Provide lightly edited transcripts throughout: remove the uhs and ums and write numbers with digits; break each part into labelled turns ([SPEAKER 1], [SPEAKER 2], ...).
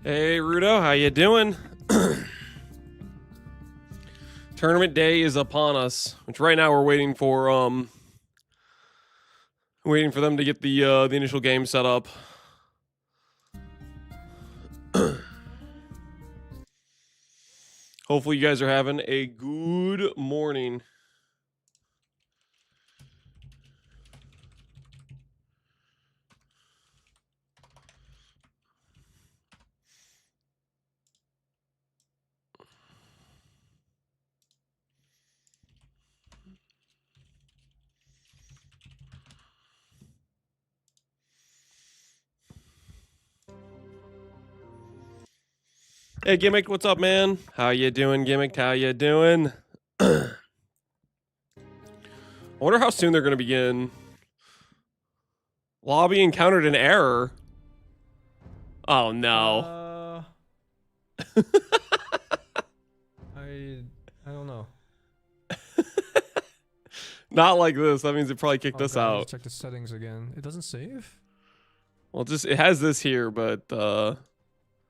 [SPEAKER 1] Hey, Rudo, how you doing? Tournament day is upon us, which right now we're waiting for them to get the initial game set up. Hopefully you guys are having a good morning. Hey, Gimmick, what's up, man? How you doing, Gimmick? How you doing? I wonder how soon they're going to begin. Lobby encountered an error. Oh, no.
[SPEAKER 2] I don't know.
[SPEAKER 1] Not like this. That means it probably kicked us out.
[SPEAKER 2] Let's check the settings again. It doesn't save?
[SPEAKER 1] Well, it has this here, but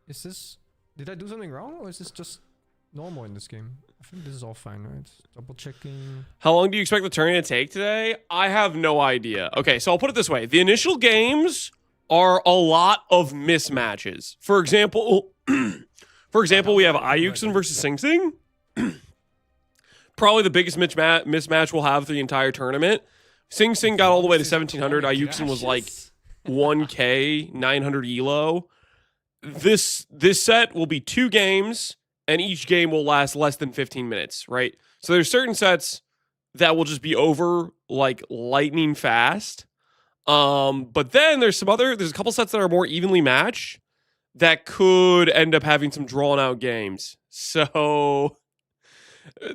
[SPEAKER 2] Is this... Did I do something wrong, or is this just normal in this game? I think this is all fine, right? Double checking.
[SPEAKER 1] How long do you expect the tournament to take today? I have no idea. Okay, so I'll put it this way. The initial games are a lot of mismatches. For example, we have Ayuxin versus Sing Sing. Probably the biggest mismatch we'll have through the entire tournament. Sing Sing got all the way to 1700. Ayuxin was like 1k, 900 elo. This set will be 2 games, and each game will last less than 15 minutes, right? So there's certain sets that will just be over like lightning fast. But then there's a couple sets that are more evenly matched that could end up having some drawn out games. So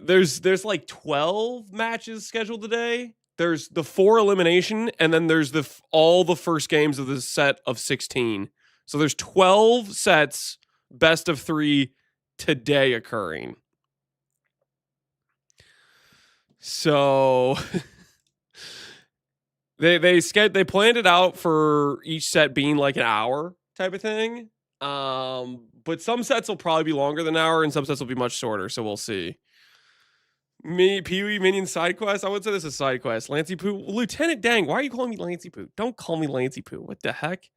[SPEAKER 1] there's like 12 matches scheduled today. There's the 4 elimination, and then there's all the first games of the set of 16. So there's 12 sets, best of 3 today occurring. So they planned it out for each set being like an hour type of thing. But some sets will probably be longer than an hour, and some sets will be much shorter. So we'll see. Pee-wee Minion side quest. I would say this is a side quest. Lancey Poo, Lieutenant Dang. Why are you calling me Lancey Poo? Don't call me Lancey Poo. What the heck?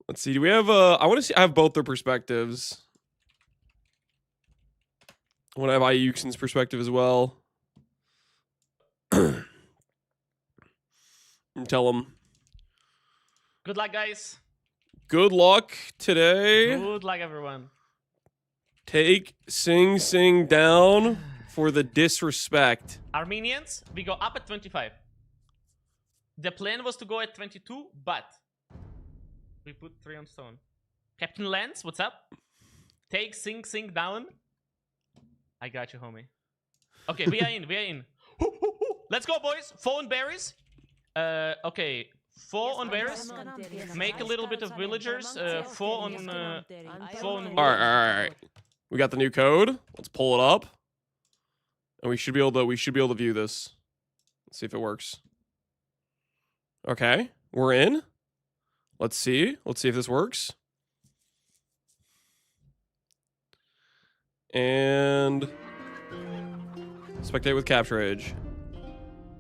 [SPEAKER 1] Let's see. Do we have I want to see. I have both their perspectives. I want to have Ayuxin's perspective as well. Tell him.
[SPEAKER 3] Good luck, guys.
[SPEAKER 1] Good luck today.
[SPEAKER 3] Good luck, everyone.
[SPEAKER 1] Take Sing Sing down for the disrespect.
[SPEAKER 3] Armenians, we go up at 25. The plan was to go at 22, but we put 3 on stone. Captain Lance, what's up? Take Sing Sing down. I got you, homie. Okay, we are in. Let's go, boys. 4 on berries. Okay. 4 on berries. Make a little bit of villagers. 4 on.
[SPEAKER 1] All right. We got the new code. Let's pull it up, and we should be able to view this. Let's see if it works. Okay, we're in. Let's see if this works. And spectate with capture age.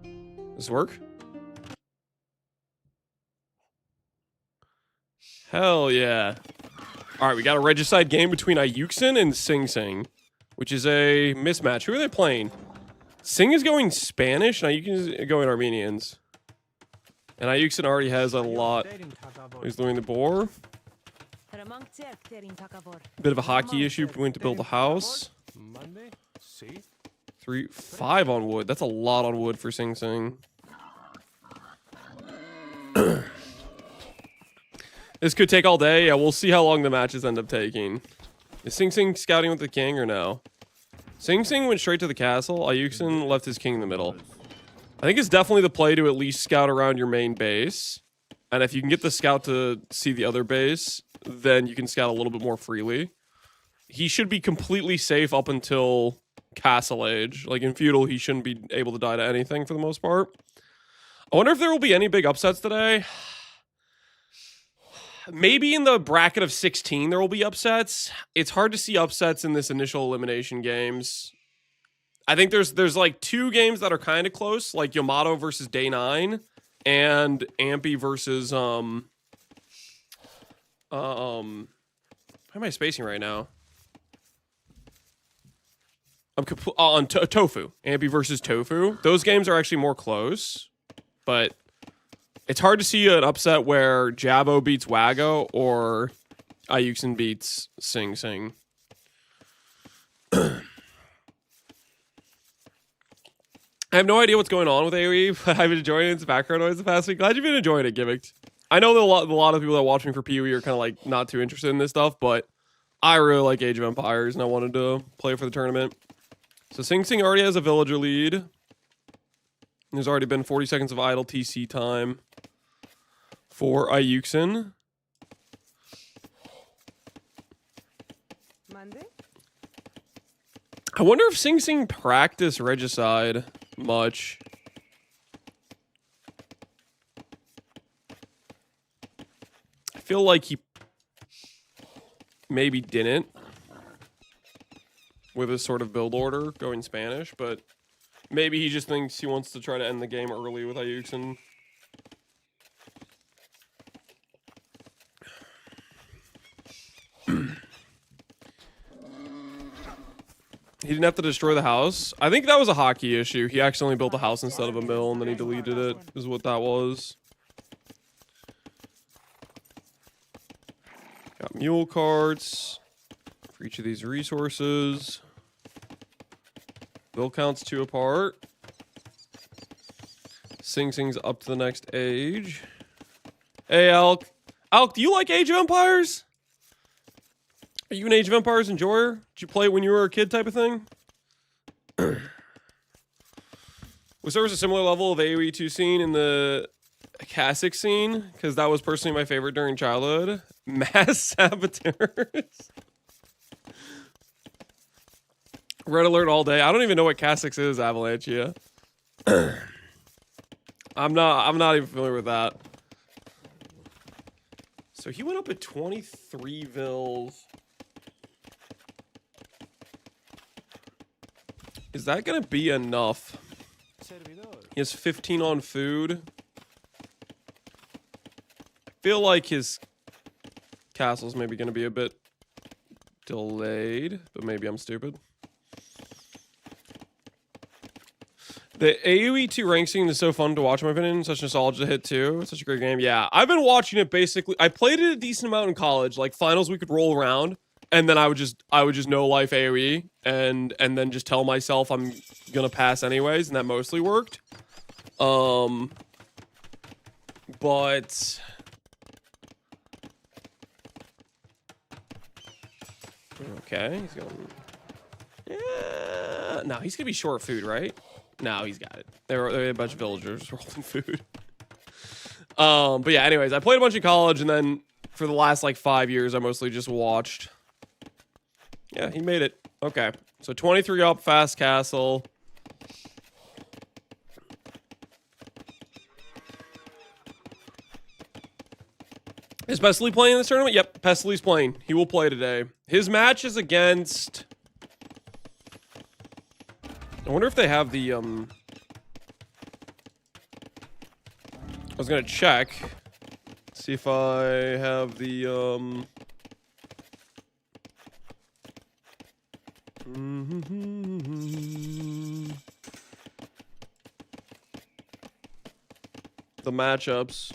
[SPEAKER 1] Does this work? Hell yeah. All right, we got a regicide game between Ayuxin and Sing Sing, which is a mismatch. Who are they playing? Sing is going Spanish, and Ayuxin is going Armenians. And Ayuxin already has a lot. He's doing the boar. Bit of a hockey issue. Went to build a house. 5 on wood. That's a lot on wood for Sing Sing. This could take all day. Yeah, we'll see how long the matches end up taking. Is Sing Sing scouting with the king or no? Sing Sing went straight to the castle. Ayuxin left his king in the middle. I think it's definitely the play to at least scout around your main base. And if you can get the scout to see the other base, then you can scout a little bit more freely. He should be completely safe up until Castle Age. Like in Feudal, he shouldn't be able to die to anything for the most part. I wonder if there will be any big upsets today. maybe in the bracket of 16 there will be upsets. It's hard to see upsets in this initial elimination games. I think there's like 2 games that are kind of close, like Yamato versus Day 9 and Ampy versus why am I spacing right now? I'm on Tofu. Ampy versus Tofu. Those games are actually more close, but it's hard to see an upset where Jabo beats Wago or Ayuxin beats Sing Sing. I have no idea what's going on with AoE, but I've been enjoying its background noise the past week. Glad you've been enjoying it, Gimmicked. I know that a lot of people that watch me for PoE are kind of like not too interested in this stuff, but I really like Age of Empires and I wanted to play for the tournament. So Sing Sing already has a villager lead. There's already been 40 seconds of idle TC time for Ayuxin.
[SPEAKER 4] Monday?
[SPEAKER 1] I wonder if Sing Sing practiced Regicide much. I feel like he maybe didn't with his sort of build order going Spanish, but maybe he just thinks he wants to try to end the game early with Ayuxin. He didn't have to destroy the house. I think that was a hockey issue. He accidentally built a house instead of a mill, and then he deleted it, is what that was. Got mule carts for each of these resources. Bill counts 2 apart. Sing Sing's up to the next age. Hey, Alk. Alk, do you like Age of Empires? Are you an Age of Empires enjoyer? Did you play it when you were a kid type of thing? Was there a similar level of AoE 2 scene in the Kasich scene? Because that was personally my favorite during childhood. Mass saboteurs. Red alert all day. I don't even know what Kasich is, Avalanchia. I'm not even familiar with that. So he went up at 23 Vils. Is that gonna be enough? He has 15 on food. I feel like his castle's maybe gonna be a bit delayed, but maybe I'm stupid. The AoE 2 rank scene is so fun to watch, in my opinion. Such nostalgia to hit too. It's such a great game. Yeah, I've been watching it basically. I played it a decent amount in college. Like finals, we could roll around, and then I would just no life AoE, and then just tell myself I'm gonna pass anyways, and that mostly worked. But okay, he's going. Yeah, no, he's gonna be short food, right? No, he's got it. There are a bunch of villagers rolling food. But yeah, anyways, I played a bunch in college, and then for the last like 5 years, I mostly just watched. Yeah, he made it. Okay, so 23 up, fast castle. Is Pestily playing in this tournament? Yep, Pestily's playing. He will play today. His match is against... I wonder if they have the, I was gonna check. See if I have the, the matchups.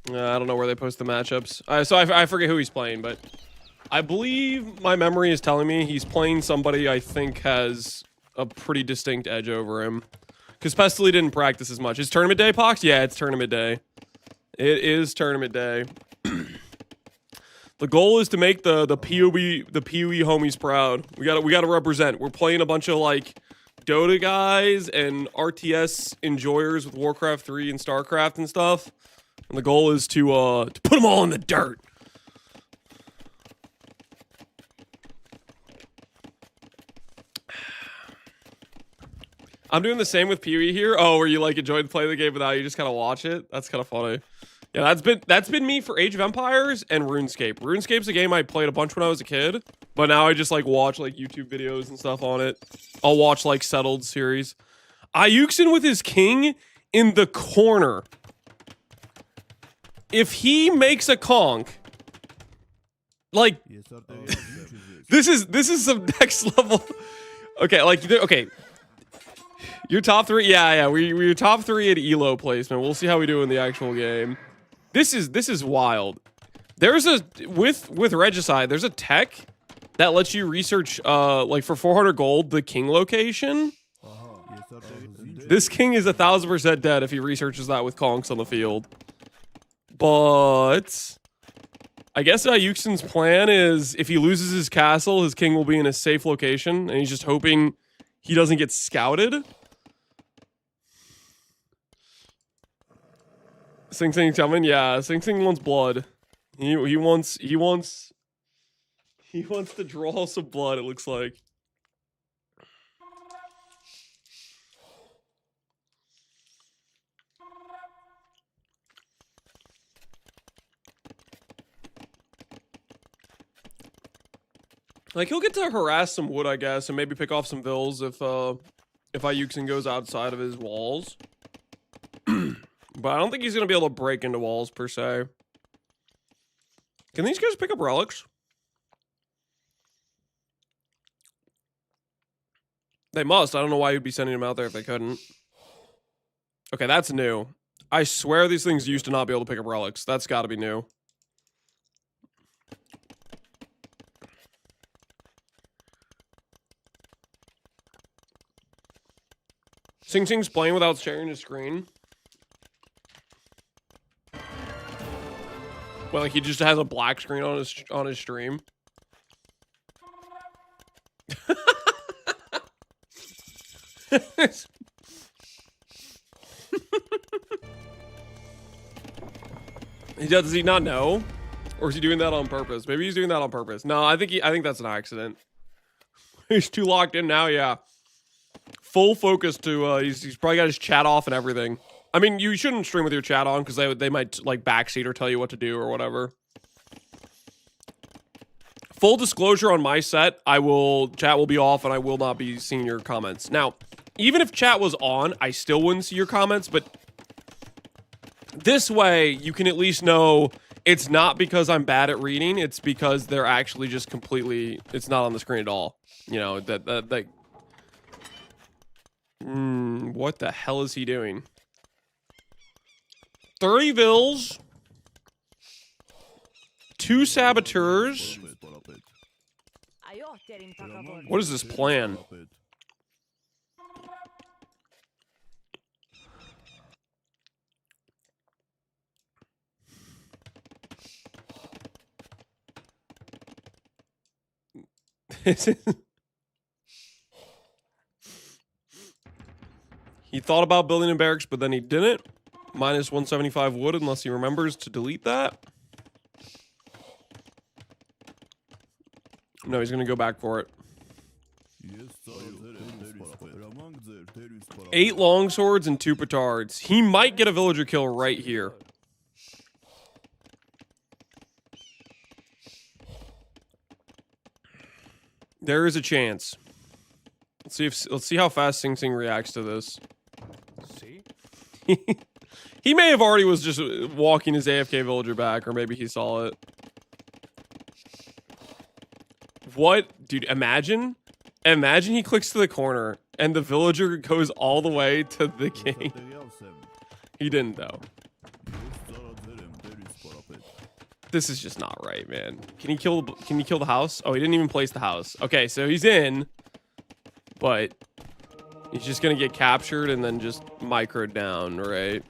[SPEAKER 1] I don't know where they post the matchups. So I forget who he's playing, but I believe my memory is telling me he's playing somebody I think has a pretty distinct edge over him. Because Pestily didn't practice as much. Is tournament day, Pox? Yeah, it's tournament day. It is tournament day. The goal is to make the PoE homies proud. We gotta represent. We're playing a bunch of like Dota guys and RTS enjoyers with Warcraft 3 and StarCraft and stuff. And the goal is to put them all in the dirt. I'm doing the same with Pee-wee here. Oh, where you like enjoyed playing the game, but now you just kind of watch it. That's kind of funny. Yeah, that's been me for Age of Empires and RuneScape. RuneScape's a game I played a bunch when I was a kid, but now I just like watch like YouTube videos and stuff on it. I'll watch like Settled series. Ayuxin with his king in the corner. If he makes a conk, like this is some next level. Okay, like okay. Your top 3, yeah, we're top 3 at elo placement. We'll see how we do in the actual game. This is wild. There's a with Regicide, there's a tech that lets you research like for 400 gold the king location. This king is 1000% dead if he researches that with conks on the field. But I guess Ayuxin's plan is if he loses his castle, his king will be in a safe location, and he's just hoping he doesn't get scouted. Sing Sing coming, yeah. Sing Sing wants blood. He wants to draw some blood. It looks like. Like he'll get to harass some wood, I guess, and maybe pick off some vills if Ayuxin goes outside of his walls. But I don't think he's gonna be able to break into walls per se. Can these guys pick up relics? They must. I don't know why you'd be sending them out there if they couldn't. Okay, that's new. I swear these things used to not be able to pick up relics. That's got to be new. Sing Sing's playing without sharing his screen. Well, like he just has a black screen on his stream. Does he not know? Or is he doing that on purpose? Maybe he's doing that on purpose. No, I think that's an accident. He's too locked in now, yeah. Full focus to he's probably got his chat off and everything. I mean, you shouldn't stream with your chat on because they might like backseat or tell you what to do or whatever. Full disclosure on my set, chat will be off and I will not be seeing your comments. Now, even if chat was on, I still wouldn't see your comments, but this way you can at least know it's not because I'm bad at reading, it's because they're actually just completely, it's not on the screen at all. You know, that what the hell is he doing? 30 vills, 2 saboteurs. What is this plan? He thought about building a barracks, but then he didn't. Minus 175 wood unless he remembers to delete that. No, he's going to go back for it. 8 longswords and 2 petards. He might get a villager kill right here. There is a chance. Let's see how fast Sing Sing reacts to this.
[SPEAKER 2] See?
[SPEAKER 1] He may have already was just walking his AFK villager back, or maybe he saw it. What? Dude, imagine he clicks to the corner, and the villager goes all the way to the king. He didn't, though. This is just not right, man. Can he kill the house? Oh, he didn't even place the house. Okay, so he's in, but he's just gonna get captured and then just microed down, right?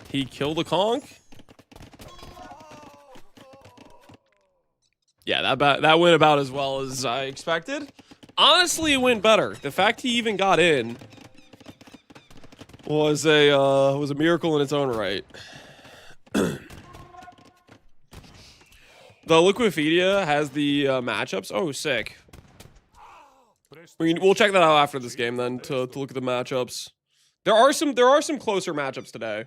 [SPEAKER 1] He killed a conch. Yeah, that went about as well as I expected. Honestly, it went better. The fact he even got in was a miracle in its own right. The Liquipedia has the matchups. Oh, sick. We'll check that out after this game then to look at the matchups. There are some closer matchups today.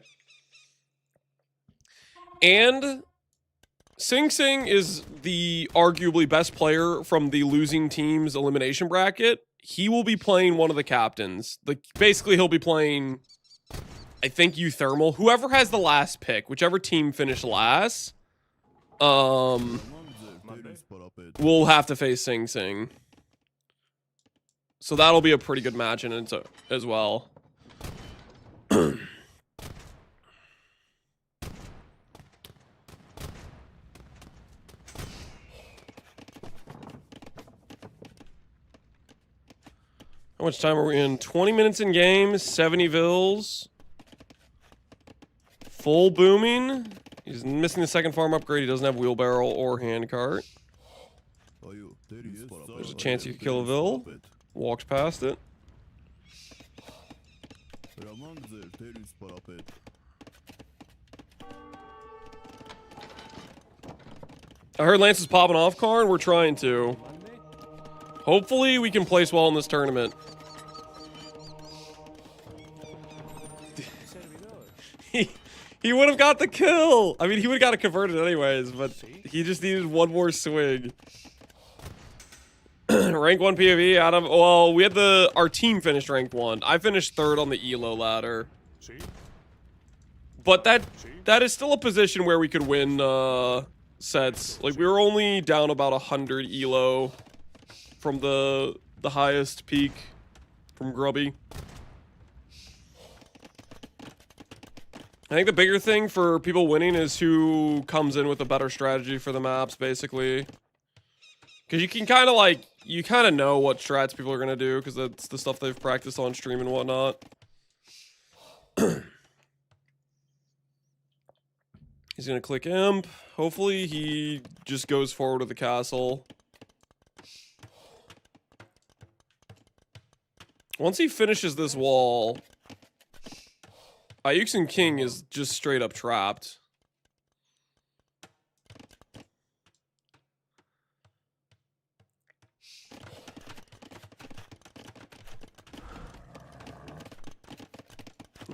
[SPEAKER 1] And Sing Sing is the arguably best player from the losing team's elimination bracket. He will be playing one of the captains. Like basically he'll be playing, I think, Euthermal. Whoever has the last pick, whichever team finished last, we'll have to face Sing Sing. So that'll be a pretty good match in it as well. How much time are we in? 20 minutes in game, 70 vills. Full booming. He's missing the second farm upgrade. He doesn't have wheelbarrow or handcart. There's a chance he could kill a vill. Walks past it. I heard Lance is popping off, Karn. We're trying to. Hopefully we can place well in this tournament. He would have got the kill. I mean, he would have got it converted anyways, but he just needed one more swing. Rank 1 POV, Adam. Well, we had our team finished rank 1. I finished 3rd on the ELO ladder. But that is still a position where we could win sets. Like, we were only down about 100 ELO from the highest peak from Grubby. I think the bigger thing for people winning is who comes in with a better strategy for the maps, basically. Because you can kind of like, you kind of know what strats people are going to do, because that's the stuff they've practiced on stream and whatnot. He's going to click imp. Hopefully he just goes forward with the castle. Once he finishes this wall, Ayuxin King is just straight up trapped.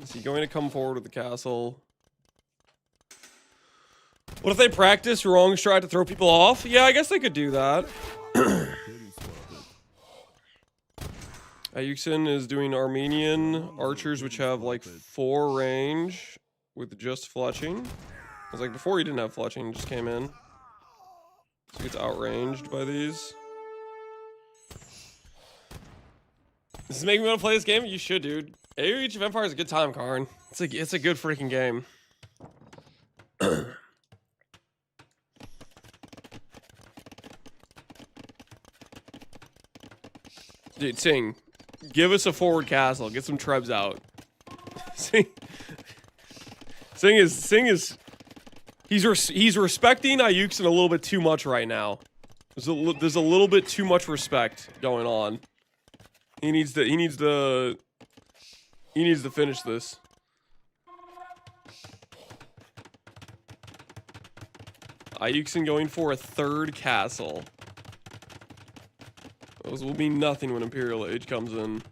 [SPEAKER 1] Is he going to come forward with the castle? What if they practice wrong strat to throw people off? Yeah, I guess they could do that. Ayuxin is doing Armenian archers, which have like 4 range with just fletching. I was like, before he didn't have fletching, just came in. So he gets outranged by these. This is making me want to play this game? You should, dude. Age of Empire is a good time, Karn. It's a good freaking game. Dude, Sing. Give us a forward castle. Get some trebs out. Sing is he's respecting Ayuxin a little bit too much right now. There's a little bit too much respect going on. He needs to finish this. Ayuxin going for a 3rd castle. Those will mean nothing when Imperial Age comes in.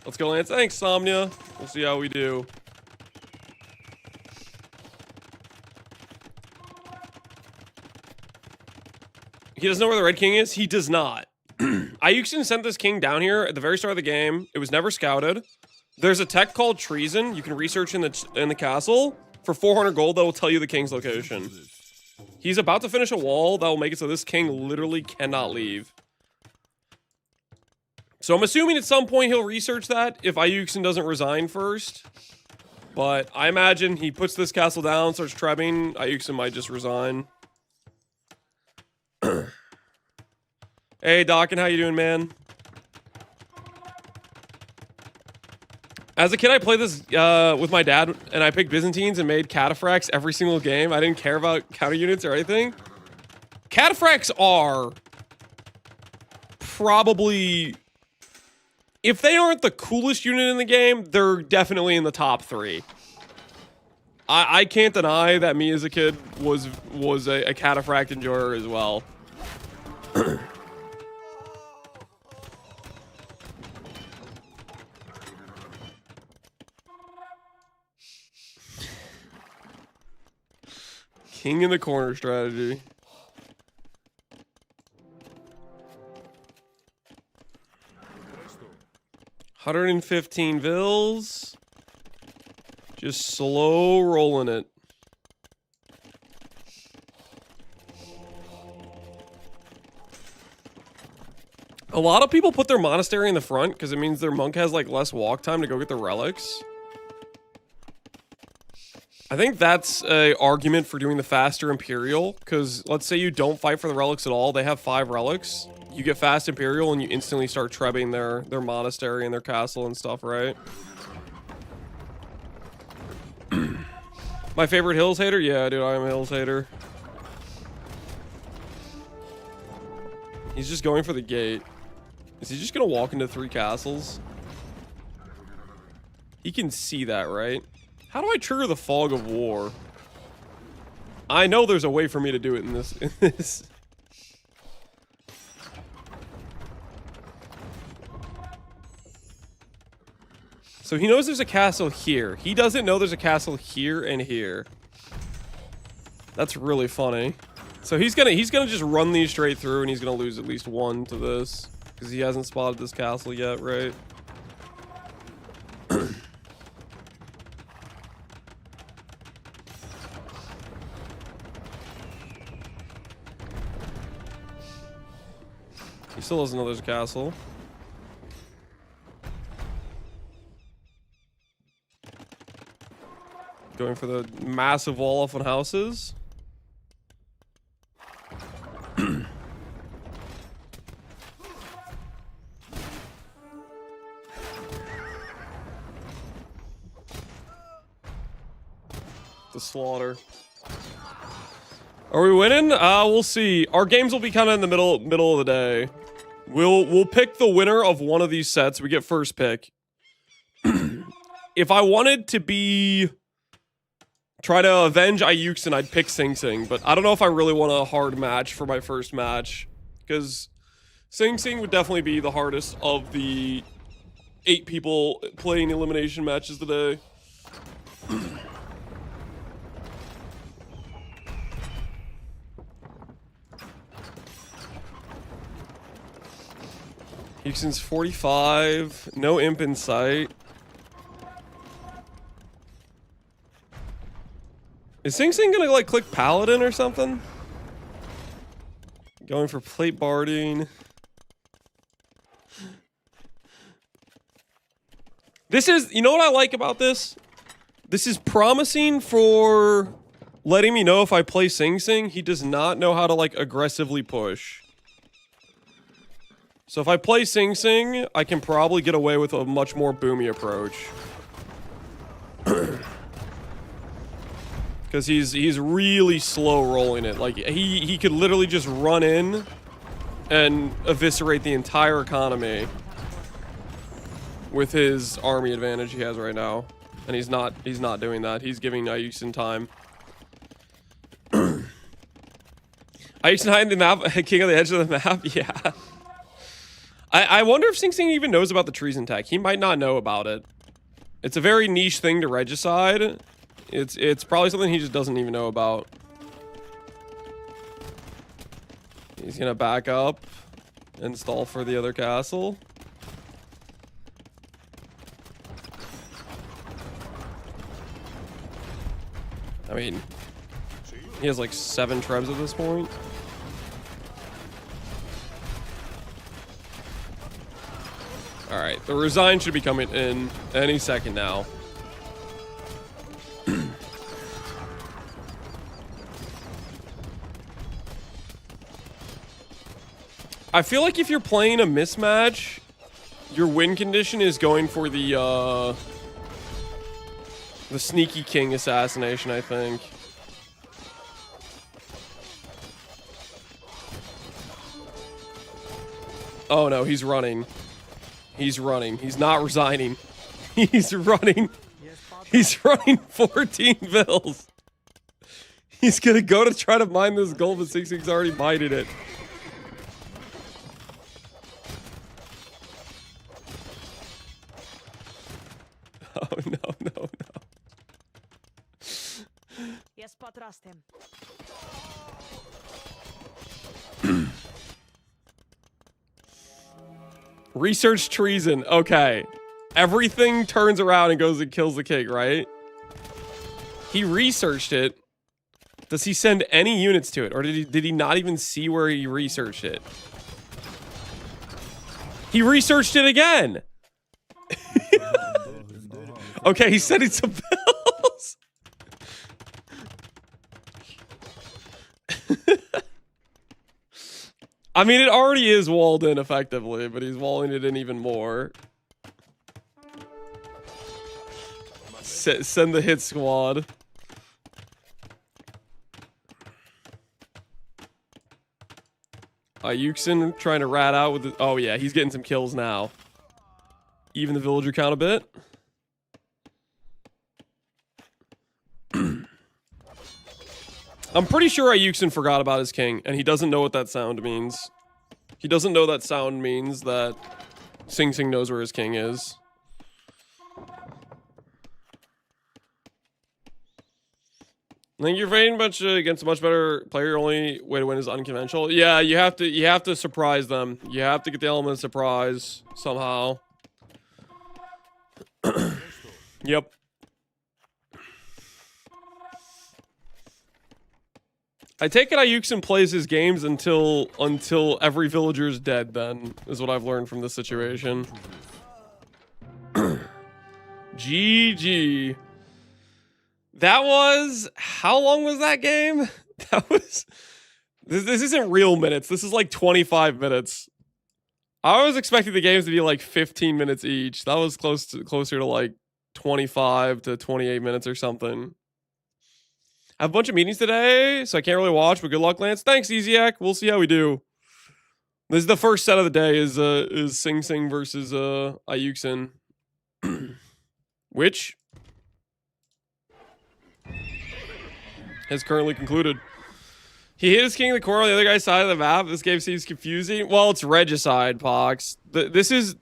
[SPEAKER 1] Let's go, Lance. Thanks, Somnia. We'll see how we do. He doesn't know where the Red King is? He does not. Ayuxin sent this king down here at the very start of the game. It was never scouted. There's a tech called Treason you can research in the castle for 400 gold that will tell you the king's location. He's about to finish a wall that will make it so this king literally cannot leave. So I'm assuming at some point he'll research that if Ayuxin doesn't resign first. But I imagine he puts this castle down, starts trebbing, Ayuxin might just resign. Hey, Dokken, how you doing, man? As a kid, I played this with my dad, and I picked Byzantines and made cataphracts every single game. I didn't care about counter units or anything. Cataphracts are probably, if they aren't the coolest unit in the game, they're definitely in the top 3. I can't deny that me as a kid was a cataphract enjoyer as well. King in the corner strategy. $115 just slow rolling it. A lot of people put their monastery in the front because it means their monk has like less walk time to go get the relics. I think that's an argument for doing the faster Imperial, because let's say you don't fight for the relics at all. They have 5 relics. You get fast Imperial and you instantly start trebbing their monastery and their castle and stuff, right? My favorite Hills hater? Yeah, dude, I am a Hills hater. He's just going for the gate. Is he just gonna walk into 3 castles? He can see that, right? How do I trigger the Fog of War? I know there's a way for me to do it in this. So he knows there's a castle here. He doesn't know there's a castle here and here. That's really funny. So he's gonna just run these straight through and he's gonna lose at least 1 to this. Because he hasn't spotted this castle yet, right? He still doesn't know there's a castle. Going for the massive wall off on houses. The slaughter. Are we winning? We'll see. Our games will be kind of in the middle of the day. We'll pick the winner of one of these sets. We get first pick. If I wanted to try to avenge Ayuxin, I'd pick Sing Sing, but I don't know if I really want a hard match for my first match, because Sing Sing would definitely be the hardest of the 8 people playing elimination matches today. Ayuxin's 45, no imp in sight. Is Sing Sing gonna like click Paladin or something? Going for plate barding. This is, you know what I like about this? This is promising for letting me know if I play Sing Sing, he does not know how to like aggressively push. So if I play Sing Sing, I can probably get away with a much more boomy approach. Because he's really slow rolling it. Like, he could literally just run in and eviscerate the entire economy with his army advantage he has right now. And he's not doing that. He's giving Ayuxin time. Ayuxin hiding the map, king on the edge of the map? Yeah. I wonder if Sing Sing even knows about the treason tech. He might not know about it. It's a very niche thing to regicide. It's probably something he just doesn't even know about. He's gonna back up and stall for the other castle. I mean, he has like 7 trebs at this point. Alright, the resign should be coming in any second now. I feel like if you're playing a mismatch, your win condition is going for the sneaky king assassination, I think. Oh no, he's running. He's running. He's not resigning. He's running. He's running 14 bills. He's gonna go to try to mine this gold, but Sing Sing's already mined it. Oh no, no, no.
[SPEAKER 4] Yes, trust him.
[SPEAKER 1] Research treason. Okay. Everything turns around and goes and kills the king, right? He researched it. Does he send any units to it? Or did he not even see where he researched it? He researched it again. Okay, he's sending some bills. I mean, it already is walled in effectively, but he's walling it in even more. Send the hit squad. Yuxin trying to rat out with the... Oh yeah, he's getting some kills now. Even the villager count a bit. I'm pretty sure Yuxin forgot about his king, and he doesn't know what that sound means. He doesn't know that sound means that Sing Sing knows where his king is. I think you're fighting against a much better player. Only way to win is unconventional. Yeah, you have to surprise them. You have to get the element of surprise somehow. Yep. I take it Yuxin plays his games until every villager is dead, then, is what I've learned from this situation. GG. That was... How long was that game? That was... This isn't real minutes. This is like 25 minutes. I was expecting the games to be like 15 minutes each. That was closer to like 25 to 28 minutes or something. I have a bunch of meetings today, so I can't really watch, but good luck, Lance. Thanks, Easiac. We'll see how we do. This is the first set of the day is Sing Sing versus Yuxin. Which has currently concluded. He hit his king in the corner on the other guy's side of the map. This game seems confusing. Well, it's regicide, Pox. This is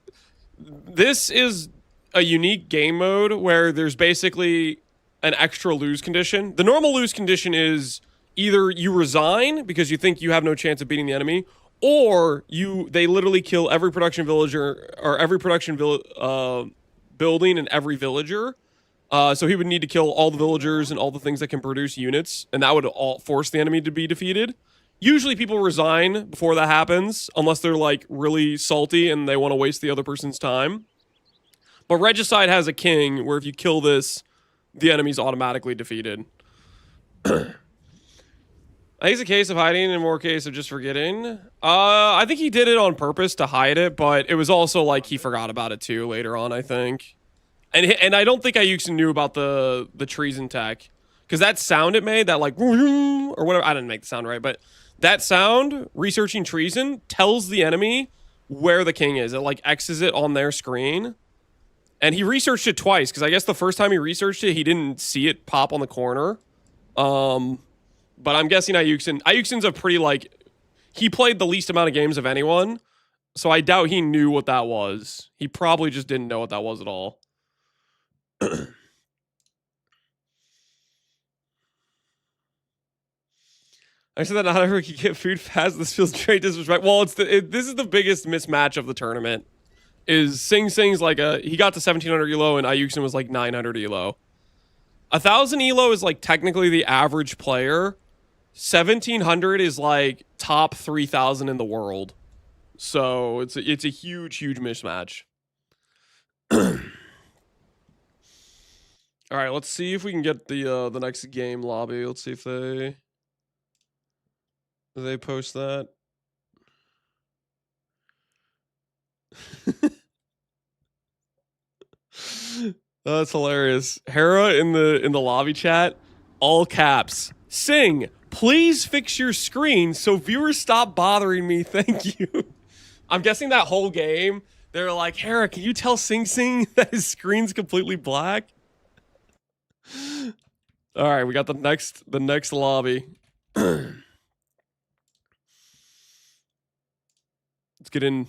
[SPEAKER 1] a unique game mode where there's basically an extra lose condition. The normal lose condition is either you resign because you think you have no chance of beating the enemy, or they literally kill every production villager or every production building and every villager. So he would need to kill all the villagers and all the things that can produce units, and that would all force the enemy to be defeated. Usually people resign before that happens, unless they're like really salty and they want to waste the other person's time. But regicide has a king where if you kill this, the enemy's automatically defeated. I think it's a case of hiding and more case of just forgetting. I think he did it on purpose to hide it, but it was also like he forgot about it too later on, I think. And I don't think Yuxin knew about the treason tech. Because that sound it made, that like, or whatever, I didn't make the sound right, but that sound, researching treason, tells the enemy where the king is. It like X's it on their screen. And he researched it twice, because I guess the first time he researched it, he didn't see it pop on the corner. But I'm guessing Yuxin's a pretty, like, he played the least amount of games of anyone, so I doubt he knew what that was. He probably just didn't know what that was at all. I said that not everyone can get food fast. This feels very disrespectful. Well, this is the biggest mismatch of the tournament. Is Sing Sing's like he got to 1700 elo and Yuxin was like 900 elo. 1000 elo is like technically the average player. 1700 is like top 3000 in the world. So it's a huge mismatch. All right, let's see if we can get the next game lobby. Let's see if they post that. That's hilarious. Hera in the lobby chat, all caps. Sing, please fix your screen so viewers stop bothering me. Thank you. I'm guessing that whole game, they're like, Hera, can you tell Sing Sing that his screen's completely black? All right, we got the next lobby. Let's get in.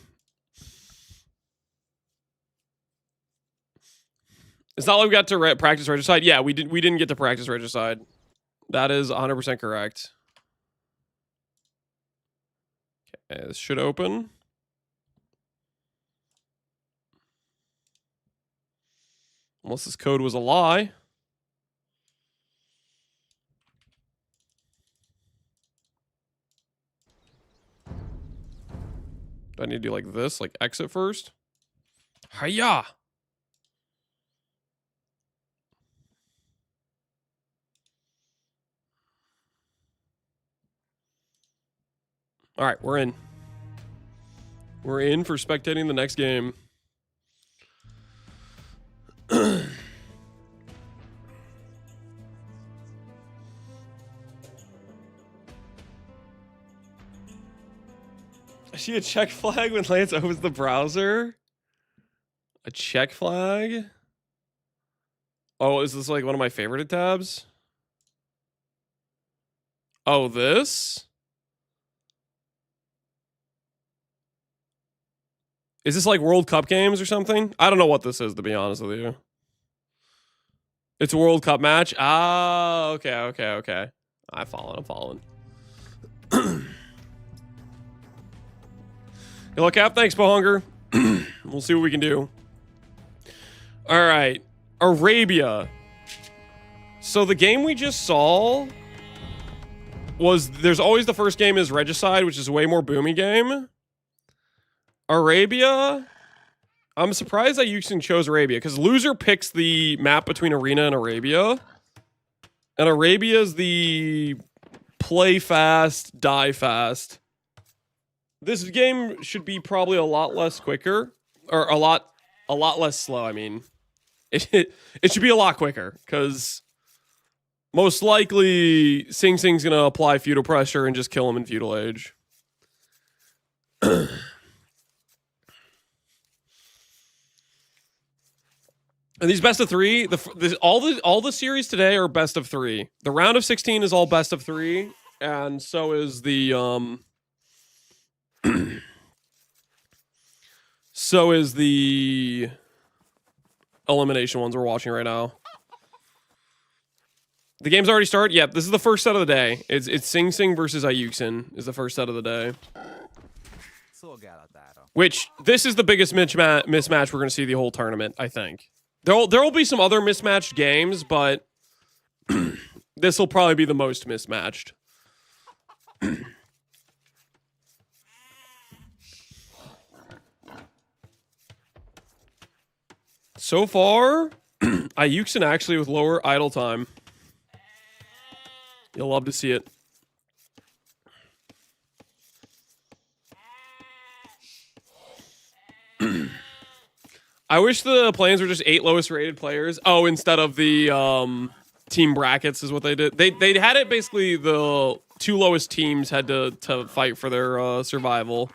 [SPEAKER 1] It's not like we got to practice regicide. Yeah, we didn't get to practice regicide. That is 100% correct. Okay, this should open. Unless this code was a lie. Do I need to do like this? Like exit first? Hiya! All right, we're in. We're in for spectating the next game. I see a check flag when Lance opens the browser. A check flag? Oh, is this like one of my favorite tabs? Oh, this? Is this like World Cup games or something? I don't know what this is, to be honest with you. It's a World Cup match? Ah, okay. I'm following. Hello, Cap. Thanks, Bohunger. We'll see what we can do. All right. Arabia. So the game we just saw was... There's always the first game is Regicide, which is a way more boomy game. Arabia... I'm surprised that Yuxin chose Arabia, because loser picks the map between Arena and Arabia. And Arabia is the play fast, die fast. This game should be probably a lot less quicker, or a lot less slow. I mean, it should be a lot quicker because most likely Sing Sing's gonna apply feudal pressure and just kill him in feudal age. And these best of three, all the series today are best of three. The round of 16 is all best of three, and so is the so is the elimination ones we're watching right now. The game's already started. Yep, this is the first set of the day. It's Sing Sing versus Ayuxin is the first set of the day. Which this is the biggest mismatch we're gonna see the whole tournament, I think. There will be some other mismatched games, but this will probably be the most mismatched. So far, Ayuxin actually with lower idle time. You'll love to see it. I wish the plans were just 8 lowest rated players. Oh, instead of the team brackets is what they did. They had it basically the 2 lowest teams had to fight for their survival.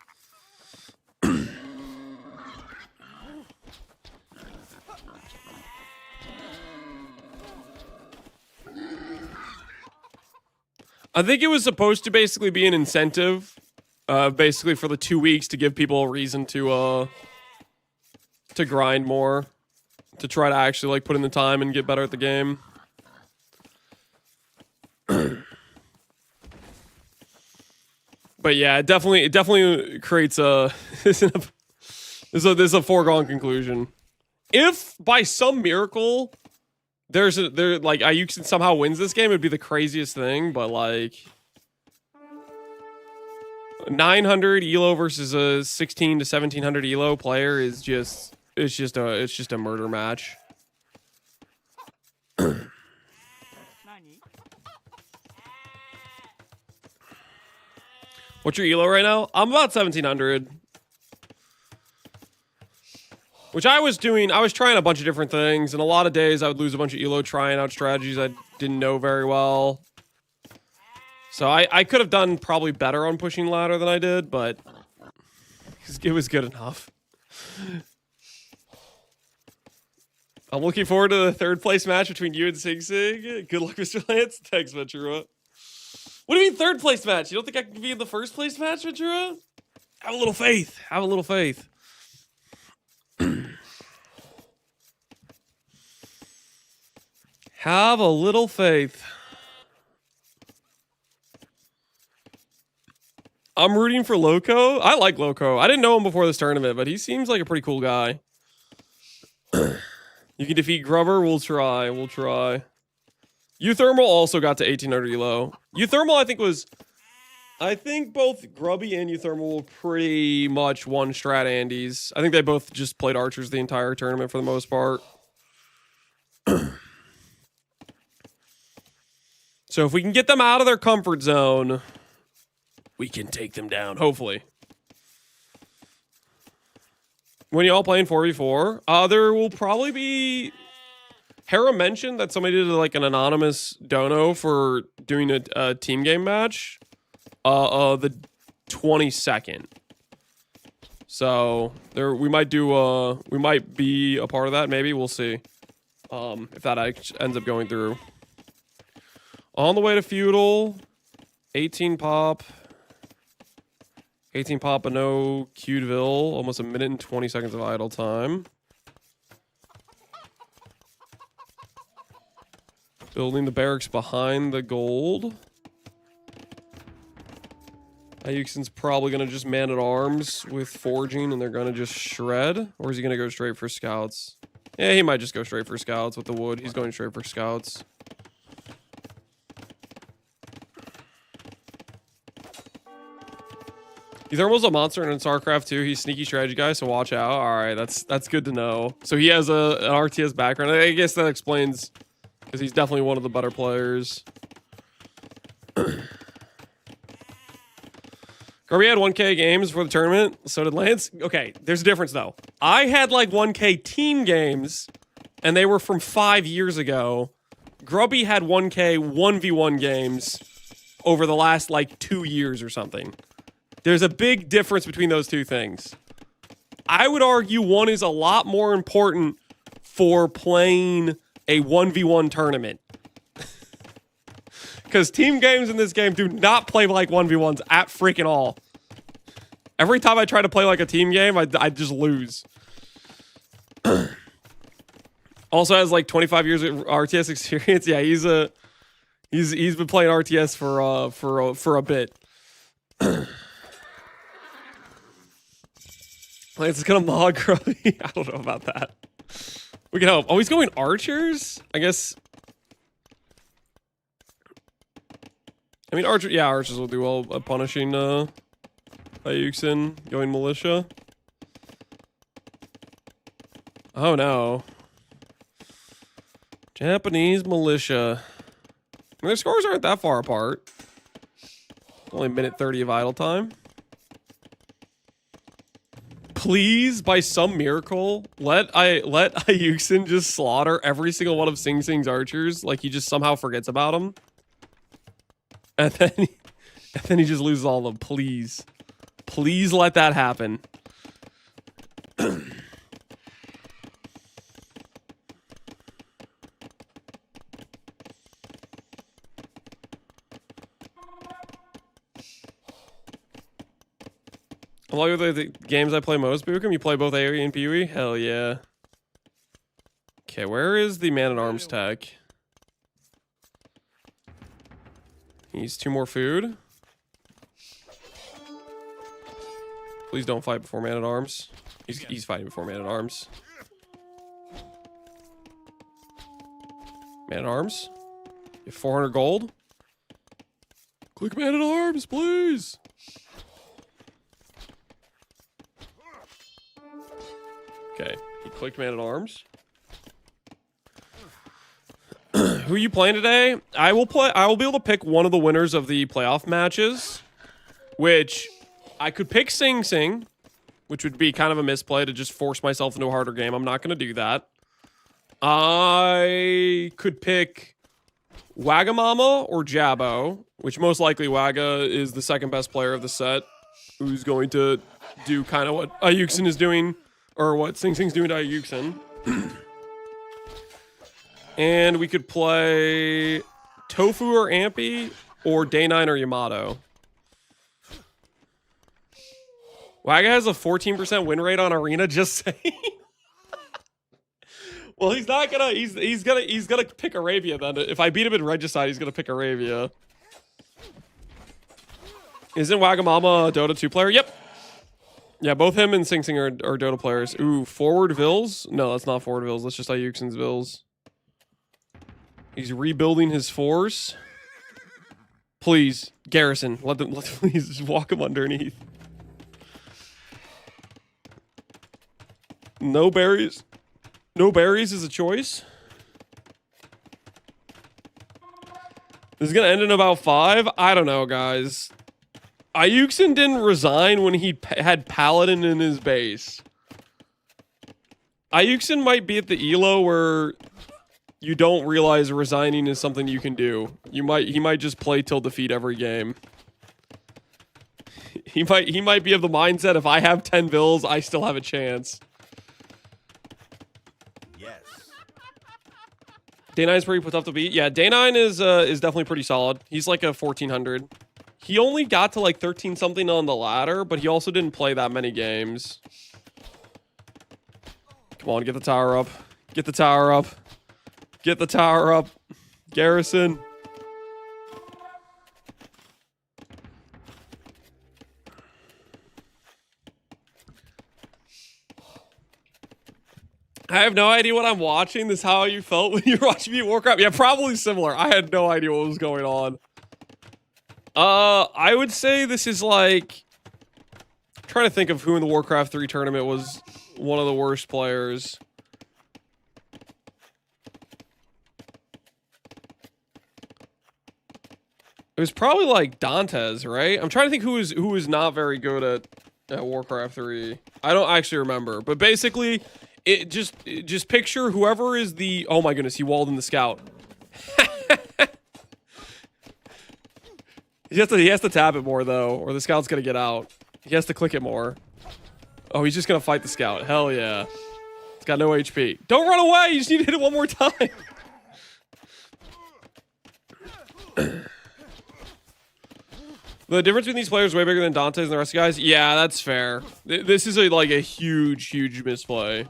[SPEAKER 1] I think it was supposed to basically be an incentive, basically for the 2 weeks to give people a reason to grind more, to try to actually like put in the time and get better at the game. But yeah, it definitely creates a this is a foregone conclusion. If by some miracle there like Ayuxin somehow wins this game, it'd be the craziest thing. But like 900 elo versus a 16 to 1700 elo player is just. It's just a murder match. What's your elo right now? I'm about 1700. Which I was doing, I was trying a bunch of different things, and a lot of days I would lose a bunch of elo trying out strategies I didn't know very well. So I could have done probably better on pushing ladder than I did, but It was good enough. I'm looking forward to the third place match between you and Sing Sing. Good luck, Mr. Lance. Thanks, Ventura. What do you mean third place match? You don't think I can be in the first place match, Ventura? Have a little faith. Have a little faith. Have a little faith. I'm rooting for Loco. I like Loco. I didn't know him before this tournament, but he seems like a pretty cool guy. You can defeat Grubber. We'll try. We'll try. Euthermal also got to 1800 elo. Euthermal, I think both Grubby and Euthermal were pretty much one strat Andes. I think they both just played archers the entire tournament for the most part. So if we can get them out of their comfort zone, we can take them down, hopefully. When y'all playing 4v4, there will probably be... Hera mentioned that somebody did like an anonymous dono for doing a team game match. The 22nd. So we might be a part of that. Maybe we'll see. If that ends up going through. On the way to feudal, 18 pop. 18 pop, no Cudeville. Almost a minute and 20 seconds of idle time. Building the barracks behind the gold. Ayuxin's probably going to just man-at-arms with forging, and they're going to just shred. Or is he going to go straight for scouts? Yeah, he might just go straight for scouts with the wood. He's going straight for scouts. Euthermal's a monster in StarCraft 2. He's a sneaky strategy guy, so watch out. All right, that's good to know. So he has an RTS background. I guess that explains, because he's definitely one of the better players. Kirby had 1K games for the tournament. So did Lance. Okay, there's a difference, though. I had, like, 1K team games, and they were from 5 years ago. Grubby had 1K 1v1 games over the last, like, 2 years or something. There's a big difference between those two things. I would argue one is a lot more important for playing a 1v1 tournament. Because team games in this game do not play like 1v1s at freaking all. Every time I try to play like a team game, I just lose. Also has like 25 years of RTS experience. Yeah, he's been playing RTS for a bit. Lance is gonna mod Grubby. I don't know about that. We can hope. Oh, he's going archers? I guess. I mean, archers will do well at punishing Ayuxin going militia. Oh no. Japanese militia. I mean, their scores aren't that far apart. Only a minute 30 of idle time. Please, by some miracle, let Ayuxin just slaughter every single one of Sing Sing's archers. Like he just somehow forgets about them. And then he just loses all of them. Please. Please let that happen. Along with the games I play most, Bookum, you play both AoE and PoE? Hell yeah. Okay, where is the man-at-arms tech? He needs 2 more food. Please don't fight before man-at-arms. He's fighting before man-at-arms. Man-at-arms? You have 400 gold? Click man-at-arms, please! Okay, he clicked man-at-arms. Who are you playing today? I will be able to pick one of the winners of the playoff matches, which I could pick Sing Sing, which would be kind of a misplay to just force myself into a harder game. I'm not going to do that. I could pick Wagamama or Jabbo, which most likely Waga is the second best player of the set. who's going to do kind of what Ayuxin is doing, or what Sing Sing's doing to Ayuxin. And we could play Tofu or Ampy, or Day9 or Yamato. Waga has a 14% win rate on Arena, just saying. Well, he's not gonna. He's gonna pick Arabia then. If I beat him in Regicide, he's gonna pick Arabia. Isn't Wagamama a Dota 2 player? Yep. Yeah, both him and Sing Sing are Dota players. Ooh, forward Vils? No, that's not forward Vils. That's just Ayuxin's Vils. He's rebuilding his force. Please, Garrison, let please just walk him underneath. No berries. No berries is a choice. This is gonna end in about 5. I don't know, guys. Ayuxin didn't resign when he had Paladin in his base. Ayuxin might be at the elo where you don't realize resigning is something you can do. He might just play till defeat every game. He might be of the mindset, if I have 10 bills, I still have a chance.
[SPEAKER 5] Yes.
[SPEAKER 1] Day 9 is pretty tough to beat. Yeah, Day 9 is definitely pretty solid. He's like a 1400. He only got to like 13 something on the ladder, but he also didn't play that many games. Come on, get the tower up. Get the tower up. Get the tower up. Garrison. I have no idea what I'm watching. This is how you felt when you were watching me at Warcraft? Yeah, probably similar. I had no idea what was going on. I would say this is like... I'm trying to think of who in the Warcraft 3 tournament was one of the worst players. It was probably like Dantes, right? I'm trying to think who was not very good at Warcraft 3. I don't actually remember, but basically, just picture whoever is the... Oh my goodness, he walled in the scout. He has to tap it more though, or the scout's gonna get out. He has to click it more. Oh, he's just gonna fight the scout. Hell yeah. It's got no HP. Don't run away! You just need to hit it one more time. The difference between these players is way bigger than Dante's and the rest of the guys. Yeah, that's fair. This is like a huge misplay.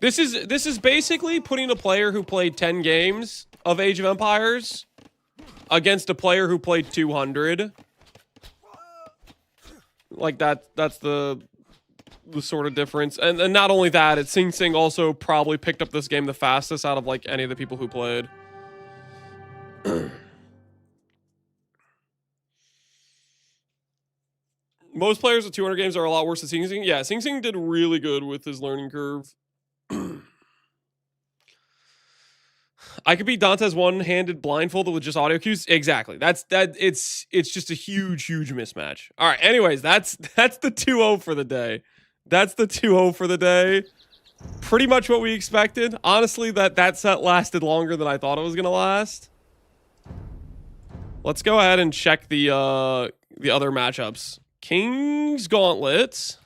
[SPEAKER 1] This is basically putting a player who played 10 games of Age of Empires against a player who played 200. Like that's the sort of difference. And not only that, it's Sing Sing also probably picked up this game the fastest out of like any of the people who played. Most players with 200 games are a lot worse than Sing Sing. Yeah, Sing Sing did really good with his learning curve. I could beat Dante's one-handed blindfolded with just audio cues. Exactly. It's just a huge mismatch. All right. Anyways, that's the 2-0 for the day. That's the 2-0 for the day. Pretty much what we expected. Honestly, that set lasted longer than I thought it was gonna last. Let's go ahead and check the other matchups. King's Gauntlet,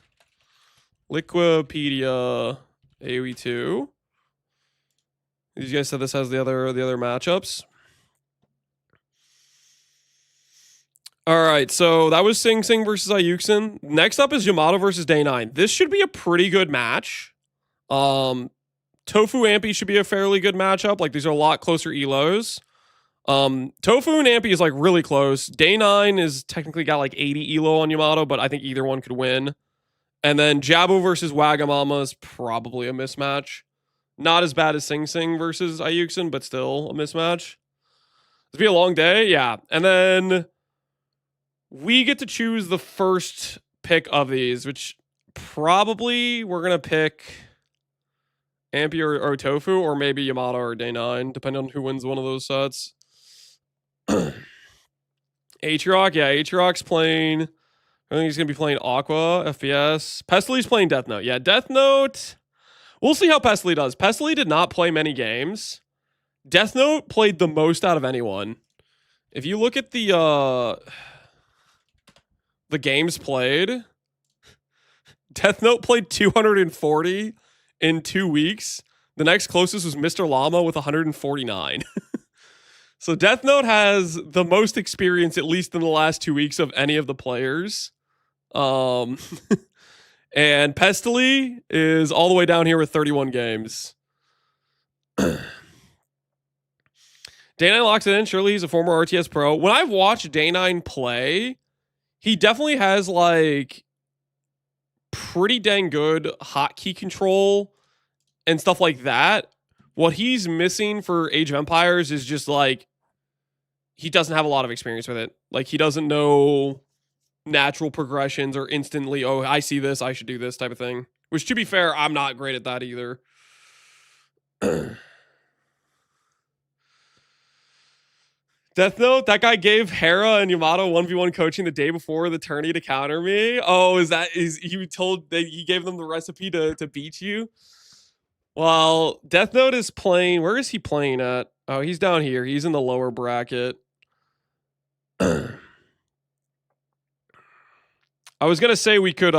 [SPEAKER 1] Liquipedia, AoE 2. These guys said this has the other matchups. All right, so that was Sing Sing versus Ayuxin. Next up is Yamato versus Day 9. This should be a pretty good match. Tofu Ampy should be a fairly good matchup. Like, these are a lot closer elos. Tofu and Ampy is like really close. Day 9 is technically got like 80 elo on Yamato, but I think either one could win. And then Jabu versus Wagamama is probably a mismatch. Not as bad as Sing Sing versus Ayuxin, but still a mismatch. This will be a long day, yeah. And then we get to choose the first pick of these, which probably we're gonna pick Ampy or Tofu, or maybe Yamato or Day 9, depending on who wins one of those sets. Aatrox, yeah, Aatrox playing. I think he's gonna be playing Aqua, FPS. Pestely's playing Death Note. Yeah, Death Note. We'll see how Pestely does. Pestely did not play many games. Death Note played the most out of anyone. If you look at the the games played, Death Note played 240 in 2 weeks. The next closest was Mr. Llama with 149. So Death Note has the most experience, at least in the last 2 weeks, of any of the players. And Pestily is all the way down here with 31 games. Day9 locks it in. Surely he's a former RTS pro. When I've watched Day9 play, he definitely has like pretty dang good hotkey control and stuff like that. What he's missing for Age of Empires is just like he doesn't have a lot of experience with it. Like he doesn't know natural progressions or instantly, oh, I see this, I should do this type of thing. Which, to be fair, I'm not great at that either. Death Note, that guy gave Hera and Yamato 1v1 coaching the day before the tourney to counter me. Oh, is he told that he gave them the recipe to beat you? Well, Death Note is playing, where is he playing at? Oh, he's down here. He's in the lower bracket. I was gonna say we could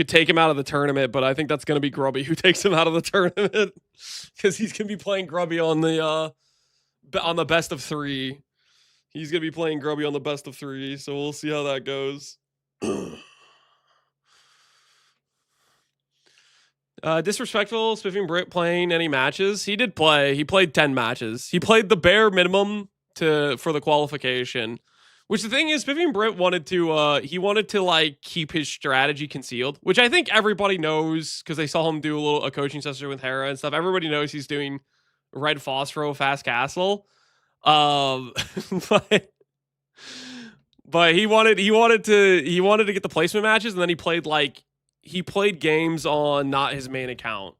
[SPEAKER 1] take him out of the tournament, but I think that's gonna be Grubby who takes him out of the tournament because he's gonna be playing Grubby on the best of 3. He's gonna be playing Grubby on the best of 3, so we'll see how that goes. Disrespectful, Spiffing Brit playing any matches? He did play. He played 10 matches. He played the bare minimum for the qualification. Which the thing is, Spiffing Brit wanted to like keep his strategy concealed, which I think everybody knows because they saw him do a coaching session with Hera and stuff. Everybody knows he's doing Red Phosphoro Fast Castle. But he wanted to get the placement matches, and then he played games on not his main account,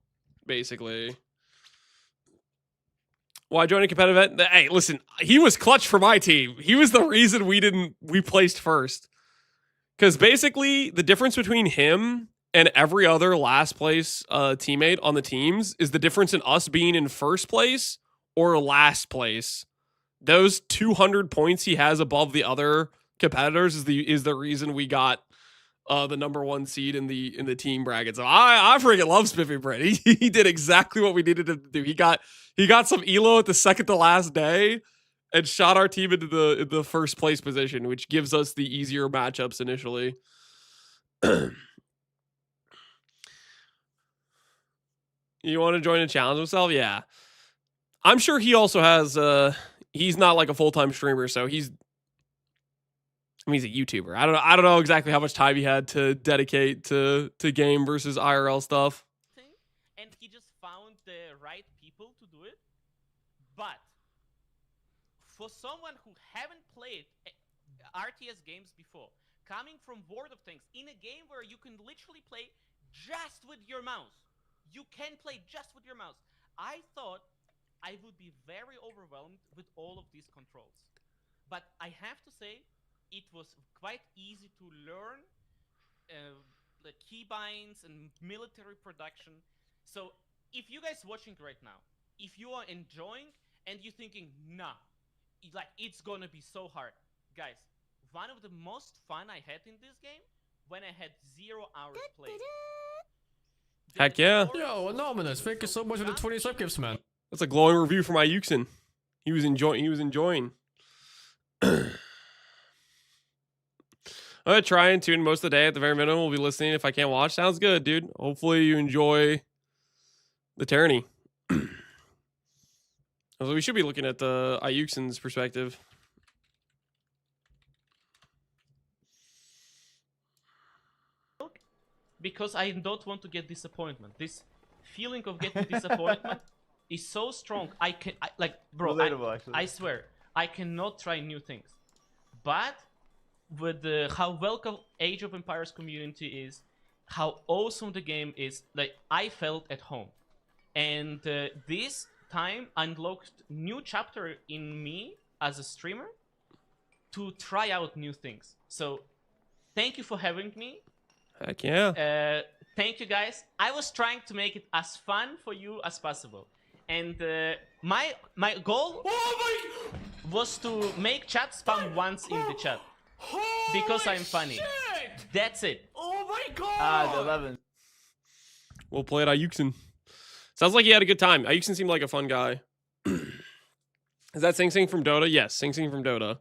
[SPEAKER 1] basically. Why join a competitive event? Hey, listen, he was clutch for my team. He was the reason we placed first. Because basically, the difference between him and every other last place teammate on the teams is the difference in us being in first place or last place. Those 200 points he has above the other competitors is the reason we got the number 1 seed in the team bracket. So I freaking love Spiffy Brett. He did exactly what we needed him to do. He got some elo at the second to last day and shot our team into the first place position, which gives us the easier matchups initially. You want to join and challenge himself? Yeah. I'm sure he also has he's not like a full-time streamer, so he's a YouTuber. I don't know exactly how much time he had to dedicate to game versus IRL stuff.
[SPEAKER 3] And he just found the right people to do it. But for someone who haven't played RTS games before, coming from World of Tanks, in a game where you can literally play just with your mouse. You can play just with your mouse. I thought I would be very overwhelmed with all of these controls. But I have to say, it was quite easy to learn the keybinds and military production. So if you guys watching right now, if you are enjoying and you're thinking, nah, it's gonna be so hard. Guys, one of the most fun I had in this game when I had 0 hours played.
[SPEAKER 1] Heck yeah.
[SPEAKER 2] Yo, Anonymous, thank you so much for the 20 sub gifts, man.
[SPEAKER 1] That's a glowing review for my Yuxin. He was enjoying. I'm gonna try and tune most of the day. At the very minimum, we'll be listening if I can't watch. Sounds good, dude. Hopefully you enjoy the tourney. So we should be looking at the Ayuxin's perspective.
[SPEAKER 3] Because I don't want to get disappointment. This feeling of getting disappointment is so strong. I swear, I cannot try new things. But with how welcome Age of Empires community is, how awesome the game is, like I felt at home. And this time unlocked new chapter in me as a streamer to try out new things. So thank you for having me.
[SPEAKER 1] Heck yeah.
[SPEAKER 3] Thank you guys. I was trying to make it as fun for you as possible. And my goal was to make chat spam once in the chat. Because I'm funny. That's it.
[SPEAKER 2] Oh my god!
[SPEAKER 3] Ah, the 11.
[SPEAKER 1] We'll play it Ayuxin. Sounds like he had a good time. Ayuxin seemed like a fun guy. Is that Sing Sing from Dota? Yes, Sing Sing from Dota.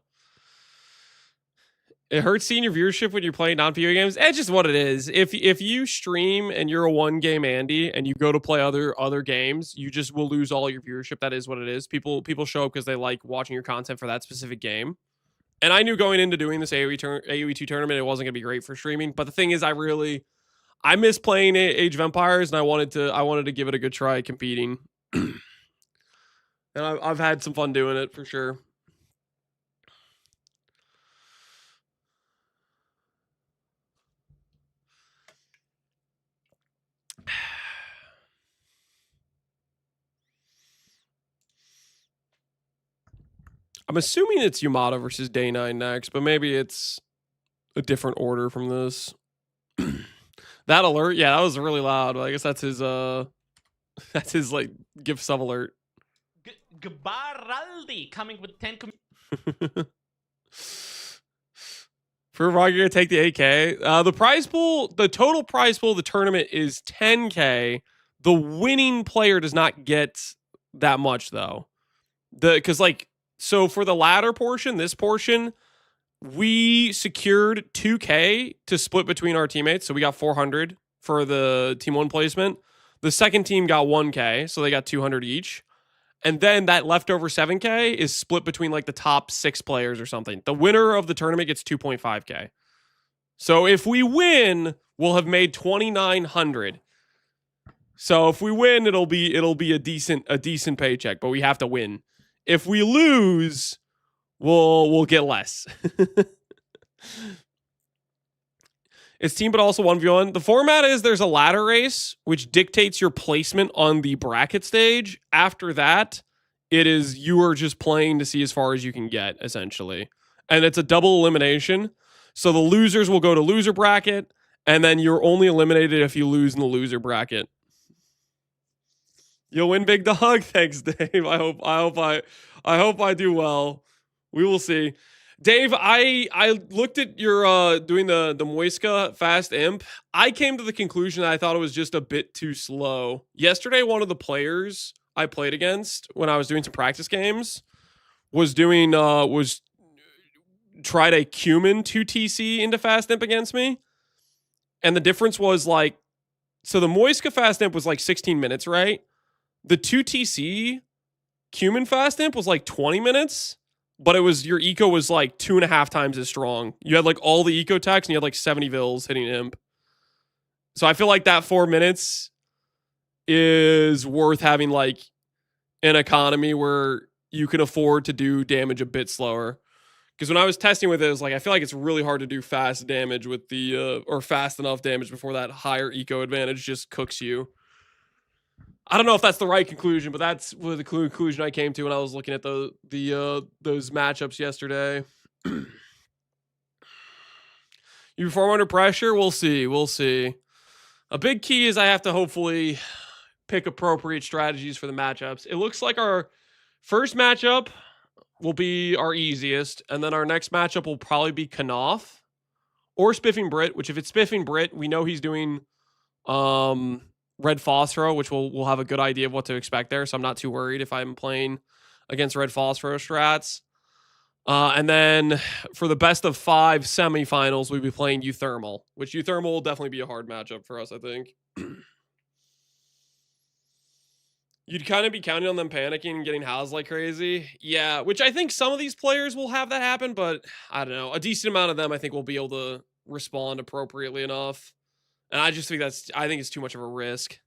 [SPEAKER 1] It hurts seeing your viewership when you're playing non-PvE games. It's just what it is. If you stream and you're a one-game Andy and you go to play other games, you just will lose all your viewership. That is what it is. People show up because they like watching your content for that specific game. And I knew going into doing this AoE 2 tournament, it wasn't going to be great for streaming. But the thing is, I miss playing Age of Empires, and I wanted to give it a good try competing. And I've had some fun doing it for sure. I'm assuming it's Yamato versus Day 9 next, but maybe it's a different order from this. That alert, yeah, that was really loud. I guess that's his like gift sub alert.
[SPEAKER 3] Gbaraldi coming with 10
[SPEAKER 1] For Roger to take the 8K. The prize pool, the total prize pool of the tournament is 10K. The winning player does not get that much though. So for the latter portion, this portion, we secured 2K to split between our teammates. So we got 400 for the team 1 placement. The second team got 1K, so they got 200 each. And then that leftover 7K is split between like the top 6 players or something. The winner of the tournament gets 2.5K. So if we win, we'll have made 2,900. So if we win, it'll be a decent paycheck, but we have to win. If we lose, we'll get less. It's team, but also 1v1. The format is there's a ladder race, which dictates your placement on the bracket stage. After that, it is you are just playing to see as far as you can get, essentially. And it's a double elimination. So the losers will go to loser bracket, and then you're only eliminated if you lose in the loser bracket. You'll win, big dog. Thanks, Dave. I hope I do well. We will see. Dave, I looked at your doing the Moiska fast imp. I came to the conclusion that I thought it was just a bit too slow. Yesterday, one of the players I played against when I was doing some practice games was tried a Cumin 2TC into fast imp against me. And the difference was like, so the Moiska fast imp was like 16 minutes, right? The 2TC Cumin fast imp was like 20 minutes, but your eco was like 2.5 times as strong. You had like all the eco techs and you had like 70 vills hitting imp. So I feel like that 4 minutes is worth having like an economy where you can afford to do damage a bit slower. Because when I was testing with it, was like, I feel like it's really hard to do fast damage with or fast enough damage before that higher eco advantage just cooks you. I don't know if that's the right conclusion, but that's the conclusion I came to when I was looking at those matchups yesterday. You perform under pressure? We'll see. We'll see. A big key is I have to hopefully pick appropriate strategies for the matchups. It looks like our first matchup will be our easiest, and then our next matchup will probably be Knopf or Spiffing Brit, which if it's Spiffing Brit, we know he's doing Red Phosphoro, which we'll have a good idea of what to expect there, so I'm not too worried if I'm playing against Red Phosphoro strats. And then for the best of 5 semifinals, we'll be playing Euthermal, which Euthermal will definitely be a hard matchup for us, I think. You'd kind of be counting on them panicking and getting housed like crazy. Yeah, which I think some of these players will have that happen, but I don't know. A decent amount of them I think will be able to respond appropriately enough. And I just think I think it's too much of a risk.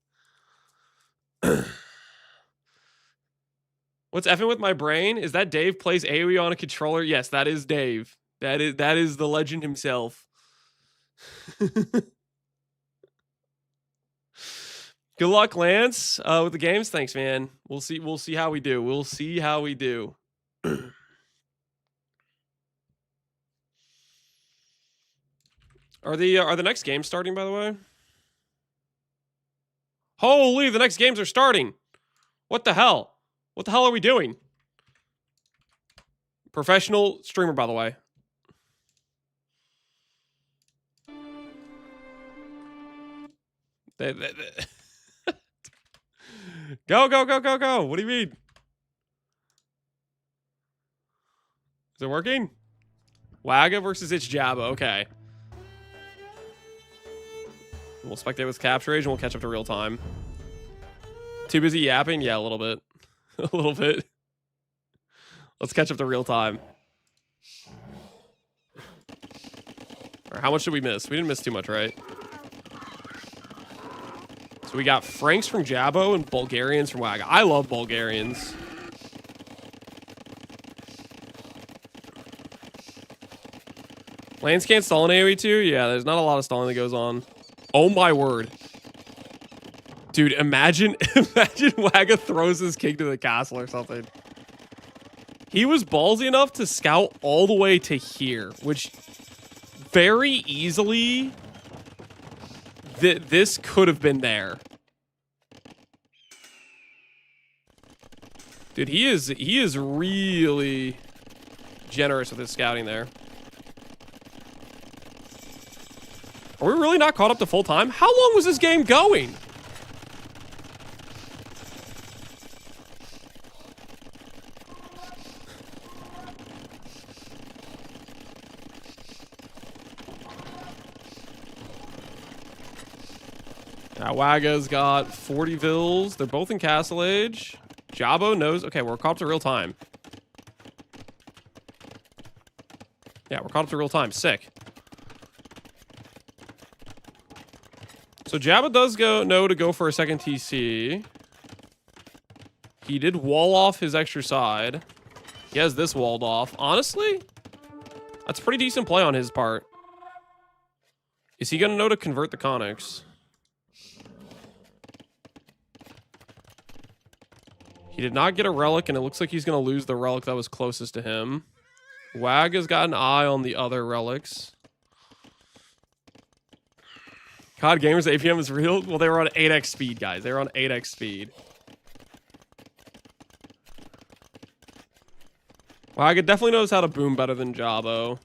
[SPEAKER 1] What's effing with my brain? Is that Dave plays AoE on a controller? Yes, that is Dave. That is the legend himself. Good luck, Lance, with the games. Thanks, man. We'll see how we do. We'll see how we do. Are the next games starting, by the way? Holy, the next games are starting. What the hell? What the hell are we doing? Professional streamer, by the way. Go, go, go, go, go. What do you mean? Is it working? Wagga versus It's Jabba. Okay. We'll spectate with capture age and we'll catch up to real time. Too busy yapping? Yeah, a little bit. A little bit. Let's catch up to real time. Or how much did we miss? We didn't miss too much, right? So we got Franks from Jabbo and Bulgarians from Wagga. I love Bulgarians. Lanes can't stall in AoE too? Yeah, there's not a lot of stalling that goes on. Oh my word. Dude, imagine Wagga throws his king to the castle or something. He was ballsy enough to scout all the way to here, which very easily this could have been there. Dude, he is really generous with his scouting there. Are we really not caught up to full time? How long was this game going? Now Wagga's got 40 vills. They're both in Castle Age. Jabbo knows. Okay, we're caught up to real time. Yeah, we're caught up to real time. Sick. So Jabba does know to go for a second TC. He did wall off his extra side. He has this walled off. Honestly, that's pretty decent play on his part. Is he going to know to convert the conics? He did not get a relic, and it looks like he's going to lose the relic that was closest to him. Wag has got an eye on the other relics. COD Gamers APM is real? Well, they were on 8x speed, guys. They were on 8x speed. Wag definitely knows how to boom better than Jabbo.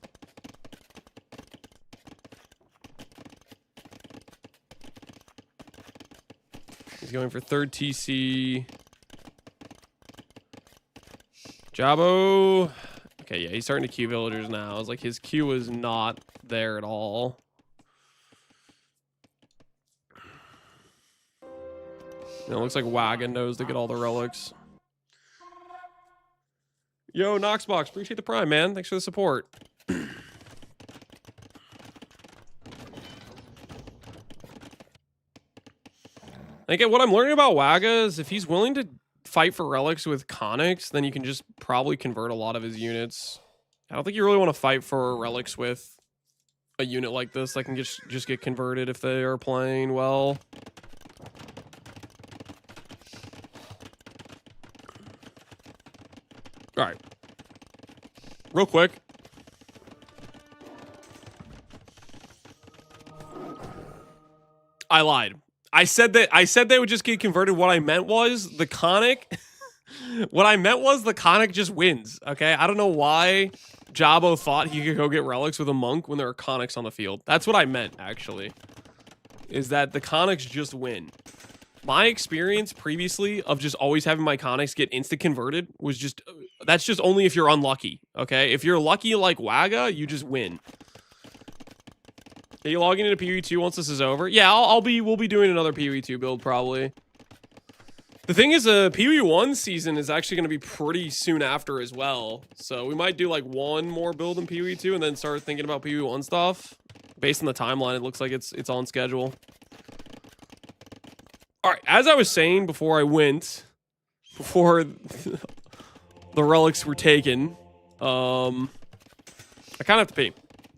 [SPEAKER 1] He's going for third TC. Jabbo. Okay, yeah, he's starting to queue villagers now. It's like his queue is not there at all. And it looks like Wagon knows to get all the relics. Yo, Knoxbox, appreciate the prime, man. Thanks for the support. I think what I'm learning about Wagga is if he's willing to fight for relics with conics, then you can just probably convert a lot of his units. I don't think you really want to fight for relics with a unit like this that can just get converted if they are playing well. All right. Real quick. I lied. I said they would just get converted. What I meant was the conic. What I meant was the conic just wins. Okay, I don't know why Jabbo thought he could go get relics with a monk when there are conics on the field. That's what I meant actually. Is that the conics just win? My experience previously of just always having my conics get insta converted was just that's just only if you're unlucky. Okay, if you're lucky like Wagga, you just win. Are you logging into PoE2 once this is over? Yeah, we'll be doing another PoE2 build probably. The thing is, PoE1 season is actually going to be pretty soon after as well. So we might do like one more build in PoE2 and then start thinking about PoE1 stuff. Based on the timeline, it looks like it's on schedule. All right, as I was saying before before the relics were taken, I kind of have to pee.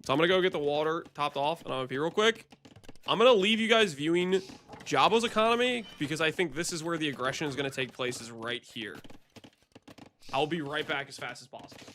[SPEAKER 1] So I'm going to go get the water topped off, and I'm going to pee real quick. I'm going to leave you guys viewing Jabbo's economy, because I think this is where the aggression is going to take place, is right here. I'll be right back as fast as possible.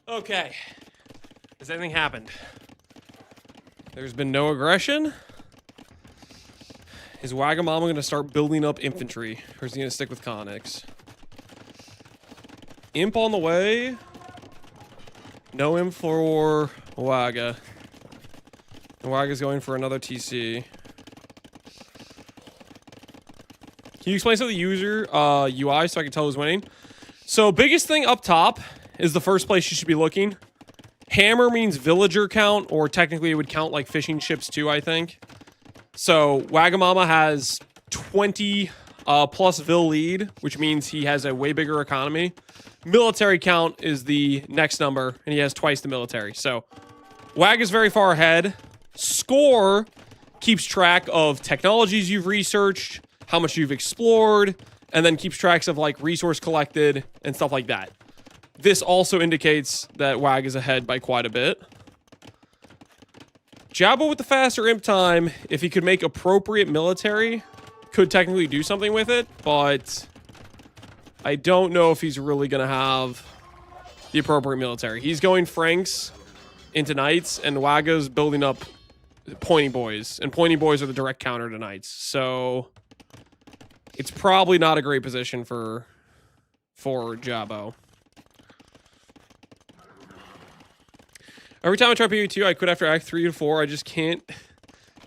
[SPEAKER 1] Okay. Has anything happened? There's been no aggression. Is Wagamama going to start building up infantry? Or is he going to stick with Conics? Imp on the way. No imp for Waga. Waga's going for another TC. Can you explain some of the user UI so I can tell who's winning? So biggest thing up top is the first place you should be looking. Hammer means villager count, or technically it would count like fishing ships too, I think. So Wagamama has 20 plus Vil lead, which means he has a way bigger economy. Military count is the next number, and he has twice the military. So Wag is very far ahead. Score keeps track of technologies you've researched, how much you've explored, and then keeps tracks of like resource collected and stuff like that. This also indicates that Wag is ahead by quite a bit. Jabba with the faster imp time, if he could make appropriate military, could technically do something with it, but I don't know if he's really going to have the appropriate military. He's going Franks into Knights, and Waga's building up Pointy Boys, and Pointy Boys are the direct counter to Knights, so it's probably not a great position for Jabbo. Every time I try PvP2, I quit after Act 3 and 4. I just can't.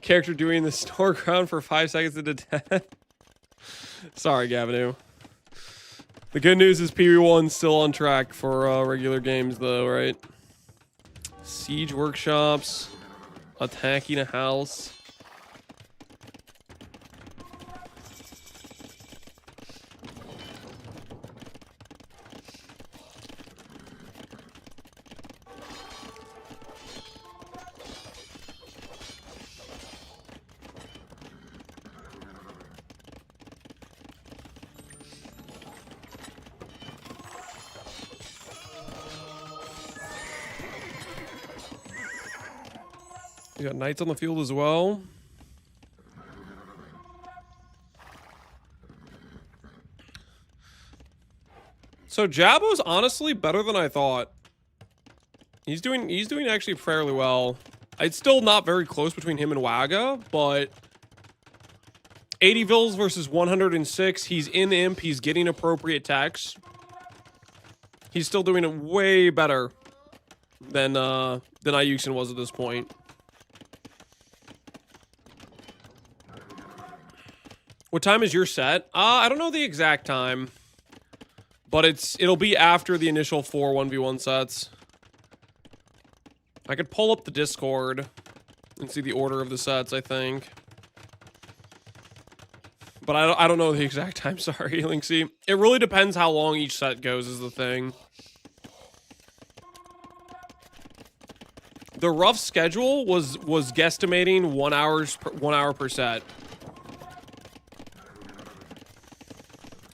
[SPEAKER 1] Character doing the store ground for 5 seconds into death. Sorry, Gavinu. The good news is PV1's still on track for regular games, though, right? Siege workshops. Attacking a house. We got Knights on the field as well. So Jabbo's honestly better than I thought. He's doing actually fairly well. It's still not very close between him and Waga, but 80 Vils versus 106. He's in imp. He's getting appropriate techs. He's still doing it way better than Ayuxin was at this point. What time is your set? I don't know the exact time, but it'll be after the initial 4 1v1 sets. I could pull up the Discord and see the order of the sets, I think. But I don't know the exact time, sorry, Linksy. It really depends how long each set goes is the thing. The rough schedule was guesstimating 1 hour per set.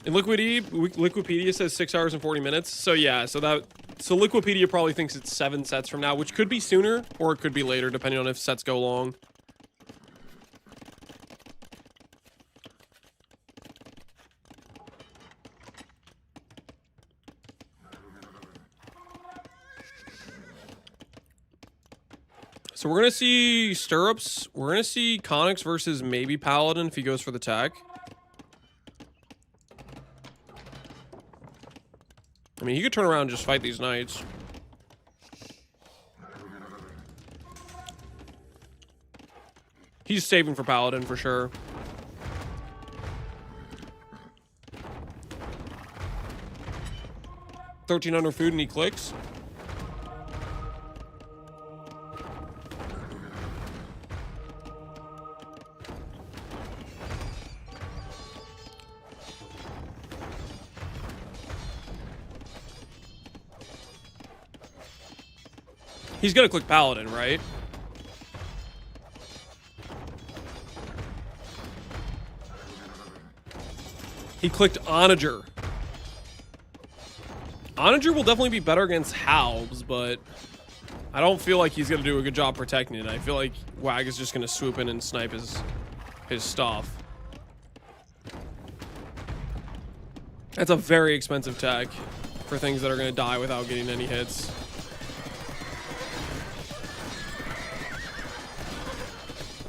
[SPEAKER 1] And Liquipedia says 6 hours and 40 minutes. So yeah, so Liquipedia probably thinks it's 7 sets from now, which could be sooner or it could be later, depending on if sets go long. So we're gonna see Stirrups. We're gonna see Conics versus maybe Paladin if he goes for the tech. I mean, he could turn around and just fight these knights. He's saving for Paladin for sure. $1,300 food and he clicks. He's gonna click Paladin, right? He clicked Onager. Onager will definitely be better against Halbs, but I don't feel like he's gonna do a good job protecting it. I feel like Wag is just gonna swoop in and snipe his stuff. That's a very expensive tech for things that are gonna die without getting any hits.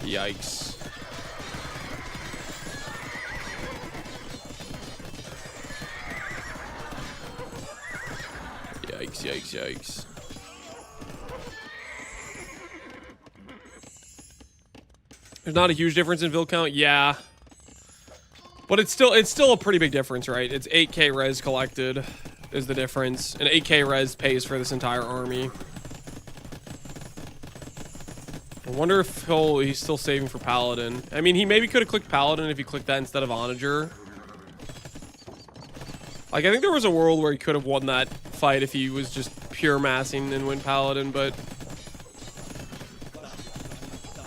[SPEAKER 1] Yikes. Yikes, yikes, yikes. There's not a huge difference in build count, yeah. But it's still a pretty big difference, right? It's 8k res collected is the difference. And 8k res pays for this entire army. I wonder if he's still saving for Paladin. I mean, he maybe could have clicked Paladin if he clicked that instead of Onager. Like, I think there was a world where he could have won that fight if he was just pure massing and win Paladin, but...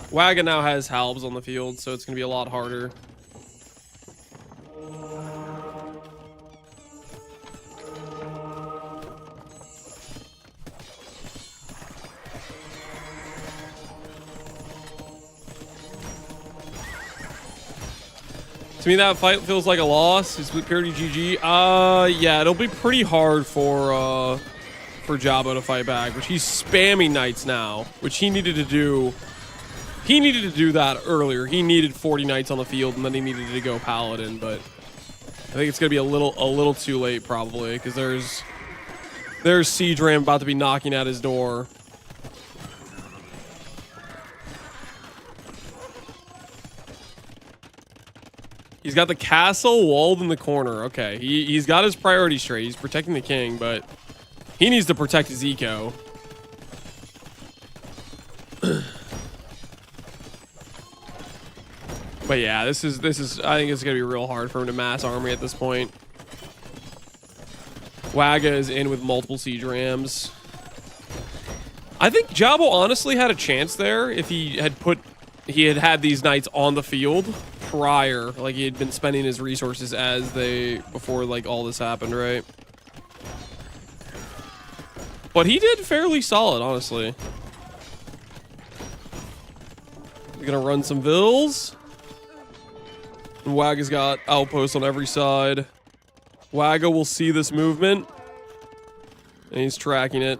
[SPEAKER 1] Wagon now has Halbs on the field, so it's going to be a lot harder. To me, that fight feels like a loss. It's purely GG. Yeah, it'll be pretty hard for Jabbo to fight back, which he's spamming knights now, which he needed to do. He needed to do that earlier. He needed 40 knights on the field, and then he needed to go Paladin, but I think it's gonna be a little too late probably, because there's Siege Ram about to be knocking at his door. He's got the castle walled in the corner. Okay, he's got his priorities straight. He's protecting the king, but he needs to protect his eco. But yeah, this is I think it's gonna be real hard for him to mass army at this point. Waga is in with multiple siege rams. I think Jabbo honestly had a chance there if he had had these knights on the field prior, like he had been spending his resources before like all this happened, right? But he did fairly solid, honestly. We're gonna run some vills. And Waga's got outposts on every side. Waga will see this movement, and he's tracking it.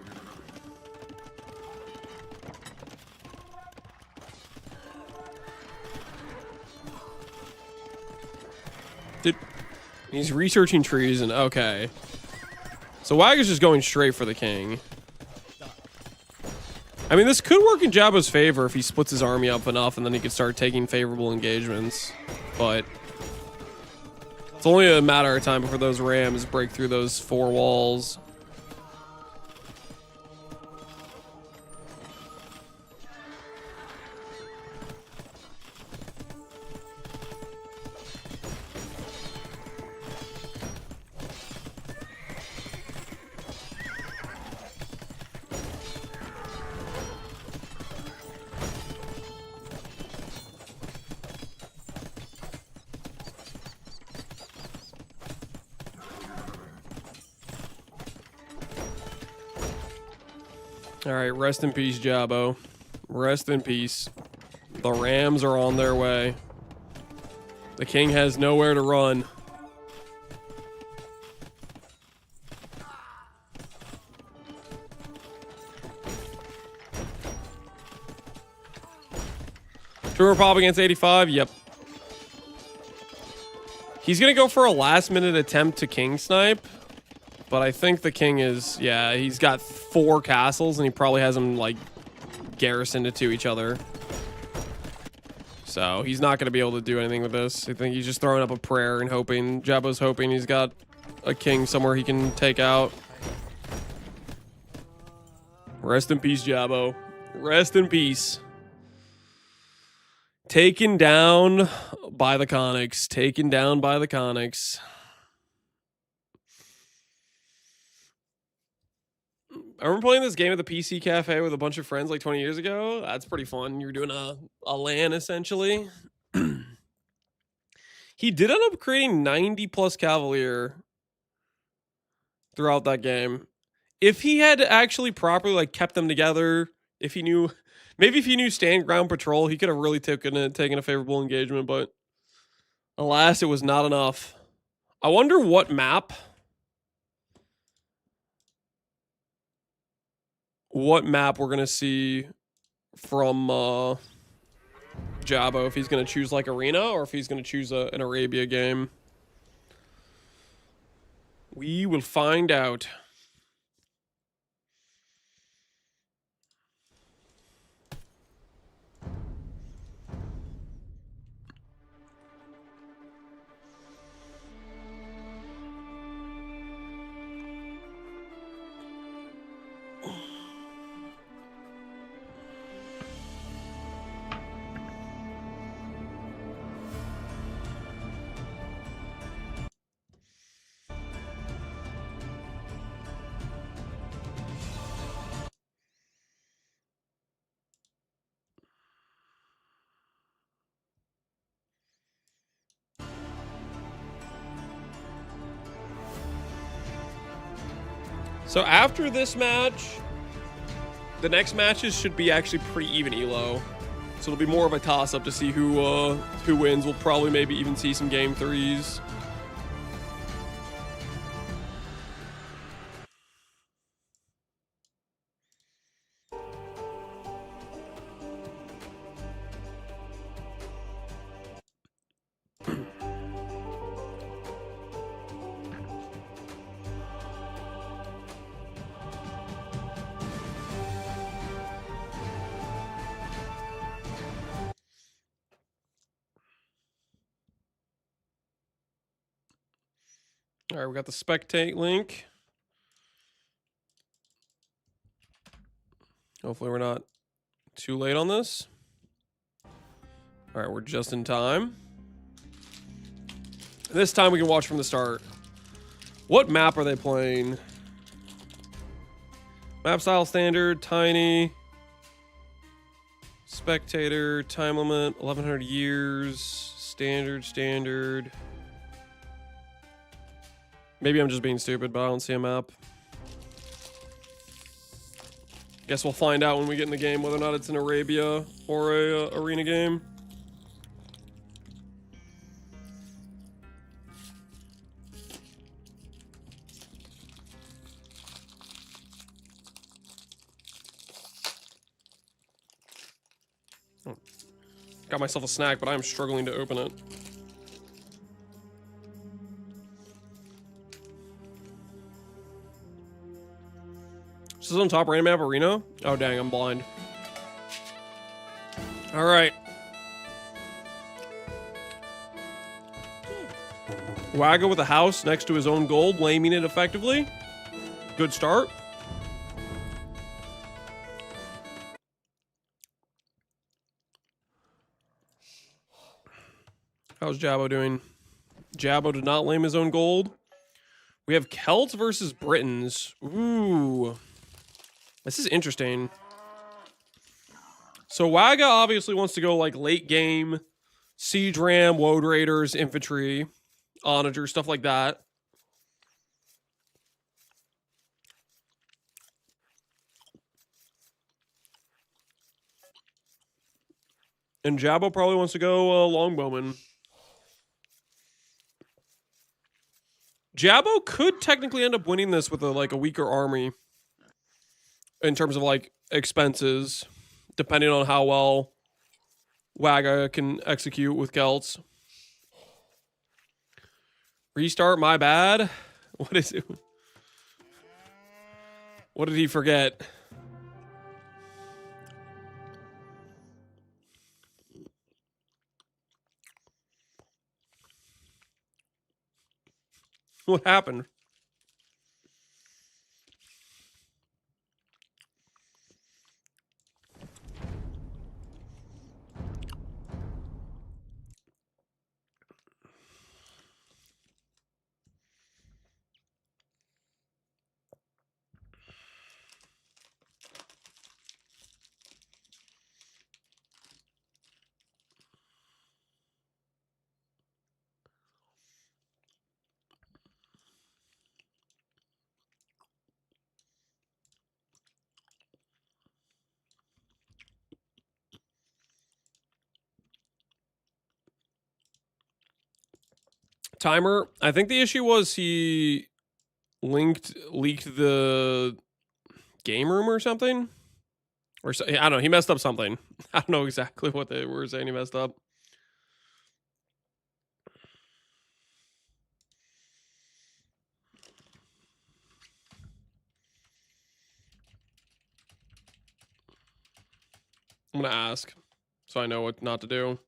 [SPEAKER 1] He's researching trees and okay. So Waga's just going straight for the king. I mean, this could work in Jabbo's favor if he splits his army up enough and then he could start taking favorable engagements. But it's only a matter of time before those rams break through those 4 walls. All right, rest in peace, Jabbo. Rest in peace. The Rams are on their way. The king has nowhere to run. True pop against 85? Yep. He's going to go for a last-minute attempt to king snipe. But I think the king is, yeah, he's got 4 castles and he probably has them like garrisoned to each other. So he's not going to be able to do anything with this. I think he's just throwing up a prayer and hoping, Jabbo's hoping he's got a king somewhere he can take out. Rest in peace, Jabbo. Rest in peace. Taken down by the Conics. Taken down by the Conics. I remember playing this game at the PC cafe with a bunch of friends like 20 years ago. That's pretty fun. You were doing a LAN essentially. He did end up creating 90 plus Cavalier throughout that game. If he had actually properly like kept them together, if he knew, maybe if he knew stand ground patrol, he could have really taken a favorable engagement, but alas, it was not enough. I wonder what map we're gonna see from Jabo if he's going to choose like Arena or if he's going to choose an Arabia game. We will find out. So after this match, the next matches should be actually pretty even elo. So it'll be more of a toss-up to see who wins. We'll probably maybe even see some game 3s. All right, we got the spectate link. Hopefully we're not too late on this. All right, we're just in time. This time we can watch from the start. What map are they playing? Map style standard, tiny. Spectator, time limit, 1100 years. Standard. Maybe I'm just being stupid, but I don't see a map. Guess we'll find out when we get in the game whether or not it's an Arabia or a arena game. Oh. Got myself a snack, but I'm struggling to open it. This is on top random map arena? Oh, dang, I'm blind. All right. Wagga with a house next to his own gold, laming it effectively. Good start. How's Jabo doing? Jabo did not lame his own gold. We have Celts versus Britons. Ooh. This is interesting. So Wagga obviously wants to go like late game, siege ram, woad raiders, infantry, onager, stuff like that. And Jabo probably wants to go longbowman. Jabo could technically end up winning this with a weaker army. In terms of like expenses, depending on how well Wagga can execute with Celts. Restart, my bad. What is it? What did he forget? What happened? Timer, I think the issue was he leaked the game room or something. Or I don't know. He messed up something. I don't know exactly what they were saying he messed up. I'm going to ask so I know what not to do.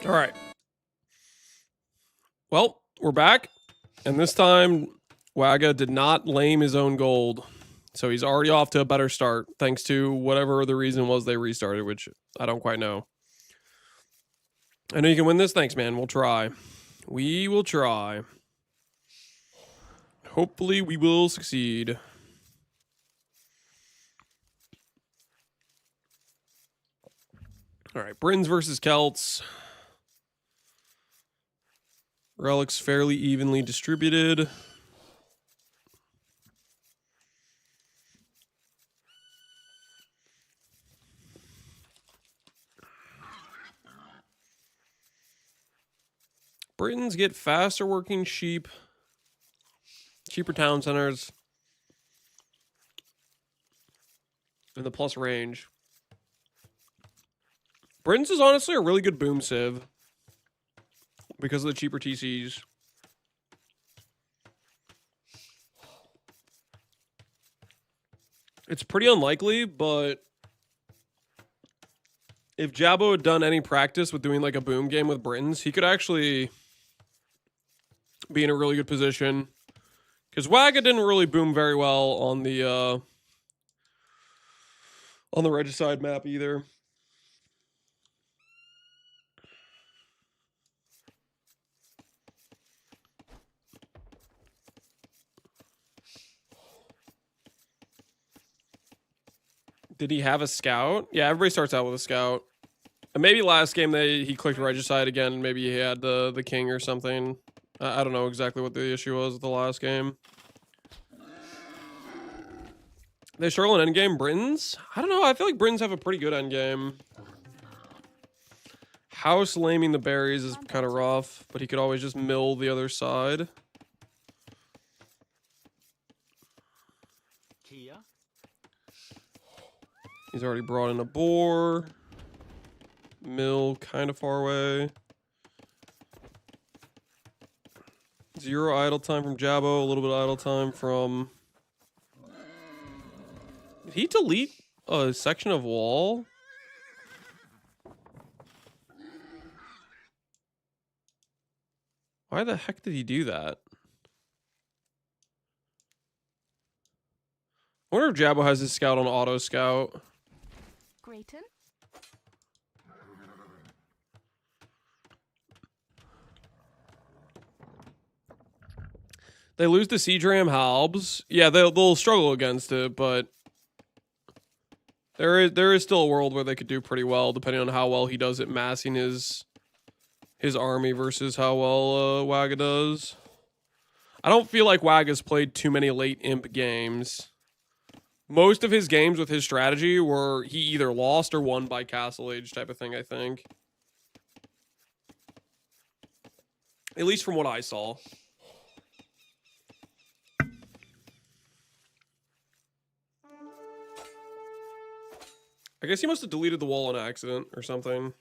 [SPEAKER 1] All right. Well, we're back. And this time, Wagga did not lame his own gold. So he's already off to a better start, thanks to whatever the reason was they restarted, which I don't quite know. I know you can win this. Thanks, man. We'll try. We will try. Hopefully, we will succeed. All right. Brins versus Celts. Relics fairly evenly distributed. Britons get faster working sheep, cheaper town centers, and the plus range. Britons is honestly a really good boom civ because of the cheaper TCs. It's pretty unlikely, but if Jabbo had done any practice with doing like a boom game with Britons, he could actually be in a really good position. Because Wagga didn't really boom very well on the Regicide map either. Did he have a scout? Yeah, everybody starts out with a scout. And maybe last game he clicked Regicide again, and maybe he had the king or something. I don't know exactly what the issue was with the last game. They Charlotte endgame Britons? I don't know. I feel like Britons have a pretty good endgame. House laming the berries is kind of rough, but he could always just mill the other side. He's already brought in a boar. Mill kind of far away. 0 idle time from Jabbo, a little bit of idle time from... Did he delete a section of wall? Why the heck did he do that? I wonder if Jabbo has his scout on auto scout.
[SPEAKER 4] Grayton?
[SPEAKER 1] They lose the Siege Ram Halbs. Yeah, they'll struggle against it, but there is still a world where they could do pretty well, depending on how well he does at massing his army versus how well Wagga does. I don't feel like Wagga's played too many late imp games. Most of his games with his strategy were he either lost or won by Castle Age type of thing, I think. At least from what I saw. I guess he must have deleted the wall on accident or something.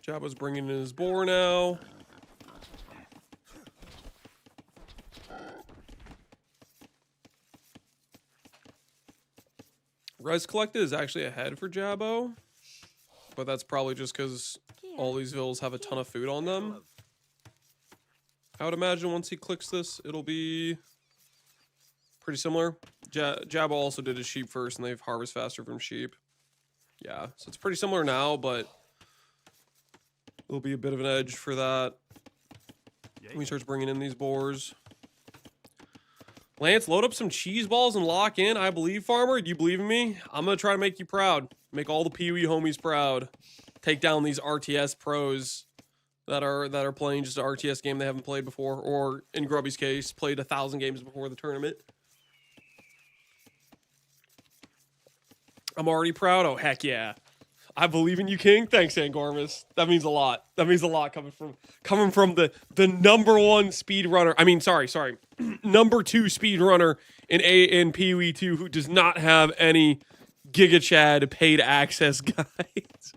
[SPEAKER 1] Jabba's bringing in his boar now. Res collected is actually ahead for Jabbo, but that's probably just because all these villas have a ton of food on them. I would imagine once he clicks this, it'll be pretty similar. Jabba also did his sheep first, and they've harvest faster from sheep. Yeah, so it's pretty similar now, but there'll be a bit of an edge for that when he starts bringing in these boars. Lance, load up some cheese balls and lock in. I believe, Farmer. Do you believe in me? I'm going to try to make you proud. Make all the PoE homies proud. Take down these RTS pros that are playing just an RTS game they haven't played before, or in Grubby's case, played 1,000 games before the tournament. I'm already proud. Oh, heck yeah. I believe in you, King. Thanks, Angormus. That means a lot. That means a lot coming from the number one speedrunner. I mean, sorry. Number 2 speedrunner in PoE 2 who does not have any Giga Chad paid access guides.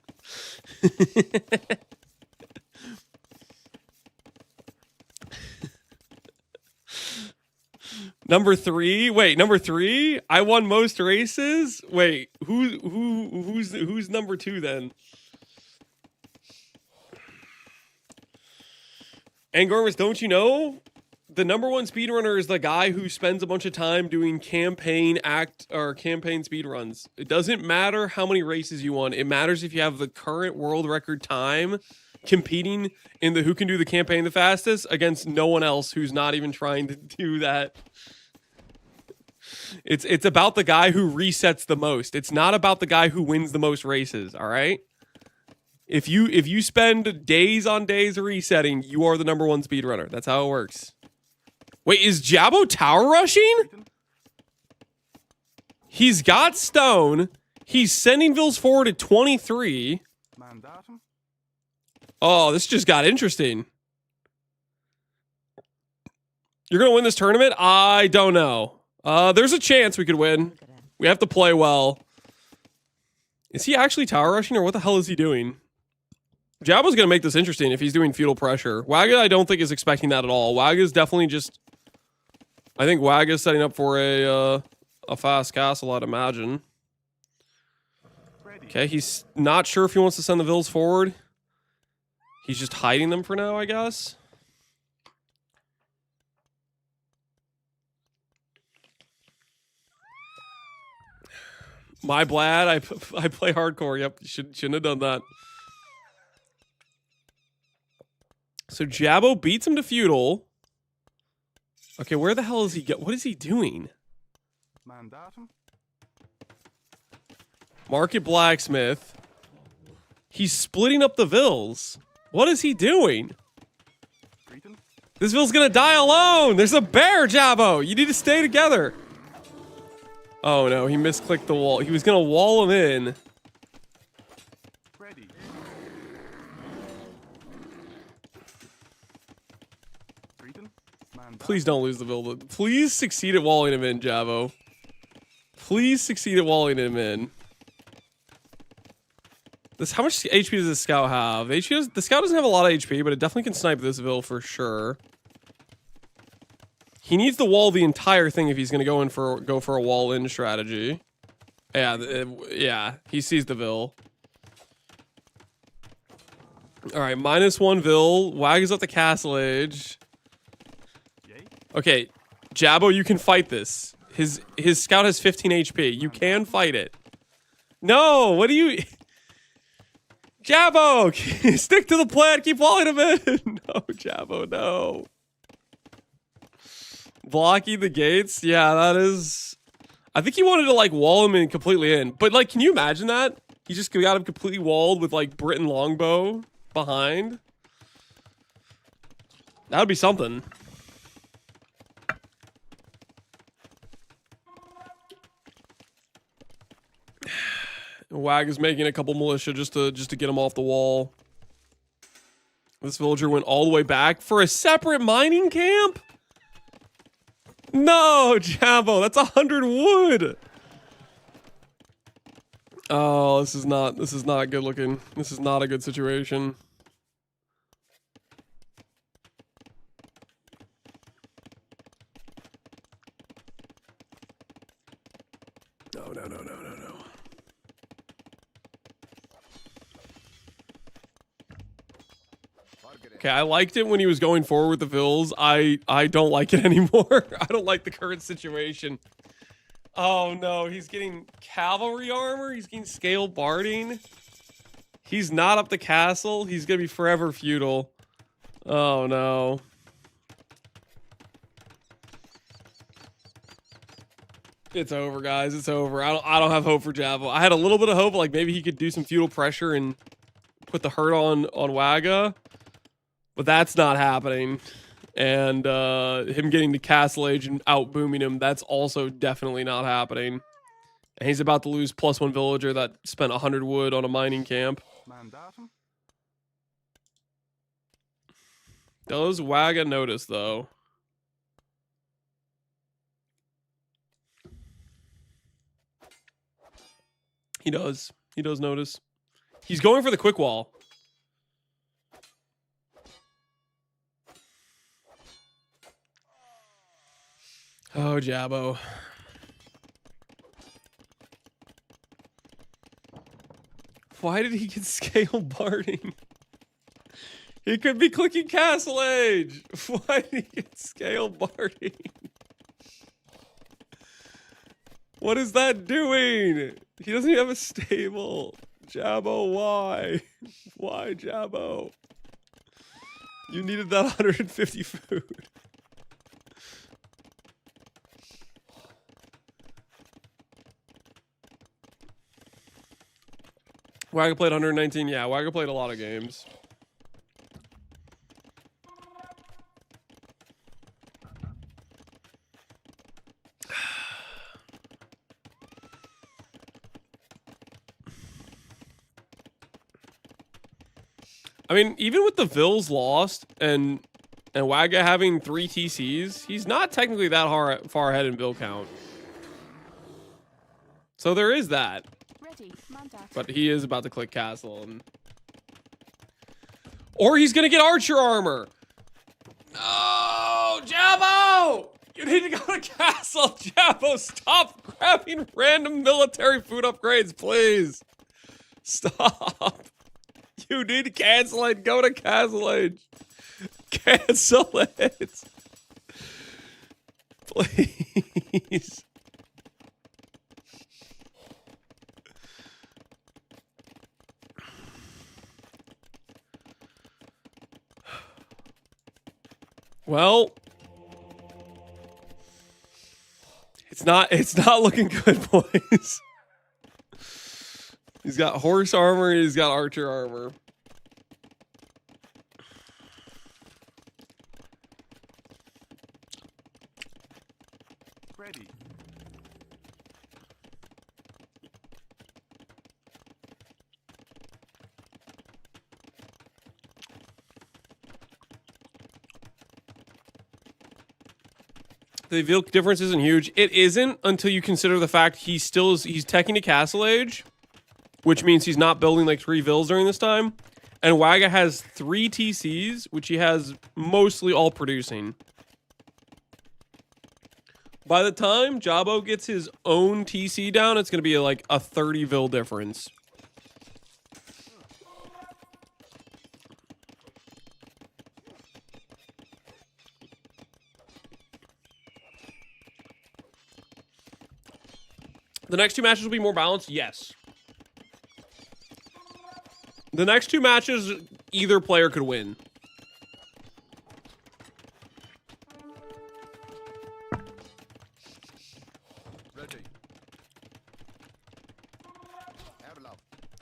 [SPEAKER 1] Number 3? Wait, number 3? I won most races? Wait, who's number 2 then? Angormus, don't you know? The number 1 speedrunner is the guy who spends a bunch of time doing campaign speedruns. It doesn't matter how many races you won. It matters if you have the current world record time competing in the who can do the campaign the fastest against no one else who's not even trying to do that. It's about the guy who resets the most. It's not about the guy who wins the most races, all right? If you spend days on days resetting, you are the number 1 speedrunner. That's how it works. Wait, is Jabbo tower rushing? He's got stone. He's sending Vils forward at 23. Oh, this just got interesting. You're going to win this tournament? I don't know. There's a chance we could win. We have to play well. Is he actually tower rushing, or what the hell is he doing? Jabbo's going to make this interesting if he's doing feudal pressure. Wagga, I don't think, is expecting that at all. Wagga's definitely just... I think Wagga's setting up for a fast castle, I'd imagine. Okay, he's not sure if he wants to send the Vils forward. He's just hiding them for now, I guess. My blad, I play hardcore. Yep, shouldn't have done that. So Jabbo beats him to feudal. Okay, where the hell is he what is he doing? Market blacksmith. He's splitting up the Vils. What is he doing? This Vil's gonna die alone. There's a bear, Jabbo. You need to stay together. Oh no, he misclicked the wall. He was gonna wall him in. Please don't lose the Vil. Please succeed at walling him in, Jabbo. Please succeed at walling him in. How much HP does this scout have? The scout doesn't have a lot of HP, but it definitely can snipe this Vil for sure. He needs to wall the entire thing if he's going to go for a wall in strategy. Yeah, he sees the Vil. All right, -1 Vil. Wag is up the castle age. Okay, Jabbo, you can fight this. His scout has 15 HP. You can fight it. No, what do you... Jabbo, stick to the plan. Keep walling him in. No, Jabbo, no. Blocking the gates? Yeah, that is... I think he wanted to, like, wall him in completely in. But, like, can you imagine that? He just got him completely walled with, like, Britain longbow behind. That would be something. Wag is making a couple militia just to get him off the wall. This villager went all the way back for a separate mining camp? No, Jabbo, that's 100 wood. Oh, this is not good looking. This is not a good situation. No. Okay, I liked it when he was going forward with the Vills. I don't like it anymore. I don't like the current situation. Oh no, he's getting cavalry armor. He's getting scale barding. He's not up the castle. He's gonna be forever feudal. Oh no. It's over, guys. It's over. I don't have hope for Javo. I had a little bit of hope, like maybe he could do some feudal pressure and put the hurt on Wagga, but that's not happening. And him getting to Castle Age and out booming him, that's also definitely not happening. And he's about to lose +1 villager that spent 100 wood on a mining camp. Does Wagga notice though? He does. He does notice. He's going for the quick wall. Oh, Jabo. Why did he get scale barding? He could be clicking Castle Age. Why did he get scale barding? What is that doing? He doesn't even have a stable. Jabo, why? Why, Jabo? You needed that 150 food. Wagga played 119. Yeah, Wagga played a lot of games. I mean, even with the Vills lost and Wagga having 3 TCs, he's not technically that far ahead in Vill count. So there is that.
[SPEAKER 4] Ready,
[SPEAKER 1] but he is about to click castle. Or he's going to get archer armor. No, Jabo! You need to go to castle, Jabo. Stop grabbing random military food upgrades, please. Stop. You need to cancel it. Go to Castle Age. Cancel it. Please. Well, it's not looking good, boys. He's got horse armor, he's got archer armor.
[SPEAKER 5] Ready.
[SPEAKER 1] The Vilk difference isn't huge. It isn't until you consider the fact he's teching to Castle Age, which means he's not building like 3 Vills during this time. And Wagga has 3 TCs, which he has mostly all producing. By the time Jabo gets his own TC down, it's going to be like a 30 Vill difference. The next 2 matches will be more balanced? Yes. The next 2 matches, either player could win.
[SPEAKER 5] Ready.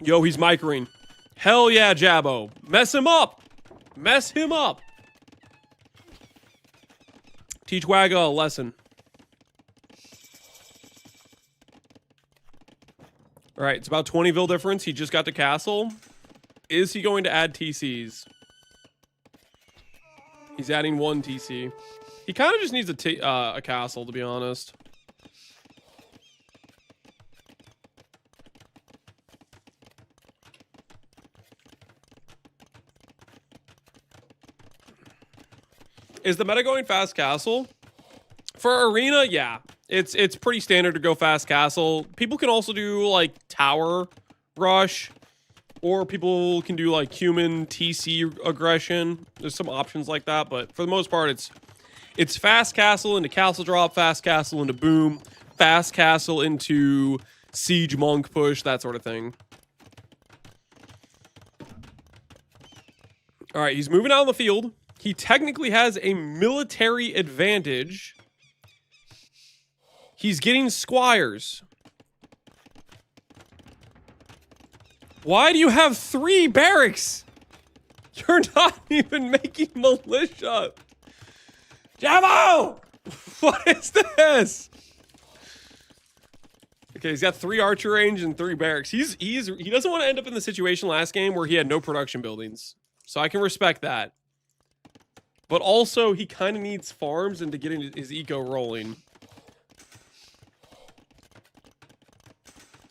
[SPEAKER 1] Yo, he's microing. Hell yeah, Jabo. Mess him up. Mess him up. Teach Wagga a lesson. All right, it's about 20 Vill difference. He just got to castle. Is he going to add TCs? He's adding 1 TC. He kind of just needs a castle, to be honest. Is the meta going fast castle? For arena, yeah. It's pretty standard to go fast castle. People can also do like tower rush, Or people can do like human TC aggression. There's some options like that, but for the most part, it's fast castle into castle drop, fast castle into boom, fast castle into siege monk push, that sort of thing. All right, he's moving out on the field. He technically has a military advantage. He's getting squires. Why do you have 3 barracks? You're not even making militia. Javo! What is this? Okay, he's got 3 archer range and 3 barracks. He doesn't want to end up in the situation last game where he had no production buildings. So I can respect that. But also, he kind of needs farms and to get his eco rolling.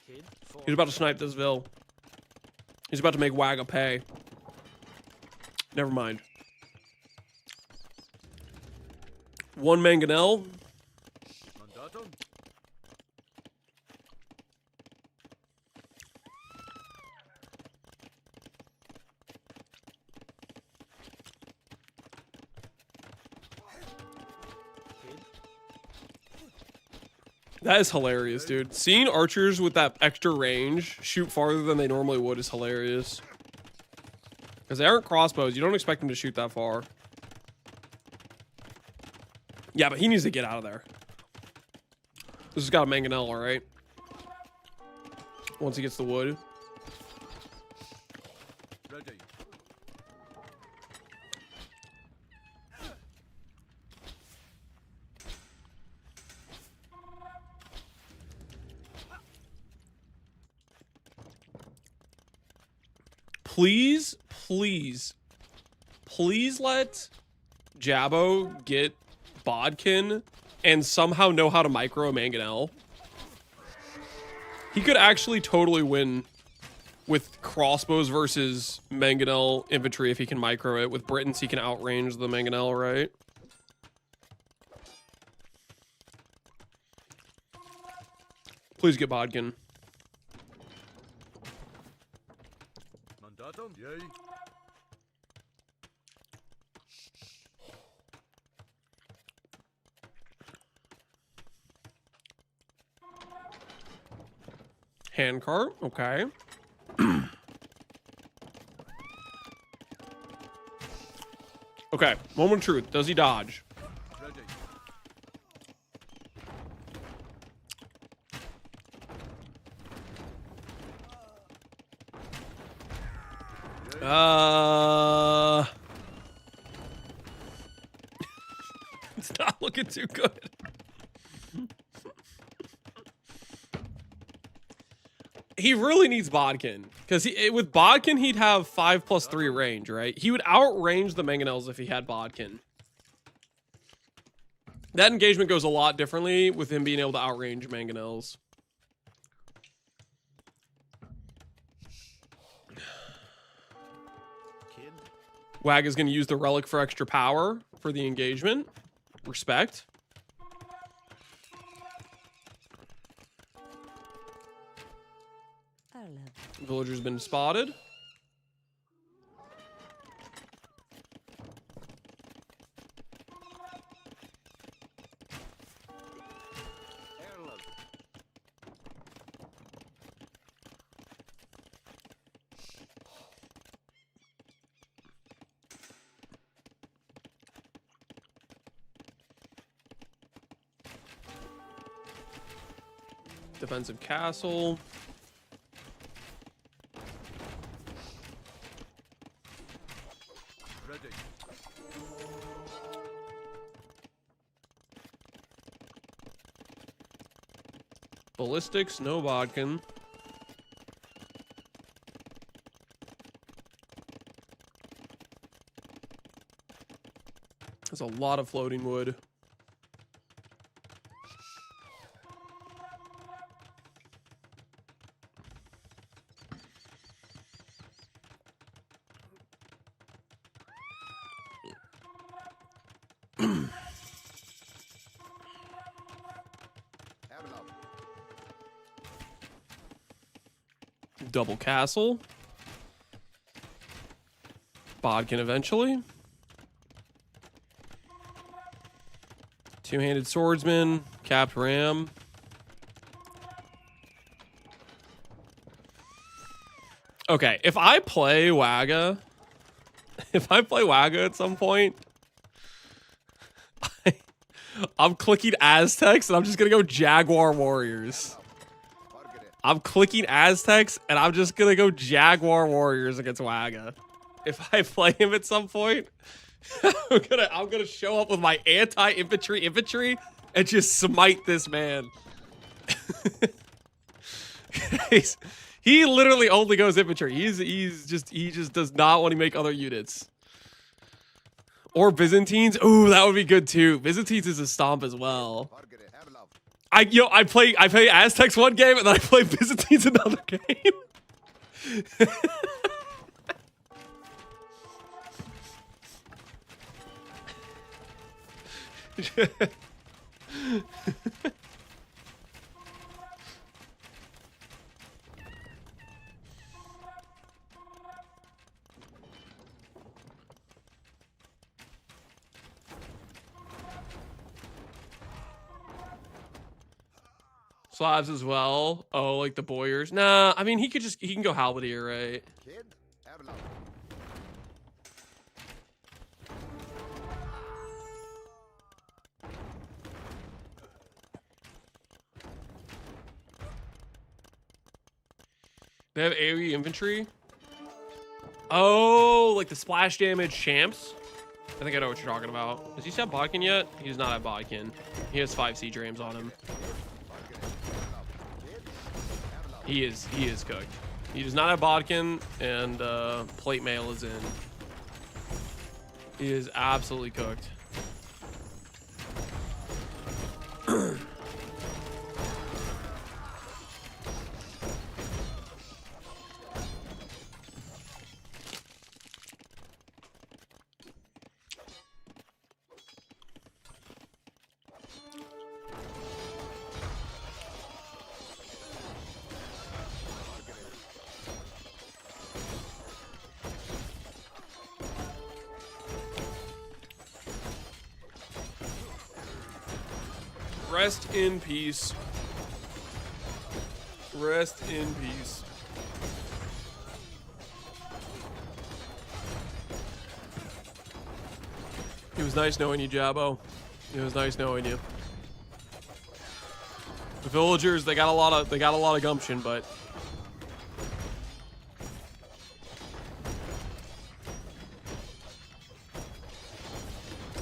[SPEAKER 1] He's about to snipe this Vil. He's about to make Wagga pay. Never mind. 1 mangonel. That is hilarious, dude. Seeing archers with that extra range shoot farther than they normally would is hilarious. Because they aren't crossbows. You don't expect them to shoot that far. Yeah, but he needs to get out of there. This has got a mangonel, alright? Once he gets the wood. Please, please, please let Jabbo get Bodkin and somehow know how to micro a mangonel. He could actually totally win with crossbows versus mangonel infantry if he can micro it. With Britons, he can outrange the mangonel, right? Please get Bodkin. Handcart, okay. Okay, moment of truth. Does he dodge? It's not looking too good. He really needs Bodkin. Because with Bodkin, he'd have 5+3 range, right? He would outrange the mangonels if he had Bodkin. That engagement goes a lot differently with him being able to outrange mangonels. Wag is going to use the relic for extra power for the engagement. Respect. Villager's been spotted. Defensive castle. Ballistics, no Bodkin. There's a lot of floating wood. Double castle. Bodkin eventually. Two-handed swordsman, capped ram. Okay, if I play Wagga at some point, I'm clicking Aztecs and I'm just gonna go Jaguar Warriors. I'm clicking Aztecs and I'm just gonna go Jaguar Warriors against Wagga. If I play him at some point, I'm gonna show up with my anti-infantry and just smite this man. He literally only goes infantry. He just does not want to make other units. Or Byzantines. Ooh, that would be good too. Byzantines is a stomp as well. I play Aztecs one game and then I play Byzantines another game. Slavs as well. Oh, like the Boyers. Nah, I mean he can go Halberdier, right? They have AoE infantry. Oh, like the splash damage champs. I think I know what you're talking about. Does he have Bodkin yet? He does not have Bodkin. He has 5 siege rams on him. He is cooked. He does not have Bodkin, and plate mail is in. He is absolutely cooked. Rest in peace. Rest in peace. It was nice knowing you, Jabbo. It was nice knowing you. The villagers, they got a lot of gumption, but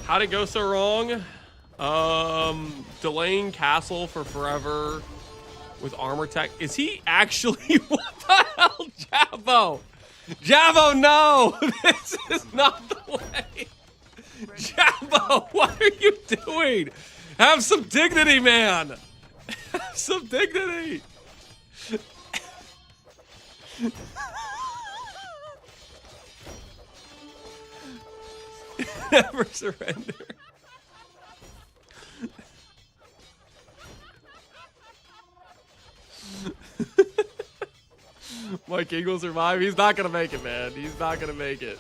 [SPEAKER 1] how'd it go so wrong? Delaying castle for forever with armor tech. Is he actually? What the hell, Jabbo? Jabbo, no! This is not the way. Jabbo, what are you doing? Have some dignity, man. Have some dignity. Never surrender. My king will survive. He's not gonna make it, man. He's not gonna make it.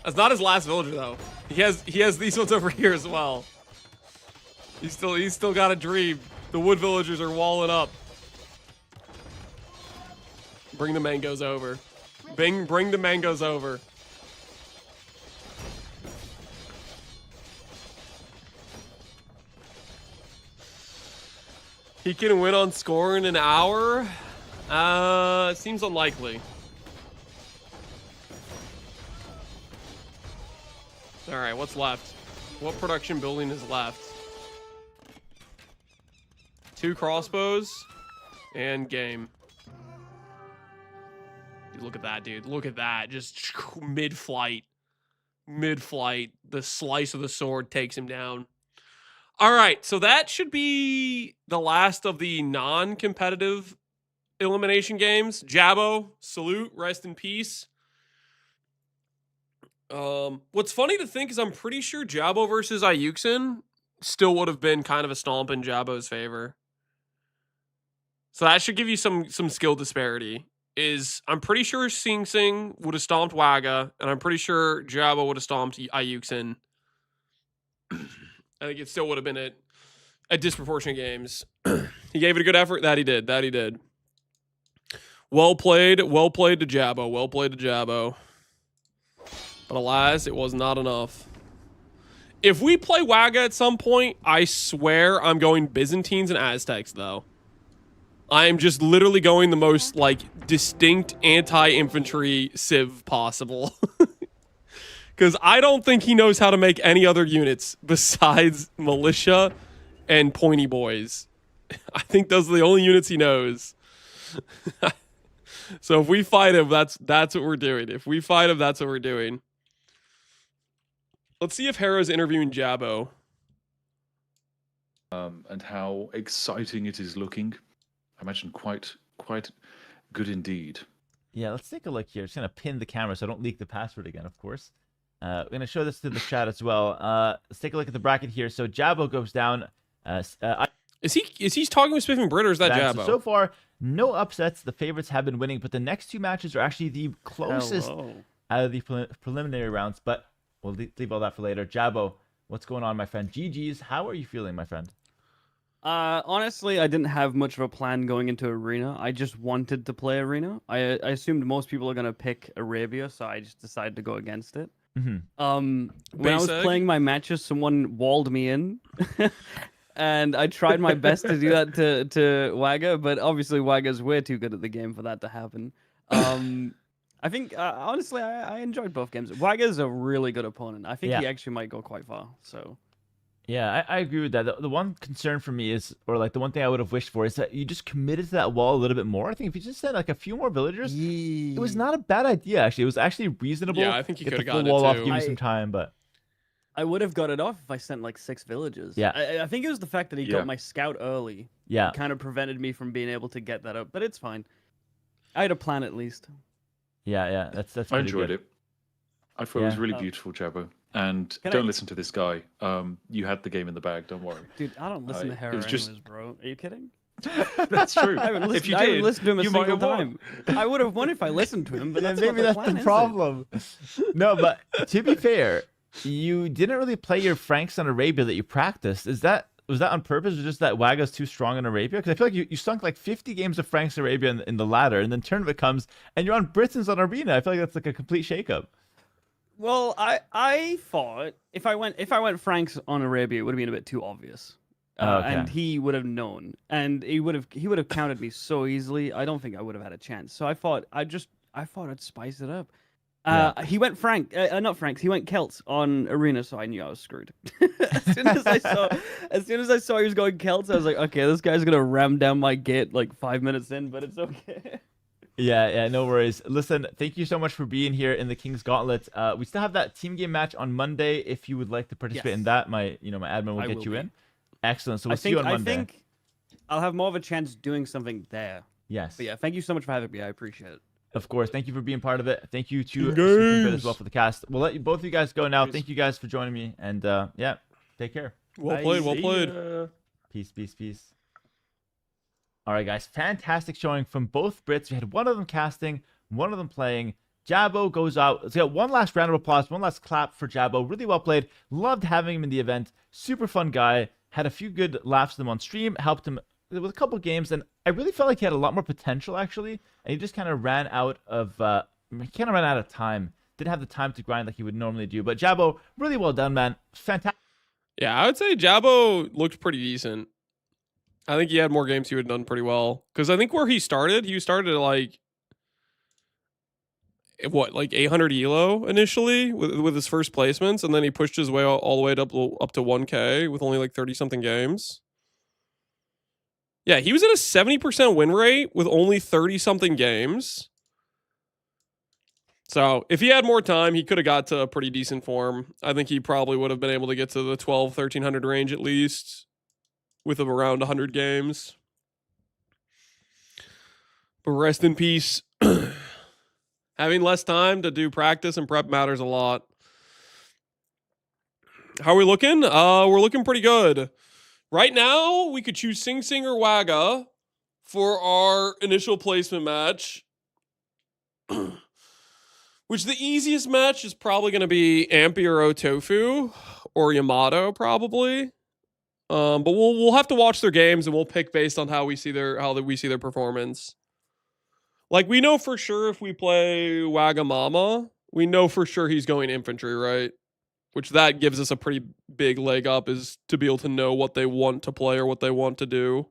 [SPEAKER 1] That's not his last villager though. He has these ones over here as well. He's still got a dream. The wood villagers are walling up. Bring the mangoes over. Bring the mangoes over. He can win on score in an hour? It seems unlikely. Alright, what's left? What production building is left? 2 crossbows and game. Dude, look at that, dude. Look at that. Just mid-flight. Mid-flight. The slice of the sword takes him down. All right, so that should be the last of the non-competitive elimination games. Jabbo, salute, rest in peace. What's funny to think is I'm pretty sure Jabbo versus Ayuxin still would have been kind of a stomp in Jabbo's favor. So that should give you some skill disparity. I'm pretty sure Sing Sing would have stomped Wagga, and I'm pretty sure Jabba would have stomped Ayuxin. I think it still would have been a disproportionate games. He gave it a good effort. That he did. Well played to Jabbo. But alas, it was not enough. If we play Wagga at some point, I swear I'm going Byzantines and Aztecs, though. I am just literally going the most, like, distinct anti-infantry civ possible. Because I don't think he knows how to make any other units besides militia and pointy boys. I think those are the only units he knows. So if we fight him, that's what we're doing. Let's see if Hera's interviewing Jabbo.
[SPEAKER 5] And how exciting it is looking. I imagine quite good indeed.
[SPEAKER 6] Yeah, let's take a look here. Just gonna pin the camera so I don't leak the password again, of course. We're gonna show this to the chat as well. Let's take a look at the bracket here. So Jabbo goes down.
[SPEAKER 1] Is he talking with Spiffing Brit, or is that Jabbo?
[SPEAKER 6] So far, no upsets. The favorites have been winning, but the next two matches are actually the closest out of the preliminary rounds. But we'll leave all that for later. Jabbo, what's going on, my friend? GG's. How are you feeling, my friend?
[SPEAKER 7] Honestly, I didn't have much of a plan going into Arena. I just wanted to play Arena. I assumed most people are gonna pick Arabia, so I just decided to go against it. When I was playing my matches, someone walled me in, and I tried my best to do that to Wagga, but obviously Wagga's way too good at the game for that to happen. I think honestly, I enjoyed both games. Wagga's a really good opponent. I think he actually might go quite far. So.
[SPEAKER 6] Yeah, I agree with that. The one concern for me is, or like the one thing I would have wished for, is that you just committed to that wall a little bit more. I think if you just sent like a few more villagers, it was not a bad idea, actually. It was actually reasonable.
[SPEAKER 1] Yeah, I think you could have gotten
[SPEAKER 6] the wall
[SPEAKER 1] it
[SPEAKER 6] off,
[SPEAKER 1] too.
[SPEAKER 6] give you some time, but...
[SPEAKER 7] I would have got it off if I sent like 6 villages.
[SPEAKER 6] Yeah.
[SPEAKER 7] I think it was the fact that he got my scout early.
[SPEAKER 6] Yeah.
[SPEAKER 7] It kind of prevented me from being able to get that up, but it's fine. I had a plan at least.
[SPEAKER 6] Yeah, that's
[SPEAKER 5] I enjoyed it. I thought it was really beautiful, Jabbo. And don't listen to this guy. You had the game in the bag. Don't worry.
[SPEAKER 7] Dude, I don't listen to Hera anyways, bro. Are you kidding?
[SPEAKER 5] That's true.
[SPEAKER 7] I haven't listened to him a single time. I would have won if I listened to him, but
[SPEAKER 6] maybe that's the problem. No, but to be fair, you didn't really play your Franks on Arabia that you practiced. Was that on purpose, or just that Wagga's too strong in Arabia? Because I feel like you sunk like 50 games of Franks Arabia in the ladder, and then tournament comes, and you're on Britons on Arena. I feel like that's like a complete shakeup.
[SPEAKER 7] Well, I thought if I went Franks on Arabia, it would have been a bit too obvious, and he would have known, and he would have countered me so easily. I don't think I would have had a chance. So I thought I'd spice it up. He went not Franks. He went Celts on Arena, so I knew I was screwed. as soon as I saw he was going Celts, I was like, okay, this guy's gonna ram down my gate like 5 minutes in, but it's okay.
[SPEAKER 6] Yeah, no worries. Listen, thank you so much for being here in the King's Gauntlet. We still have that team game match on Monday. If you would like to participate in that, my admin will get you in. Excellent. So we'll see you on Monday.
[SPEAKER 7] I think I'll have more of a chance doing something there.
[SPEAKER 6] Yes.
[SPEAKER 7] But yeah, thank you so much for having me. I appreciate it.
[SPEAKER 6] Of course. Thank you for being part of it. Thank you to as well for the cast. We'll let both of you guys go now. Thank you guys for joining me. And take care.
[SPEAKER 1] Well played.
[SPEAKER 6] Peace. All right, guys. Fantastic showing from both Brits. We had one of them casting, one of them playing. Jabbo goes out. Let's get one last round of applause, one last clap for Jabbo. Really well played. Loved having him in the event. Super fun guy. Had a few good laughs with him on stream. Helped him with a couple of games, and I really felt like he had a lot more potential actually. And he just kind of ran out of time. Didn't have the time to grind like he would normally do. But Jabbo, really well done, man. Fantastic.
[SPEAKER 1] Yeah, I would say Jabbo looked pretty decent. I think he had more games he would have done pretty well. Because I think where he started at like 800 elo initially with his first placements, and then he pushed his way all the way up to 1K with only like 30 something games. Yeah, he was at a 70% win rate with only 30 something games. So if he had more time, he could have got to a pretty decent form. I think he probably would have been able to get to the 1300 range at least with around 100 games. But rest in peace. Having less time to do practice and prep matters a lot. How are we looking? We're looking pretty good. Right now, we could choose Sing Sing or Wagga for our initial placement match. Which the easiest match is probably going to be Ampy or Otofu or Yamato probably. But we'll have to watch their games and we'll pick based on how we see their performance. Like we know for sure if we play Wagamama, we know for sure he's going infantry, right? Which that gives us a pretty big leg up, is to be able to know what they want to play or what they want to do.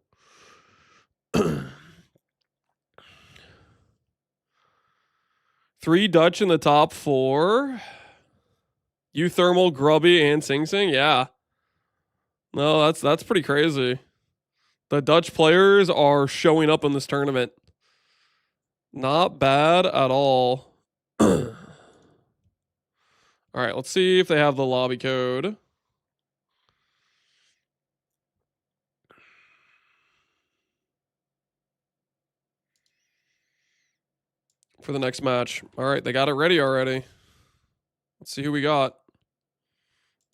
[SPEAKER 1] 3 Dutch in the top 4. Uthermal, Grubby, and Sing Sing. Yeah. No, that's pretty crazy. The Dutch players are showing up in this tournament. Not bad at all. All right, let's see if they have the lobby code. For the next match. All right, they got it ready already. Let's see who we got.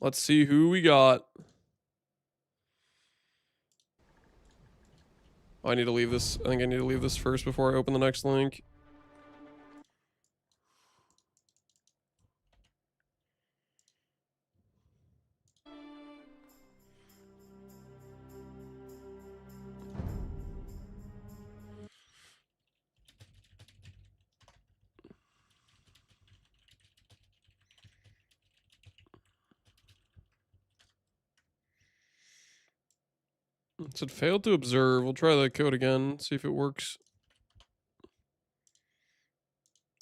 [SPEAKER 1] Let's see who we got. Oh, I need to leave this. I think I need to leave this first before I open the next link. It said failed to observe. We'll try the code again, see if it works.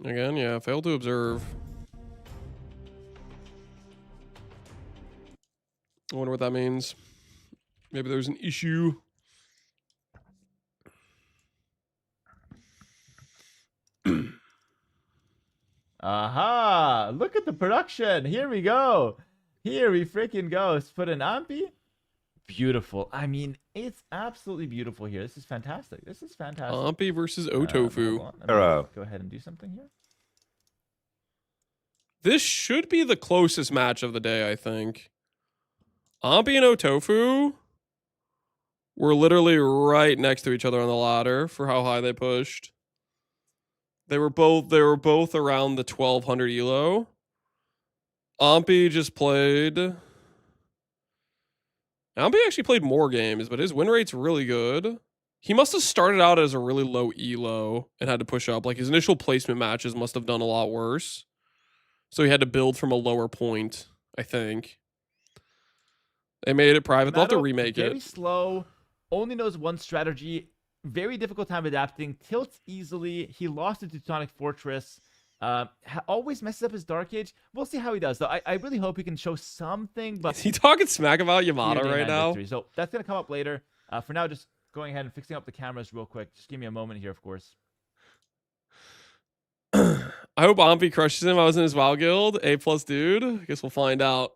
[SPEAKER 1] Again, yeah, failed to observe. I wonder what that means. Maybe there's an issue.
[SPEAKER 6] Aha! Look at the production. Here we go. Here we freaking go. Let's put an Ampy. Beautiful. I mean, it's absolutely beautiful here. This is fantastic. This is fantastic.
[SPEAKER 1] Ampy versus Otofu.
[SPEAKER 6] Hera. Go ahead and do something here.
[SPEAKER 1] This should be the closest match of the day, I think. Ampy and Otofu were literally right next to each other on the ladder for how high they pushed. They were both around the 1200 elo. Ampy just played. Ampy actually played more games, but his win rate's really good. He must have started out as a really low elo and had to push up. Like his initial placement matches must have done a lot worse. So he had to build from a lower point, I think. They made it private. They'll have to remake it.
[SPEAKER 6] Very slow. Only knows one strategy. Very difficult time adapting. Tilts easily. He lost to Teutonic Fortress. Always messes up his Dark Age. We'll see how he does, though. I really hope he can show something. But
[SPEAKER 1] is he talking smack about Yamato right now?
[SPEAKER 6] Victory. So that's going to come up later. For now, just going ahead and fixing up the cameras real quick. Just give me a moment here, of course.
[SPEAKER 1] I hope Ampy crushes him. I was in his WoW guild. A+ dude. I guess we'll find out.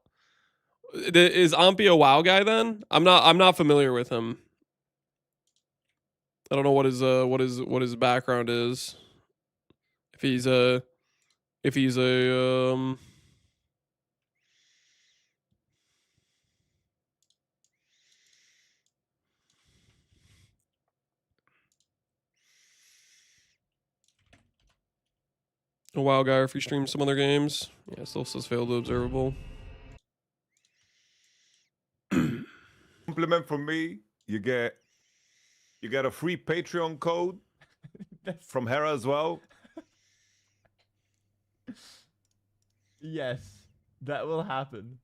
[SPEAKER 1] Is Ampy a WoW guy then? I'm not familiar with him. I don't know what his background is. If he's a WoW guy, or if he streams some other games. Yeah, still says failed to observable.
[SPEAKER 8] Compliment from me. You get a free Patreon code from Hera as well.
[SPEAKER 6] Yes, that will happen.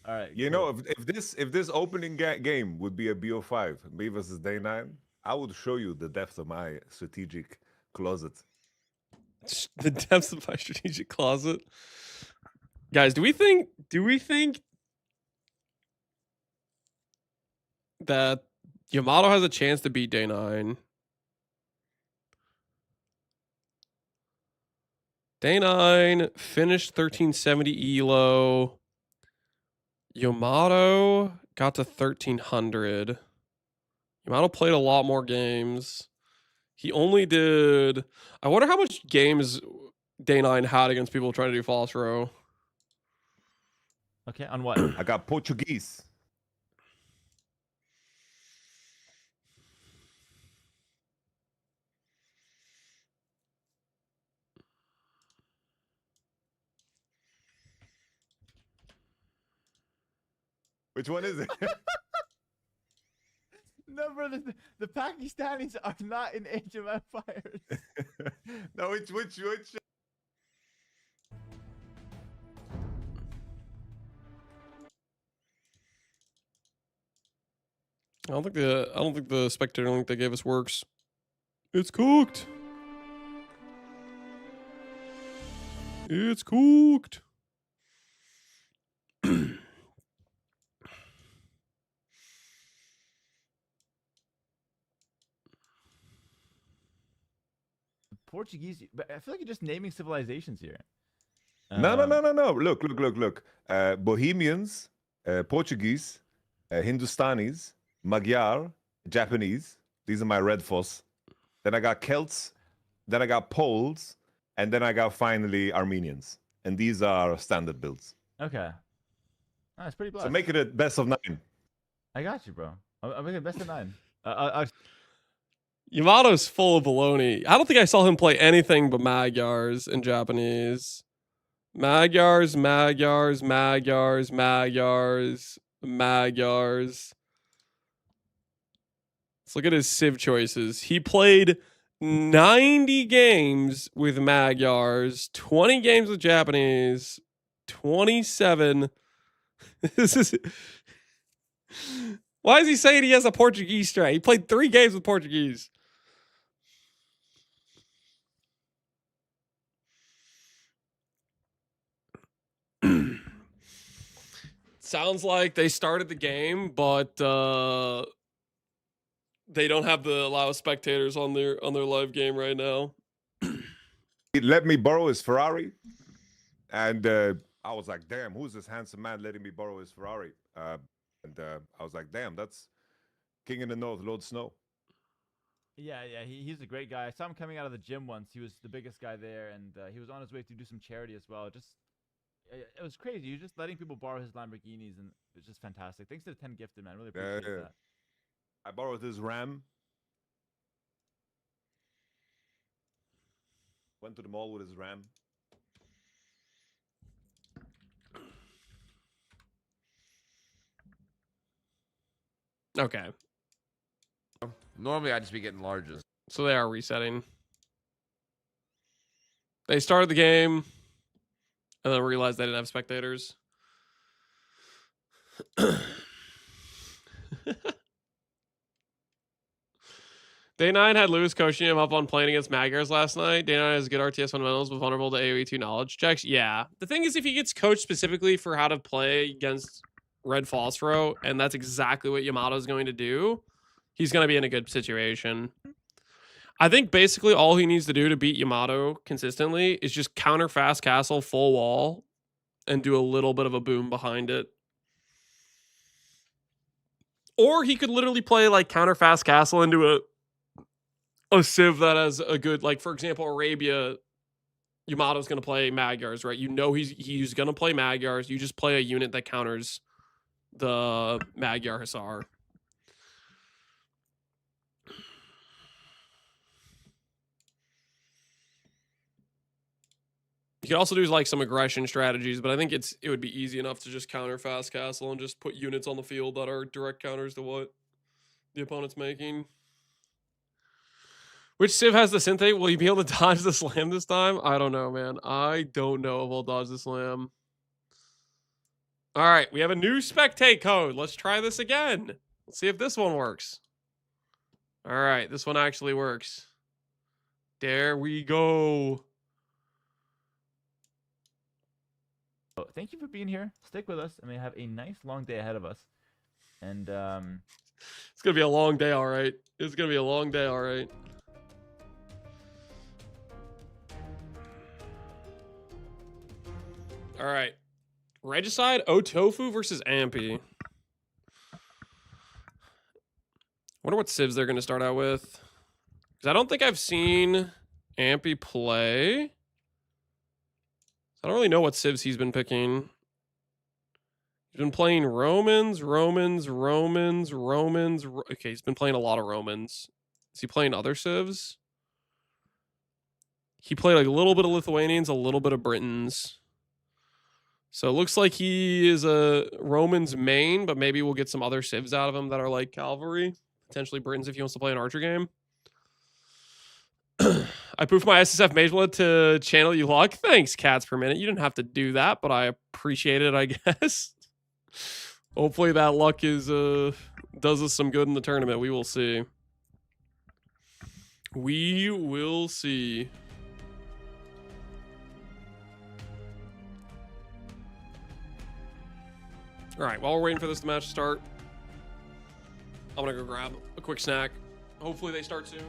[SPEAKER 6] All right.
[SPEAKER 8] You know, if this opening game would be a BO5, me versus Day 9, I would show you the depth of my strategic closet.
[SPEAKER 1] The depths of my strategic closet. Guys, do we think that Yamato has a chance to beat Day 9? Day 9 finished 1370 elo. Yamato got to 1300. Yamato played a lot more games. He only did... I wonder how much games Day 9 had against people trying to do false row.
[SPEAKER 6] Okay, on what?
[SPEAKER 8] I got Portuguese. Which one is it?
[SPEAKER 6] No, brother, the Pakistanis are not in Age of Empires.
[SPEAKER 8] No, which?
[SPEAKER 1] I don't think the spectator link they gave us works. It's cooked. It's cooked.
[SPEAKER 6] Portuguese, but I feel like you're just naming civilizations here.
[SPEAKER 8] No. Look. Bohemians, Portuguese, Hindustanis, Magyar, Japanese. These are my red foss. Then I got Celts. Then I got Poles. And then I got finally Armenians. And these are standard builds.
[SPEAKER 6] Okay. Oh, that's pretty blessed.
[SPEAKER 8] So make it a best of 9.
[SPEAKER 6] I got you, bro. I'm making best of 9.
[SPEAKER 1] Yamato's full of baloney. I don't think I saw him play anything but Magyars in Japanese. Magyars. Let's look at his Civ choices. He played 90 games with Magyars, 20 games with Japanese, 27. This is. Why is he saying he has a Portuguese strat? He played 3 games with Portuguese. Sounds like they started the game, but they don't have the allow spectators on their live game right now.
[SPEAKER 8] He let me borrow his Ferrari. And I was like, damn, who's this handsome man letting me borrow his Ferrari? And I was like, damn, that's King in the North, Lord Snow.
[SPEAKER 6] Yeah, he's a great guy. I saw him coming out of the gym once. He was the biggest guy there, and he was on his way to do some charity as well. It was crazy. He was just letting people borrow his Lamborghinis, and it was just fantastic. Thanks to the 10 gifted, man. Really appreciate that.
[SPEAKER 8] I borrowed his Ram. Went to the mall with his Ram.
[SPEAKER 1] Okay.
[SPEAKER 9] Normally, I'd just be getting larges.
[SPEAKER 1] So they are resetting. They started the game and then realized they didn't have spectators. Day 9 had Lewis coaching him up on playing against Magyars last night. Day 9 has good RTS fundamentals but vulnerable to AoE 2 knowledge checks. Yeah. The thing is, if he gets coached specifically for how to play against Red Phosphoro, and that's exactly what Yamato's going to do, he's going to be in a good situation. I think basically all he needs to do to beat Yamato consistently is just counter fast castle full wall and do a little bit of a boom behind it. Or he could literally play like counter fast castle into a Civ that has a good, like for example, Arabia. Yamato's going to play Magyars, right? You know he's going to play Magyars. You just play a unit that counters the Magyar Hussar. You could also do like some aggression strategies, but I think it would be easy enough to just counter fast castle and just put units on the field that are direct counters to what the opponent's making. Which Civ has the Synthate? Will you be able to dodge the slam this time? I don't know, man. I don't know if I'll dodge the slam. All right, we have a new spectate code. Let's try this again. Let's see if this one works. All right, this one actually works. There we go.
[SPEAKER 6] Thank you for being here. Stick with us. I mean, have a nice long day ahead of us. And
[SPEAKER 1] it's gonna be a long day, all right. It's gonna be a long day, all right. All right. Regicide, Otofu versus Ampy. Wonder what civs they're going to start out with. Because I don't think I've seen Ampy play. I don't really know what civs he's been picking. He's been playing Romans. Okay, he's been playing a lot of Romans. Is he playing other civs? He played like a little bit of Lithuanians, a little bit of Britons. So it looks like he is a Roman's main, but maybe we'll get some other civs out of him that are like cavalry. Potentially Britons if he wants to play an archer game. I poofed my SSF Mage Blood to channel you luck. Thanks, cats per minute. You didn't have to do that, but I appreciate it, I guess. Hopefully that luck is does us some good in the tournament. We will see. We will see. All right, while we're waiting for this match to start, I'm gonna go grab a quick snack. Hopefully they start soon.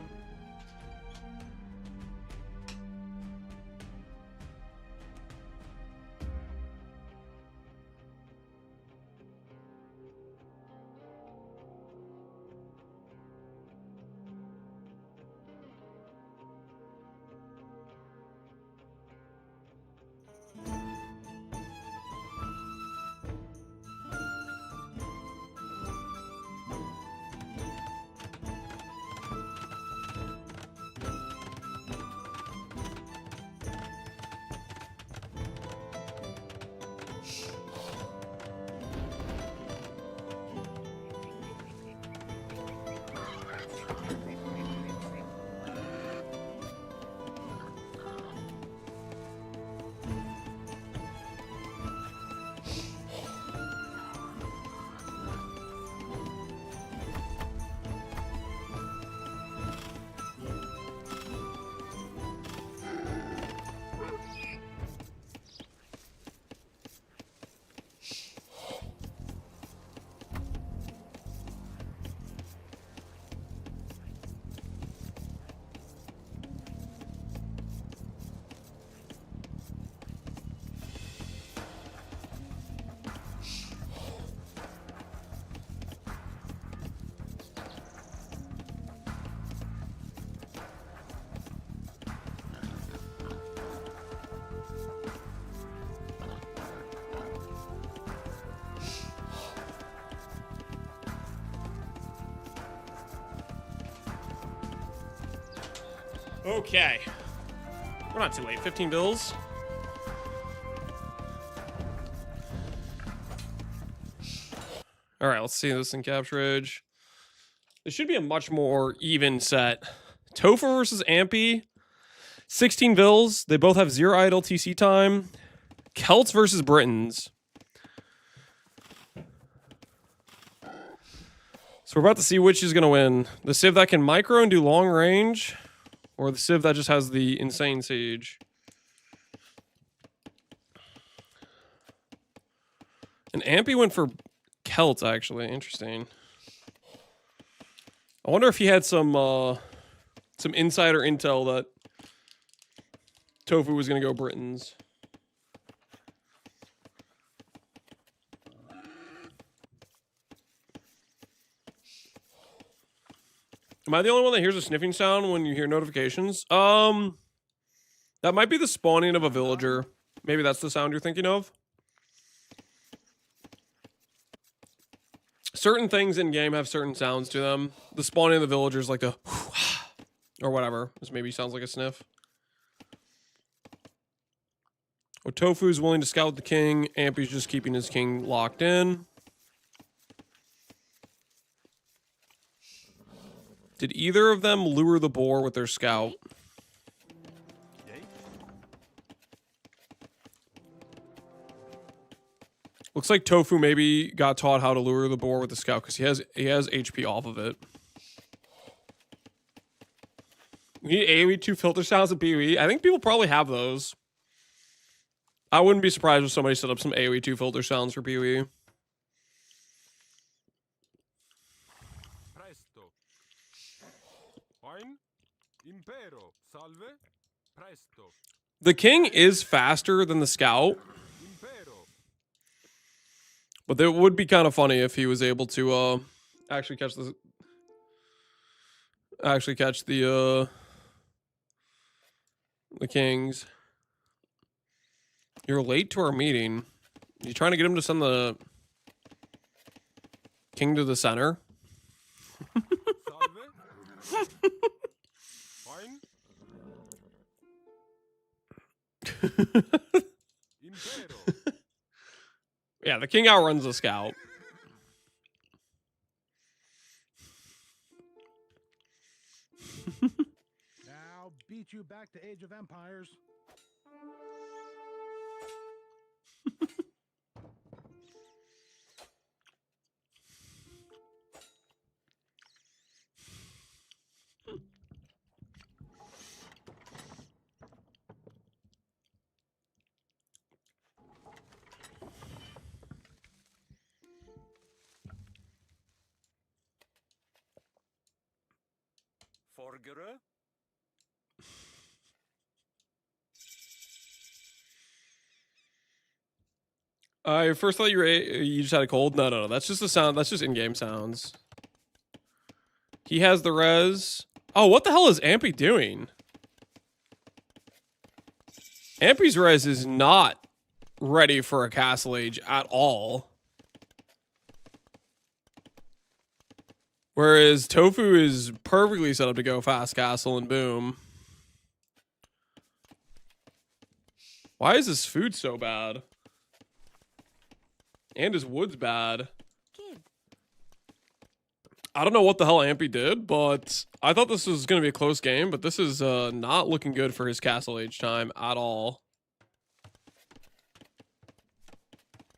[SPEAKER 1] Okay. We're not too late. 15 bills. All right, let's see this in capturage. This should be a much more even set. Tofu versus Ampy. 16 bills. They both have 0 idle TC time. Celts versus Britons. So we're about to see which is going to win. The Civ that can micro and do long range, or the Civ that just has the insane siege. And Ampy went for Celts, actually. Interesting. I wonder if he had some insider intel that Tofu was going to go Britons. Am I the only one that hears a sniffing sound when you hear notifications? That might be the spawning of a villager. Maybe that's the sound you're thinking of. Certain things in game have certain sounds to them. The spawning of the villagers, like the or whatever, this maybe sounds like a sniff. Oh, Tofu's willing to scout the king. Ampy's just keeping his king locked in. Did either of them lure the boar with their scout? Looks like Tofu maybe got taught how to lure the boar with the scout because he has HP off of it. We need AoE 2 filter sounds at PoE. I think people probably have those. I wouldn't be surprised if somebody set up some AoE 2 filter sounds for PoE.
[SPEAKER 10] Presto. Fine. Impero. Salve. Presto.
[SPEAKER 1] The king is faster than the scout. But it would be kind of funny if he was able to actually catch the kings. You're late to our meeting. You trying to get him to send the king to the center?
[SPEAKER 10] Fine. Impero.
[SPEAKER 1] Yeah, the king outruns the scout.
[SPEAKER 11] Now beat you back to Age of Empires.
[SPEAKER 10] Forgerer?
[SPEAKER 1] I first thought you just had a cold. No. That's just the sound. That's just in-game sounds. He has the res. Oh, what the hell is Ampy doing? Ampy's res is not ready for a Castle Age at all. Whereas Tofu is perfectly set up to go fast castle and boom. Why is his food so bad? And his wood's bad. I don't know what the hell Ampy did, but I thought this was going to be a close game, but this is not looking good for his Castle Age time at all.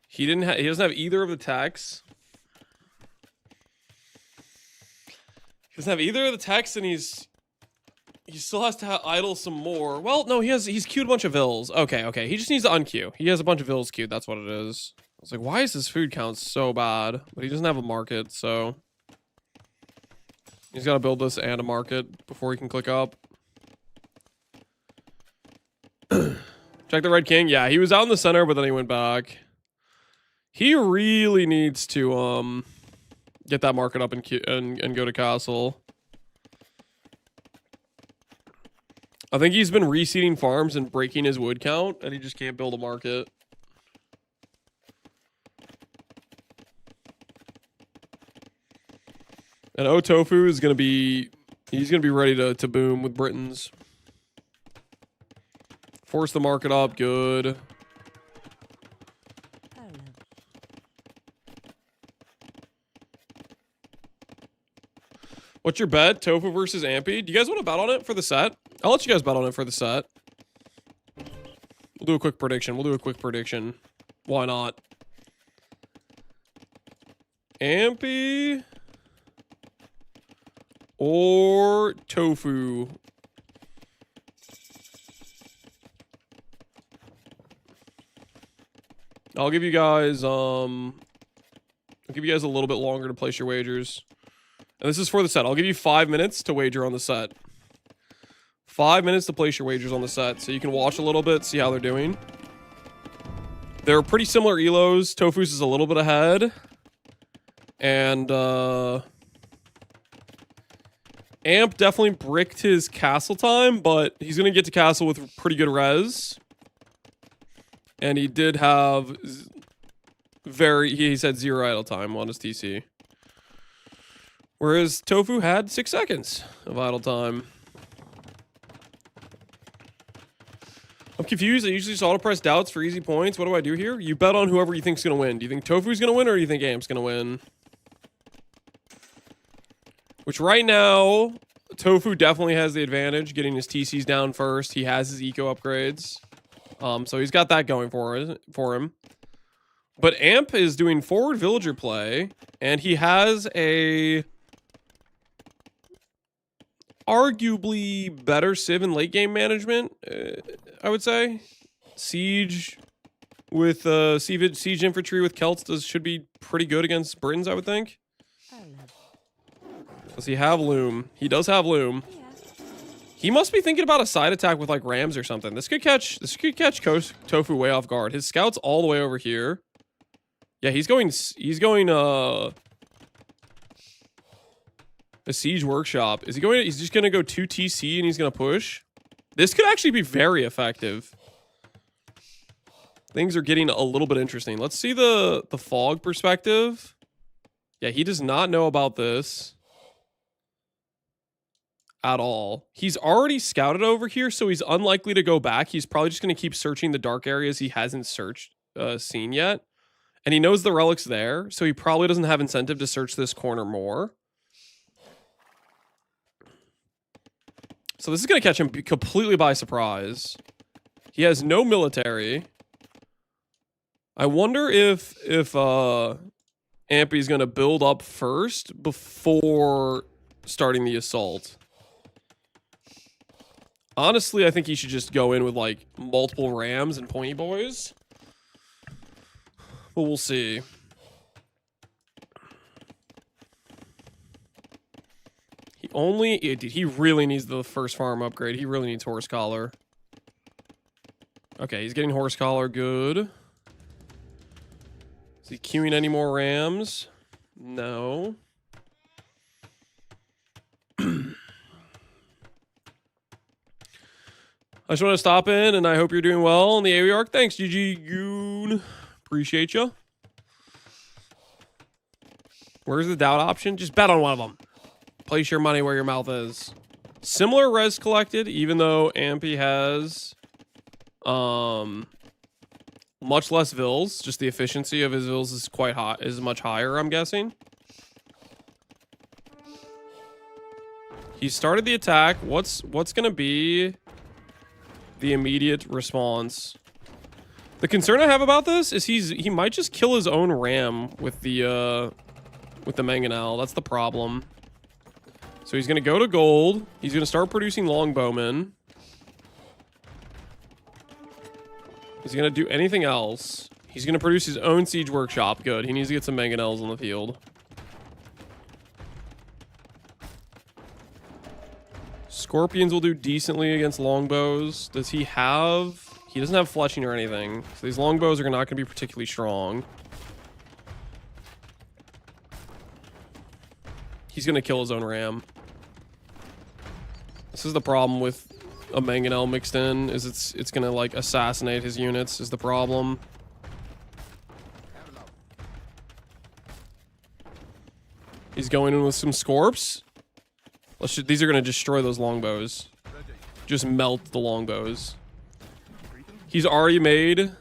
[SPEAKER 1] He doesn't have either of the techs. He doesn't have either of the techs, and he still has to idle some more. Well, no, he's queued a bunch of vills. Okay. He just needs to unqueue. He has a bunch of vills queued. That's what it is. I was like, why is his food count so bad? But he doesn't have a market, so he's got to build this and a market before he can click up. Check the Red King. Yeah, he was out in the center, but then he went back. He really needs to get that market up and go to castle. I think he's been reseeding farms and breaking his wood count, and he just can't build a market. And Tofu is gonna be ready to boom with Britons. Force the market up, good. What's your bet? Tofu versus Ampy? Do you guys want to bet on it for the set? I'll let you guys bet on it for the set. We'll do a quick prediction. Why not? Ampy or Tofu? I'll give you guys a little bit longer to place your wagers. And this is for the set. I'll give you 5 minutes to wager on the set. 5 minutes to place your wagers on the set. So you can watch a little bit, see how they're doing. They're pretty similar elos. Tofu's is a little bit ahead. And Amp definitely bricked his castle time, but he's going to get to castle with pretty good res. And he did have he said 0 idle time on his TC. Whereas Tofu had 6 seconds of idle time. I'm confused. I usually just auto-press doubts for easy points. What do I do here? You bet on whoever you think's going to win. Do you think Tofu's going to win or do you think Amp's going to win? Which right now, Tofu definitely has the advantage, getting his TCs down first. He has his eco upgrades. So he's got that going for him. But Amp is doing forward villager play, and he has a arguably better civ and late game management, I would say. Siege with siege infantry with Celts should be pretty good against Britons, I would think. Does he have Loom? He does have Loom. He must be thinking about a side attack with like rams or something. This could catch Tofu way off guard. His scout's all the way over here. Yeah, he's going a siege workshop. He's just gonna go 2 TC and he's gonna push. This could actually be very effective. Things are getting a little bit interesting. Let's see the fog perspective. Yeah, he does not know about this at all. He's already scouted over here, so he's unlikely to go back. He's probably just gonna keep searching the dark areas he hasn't seen yet. And he knows the relic's there, so he probably doesn't have incentive to search this corner more. So this is going to catch him completely by surprise. He has no military. I wonder if Ampy's going to build up first before starting the assault. Honestly, I think he should just go in with, like, multiple rams and pointy boys. But we'll see. He really needs the first farm upgrade. He really needs horse collar. Okay, he's getting horse collar. Good. Is he queuing any more rams? No. I just want to stop in, and I hope you're doing well in the AoE arc. Thanks, GG Goon. Appreciate you. Where's the doubt option? Just bet on one of them. Place your money where your mouth is. Similar res collected, even though Ampy has much less vills. Just the efficiency of his vills is quite hot, is much higher, I'm guessing. He started the attack. What's gonna be the immediate response? The concern I have about this is he might just kill his own ram with the mangonel. That's the problem. So he's gonna go to gold. He's gonna start producing longbowmen. Is he gonna do anything else? He's gonna produce his own siege workshop. Good. He needs to get some mangonels on the field. Scorpions will do decently against longbows. Does he have... He doesn't have fletching or anything. So these longbows are not going to be particularly strong. He's going to kill his own ram. This is the problem with a mangonel mixed in, is it's going to like assassinate his units is the problem. He's going in with some scorps. These are going to destroy those longbows. Just melt the longbows. He's already made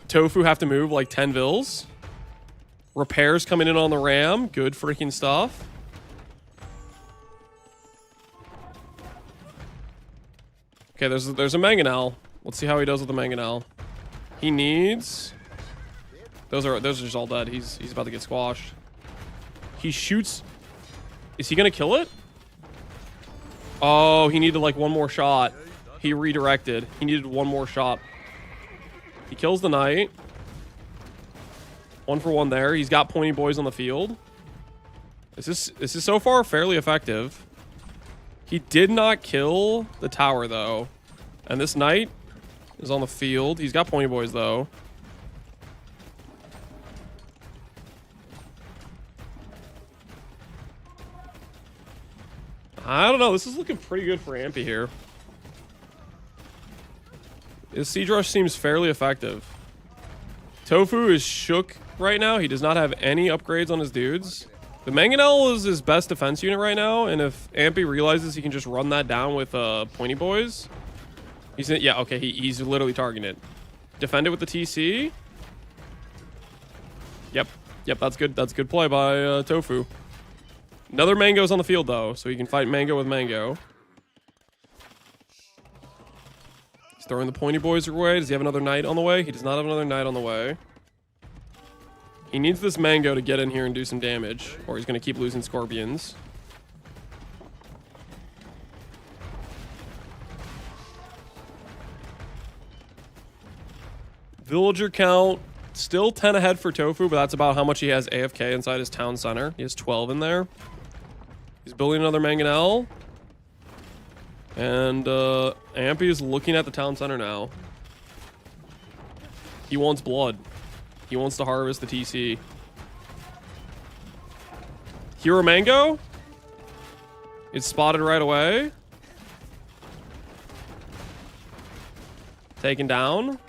[SPEAKER 1] Tofu have to move like 10 vills. Repairs coming in on the ram. Good freaking stuff. Okay, there's a mangonel. Let's see how he does with the mangonel. He needs... Those are just all dead. He's about to get squashed. He shoots... Is he going to kill it? Oh, he needed like one more shot. He redirected. He needed one more shot. He kills the knight. 1 for 1 there. He's got pointy boys on the field. This is so far fairly effective. He did not kill the tower though. And this knight is on the field. He's got pointy boys though. I don't know. This is looking pretty good for Ampy here. His siege rush seems fairly effective. Tofu is shook right now. He does not have any upgrades on his dudes. The mangonel is his best defense unit right now, and if Ampy realizes he can just run that down with pointy boys, he's in, yeah, okay, he's literally targeting it. Defend it with the TC. Yep, that's good. That's good play by Tofu. Another mango's on the field though, so he can fight mango with mango. He's throwing the pointy boys away. Does he have another knight on the way? He does not have another knight on the way. He needs this mango to get in here and do some damage, or he's going to keep losing scorpions. Villager count, still 10 ahead for Tofu, but that's about how much he has AFK inside his town center. He has 12 in there. He's building another mangonel. And Ampy is looking at the town center now. He wants blood. He wants to harvest the TC. Hero Mango. It's spotted right away. Taken down.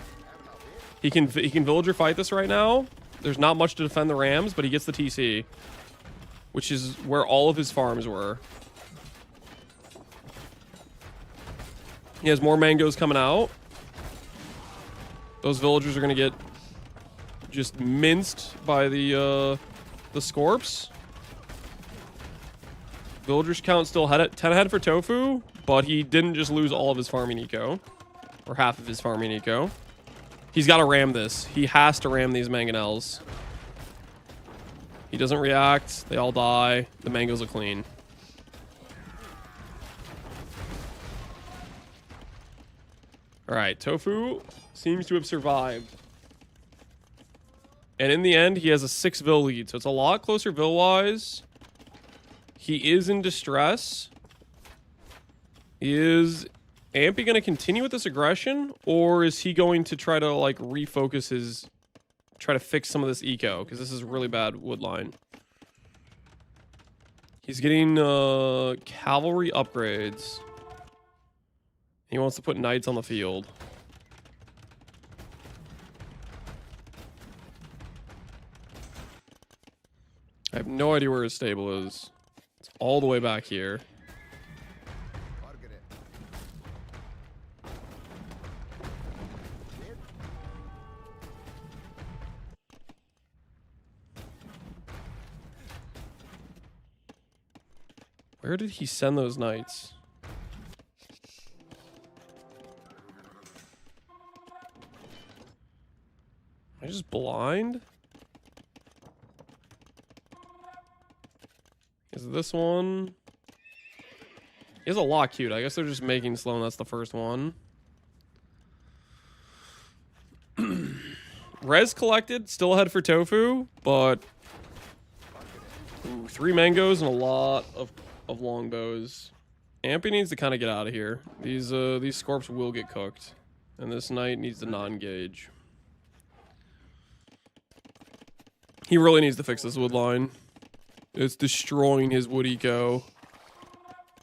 [SPEAKER 1] He can villager fight this right now. There's not much to defend the Rams, but he gets the TC, which is where all of his farms were. He has more mangoes coming out. Those villagers are going to get just minced by the Scorps. Villagers count still 10 ahead for Tofu, but he didn't just lose all of his farming eco. Or half of his farming eco. He's got to ram this. He has to ram these mangonels. He doesn't react. They all die. The mangoes are clean. Alright, Tofu seems to have survived. And in the end, he has a 6 Vil lead. So it's a lot closer Vil-wise. He is in distress. Is Ampy going to continue with this aggression? Or is he going to try to, like, refocus his... Try to fix some of this eco? Because this is really bad wood line. He's getting cavalry upgrades. He wants to put knights on the field. I have no idea where his stable is. It's all the way back here. Where did he send those knights? Am I just blind? Is this one? He has a lot cute. I guess they're just making slow and that's the first one. Res collected, still ahead for Tofu, but... Ooh, 3 mangoes and a lot of longbows. Ampy needs to kind of get out of here. These Scorps will get cooked. And this knight needs to non-engage. He really needs to fix this wood line. It's destroying his wood eco.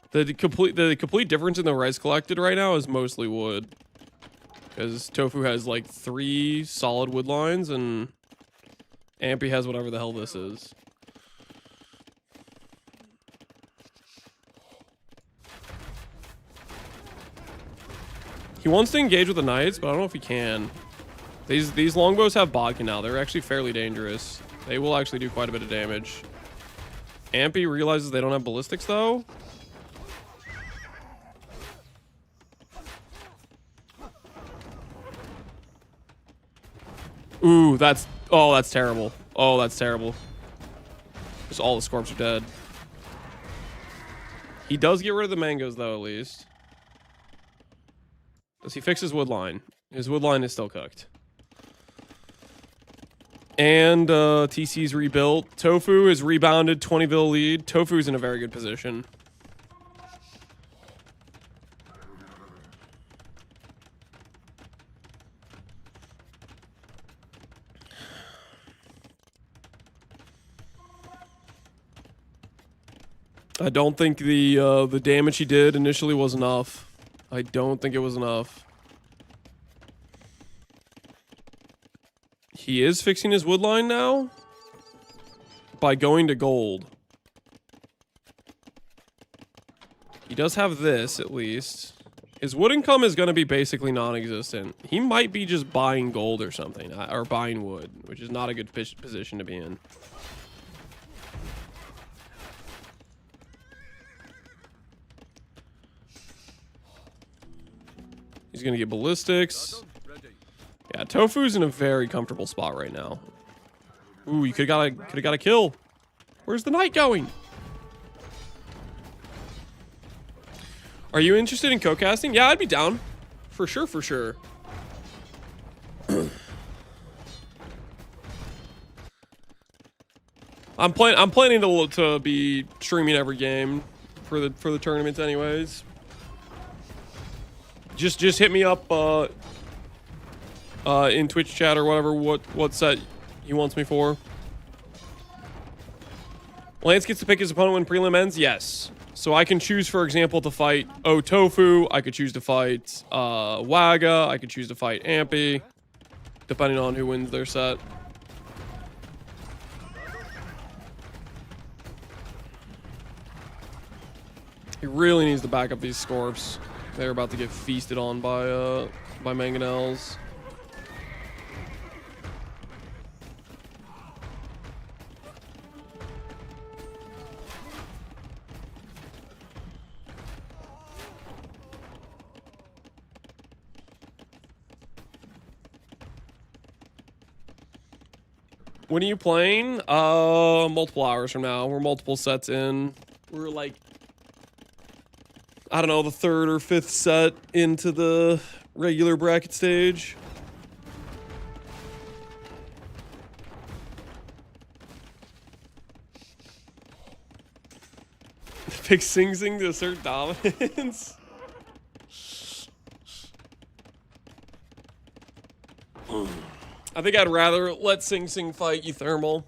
[SPEAKER 1] The complete difference in the res collected right now is mostly wood. Because Tofu has like 3 solid wood lines and Ampy has whatever the hell this is. He wants to engage with the knights, but I don't know if he can. These longbows have bodkin now. They're actually fairly dangerous. They will actually do quite a bit of damage. Ampy realizes they don't have ballistics though. Ooh, that's terrible. Oh, that's terrible. Just all the Scorps are dead. He does get rid of the mangoes though, at least. Does he fix his wood line? His wood line is still cooked. And TC's rebuilt. Tofu is rebounded, 20 Vil lead. Tofu's in a very good position. I don't think the damage he did initially was enough. I don't think it was enough. He is fixing his wood line now by going to gold. He does have this, at least. His wood income is going to be basically non-existent. He might be just buying gold or something, or buying wood, which is not a good position to be in. He's going to get ballistics. Yeah, Tofu's in a very comfortable spot right now. Ooh, you could have got a kill. Where's the knight going? Are you interested in co-casting? Yeah, I'd be down. For sure, for sure. I'm planning to be streaming every game for the tournaments anyways. Just hit me up in Twitch chat or whatever what set he wants me for. Lance gets to pick his opponent when prelim ends? Yes. So I can choose, for example, to fight Tofu. I could choose to fight Waga. I could choose to fight Ampy, depending on who wins their set. He really needs to back up these Scorps. They're about to get feasted on by mangonels. When are you playing? Multiple hours from now. We're multiple sets in. We're like, I don't know, the 3rd or 5th set into the regular bracket stage. Pick Sing Sing to assert dominance. I think I'd rather let Sing Sing fight Euthermal.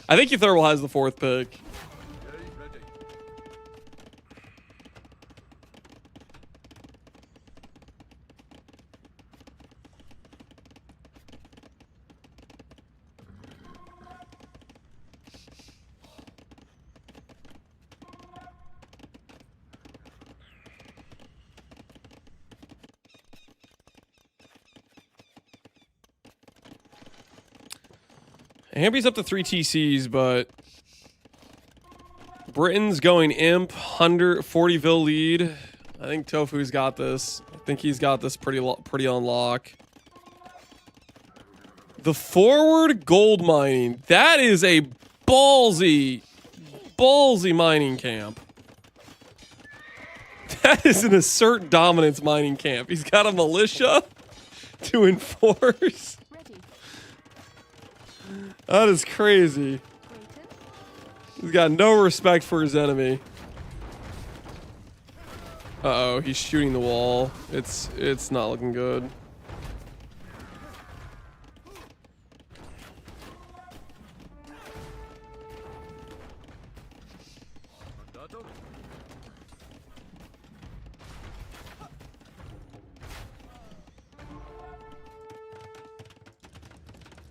[SPEAKER 1] I think Euthermal has the 4th pick. Ambi's up to 3 TCs, but Britain's going Imp, 140 Vil lead. I think Tofu's got this. I think he's got this pretty on lock. The forward gold mining. That is a ballsy mining camp. That is an assert dominance mining camp. He's got a militia to enforce. That is crazy. He's got no respect for his enemy. Uh-oh, he's shooting the wall. It's not looking good.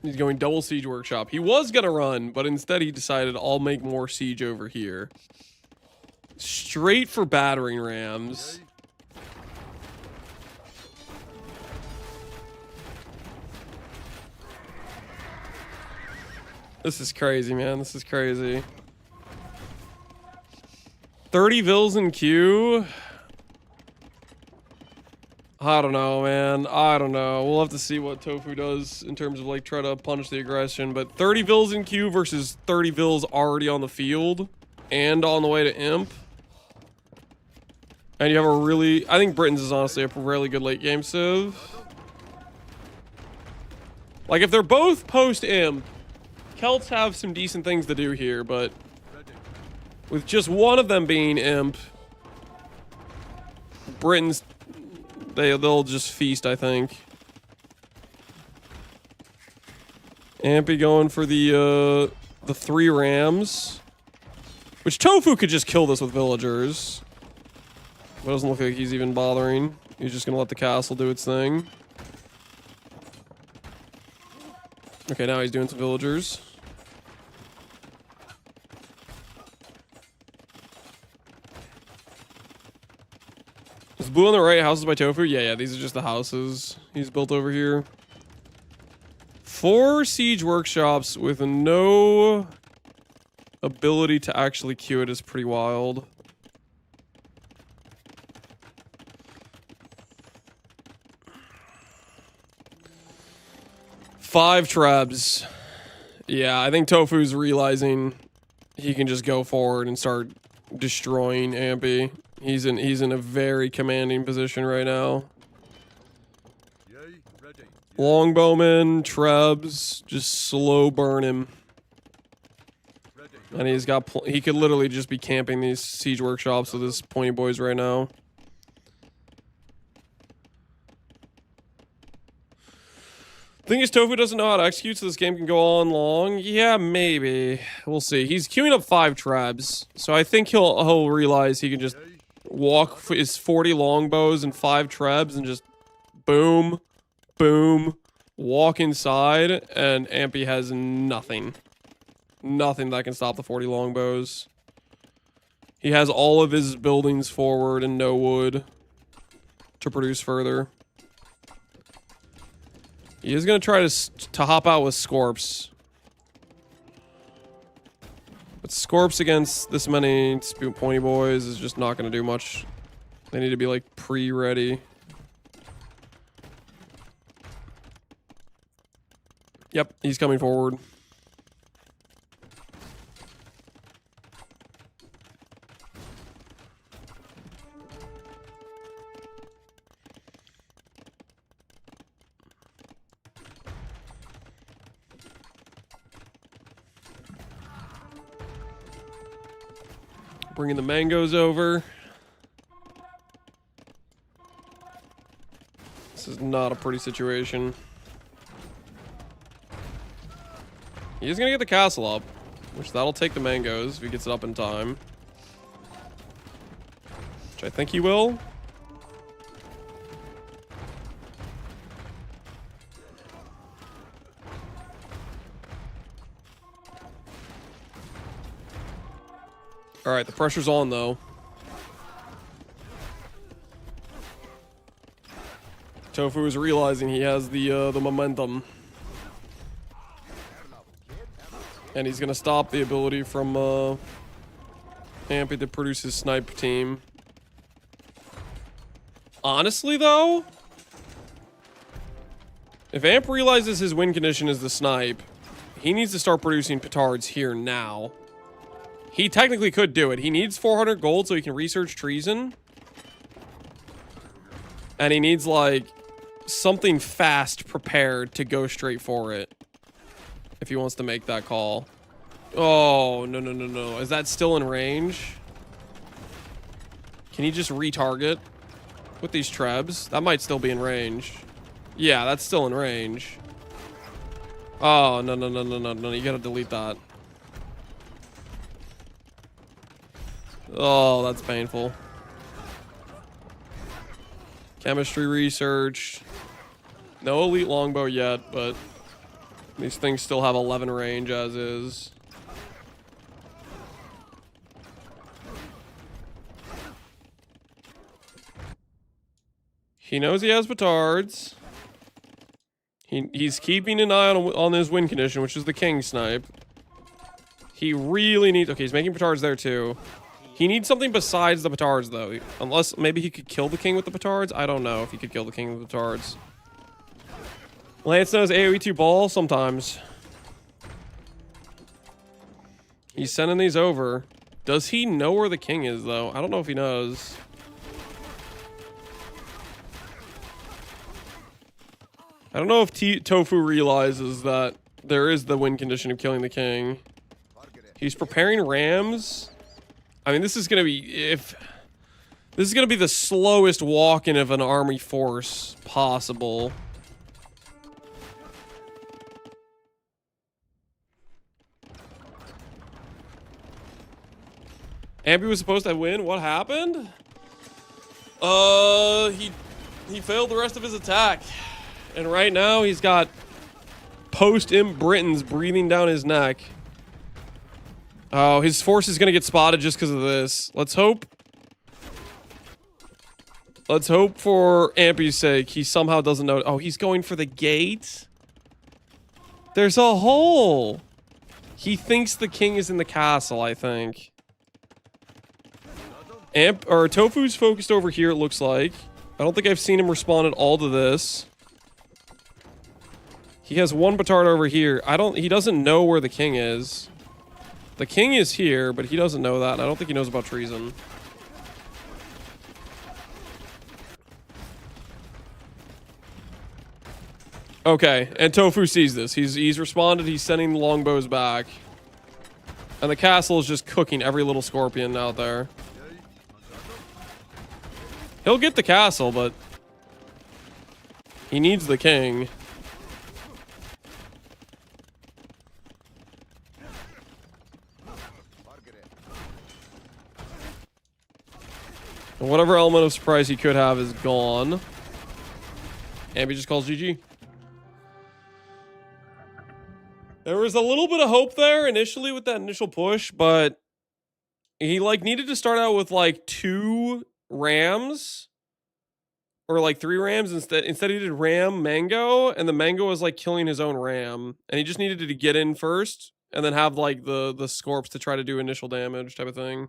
[SPEAKER 1] He's going double siege workshop. He was gonna run, but instead he decided I'll make more siege over here. Straight for battering rams. This is crazy, man. This is crazy. 30 Vils in queue. I don't know, man. I don't know. We'll have to see what Tofu does in terms of like try to punish the aggression. But 30 Vils in queue versus 30 Vils already on the field and on the way to Imp. And you have a really... I think Britain's is honestly a really good late game civ. Like if they're both post Imp, Celts have some decent things to do here, but with just one of them being Imp, Britain's... They'll just feast, I think. Ampy going for the 3 rams. Which Tofu could just kill this with villagers. But it doesn't look like he's even bothering. He's just gonna let the castle do its thing. Okay, now he's doing some villagers. Is blue on the right houses by Tofu? Yeah, these are just the houses he's built over here. 4 siege workshops with no ability to actually queue it is pretty wild. Five trebs. Yeah, I think Tofu's realizing he can just go forward and start destroying Ampy. He's in a very commanding position right now. Longbowman, trebs, just slow burn him. And he's got he could literally just be camping these siege workshops with his pointy boys right now. Thing is, Tofu doesn't know how to execute, so this game can go on long. Yeah, maybe. We'll see. He's queuing up 5 trebs, so I think he'll realize he can just walk his 40 longbows and 5 trebs and just boom, boom, walk inside, and Ampy has nothing. Nothing that can stop the 40 longbows. He has all of his buildings forward and no wood to produce further. He is going to try to hop out with Scorps. But Scorps against this many pointy boys is just not going to do much. They need to be like pre-ready. Yep, he's coming forward. Bringing the mangoes over. This is not a pretty situation. He's gonna get the castle up, which that'll take the mangoes if he gets it up in time. Which I think he will. All right, the pressure's on though. Tofu is realizing he has the momentum, and he's gonna stop the ability from Ampy to produce his snipe team. Honestly, though, if Amp realizes his win condition is the snipe, he needs to start producing petards here now. He technically could do it. He needs 400 gold so he can research treason. And he needs, like, something fast prepared to go straight for it. If he wants to make that call. Oh, no, no, no, no. Is that still in range? Can he just retarget with these trebs? That might still be in range. Yeah, that's still in range. Oh, no, no, no, no, no, no. You gotta delete that. Oh, that's painful. Chemistry research. No elite longbow yet, but these things still have 11 range as is. He knows he has petards. He's keeping an eye on his win condition, which is the king snipe. He really needs... Okay, he's making petards there too. He needs something besides the petards, though. Unless maybe he could kill the king with the petards. I don't know if he could kill the king with the petards. Lance knows AoE 2 ball sometimes. He's sending these over. Does he know where the king is, though? I don't know if he knows. I don't know if Tofu realizes that there is the win condition of killing the king. He's preparing rams. I mean, this is gonna be this is gonna be the slowest walk-in of an army force possible. Ampy was supposed to win. What happened? He failed the rest of his attack, and right now he's got post-imp Britons breathing down his neck. Oh, his force is gonna get spotted just because of this. Let's hope. Let's hope for Ampy's sake he somehow doesn't know. Oh, he's going for the gate? There's a hole! He thinks the king is in the castle, I think. Tofu's focused over here, it looks like. I don't think I've seen him respond at all to this. He has one petard over here. He doesn't know where the king is. The king is here, but he doesn't know that, and I don't think he knows about treason. Okay, and Tofu sees this. He's responded, he's sending the longbows back. And the castle is just cooking every little scorpion out there. He'll get the castle, but he needs the king. And whatever element of surprise he could have is gone. Amby just calls GG. There was a little bit of hope there initially with that initial push, but he needed to start out with 2 rams or 3 rams instead he did ram mango, and the mango was killing his own ram, and he just needed to get in first and then have the scorps to try to do initial damage type of thing.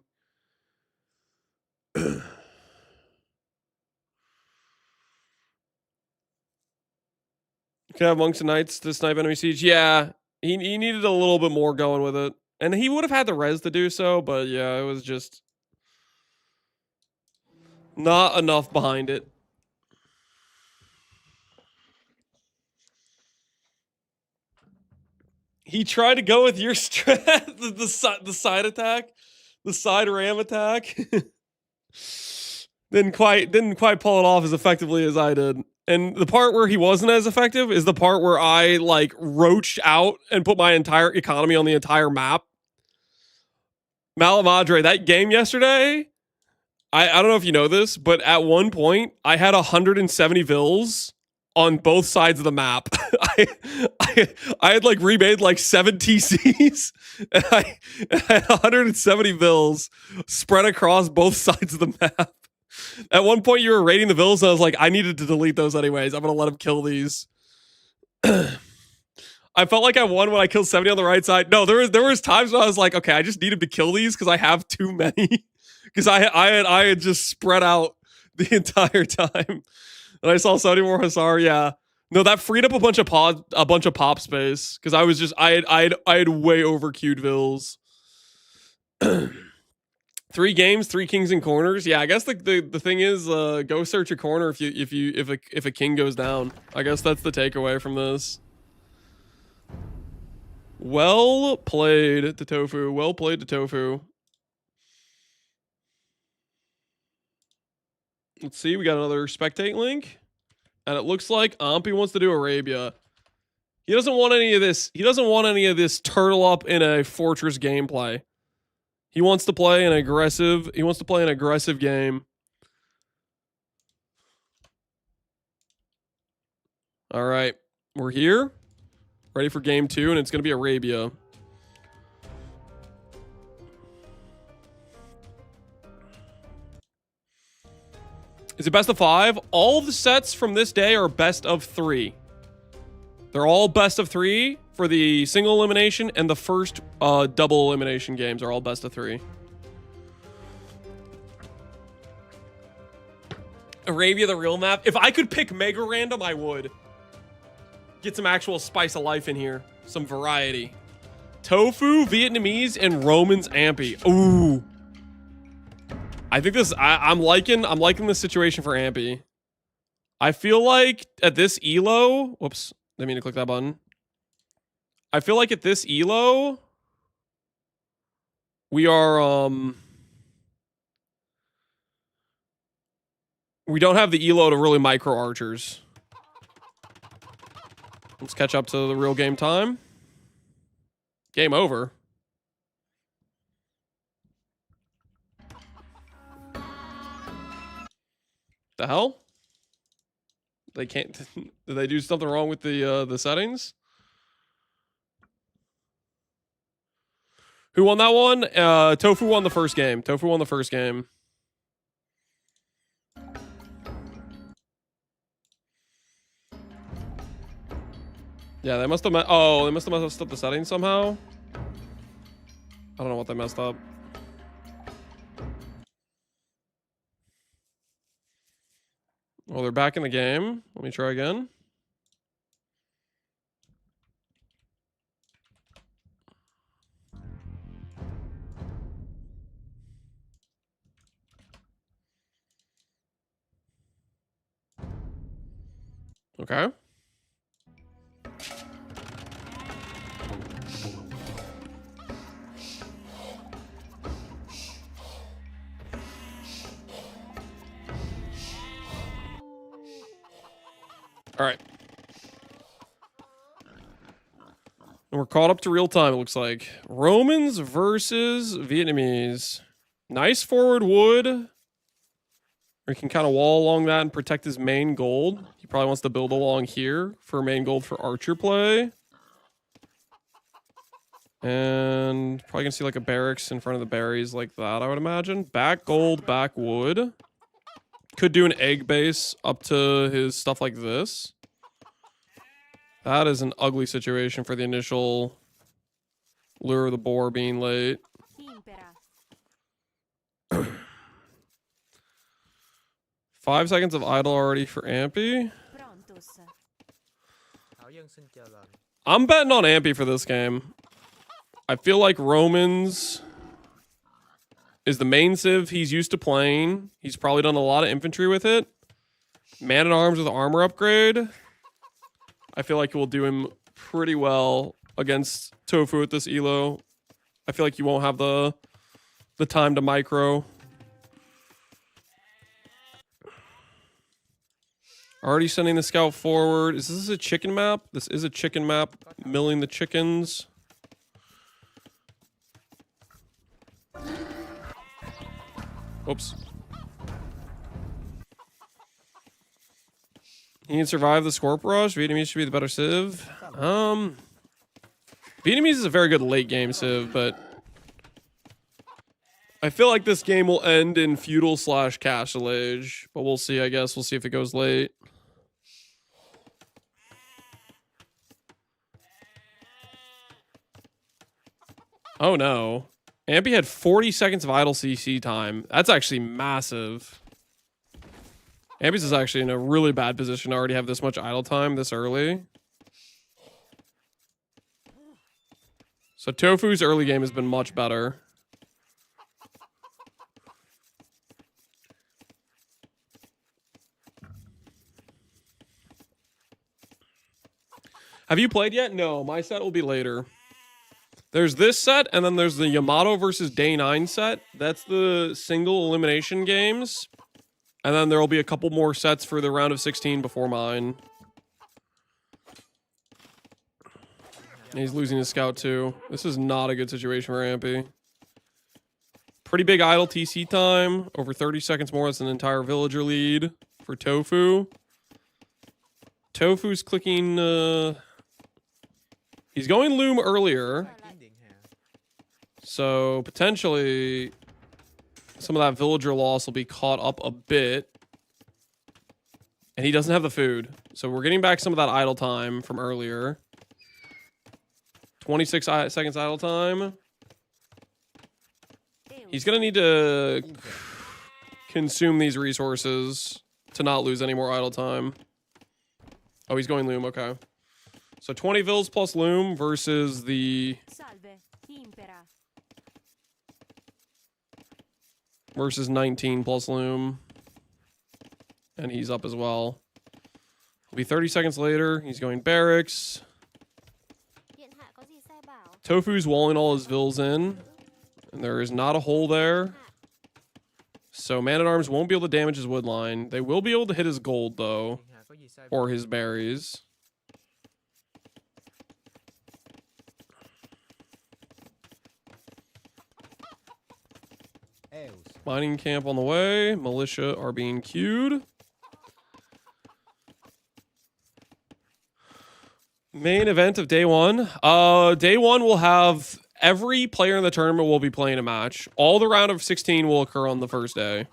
[SPEAKER 1] Can have monks and knights to snipe enemy siege. Yeah, he needed a little bit more going with it. And he would have had the res to do so, but yeah, it was just not enough behind it. He tried to go with your strat, the side attack, the side ram attack. didn't quite pull it off as effectively as I did. And the part where he wasn't as effective is the part where I like roached out and put my entire economy on the entire map. Malamadre, that game yesterday, I don't know if you know this, but at one point I had 170 vills on both sides of the map. I had like remade like 7 TCs and I had 170 vills spread across both sides of the map. At one point you were raiding the vills and I was like, I needed to delete those anyways. I'm going to let him kill these. I felt like I won when I killed 70 on the right side. No, there was times when I was like, okay, I just needed to kill these because I have too many. Because I had just spread out the entire time. And I saw 70 more Hussar, yeah. No, that freed up a bunch of pop space. Because I had way over queued vills. 3 games, 3 kings and corners. Yeah, I guess the thing is, go search a corner if a king goes down. I guess that's the takeaway from this. Well played to Tofu. Well played to Tofu. Let's see. We got another spectate link. And it looks like Ampi wants to do Arabia. He doesn't want any of this. He doesn't want any of this turtle up in a fortress gameplay. He wants to play an aggressive. He wants to play an aggressive game. All right. We're here. Ready for game 2, and it's going to be Arabia. Is it best of 5? All the sets from this day are best of 3. They're all best of 3 for the single elimination, and the first double elimination games are all best of 3. Arabia, the real map. If I could pick mega random, I would. Get some actual spice of life in here. Some variety. Tofu, Vietnamese, and Romans Ampy. Ooh. I think this, I'm liking this situation for Ampy. I feel like at this elo, whoops, didn't mean to click that button. I feel like at this elo, we are, we don't have the elo to really micro archers. Let's catch up to the real game time. Game over. The hell? They can't. Did they do something wrong with the settings? Who won that one? Tofu won the first game. Tofu won the first game. Yeah, they must have they must have messed up the settings somehow. I don't know what they messed up. Well, they're back in the game. Let me try again. Okay. All right. And we're caught up to real time, it looks like. Romans versus Vietnamese. Nice forward wood. Or he can kind of wall along that and protect his main gold. He probably wants to build along here for main gold for archer play. And probably gonna see like a barracks in front of the berries like that, I would imagine. Back gold, back wood. Could do an egg base up to his stuff like this. That is an ugly situation for the initial lure of the boar being late. 5 seconds of idle already for Ampy. I'm betting on Ampy for this game. I feel like Romans is the main civ he's used to playing. He's probably done a lot of infantry with it. Man-at-Arms with armor upgrade. I feel like it will do him pretty well against Tofu with this elo. I feel like you won't have the time to micro. Already sending the scout forward. Is this a chicken map? This is a chicken map. Milling the chickens. Oops. He can survive the Scorp Rush. Vietnamese should be the better civ. Vietnamese is a very good late game civ, but I feel like this game will end in feudal / castle age, but we'll see, I guess. We'll see if it goes late. Oh no. Ampy had 40 seconds of idle CC time. That's actually massive. Ampy's is actually in a really bad position to already have this much idle time this early. So Tofu's early game has been much better. Have you played yet? No, my set will be later. There's this set, and then there's the Yamato versus Day 9 set. That's the single elimination games. And then there will be a couple more sets for the round of 16 before mine. And he's losing his scout too. This is not a good situation for Ampy. Pretty big idle TC time. Over 30 seconds more. That's an entire villager lead for Tofu. Tofu's clicking... He's going loom earlier. So potentially some of that villager loss will be caught up a bit. And he doesn't have the food. So we're getting back some of that idle time from earlier. 26 seconds idle time. He's going to need to consume these resources to not lose any more idle time. Oh, he's going loom. Okay. So 20 vills plus loom versus the... versus 19 plus loom. And he's up as well. It'll be 30 seconds later. He's going barracks. Tofu's walling all his vills in. And there is not a hole there. So Man-at-Arms won't be able to damage his wood line. They will be able to hit his gold, though. Or his berries. Mining camp on the way. Militia are being queued. Main event of day one. Day one will have every player in the tournament will be playing a match. All the round of 16 will occur on the first day.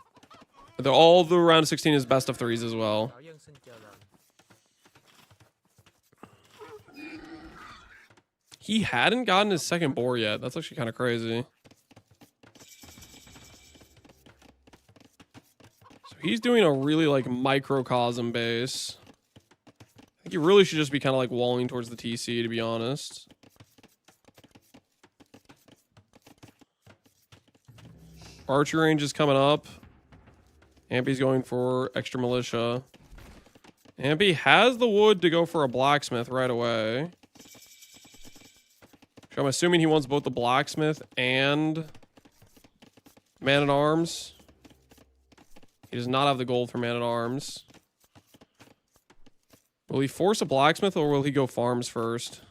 [SPEAKER 1] All the round of 16 is best of threes as well. He hadn't gotten his second boar yet. That's actually kind of crazy. So he's doing a really like microcosm base. I think you really should just be kind of like walling towards the TC, to be honest. Archer range is coming up. Ampy's going for extra militia. Ampy has the wood to go for a blacksmith right away. So I'm assuming he wants both the blacksmith and Man-at-Arms. He does not have the gold for Man-at-Arms. Will he force a blacksmith or will he go farms first?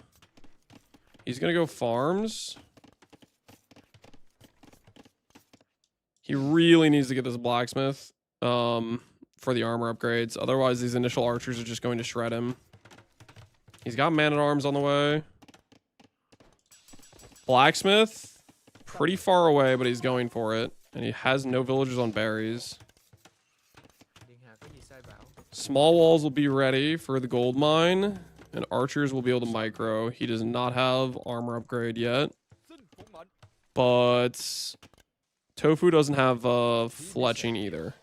[SPEAKER 1] He's going to go farms. He really needs to get this blacksmith for the armor upgrades. Otherwise, these initial archers are just going to shred him. He's got Man-at-Arms on the way. Blacksmith, pretty far away, but he's going for it. And he has no villagers on berries. Small walls will be ready for the gold mine. And archers will be able to micro. He does not have armor upgrade yet. But Tofu doesn't have fletching either.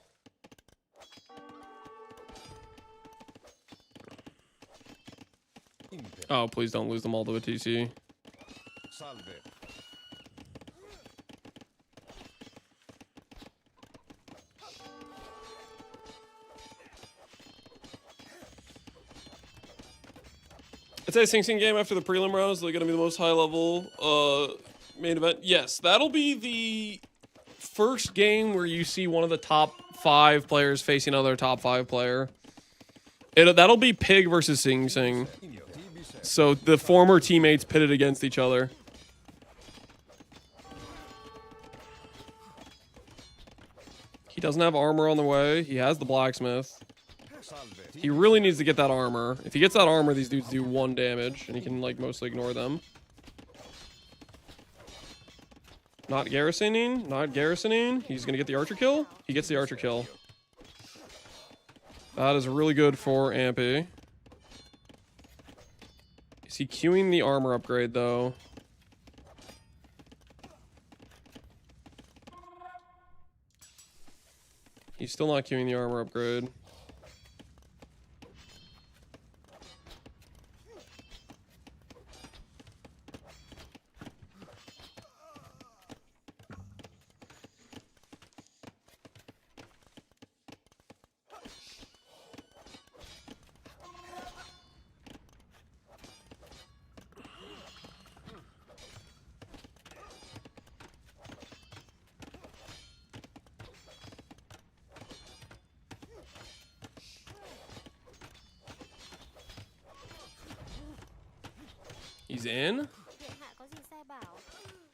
[SPEAKER 1] Oh, please don't lose them all to a TC.
[SPEAKER 8] Salve.
[SPEAKER 1] I'd say Sing Sing game after the prelim round is going to be the most high level main event. Yes, that'll be the first game where you see one of the top 5 players facing another top 5 player. That'll be Pig versus Sing Sing. So the former teammates pitted against each other. He doesn't have armor on the way. He has the blacksmith. He really needs to get that armor. If he gets that armor, these dudes do 1 damage, and he can, like, mostly ignore them. Not garrisoning. Not garrisoning. He's going to get the archer kill. He gets the archer kill. That is really good for Ampy. Is he queuing the armor upgrade, though? He's still not queuing the armor upgrade. He's in.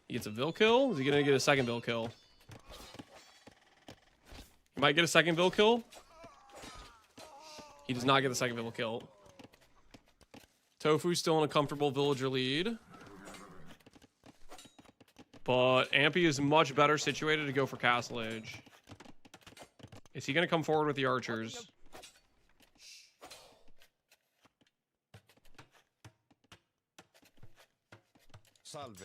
[SPEAKER 1] He gets a Vil kill. Is he gonna get a second Vil kill? He might get a second Vil kill. He does not get the second Vil kill. Tofu's still in a comfortable villager lead. But Ampy is much better situated to go for Castle Age. Is he gonna come forward with the archers?
[SPEAKER 8] Salve.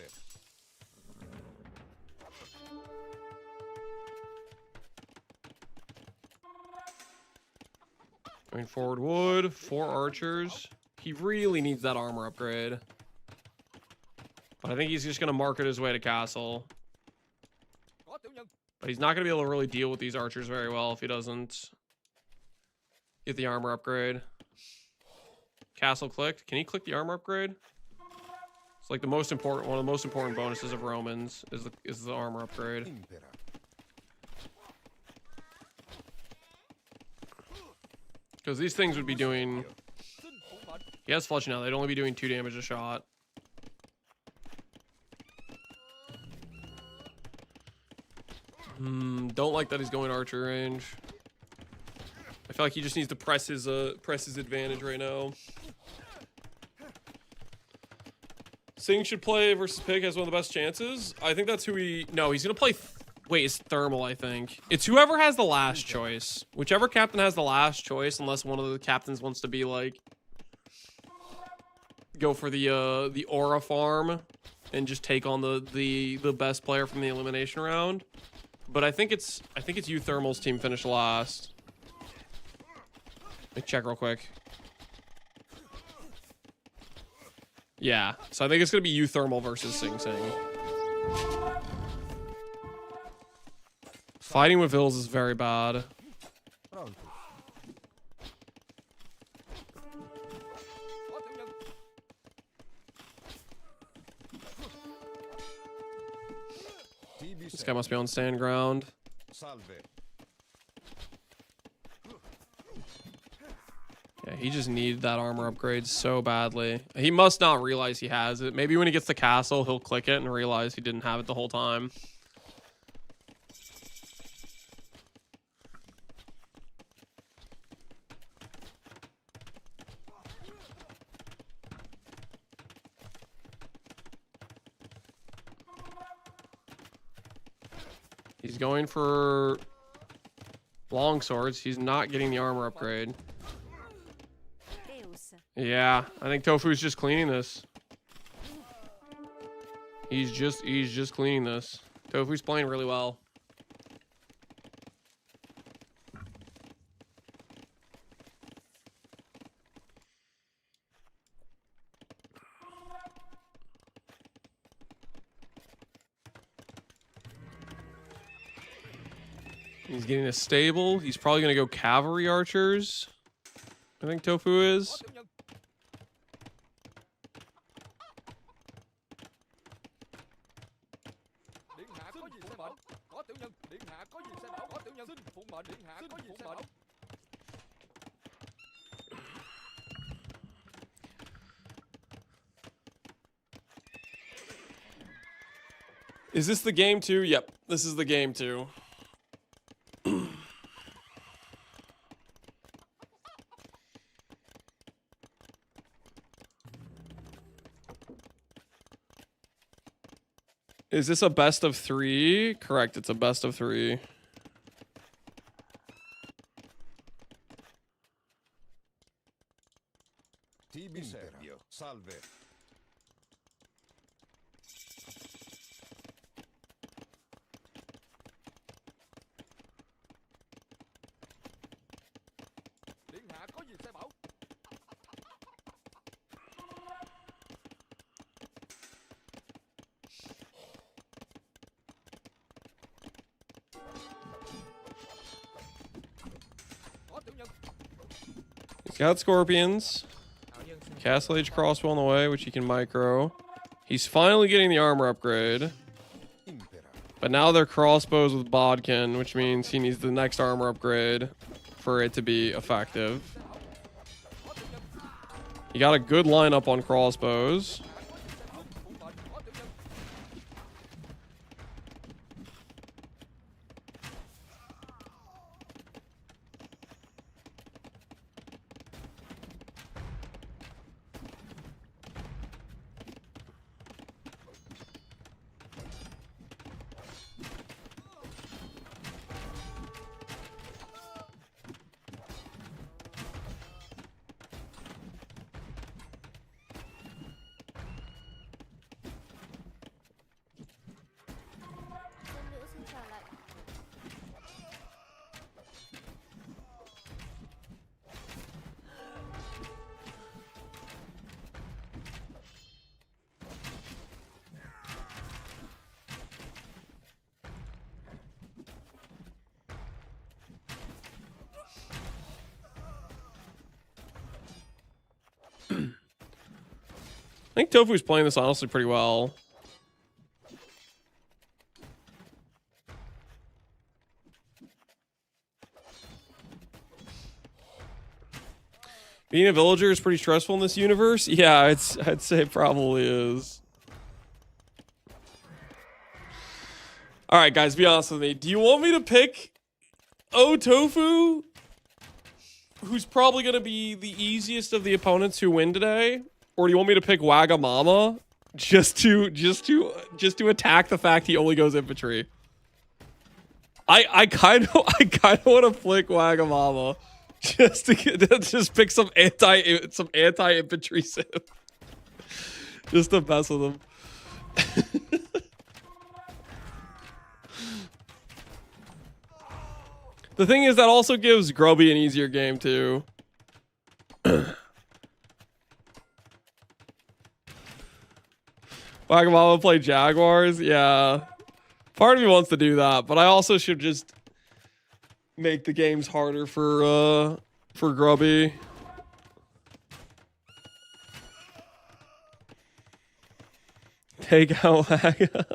[SPEAKER 1] Going forward wood, 4 archers. He really needs that armor upgrade. But I think he's just going to market his way to castle. But he's not going to be able to really deal with these archers very well if he doesn't get the armor upgrade. Castle clicked. Can he click the armor upgrade? It's like the most important, one of the most important bonuses of Romans is the armor upgrade. Because these things would be doing... He has fletch now. They'd only be doing 2 damage a shot. Don't like that he's going archer range. I feel like he just needs to press his advantage right now. Sing should play versus Pig, has one of the best chances. I think that's who he... No, he's going to play... Wait, it's Thermal, I think. It's whoever has the last choice. Whichever captain has the last choice, unless one of the captains wants to be like... Go for the aura farm and just take on the best player from the elimination round. But I think it's you Thermal's team finished last. Let me check real quick. Yeah, so I think it's gonna be you Thermal versus Sing Sing. Fighting with Vils is very bad. This guy must be on stand ground. Yeah, he just needed that armor upgrade so badly. He must not realize he has it. Maybe when he gets the castle, he'll click it and realize he didn't have it the whole time. He's going for long swords. He's not getting the armor upgrade. Yeah, I think Tofu's just cleaning this. He's just cleaning this. Tofu's playing really well. He's getting a stable. He's probably going to go cavalry archers. I think Tofu is. Is this the game too? Yep, this is the game too. Is this a best of 3? Correct, it's a best of 3.
[SPEAKER 11] Salve.
[SPEAKER 1] He's got scorpions. Castle Age crossbow on the way, which he can micro. He's finally getting the armor upgrade. But now they're crossbows with bodkin, which means he needs the next armor upgrade for it to be effective. He got a good lineup on crossbows. I think Tofu's playing this honestly pretty well. Being a villager is pretty stressful in this universe. Yeah, I'd say it probably is. All right, guys, be honest with me. Do you want me to pick Tofu, who's probably going to be the easiest of the opponents who win today? Or do you want me to pick Wagamama just to attack the fact he only goes infantry? I kind of want to flick Wagamama just to pick some anti infantry sim, just to mess with him. The thing is that also gives Grubby an easier game too. Wagamama play Jaguars? Yeah. Part of me wants to do that, but I also should just make the games harder for Grubby. Take out Waga.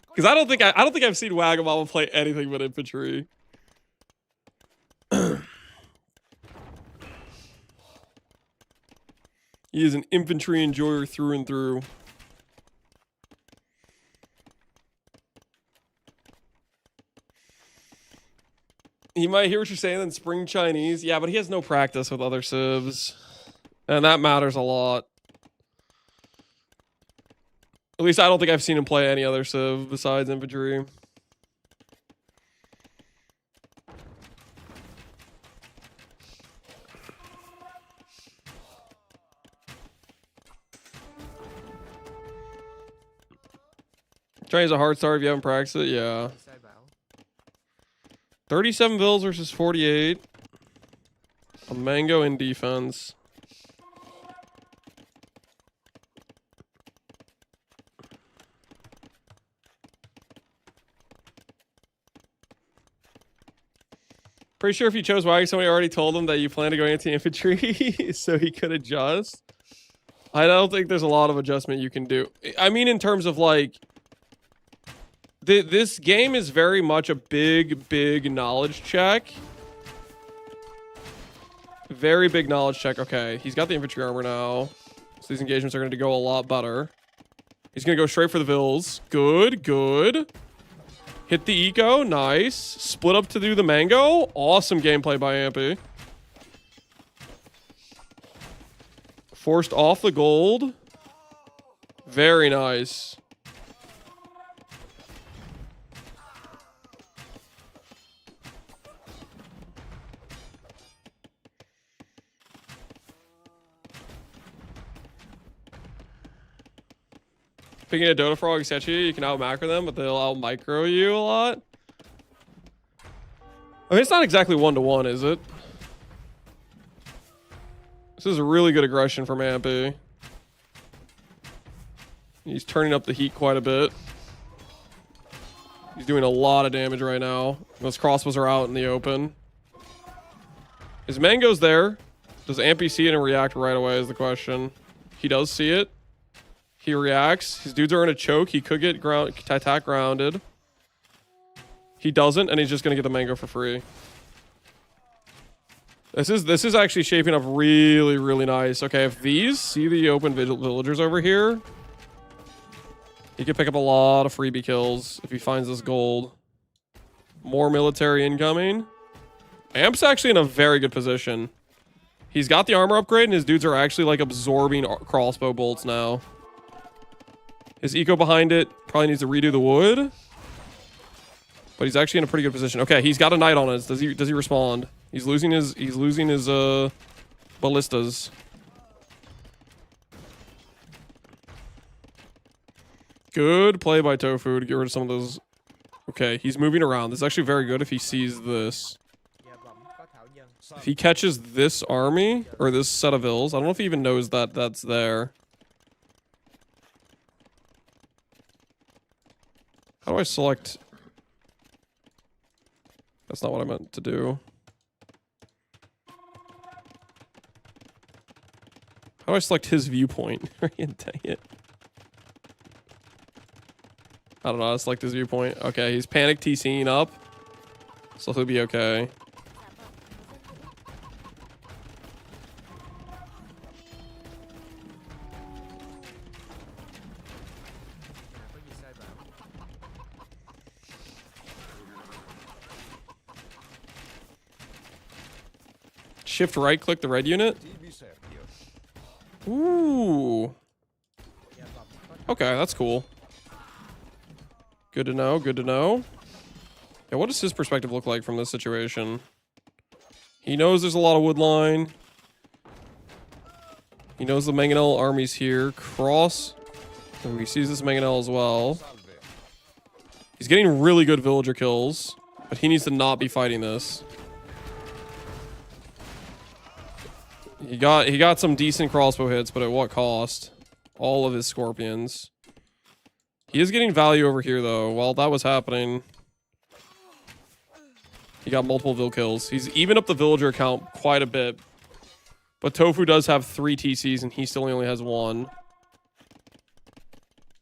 [SPEAKER 1] Because I don't think I've seen Wagamama play anything but infantry. He is an infantry enjoyer through and through. He might hear what you're saying in Spring Chinese. Yeah, but he has no practice with other civs. And that matters a lot. At least I don't think I've seen him play any other civ besides infantry. Chinese a hard start if you haven't practiced it, yeah. 37 vills versus 48. A mango in defense. Pretty sure if you chose Wagon, somebody already told him that you plan to go anti-infantry, so he could adjust. I don't think there's a lot of adjustment you can do. I mean, in terms of like, this game is very much a big knowledge check. Very big knowledge check. Okay, he's got the infantry armor now, so these engagements are going to go a lot better. He's going to go straight for the Vils. Good, good. Hit the eco. Nice. Split up to do the mango. Awesome gameplay by Ampy. Forced off the gold. Very nice. Picking a Dota Frog set you can out macro them, but they'll out micro you a lot. I mean, it's not exactly 1-to-1, is it? This is a really good aggression from Ampy. He's turning up the heat quite a bit. He's doing a lot of damage right now. Those crossbows are out in the open. His mango's there. Does Ampy see it and react right away is the question. He does see it. He reacts. His dudes are in a choke. He could get attack grounded. He doesn't, and he's just gonna get the mango for free. This is actually shaping up really nice. Okay, if these see the open villagers over here, he could pick up a lot of freebie kills if he finds this gold. More military incoming. Amp's actually in a very good position. He's got the armor upgrade, and his dudes are actually like absorbing crossbow bolts now. His eco behind it probably needs to redo the wood. But he's actually in a pretty good position. Okay, he's got a knight on us. Does he respond? He's losing his ballistas. Good play by Tofu to get rid of some of those. Okay, he's moving around. This is actually very good if he sees this. If he catches this army or this set of ills, I don't know if he even knows that that's there. How do I select? That's not what I meant to do. How do I select his viewpoint? Dang it. I don't know. I select his viewpoint. Okay, he's panic TCing up. So he'll be okay. Shift right click the red unit. Ooh. Okay, that's cool. Good to know, good to know. Yeah, what does his perspective look like from this situation? He knows there's a lot of wood line. He knows the Mangonel army's here. Cross. And he sees this Mangonel as well. He's getting really good villager kills, but he needs to not be fighting this. He got some decent crossbow hits, but at what cost? All of his scorpions. He is getting value over here, though. While that was happening, he got multiple vill kills. He's even up the villager count quite a bit. But Tofu does have 3 TCs, and he still only has 1.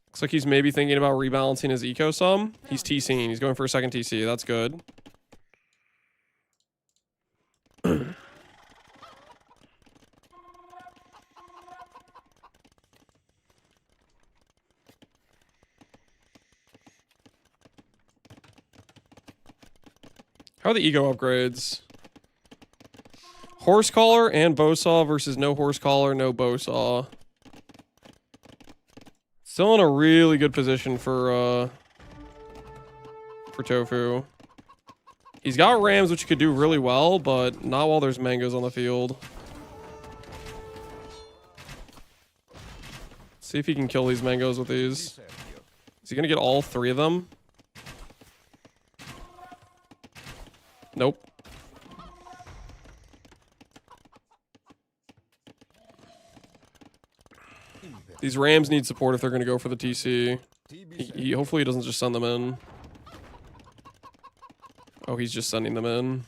[SPEAKER 1] Looks like he's maybe thinking about rebalancing his eco some. He's TCing. He's going for a second TC. That's good. How are the ego upgrades? Horse collar and bowsaw versus no horse collar, no bowsaw. Still in a really good position for Tofu. He's got rams, which he could do really well, but not while there's mangoes on the field. Let's see if he can kill these mangoes with these. Is he gonna get all 3 of them? Nope. These rams need support if they're going to go for the TC. He hopefully he doesn't just send them in. Oh, he's just sending them in.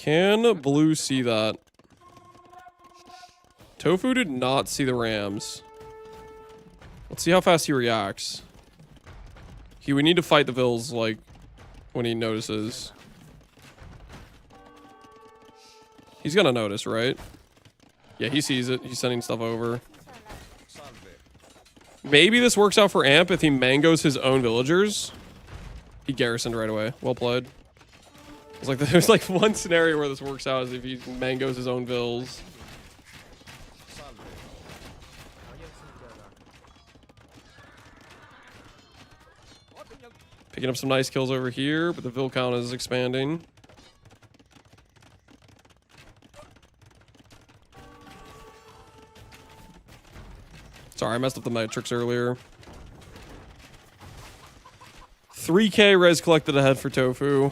[SPEAKER 1] Can Blue see that? Tofu did not see the Rams. Let's see how fast he reacts. We need to fight the Vills, like, when he notices. He's gonna notice, right? Yeah, he sees it. He's sending stuff over. Maybe this works out for Amp if he mangoes his own villagers. He garrisoned right away. Well played. It's like there's like one scenario where this works out is if he mangoes his own vills. Picking up some nice kills over here, but the vill count is expanding. Sorry, I messed up the metrics earlier. 3k res collected ahead for Tofu.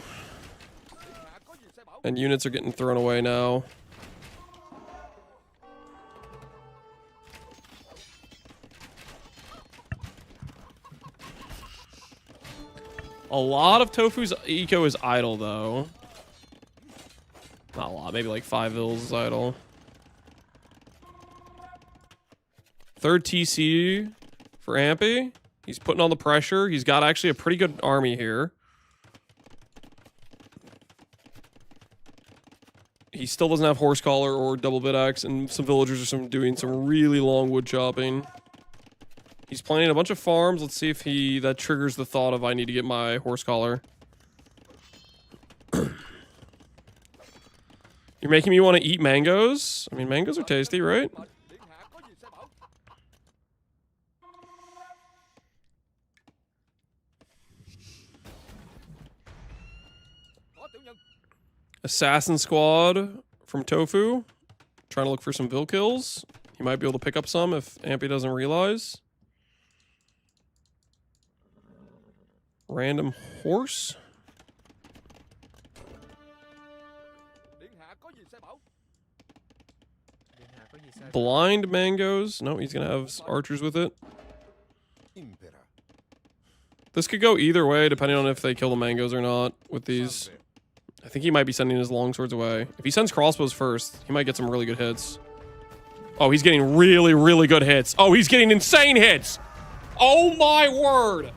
[SPEAKER 1] And units are getting thrown away now. A lot of Tofu's eco is idle, though. Not a lot, maybe like 5 vills is idle. Third TC for Ampy. He's putting on the pressure. He's got actually a pretty good army here. He still doesn't have horse collar or double bit axe, and some villagers are doing some really long wood chopping. He's planning a bunch of farms. Let's see if that triggers the thought of I need to get my horse collar. You're making me want to eat mangoes. I mean, mangoes are tasty, right? Assassin squad from Tofu. Trying to look for some vill kills. He might be able to pick up some if Ampy doesn't realize. Random horse. Blind mangoes. No, he's going to have archers with it. This could go either way depending on if they kill the mangoes or not with these. I think he might be sending his longswords away. If he sends crossbows first, he might get some really good hits. Oh, he's getting really, really good hits. Oh, he's getting insane hits. Oh my word.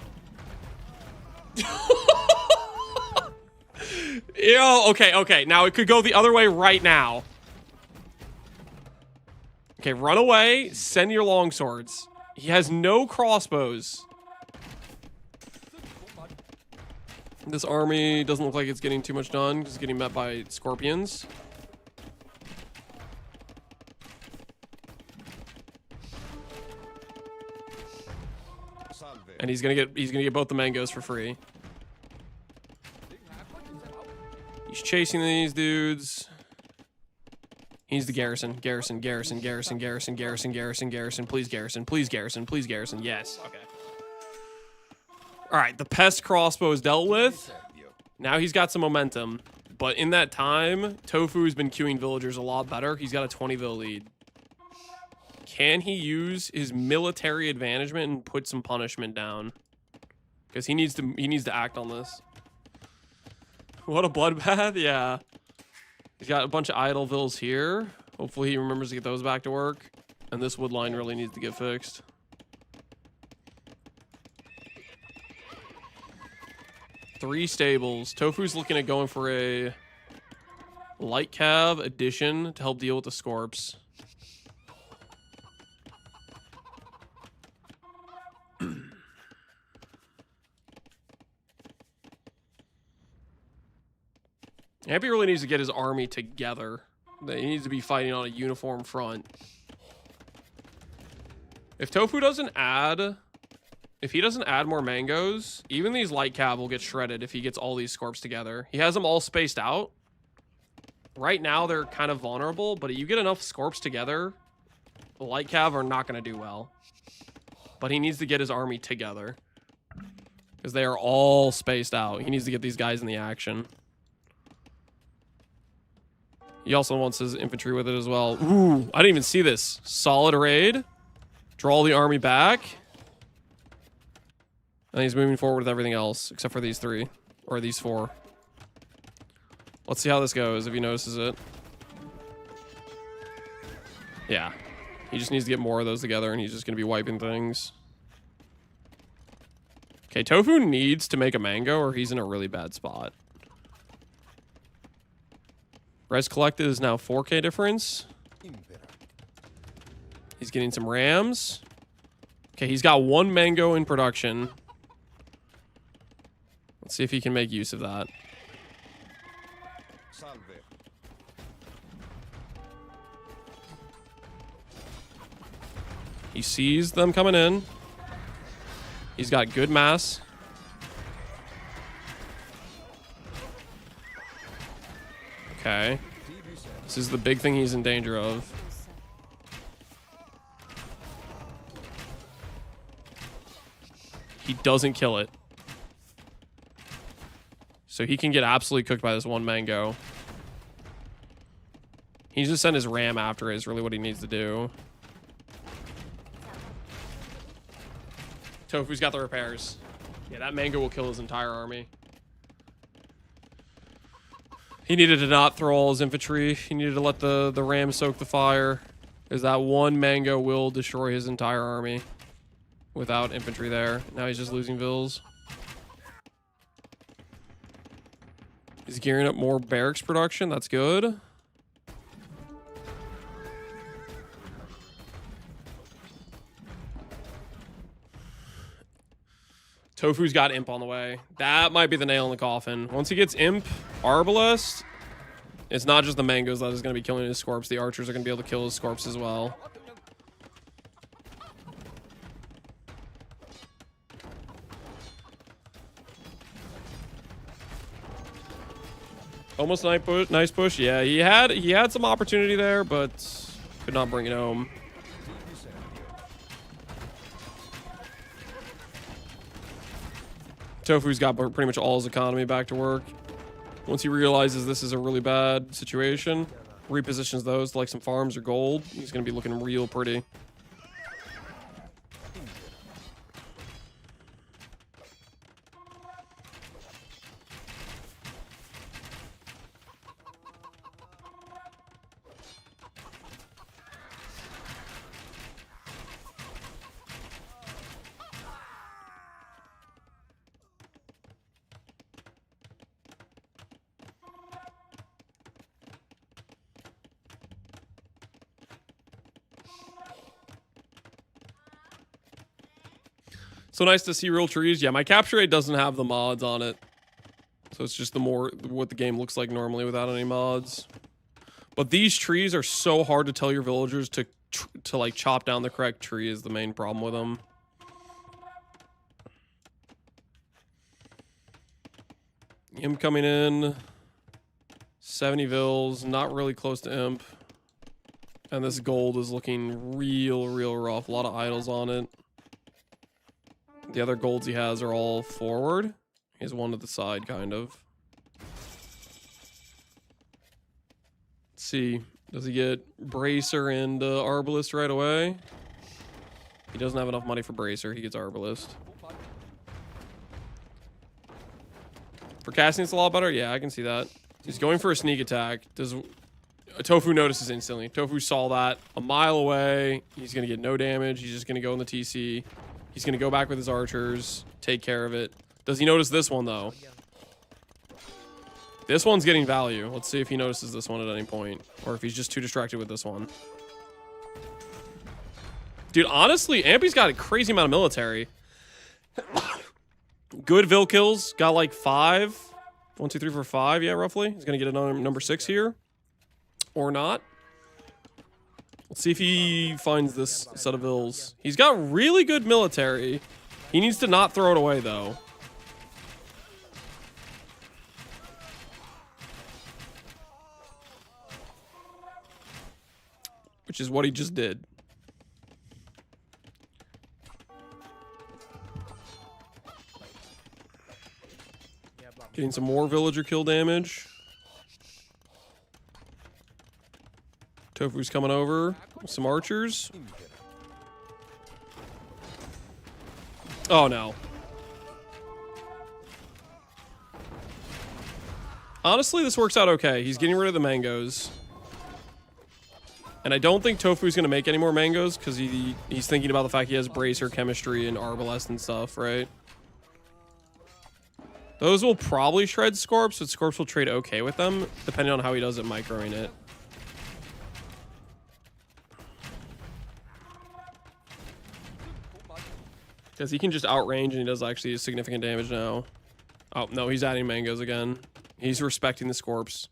[SPEAKER 1] Yo, okay. Now it could go the other way right now. Okay, run away. Send your longswords. He has no crossbows. This army doesn't look like it's getting too much done because it's getting met by scorpions. And he's gonna get both the mangoes for free. He's chasing these dudes. He's the garrison. Garrison. Please garrison. Yes. Okay. All right, the pest crossbow is dealt with. Now he's got some momentum. But in that time, Tofu's been queuing villagers a lot better. He's got a 20 vill lead. Can he use his military advantagement and put some punishment down? Because he needs to act on this. What a bloodbath, yeah. He's got a bunch of idle vills here. Hopefully he remembers to get those back to work. And this wood line really needs to get fixed. Three stables. Tofu's looking at going for a light cav addition to help deal with the scorps. Ampy really needs to get his army together. He needs to be fighting on a uniform front. If Tofu doesn't add... If he doesn't add more mangoes, even these light cav will get shredded if he gets all these scorps together. He has them all spaced out. Right now, they're kind of vulnerable, but you get enough scorps together, the light cav are not going to do well. But he needs to get his army together. Because they are all spaced out. He needs to get these guys in the action. He also wants his infantry with it as well. Ooh, I didn't even see this. Solid raid. Draw the army back. And he's moving forward with everything else, except for these three. Or these four. Let's see how this goes if he notices it. Yeah. He just needs to get more of those together, and he's just going to be wiping things. Okay, Tofu needs to make a mango, or he's in a really bad spot. Res collected is now 4K difference. He's getting some rams. Okay, he's got 1 mango in production. Let's see if he can make use of that. He sees them coming in. He's got good mass. Okay. This is the big thing he's in danger of. He doesn't kill it. So he can get absolutely cooked by this 1 mango. He needs to send his ram after it is really what he needs to do. Tofu's got the repairs. Yeah, that mango will kill his entire army. He needed to not throw all his infantry. He needed to let the ram soak the fire. Because that 1 mango will destroy his entire army. Without infantry there. Now he's just losing vills. He's gearing up more barracks production. That's good. Tofu's got Imp on the way. That might be the nail in the coffin. Once he gets Imp, Arbalest, it's not just the mangoes that is going to be killing his Scorps. The archers are going to be able to kill his Scorps as well. Almost nice push. Yeah, he had some opportunity there, but could not bring it home. Tofu's got pretty much all his economy back to work. Once he realizes this is a really bad situation, repositions those to like some farms or gold. He's going to be looking real pretty. So nice to see real trees. Yeah, my capture rate doesn't have the mods on it. So it's just what the game looks like normally without any mods. But these trees are so hard to tell your villagers to like chop down the correct tree is the main problem with them. Imp coming in. 70 vills, not really close to Imp. And this gold is looking real rough. A lot of idols on it. The other golds he has are all forward. He has one to the side, kind of. Let's see. Does he get Bracer and Arbalest right away? He doesn't have enough money for Bracer. He gets Arbalest. For casting, it's a lot better. Yeah, I can see that. He's going for a sneak attack. Tofu notices instantly. Tofu saw that a mile away. He's going to get no damage. He's just going to go in the TC. He's going to go back with his archers, take care of it. Does he notice this one, though? This one's getting value. Let's see if he notices this one at any point. Or if he's just too distracted with this one. Dude, honestly, Ampy's got a crazy amount of military. Good Vill kills. Got like 5. 1, 2, 3, 4, 5. Yeah, roughly. He's going to get another number 6 here. Or not. Let's see if he finds this set of vills. He's got really good military. He needs to not throw it away, though. Which is what he just did. Getting some more villager kill damage. Tofu's coming over. Some archers. Oh, no. Honestly, this works out okay. He's getting rid of the mangoes. And I don't think Tofu's going to make any more mangoes because he's thinking about the fact he has Bracer, Chemistry, and Arbalest and stuff, right? Those will probably shred Scorps, but Scorps will trade okay with them, depending on how he does at microing it. Because he can just outrange and he does actually significant damage now. Oh, no, he's adding mangoes again. He's respecting the Scorps.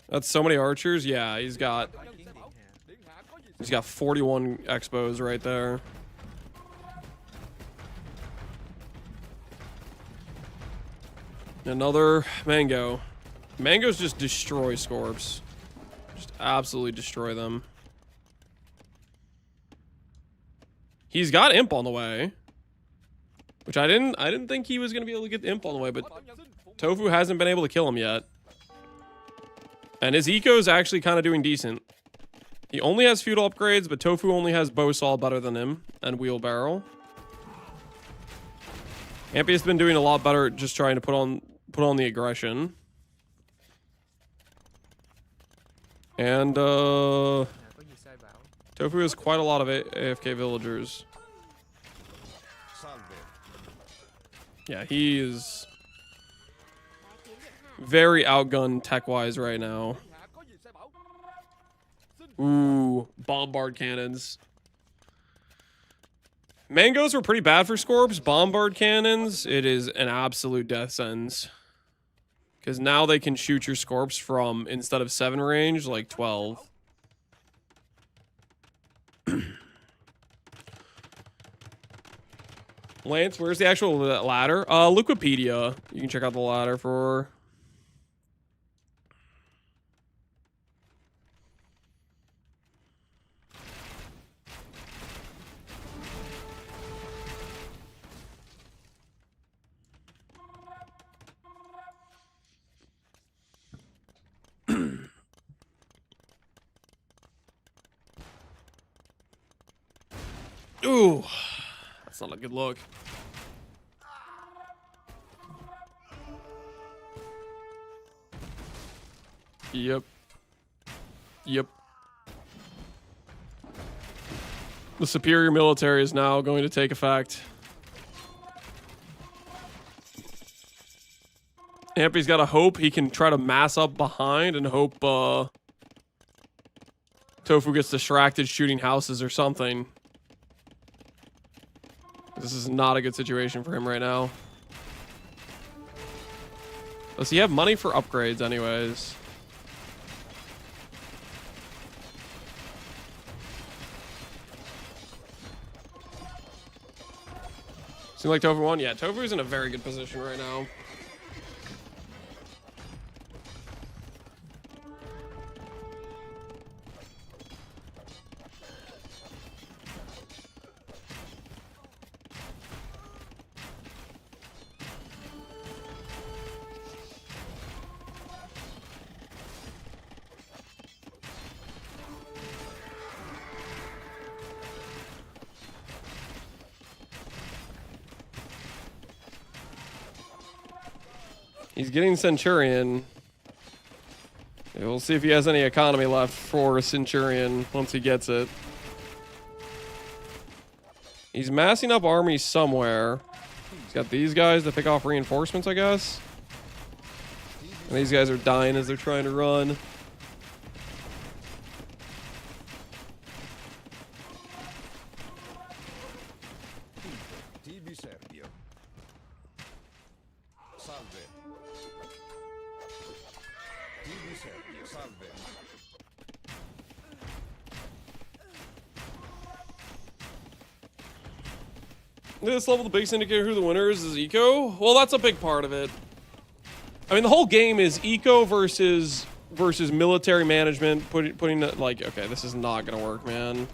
[SPEAKER 1] That's so many archers. Yeah, he's got 41 expos right there. Another mango. Mangoes just destroy Scorps. Just absolutely destroy them. He's got Imp on the way. Which I didn't think he was gonna be able to get the Imp on the way, but Tofu hasn't been able to kill him yet. And his eco's actually kind of doing decent. He only has feudal upgrades, but Tofu only has Bowsaw better than him, and Wheelbarrow. Ampy has been doing a lot better just trying to put on the aggression. And Tofu has quite a lot of AFK villagers. Yeah, he is very outgunned tech-wise right now. Ooh, bombard cannons. Mangoes were pretty bad for Scorps. Bombard cannons, it is an absolute death sentence. Because now they can shoot your Scorps from, instead of 7 range, like 12. Lance, where's the actual ladder? Wikipedia. You can check out the ladder for... Ooh, that's not a good look. Yep. Yep. The superior military is now going to take effect. Ampy's got to hope he can try to mass up behind and hope Tofu gets distracted shooting houses or something. This is not a good situation for him right now. Does he have money for upgrades anyways? Seems like Tofu won? Yeah, Tofu's in a very good position right now. He's getting Centurion. Yeah, we'll see if he has any economy left for Centurion once he gets it. He's massing up armies somewhere. He's got these guys to pick off reinforcements, I guess. And these guys are dying as they're trying to run. This level, the biggest indicator who the winner is eco. Well, that's a big part of it. I mean, the whole game is eco versus military management. Putting the, like, okay, this is not gonna work, man.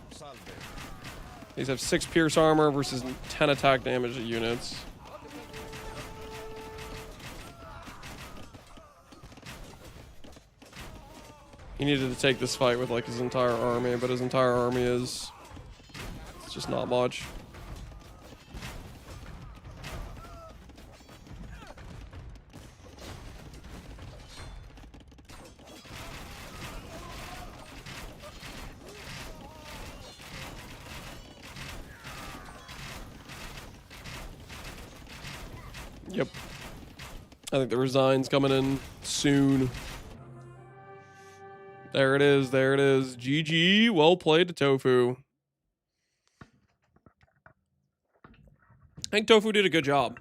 [SPEAKER 1] These have 6 pierce armor versus 10 attack damage to units. He needed to take this fight with like his entire army, but his entire army is it's just not much. Yep. I think the resign's coming in soon. There it is. There it is. GG. Well played to Tofu. I think Tofu did a good job.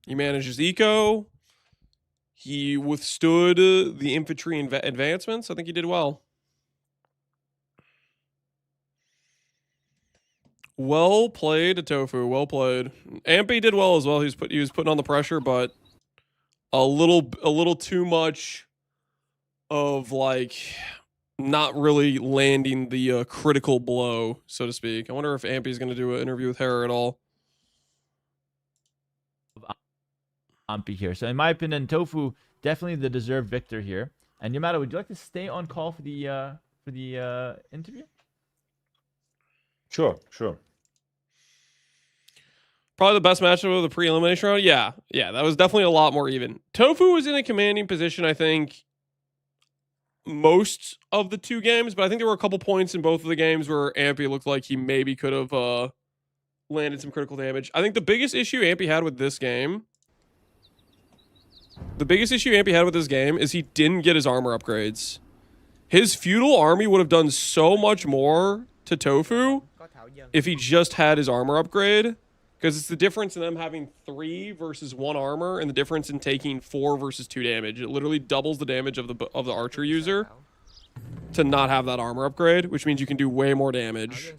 [SPEAKER 1] He managed his eco. He withstood the infantry advancements. I think he did well. Well played to Tofu. Well played. Ampy did well as well. He was putting on the pressure, but a little too much of like not really landing the critical blow, so to speak. I wonder if Ampy's going to do an interview with Hera at all.
[SPEAKER 6] Ampy here. So in my opinion, Tofu definitely the deserved victor here. And Yamato, would you like to stay on call for the interview?
[SPEAKER 8] Sure.
[SPEAKER 1] Probably the best matchup of the pre-elimination round. Yeah, that was definitely a lot more even. Tofu was in a commanding position, I think, most of the two games, but I think there were a couple points in both of the games where Ampy looked like he maybe could have landed some critical damage. I think the biggest issue Ampy had with this game is he didn't get his armor upgrades. His feudal army would have done so much more to Tofu if he just had his armor upgrade. Because it's the difference in them having 3 versus 1 armor and the difference in taking 4 versus 2 damage. It literally doubles the damage of the archer user to not have that armor upgrade, which means you can do way more damage.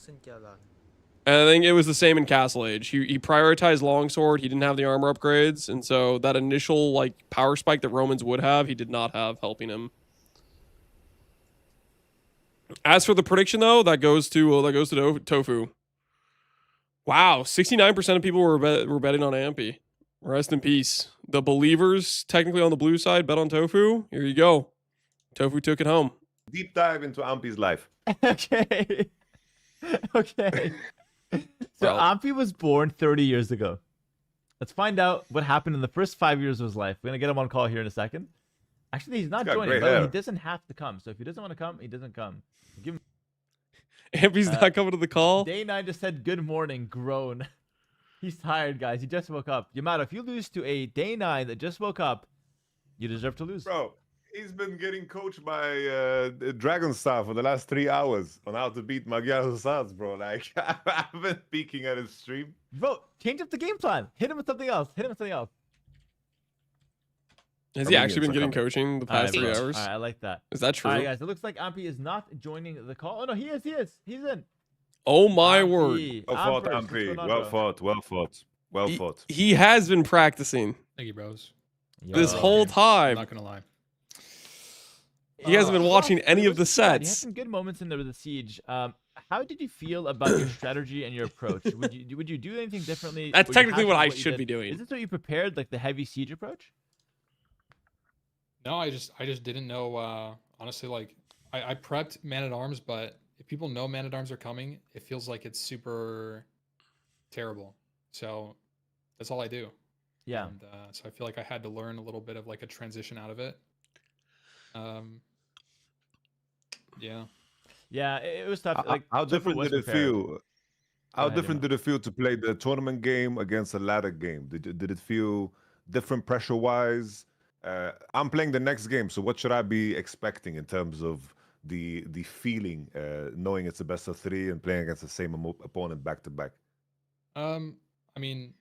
[SPEAKER 1] And I think it was the same in Castle Age. He prioritized longsword. He didn't have the armor upgrades, and so that initial like power spike that Romans would have, he did not have helping him. As for the prediction, though, that goes to Tofu. Wow, 69% of people were betting on Ampy. Rest in peace. The believers, technically on the blue side, bet on Tofu. Here you go. Tofu took it home.
[SPEAKER 8] Deep dive into Ampy's life.
[SPEAKER 6] Okay. So Ampy was born 30 years ago. Let's find out what happened in the first 5 years of his life. We're going to get him on call here in a second. Actually, he's not joining. By the way, he doesn't have to come. So if he doesn't want to come, he doesn't come. Give him.
[SPEAKER 1] Ampy's not coming to the call.
[SPEAKER 6] Day 9 just said good morning, groan. He's tired, guys. He just woke up. Yamato, if you lose to a Day 9 that just woke up, you deserve to lose.
[SPEAKER 8] Bro, he's been getting coached by Dragon Star for the last 3 hours on how to beat Magyar Hussards, bro. Like, I've been peeking at his stream.
[SPEAKER 6] Bro, change up the game plan. Hit him with something else.
[SPEAKER 1] Has he actually been getting coaching the past 3 hours?
[SPEAKER 6] All right, I like that.
[SPEAKER 1] Is that true?
[SPEAKER 6] All right, guys. It looks like Ampy is not joining the call. Oh, no, he is. He's in.
[SPEAKER 1] Oh, my word.
[SPEAKER 8] Well fought, Ampy. Well fought.
[SPEAKER 1] He has been practicing.
[SPEAKER 12] Thank you, bros.
[SPEAKER 1] This whole time.
[SPEAKER 12] I'm not going to lie.
[SPEAKER 1] He hasn't been watching any of the
[SPEAKER 6] He had
[SPEAKER 1] sets.
[SPEAKER 6] some good moments in there with the siege. How did you feel about your strategy and your approach? Would you do anything differently?
[SPEAKER 1] That's
[SPEAKER 6] Were you
[SPEAKER 1] technically
[SPEAKER 6] happy
[SPEAKER 1] what I
[SPEAKER 6] with you
[SPEAKER 1] should
[SPEAKER 6] did?
[SPEAKER 1] be doing.
[SPEAKER 6] Is this what you prepared, like the heavy siege approach?
[SPEAKER 12] No, I just didn't know. Honestly, like I prepped Man-at-Arms, but if people know Man-at-Arms are coming, it feels like it's super terrible. So that's all I do.
[SPEAKER 6] Yeah.
[SPEAKER 12] And so I feel like I had to learn a little bit of like a transition out of it. Yeah.
[SPEAKER 6] Yeah, it was tough.
[SPEAKER 8] How different did it feel? How different did it feel to play the tournament game against a ladder game? Did it feel different pressure-wise? I'm playing the next game, so what should I be expecting in terms of the feeling, knowing it's a best of 3 and playing against the same opponent back to back?
[SPEAKER 12] I mean,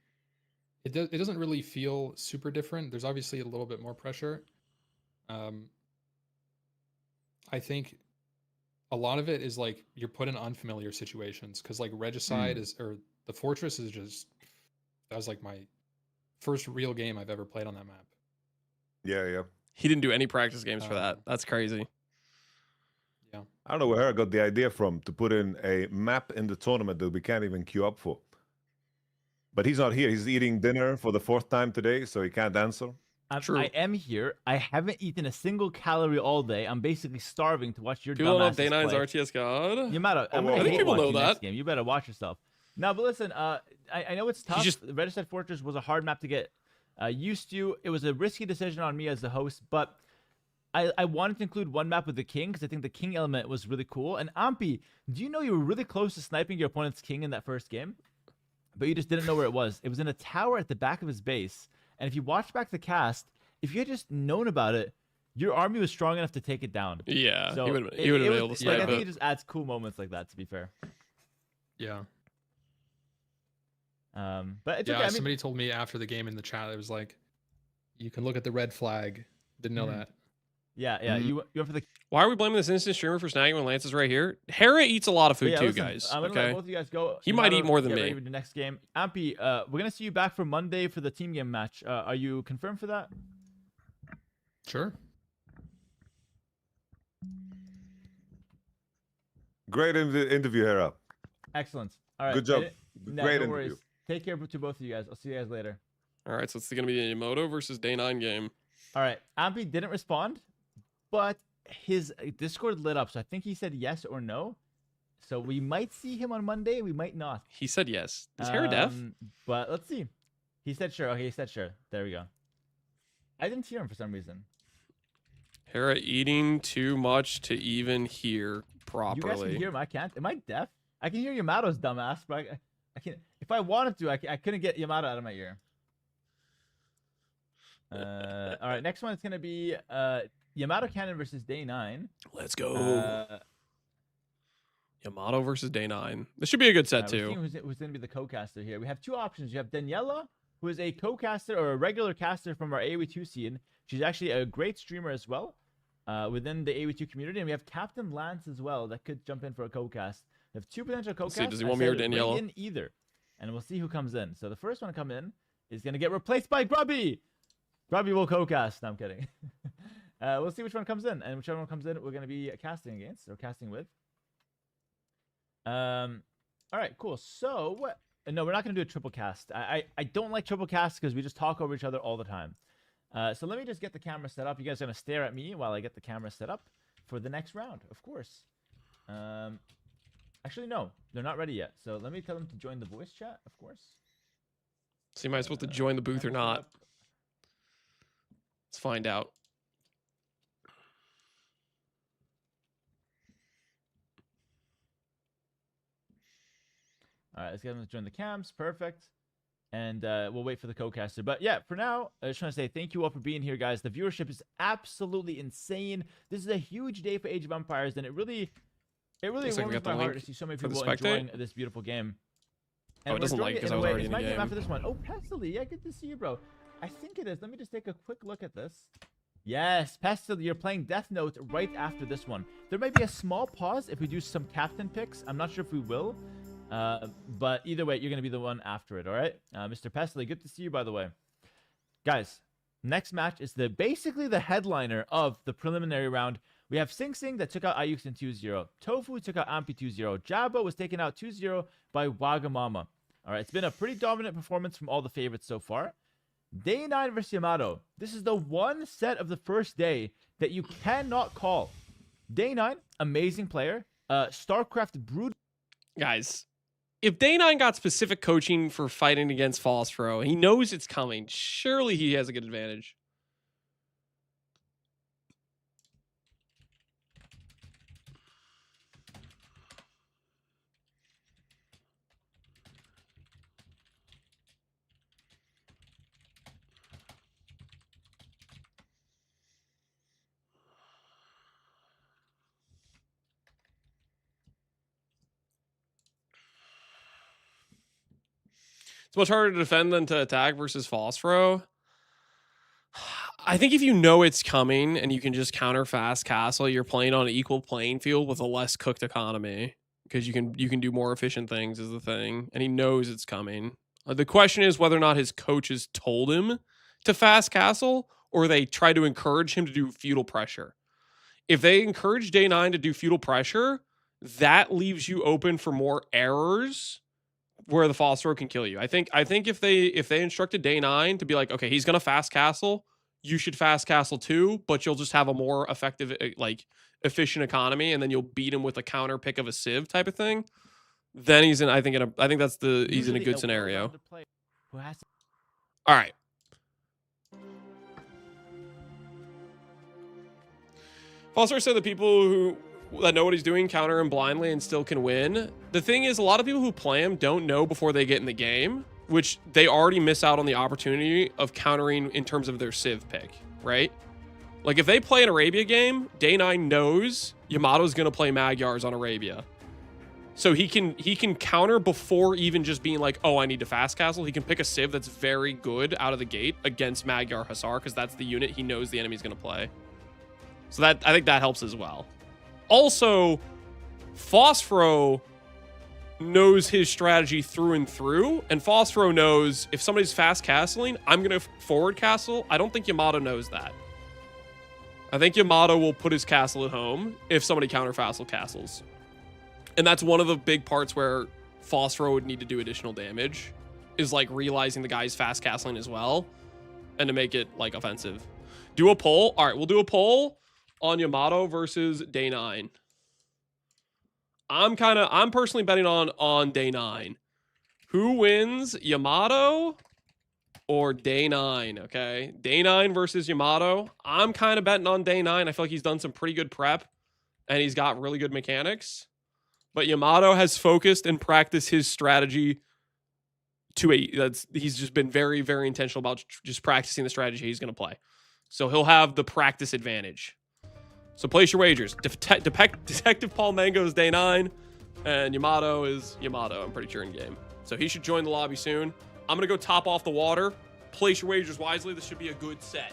[SPEAKER 12] it doesn't really feel super different. There's obviously a little bit more pressure. I think a lot of it is like you're put in unfamiliar situations because like Regicide or the Fortress is just, that was like my first real game I've ever played on that map.
[SPEAKER 8] Yeah.
[SPEAKER 1] He didn't do any practice games for that. That's crazy.
[SPEAKER 12] Yeah.
[SPEAKER 8] I don't know where I got the idea from to put in a map in the tournament that we can't even queue up for. But he's not here. He's eating dinner for the 4th time today, so he can't answer.
[SPEAKER 6] I am here. I haven't eaten a single calorie all day. I'm basically starving to watch your
[SPEAKER 1] People know
[SPEAKER 6] dumbasses
[SPEAKER 1] Day 9's
[SPEAKER 6] play.
[SPEAKER 1] RTS God.
[SPEAKER 6] Yamato, I'm
[SPEAKER 1] I
[SPEAKER 6] gonna
[SPEAKER 1] think
[SPEAKER 6] hate
[SPEAKER 1] people know
[SPEAKER 6] watching this
[SPEAKER 1] that.
[SPEAKER 6] game. You better watch yourself. No, but listen, I know it's tough. Regicide Fortress was a hard map to get used to. It was a risky decision on me as the host, but I wanted to include one map with the king because I think the king element was really cool. And Ampy, do you know you were really close to sniping your opponent's king in that first game? But you just didn't know where it was. It was in a tower at the back of his base. And if you watch back the cast, if you had just known about it, your army was strong enough to take it down.
[SPEAKER 1] Yeah,
[SPEAKER 6] so
[SPEAKER 1] he would have been able to snipe
[SPEAKER 6] I think
[SPEAKER 1] it.
[SPEAKER 6] it just adds cool moments like that, to be fair.
[SPEAKER 12] Yeah.
[SPEAKER 6] But it's
[SPEAKER 12] yeah,
[SPEAKER 6] okay. I mean,
[SPEAKER 12] somebody told me after the game in the chat, it was like, you can look at the red flag. Didn't know that.
[SPEAKER 6] Yeah, yeah. You went for the.
[SPEAKER 1] Why are we blaming this instant streamer for snagging when Lance is right here? Hera eats a lot of food
[SPEAKER 6] yeah,
[SPEAKER 1] too,
[SPEAKER 6] listen,
[SPEAKER 1] guys.
[SPEAKER 6] I'm gonna let
[SPEAKER 1] Okay,
[SPEAKER 6] both of you guys go.
[SPEAKER 1] He might
[SPEAKER 6] Yamato,
[SPEAKER 1] eat more than
[SPEAKER 6] get
[SPEAKER 1] me.
[SPEAKER 6] ready for the next game. Ampy, we're gonna see you back for Monday for the team game match. Are you confirmed for that?
[SPEAKER 12] Sure.
[SPEAKER 8] Great interview, Hera.
[SPEAKER 6] Excellent. All right.
[SPEAKER 8] Good job.
[SPEAKER 6] No,
[SPEAKER 8] Great
[SPEAKER 6] no
[SPEAKER 8] interview.
[SPEAKER 6] worries. Take care to both of you guys. I'll see you guys later.
[SPEAKER 1] All right, so it's gonna be a Yamato versus Day 9 game.
[SPEAKER 6] All right. Ampy didn't respond, but his Discord lit up, so I think he said yes or no. So we might see him on Monday. We might not.
[SPEAKER 1] He said yes. Is Hera deaf?
[SPEAKER 6] But let's see. He said sure. Okay, he said sure. There we go. I didn't hear him for some reason.
[SPEAKER 1] Hera eating too much to even hear
[SPEAKER 6] You guys can
[SPEAKER 1] properly.
[SPEAKER 6] hear him. I can't. Am I deaf? I can hear Yamato's dumbass, but I can't. If I wanted to, I couldn't get Yamato out of my ear. All right, next one is gonna be Yamato Cannon versus Day 9.
[SPEAKER 1] Let's go. Yamato versus Day 9. This should be a good set too.
[SPEAKER 6] Who's gonna be the co-caster here? We have two options. You have Daniela, who is a co-caster or a regular caster from our AoE2 scene. She's actually a great streamer as well within the AoE2 community. And we have Captain Lance as well that could jump in for a co-cast. We have two potential co-casts.
[SPEAKER 1] See, does he want me or Daniela?
[SPEAKER 6] In either, and we'll see who comes in. So the first one to come in is gonna get replaced by Grubby. Grubby will co-cast. No, I'm kidding. We'll see which one comes in, and whichever one comes in, we're gonna be casting against or casting with. All right, cool. So no, we're not gonna do a triple cast. I don't like triple casts because we just talk over each other all the time. So let me just get the camera set up. You guys are gonna stare at me while I get the camera set up for the next round, of course. Actually, no, they're not ready yet. So let me tell them to join the voice chat, of course.
[SPEAKER 1] So am I supposed to join the booth or not? Let's find out.
[SPEAKER 6] All right, let's get them to join the cams. Perfect. And we'll wait for the co-caster. But yeah, for now, I just want to say thank you all for being here, guys. The viewership is absolutely insane. This is a huge day for Age of Empires, and it really warms my heart to see so many people enjoying this beautiful game. And
[SPEAKER 1] it doesn't like because I was already in the game.
[SPEAKER 6] After this one. Oh, Pestily, yeah, good to see you, bro. I think it is. Let me just take a quick look at this. Yes, Pestily, you're playing Death Note right after this one. There might be a small pause if we do some captain picks. I'm not sure if we will. But either way, you're going to be the one after it, all right? Mr. Pestily, good to see you, by the way. Guys, next match is basically the headliner of the preliminary round. We have Sing Sing that took out Ayuxin 2-0. Tofu took out Ampy 2-0. Jabba was taken out 2-0 by Wagamama. All right, it's been a pretty dominant performance from all the favorites so far. Day 9 versus Yamato. This is the one set of the first day that you cannot call. Day 9, amazing player. StarCraft Brood.
[SPEAKER 1] Guys, if Day 9 got specific coaching for fighting against Phosphoro, he knows it's coming. Surely he has a good advantage. It's much harder to defend than to attack versus Phosphoro. I think if you know it's coming and you can just counter fast castle, you're playing on an equal playing field with a less cooked economy because you can do more efficient things is the thing, and he knows it's coming. The question is whether or not his coaches told him to fast castle or they try to encourage him to do feudal pressure. If they encourage Day 9 to do feudal pressure, that leaves you open for more errors where the Phosphoro can kill you. I think if they instructed Day 9 to be like, okay, he's gonna fast castle, you should fast castle too, but you'll just have a more effective, like efficient economy, and then you'll beat him with a counter pick of a civ type of thing. Then he's in. I think he's in a good scenario. All right. Phosphoro said that people that know what he's doing counter him blindly and still can win. The thing is, a lot of people who play him don't know before they get in the game. which they already miss out on the opportunity of countering in terms of their Civ pick, right? Like if they play an Arabia game, Day 9 knows Yamato's going to play Magyars on Arabia. So he can counter before even just being like, oh, I need to fast castle. He can pick a Civ that's very good out of the gate against Magyar Hussar because that's the unit he knows the enemy's going to play. So that I think that helps as well. Also, Phosphoro knows his strategy through and through, and Phosphoro knows if somebody's fast castling, I'm going to forward castle. I don't think Yamato knows that. I think Yamato will put his castle at home if somebody counter castles. And that's one of the big parts where Phosphoro would need to do additional damage, is like realizing the guy's fast castling as well, and to make it like offensive. Do a poll. All right, we'll do a poll on Yamato versus Day 9. I'm personally betting on Day 9. Who wins, Yamato or Day 9? Okay, Day 9 versus Yamato. I'm kind of betting on Day 9. I feel like he's done some pretty good prep, and he's got really good mechanics. But Yamato has focused and practiced his strategy he's just been very, very intentional about just practicing the strategy he's going to play. So he'll have the practice advantage. So place your wagers. Detective Paul Mango is Day 9, and Yamato is Yamato, I'm pretty sure, in game. So he should join the lobby soon. I'm going to go top off the water. Place your wagers wisely. This should be a good set.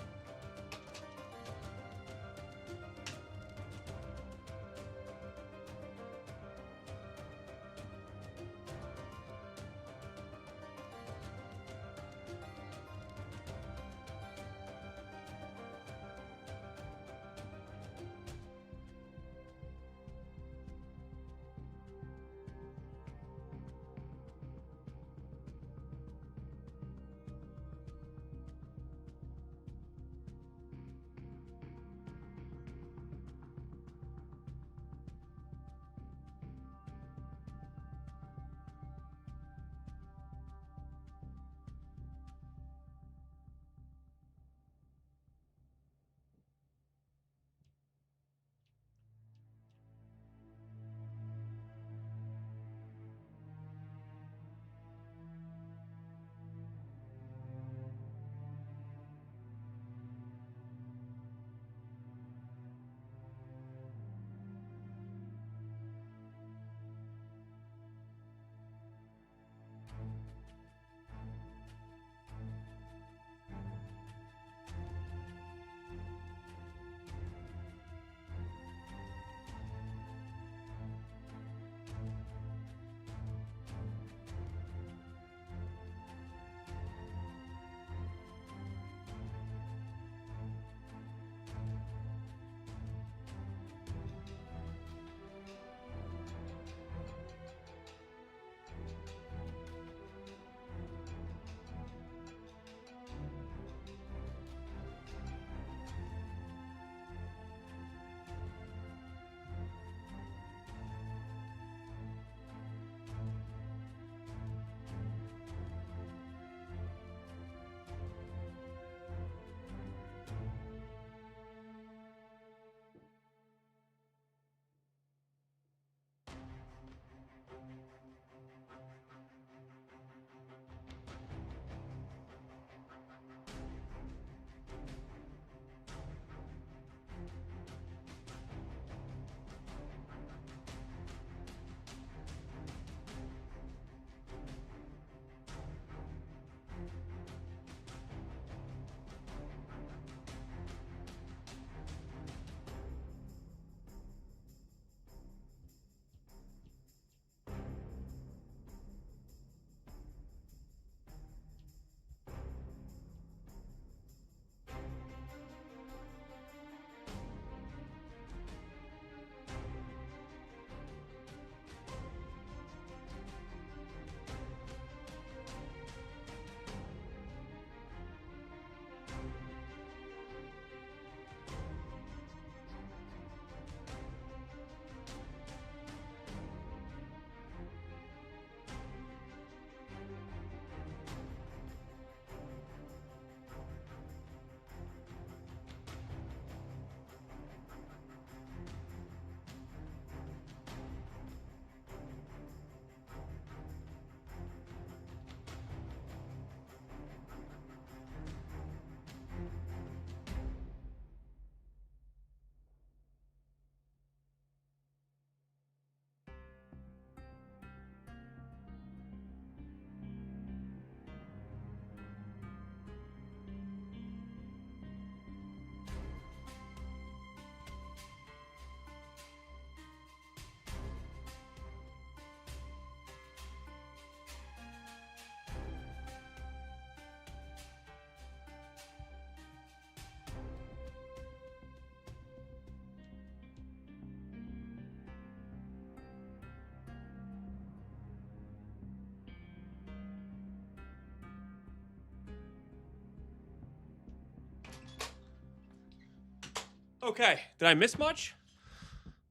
[SPEAKER 1] Okay. Did I miss much?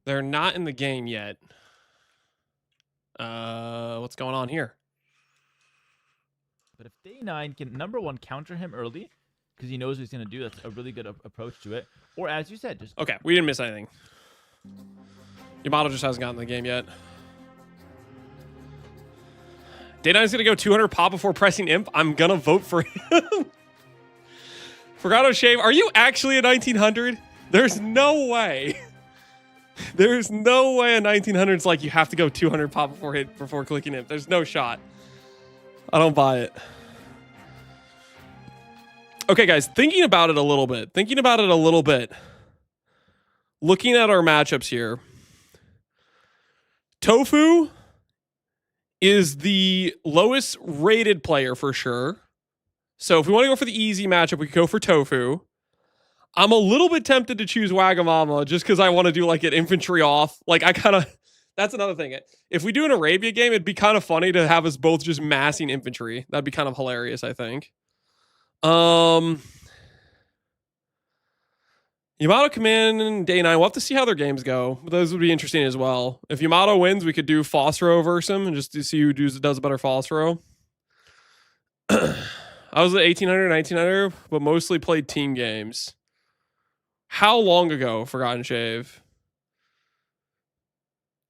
[SPEAKER 1] They're not in the game yet. What's going on here?
[SPEAKER 6] But if Day 9 can, number one, counter him early, because he knows what he's going to do, that's a really good approach to it. Or as you said, just...
[SPEAKER 1] Okay, we didn't miss anything. Yamato just hasn't gotten in the game yet. Day 9's going to go 200 pop before pressing Imp. I'm going to vote for him. Forgato Shave, are you actually a 1900? There's no way. There's no way a 1900's like you have to go 200 pop before clicking Imp. There's no shot. I don't buy it. Okay, guys, thinking about it a little bit. Looking at our matchups here. Tofu is the lowest rated player for sure. So if we want to go for the easy matchup, we could go for Tofu. I'm a little bit tempted to choose Wagamama just because I want to do like an infantry off. Like that's another thing. If we do an Arabia game, it'd be kind of funny to have us both just massing infantry. That'd be kind of hilarious, I think. Yamato Command and Day 9, we'll have to see how their games go. Those would be interesting as well. If Yamato wins, we could do Phosphoro versus him and just to see who does a better Phosphoro. I was at 1800, 1900, but mostly played team games. How long ago, Forgotten Shave?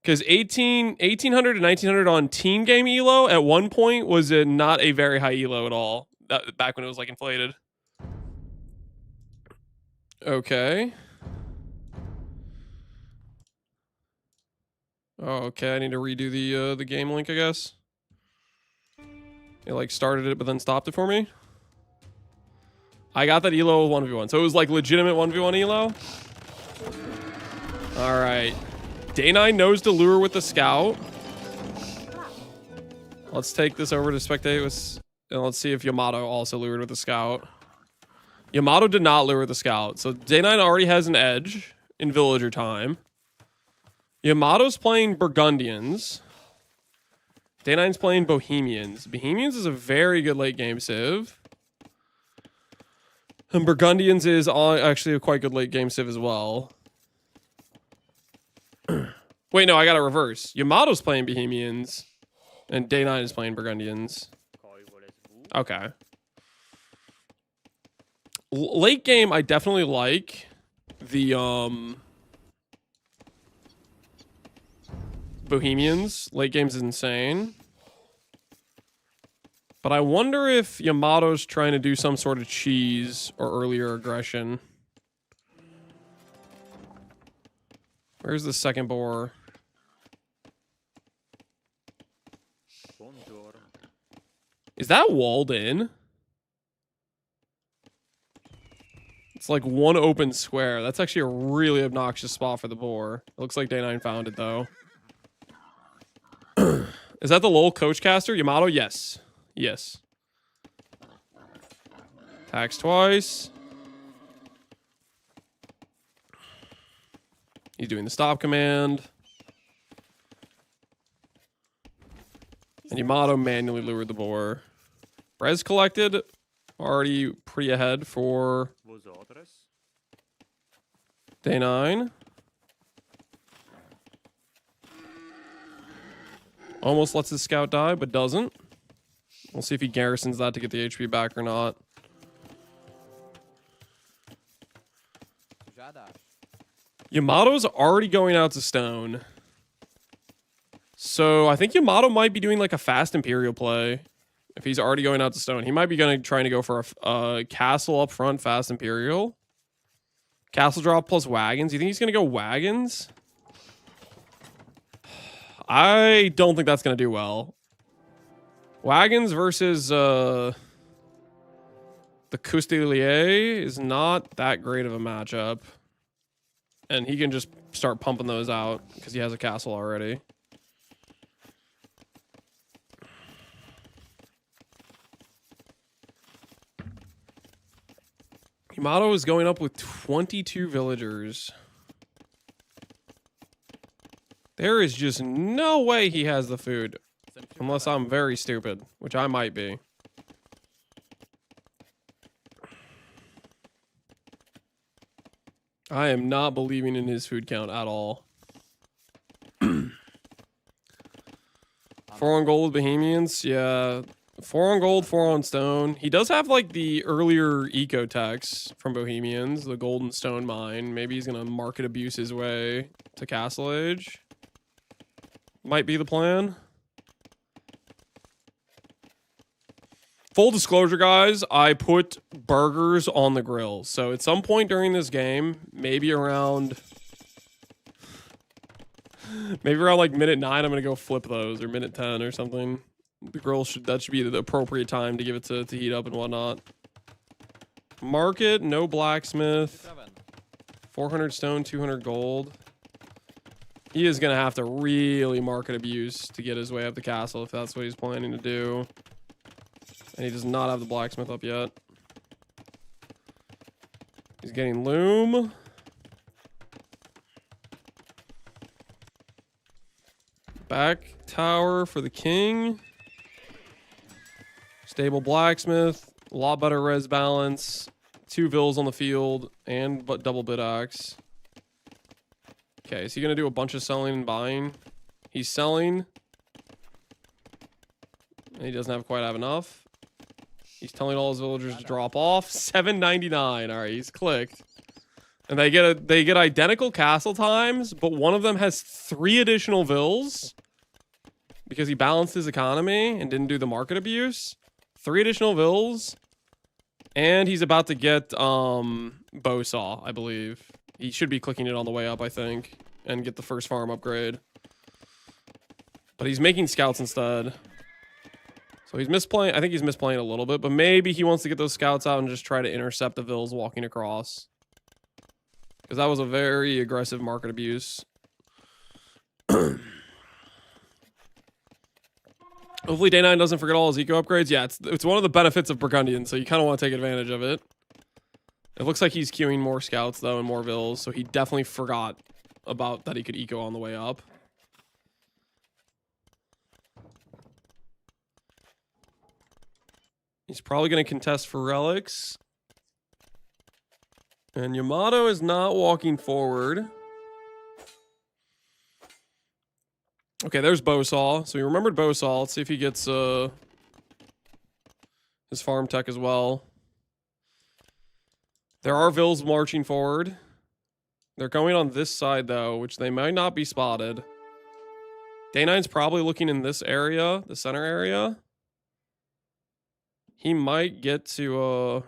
[SPEAKER 1] Because 1800 and 1900 on team game elo at one point was not a very high elo at all. Back when it was like inflated. Okay. Oh, okay, I need to redo the game link, I guess. It like started it but then stopped it for me. I got that elo 1v1. So it was like legitimate 1v1 elo. All right. Day 9 knows to lure with the scout. Let's take this over to spectate and let's see if Yamato also lured with the scout. Yamato did not lure with the scout. So Day 9 already has an edge in villager time. Yamato's playing Burgundians. Day 9's playing Bohemians. Bohemians is a very good late game civ. And Burgundians is actually a quite good late game civ as well. Wait, no, I got to reverse. Yamato's playing Bohemians. And Day 9 is playing Burgundians. Okay. Late game, I definitely like the Bohemians. Late game's insane. But I wonder if Yamato's trying to do some sort of cheese or earlier aggression. Where's the second boar? Is that walled in? It's like one open square. That's actually a really obnoxious spot for the boar. It looks like Day 9 found it, though. Is that the LOL coach caster? Yamato? Yes. Yes. Attacks twice. He's doing the stop command. And Yamato manually lured the boar. Res collected. Already pretty ahead for Day 9. Almost lets his scout die, but doesn't. We'll see if he garrisons that to get the HP back or not. Yamato's already going out to stone. So I think Yamato might be doing like a fast Imperial play. If he's already going out to stone, he might be trying to go for a castle up front, fast Imperial. Castle drop plus wagons. You think he's going to go wagons? I don't think that's going to do well. Wagons versus the Custelier is not that great of a matchup. And he can just start pumping those out because he has a castle already. Yamato is going up with 22 villagers. There is just no way he has the food. Unless I'm very stupid, which I might be. I am not believing in his food count at all. 4 on gold with Bohemians. Yeah. 4 on gold, 4 on stone. He does have like the earlier eco techs from Bohemians, the gold and stone mine. Maybe he's going to market abuse his way to Castle Age. Might be the plan. Full disclosure, guys, I put burgers on the grill. So at some point during this game, maybe around like minute 9, I'm going to go flip those, or minute 10 or something. The grill should be the appropriate time to give it to heat up and whatnot. Market, no blacksmith. 400 stone, 200 gold. He is going to have to really market abuse to get his way up the castle if that's what he's planning to do. And he does not have the blacksmith up yet. He's getting loom. Back tower for the king. Stable blacksmith. A lot better res balance. 2 vills on the field. And double bid axe. Okay, is he going to do a bunch of selling and buying? He's selling. And he doesn't quite have enough. He's telling all his villagers to drop off. 799. All right, he's clicked. And they get identical castle times, but one of them has 3 additional vills because he balanced his economy and didn't do the market abuse. 3 additional vills, and he's about to get bowsaw, I believe. He should be clicking it on the way up, I think, and get the first farm upgrade. But he's making scouts instead. So he's misplaying. I think he's misplaying a little bit, but maybe he wants to get those scouts out and just try to intercept the vills walking across. Because that was a very aggressive market abuse. Hopefully Day 9 doesn't forget all his eco upgrades. Yeah, it's one of the benefits of Burgundian, so you kind of want to take advantage of it. It looks like he's queuing more scouts, though, and more vills, so he definitely forgot about that he could eco on the way up. He's probably going to contest for relics. And Yamato is not walking forward. Okay, there's Bowsaw. So he remembered Bowsaw. Let's see if he gets his farm tech as well. There are vills marching forward. They're going on this side, though, which they might not be spotted. Day 9's probably looking in this area, the center area. He might get to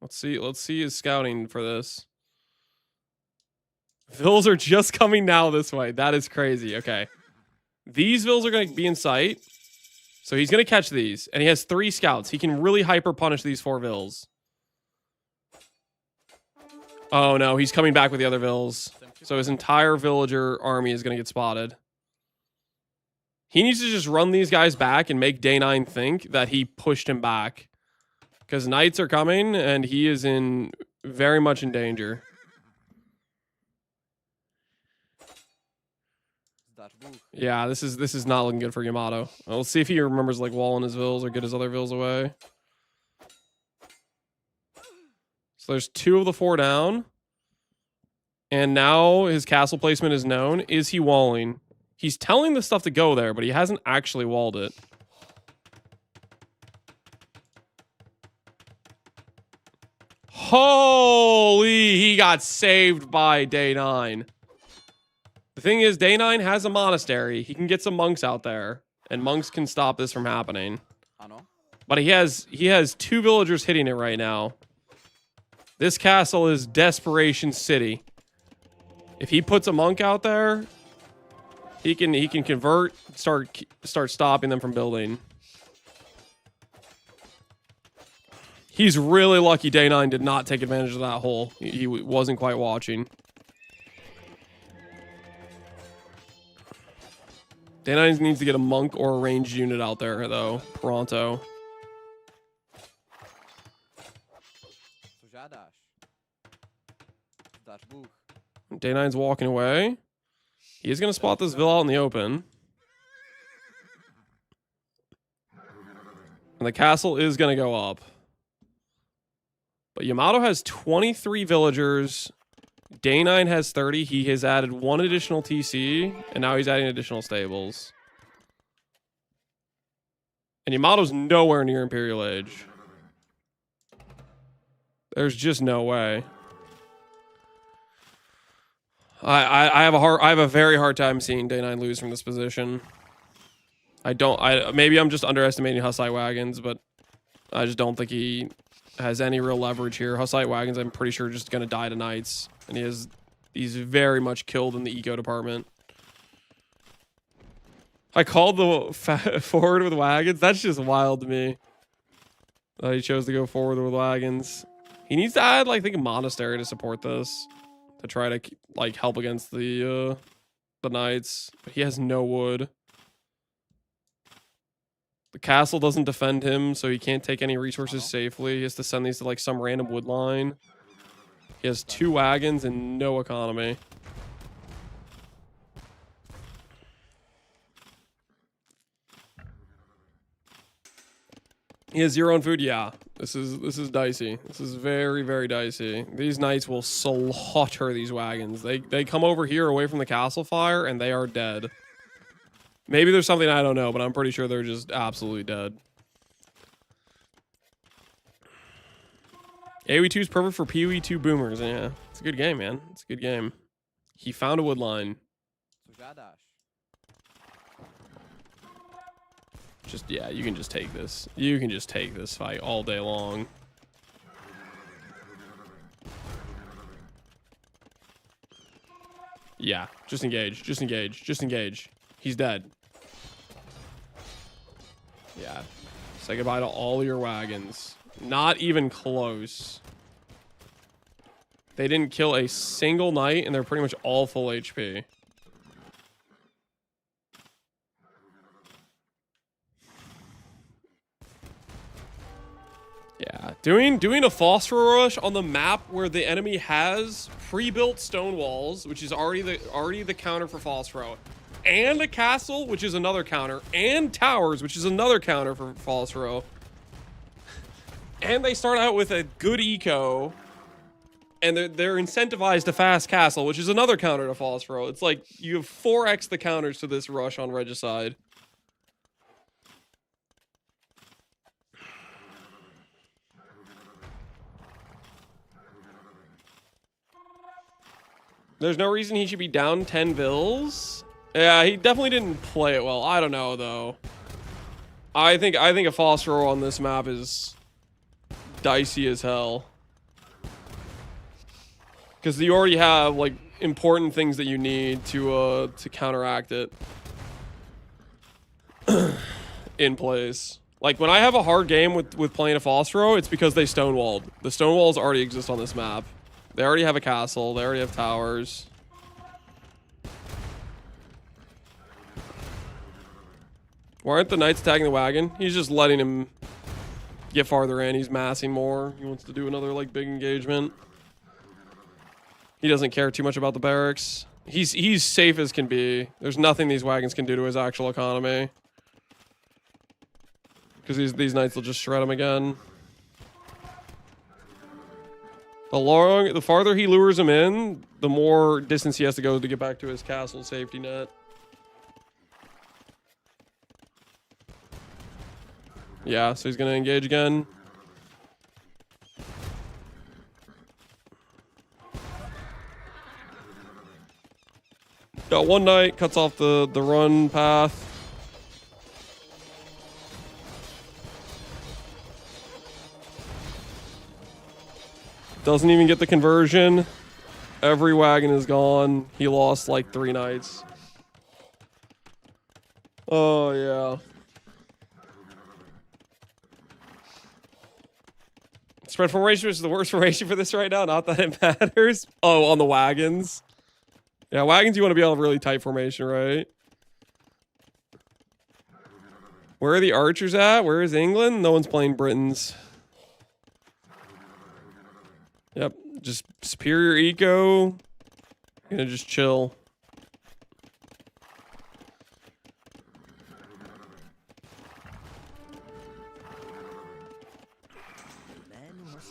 [SPEAKER 1] let's see his scouting for this. Vills are just coming now this way. That is crazy. Okay. These vills are going to be in sight. So he's going to catch these. And he has 3 scouts. He can really hyper punish these 4 vills. Oh no, he's coming back with the other vills. So his entire villager army is going to get spotted. He needs to just run these guys back and make Day 9 think that he pushed him back. Because knights are coming, and he is very much in danger. Yeah, this is not looking good for Yamato. We'll see if he remembers like walling his vills or get his other vills away. So there's 2 of the 4 down. And now his castle placement is known. Is he walling? He's telling the stuff to go there, but he hasn't actually walled it. Holy, he got saved by Day 9. The thing is, Day 9 has a monastery. He can get some monks out there, and monks can stop this from happening. But he has 2 villagers hitting it right now. This castle is Desperation City. If he puts a monk out there, he can convert, start stopping them from building. He's really lucky Day 9 did not take advantage of that hole. He wasn't quite watching. Day 9 needs to get a monk or a ranged unit out there, though. Pronto. Day 9's walking away. He is going to spot this villa out in the open. And the castle is going to go up. But Yamato has 23 villagers. Day 9 has 30. He has added 1 additional TC, and now he's adding additional stables. And Yamato's nowhere near Imperial Age. There's just no way. I have a very hard time seeing Day 9 lose from this position. Maybe I'm just underestimating Hussite Wagons, but I just don't think he has any real leverage here. Hussite Wagons, I'm pretty sure, just gonna die to Knights, and he's very much killed in the eco department. I called the forward with wagons. That's just wild to me. He chose to go forward with wagons. He needs to add, like, I think, a monastery to support this, to try to, like, help against the Knights. But he has no wood. The castle doesn't defend him, so he can't take any resources safely. He has to send these to, like, some random wood line. He has 2 wagons and no economy. He has 0 on food. Yeah, this is dicey. This is very, very dicey. These Knights will slaughter these wagons. They come over here away from the castle fire, and they are dead. Maybe there's something I don't know, but I'm pretty sure they're just absolutely dead. AoE 2 is perfect for PoE 2 boomers. Yeah, it's a good game, man. It's a good game. He found a wood line. Just, yeah, you can just take this. You can just take this fight all day long. Yeah, just engage. Just engage. Just engage. He's dead. Yeah. Say goodbye to all your wagons. Not even close. They didn't kill a single knight, and they're pretty much all full HP. Yeah, doing a phosphor rush on the map where the enemy has pre-built stone walls, which is already the counter for phosphor, and a castle, which is another counter, and towers, which is another counter for phosphor. And they start out with a good eco, and they're incentivized to fast castle, which is another counter to phosphor. It's like you have 4x the counters to this rush on Regicide. There's no reason he should be down 10 bills. Yeah, he definitely didn't play it well. I don't know, though. I think a phosphor on this map is dicey as hell. Because you already have, like, important things that you need to counteract it. In place. Like, when I have a hard game with playing a phosphor, it's because they stonewalled. The stonewalls already exist on this map. They already have a castle. They already have towers. Why aren't the knights attacking the wagon? He's just letting him get farther in. He's massing more. He wants to do another, like, big engagement. He doesn't care too much about the barracks. He's safe as can be. There's nothing these wagons can do to his actual economy. Because these knights will just shred him again. The farther he lures him in, the more distance he has to go to get back to his castle safety net. Yeah, so he's gonna engage again. Got one knight, cuts off the run path. Doesn't even get the conversion. Every wagon is gone. He lost like 3 knights. Oh, yeah. Spread formation is the worst formation for this right now. Not that it matters. Oh, on the wagons. Yeah, wagons, you want to be able to really tight formation, right? Where are the archers at? Where is England? No one's playing Britons. Yep, just superior eco. Gonna just chill.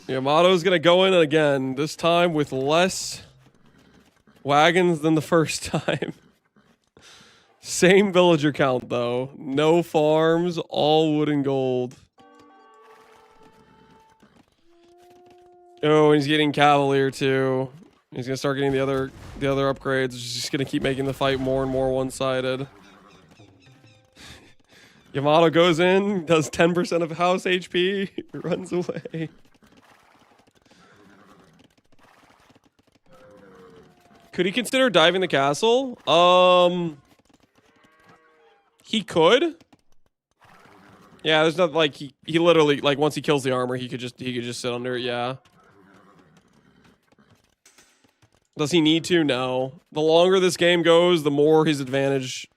[SPEAKER 1] Yamato's gonna go in again, this time with less wagons than the first time. Same villager count, though. No farms, all wood and gold. Oh, and he's getting Cavalier, too. He's going to start getting the other upgrades. He's just going to keep making the fight more and more one-sided. Yamato goes in, does 10% of house HP, runs away. Could he consider diving the castle? He could. Yeah, there's not like he literally like once he kills the armor, he could just sit under it, yeah. Does he need to? No. The longer this game goes, the more his advantage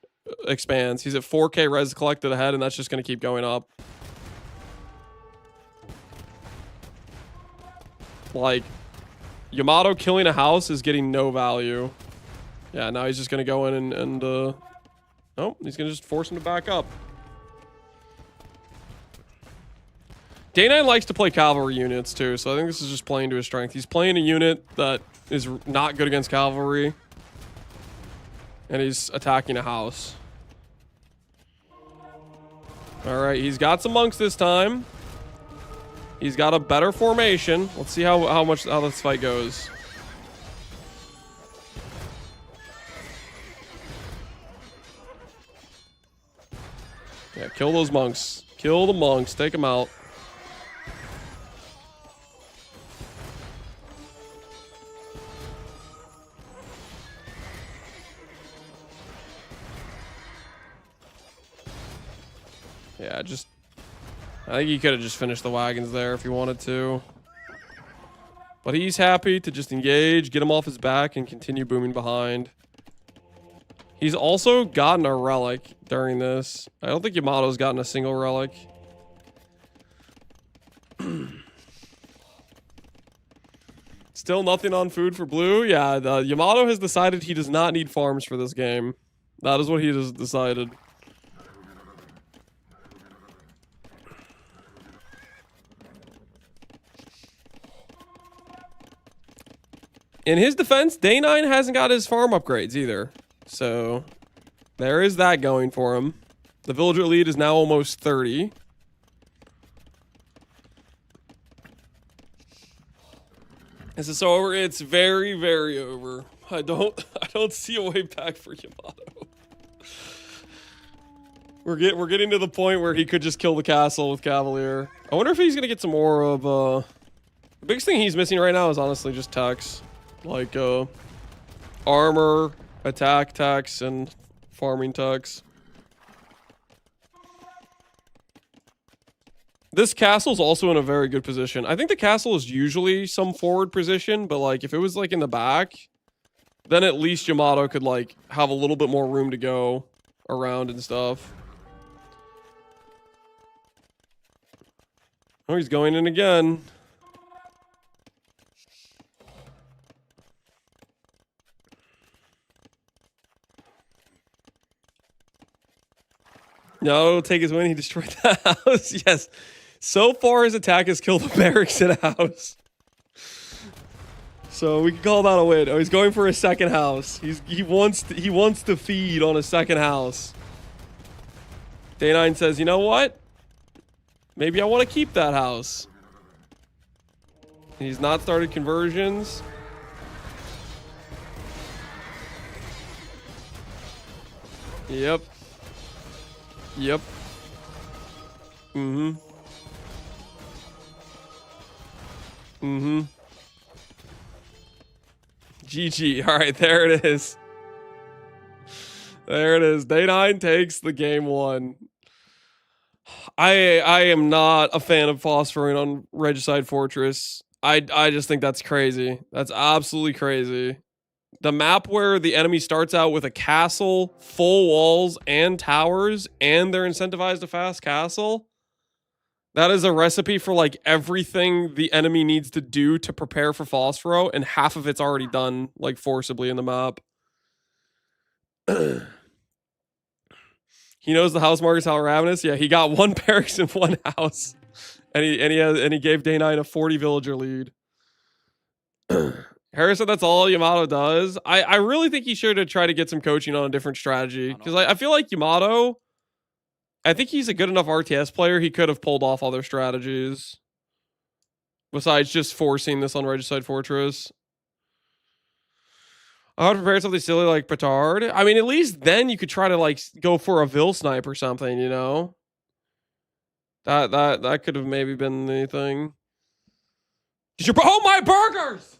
[SPEAKER 1] expands. He's at 4k res collected ahead, and that's just going to keep going up. Like, Yamato killing a house is getting no value. Yeah, now he's just going to go in and oh, he's going to just force him to back up. Day9 likes to play cavalry units, too, so I think this is just playing to his strength. He's playing a unit that is not good against cavalry. And he's attacking a house. Alright, he's got some monks this time. He's got a better formation. Let's see how this fight goes. Yeah, kill those monks. Kill the monks. Take them out. Yeah, just... I think he could have just finished the wagons there if he wanted to. But he's happy to just engage, get him off his back, and continue booming behind. He's also gotten a relic during this. I don't think Yamato's gotten a single relic. Still nothing on food for blue? Yeah, Yamato has decided he does not need farms for this game. That is what he has decided. In his defense, Day9 hasn't got his farm upgrades either. So, there is that going for him. The villager lead is now almost 30. Is this over? It's very, very over. I don't see a way back for Yamato. We're getting to the point where he could just kill the castle with Cavalier. I wonder if he's gonna get some more of the biggest thing he's missing right now is honestly just techs. Like armor, attack techs, and farming techs. This castle's also in a very good position. I think the castle is usually some forward position, but like if it was like in the back, then at least Yamato could like have a little bit more room to go around and stuff. Oh, he's going in again. No, it'll take his win. He destroyed the house. Yes. So far, his attack has killed the barracks in a house. So we can call that a win. Oh, he's going for a second house. He wants to feed on a second house. Day9 says, you know what? Maybe I want to keep that house. He's not started conversions. Yep. Yep. Mm-hmm. Mm-hmm. GG. All right, there it is. There it is. Day9 takes the game one. I am not a fan of phosphoring on Regicide Fortress. I just think that's crazy. That's absolutely crazy. The map where the enemy starts out with a castle, full walls, and towers, and they're incentivized to fast castle. That is a recipe for like everything the enemy needs to do to prepare for Phosphoro, and half of it's already done like forcibly in the map. He knows the house markers how ravenous. Yeah, he got one barracks in one house, and he gave Day9 a 40 villager lead. Hera said that's all Yamato does. I really think he should have tried to get some coaching on a different strategy. Because I feel like Yamato, I think he's a good enough RTS player. He could have pulled off other strategies. Besides just forcing this on Regicide Fortress. I would prepare something silly like Petard. I mean, at least then you could try to like go for a Vil snipe or something, you know? That could have maybe been the thing. Oh, my burgers!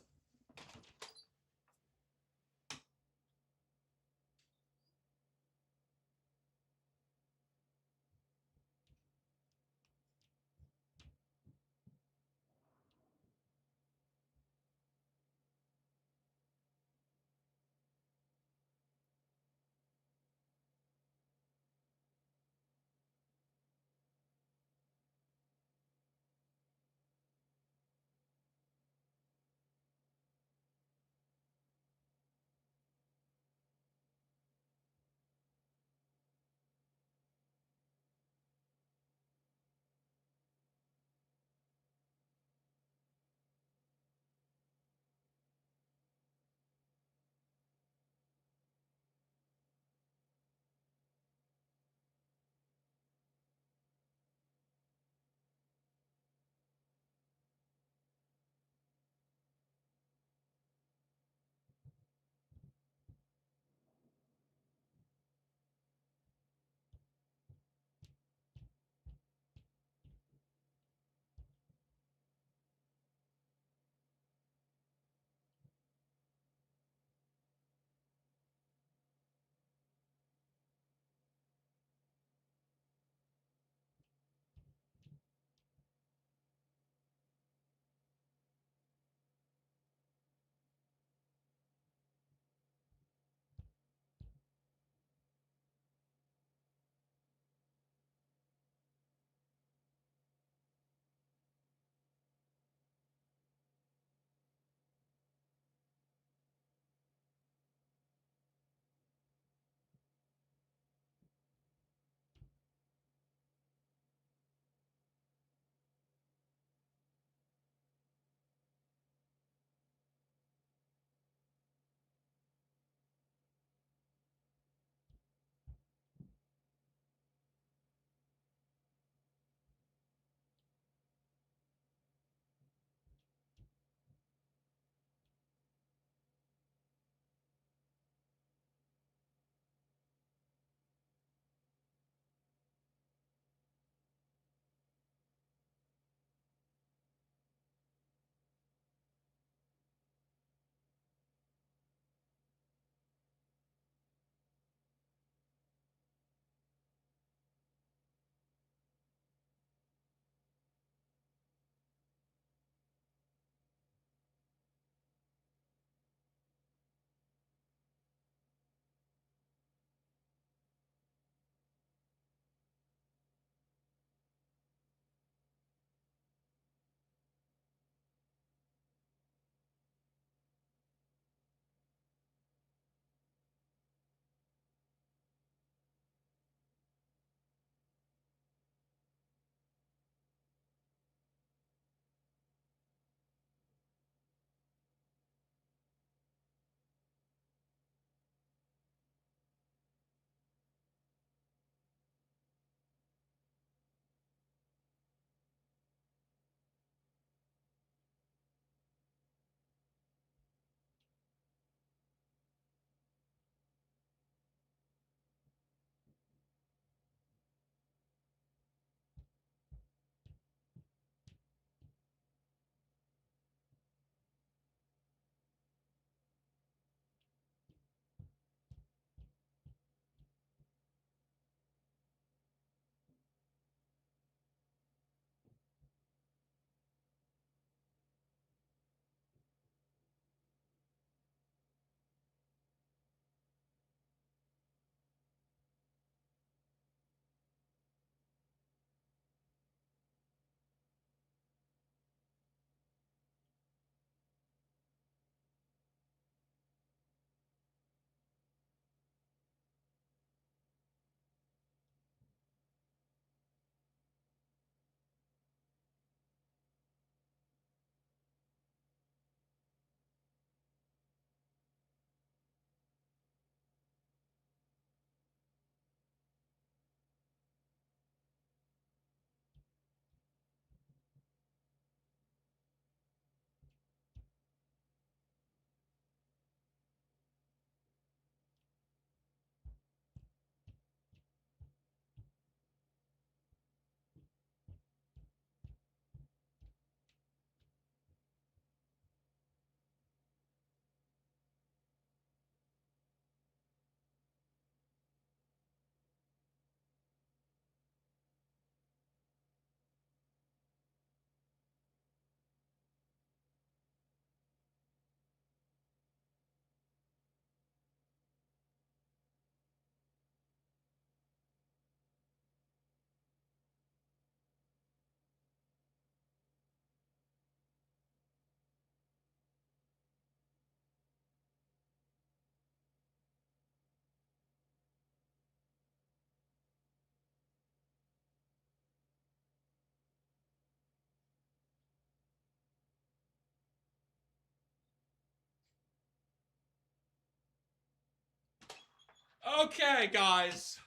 [SPEAKER 1] Okay, guys.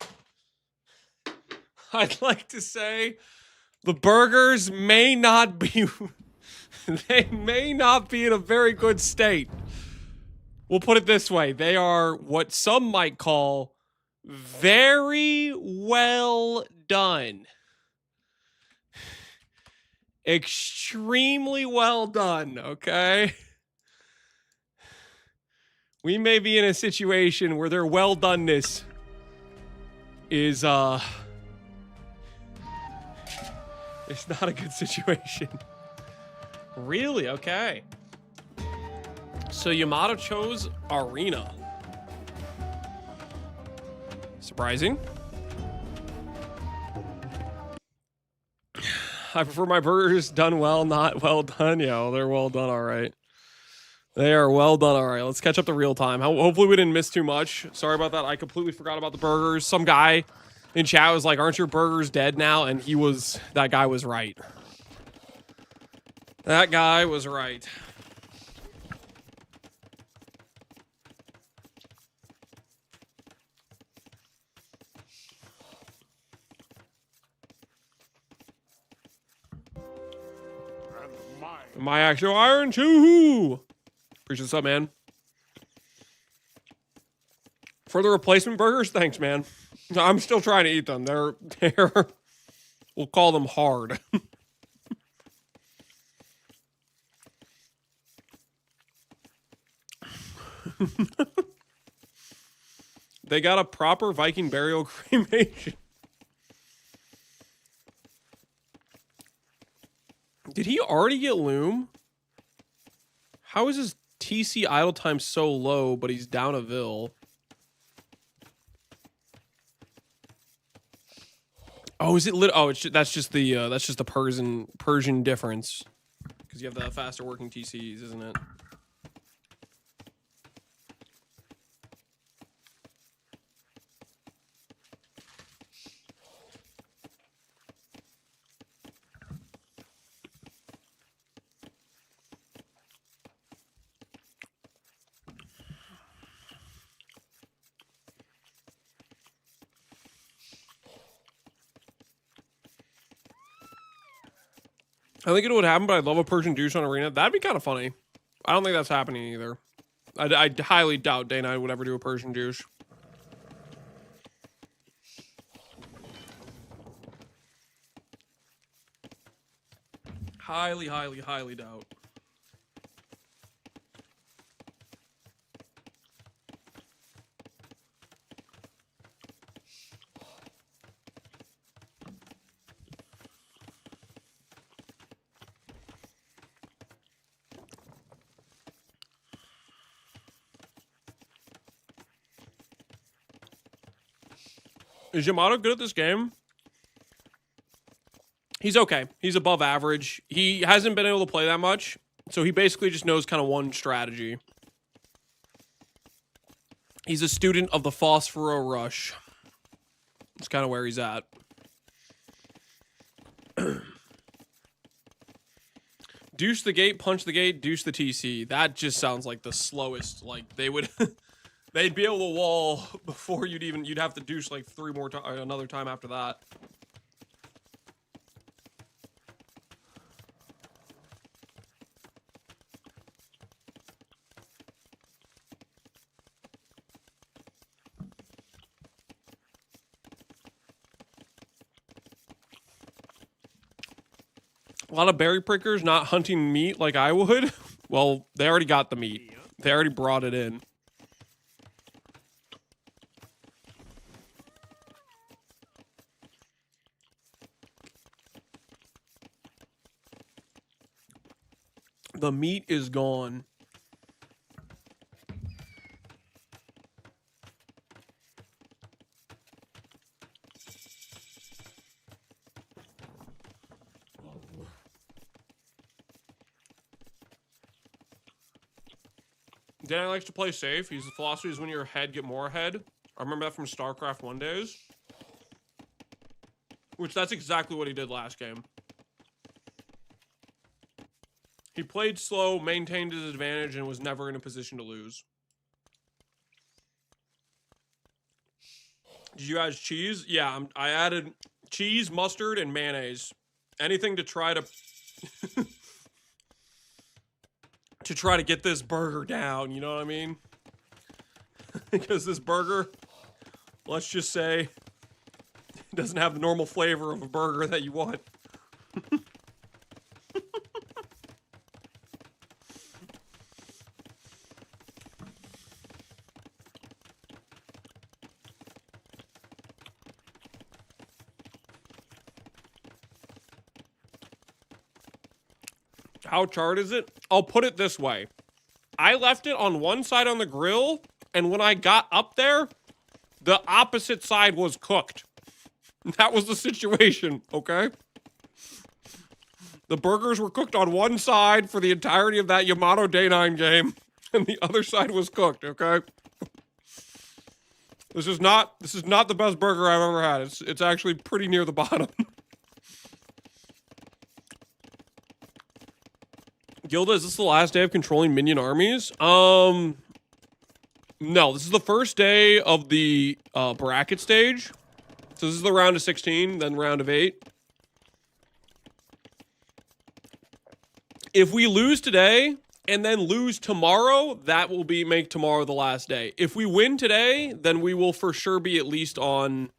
[SPEAKER 1] I'd like to say the burgers may not be they may not be in a very good state. We'll put it this way. They are what some might call very well done. Extremely well done, okay? We may be in a situation where their well doneness is it's not a good situation. Really? Okay. So Yamato chose Arena. Surprising. I prefer my burgers done well, not well done. Yeah, well, they're well done, all right. They are well done, all right. Let's catch up to real time. Hopefully we didn't miss too much. Sorry about that. I completely forgot about the burgers. Some guy in chat was like, aren't your burgers dead now? And that guy was right. That guy was right. My actual iron too. Appreciate the sub, man. For the replacement burgers, thanks, man. I'm still trying to eat them. They're we'll call them hard. They got a proper Viking burial cremation. Did he already get Loom? How is his TC idle time so low, but he's down a Vil? Oh, is it lit? Oh, that's just the Persian difference, because you have the faster working TCs, isn't it? I think it would happen, but I'd love a Persian douche on Arena. That'd be kind of funny. I don't think that's happening either. I highly doubt Dana would ever do a Persian douche. Highly, highly, highly doubt. Is Yamato good at this game? He's okay. He's above average. He hasn't been able to play that much, so he basically just knows kind of one strategy. He's a student of the Phosphoro Rush. That's kind of where he's at. Deuce the gate, punch the gate, deuce the TC. That just sounds like the slowest. Like, they would... They'd be able to wall before you'd have to douche like another time after that. A lot of berry prickers not hunting meat like I would. Well, they already got the meat. They already brought it in. The meat is gone. Dan likes to play safe. His philosophy is when you're ahead, get more ahead. I remember that from StarCraft 1 days. Which that's exactly what he did last game. He played slow, maintained his advantage, and was never in a position to lose. Did you add cheese? Yeah, I added cheese, mustard, and mayonnaise. Anything to try to to try to get this burger down, you know what I mean? Because this burger, let's just say, doesn't have the normal flavor of a burger that you want. How charred is it? I'll put it this way. I left it on one side on the grill, and when I got up there, the opposite side was cooked. That was the situation, okay? The burgers were cooked on one side for the entirety of that Yamato Day 9 game, and the other side was cooked, okay? This is not the best burger I've ever had. It's actually pretty near the bottom. Gilda, is this the last day of controlling minion armies? No, this is the first day of the bracket stage. So this is the round of 16, then round of 8. If we lose today and then lose tomorrow, that will make tomorrow the last day. If we win today, then we will for sure be at least on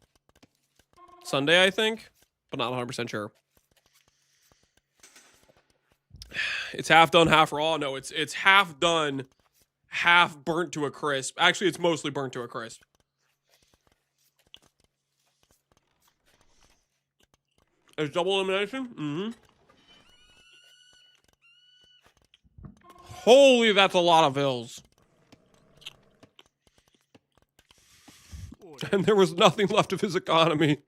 [SPEAKER 1] Sunday, I think, but not 100% sure. It's half done, half raw. No, it's half done, half burnt to a crisp. Actually, it's mostly burnt to a crisp. It's double elimination? Mm-hmm. Holy, that's a lot of ills. And there was nothing left of his economy.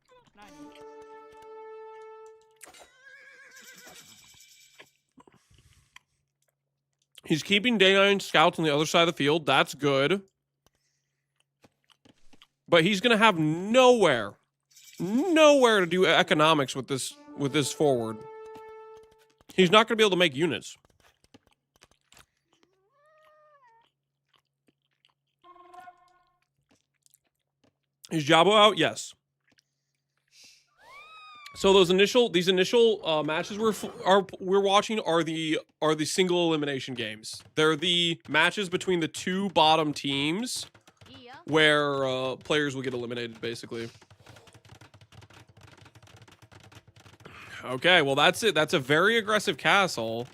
[SPEAKER 1] He's keeping Day 9 scouts on the other side of the field. That's good. But he's going to have nowhere to do economics with this forward. He's not going to be able to make units. Is Jabo out? Yes. So these initial matches we're watching are the single elimination games. They're the matches between the two bottom teams where players will get eliminated, basically. Okay, well that's it. That's a very aggressive castle.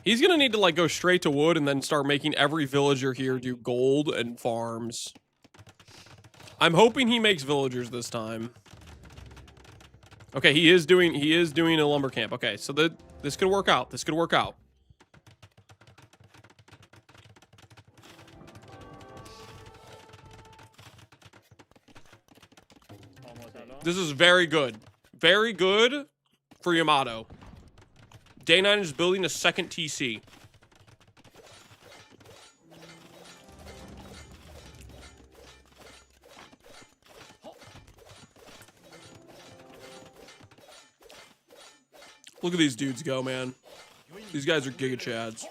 [SPEAKER 1] He's gonna need to like go straight to wood and then start making every villager here do gold and farms. I'm hoping he makes villagers this time. Okay, he is doing a lumber camp. Okay, so this could work out. This could work out. This is very good. Very good for Yamato. Day 9 is building a second TC. Look at these dudes go, man. These guys are Giga Chads.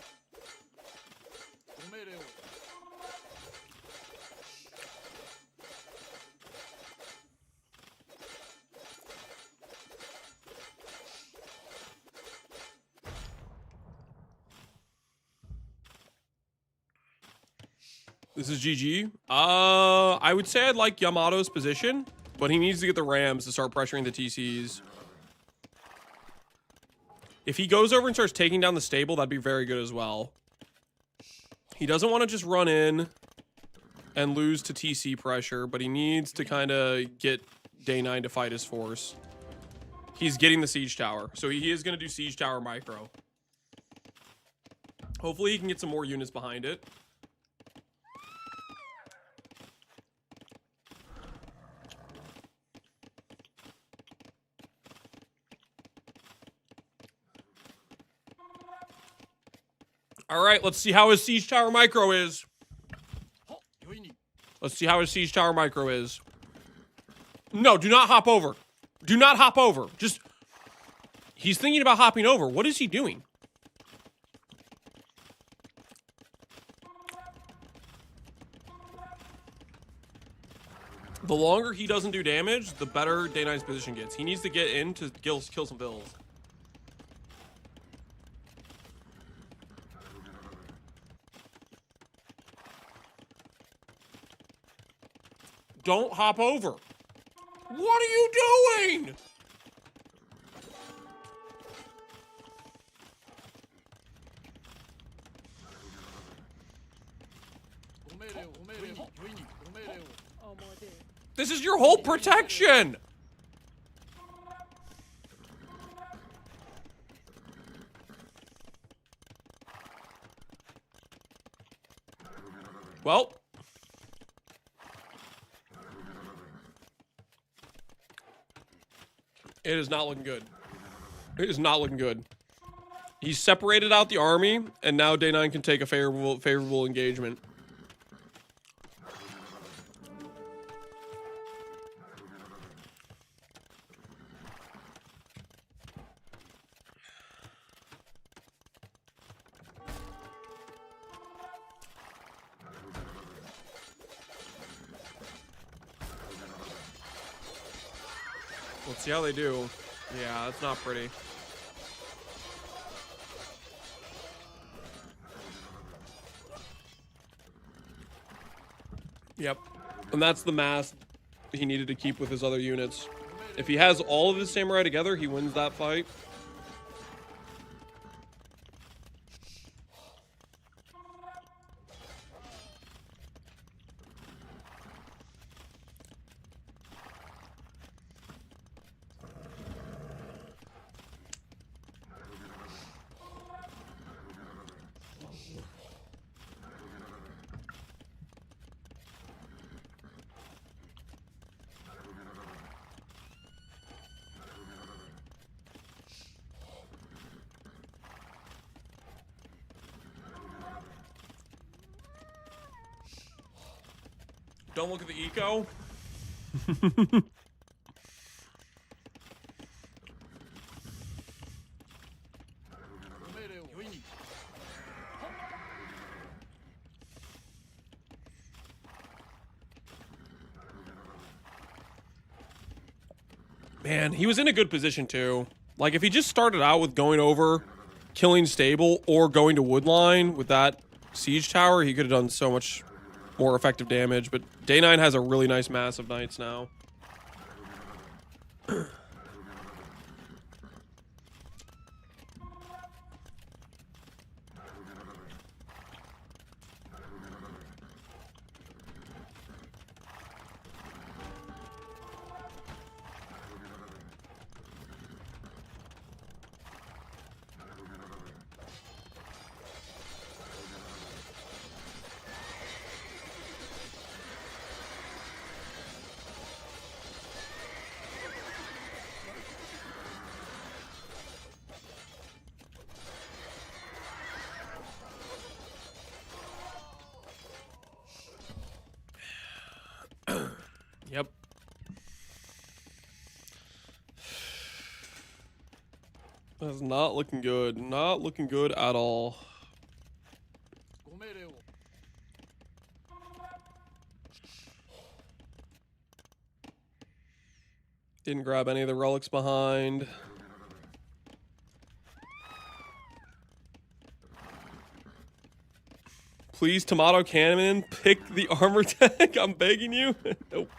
[SPEAKER 1] This is GG. I would say I'd like Yamato's position, but he needs to get the Rams to start pressuring the TCs. If he goes over and starts taking down the stable, that'd be very good as well. He doesn't want to just run in and lose to TC pressure, but he needs to kind of get Day 9 to fight his force. He's getting the siege tower, so he is going to do siege tower micro. Hopefully he can get some more units behind it. All right, let's see how his siege tower micro is. Let's see how his siege tower micro is. No, do not hop over. Do not hop over. Just, he's thinking about hopping over. What is he doing? The longer he doesn't do damage, the better Day9's position gets. He needs to get in to kill some bills. Don't hop over. What are you doing? This is your whole protection. Well. It is not looking good. It is not looking good. He's separated out the army, and now Day9 can take a favorable engagement. Let's see how they do. Yeah, that's not pretty. Yep. And that's the mass he needed to keep with his other units. If he has all of his samurai together, he wins that fight. Don't look at the eco. Man, he was in a good position too. Like, if he just started out with going over, killing stable, or going to woodline with that siege tower, he could have done so much more effective damage. But Day9 has a really nice mass of knights now. Yep. That's not looking good. Not looking good at all. Didn't grab any of the relics behind. Please, Tomato Cannon, pick the armor tech. I'm begging you. Nope.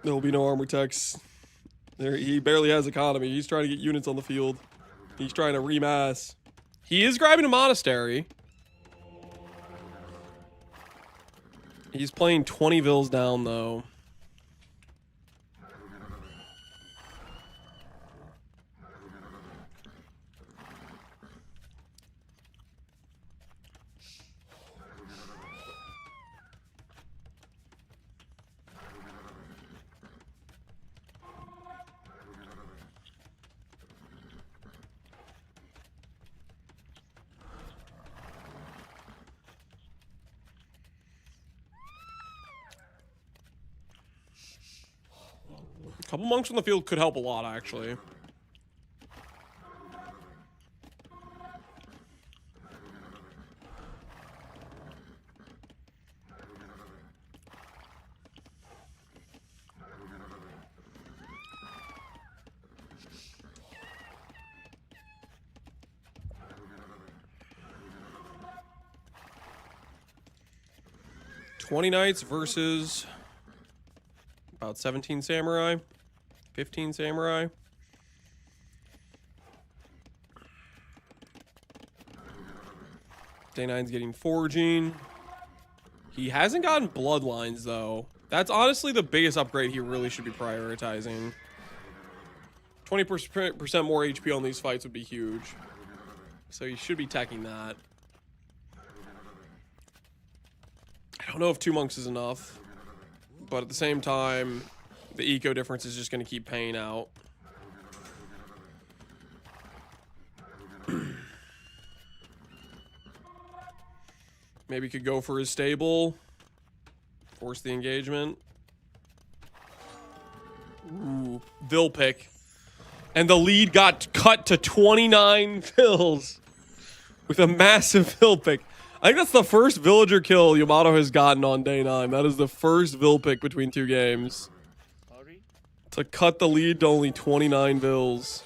[SPEAKER 1] There will be no armor techs. There, he barely has economy. He's trying to get units on the field. He's trying to remass. He is grabbing a monastery. He's playing 20 vills down, though. A couple monks on the field could help a lot, actually. 20 knights versus about 17 samurai, 15 samurai. Day 9's getting forging. He hasn't gotten bloodlines though. That's honestly the biggest upgrade he really should be prioritizing. 20% more HP on these fights would be huge. So he should be teching that. I don't know if 2 monks is enough. But at the same time, the eco difference is just going to keep paying out. Maybe could go for his stable. Force the engagement. Ooh, Vil pick. And the lead got cut to 29 fills. With a massive Vil pick. I think that's the first villager kill Yamato has gotten on day 9. That is the first Vil pick between 2 games. To cut the lead to only 29 Vils.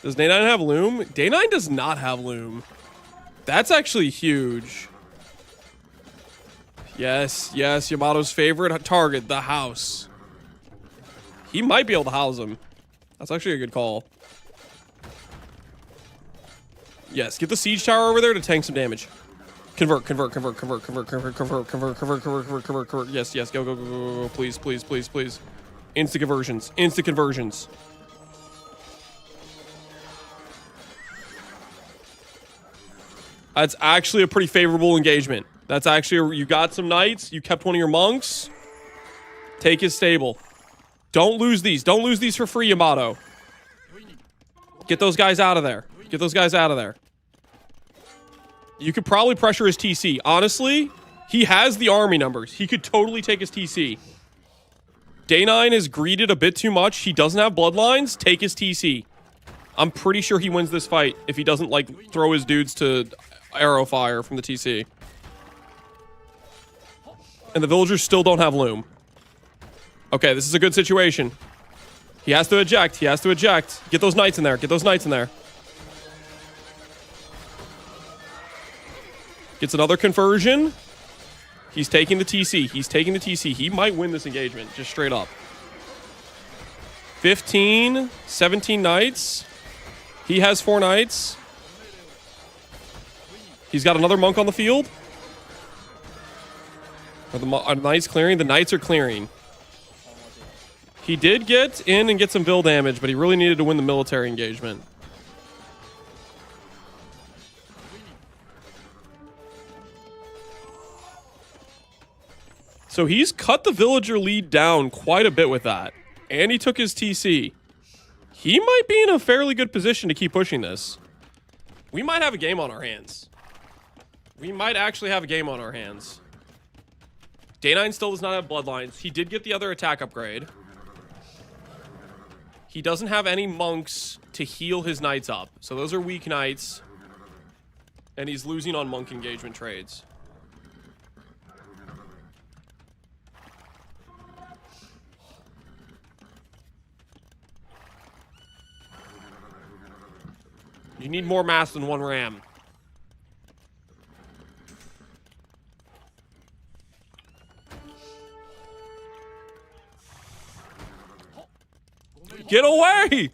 [SPEAKER 1] Does day 9 have loom? Day 9 does not have loom. That's actually huge. Yes, yes, Yamato's favorite target, the house. He might be able to house him. That's actually a good call. Yes, get the siege tower over there to tank some damage. Convert. Yes, yes, go. Please. Insta conversions. That's actually a pretty favorable engagement. That's actually, you got some knights, you kept one of your monks. Take his stable. Don't lose these. Don't lose these for free, Yamato. Get those guys out of there. You could probably pressure his TC. Honestly, he has the army numbers. He could totally take his TC. Day 9 is greeted a bit too much. He doesn't have bloodlines. Take his TC. I'm pretty sure he wins this fight if he doesn't, like, throw his dudes to arrow fire from the TC. And the villagers still don't have loom. Okay, this is a good situation. He has to eject. Get those knights in there. Gets another conversion. He's taking the TC. He might win this engagement, just straight up. 15, 17 knights. He has 4 knights. He's got another monk on the field. Are the knights clearing? The knights are clearing. He did get in and get some Vil damage, but he really needed to win the military engagement. So he's cut the villager lead down quite a bit with that. And he took his TC. He might be in a fairly good position to keep pushing this. We might have a game on our hands. We might actually have a game on our hands. Day 9 still does not have bloodlines. He did get the other attack upgrade. He doesn't have any monks to heal his knights up. So those are weak knights. And he's losing on monk engagement trades. You need more mass than 1 ram. Get away!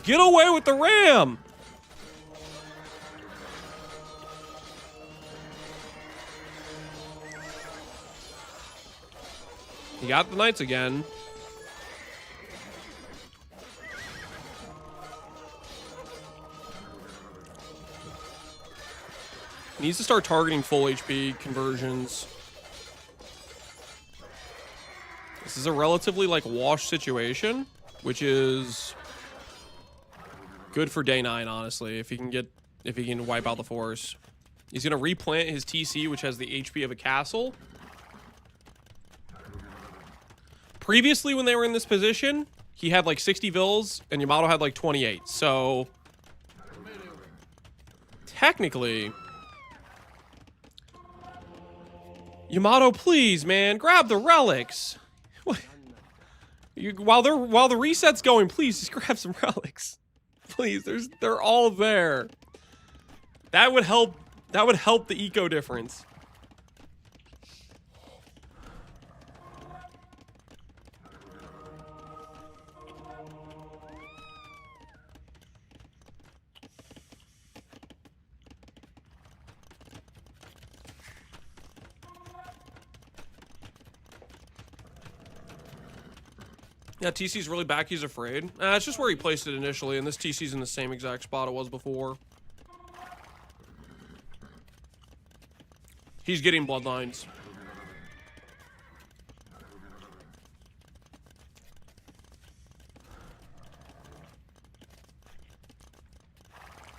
[SPEAKER 1] Get away with the ram! He got the knights again. Needs to start targeting full HP conversions. This is a relatively, like, wash situation, which is good for day 9, honestly, if he can wipe out the force. He's gonna replant his TC, which has the HP of a castle. Previously, when they were in this position, he had like 60 Vils, and Yamato had like 28. So technically, Yamato, please, man, grab the relics. What? While the reset's going, please just grab some relics. Please, they're all there. That would help the eco difference. Yeah, TC's really back. He's afraid. It's just where he placed it initially, and this TC's in the same exact spot it was before. He's getting bloodlines.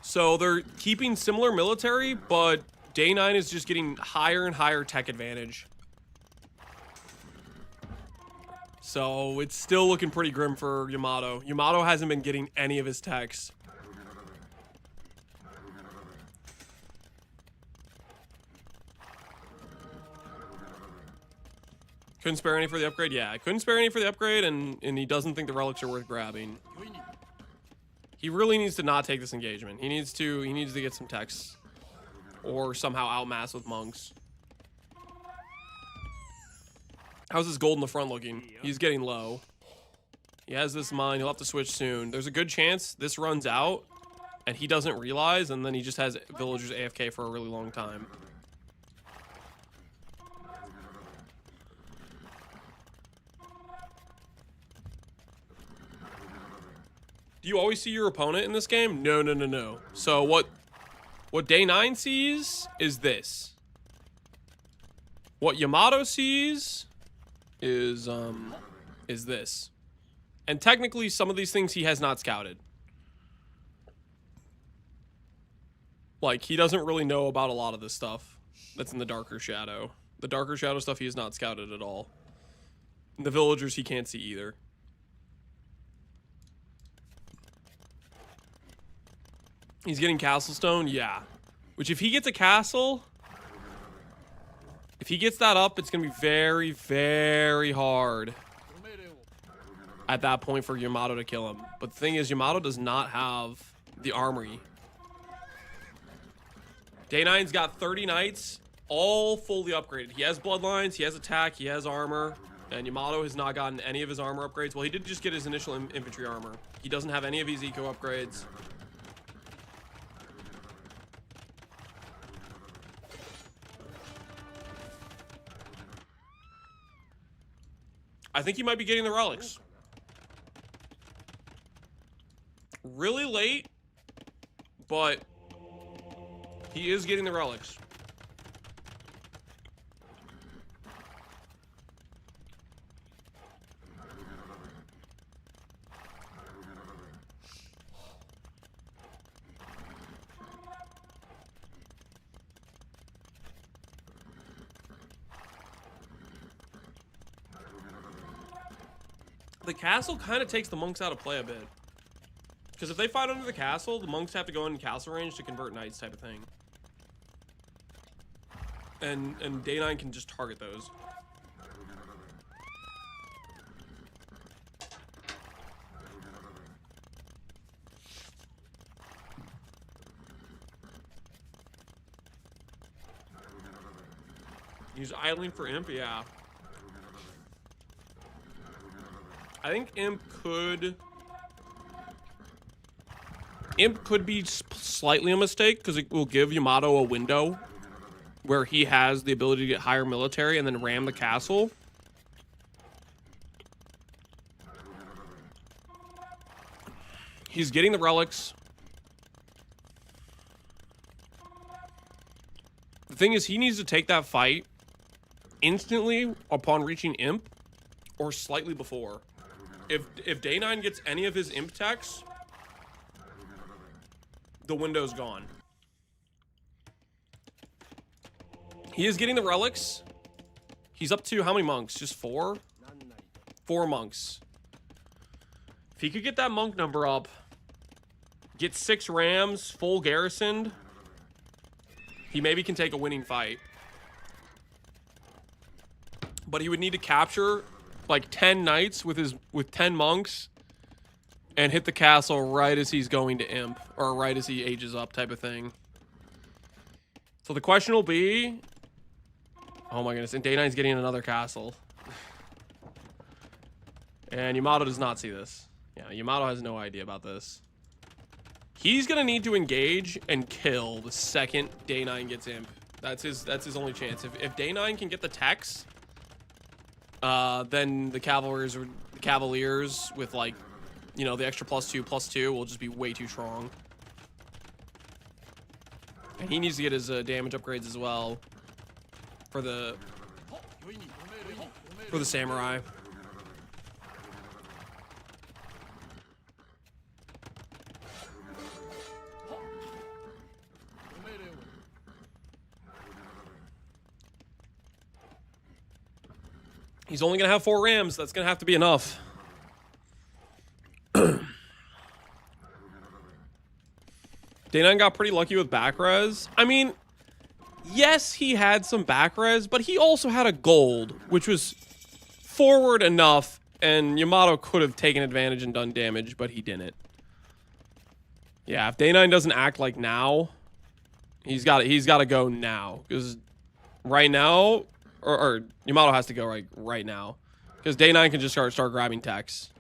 [SPEAKER 1] So they're keeping similar military, but Day 9 is just getting higher and higher tech advantage. So it's still looking pretty grim for Yamato. Yamato hasn't been getting any of his techs. Couldn't spare any for the upgrade? Yeah, I couldn't spare any for the upgrade, and he doesn't think the relics are worth grabbing. He really needs to not take this engagement. He needs to get some techs. Or somehow outmass with monks. How's his gold in the front looking? He's getting low. He has this mine. He'll have to switch soon. There's a good chance this runs out and he doesn't realize, and then he just has villagers AFK for a really long time. Do you always see your opponent in this game? No, no, no, no. So what Day 9 sees is this. What Yamato sees is this. And technically some of these things he has not scouted. Like, he doesn't really know about a lot of this stuff that's in the Darker Shadow. The Darker Shadow stuff he has not scouted at all. And the villagers he can't see either. He's getting Castle Stone? Yeah. Which, if he gets a castle, if he gets that up, it's going to be very, very hard at that point for Yamato to kill him. But the thing is, Yamato does not have the armory. Day 9's got 30 knights, all fully upgraded. He has bloodlines, he has attack, he has armor, and Yamato has not gotten any of his armor upgrades. Well, he did just get his initial infantry armor. He doesn't have any of his eco upgrades. I think he might be getting the relics. Really late, but he is getting the relics. The castle kind of takes the monks out of play a bit. Because if they fight under the castle, the monks have to go in castle range to convert knights type of thing. And Day 9 can just target those. He's idling for Imp, yeah. I think Imp could be slightly a mistake, because it will give Yamato a window where he has the ability to get higher military and then ram the castle. He's getting the relics. The thing is, he needs to take that fight instantly upon reaching Imp or slightly before. If Day 9 gets any of his Imp techs, the window's gone. He is getting the relics. He's up to how many monks? Just 4? 4 monks. If he could get that monk number up, get 6 rams, full garrisoned, he maybe can take a winning fight. But he would need to capture like 10 knights with 10 monks and hit the castle right as he's going to Imp, or right as he ages up type of thing. So the question will be, oh my goodness, and Day 9's getting another castle. And Yamato does not see this. Yeah, Yamato has no idea about this. He's gonna need to engage and kill the second Day 9 gets Imp. That's his only chance. If Day 9 can get the techs, then the cavalry the Cavaliers with like, you know, the extra +2/+2 will just be way too strong. And he needs to get his damage upgrades as well for the samurai. He's only gonna have 4 rams. That's gonna have to be enough. Day9 got pretty lucky with back res. I mean, yes, he had some back res, but he also had a gold, which was forward enough, and Yamato could have taken advantage and done damage, but he didn't. Yeah, if Day9 doesn't act like now, he's got to go now, because right now, or Yamato has to go right now, because Day9 can just start grabbing techs.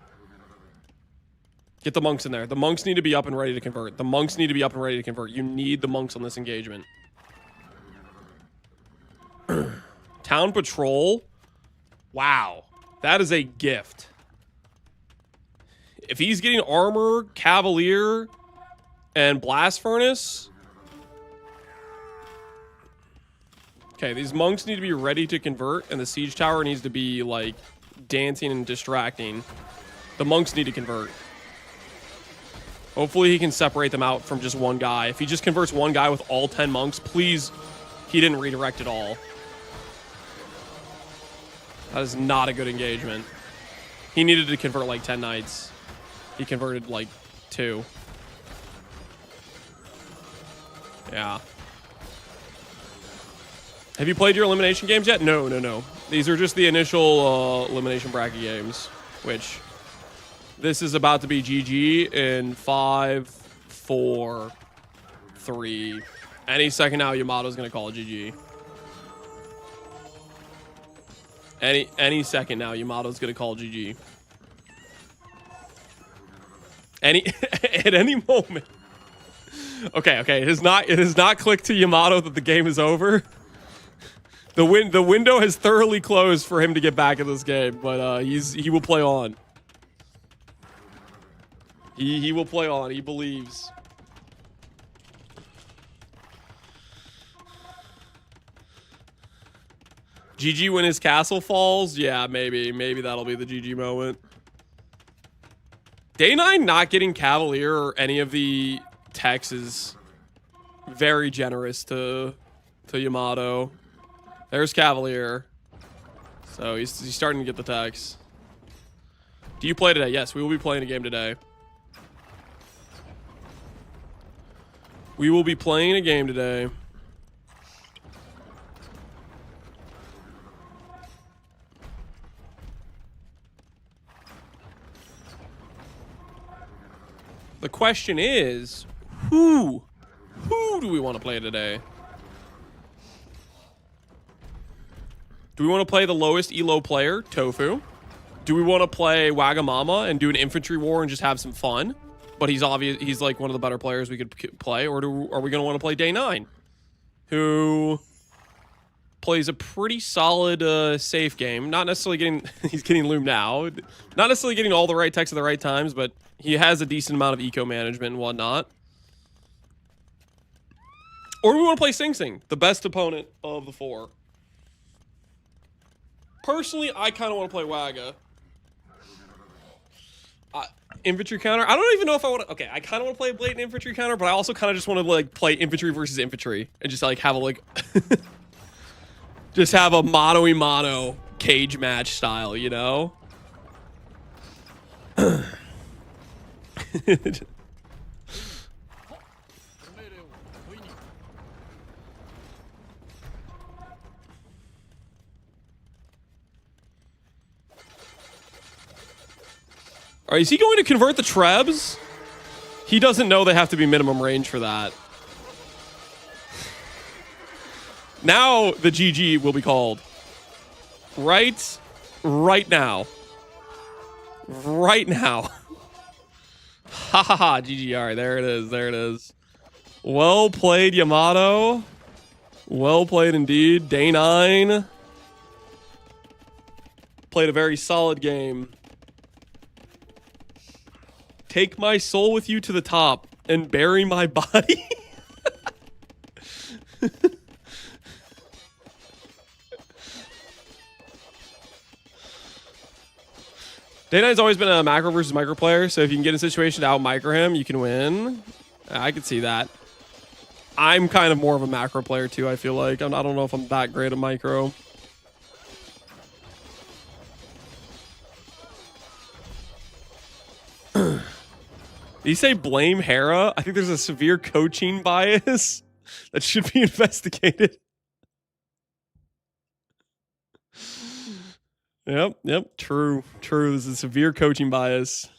[SPEAKER 1] Get the monks in there. The monks need to be up and ready to convert. The monks need to be up and ready to convert. You need the monks on this engagement. Town patrol. Wow. That is a gift. If he's getting armor, cavalier, and blast furnace. Okay, these monks need to be ready to convert, and the siege tower needs to be, like, dancing and distracting. The monks need to convert. Hopefully he can separate them out from just one guy. If he just converts one guy with all 10 monks, please, he didn't redirect at all. That is not a good engagement. He needed to convert like 10 knights. He converted like 2. Yeah. Have you played your elimination games yet? No, no, no. These are just the initial elimination bracket games, which... This is about to be GG in 5, 4, 3. Any second now, Yamato's gonna call it GG. Any second now, Yamato's gonna call GG. At any moment. Okay. It has not clicked to Yamato that the game is over. The window has thoroughly closed for him to get back in this game, but he will play on. He will play on. He believes. GG when his castle falls? Yeah, maybe. Maybe that'll be the GG moment. Day9 not getting Cavalier or any of the techs is very generous to Yamato. There's Cavalier. So he's starting to get the techs. Do you play today? Yes, we will be playing a game today. We will be playing a game today. The question is, who do we want to play today? Do we want to play the lowest elo player, Tofu? Do we want to play Wagamama and do an infantry war and just have some fun? But he's like one of the better players we could play. Or are we going to want to play Day9? Who plays a pretty solid safe game. Not necessarily getting... he's getting Loom now. Not necessarily getting all the right techs at the right times, but he has a decent amount of eco management and whatnot. Or do we want to play Sing Sing, the best opponent of the 4? Personally, I kind of want to play Waga. Infantry counter. I don't even know if I want to. Okay, I kind of want to play a blatant infantry counter, but I also kind of just want to like play infantry versus infantry and just like have a like, just have a mano-y-mano cage match style, you know? All right, is he going to convert the Trebs? He doesn't know they have to be minimum range for that. Now the GG will be called. Right now. Right now. Ha ha ha, GG. All right, there it is. Well played, Yamato. Well played indeed. Day9 played a very solid game. Take my soul with you to the top and bury my body. Day9's always been a macro versus micro player, so if you can get in a situation to out micro him, you can win. I could see that. I'm kind of more of a macro player too, I feel like. I don't know if I'm that great at micro. Did you say blame Hera? I think there's a severe coaching bias that should be investigated. Yep, true. There's a severe coaching bias.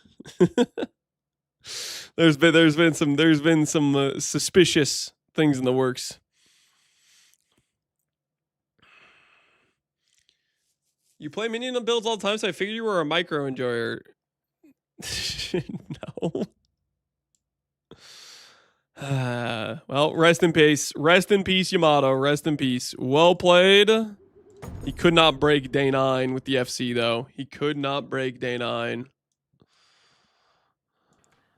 [SPEAKER 1] there's been some suspicious things in the works. You play minion builds all the time, so I figured you were a micro enjoyer. No. Well, rest in peace. Rest in peace, Yamato. Rest in peace. Well played. He could not break day 9 with the FC, though. He could not break day 9.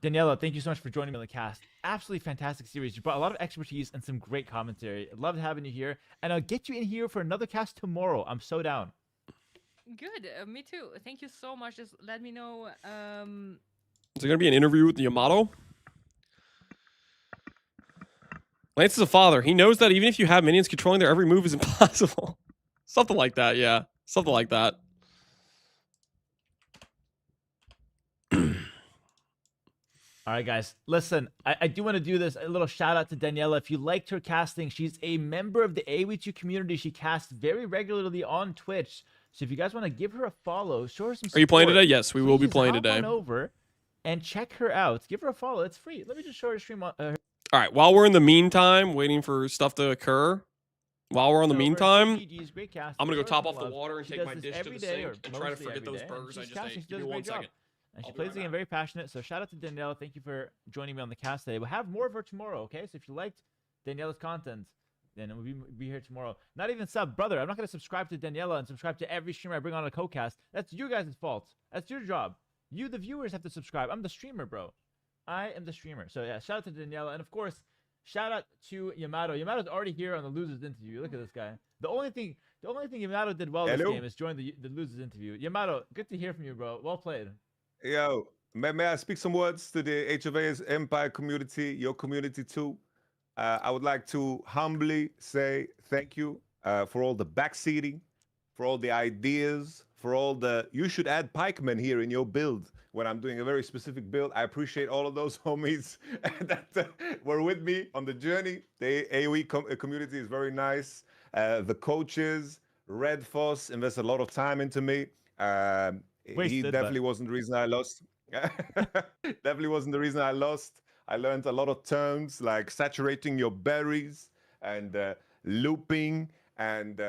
[SPEAKER 6] Daniela, thank you so much for joining me on the cast. Absolutely fantastic series. You brought a lot of expertise and some great commentary. I loved having you here. And I'll get you in here for another cast tomorrow. I'm so down.
[SPEAKER 13] Good. Me too. Thank you so much. Just let me know.
[SPEAKER 1] Is there going to be an interview with Yamato? Lance is a father. He knows that even if you have minions controlling their every move is impossible. Something like that, yeah. Something like that.
[SPEAKER 6] All right, guys. Listen, I do want to do this. A little shout out to Daniela. If you liked her casting, she's a member of the AoE2 community. She casts very regularly on Twitch. So if you guys want to give her a follow, show her some support.
[SPEAKER 1] Are you playing today? Yes, we will be playing today.
[SPEAKER 6] Hop on over and check her out. Give her a follow. It's free. Let me just show her stream on.
[SPEAKER 1] All right. While we're in the meantime, waiting for stuff to occur. While we're on the meantime, I'm gonna go top off the water and take my dish to the sink and try to forget those burgers I just ate. Give me 1 second.
[SPEAKER 6] And she plays the game very passionate. So shout out to Daniela. Thank you for joining me on the cast today. We'll have more of her tomorrow. Okay. So if you liked Daniela's content, then we'll be here tomorrow. Not even sub, brother. I'm not going to subscribe to Daniela and subscribe to every streamer I bring on a co-cast. That's you guys' fault. That's your job. You, the viewers, have to subscribe. I'm the streamer, bro. I am the streamer. So yeah, shout out to Daniela. And of course, shout out to Yamato. Yamato's already here on the losers interview. Look at this guy. The only thing Yamato did well this game is join the losers interview. Yamato, good to hear from you, bro. Well played.
[SPEAKER 8] Yo, may I speak some words to the HFA's Empire community, your community too? I would like to humbly say thank you for all the backseating, for all the ideas, for all the, you should add pikemen here in your build when I'm doing a very specific build. I appreciate all of those homies that were with me on the journey. The AoE community is very nice. The coaches, Red Foss invested a lot of time into me. He definitely wasn't the reason I lost. Definitely wasn't the reason I lost. I learned a lot of terms like saturating your berries and looping and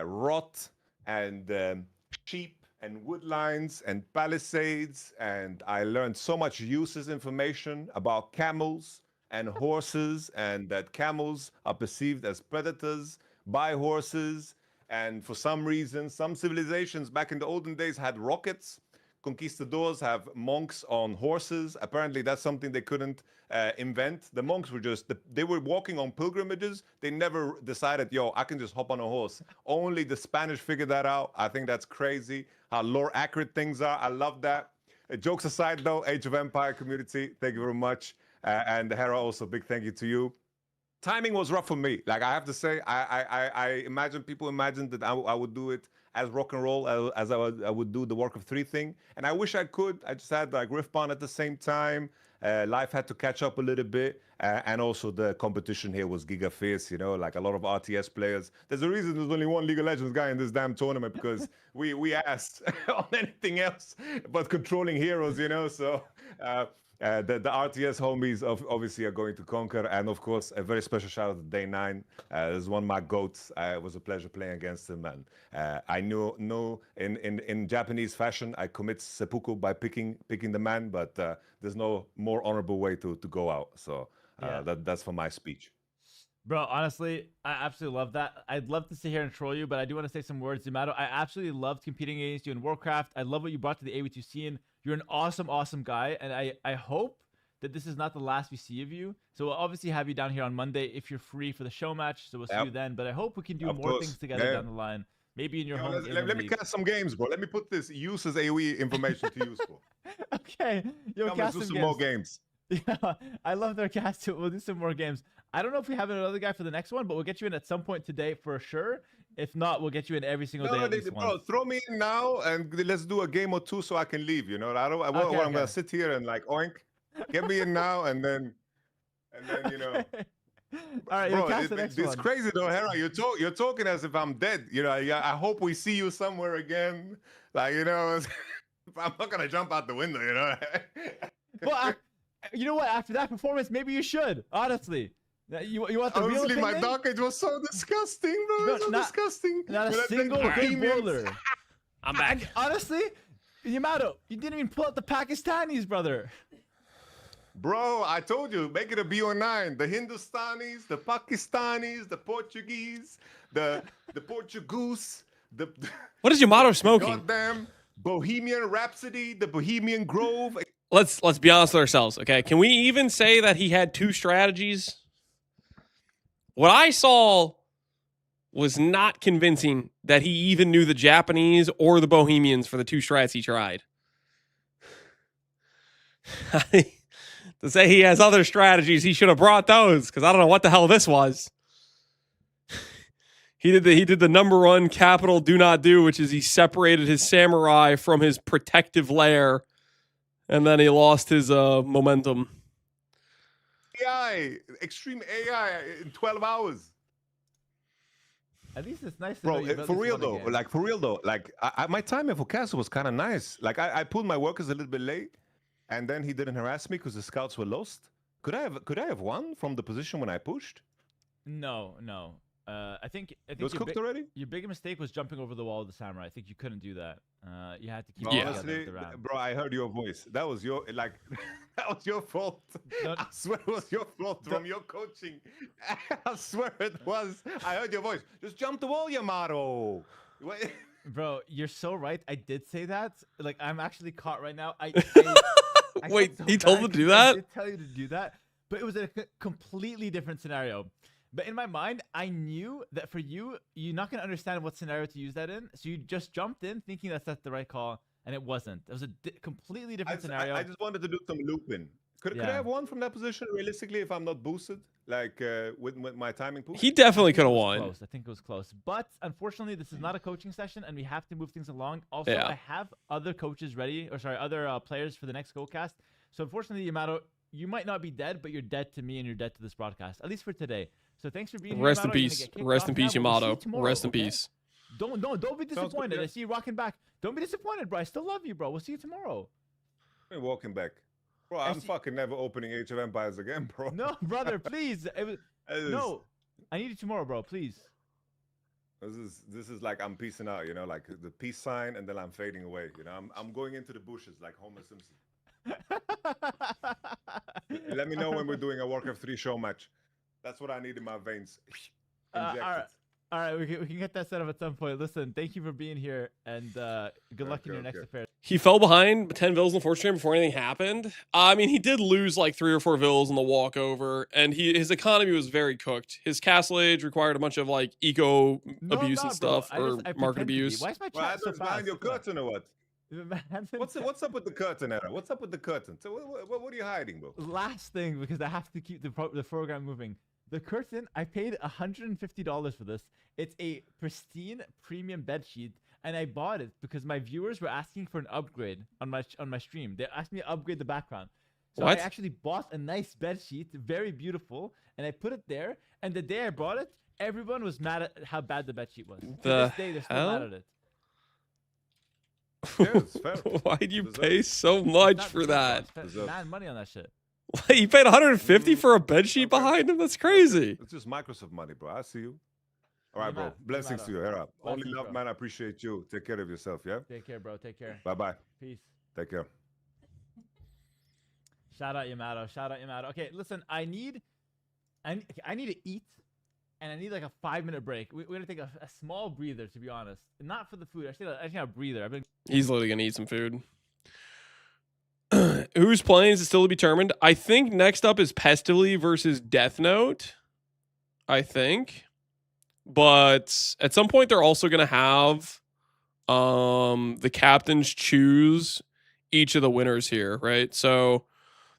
[SPEAKER 8] rot and sheep and woodlines and palisades. And I learned so much useless information about camels and horses, and that camels are perceived as predators by horses. And for some reason, some civilizations back in the olden days had rockets. Conquistadors have monks on horses. Apparently, that's something they couldn't invent. The monks were they were walking on pilgrimages. They never decided, yo, I can just hop on a horse. Only the Spanish figured that out. I think that's crazy how lore accurate things are. I love that. Jokes aside, though, Age of Empire community, thank you very much. And Hera, also big thank you to you. Timing was rough for me. Like, I have to say, I imagine people imagined that I would do it as rock and roll as I would do the Work of 3 thing. And I wish I could. I just had like Riftbound at the same time. Life had to catch up a little bit. And also the competition here was giga fierce, you know, like a lot of RTS players. There's a reason there's only one League of Legends guy in this damn tournament, because we asked on anything else but controlling heroes, you know. So the RTS homies obviously are going to conquer. And of course, a very special shout out to Day 9. This is one of my goats. It was a pleasure playing against him. And I know in Japanese fashion, I commit seppuku by picking the man, but there's no more honorable way to go out. So that's for my speech.
[SPEAKER 6] Bro, honestly, I absolutely love that. I'd love to sit here and troll you, but I do want to say some words. Yamato, I absolutely loved competing against you in Warcraft. I love what you brought to the AoE2 scene. You're an awesome, awesome guy, and I hope that this is not the last we see of you. So we'll obviously have you down here on Monday if you're free for the show match. So we'll see you then. But I hope we can do more things together down the line. Maybe in your home.
[SPEAKER 8] Let me cast some games, bro. Let me put this use as AoE information to use, bro.
[SPEAKER 6] Okay. Yo,
[SPEAKER 8] Come and do some more games.
[SPEAKER 6] Yeah, I love their cast too. We'll do some more games. I don't know if we have another guy for the next one, but we'll get you in at some point today for sure. If not, we'll get you in every single day. At least
[SPEAKER 8] bro,
[SPEAKER 6] once.
[SPEAKER 8] throw me in now and let's do a game or two so I can leave. You know, I'm gonna sit here and like oink. Get me in now and then you know.
[SPEAKER 6] All right,
[SPEAKER 8] bro,
[SPEAKER 6] it's
[SPEAKER 8] crazy though, Hera. You're talking as if I'm dead. You know, I hope we see you somewhere again. Like, you know, I'm not gonna jump out the window. You know.
[SPEAKER 6] Well, you know what? After that performance, maybe you should. Honestly, you want the real opinion?
[SPEAKER 8] My Dark Age was so disgusting, bro.
[SPEAKER 6] No,
[SPEAKER 8] It was so disgusting.
[SPEAKER 6] Not a single good bowler.
[SPEAKER 1] I'm back.
[SPEAKER 6] Honestly, Yamato, you didn't even pull out the Pakistanis, brother.
[SPEAKER 8] Bro, I told you, make it a BO9. The Hindustanis, the Pakistanis, the Portuguese, the Portugoose,
[SPEAKER 1] What is Yamato smoking?
[SPEAKER 8] Goddamn Bohemian Rhapsody, the Bohemian Grove.
[SPEAKER 1] Let's be honest with ourselves, okay? Can we even say that he had two strategies? What I saw was not convincing that he even knew the Japanese or the Bohemians for the two strats he tried. To say he has other strategies, he should have brought those, because I don't know what the hell this was. He did the number one capital do not do, which is he separated his samurai from his protective lair, and then he lost his momentum.
[SPEAKER 8] Extreme AI in 12 hours.
[SPEAKER 6] At least it's nice to
[SPEAKER 8] bro,
[SPEAKER 6] know
[SPEAKER 8] for real though, like my timing for Castle was kind of nice. Like I pulled my workers a little bit late, and then he didn't harass me because the scouts were lost. Could I have won from the position when I pushed?
[SPEAKER 6] No. I think
[SPEAKER 8] it was cooked already.
[SPEAKER 6] Your bigger mistake was jumping over the wall of the samurai. I think you couldn't do that. You had to keep.
[SPEAKER 8] Honestly, bro, I heard your voice. That was your that was your fault. I swear it was your fault from your coaching. I swear it was. I heard your voice. Just jump the wall, Yamato.
[SPEAKER 6] Bro, you're so right. I did say that. Like, I'm actually caught right now. I
[SPEAKER 1] Wait, he told him to do that?
[SPEAKER 6] I did tell you to do that, but it was a completely different scenario. But in my mind, I knew that for you, you're not going to understand what scenario to use that in. So you just jumped in thinking that's the right call, and it wasn't. It was a completely different scenario.
[SPEAKER 8] I just wanted to do some looping. Could I have won from that position realistically if I'm not boosted? Like with my timing push?
[SPEAKER 1] He definitely could have won.
[SPEAKER 6] Close. I think it was close. But unfortunately, this is not a coaching session, and we have to move things along. Also, I have other coaches ready, other players for the next GoCast. So unfortunately, Yamato, you might not be dead, but you're dead to me and you're dead to this broadcast, at least for today. So thanks for being here.
[SPEAKER 1] Rest in peace. Rest in peace, Yamato. Rest in peace.
[SPEAKER 6] Don't be disappointed. I see you rocking back. Don't be disappointed, bro. I still love you, bro. We'll see you tomorrow.
[SPEAKER 8] I'm walking back. Bro, I'm fucking never opening Age of Empires again, bro.
[SPEAKER 6] No, brother, please. No, I need you tomorrow, bro. Please.
[SPEAKER 8] This is like I'm peacing out, you know, like the peace sign, and then I'm fading away. You know, I'm going into the bushes like Homer Simpson. Let me know when we're doing a Warcraft 3 show match. That's what I need in my veins.
[SPEAKER 6] All right, we can get that set up at some point. Listen, thank you for being here, and good luck in your next affair.
[SPEAKER 1] He fell behind 10 vills in the fourth stream before anything happened. I mean, he did lose like 3 or 4 vills in the walkover, and his economy was very cooked. His castle age required a bunch of like eco abuse and stuff, or market abuse.
[SPEAKER 6] Why is my chat so fast?
[SPEAKER 8] Behind your curtain or what? What's up with the curtain, Hera? What's up with the curtain? So what are you hiding, bro?
[SPEAKER 6] Last thing, because I have to keep the program moving. The curtain, I paid $150 for this. It's a pristine premium bed sheet, and I bought it because my viewers were asking for an upgrade on my stream. They asked me to upgrade the background. So I actually bought a nice bed sheet, very beautiful, and I put it there. And the day I bought it, everyone was mad at how bad the bed sheet was. To this day, they're still mad at it.
[SPEAKER 1] Why'd you pay so much for that?
[SPEAKER 6] Mad money on that shit.
[SPEAKER 1] You paid $150 for a bed sheet behind him? That's crazy.
[SPEAKER 8] It's just Microsoft money, bro. I see you. All right, bro. Blessings to you, Hera. Only love, man. I appreciate you. Take care of yourself, yeah?
[SPEAKER 6] Take care, bro. Take care.
[SPEAKER 8] Bye-bye.
[SPEAKER 6] Peace.
[SPEAKER 8] Take care.
[SPEAKER 6] Shout out Yamato. Shout out Yamato. Okay, listen. I need to eat, and I need like a 5-minute break. We're gonna take a small breather, to be honest. Not for the food. I just need a breather.
[SPEAKER 1] He's literally gonna eat some food. Who's playing is still to be determined. I think next up is Pestively versus Death Note. I think. But at some point they're also going to have the captains choose each of the winners here, right? So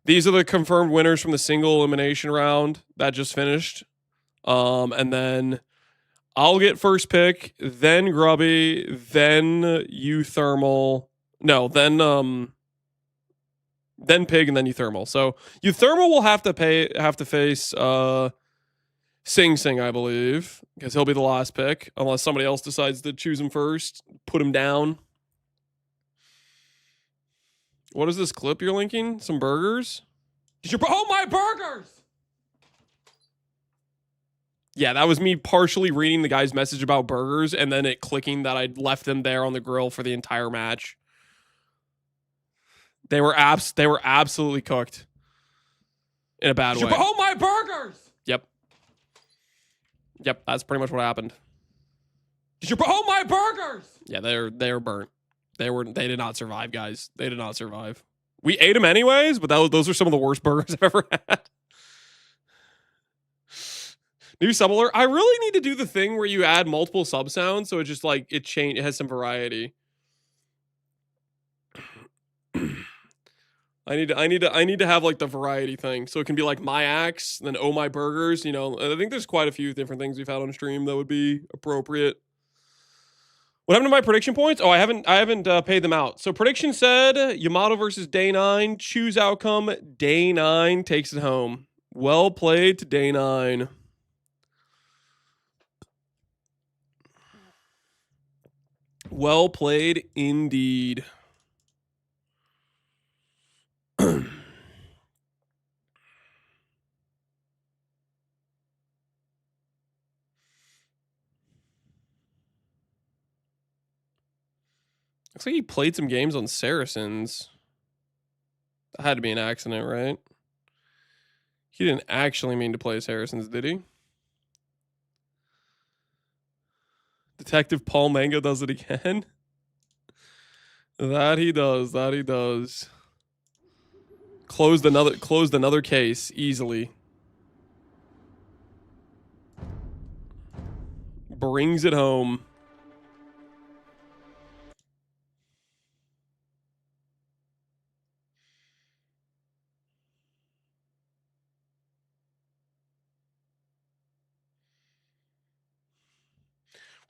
[SPEAKER 1] these are the confirmed winners from the single elimination round that just finished. And then I'll get first pick, then Grubby, then Euthermal. No, then Pig, and then Euthermal. So Euthermal will have to face Sing Sing, I believe, because he'll be the last pick, unless somebody else decides to choose him first, put him down. What is this clip you're linking? Some burgers? Oh, my burgers! Yeah, that was me partially reading the guy's message about burgers and then it clicking that I'd left them there on the grill for the entire match. They were absolutely cooked in a bad way. Oh, my burgers! Yep, that's pretty much what happened. Oh, my burgers! Yeah, they were burnt. They did not survive, guys. They did not survive. We ate them anyways, but those are some of the worst burgers I've ever had. New sub alert. I really need to do the thing where you add multiple sub sounds, so it just like it has some variety. I need to have like the variety thing, so it can be like my axe, then oh my burgers. You know, I think there's quite a few different things we've had on stream that would be appropriate. What happened to my prediction points? Oh, I haven't paid them out. So prediction said Yamato versus Day 9. Choose outcome. Day 9 takes it home. Well played to Day 9. Well played indeed. Looks like he played some games on Saracens. That had to be an accident, right? He didn't actually mean to play Saracens, did he? Detective Paul Mango does it again. That he does. Closed another case easily. Brings it home.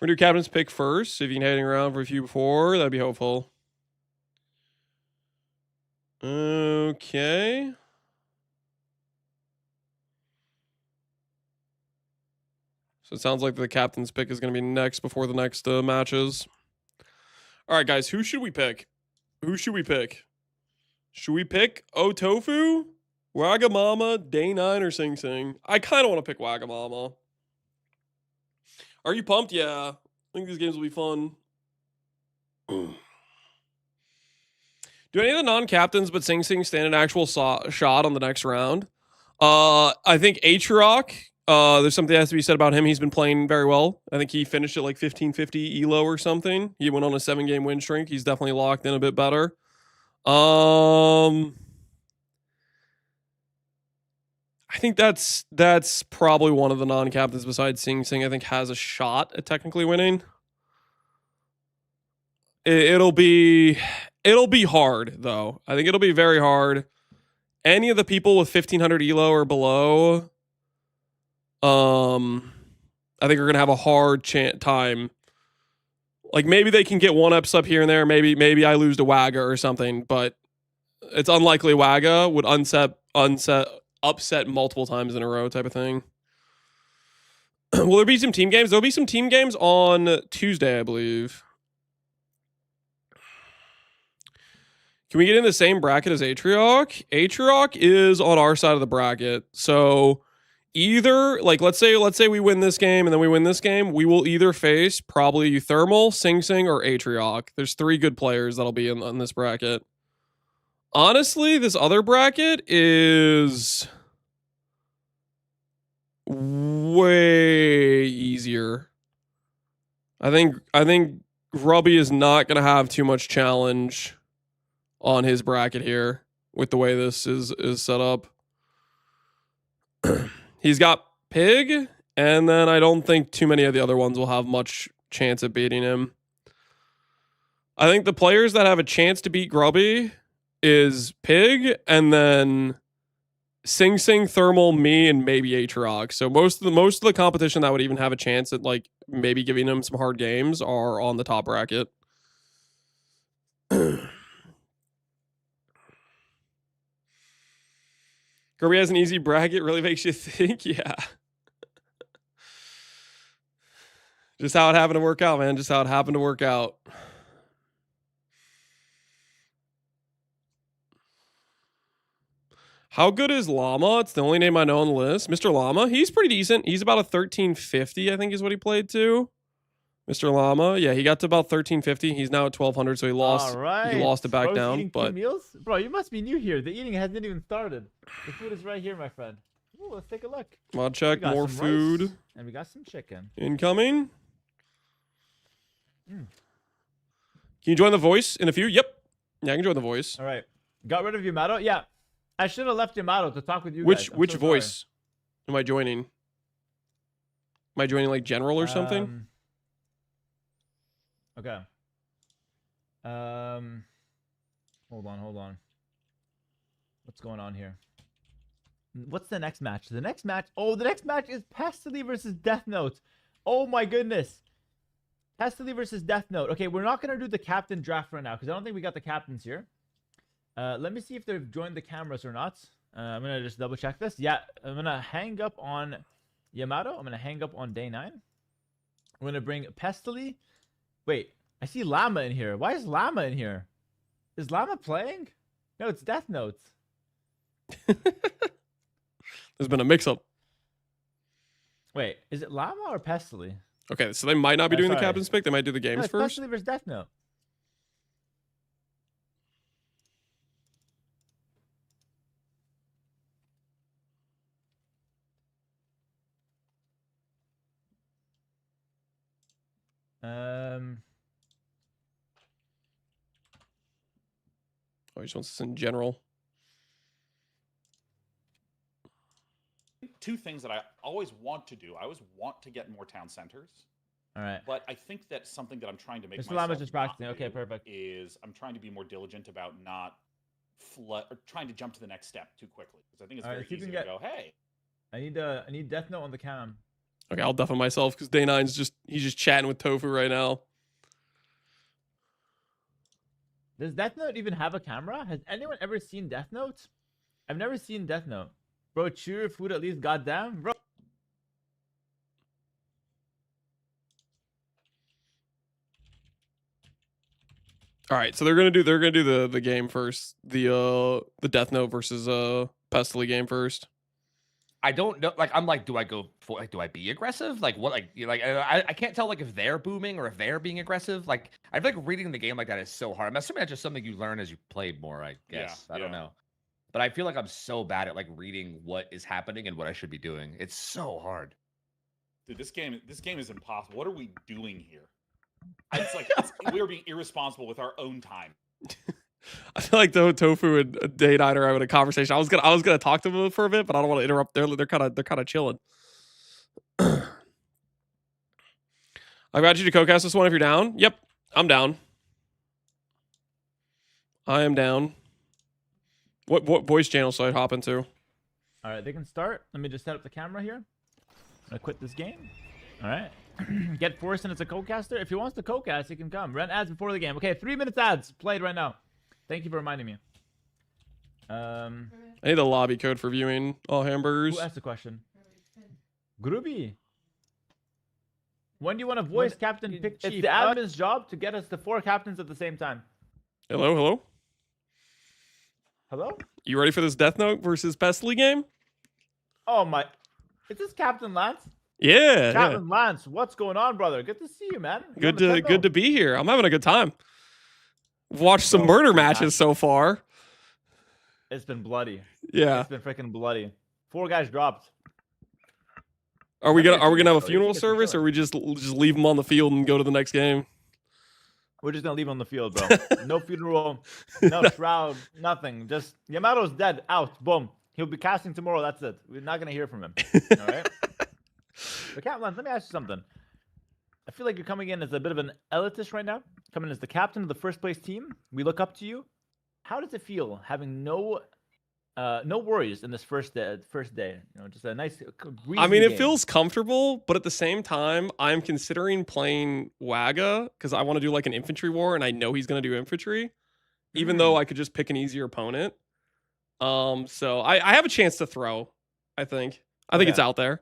[SPEAKER 1] We're gonna do captain's pick first. If you've been heading around for a few before, that'd be helpful. Okay. So it sounds like the captain's pick is going to be next before the next matches. All right, guys, who should we pick? Should we pick Otofu, Wagamama, Day 9, or Sing Sing? I kind of want to pick Wagamama. Are you pumped? Yeah. I think these games will be fun. Do any of the non-captains but Sing Sing stand an actual shot on the next round? I think Atrioc, there's something that has to be said about him. He's been playing very well. I think he finished at like 1550 elo or something. He went on a 7-game win streak. He's definitely locked in a bit better. I think that's probably one of the non-captains besides Sing Sing I think has a shot at technically winning. It'll be hard though. I think it'll be very hard. Any of the people with 1500 elo or below, I think are gonna have a hard time. Like maybe they can get one ups up here and there. Maybe I lose to Wagga or something, but it's unlikely Wagga would upset multiple times in a row type of thing. Will there be some team games? There'll be some team games on Tuesday, I believe. Can we get in the same bracket as Atrioc? Atrioc is on our side of the bracket. So either, like, let's say we win this game and then we win this game, we will either face probably Euthermal, Sing Sing, or Atrioc. There's 3 good players that'll be in this bracket. Honestly, this other bracket is way easier. I think Grubby is not going to have too much challenge on his bracket here. with the way this is set up. He's got Pig, and then I don't think too many of the other ones will have much chance at beating him. I think the players that have a chance to beat Grubby is Pig, and then Sing Sing, Thermal, me, and maybe Aatrox. So most of the competition that would even have a chance at like maybe giving him some hard games are on the top bracket. Grubby has an easy bracket, really makes you think, yeah. Just how it happened to work out, man. Just how it happened to work out. How good is Llama? It's the only name I know on the list. Mr. Llama, he's pretty decent. He's about a 1350, I think is what he played to. Mr. Llama, yeah, he got to about 1350. He's now at 1200, so he lost.
[SPEAKER 6] All right.
[SPEAKER 1] He lost it back
[SPEAKER 6] Bro's
[SPEAKER 1] down.
[SPEAKER 6] eating 2 meals? Bro, you must be new here. The eating hasn't even started. The food is right here, my friend. Ooh, let's take a look.
[SPEAKER 1] Mod check,
[SPEAKER 6] We got
[SPEAKER 1] more
[SPEAKER 6] some
[SPEAKER 1] food.
[SPEAKER 6] rice, and we got some chicken.
[SPEAKER 1] Incoming. Can you join the voice in a few? Yep. Yeah, I can join the voice.
[SPEAKER 6] All right. Got rid of Yamato? Yeah. I should have left Yamato to talk with you
[SPEAKER 1] Which
[SPEAKER 6] guys.
[SPEAKER 1] which voice am I joining? Am I joining like general or something?
[SPEAKER 6] Okay. Hold on. What's going on here? What's the next match? The next match is Pestily versus Death Note. Oh my goodness. Pestily versus Death Note. Okay, we're not going to do the captain draft right now because I don't think we got the captains here. Let me see if they've joined the cameras or not. I'm going to just double check this. Yeah, I'm going to hang up on Yamato. I'm going to hang up on day 9. I'm going to bring Pestily. Wait, I see Llama in here. Why is Llama in here? Is Llama playing? No, it's Death Note.
[SPEAKER 1] There's been a mix-up.
[SPEAKER 6] Wait, is it Llama or Pestily?
[SPEAKER 1] Okay, so they might not be doing the
[SPEAKER 6] sorry.
[SPEAKER 1] captain's pick. They might do the games
[SPEAKER 6] No, it's
[SPEAKER 1] first.
[SPEAKER 6] Pestily versus Death Note.
[SPEAKER 1] Oh, he just wants this in general.
[SPEAKER 14] Two things that I always want to do. I always want to get more town centers.
[SPEAKER 6] All right.
[SPEAKER 14] But I think that's something that I'm trying to make
[SPEAKER 6] Mr.
[SPEAKER 14] myself
[SPEAKER 6] Llama's just
[SPEAKER 14] not
[SPEAKER 6] practicing. Okay,
[SPEAKER 14] do,
[SPEAKER 6] perfect.
[SPEAKER 14] Is I'm trying to be more diligent about not or trying to jump to the next step too quickly. Because I think it's
[SPEAKER 6] All right,
[SPEAKER 14] very
[SPEAKER 6] if you
[SPEAKER 14] easy
[SPEAKER 6] can
[SPEAKER 14] to go, hey.
[SPEAKER 6] I need Death Note on the cam.
[SPEAKER 1] Okay, I'll deafen myself because Day 9's he's just chatting with Tofu right now.
[SPEAKER 6] Does Death Note even have a camera? Has anyone ever seen Death Note? I've never seen Death Note. Bro, chew your food at least, goddamn. Bro.
[SPEAKER 1] All right, so they're gonna do the game first. The Death Note versus Pestily game first.
[SPEAKER 9] I don't know. Like, I'm like, do I go for, like, do I be aggressive? Like, what, like, I can't tell, like, if they're booming or if they're being aggressive. Like, I feel like reading the game like that is so hard. I'm assuming that's just something you learn as you play more, I guess.
[SPEAKER 14] Yeah,
[SPEAKER 9] I don't know. But I feel like I'm so bad at, like, reading what is happening and what I should be doing. It's so hard.
[SPEAKER 14] Dude, this game is impossible. What are we doing here? It's like we are being irresponsible with our own time.
[SPEAKER 1] I feel like Tofu and Day 9 are having a conversation. I was gonna talk to them for a bit, but I don't want to interrupt. They're kind of chilling. I got you to co-cast this one if you're down. Yep, I'm down. I am down. What voice channel should I hop into?
[SPEAKER 6] All right, they can start. Let me just set up the camera here. I'm gonna quit this game. All right. Get Forrest as a co-caster. If he wants to co-cast, he can come. Run ads before the game. Okay, 3 minutes ads played right now. Thank you for reminding me.
[SPEAKER 1] I need the lobby code for viewing all hamburgers.
[SPEAKER 6] Who asked the question? Gruby. When do you want to voice Captain Pick Chief? It's the admin's job to get us the 4 captains at the same time.
[SPEAKER 1] Hello?
[SPEAKER 6] Hello?
[SPEAKER 1] You ready for this Death Note versus Pestily game?
[SPEAKER 6] Oh my. Is this Captain Lance?
[SPEAKER 1] Yeah.
[SPEAKER 6] Captain Lance, what's going on, brother? Good to see you, man.
[SPEAKER 1] Good to be here. I'm having a good time. Watched some murder matches so far.
[SPEAKER 6] It's been bloody.
[SPEAKER 1] Yeah.
[SPEAKER 6] It's been freaking bloody. 4 guys dropped.
[SPEAKER 1] Are we gonna have a funeral service, or we just leave them on the field and go to the next game?
[SPEAKER 6] We're just gonna leave him on the field, bro. No funeral, no shroud, nothing. Just Yamato's dead. Out. Boom. He'll be casting tomorrow. That's it. We're not gonna hear from him. All right. But Captain Lance, let me ask you something. I feel like you're coming in as a bit of an elitist right now. Coming as the captain of the first place team. We look up to you. How does it feel having no worries in this first day? You know, just a nice.
[SPEAKER 1] I mean, it
[SPEAKER 6] game.
[SPEAKER 1] feels comfortable, but at the same time, I'm considering playing Waga because I want to do like an infantry war, and I know he's going to do infantry, even though I could just pick an easier opponent. So I have a chance to throw. I think it's out there.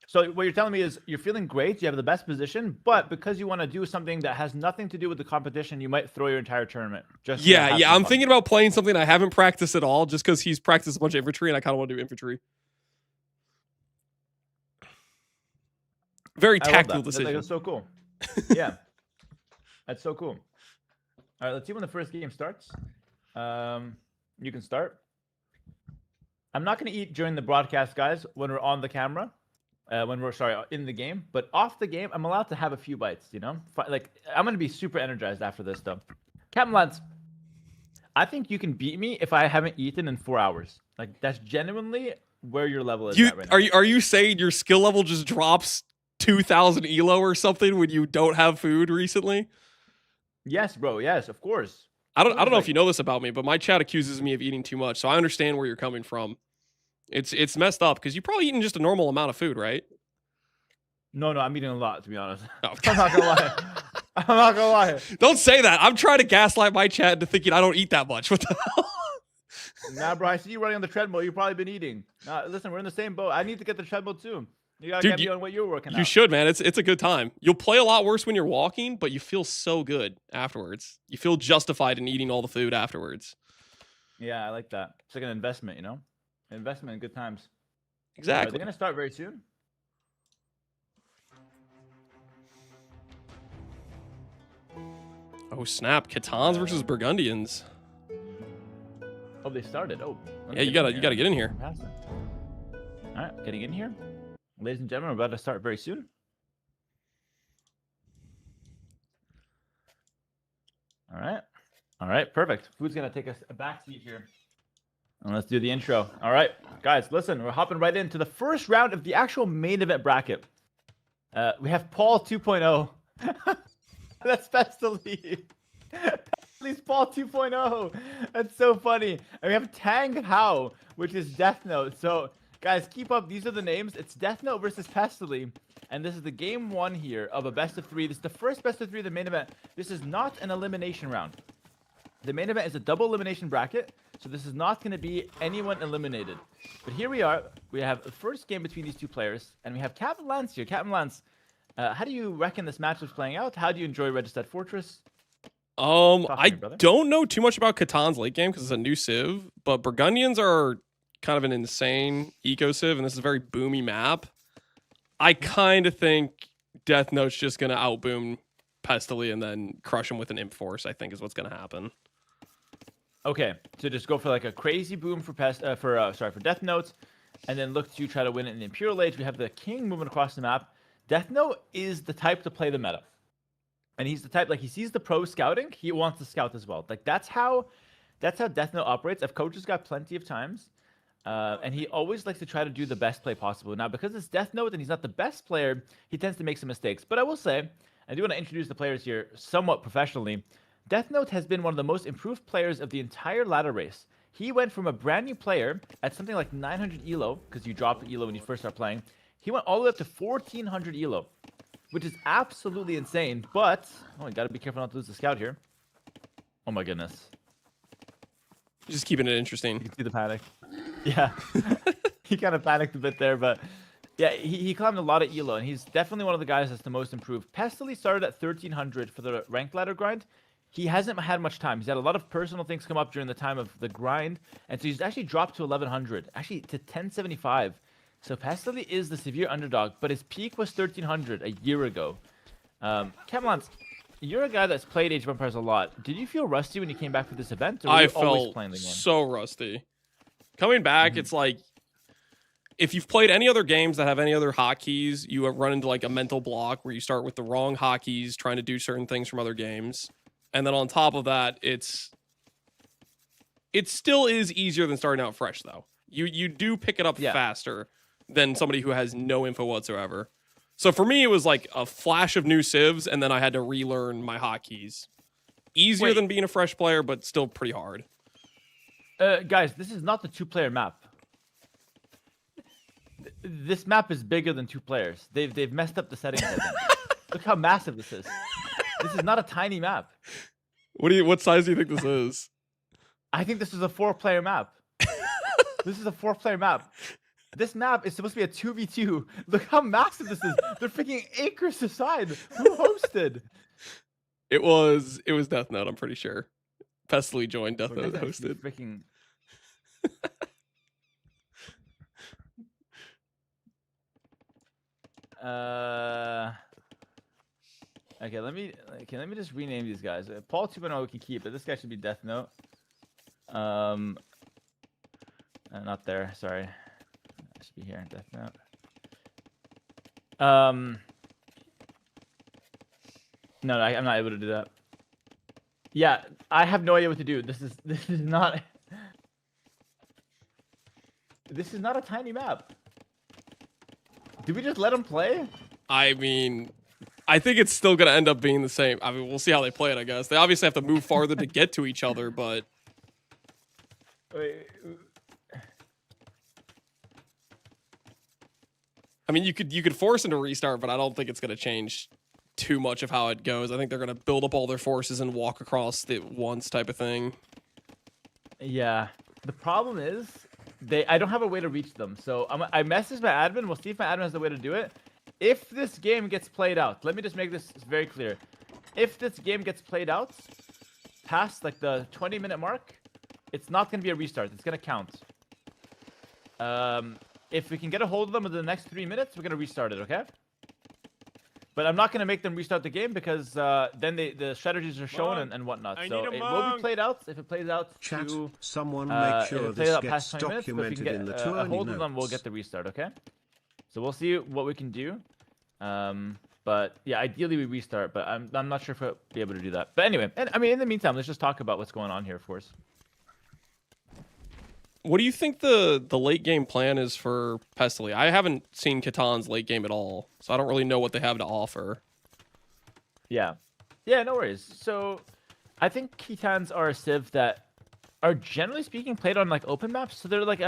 [SPEAKER 6] So what you're telling me is you're feeling great, you have the best position, but because you want to do something that has nothing to do with the competition, you might throw your entire tournament. Just
[SPEAKER 1] Yeah. I'm thinking about playing something I haven't practiced at all, just because he's practiced a bunch of infantry, and I kind of want to do infantry. Very tactical decision.
[SPEAKER 6] That's so cool. Yeah, that's so cool. All right, let's see when the first game starts. You can start. I'm not going to eat during the broadcast, guys, when we're on the camera. When we're in the game, but off the game, I'm allowed to have a few bites. You know, like I'm gonna be super energized after this, though. Captain Lance, I think you can beat me if I haven't eaten in 4 hours. Like that's genuinely where your level is at right now.
[SPEAKER 1] Are you saying your skill level just drops 2,000 elo or something when you don't have food recently?
[SPEAKER 6] Yes, bro. Yes, of course.
[SPEAKER 1] I don't know if you know this about me, but my chat accuses me of eating too much, so I understand where you're coming from. It's messed up because you're probably eating just a normal amount of food, right?
[SPEAKER 6] No, I'm eating a lot, to be honest.
[SPEAKER 1] Oh.
[SPEAKER 6] I'm not gonna lie. I'm not gonna lie.
[SPEAKER 1] Don't say that. I'm trying to gaslight my chat into thinking I don't eat that much. What the hell?
[SPEAKER 6] Nah, bro. I see you running on the treadmill. You've probably been eating. Nah, listen, we're in the same boat. I need to get the treadmill too. You gotta get me on what you're working on.
[SPEAKER 1] You should, man. It's a good time. You'll play a lot worse when you're walking, but you feel so good afterwards. You feel justified in eating all the food afterwards.
[SPEAKER 6] Yeah, I like that. It's like an investment, you know? An investment in good times.
[SPEAKER 1] Exactly.
[SPEAKER 6] They're gonna start very soon.
[SPEAKER 1] Oh snap! Catans versus Burgundians.
[SPEAKER 6] Oh, they started. Oh.
[SPEAKER 1] Yeah, you gotta get in here.
[SPEAKER 6] All right, getting in here. Ladies and gentlemen, we're about to start very soon. All right, perfect. Food's gonna take us a back seat here. And let's do the intro. All right, guys, listen, we're hopping right into the first round of the actual main event bracket. We have Paul 2.0. That's Pestily. Pestily's Paul 2.0. That's so funny. And we have Tang Hao, which is Death Note. So, guys, keep up. These are the names. It's Death Note versus Pestily. And this is the game 1 here of a best of 3. This is the first best of 3 of the main event. This is not an elimination round. The main event is a double elimination bracket. So this is not going to be anyone eliminated. But here we are. We have the first game between these two players. And we have Captain Lance here. Captain Lance, how do you reckon this match is playing out? How do you enjoy Registered Fortress?
[SPEAKER 1] I don't know too much about Catan's late game because it's a new civ. But Burgundians are kind of an insane eco civ. And this is a very boomy map. I kind of think Death Note's just going to outboom Pestily and then crush him with an imp force, I think is what's going to happen.
[SPEAKER 6] Okay, so just go for like a crazy boom for Death Note, and then look to try to win it in the Imperial Age. We have the King moving across the map. Death Note is the type to play the meta, and he's the type like he sees the pro scouting, he wants to scout as well. Like that's how Death Note operates. I've coached this guy plenty of times, and he always likes to try to do the best play possible. Now because it's Death Note and he's not the best player, he tends to make some mistakes. But I will say, I do want to introduce the players here somewhat professionally. Death Note has been one of the most improved players of the entire ladder race. He went from a brand new player at something like 900 elo, because you drop the elo when you first start playing. He went all the way up to 1400 elo, which is absolutely insane. But, oh, you got to be careful not to lose the scout here. Oh my goodness.
[SPEAKER 1] Just keeping it interesting.
[SPEAKER 6] You can see the panic. Yeah. He kind of panicked a bit there, but yeah, he climbed a lot of elo, and he's definitely one of the guys that's the most improved. Pestily started at 1300 for the ranked ladder grind. He hasn't had much time. He's had a lot of personal things come up during the time of the grind. And so he's actually dropped to 1100, actually to 1075. So Pestily is the severe underdog, but his peak was 1300 a year ago. Camelance, you're a guy that's played Age of Empires a lot. Did you feel rusty when you came back for this event? Or were you always playing the game?
[SPEAKER 1] So rusty. Coming back, it's like if you've played any other games that have any other hotkeys, you have run into like a mental block where you start with the wrong hotkeys trying to do certain things from other games. And then on top of that, it still is easier than starting out fresh though. You do pick it up faster than somebody who has no info whatsoever. So for me, it was like a flash of new civs, and then I had to relearn my hotkeys. Easier than being a fresh player, but still pretty hard.
[SPEAKER 6] Guys, this is not the 2-player map. This map is bigger than 2 players. They've messed up the settings. I think. Look how massive this is. This is not a tiny map.
[SPEAKER 1] What size do you think this is?
[SPEAKER 6] I think this is a 4-player map. This is a 4-player map. This map is supposed to be a 2v2. Look how massive this is. They're freaking acres aside. Who hosted?
[SPEAKER 1] It was Death Note, I'm pretty sure. Pestily joined Death Note hosted.
[SPEAKER 6] Freaking... Okay, let me just rename these guys. Paul 2.0 we can keep, but this guy should be Death Note. Not there. Sorry, I should be here. Death Note. No, I'm not able to do that. Yeah, I have no idea what to do. This is not. This is not a tiny map. Did we just let them play?
[SPEAKER 1] I mean, I think it's still going to end up being the same. I mean, we'll see how they play it, I guess. They obviously have to move farther to get to each other, but...
[SPEAKER 6] Wait.
[SPEAKER 1] I mean, you could force them to restart, but I don't think it's going to change too much of how it goes. I think they're going to build up all their forces and walk across it once type of thing.
[SPEAKER 6] Yeah. The problem is... I don't have a way to reach them, so I messaged my admin. We'll see if my admin has a way to do it. If this game gets played out, let me just make this very clear. If this game gets played out past like the 20-minute mark, it's not going to be a restart. It's going to count. If we can get a hold of them within the next 3 minutes, we're going to restart it, okay? But I'm not going to make them restart the game because then the strategies are shown and whatnot. So it will be played out. If it plays out
[SPEAKER 11] Chat,
[SPEAKER 6] to...
[SPEAKER 11] someone make sure this gets documented in the
[SPEAKER 6] a hold of them, we'll get the restart, okay? So we'll see what we can do. But yeah, ideally we restart, but I'm not sure if we'll be able to do that. But anyway, I mean, in the meantime, let's just talk about what's going on here, of course.
[SPEAKER 1] What do you think the late game plan is for Pestily? I haven't seen Catan's late game at all, so I don't really know what they have to offer.
[SPEAKER 6] Yeah, no worries. So I think Kitans are a civ that are generally speaking played on like open maps. So they're like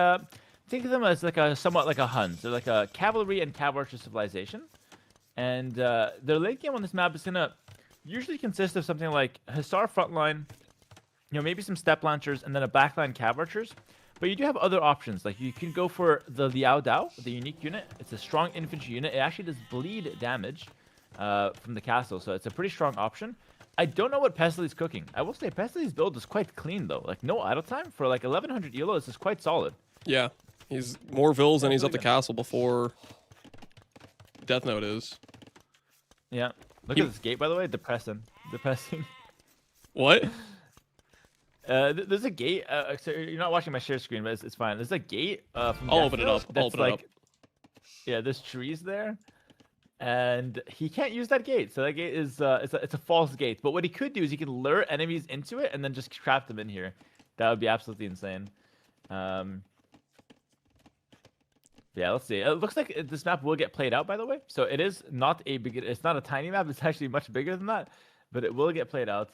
[SPEAKER 6] think of them as like somewhat like a Huns. They're like a cavalry and cav archer civilization, and their late game on this map is gonna usually consist of something like Hussar frontline, maybe some step launchers, and then a backline cav archers. But you do have other options. Like you can go for the Liao Dao, the unique unit. It's a strong infantry unit. It actually does bleed damage from the castle, so it's a pretty strong option. I don't know what Pestily's cooking. I will say Pestily's build is quite clean though. Like no idle time for like 1100 elo. This is quite solid.
[SPEAKER 1] Yeah, he's more vills than he's up the castle before Death Note is.
[SPEAKER 6] Yeah. Look at this gate, by the way. Depressing.
[SPEAKER 1] What?
[SPEAKER 6] There's a gate. So you're not watching my share screen, but it's fine. There's a gate from
[SPEAKER 1] I'll open it up.
[SPEAKER 6] Yeah, there's trees there, and he can't use that gate. So that gate is it's a false gate. But what he could do is he can lure enemies into it and then just trap them in here. That would be absolutely insane. Yeah, let's see. It looks like this map will get played out, by the way. So it is not a big. It's not a tiny map. It's actually much bigger than that, but it will get played out.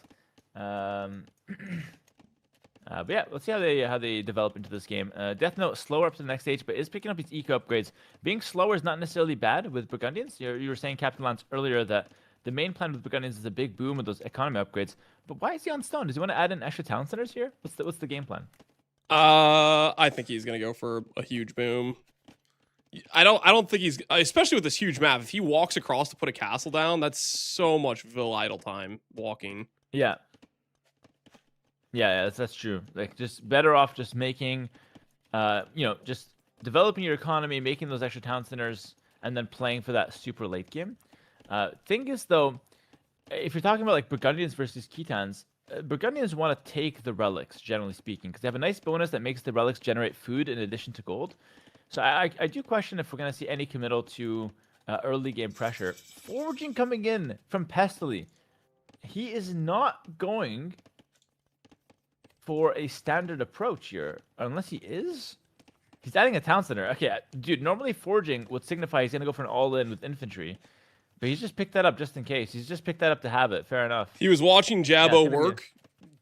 [SPEAKER 6] But yeah, let's see how they develop into this game. Death Note slower up to the next stage, but is picking up these eco upgrades. Being slower is not necessarily bad with Burgundians. You were saying, Captain Lance, earlier that the main plan with Burgundians is a big boom with those economy upgrades. But why is he on stone? Does he want to add in extra town centers here? What's the game plan?
[SPEAKER 1] I think he's gonna go for a huge boom. I don't think he's, especially with this huge map. If he walks across to put a castle down, that's so much Vil idle time walking.
[SPEAKER 6] Yeah. Yeah, that's true. Like, just better off just making, just developing your economy, making those extra town centers, and then playing for that super late game. Thing is, though, if you're talking about like Burgundians versus Kitans, Burgundians want to take the relics, generally speaking, because they have a nice bonus that makes the relics generate food in addition to gold. So I do question if we're going to see any committal to early game pressure. Forging coming in from Pestily. He is not going for a standard approach here, unless he is. He's adding a town center. Okay, dude, normally Forging would signify he's going to go for an all-in with infantry. But he's just picked that up just in case. He's just picked that up to have it. Fair enough.
[SPEAKER 1] He was watching Jabbo work,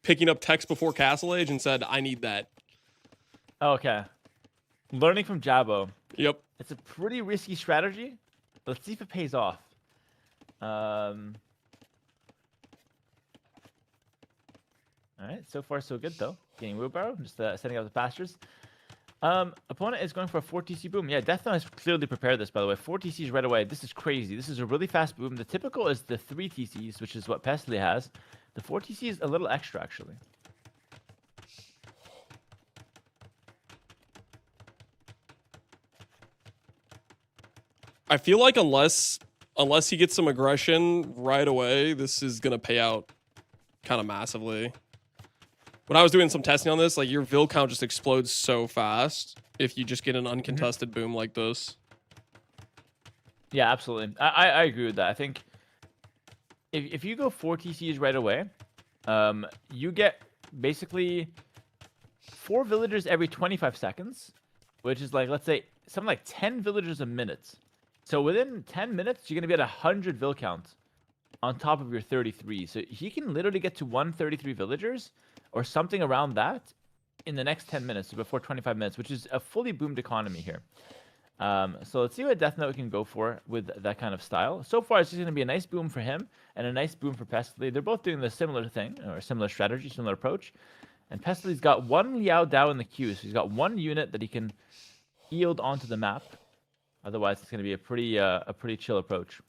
[SPEAKER 1] picking up text before Castle Age, and said, I need that.
[SPEAKER 6] Okay. Learning from Jabbo.
[SPEAKER 1] Yep.
[SPEAKER 6] It's a pretty risky strategy. Let's see if it pays off. All right, so far so good though. Getting wheelbarrow, just setting up the pastures. Opponent is going for a 4 TC boom. Yeah, Death Note has clearly prepared this, by the way. 4 TCs right away. This is crazy. This is a really fast boom. The typical is the 3 TCs, which is what Pestily has. The 4 TC is a little extra, actually.
[SPEAKER 1] I feel like unless he gets some aggression right away, this is going to pay out kind of massively. When I was doing some testing on this, like your Vil count just explodes so fast if you just get an uncontested boom like this.
[SPEAKER 6] Yeah, absolutely. I agree with that. I think if you go 4 TCs right away, you get basically 4 villagers every 25 seconds, which is like, let's say, something like 10 villagers a minute. So within 10 minutes, you're going to be at 100 Vil count on top of your 33. So he can literally get to 133 villagers or something around that in the next 10 minutes, so before 25 minutes, which is a fully boomed economy here. So let's see what Death Note can go for with that kind of style. So far, it's just going to be a nice boom for him and a nice boom for Pestily. They're both doing the similar thing, or a similar strategy, similar approach. And Pestily's got 1 Liao Dao in the queue, so he's got 1 unit that he can yield onto the map. Otherwise, it's going to be a pretty chill approach.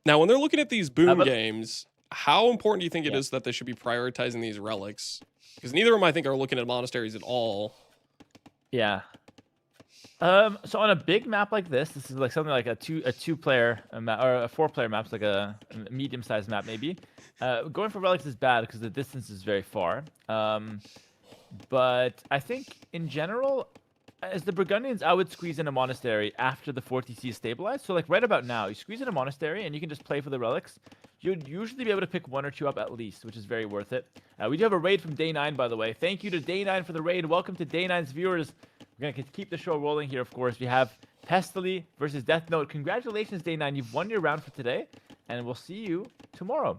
[SPEAKER 1] Now, when they're looking at these boom games, how important do you think it is that they should be prioritizing these relics? Because neither of them, I think, are looking at monasteries at all.
[SPEAKER 6] Yeah. So on a big map like this is like something like a two-player map, or a 4-player map, so like a medium-sized map maybe. Going for relics is bad because the distance is very far. But I think in general, as the Burgundians, I would squeeze in a monastery after the 4 TC is stabilized. So like right about now, you squeeze in a monastery and you can just play for the relics. You'd usually be able to pick 1 or 2 up at least, which is very worth it. We do have a raid from Day 9, by the way. Thank you to Day 9 for the raid. Welcome to Day 9's viewers. We're going to keep the show rolling here, of course. We have Pestily versus Death Note. Congratulations, Day 9. You've won your round for today, and we'll see you tomorrow.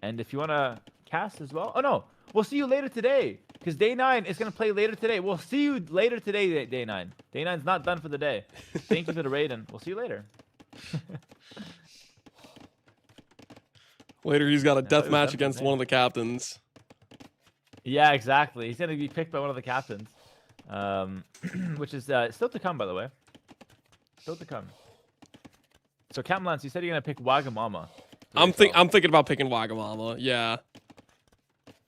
[SPEAKER 6] And if you want to cast as well... Oh, no. We'll see you later today, because Day 9 is going to play later today. We'll see you later today, Day 9. Day 9's not done for the day. Thank you for the raid, and we'll see you later.
[SPEAKER 1] Later, he's got a death match against one of the captains.
[SPEAKER 6] Yeah, exactly. He's going to be picked by one of the captains. Which is still to come, by the way. Still to come. So, Captain Lance, you said you're going to pick Wagamama.
[SPEAKER 1] I'm thinking about picking Wagamama, yeah.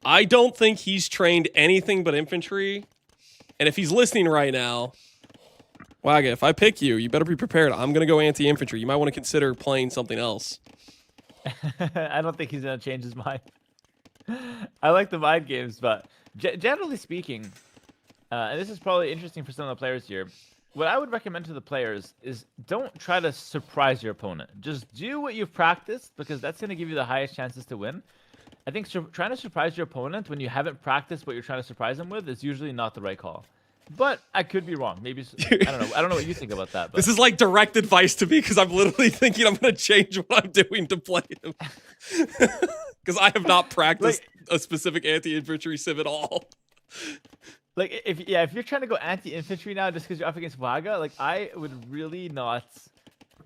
[SPEAKER 1] I don't think he's trained anything but infantry. And if he's listening right now, Waga, if I pick you, you better be prepared. I'm going to go anti-infantry. You might want to consider playing something else.
[SPEAKER 6] I don't think he's going to change his mind. I like the mind games, but generally speaking, and this is probably interesting for some of the players here, what I would recommend to the players is don't try to surprise your opponent. Just do what you've practiced, because that's going to give you the highest chances to win. I think trying to surprise your opponent when you haven't practiced what you're trying to surprise them with is usually not the right call. But I could be wrong. Maybe I don't know. I don't know what you think about that. But.
[SPEAKER 1] This is like direct advice to me, because I'm literally thinking I'm going to change what I'm doing to play him. Because I have not practiced a specific anti-infantry civ at all.
[SPEAKER 6] Like if you're trying to go anti-infantry now just because you're up against Waga, like I would really not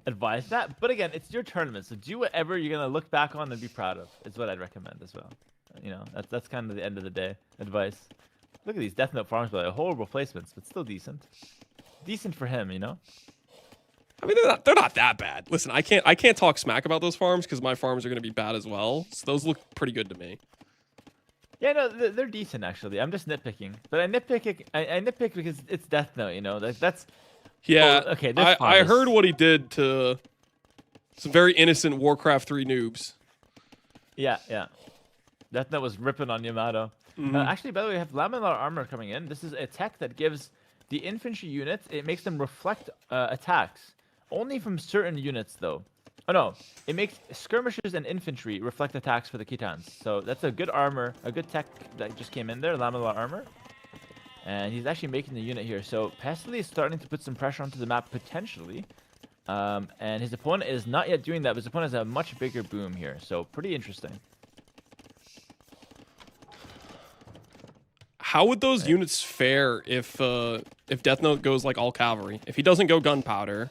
[SPEAKER 6] advise that. But again, it's your tournament, so do whatever you're gonna look back on and be proud of. Is what I'd recommend as well. You know, that's kind of the end of the day advice. Look at these Death Note farms, by the way. Horrible placements, but still decent. Decent for him, you know.
[SPEAKER 1] I mean, they're not that bad. Listen, I can't talk smack about those farms because my farms are gonna be bad as well. So those look pretty good to me.
[SPEAKER 6] Yeah, no, they're decent actually. I'm just nitpicking, but I nitpick because it's Death Note, you know. That's
[SPEAKER 1] yeah.
[SPEAKER 6] Oh, okay,
[SPEAKER 1] I heard what he did to some very innocent Warcraft 3 noobs.
[SPEAKER 6] Yeah. Death Note was ripping on Yamato. Actually, by the way, we have laminar armor coming in. This is a tech that gives the infantry units, it makes them reflect attacks. Only from certain units, though. Oh, no. It makes skirmishers and infantry reflect attacks for the Khitans. So that's a good armor, a good tech that just came in there, Lamela armor. And he's actually making the unit here. So Pestily is starting to put some pressure onto the map, potentially. And his opponent is not yet doing that, but his opponent has a much bigger boom here. So pretty interesting.
[SPEAKER 1] How would those units fare if Death Note goes like all cavalry? If he doesn't go gunpowder,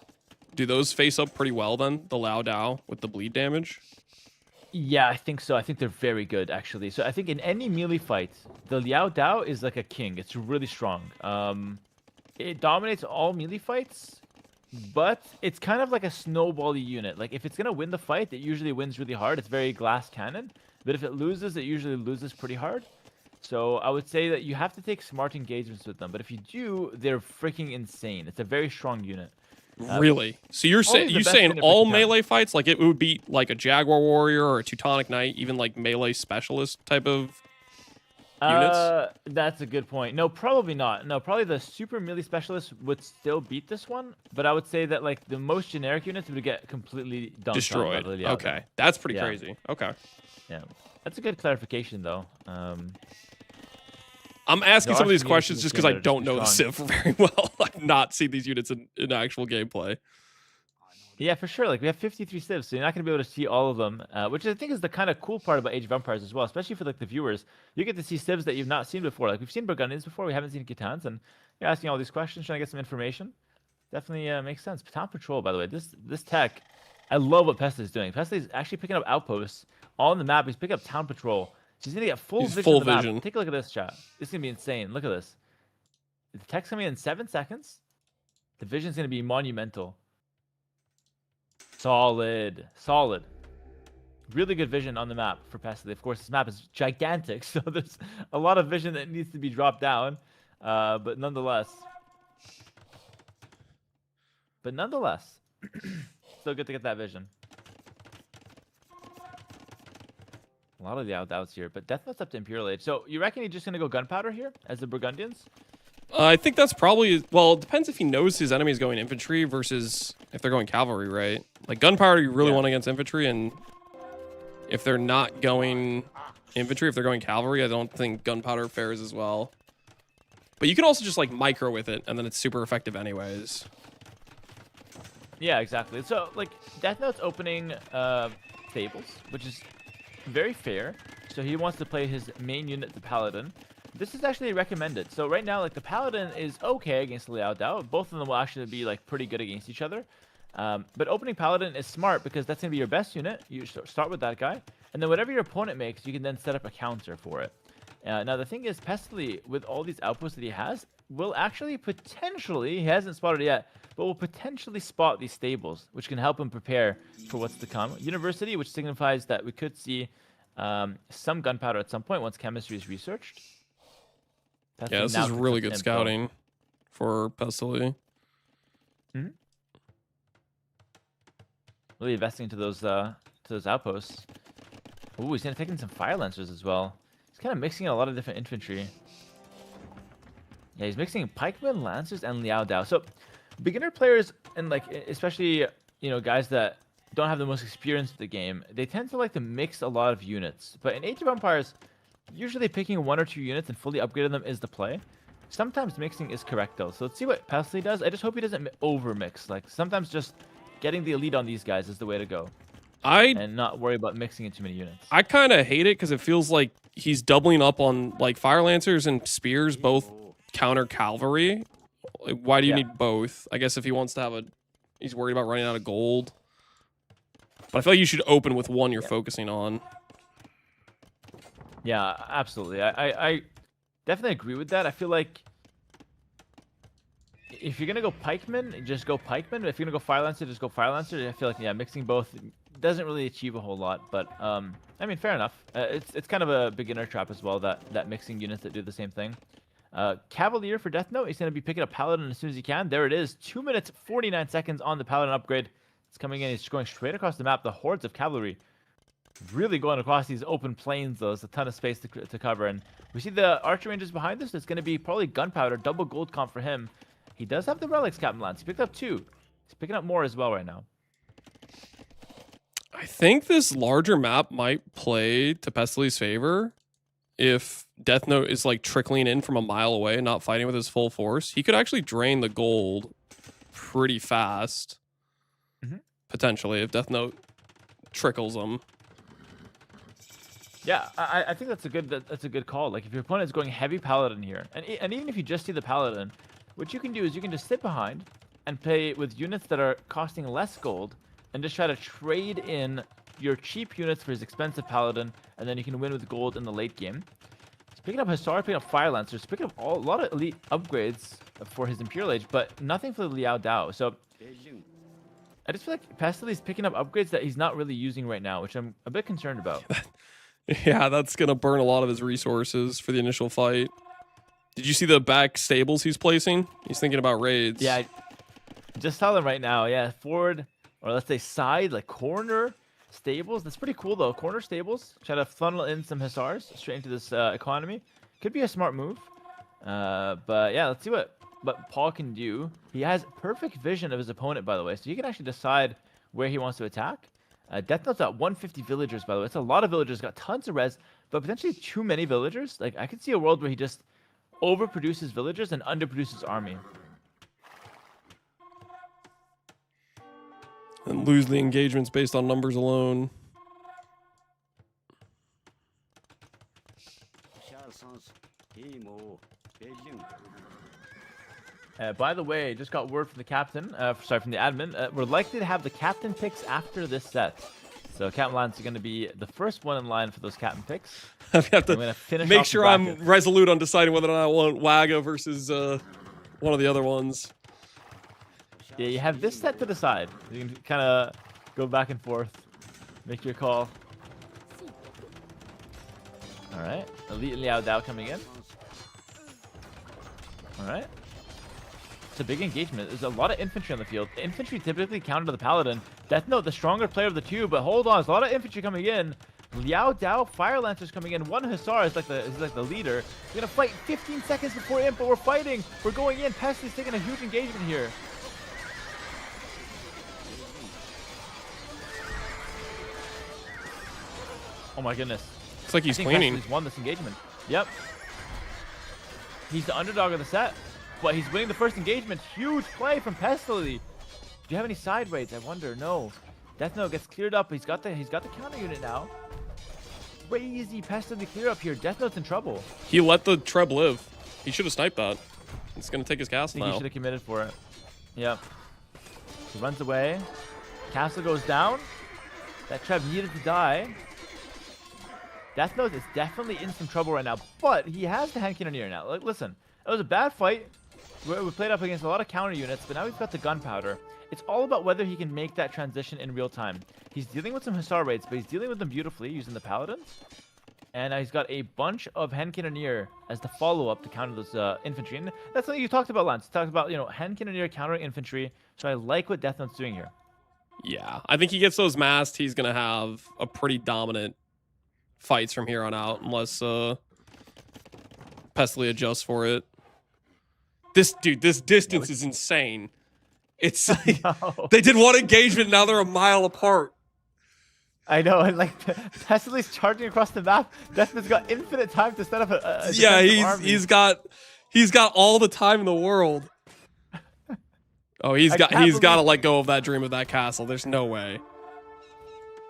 [SPEAKER 1] do those face up pretty well then? The Lao Dao with the bleed damage?
[SPEAKER 6] Yeah, I think so. I think they're very good, actually. So I think in any melee fight, the Liao Dao is like a king. It's really strong. It dominates all melee fights, but it's kind of like a snowbally unit. Like, if it's going to win the fight, it usually wins really hard. It's very glass cannon. But if it loses, it usually loses pretty hard. So I would say that you have to take smart engagements with them. But if you do, they're freaking insane. It's a very strong unit.
[SPEAKER 1] Really? So you're saying all melee fights, like it would be like a Jaguar Warrior or a Teutonic Knight, even like melee specialist type of units?
[SPEAKER 6] That's a good point. No, probably not. No, probably the super melee specialist would still beat this one. But I would say that like the most generic units would get completely
[SPEAKER 1] destroyed. Okay, that's pretty crazy. Okay.
[SPEAKER 6] Yeah, that's a good clarification though.
[SPEAKER 1] I'm asking some of these questions just because I don't know the Civ very well. I've not seen these units in actual gameplay.
[SPEAKER 6] Yeah, for sure. Like, we have 53 civs, so you're not going to be able to see all of them, which I think is the kind of cool part about Age of Empires as well, especially for like the viewers. You get to see civs that you've not seen before. Like, we've seen Burgundians before, we haven't seen Khitans, and you're asking all these questions, trying to get some information. Definitely makes sense. Town Patrol, by the way, this tech, I love what Pesta is doing. Pesta is actually picking up outposts all on the map. He's picking up Town Patrol. She's going to get full vision of the map. Take a look at this, chat. This is going to be insane. Look at this. The tech's coming in 7 seconds. The vision's going to be monumental. Solid. Really good vision on the map for Pestily. Of course, this map is gigantic, so there's a lot of vision that needs to be dropped down. But nonetheless, still good to get that vision. A lot of the outs here, but Death Note's up to Imperial Age. So you reckon he's just going to go gunpowder here as the Burgundians?
[SPEAKER 1] I think that's probably... Well, it depends if he knows his enemy is going infantry versus if they're going cavalry, right? Like, gunpowder you really want against infantry, and if they're not going infantry, if they're going cavalry, I don't think gunpowder fares as well. But you can also just, like, micro with it, and then it's super effective anyways.
[SPEAKER 6] Yeah, exactly. So, like, Death Note's opening stables, which is very fair. So he wants to play his main unit, the Paladin. This is actually recommended. So right now, like, the Paladin is okay against the Liao Dao. Both of them will actually be like pretty good against each other. But opening Paladin is smart because that's going to be your best unit. You start with that guy. And then whatever your opponent makes, you can then set up a counter for it. Now, the thing is, Pestily, with all these outposts that he has, will actually potentially, he hasn't spotted it yet, but will potentially spot these stables, which can help him prepare for what's to come. University, which signifies that we could see some gunpowder at some point once chemistry is researched.
[SPEAKER 1] Yeah, this is really good scouting for Pestily.
[SPEAKER 6] Really investing into those outposts. Ooh, he's gonna take in some fire lancers as well. He's kind of mixing a lot of different infantry. Yeah, he's mixing pikemen, lancers, and Liao Dao. So, beginner players and like especially guys that don't have the most experience with the game, they tend to like to mix a lot of units. But in Age of Empires, usually picking 1 or 2 units and fully upgrading them is the play. Sometimes mixing is correct though. So let's see what Pestily does. I just hope he doesn't over mix. Like sometimes just getting the elite on these guys is the way to go. And not worry about mixing in too many units.
[SPEAKER 1] I kind of hate it because it feels like he's doubling up on like fire lancers and spears, both counter cavalry. Like, why do you need both? I guess if he wants to have he's worried about running out of gold. But I feel like you should open with one you're focusing on.
[SPEAKER 6] Yeah, absolutely. I definitely agree with that. I feel like if you're gonna go pikeman, just go pikeman. If you're gonna go fire lancer, just go fire lancer. I feel like mixing both doesn't really achieve a whole lot. But I mean, fair enough. It's kind of a beginner trap as well. That mixing units that do the same thing. Cavalier for Death Note. He's gonna be picking up Paladin as soon as he can. There it is. 2 minutes 49 seconds on the Paladin upgrade. It's coming in. He's going straight across the map. The hordes of cavalry. Really going across these open plains, though. There's a ton of space to cover. And we see the archer ranges behind us. It's going to be probably gunpowder, double gold comp for him. He does have the relics, Captain Lance. He picked up 2. He's picking up more as well right now.
[SPEAKER 1] I think this larger map might play to Pestely's favor if Death Note is like trickling in from a mile away and not fighting with his full force. He could actually drain the gold pretty fast, potentially, if Death Note trickles him.
[SPEAKER 6] Yeah, I think that's a good call. Like if your opponent is going heavy Paladin here, and even if you just see the Paladin, what you can do is you can just sit behind and play with units that are costing less gold, and just try to trade in your cheap units for his expensive Paladin, and then you can win with gold in the late game. He's picking up Hussar, picking up Fire Lancers, picking up a lot of elite upgrades for his Imperial Age, but nothing for the Liao Dao. So I just feel like Pestely's picking up upgrades that he's not really using right now, which I'm a bit concerned about.
[SPEAKER 1] Yeah, that's going to burn a lot of his resources for the initial fight. Did you see the back stables he's placing? He's thinking about raids.
[SPEAKER 6] Yeah, I just saw them right now. Yeah, forward, or let's say side, like corner stables. That's pretty cool, though. Corner stables. Try to funnel in some Hussars straight into this economy. Could be a smart move. But yeah, let's see what Paul can do. He has perfect vision of his opponent, by the way, so he can actually decide where he wants to attack. Death Note's at 150 villagers, by the way. It's a lot of villagers, got tons of res, but potentially too many villagers. Like, I could see a world where he just overproduces villagers and underproduces army.
[SPEAKER 1] And lose the engagements based on numbers alone.
[SPEAKER 6] By the way, just got word from the captain, from the admin. We're likely to have the captain picks after this set. So Captain Lance is going to be the first one in line for those captain picks.
[SPEAKER 1] I have to make sure I'm resolute on deciding whether or not I want Waga versus one of the other ones.
[SPEAKER 6] Yeah, you have this set to decide. You can kind of go back and forth, make your call. All right, Elite Liao Dao coming in. All right. It's a big engagement. There's a lot of infantry on the field. Infantry typically counter to the Paladin. Death Note, the stronger player of the two, but hold on, there's a lot of infantry coming in. Liao Dao, Fire Lancers coming in. One Hussar is like the leader. We're gonna fight 15 seconds before imp, but we're fighting. We're going in. Pestely's taking a huge engagement here. Oh my goodness.
[SPEAKER 1] Looks like he's cleaning.
[SPEAKER 6] He's won this engagement. Yep. He's the underdog of the set, but he's winning the first engagement. Huge play from Pestely. Do you have any side raids? I wonder. No. Death Note gets cleared up. He's got the counter unit now. Crazy Pestely clear up here. Death Note's in trouble.
[SPEAKER 1] He let the Treb live. He should have sniped that. It's gonna take his castle
[SPEAKER 6] I think
[SPEAKER 1] now.
[SPEAKER 6] he should have committed for it. Yep. He runs away. Castle goes down. That Treb needed to die. Death Note is definitely in some trouble right now, but he has the hand cannoneer now. Like, listen, it was a bad fight. We played up against a lot of counter units, but now he's got the gunpowder. It's all about whether he can make that transition in real time. He's dealing with some Hussar raids, but he's dealing with them beautifully using the Paladins. And he's got a bunch of hand cannoneer as the follow-up to counter those infantry. And that's something you talked about, Lance. You talked about, hand cannoneer countering infantry. So I like what Death Note's doing here.
[SPEAKER 1] Yeah, I think he gets those masked. He's gonna have a pretty dominant fights from here on out, unless Pestely adjusts for it. This distance is insane. It's like, they did one engagement, now they're a mile apart.
[SPEAKER 6] I know, and like Pestely's charging across the map. Death Note's got infinite time to set up a
[SPEAKER 1] yeah, he's got all the time in the world. Oh, he's got to let go of that dream of that castle. There's no way.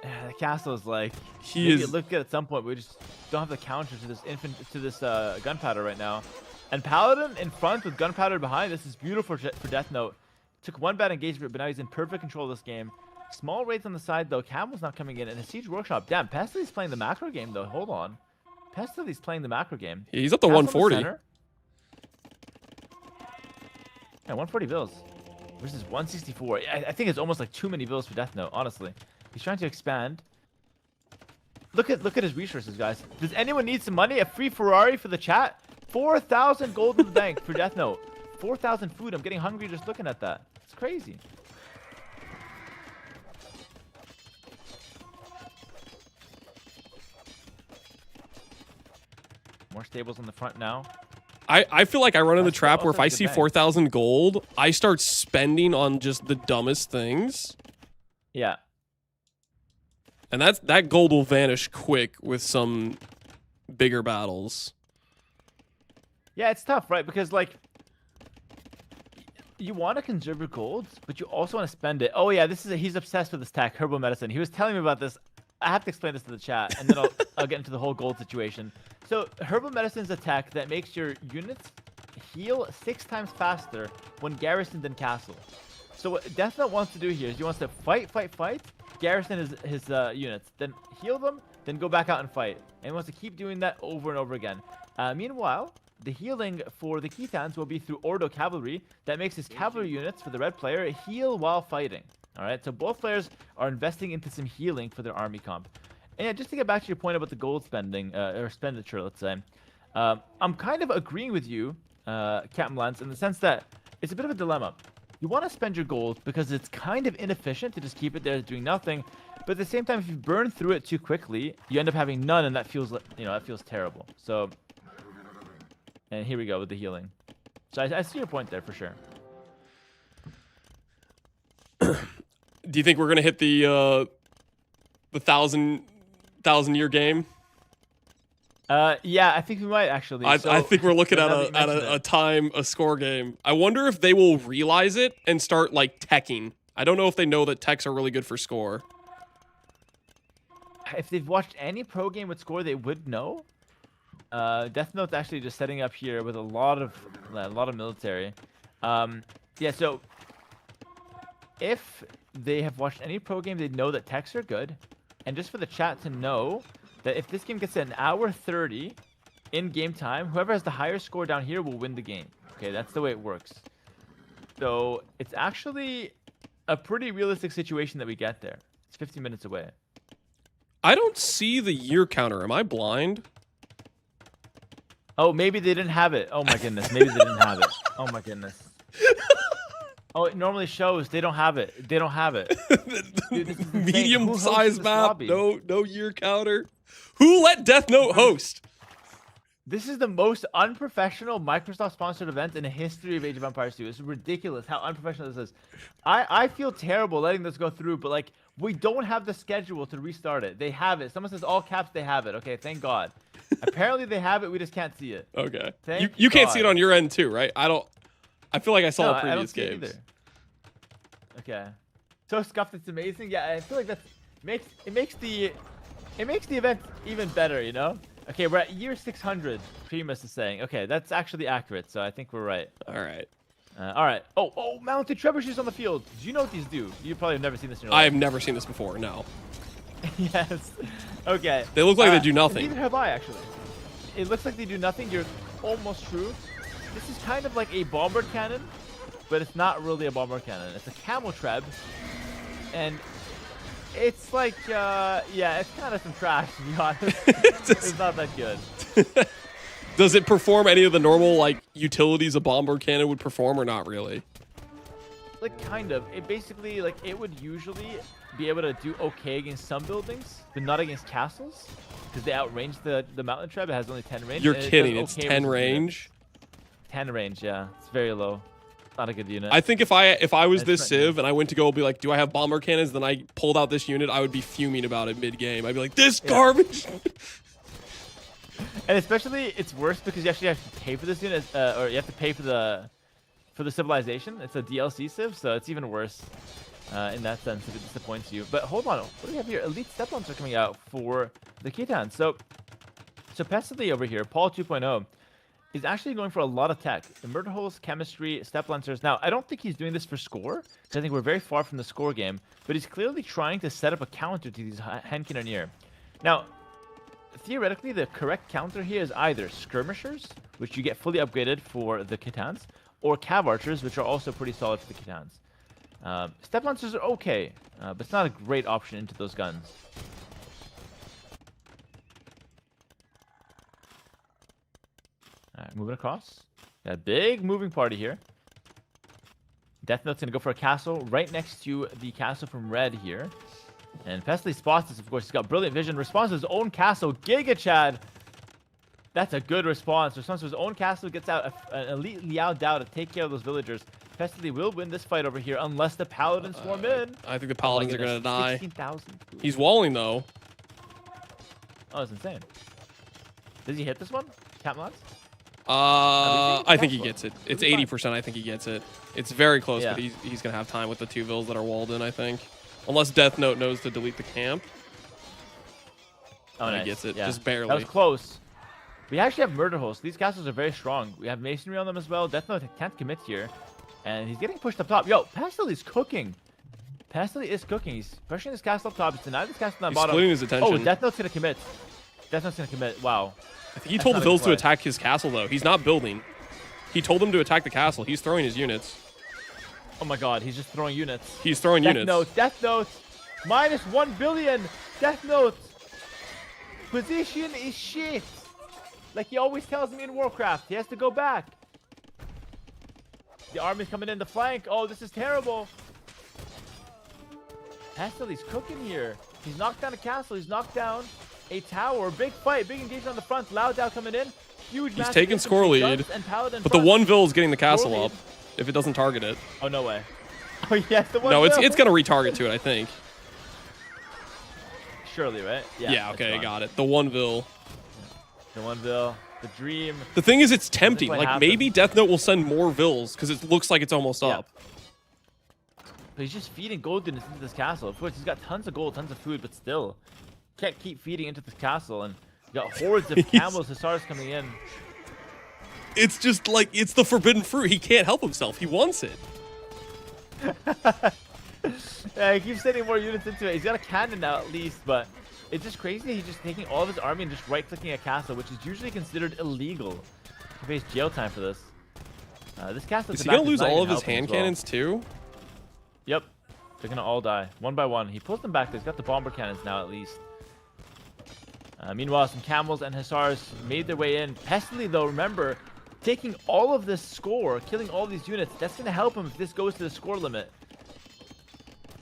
[SPEAKER 6] The castle is like it looked good at some point. We just don't have the counter to this gunpowder right now. And Paladin in front with gunpowder behind. This is beautiful for Death Note. Took one bad engagement, but now he's in perfect control of this game. Small raids on the side though. Camel's not coming in, and a siege workshop. Damn, Pestely's playing the macro game though. Hold on, Pestely's playing the macro game.
[SPEAKER 1] Yeah, he's up to 140.
[SPEAKER 6] Yeah, 140 bills versus 164. I think it's almost like too many bills for Death Note. Honestly, he's trying to expand. Look at his resources, guys. Does anyone need some money? A free Ferrari for the chat? 4,000 gold in the bank for Death Note. 4,000 food. I'm getting hungry just looking at that. It's crazy. More stables on the front now.
[SPEAKER 1] I feel like I run in the
[SPEAKER 6] That's
[SPEAKER 1] trap where if
[SPEAKER 6] also
[SPEAKER 1] I
[SPEAKER 6] the
[SPEAKER 1] see
[SPEAKER 6] bank.
[SPEAKER 1] 4,000 gold, I start spending on just the dumbest things.
[SPEAKER 6] Yeah.
[SPEAKER 1] And that gold will vanish quick with some bigger battles.
[SPEAKER 6] Yeah, it's tough, right? Because like you want to conserve your golds, but you also want to spend it. Oh yeah, he's obsessed with this tech, herbal medicine. He was telling me about this. I have to explain this to the chat, and then I'll get into the whole gold situation. So herbal medicine is a tech that makes your units heal 6 times faster when garrisoned in castle. So what Death Note wants to do here is he wants to fight, garrison his units, then heal them, then go back out and fight. And he wants to keep doing that over and over again. Meanwhile, the healing for the Khitans will be through Ordo Cavalry. That makes his cavalry units for the red player heal while fighting. Alright, so both players are investing into some healing for their army comp. And yeah, just to get back to your point about the gold spending, or expenditure, let's say. I'm kind of agreeing with you, Captain Lance, in the sense that it's a bit of a dilemma. You want to spend your gold because it's kind of inefficient to just keep it there doing nothing. But at the same time, if you burn through it too quickly, you end up having none, and that feels, that feels terrible. So, and here we go with the healing. So I see your point there for sure.
[SPEAKER 1] Do you think we're gonna hit the 1,000-year game?
[SPEAKER 6] Yeah, I think we might actually.
[SPEAKER 1] I think we're looking at a score game. I wonder if they will realize it and start like teching. I don't know if they know that techs are really good for score.
[SPEAKER 6] If they've watched any pro game with score, they would know. Death Note's actually just setting up here with a lot of military. Yeah, so if they have watched any pro game, they know that techs are good. And just for the chat to know that if this game gets an hour 30 in game time, whoever has the higher score down here will win the game. Okay, that's the way it works. So it's actually a pretty realistic situation that we get there. It's 15 minutes away.
[SPEAKER 1] I don't see the year counter. Am I blind?
[SPEAKER 6] Oh, maybe they didn't have it. Oh my goodness. Maybe they didn't have it. Oh my goodness. Oh, it normally shows. They don't have it. They don't have it. Dude,
[SPEAKER 1] medium size map. No year counter. Who let Death Note host?
[SPEAKER 6] This is the most unprofessional Microsoft-sponsored event in the history of Age of Empires 2. It's ridiculous how unprofessional this is. I feel terrible letting this go through, but like we don't have the schedule to restart it. They have it. Someone says all caps. They have it. Okay, thank God. Apparently they have it. We just can't see it.
[SPEAKER 1] Okay. You can't see it on your end too, right? I feel like I saw previous games.
[SPEAKER 6] Either. Okay. So scuffed, it's amazing. Yeah, I feel like it makes the event even better, you know? Okay, we're at year 600. Primus is saying. Okay, that's actually accurate, so I think we're right.
[SPEAKER 1] All right.
[SPEAKER 6] All right. Oh, mounted trebuchets on the field. Do you know what these do? You probably have never seen this in your life.
[SPEAKER 1] I have never seen this before. No.
[SPEAKER 6] Yes. Okay.
[SPEAKER 1] They look like they do nothing.
[SPEAKER 6] Neither have I, actually. It looks like they do nothing. You're almost true. This is kind of like a bomber cannon, but it's not really a bomber cannon. It's a camel treb, and it's like, yeah, it's kind of some trash, to be honest. It's not that good.
[SPEAKER 1] Does it perform any of the normal like utilities a bomber cannon would perform, or not really?
[SPEAKER 6] Like kind of. It basically it would usually be able to do okay against some buildings, but not against castles, because they outrange the mountain treb. It has only 10 range.
[SPEAKER 1] You're kidding? It's 10 range.
[SPEAKER 6] 10 range, yeah. It's very low. Not a good unit.
[SPEAKER 1] I think if I was this Civ and I went to go be like, do I have bomber cannons? Then I pulled out this unit, I would be fuming about it mid game. I'd be like, this garbage.
[SPEAKER 6] And especially it's worse because you actually have to pay for this unit, or you have to pay for the civilization. It's a DLC Civ, so it's even worse in that sense if it disappoints you. But hold on, what do we have here? Elite step launchers are coming out for the Khitans. So Pestily over here, Paul 2.0. is actually going for a lot of tech. The murder holes, chemistry, step lancers. Now, I don't think he's doing this for score, because I think we're very far from the score game, but he's clearly trying to set up a counter to these Henkin and Nier. Now, theoretically, the correct counter here is either skirmishers, which you get fully upgraded for the Khitans, or cav archers, which are also pretty solid for the Khitans. Step lancers are okay, but it's not a great option into those guns. Alright, moving across. Got a big moving party here. Death Note's going to go for a castle right next to the castle from Red here. And Pestily spots this, of course. He's got brilliant vision. Responds to his own castle. Giga Chad. That's a good response. Response to his own castle gets out an elite Liao Dao to take care of those villagers. Festily will win this fight over here unless the paladins swarm in.
[SPEAKER 1] I think the paladins are gonna die.
[SPEAKER 6] 16,000.
[SPEAKER 1] He's walling though.
[SPEAKER 6] Oh, that's insane. Does he hit this one? Captain Lance?
[SPEAKER 1] I think he gets it. It's 80%. I think he gets it. It's very close,
[SPEAKER 6] Yeah.
[SPEAKER 1] but he's gonna have time with the 2 vills that are walled in. I think, unless Death Note knows to delete the camp.
[SPEAKER 6] Oh,
[SPEAKER 1] and
[SPEAKER 6] nice.
[SPEAKER 1] he gets it
[SPEAKER 6] Yeah.
[SPEAKER 1] just barely.
[SPEAKER 6] That was close. We actually have murder hosts. These castles are very strong. We have masonry on them as well. Death Note can't commit here, and he's getting pushed up top. Yo, Pastel is cooking. Pastel is cooking. He's pushing this castle up top. He's denied this castle on the
[SPEAKER 1] He's
[SPEAKER 6] bottom.
[SPEAKER 1] splitting his attention.
[SPEAKER 6] Oh, Death Note's gonna commit. Death Note's gonna commit. Wow.
[SPEAKER 1] I think he told the vills to attack his castle though. He's not building. He told them to attack the castle. He's throwing his units.
[SPEAKER 6] Oh my God, he's just throwing units.
[SPEAKER 1] He's throwing
[SPEAKER 6] Death
[SPEAKER 1] units.
[SPEAKER 6] Note, Death Note, minus 1 billion. Death Note. Position is shit. Like he always tells me in Warcraft, he has to go back. The army's coming in the flank. Oh, this is terrible. Pastel, he's cooking here. He's knocked down a castle. He's knocked down a tower. Big fight, big engagement on the front. Lao Dao coming in. Huge.
[SPEAKER 1] He's taking score lead, but the 1 vill is getting the castle up. If it doesn't target it.
[SPEAKER 6] Oh no way. Oh yes, the 1
[SPEAKER 1] No,
[SPEAKER 6] vill.
[SPEAKER 1] it's gonna retarget to it. I think.
[SPEAKER 6] Surely, right?
[SPEAKER 1] Yeah. Okay, I got it. The 1 vill.
[SPEAKER 6] The 1 vill. The dream.
[SPEAKER 1] The thing is, it's tempting.
[SPEAKER 6] what
[SPEAKER 1] Like
[SPEAKER 6] happens.
[SPEAKER 1] maybe Death Note will send more vills because it looks like it's almost up.
[SPEAKER 6] But he's just feeding gold into this castle. Of course, he's got tons of gold, tons of food, but still, can't keep feeding into this castle. And you got hordes of camels, hussars coming in.
[SPEAKER 1] It's just like it's the forbidden fruit. He can't help himself. He wants it.
[SPEAKER 6] Yeah, he keeps sending more units into it. He's got a cannon now at least, but it's just crazy. He's just taking all of his army and just right-clicking a castle, which is usually considered illegal. He face jail time for this. This castle
[SPEAKER 1] Is he gonna lose all of his hand cannons too?
[SPEAKER 6] Yep. They're gonna all die, 1 by 1. He pulls them back. He's got the bomber cannons now at least. Meanwhile, some camels and hussars made their way in. Pestily, though, remember, taking all of this score, killing all these units, that's gonna help him if this goes to the score limit.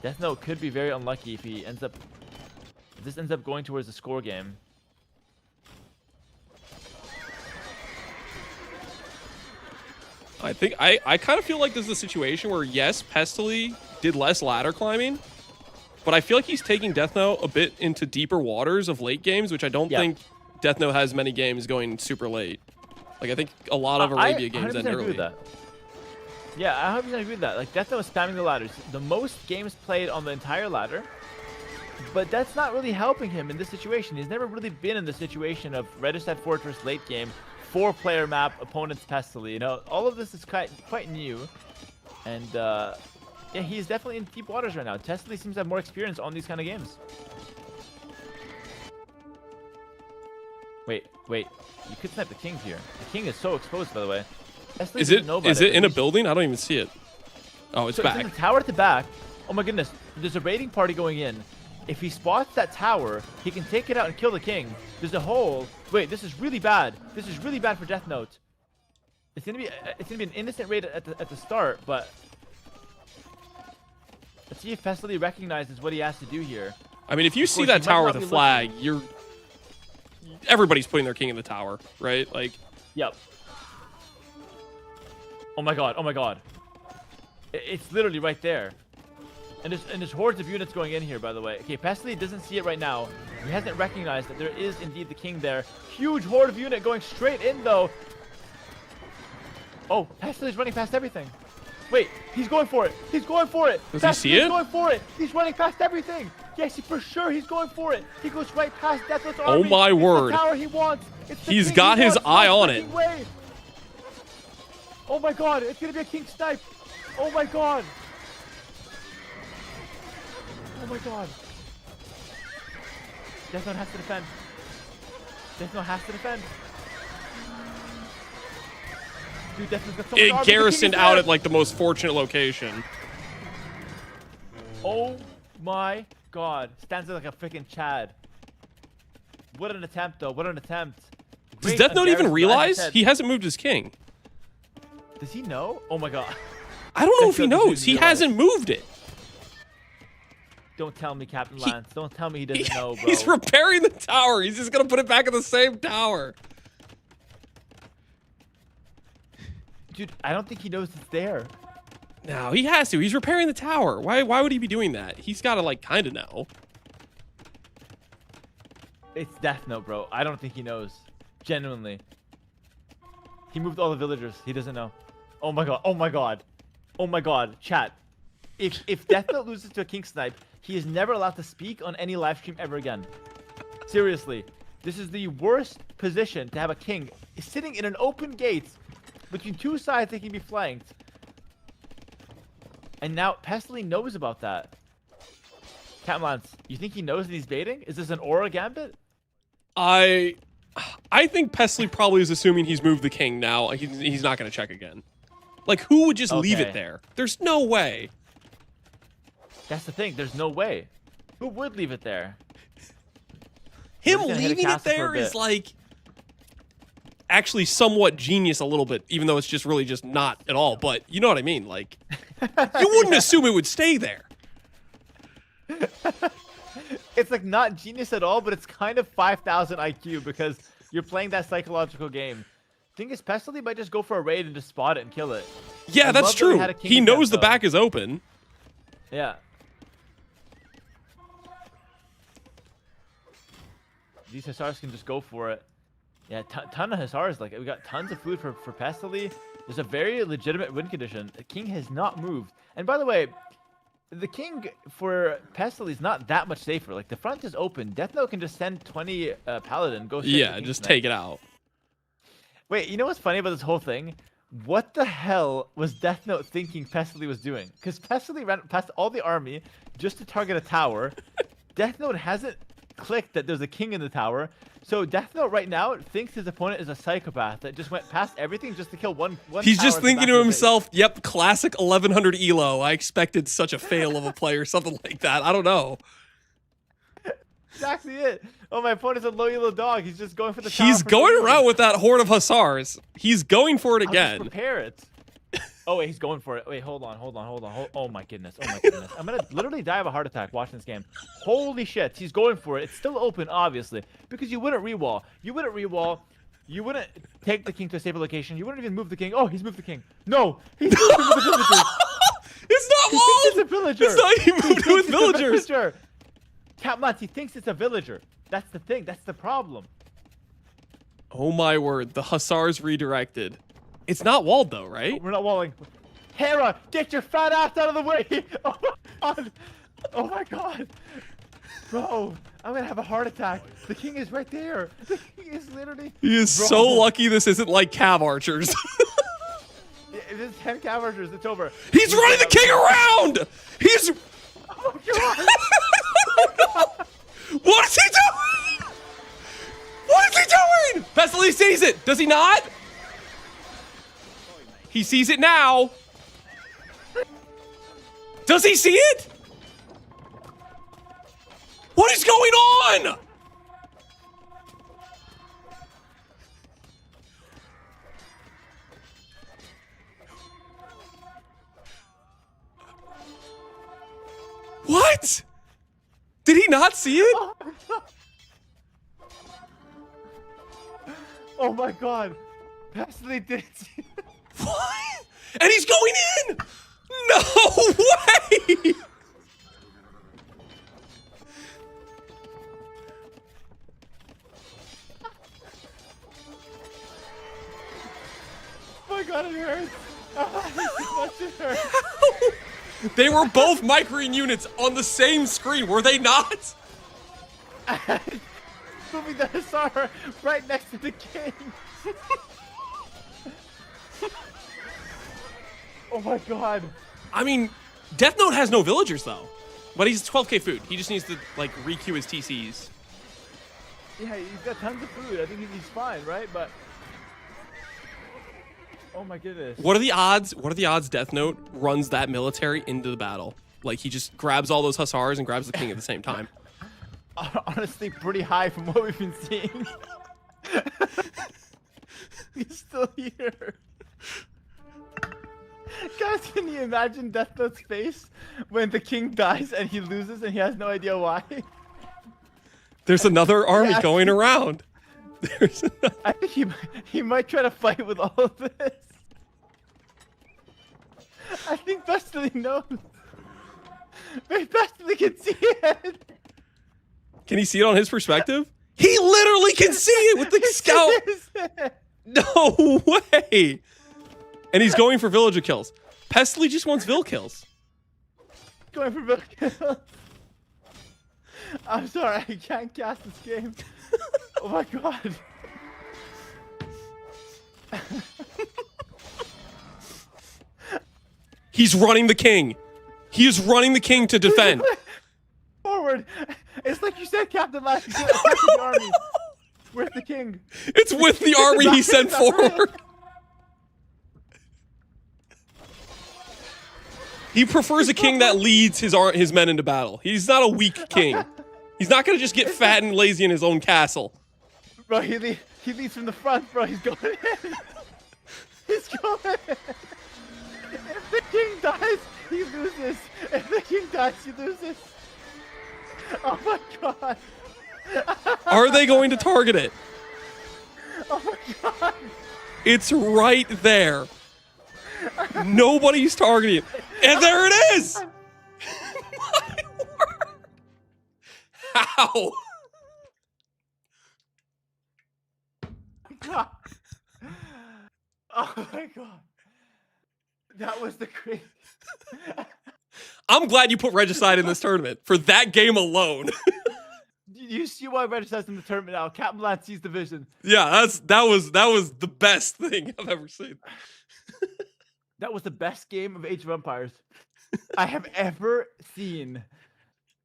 [SPEAKER 6] Death Note could be very unlucky if he ends up... If this ends up going towards the score game.
[SPEAKER 1] I think I kind of feel like this is a situation where yes, Pestily did less ladder climbing, but I feel like he's taking Death Note a bit into deeper waters of late games, which I don't think Death Note has many games going super late. Like I think a lot of Arabia games end
[SPEAKER 6] agree
[SPEAKER 1] early.
[SPEAKER 6] with that. Yeah, I 100% agree with that. Like Death Note was spamming the ladders. The most games played on the entire ladder. But that's not really helping him in this situation. He's never really been in the situation of Redistad Fortress late game, 4-player map, opponents Pestily. You know, all of this is quite new. And yeah, he's definitely in deep waters right now. Pestily seems to have more experience on these kind of games. Wait. You could snipe the king here. The king is so exposed, by the way. Pestily
[SPEAKER 1] Is
[SPEAKER 6] doesn't know about
[SPEAKER 1] it in a building? I don't even see it. Oh, it's back.
[SPEAKER 6] It's in the tower at the back. Oh my goodness. There's a raiding party going in. If he spots that tower, he can take it out and kill the king. There's a hole. Wait, this is really bad. This is really bad for Death Note. It's gonna be an innocent raid at the start, but let's see if Pestily recognizes what he has to do here.
[SPEAKER 1] I mean, if you see that tower with a flag, everybody's putting their king in the tower, right? Like.
[SPEAKER 6] Yep. Oh my god. Oh my god. It's literally right there. And there's hordes of units going in here, by the way. Okay, Pestily doesn't see it right now. He hasn't recognized that there is indeed the king there. Huge horde of unit going straight in, though. Oh, Pestily's running past everything. Wait, he's going for it. He's going for it.
[SPEAKER 1] Does he see it?
[SPEAKER 6] He's going for it. He's running past everything. Yes, for sure he's going for it. He goes right past Death Note's army.
[SPEAKER 1] Oh my word.
[SPEAKER 6] It's the tower he wants. It's the
[SPEAKER 1] He's
[SPEAKER 6] king
[SPEAKER 1] got
[SPEAKER 6] he
[SPEAKER 1] his
[SPEAKER 6] wants.
[SPEAKER 1] eye
[SPEAKER 6] No
[SPEAKER 1] on it.
[SPEAKER 6] freaking way. Oh my god, it's gonna be a king snipe. Oh my god. Oh my god. Death Note has to defend. Death Note has to defend. Dude, Death Note's got so much armor.
[SPEAKER 1] It garrisoned out at like the most fortunate location.
[SPEAKER 6] Oh my god. Stands there like a freaking Chad. What an attempt, though. What an attempt.
[SPEAKER 1] Does
[SPEAKER 6] Great
[SPEAKER 1] Death Note even
[SPEAKER 6] embarrassment,
[SPEAKER 1] realize?
[SPEAKER 6] as I said.
[SPEAKER 1] He hasn't moved his king.
[SPEAKER 6] Does he know? Oh my god.
[SPEAKER 1] I don't know if
[SPEAKER 6] Death
[SPEAKER 1] he
[SPEAKER 6] Note doesn't
[SPEAKER 1] knows. He
[SPEAKER 6] realize.
[SPEAKER 1] hasn't moved it.
[SPEAKER 6] Don't tell me, Captain Lance. Don't tell me he doesn't know, bro.
[SPEAKER 1] He's repairing the tower. He's just going to put it back in the same tower.
[SPEAKER 6] Dude, I don't think he knows it's there.
[SPEAKER 1] No, he has to. He's repairing the tower. Why would he be doing that? He's got to, like, kind of know.
[SPEAKER 6] It's Death Note, bro. I don't think he knows. Genuinely. He moved all the villagers. He doesn't know. Oh my god. Oh my god. Oh my god. Chat. If Death Note loses to a King Snipe, he is never allowed to speak on any live stream ever again. Seriously. This is the worst position to have a king sitting in an open gate between two sides that can be flanked. And now Pestily knows about that. Catmlance, you think he knows that he's baiting? Is this an aura gambit?
[SPEAKER 1] I think Pestily probably is assuming he's moved the king now. He's not going to check again. Like, who would just leave it there? There's no way.
[SPEAKER 6] That's the thing. There's no way. Who would leave it there?
[SPEAKER 1] Him leaving it there is like actually somewhat genius a little bit, even though it's just really just not at all. But you know what I mean? Like, you wouldn't assume it would stay there.
[SPEAKER 6] It's like not genius at all, but it's kind of 5,000 IQ because you're playing that psychological game. Thing is, Pestily might just go for a raid and just spot it and kill it.
[SPEAKER 1] Yeah, that's true. He knows the back is open.
[SPEAKER 6] Yeah. These Hussars can just go for it. Yeah, ton of Hussars. Like, we got tons of food for Pestily. There's a very legitimate win condition. The king has not moved. And by the way, the king for Pestily is not that much safer. Like, the front is open. Death Note can just send 20 Paladin. Go
[SPEAKER 1] yeah, just take it out.
[SPEAKER 6] Wait, you know what's funny about this whole thing? What the hell was Death Note thinking Pestily was doing? Because Pestily ran past all the army just to target a tower. Death Note hasn't clicked that there's a king in the tower. So Death Note right now thinks his opponent is a psychopath that just went past everything just to kill one
[SPEAKER 1] He's
[SPEAKER 6] tower
[SPEAKER 1] just thinking to himself, yep, classic 1100 elo. I expected such a fail of a play or something like that. I don't know.
[SPEAKER 6] Exactly it. Oh, my opponent's a low elo dog. He's just going for the tower.
[SPEAKER 1] He's going around with that horde of Hussars. He's going for it again.
[SPEAKER 6] I'll just prepare it. Oh, wait, he's going for it. Wait, hold on. Oh, my goodness. Oh, my goodness. I'm going to literally die of a heart attack watching this game. Holy shit. He's going for it. It's still open, obviously, because you wouldn't rewall. You wouldn't take the king to a safer location. You wouldn't even move the king. Oh, he's moved the king. No, he's moved with the villagers.
[SPEAKER 1] It's not walled.
[SPEAKER 6] It's a villager.
[SPEAKER 1] It's not even moved with villagers.
[SPEAKER 6] Catmlance, he thinks it's a villager. That's the thing. That's the problem.
[SPEAKER 1] Oh, my word. The Hussars redirected. It's not walled, though, right?
[SPEAKER 6] We're not walling. Hera, get your fat ass out of the way! Oh my god! Oh my god! Bro, I'm gonna have a heart attack. The king is right there. The king is literally...
[SPEAKER 1] He is so lucky this isn't like Cav Archers.
[SPEAKER 6] It is 10 Cav Archers. It's over.
[SPEAKER 1] He's running the king around! He's...
[SPEAKER 6] Oh my god!
[SPEAKER 1] What is he doing? What is he doing? Pestily sees it. Does he not? He sees it now. Does he see it? What is going on? What? Did he not see it?
[SPEAKER 6] Oh my god. Pestily didn't see it.
[SPEAKER 1] What? And he's going in! No way!
[SPEAKER 6] Oh my god, it hurts. So much it hurts.
[SPEAKER 1] They were both micrine units on the same screen, were they not?
[SPEAKER 6] Moving the Hussar right next to the king. Oh my god.
[SPEAKER 1] I mean, Death Note has no villagers, though. But he's 12k food. He just needs to, like, re-queue his TCs.
[SPEAKER 6] Yeah, he's got tons of food. I think he's fine, right? But... oh my goodness.
[SPEAKER 1] What are the odds? What are the odds Death Note runs that military into the battle? Like, he just grabs all those Hussars and grabs the king at the same time.
[SPEAKER 6] Honestly, pretty high from what we've been seeing. He's still here. Guys, can you imagine Death Note's face when the king dies and he loses and he has no idea why?
[SPEAKER 1] There's another army going around.
[SPEAKER 6] I think he might try to fight with all of this. I think Bestily knows. Bestily can see it.
[SPEAKER 1] Can he see it on his perspective? He literally can see it with the scout. No way. And he's going for villager kills. Pestily just wants vill kills.
[SPEAKER 6] Going for vill kills. I'm sorry, I can't cast this game. Oh my god.
[SPEAKER 1] He's running the king. He is running the king to defend.
[SPEAKER 6] Forward. It's like you said, Captain Last. The army. With the king.
[SPEAKER 1] It's with the army he sent forward. He prefers a king that leads his men into battle. He's not a weak king. He's not gonna just get fat and lazy in his own castle.
[SPEAKER 6] Bro, he leads from the front, bro. He's going in. He's going in. If the king dies, he loses. If the king dies, he loses. Oh my god.
[SPEAKER 1] Are they going to target it?
[SPEAKER 6] Oh my god.
[SPEAKER 1] It's right there. Nobody's targeting it. And there it is! My word. How?
[SPEAKER 6] God. Oh my god. That was the crazy.
[SPEAKER 1] I'm glad you put Regicide in this tournament for that game alone.
[SPEAKER 6] You see why Regicide's in the tournament now. Captain Lance sees the vision.
[SPEAKER 1] Yeah, that was the best thing I've ever seen.
[SPEAKER 6] That was the best game of Age of Empires I have ever seen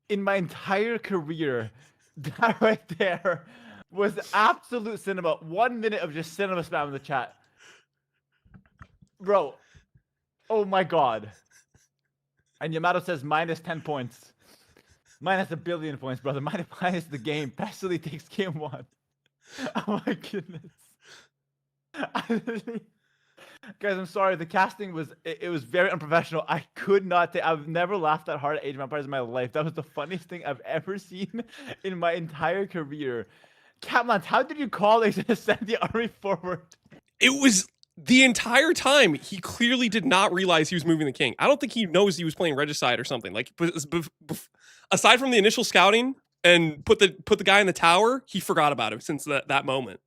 [SPEAKER 6] in my entire career. That right there was absolute cinema. 1 minute of just cinema spam in the chat. Bro. Oh my god. And Yamato says minus 10 points. Minus 1 billion points, brother. Minus the game. Pestily takes game 1. Oh my goodness. Guys, I'm sorry. The casting was very unprofessional. I could not take. I've never laughed that hard at Age of Empires in my life. That was the funniest thing I've ever seen in my entire career. Catmans, how did you call it to send the army forward?
[SPEAKER 1] It was the entire time. He clearly did not realize he was moving the king. I don't think he knows he was playing Regicide or something. Like, aside from the initial scouting and put the guy in the tower, he forgot about it since that moment.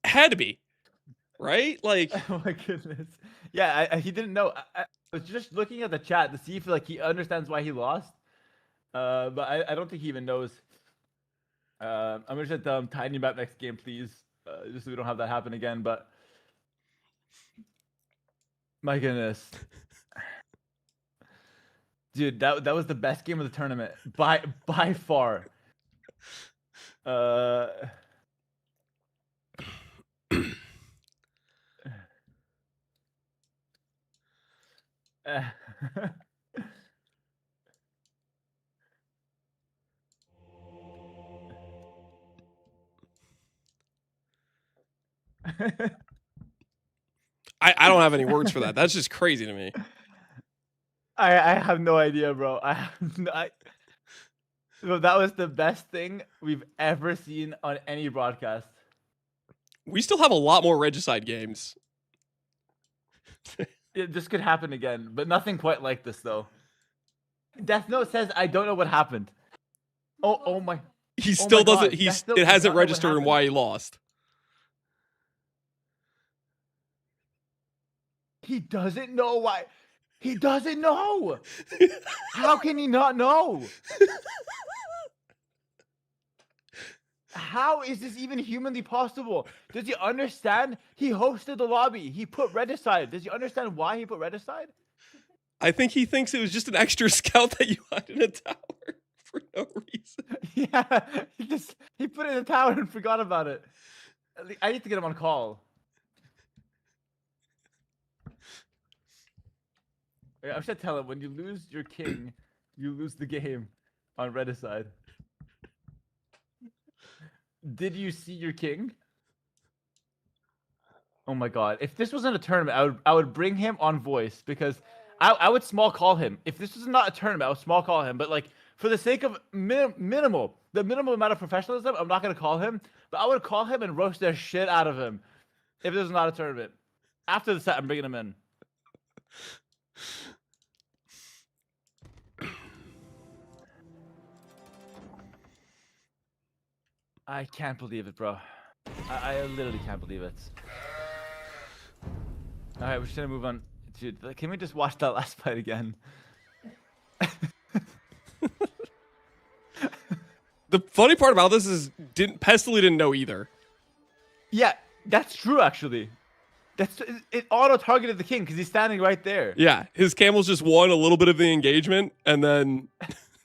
[SPEAKER 1] Had to be, right? Like,
[SPEAKER 6] oh my goodness. Yeah, he didn't know. I was just looking at the chat to see if like he understands why he lost. But I don't think he even knows. I'm gonna just tell him tighten him up next game, please, just so we don't have that happen again. But my goodness, dude, that was the best game of the tournament by far.
[SPEAKER 1] I don't have any words for that. That's just crazy to me.
[SPEAKER 6] I have no idea, bro. Bro, that was the best thing we've ever seen on any broadcast.
[SPEAKER 1] We still have a lot more Regicide games.
[SPEAKER 6] This could happen again, but nothing quite like this, though. Death Note says, I don't know what happened. Oh my.
[SPEAKER 1] He still doesn't.
[SPEAKER 6] It
[SPEAKER 1] hasn't registered in why he lost.
[SPEAKER 6] He doesn't know why. He doesn't know. How can he not know? How is this even humanly possible? Does he understand? He hosted the lobby. He put Regicide. Does he understand why he put Regicide?
[SPEAKER 1] I think he thinks it was just an extra scout that you had in a tower for no reason.
[SPEAKER 6] Yeah, he put it in the tower and forgot about it. I need to get him on call. I should tell him, when you lose your king, you lose the game on Regicide. Did you see your king? Oh my god. If this wasn't a tournament, I would bring him on voice, because I would small call him. If this was not a tournament, I would small call him. But like, for the sake of the minimal amount of professionalism, I'm not going to call him. But I would call him and roast the shit out of him if this was not a tournament. After the set, I'm bringing him in. I can't believe it, bro. I literally can't believe it. All right, we're just gonna move on. Dude, can we just watch that last fight again?
[SPEAKER 1] The funny part about this is Pestily didn't know either.
[SPEAKER 6] Yeah, that's true actually. It auto targeted the king because he's standing right there.
[SPEAKER 1] Yeah, his camels just won a little bit of the engagement, and then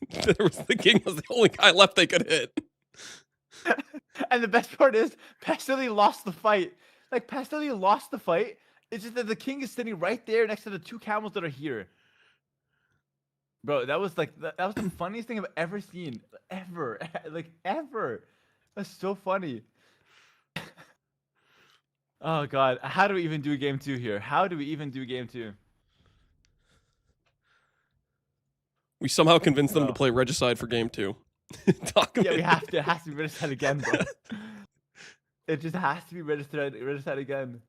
[SPEAKER 1] the king was the only guy left they could hit.
[SPEAKER 6] And the best part is Pestily lost the fight. Like Pestily lost the fight. It's just that the king is sitting right there next to the 2 camels that are here. Bro, that was like that was the funniest thing I've ever seen. Ever. Like ever. That's so funny. Oh god. How do we even do game 2 here? How do we even do game 2?
[SPEAKER 1] We somehow convinced them to play Regicide for game 2.
[SPEAKER 6] Yeah, we have to. It has to be Regicide again, bro. It just has to be Regicide again.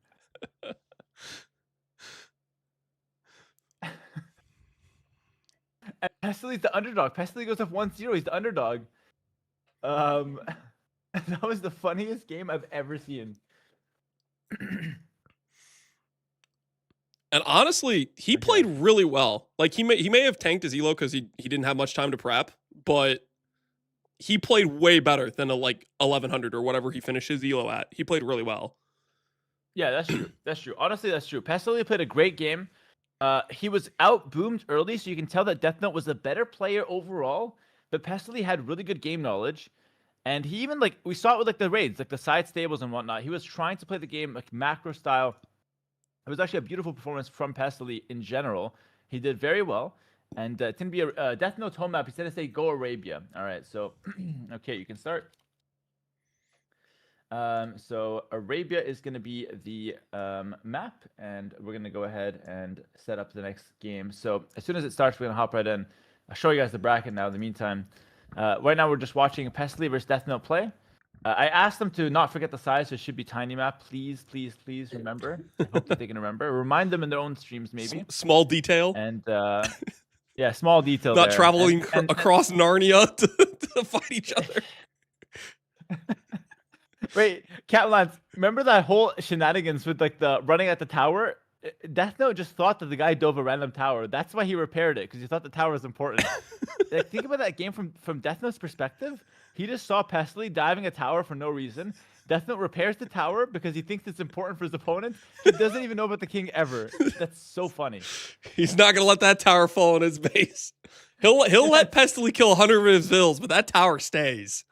[SPEAKER 6] And Pestily's the underdog. Pestily goes up 1-0. He's the underdog. That was the funniest game I've ever seen.
[SPEAKER 1] And honestly, he played really well. Like he may have tanked his elo because he didn't have much time to prep, but he played way better than a like 1100 or whatever he finished his elo at. He played really well.
[SPEAKER 6] Yeah, that's true. That's true. Honestly, that's true. Pestily played a great game. He was out boomed early, so you can tell that Death Note was a better player overall. But Pestily had really good game knowledge, and he even like we saw it with like the raids, like the side stables and whatnot. He was trying to play the game like macro style. It was actually a beautiful performance from Pestily in general. He did very well, and it's gonna be a Death Note's home map. He's gonna say Go Arabia. All right, so okay, you can start. So Arabia is going to be the map, and we're going to go ahead and set up the next game. So as soon as it starts, we're going to hop right in. I'll show you guys the bracket now in the meantime. Right now, we're just watching Pestily versus Death Note play. I asked them to not forget the size, so it should be tiny map. Please, please, please remember. I hope that they can remember. Remind them in their own streams, maybe.
[SPEAKER 1] Small detail.
[SPEAKER 6] And yeah, small detail.
[SPEAKER 1] Not
[SPEAKER 6] there.
[SPEAKER 1] traveling across Narnia to fight each other.
[SPEAKER 6] Wait, Catlance, remember that whole shenanigans with like the running at the tower? Death Note just thought that the guy dove a random tower. That's why he repaired it, because he thought the tower was important. Like, think about that game from Death Note's perspective. He just saw Pestily diving a tower for no reason. Death Note repairs the tower because he thinks it's important for his opponent. He doesn't even know about the king ever. That's so funny.
[SPEAKER 1] He's not gonna let that tower fall on his base. He'll let Pestily kill 100 of his vills, but that tower stays.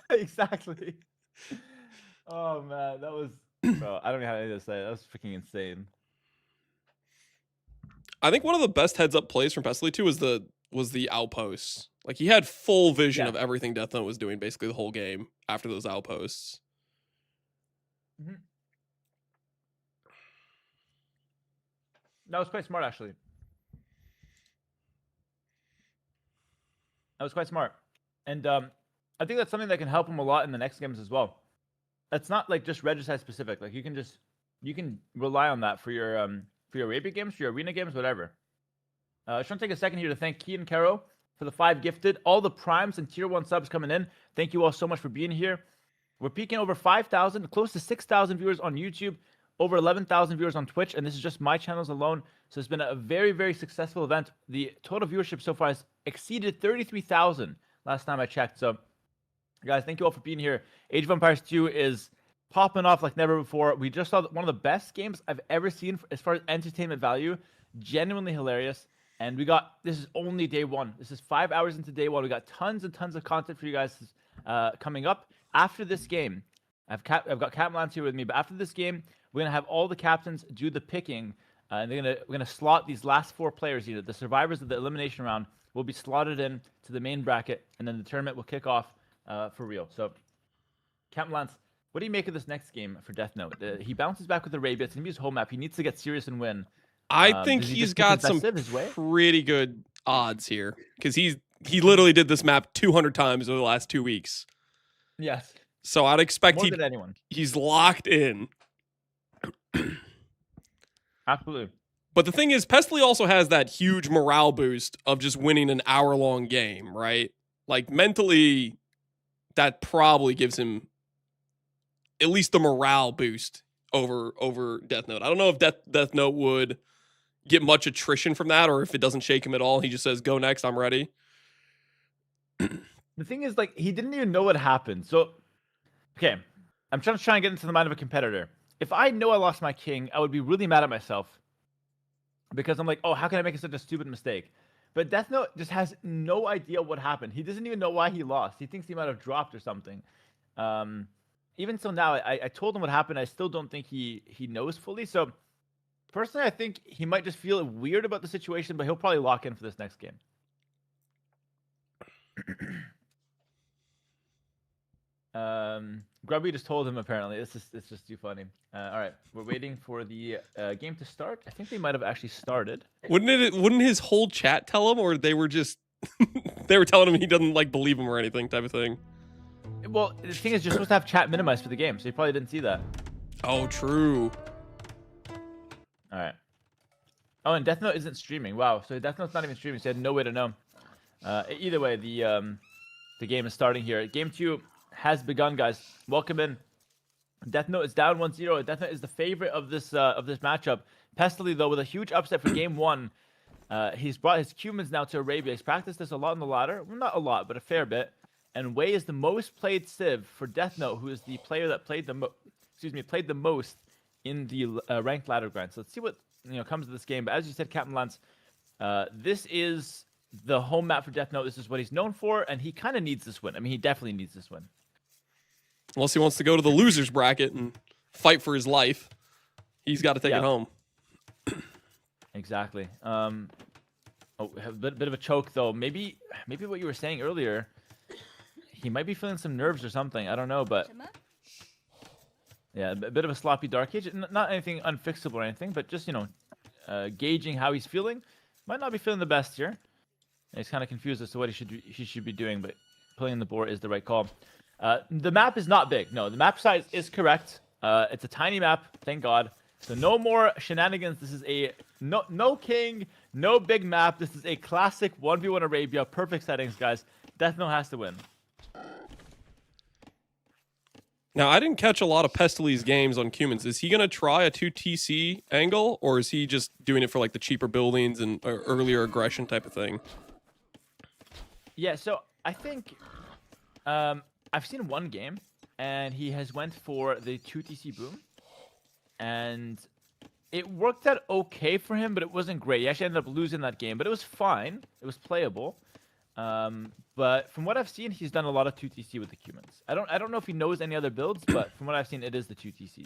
[SPEAKER 6] Exactly. Oh man, that was bro. I don't even have anything to say. That was freaking insane.
[SPEAKER 1] I think one of the best heads up plays from Pestily too was the outposts. Like he had full vision of everything Death Note was doing basically the whole game after those outposts.
[SPEAKER 6] Mm-hmm. That was quite smart, actually. That was quite smart, and I think that's something that can help him a lot in the next games as well. It's not like just Regicide specific. Like you can rely on that for your Arabia games, for your arena games, whatever. I just want to take a second here to thank Key and Caro for the 5 gifted, all the primes and tier 1 subs coming in. Thank you all so much for being here. We're peaking over 5,000, close to 6,000 viewers on YouTube, over 11,000 viewers on Twitch, and this is just my channels alone. So it's been a very, very successful event. The total viewership so far has exceeded 33,000 last time I checked. So guys, thank you all for being here. Age of Empires 2 is popping off like never before. We just saw one of the best games I've ever seen as far as entertainment value. Genuinely hilarious. And this is only day 1. This is 5 hours into day 1. We got tons and tons of content for you guys coming up. After this game, I've got Captain here with me, but after this game, we're going to have all the captains do the picking. And we're going to slot these last 4 players here. The survivors of the elimination round will be slotted in to the main bracket, and then the tournament will kick off for real. So, Captain Lance, what do you make of this next game for Death Note? He bounces back with Arabia. It's going to be his home map. He needs to get serious and win.
[SPEAKER 1] I think he's got some pretty good odds here because he literally did this map 200 times over the last 2 weeks.
[SPEAKER 6] Yes.
[SPEAKER 1] So I'd expect
[SPEAKER 6] more than anyone.
[SPEAKER 1] He's locked in.
[SPEAKER 6] Absolutely.
[SPEAKER 1] But the thing is, Pestily also has that huge morale boost of just winning an hour-long game, right? Like, mentally, that probably gives him at least the morale boost over Death Note. I don't know if Death Note would get much attrition from that, or if it doesn't shake him at all. He just says, go next, I'm ready.
[SPEAKER 6] The thing is, like, he didn't even know what happened. So, okay, I'm trying to get into the mind of a competitor. If I know I lost my king, I would be really mad at myself. Because I'm like, oh, how can I make such a stupid mistake? But Death Note just has no idea what happened. He doesn't even know why he lost. He thinks he might have dropped or something. Even so now, I told him what happened. I still don't think he knows fully. So, personally, I think he might just feel weird about the situation, but he'll probably lock in for this next game. Grubby just told him, apparently. It's just too funny. All right, we're waiting for the game to start. I think they might have actually started.
[SPEAKER 1] Wouldn't his whole chat tell him, or they were just they were telling him he doesn't like believe him or anything type of thing?
[SPEAKER 6] Well, the thing is, you're supposed to have chat minimized for the game, so you probably didn't see that.
[SPEAKER 1] Oh, true.
[SPEAKER 6] All right. Oh, and Death Note isn't streaming. Wow, so Death Note's not even streaming, so he had no way to know. Either way, the game is starting here. Game 2 has begun, guys. Welcome in. Death Note is down 1-0. Death Note is the favorite of this matchup. Pestily, though, with a huge upset for game 1. He's brought his Cumans now to Arabia. He's practiced this a lot in the ladder. Well, not a lot, but a fair bit. And Wei is the most played Civ for Death Note, who is the player that played the most in the ranked ladder grind. So let's see what comes to this game. But as you said, Captain Lance, this is the home map for Death Note. This is what he's known for, and he kind of needs this win. I mean, he definitely needs this win.
[SPEAKER 1] Unless he wants to go to the losers bracket and fight for his life, he's got to take it home.
[SPEAKER 6] Exactly. A bit of a choke though. Maybe what you were saying earlier, he might be feeling some nerves or something. I don't know, but yeah, a bit of a sloppy Dark Age. Not anything unfixable or anything, but just gauging how he's feeling. Might not be feeling the best here. And he's kind of confused as to what he should be doing, but pulling in the board is the right call. The map is not big. No, the map size is correct. It's a tiny map, thank God. So no more shenanigans. This is a no king, no big map. This is a classic 1v1 Arabia. Perfect settings, guys. Death Note has to win.
[SPEAKER 1] Now, I didn't catch a lot of Pestily's games on Cumans. Is he going to try a 2TC angle, or is he just doing it for like the cheaper buildings and earlier aggression type of thing?
[SPEAKER 6] Yeah, so I think I've seen one game, and he has went for the 2TC boom, and it worked out okay for him, but it wasn't great. He actually ended up losing that game, but it was fine. It was playable. But from what I've seen, he's done a lot of 2TC with the Cumans. I don't know if he knows any other builds, but from what I've seen, it is the 2TC.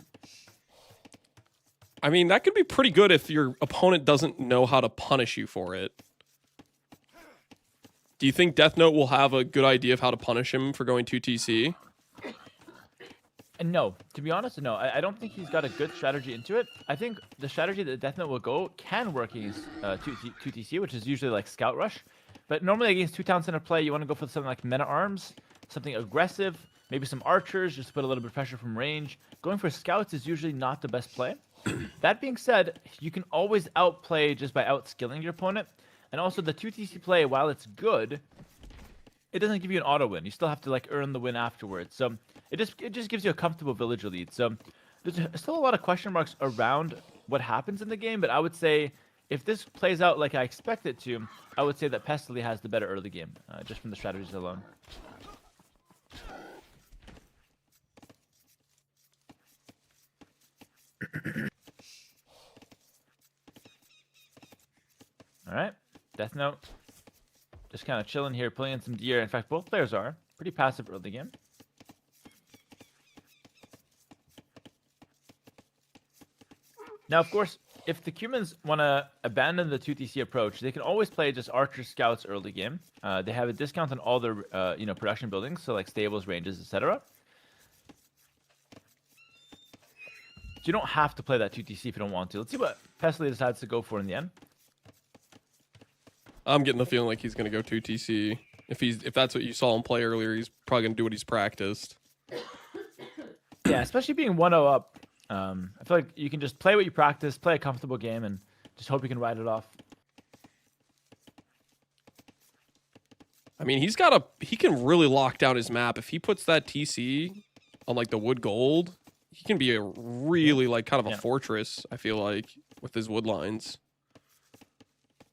[SPEAKER 1] I mean, that could be pretty good if your opponent doesn't know how to punish you for it. Do you think Death Note will have a good idea of how to punish him for going 2TC?
[SPEAKER 6] No. To be honest, no. I don't think he's got a good strategy into it. I think the strategy that Death Note will go can work against 2TC, which is usually like Scout Rush. But normally against 2 town center play, you want to go for something like Men at Arms, something aggressive, maybe some archers, just to put a little bit of pressure from range. Going for scouts is usually not the best play. That being said, you can always outplay just by outskilling your opponent. And also the 2TC play, while it's good, it doesn't give you an auto win. You still have to like earn the win afterwards. So it just gives you a comfortable villager lead. So there's still a lot of question marks around what happens in the game, but I would say if this plays out like I expect it to, I would say that Pestily has the better early game, just from the strategies alone. All right, Death Note, just kind of chilling here, pulling in some deer. In fact, both players are pretty passive early game. Now, of course, if the Cumans want to abandon the 2TC approach, they can always play just archer scouts early game. They have a discount on all their production buildings, so like stables, ranges, etc. So you don't have to play that 2TC if you don't want to. Let's see what Pestily decides to go for in the end.
[SPEAKER 1] I'm getting the feeling like he's going to go 2TC. If that's what you saw him play earlier, he's probably going to do what he's practiced.
[SPEAKER 6] Yeah, especially being 1-0 up. I feel like you can just play what you practice, play a comfortable game, and just hope you can ride it off.
[SPEAKER 1] I mean, he can really lock down his map. If he puts that TC on like the wood gold, he can be a really like kind of a fortress, I feel like, with his wood lines.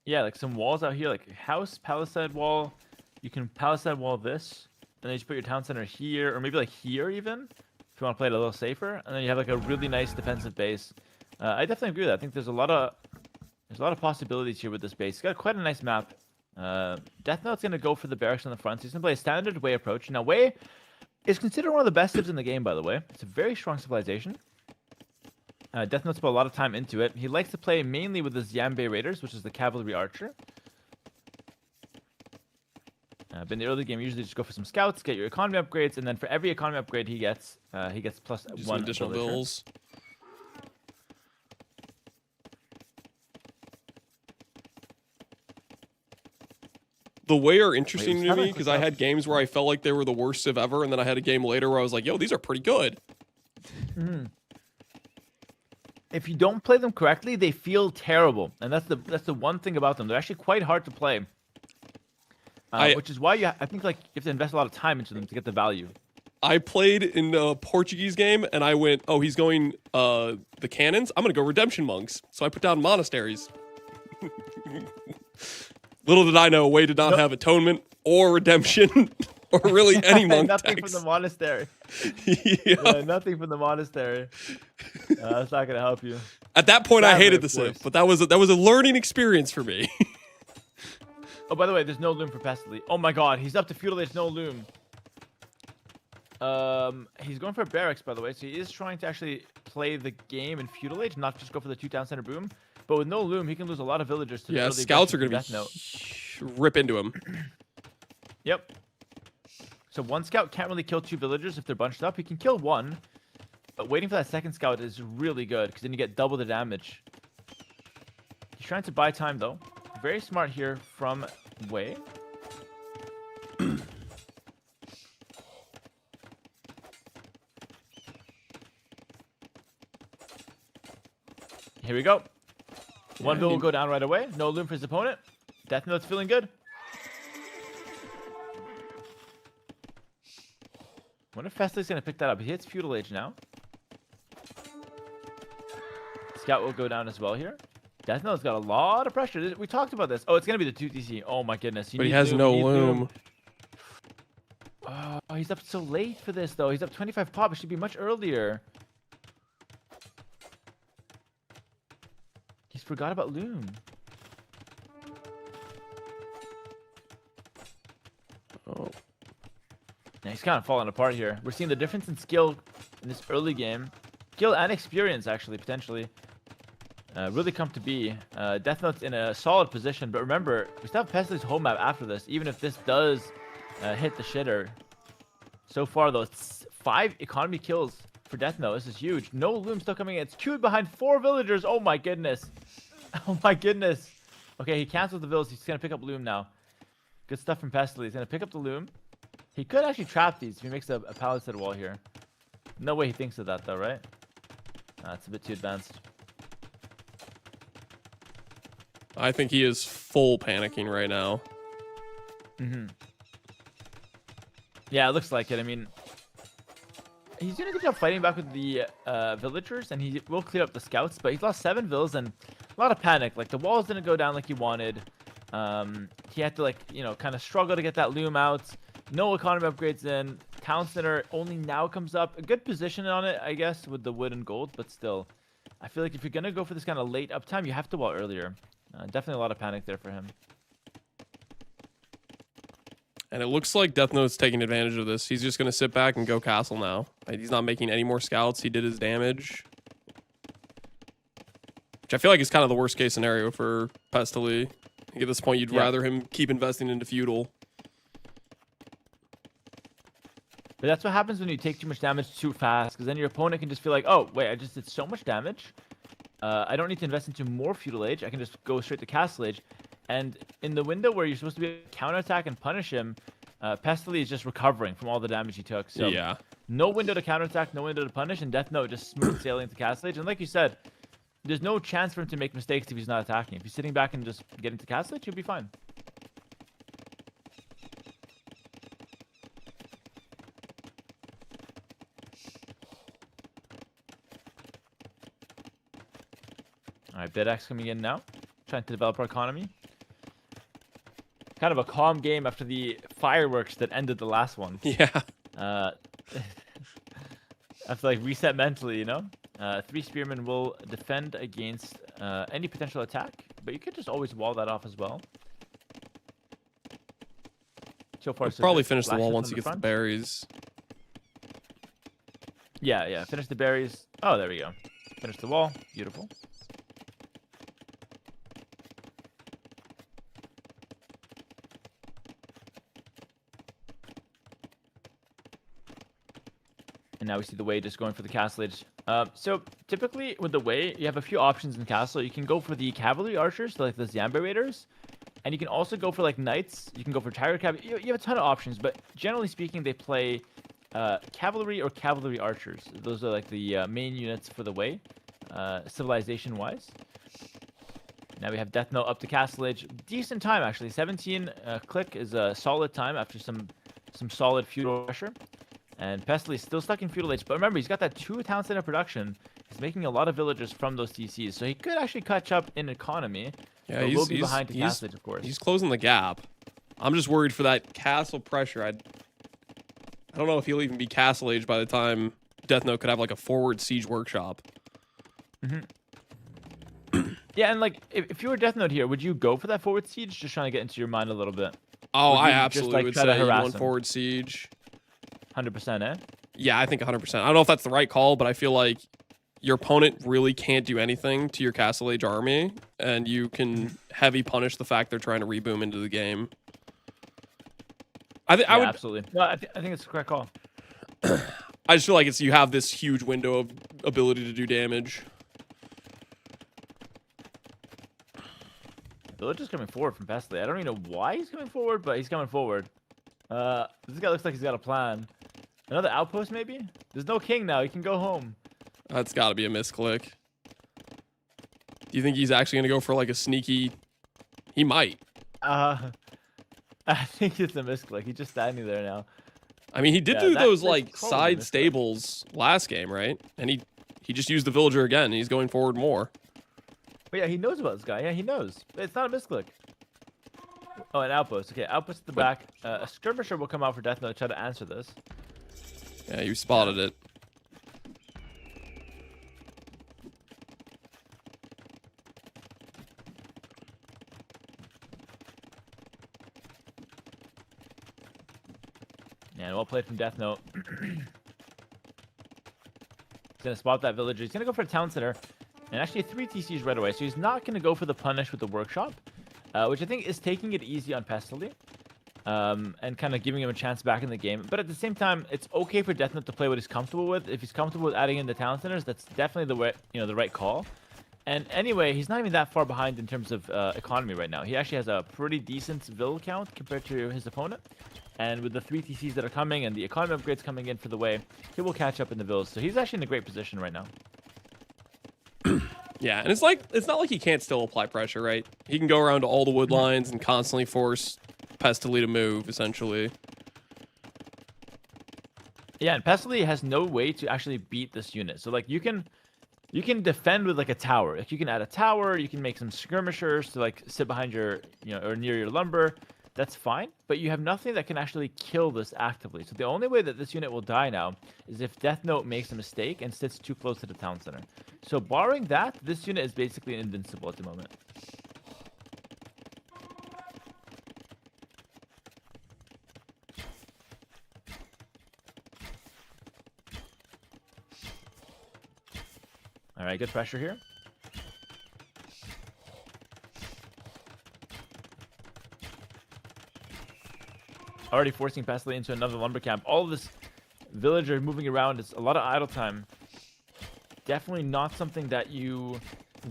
[SPEAKER 6] Yeah, like some walls out here, like house, palisade wall. You can palisade wall this, and then you just put your town center here, or maybe like here even, if you want to play it a little safer. And then you have like a really nice defensive base. I definitely agree with that. I think there's a lot of possibilities here with this base. It's got quite a nice map. Death Note's gonna go for the barracks on the front. So he's gonna play a standard Wei approach. Now Wei is considered one of the best civs in the game, by the way. It's a very strong civilization. Death Note's put a lot of time into it. He likes to play mainly with the Xianbei Raiders, which is the cavalry archer. But in the early game, you usually just go for some scouts, get your economy upgrades, and then for every economy upgrade he gets plus
[SPEAKER 1] Just
[SPEAKER 6] one
[SPEAKER 1] additional
[SPEAKER 6] villager.
[SPEAKER 1] bills. The Wei are interesting to me because I had games where I felt like they were the worst civ ever, and then I had a game later where I was like, yo, these are pretty good.
[SPEAKER 6] If you don't play them correctly, they feel terrible, and that's the one thing about them. They're actually quite hard to play, which is why I think like you have to invest a lot of time into them to get the value.
[SPEAKER 1] I played in a Portuguese game, and I went, oh, he's going the cannons. I'm gonna go redemption monks. So I put down monasteries. Little did I know, Wei did not have atonement or redemption or really any monk
[SPEAKER 6] Nothing
[SPEAKER 1] text.
[SPEAKER 6] from the monastery.
[SPEAKER 1] Yeah,
[SPEAKER 6] nothing from the monastery. That's not gonna help you.
[SPEAKER 1] At that point, I
[SPEAKER 6] Sadly,
[SPEAKER 1] hated the
[SPEAKER 6] of
[SPEAKER 1] civ,
[SPEAKER 6] course.
[SPEAKER 1] but that was a learning experience for me.
[SPEAKER 6] Oh, by the way, there's no loom for Pestily. Oh my god, he's up to feudal age, no loom. He's going for barracks, by the way, so he is trying to actually play the game in feudal age, not just go for the 2 town center boom. But with no loom, he can lose a lot of villagers to the early
[SPEAKER 1] scouts are
[SPEAKER 6] aggression
[SPEAKER 1] gonna
[SPEAKER 6] Death
[SPEAKER 1] be
[SPEAKER 6] Note.
[SPEAKER 1] rip into him.
[SPEAKER 6] Yep. So one scout can't really kill 2 villagers if they're bunched up. He can kill 1, but waiting for that second scout is really good because then you get double the damage. He's trying to buy time though. Very smart here from Wei. Here we go. One bill will go down right away. No loom for his opponent. Death Note's feeling good. Wonder if Festily's gonna pick that up. He hits feudal age now. Scout will go down as well here. Death Note's got a lot of pressure. We talked about this. Oh, it's gonna be the 2 TC. Oh my goodness.
[SPEAKER 1] But he has no loom.
[SPEAKER 6] Oh, he's up so late for this though. He's up 25 pop. It should be much earlier. He's forgot about loom.
[SPEAKER 1] Oh.
[SPEAKER 6] Yeah, he's kind of falling apart here. We're seeing the difference in skill in this early game. Skill and experience, actually, potentially. Really come to be. Death Note's in a solid position, but remember, we still have Pestily's home map after this, even if this does hit the shitter. So far, though, it's 5 economy kills for Death Note. This is huge. No loom still coming in. It's queued behind 4 villagers. Oh my goodness. Oh my goodness. Okay, he canceled the villas. He's going to pick up loom now. Good stuff from Pestily. He's going to pick up the loom. He could actually trap these if he makes a palisade wall here. No way he thinks of that, though, right? It's a bit too advanced.
[SPEAKER 1] I think he is full panicking right now.
[SPEAKER 6] Yeah, it looks like it. I mean, he's doing a good job fighting back with the villagers, and he will clear up the scouts, but he's lost 7 vills and a lot of panic. Like, the walls didn't go down like he wanted. He had to, like, you know, kind of struggle to get that loom out. No economy upgrades in. Town center only now comes up. A good position on it, I guess, with the wood and gold, but still. I feel like if you're going to go for this kind of late uptime, you have to wall earlier. Definitely a lot of panic there for him.
[SPEAKER 1] And it looks like Death Note's taking advantage of this. He's just going to sit back and go castle now. He's not making any more scouts. He did his damage. Which I feel like is kind of the worst case scenario for Pestily. I think at this point, you'd rather him keep investing into feudal.
[SPEAKER 6] But that's what happens when you take too much damage too fast, because then your opponent can just feel like, oh, wait, I just did so much damage. I don't need to invest into more feudal age. I can just go straight to castle age. And in the window where you're supposed to be able to counterattack and punish him, Pestily is just recovering from all the damage he took. So
[SPEAKER 1] Yeah.
[SPEAKER 6] no window to counterattack, no window to punish, and Death Note just smooth sailing to Castle Age. And like you said, there's no chance for him to make mistakes if he's not attacking. If he's sitting back and just getting to Castle Age, he'll be fine. All right, BidX coming in now, trying to develop our economy. Kind of a calm game after the fireworks that ended the last one.
[SPEAKER 1] Yeah.
[SPEAKER 6] After like reset mentally, you know. 3 spearmen will defend against any potential attack, but you could just always wall that off as well. So far,
[SPEAKER 1] We'll
[SPEAKER 6] so
[SPEAKER 1] probably
[SPEAKER 6] good.
[SPEAKER 1] finish the
[SPEAKER 6] Flashes
[SPEAKER 1] wall
[SPEAKER 6] from
[SPEAKER 1] once he gets the
[SPEAKER 6] front.
[SPEAKER 1] berries.
[SPEAKER 6] Yeah, finish the berries. Oh, there we go. Finish the wall. Beautiful. And now we see the Way just going for the Castle Age. So typically with the Way, you have a few options in Castle. You can go for the Cavalry Archers, so like the Zamba Raiders. And you can also go for like Knights. You can go for Tiger Cavalry. You have a ton of options, but generally speaking, they play Cavalry or Cavalry Archers. Those are like the main units for the Way, civilization-wise. Now we have Death Note up to Castle Age. Decent time, actually. 17 click is a solid time after some solid feudal pressure. And Pestily still stuck in feudal age, but remember, he's got that 2 town center production. He's making a lot of villagers from those TCs, so he could actually catch up in economy.
[SPEAKER 1] Yeah,
[SPEAKER 6] but
[SPEAKER 1] he's
[SPEAKER 6] will be behind to Castle Age, of course.
[SPEAKER 1] He's closing the gap. I'm just worried for that castle pressure. I don't know if he'll even be Castle Age by the time Death Note could have like a forward siege workshop.
[SPEAKER 6] Yeah, and like if you were Death Note here, would you go for that forward siege? Just trying to get into your mind a little bit.
[SPEAKER 1] Oh,
[SPEAKER 6] Would
[SPEAKER 1] I
[SPEAKER 6] you
[SPEAKER 1] absolutely
[SPEAKER 6] just, like,
[SPEAKER 1] would
[SPEAKER 6] try to
[SPEAKER 1] say you
[SPEAKER 6] harass
[SPEAKER 1] want
[SPEAKER 6] him?
[SPEAKER 1] forward siege.
[SPEAKER 6] 100%, eh?
[SPEAKER 1] Yeah, I think 100%. I don't know if that's the right call, but I feel like your opponent really can't do anything to your Castle Age army, and you can heavy punish the fact they're trying to reboom into the game. I would
[SPEAKER 6] absolutely. No, I think it's a correct call.
[SPEAKER 1] I just feel like you have this huge window of ability to do damage.
[SPEAKER 6] Villager's coming forward from Pestily. I don't even know why he's coming forward, but he's coming forward. This guy looks like he's got a plan. Another outpost, maybe? There's no king now. He can go home.
[SPEAKER 1] That's got to be a misclick. Do you think he's actually going to go for like a sneaky... He might.
[SPEAKER 6] I think it's a misclick. He's just standing there now.
[SPEAKER 1] I mean, he did
[SPEAKER 6] Yeah,
[SPEAKER 1] do those
[SPEAKER 6] that's
[SPEAKER 1] like
[SPEAKER 6] probably a
[SPEAKER 1] side
[SPEAKER 6] misclick.
[SPEAKER 1] stables last game, right? And he just used the villager again. And he's going forward more.
[SPEAKER 6] But yeah, he knows about this guy. Yeah, he knows. It's not a misclick. Oh, an outpost. Okay, outpost at the back. A skirmisher will come out for Death Note to try to answer this.
[SPEAKER 1] Yeah, you spotted it.
[SPEAKER 6] Yeah, well played from Death Note. He's gonna spot that villager. He's gonna go for a town center, and actually 3 TCs right away. So he's not gonna go for the punish with the workshop, which I think is taking it easy on Pestily, and kind of giving him a chance back in the game. But at the same time, it's okay for Death Note to play what he's comfortable with. If he's comfortable with adding in the town centers, that's definitely the way, the right call. And anyway, he's not even that far behind in terms of economy right now. He actually has a pretty decent vill count compared to his opponent. And with the 3 TCs that are coming and the economy upgrades coming in for the Way, he will catch up in the vills. So he's actually in a great position right now.
[SPEAKER 1] Yeah, and it's not like he can't still apply pressure, right? He can go around to all the wood lines and constantly force Pestily to move, essentially.
[SPEAKER 6] Yeah, and Pestily has no way to actually beat this unit. So like you can defend with like a tower. Like you can add a tower, you can make some skirmishers to like sit behind your, or near your lumber. That's fine, but you have nothing that can actually kill this actively. So the only way that this unit will die now is if Death Note makes a mistake and sits too close to the town center. So barring that, this unit is basically invincible at the moment. All right, good pressure here. Already forcing Pestily into another lumber camp. All of this villager moving around. It's a lot of idle time. Definitely not something that you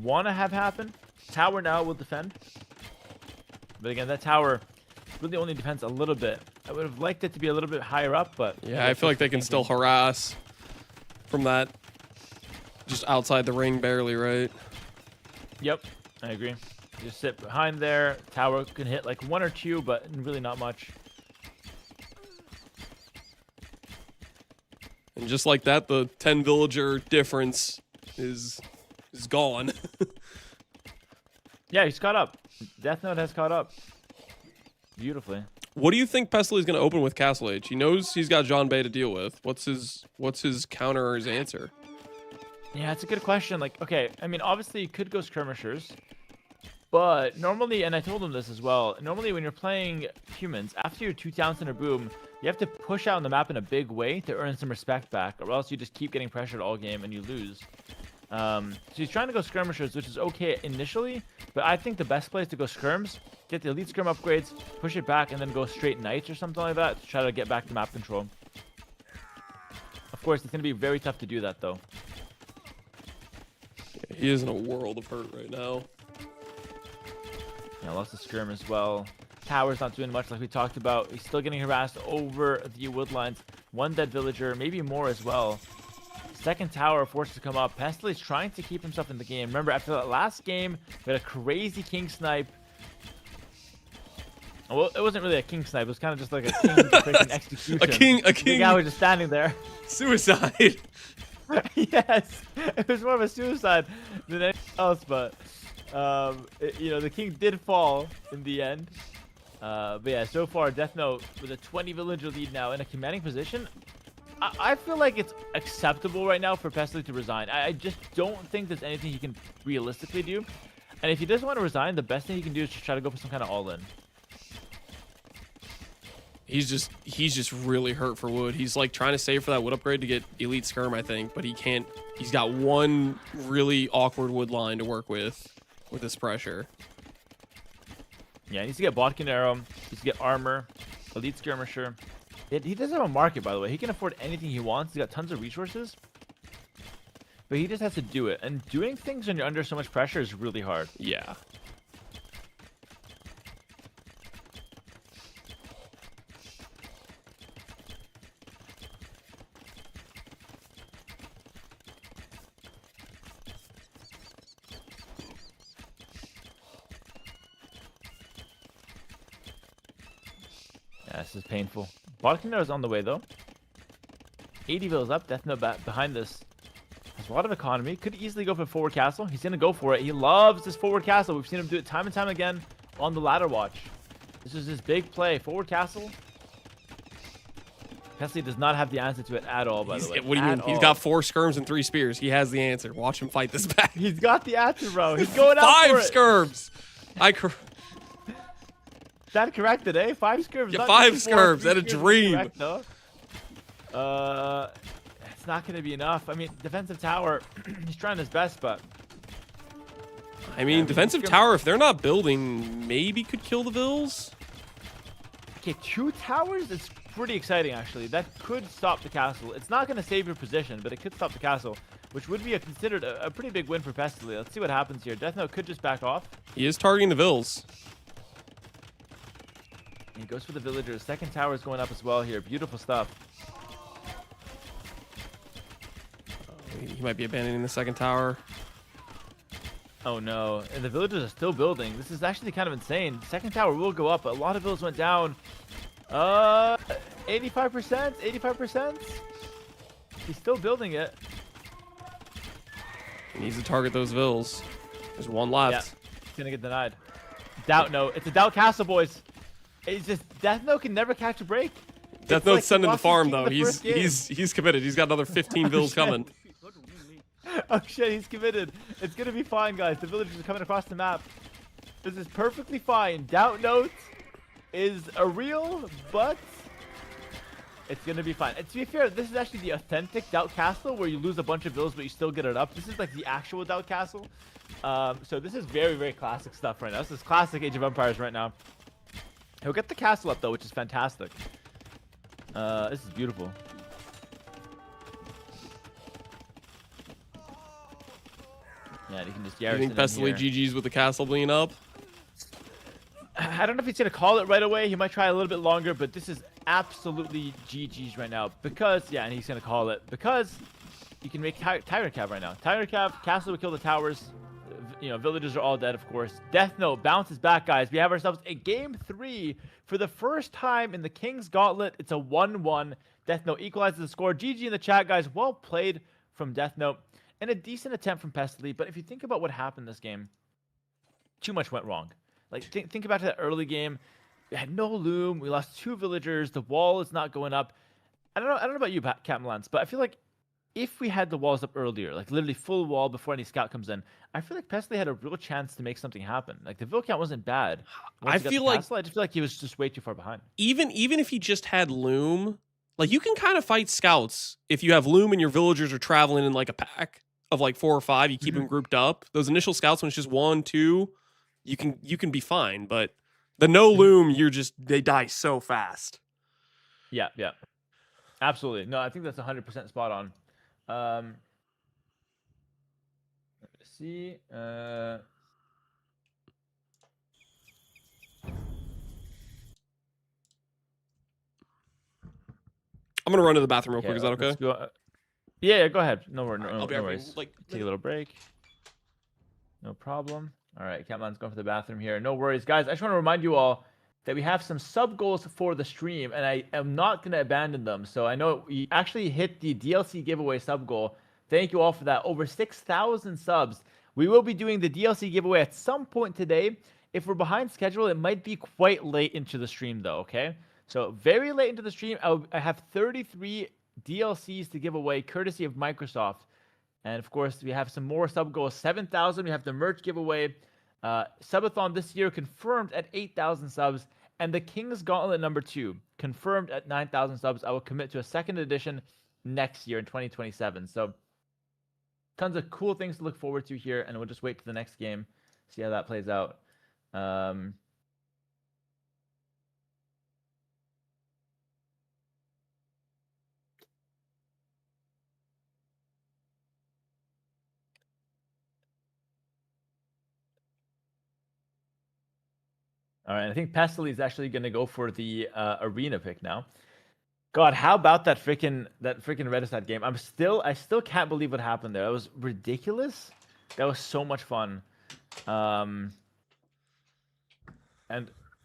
[SPEAKER 6] want to have happen. Tower now will defend. But again, that tower really only defends a little bit. I would have liked it to be a little bit higher up, but
[SPEAKER 1] Yeah, I feel like they can still harass from that just outside the ring barely, right?
[SPEAKER 6] Yep, I agree. Just sit behind there. Tower can hit like 1 or 2, but really not much.
[SPEAKER 1] And just like that, the 10 villager difference is gone.
[SPEAKER 6] Yeah, he's caught up. Death Note has caught up beautifully.
[SPEAKER 1] What do you think Pestily is going to open with Castle Age? He knows he's got John Bay to deal with. What's his counter or his answer?
[SPEAKER 6] Yeah, it's a good question. Like, okay, I mean, obviously you could go skirmishers, but normally, and I told him this as well, normally when you're playing humans, after your 2 towns in a boom, you have to push out on the map in a big way to earn some respect back, or else you just keep getting pressured all game and you lose. So he's trying to go skirmishers, which is okay initially, but I think the best play is to go skirms, get the elite skirm upgrades, push it back, and then go straight knights or something like that to try to get back to map control. Of course, it's going to be very tough to do that, though.
[SPEAKER 1] Yeah, he is in a world of hurt right now.
[SPEAKER 6] Yeah, lost the skirm as well. Tower's not doing much like we talked about. He's still getting harassed over the wood lines. 1 dead villager, maybe more as well. Second tower forced to come up. Pestily's trying to keep himself in the game. Remember, after that last game, we had a crazy king snipe. Well, it wasn't really a king snipe. It was kind of just like a king freaking execution.
[SPEAKER 1] A king.
[SPEAKER 6] The guy was just standing there.
[SPEAKER 1] Suicide.
[SPEAKER 6] Yes, it was more of a suicide than anything else. But you know, the king did fall in the end. But yeah, so far Death Note with a 20 villager lead now in a commanding position. I feel like it's acceptable right now for Pestily to resign. I just don't think there's anything he can realistically do. And if he doesn't want to resign, the best thing he can do is just try to go for some kind of all-in.
[SPEAKER 1] He's just really hurt for wood. He's like trying to save for that wood upgrade to get elite skirm, I think, but he can't. He's got 1 really awkward wood line to work with this pressure.
[SPEAKER 6] Yeah, he needs to get Bodkin Arrow, he needs to get armor, elite skirmisher. He doesn't have a market, by the way. He can afford anything he wants. He's got tons of resources. But he just has to do it. And doing things when you're under so much pressure is really hard.
[SPEAKER 1] Yeah.
[SPEAKER 6] Yeah, this is painful. Bodkin Arrow is on the way, though. 80 villas up. Death Note behind this. Has a lot of economy. Could easily go for forward castle. He's going to go for it. He loves this forward castle. We've seen him do it time and time again on the ladder watch. This is his big play. Forward castle. Pestily does not have the answer to it at all, by the way.
[SPEAKER 1] What do you mean? He's got 4 skirms and 3 spears. He has the answer. Watch him fight this back.
[SPEAKER 6] He's got the answer, bro. He's going out for it.
[SPEAKER 1] 5 skirms.
[SPEAKER 6] Is that correct today? 5 skirms.
[SPEAKER 1] Yeah, 5 skirms. That a dream.
[SPEAKER 6] Correct, though. It's not going to be enough. I mean, defensive tower, he's trying his best, but...
[SPEAKER 1] I mean, defensive tower, if they're not building, maybe could kill the Vills.
[SPEAKER 6] Okay, 2 towers? It's pretty exciting, actually. That could stop the castle. It's not going to save your position, but it could stop the castle, which would be considered a pretty big win for Pestily. Let's see what happens here. Death Note could just back off.
[SPEAKER 1] He is targeting the Vills.
[SPEAKER 6] He goes for the villagers. Second tower is going up as well here. Beautiful stuff.
[SPEAKER 1] He might be abandoning the second tower.
[SPEAKER 6] Oh no, and the villagers are still building. This is actually kind of insane. Second tower will go up, but a lot of villas went down. 85%? 85%? He's still building it.
[SPEAKER 1] He needs to target those Vills. There's 1 left.
[SPEAKER 6] Yeah, he's gonna get denied. Doubt Note. It's a doubt castle, boys. It's just Death Note can never catch a break.
[SPEAKER 1] Death Note's sending the farm though. He's committed. He's got another 15 Vills coming.
[SPEAKER 6] Oh shit, he's committed. It's gonna be fine, guys. The villagers are coming across the map. This is perfectly fine. Doubt Note is a real, but it's gonna be fine. And to be fair, this is actually the authentic Doubt Castle where you lose a bunch of villas but you still get it up. This is like the actual Doubt Castle. So this is very, very classic stuff right now. This is classic Age of Empires right now. He'll get the castle up though, which is fantastic. This is beautiful. Yeah, you can just
[SPEAKER 1] You think Pestily GG's with the castle being up?
[SPEAKER 6] I don't know if he's going to call it right away. He might try a little bit longer, but this is absolutely GG's right now. Because, yeah, and he's going to call it. Because you can make Tyrant Cav right now. Tyrant Cav, Castle will kill the towers. You know, villagers are all dead, of course. Death Note bounces back, guys. We have ourselves a game 3 for the first time in the King's Gauntlet. It's a 1-1. Death Note equalizes the score. GG in the chat, guys. Well played from Death Note. And a decent attempt from Pestily. But if you think about what happened this game, too much went wrong. Like, think about that early game. We had no loom. We lost 2 villagers. The wall is not going up. I don't know about you, Captain Lance, but I feel like if we had the walls up earlier, like literally full wall before any scout comes in, I feel like Pestily had a real chance to make something happen. Like, the vill count wasn't bad.
[SPEAKER 1] I feel like
[SPEAKER 6] I just feel like he was just way too far behind.
[SPEAKER 1] Even if he just had loom, like, you can kind of fight scouts if you have loom and your villagers are traveling in like a pack of like 4 or 5. You keep them grouped up. Those initial scouts, when it's just 1, 2. You can be fine, but the no loom, they die so fast.
[SPEAKER 6] Yeah, absolutely. No, I think that's 100% spot on. Let's see. I'm
[SPEAKER 1] gonna run to the bathroom real quick. Is that okay?
[SPEAKER 6] Yeah, go ahead. No worries.
[SPEAKER 1] I'll be
[SPEAKER 6] no
[SPEAKER 1] right
[SPEAKER 6] worries.
[SPEAKER 1] back.
[SPEAKER 6] Take a little break. No problem. All right, Catman's going for the bathroom here. No worries, guys. I just want to remind you all that we have some sub goals for the stream, and I am not going to abandon them. So I know we actually hit the DLC giveaway sub goal. Thank you all for that. Over 6,000 subs. We will be doing the DLC giveaway at some point today. If we're behind schedule, it might be quite late into the stream, though, okay? So very late into the stream, I have 33 DLCs to give away, courtesy of Microsoft. And of course, we have some more sub goals. 7,000. We have the merch giveaway. Subathon this year confirmed at 8,000 subs. And the King's Gauntlet number 2 confirmed at 9,000 subs. I will commit to a second edition next year in 2027. So tons of cool things to look forward to here. And we'll just wait for the next game, see how that plays out. All right, I think Pestily is actually going to go for the arena pick now. God, how about that freaking Redestat game? I still can't believe what happened there. That was ridiculous. That was so much fun. And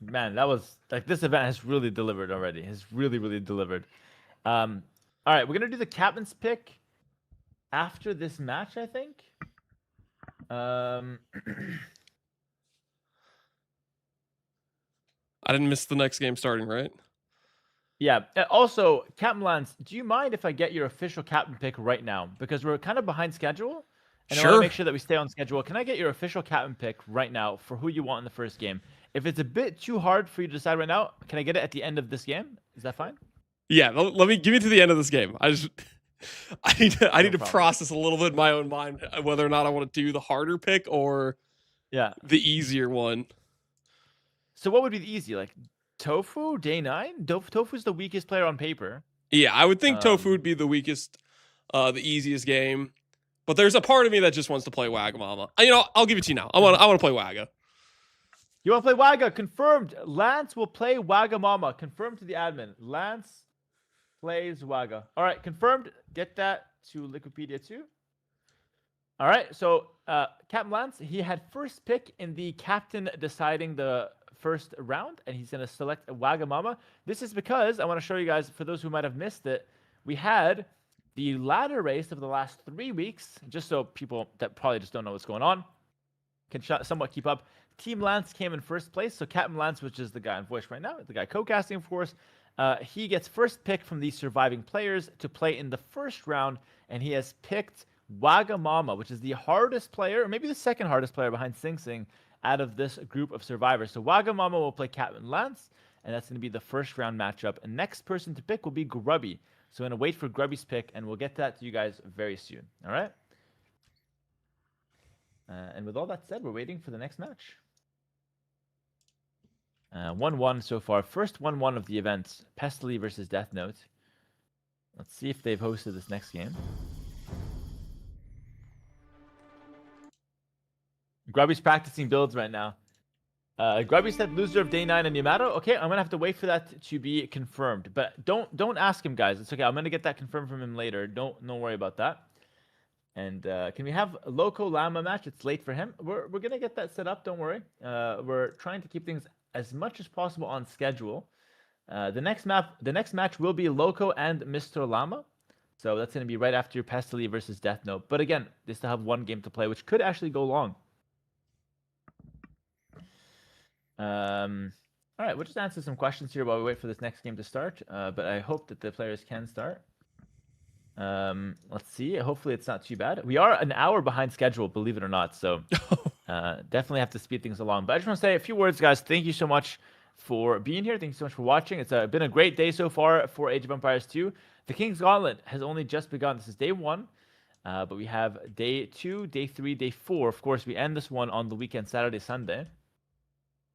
[SPEAKER 6] man, that was like, this event has really delivered already. Has really delivered. All right, we're gonna do the captain's pick after this match, I think.
[SPEAKER 1] I didn't miss the next game starting, right?
[SPEAKER 6] Yeah. Also, Captain Lance, do you mind if I get your official captain pick right now? Because we're kind of behind schedule, and I want to make sure that we stay on schedule. Can I get your official captain pick right now for who you want in the first game? If it's a bit too hard for you to decide right now, can I get it at the end of this game? Is that fine?
[SPEAKER 1] Yeah. Give me to the end of this game. I need to process a little bit in my own mind whether or not I want to do the harder pick or the easier one.
[SPEAKER 6] So what would be the easy? Like Tofu, day 9? Tofu's the weakest player on paper.
[SPEAKER 1] Yeah, I would think Tofu would be the weakest, the easiest game. But there's a part of me that just wants to play Wagamama. I'll give it to you now. I want to play Waga.
[SPEAKER 6] You want to play Waga? Confirmed. Lance will play Wagamama. Confirmed to the admin. Lance plays Waga. All right, confirmed. Get that to Wikipedia too. All right, so Captain Lance, he had first pick in the captain deciding the first round, and he's going to select Wagamama. This is because I want to show you guys, for those who might have missed it, we had the ladder race of the last 3 weeks, just so people that probably just don't know what's going on can somewhat keep up. Team Lance came in first place, so Captain Lance, which is the guy on voice right now, the guy co-casting, of course, he gets first pick from these surviving players to play in the first round, and he has picked Wagamama, which is the hardest player, or maybe the second hardest player behind Sing Sing, out of this group of survivors. So Wagamama will play Captain Lance, and that's going to be the first round matchup. And next person to pick will be Grubby. So I'm going to wait for Grubby's pick, and we'll get that to you guys very soon. All right? And with all that said, we're waiting for the next match. 1-1 so far. First 1-1 of the event. Pestily versus Death Note. Let's see if they've hosted this next game. Grubby's practicing builds right now. Grubby said loser of day 9 and Yamato. Okay, I'm gonna have to wait for that to be confirmed. But don't ask him, guys. It's okay. I'm gonna get that confirmed from him later. Don't worry about that. And can we have a Loco Llama match? It's late for him. We're gonna get that set up. Don't worry. We're trying to keep things as much as possible on schedule. The next match will be Loco and Mr. Llama. So that's gonna be right after Pestily versus Death Note. But again, they still have one game to play, which could actually go long. All right, we'll just answer some questions here while we wait for this next game to start. But I hope that the players can start. Let's see. Hopefully it's not too bad. We are an hour behind schedule, believe it or not. So definitely have to speed things along. But I just want to say a few words, guys. Thank you so much for being here. Thank you so much for watching. It's been a great day so far for Age of Empires 2. The King's Gauntlet has only just begun. This is day 1. But we have day 2, day 3, day 4. Of course, we end this one on the weekend, Saturday, Sunday.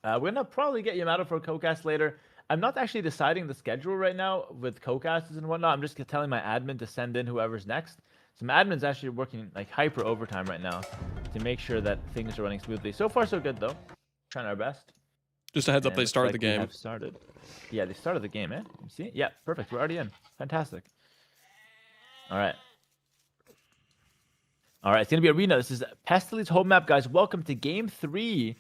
[SPEAKER 6] We're going to probably get Yamato for a co-cast later. I'm not actually deciding the schedule right now with co-casts and whatnot. I'm just telling my admin to send in whoever's next. So my admin's actually working like hyper overtime right now to make sure that things are running smoothly. So far, so good, though. Trying our best.
[SPEAKER 1] Just a heads up, they started the game.
[SPEAKER 6] Started. Yeah, they started the game, eh? You see? Yeah, perfect. We're already in. Fantastic. All right. All right, it's going to be Arena. This is Pestily's home map, guys. Welcome to Game 3.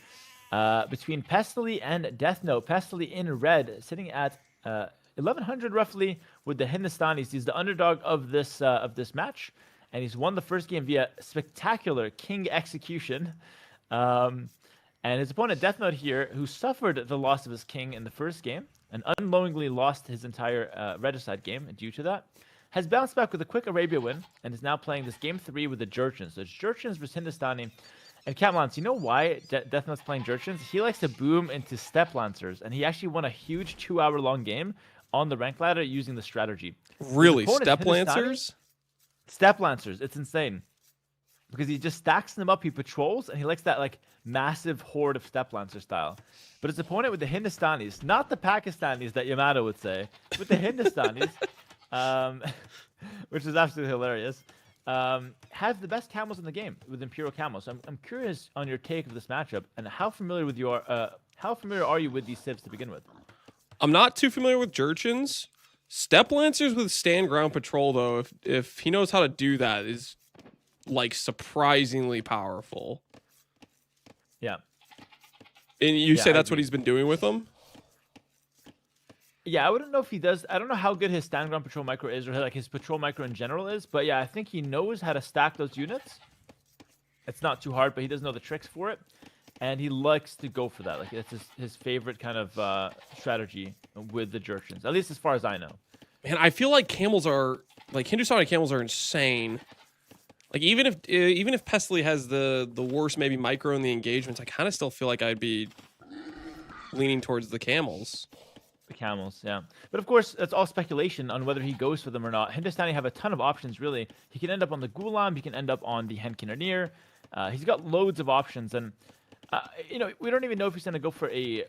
[SPEAKER 6] Between Pestily and Death Note. Pestily in red, sitting at 1100 roughly with the Hindustanis. He's the underdog of this match, and he's won the first game via spectacular king execution. And his opponent Death Note here, who suffered the loss of his king in the first game and unknowingly lost his entire regicide game due to that, has bounced back with a quick Arabia win and is now playing this game 3 with the Jurchens. So it's Jurchens versus Hindustani. And Catlance, you know why Death Note's playing Jurchens? He likes to boom into Step Lancers, and he actually won a huge 2-hour-long game on the rank ladder using the strategy.
[SPEAKER 1] Really? Step Lancers?
[SPEAKER 6] Step Lancers. It's insane. Because he just stacks them up, he patrols, and he likes that like massive horde of Step Lancer style. But his opponent with the Hindustanis, not the Pakistanis that Yamato would say, with the Hindustanis, which is absolutely hilarious. Has the best camels in the game with Imperial camels. So I'm curious on your take of this matchup and how familiar are you with these civs to begin with?
[SPEAKER 1] I'm not too familiar with Jurchens. Step Lancers with stand ground patrol though, if he knows how to do that, is like surprisingly powerful.
[SPEAKER 6] Yeah.
[SPEAKER 1] And you say that's what he's been doing with them?
[SPEAKER 6] Yeah, I wouldn't know if he does. I don't know how good his stand ground patrol micro is or like his patrol micro in general is. But yeah, I think he knows how to stack those units. It's not too hard, but he doesn't know the tricks for it. And he likes to go for that. Like it's his favorite kind of strategy with the Jurchens, at least as far as I know.
[SPEAKER 1] Man, I feel like Hindustani camels are insane. Like even if Pestily has the worst maybe micro in the engagements, I kind of still feel like I'd be leaning towards the camels.
[SPEAKER 6] The camels, yeah. But of course, that's all speculation on whether he goes for them or not. Hindustani have a ton of options, really. He can end up on the Gulam. He can end up on the Henkinarnir. He's got loads of options. And, we don't even know if he's going to go for a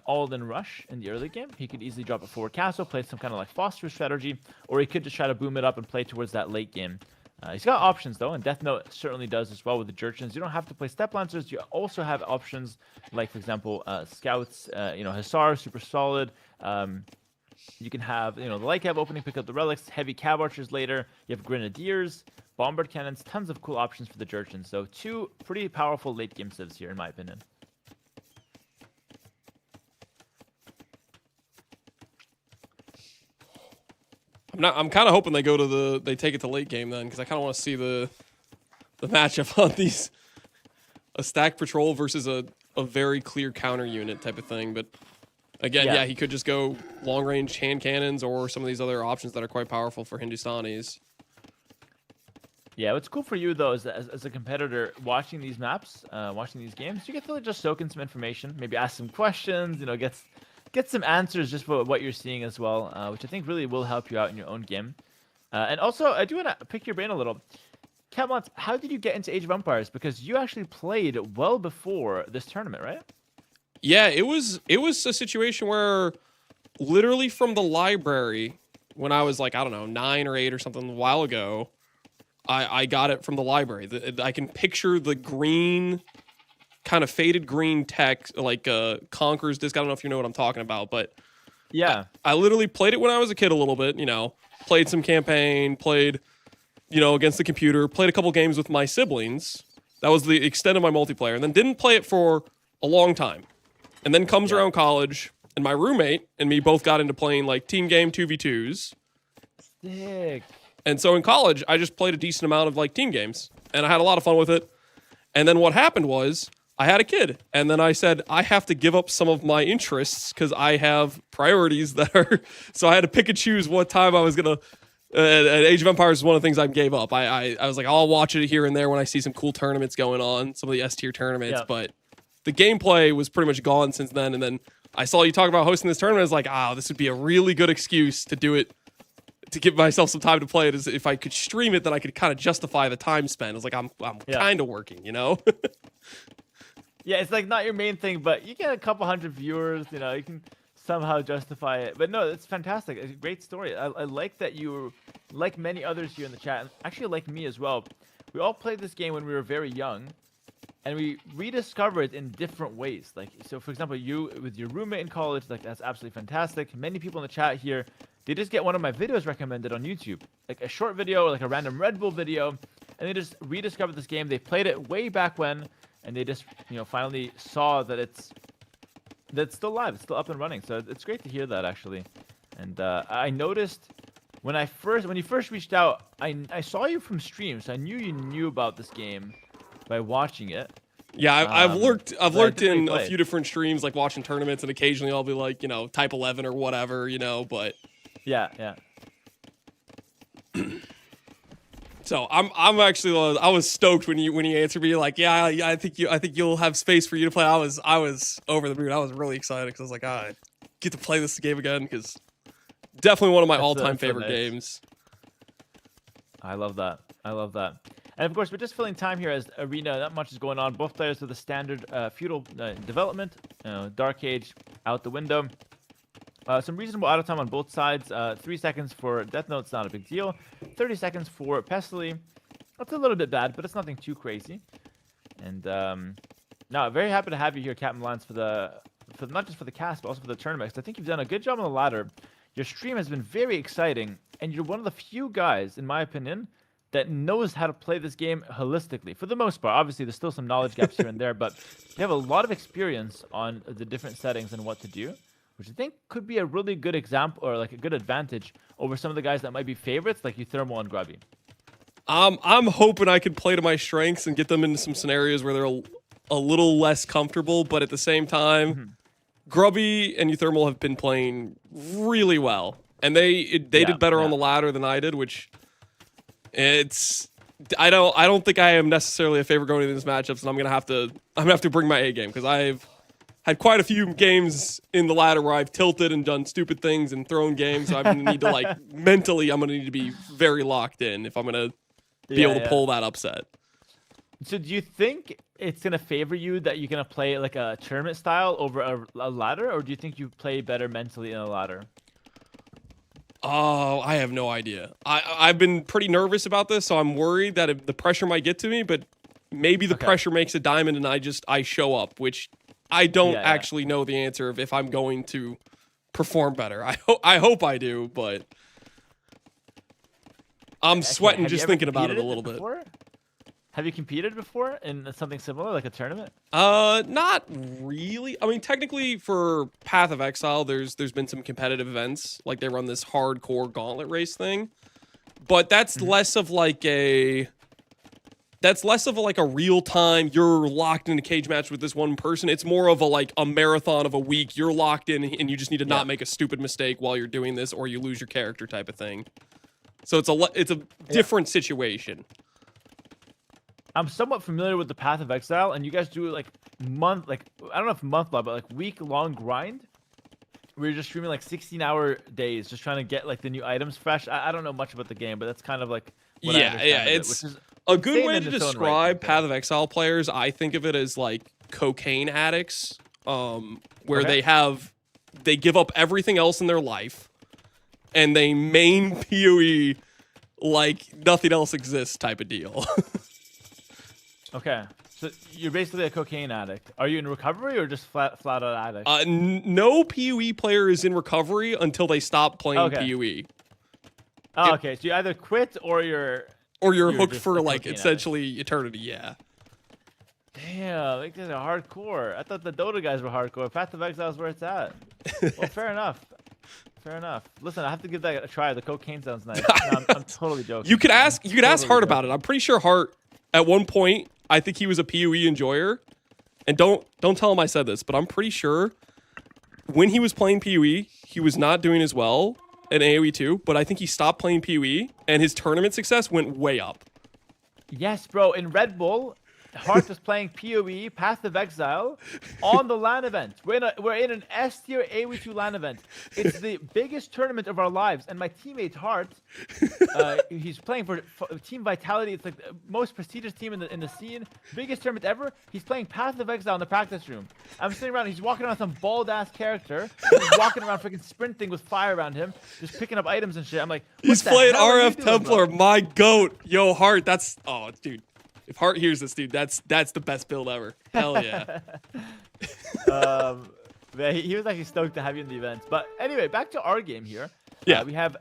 [SPEAKER 6] all-in rush in the early game. He could easily drop a forward castle, play some kind of like phosphorus strategy, or he could just try to boom it up and play towards that late game. He's got options, though, and Death Note certainly does as well with the Jurchens. You don't have to play Step Lancers. You also have options like, for example, Scouts, Hussar, super solid. You can have, the Lycav opening, pick up the relics, heavy Cav Archers later. You have Grenadiers, Bombard Cannons, tons of cool options for the Jurchens. So 2 pretty powerful late game civs here, in my opinion.
[SPEAKER 1] I'm kind of hoping they take it to late game then, because I kind of want to see the matchup on these, a stack patrol versus a very clear counter unit type of thing. But again, yeah, he could just go long range hand cannons or some of these other options that are quite powerful for Hindustanis.
[SPEAKER 6] Yeah, what's cool for you though is that as a competitor watching these maps, watching these games, you get to just soak in some information, maybe ask some questions, get some answers just for what you're seeing as well, which I think really will help you out in your own game. And also, I do want to pick your brain a little. Catlance, how did you get into Age of Empires? Because you actually played well before this tournament, right?
[SPEAKER 1] Yeah, it was a situation where literally from the library, when I was like, I don't know, 9 or 8 or something a while ago, I got it from the library. I can picture the green kind of faded green tech, like Conqueror's Disc. I don't know if you know what I'm talking about, but
[SPEAKER 6] yeah,
[SPEAKER 1] I literally played it when I was a kid a little bit. Played some campaign, played against the computer, played a couple games with my siblings. That was the extent of my multiplayer, and then didn't play it for a long time. And then comes around college, and my roommate and me both got into playing like team game 2v2s.
[SPEAKER 6] Sick.
[SPEAKER 1] And so in college, I just played a decent amount of like team games, and I had a lot of fun with it. And then what happened was I had a kid, and then I said I have to give up some of my interests because I have priorities that are. So I had to pick and choose what time I was gonna. Age of Empires is one of the things I gave up. I was like, I'll watch it here and there when I see some cool tournaments going on, some of the S tier tournaments, but the gameplay was pretty much gone since then. And then I saw you talk about hosting this tournament. I was like, this would be a really good excuse to do it, to give myself some time to play it. As if I could stream it, then I could kind of justify the time spent. I was like, I'm kind of working,
[SPEAKER 6] Yeah, it's like not your main thing, but you get a couple hundred viewers, you can somehow justify it. But no, it's fantastic. It's a great story. I like that you, like many others here in the chat, and actually like me as well, we all played this game when we were very young, and we rediscovered it in different ways. Like, so for example, you with your roommate in college, like that's absolutely fantastic. Many people in the chat here, they just get one of my videos recommended on YouTube, like a short video or like a random Red Bull video, and they just rediscovered this game. They played it way back when, and they just finally saw that it's still live, it's still up and running. So it's great to hear that, actually. And I noticed when you first reached out, I saw you from stream, so I knew you knew about this game by watching it.
[SPEAKER 1] Yeah, I've lurked in a few different streams, like watching tournaments, and occasionally I'll be like, type 11 or whatever, but
[SPEAKER 6] yeah.
[SPEAKER 1] So I'm actually, I was stoked when you answered me like, yeah, I think you'll have space for you to play. I was over the moon. I was really excited because I was like, I get to play this game again, because definitely one of my all-time favorite games.
[SPEAKER 6] I love that. And of course, we're just filling time here as Arena. Not much is going on. Both players with the standard feudal development. Dark Age out the window. Some reasonable auto time on both sides. 3 seconds for Death Note's not a big deal. 30 seconds for Pestily. That's a little bit bad, but it's nothing too crazy. And no, very happy to have you here, Captain Lance, for not just for the cast, but also for the tournament. I think you've done a good job on the ladder. Your stream has been very exciting, and you're one of the few guys, in my opinion, that knows how to play this game holistically. For the most part, obviously, there's still some knowledge gaps here and there, but you have a lot of experience on the different settings and what to do, which I think could be a really good example, or like a good advantage over some of the guys that might be favorites, like Euthermal and Grubby.
[SPEAKER 1] I'm hoping I can play to my strengths and get them into some scenarios where they're a little less comfortable, but at the same time, Grubby and Euthermal have been playing really well, and they did better on the ladder than I did, which I don't think I am necessarily a favorite going into these matchups, and I'm gonna have to bring my A game, because I've had quite a few games in the ladder where I've tilted and done stupid things and thrown games. So I'm gonna need to mentally, I'm gonna need to be very locked in if I'm gonna be able to pull that upset.
[SPEAKER 6] So do you think it's going to favor you that you're going to play like a tournament style over a ladder, or do you think you play better mentally in a ladder?
[SPEAKER 1] Oh, I have no idea. I've been pretty nervous about this, so I'm worried that the pressure might get to me, but maybe the pressure makes a diamond and I show up, which I don't actually know the answer of if I'm going to perform better. I hope I do, but I'm sweating just thinking about it a little bit.
[SPEAKER 6] Have you competed before in something similar, like a tournament?
[SPEAKER 1] Not really. I mean, technically for Path of Exile, there's been some competitive events, like they run this hardcore gauntlet race thing, but that's less of like a real time. You're locked in a cage match with this one person. It's more of a marathon of a week. You're locked in, and you just need to not make a stupid mistake while you're doing this, or you lose your character type of thing. So it's a different situation.
[SPEAKER 6] I'm somewhat familiar with the Path of Exile, and you guys do I don't know if month long, but week long grind. We're just streaming 16-hour days, just trying to get the new items fresh. I don't know much about the game, but that's kind of what I understand
[SPEAKER 1] it's
[SPEAKER 6] which is
[SPEAKER 1] a good way
[SPEAKER 6] in
[SPEAKER 1] to
[SPEAKER 6] its own
[SPEAKER 1] describe
[SPEAKER 6] right.
[SPEAKER 1] Path of Exile players. I think of it as cocaine addicts, where they give up everything else in their life, and they main PoE like nothing else exists type of deal.
[SPEAKER 6] Okay. So you're basically a cocaine addict. Are you in recovery or just flat out addict?
[SPEAKER 1] No PoE player is in recovery until they stop playing PoE.
[SPEAKER 6] Oh, okay, so you either quit or you're
[SPEAKER 1] hooked
[SPEAKER 6] just
[SPEAKER 1] for
[SPEAKER 6] a
[SPEAKER 1] like
[SPEAKER 6] cocaine
[SPEAKER 1] essentially eternity. Yeah.
[SPEAKER 6] Damn, like these are hardcore. I thought the Dota guys were hardcore. Path of Exile is where it's at. Well, fair enough. Fair enough. Listen, I have to give that a try. The cocaine sounds nice. No, I'm totally joking.
[SPEAKER 1] You could ask
[SPEAKER 6] Totally
[SPEAKER 1] Hart about it. I'm pretty sure Hart at one point, I think he was a PoE enjoyer. And don't tell him I said this, but I'm pretty sure when he was playing PoE, he was not doing as well in AoE 2, but I think he stopped playing PoE and his tournament success went way up.
[SPEAKER 6] Yes, bro. In Red Bull, Hart was playing PoE, Path of Exile, on the LAN event. We're in an S tier AoE 2 LAN event. It's the biggest tournament of our lives, and my teammate Hart, he's playing for Team Vitality. It's like the most prestigious team in the scene, biggest tournament ever. He's playing Path of Exile in the practice room. I'm sitting around. He's walking around some bald ass character. He's walking around freaking sprinting with fire around him, just picking up items and shit. I'm like,
[SPEAKER 1] he's playing RF Templar, my goat. Yo, Hart, dude. If Hart hears this, dude, that's the best build ever. Hell yeah.
[SPEAKER 6] Man, he was actually stoked to have you in the event. But anyway, back to our game here.
[SPEAKER 1] Yeah.
[SPEAKER 6] We have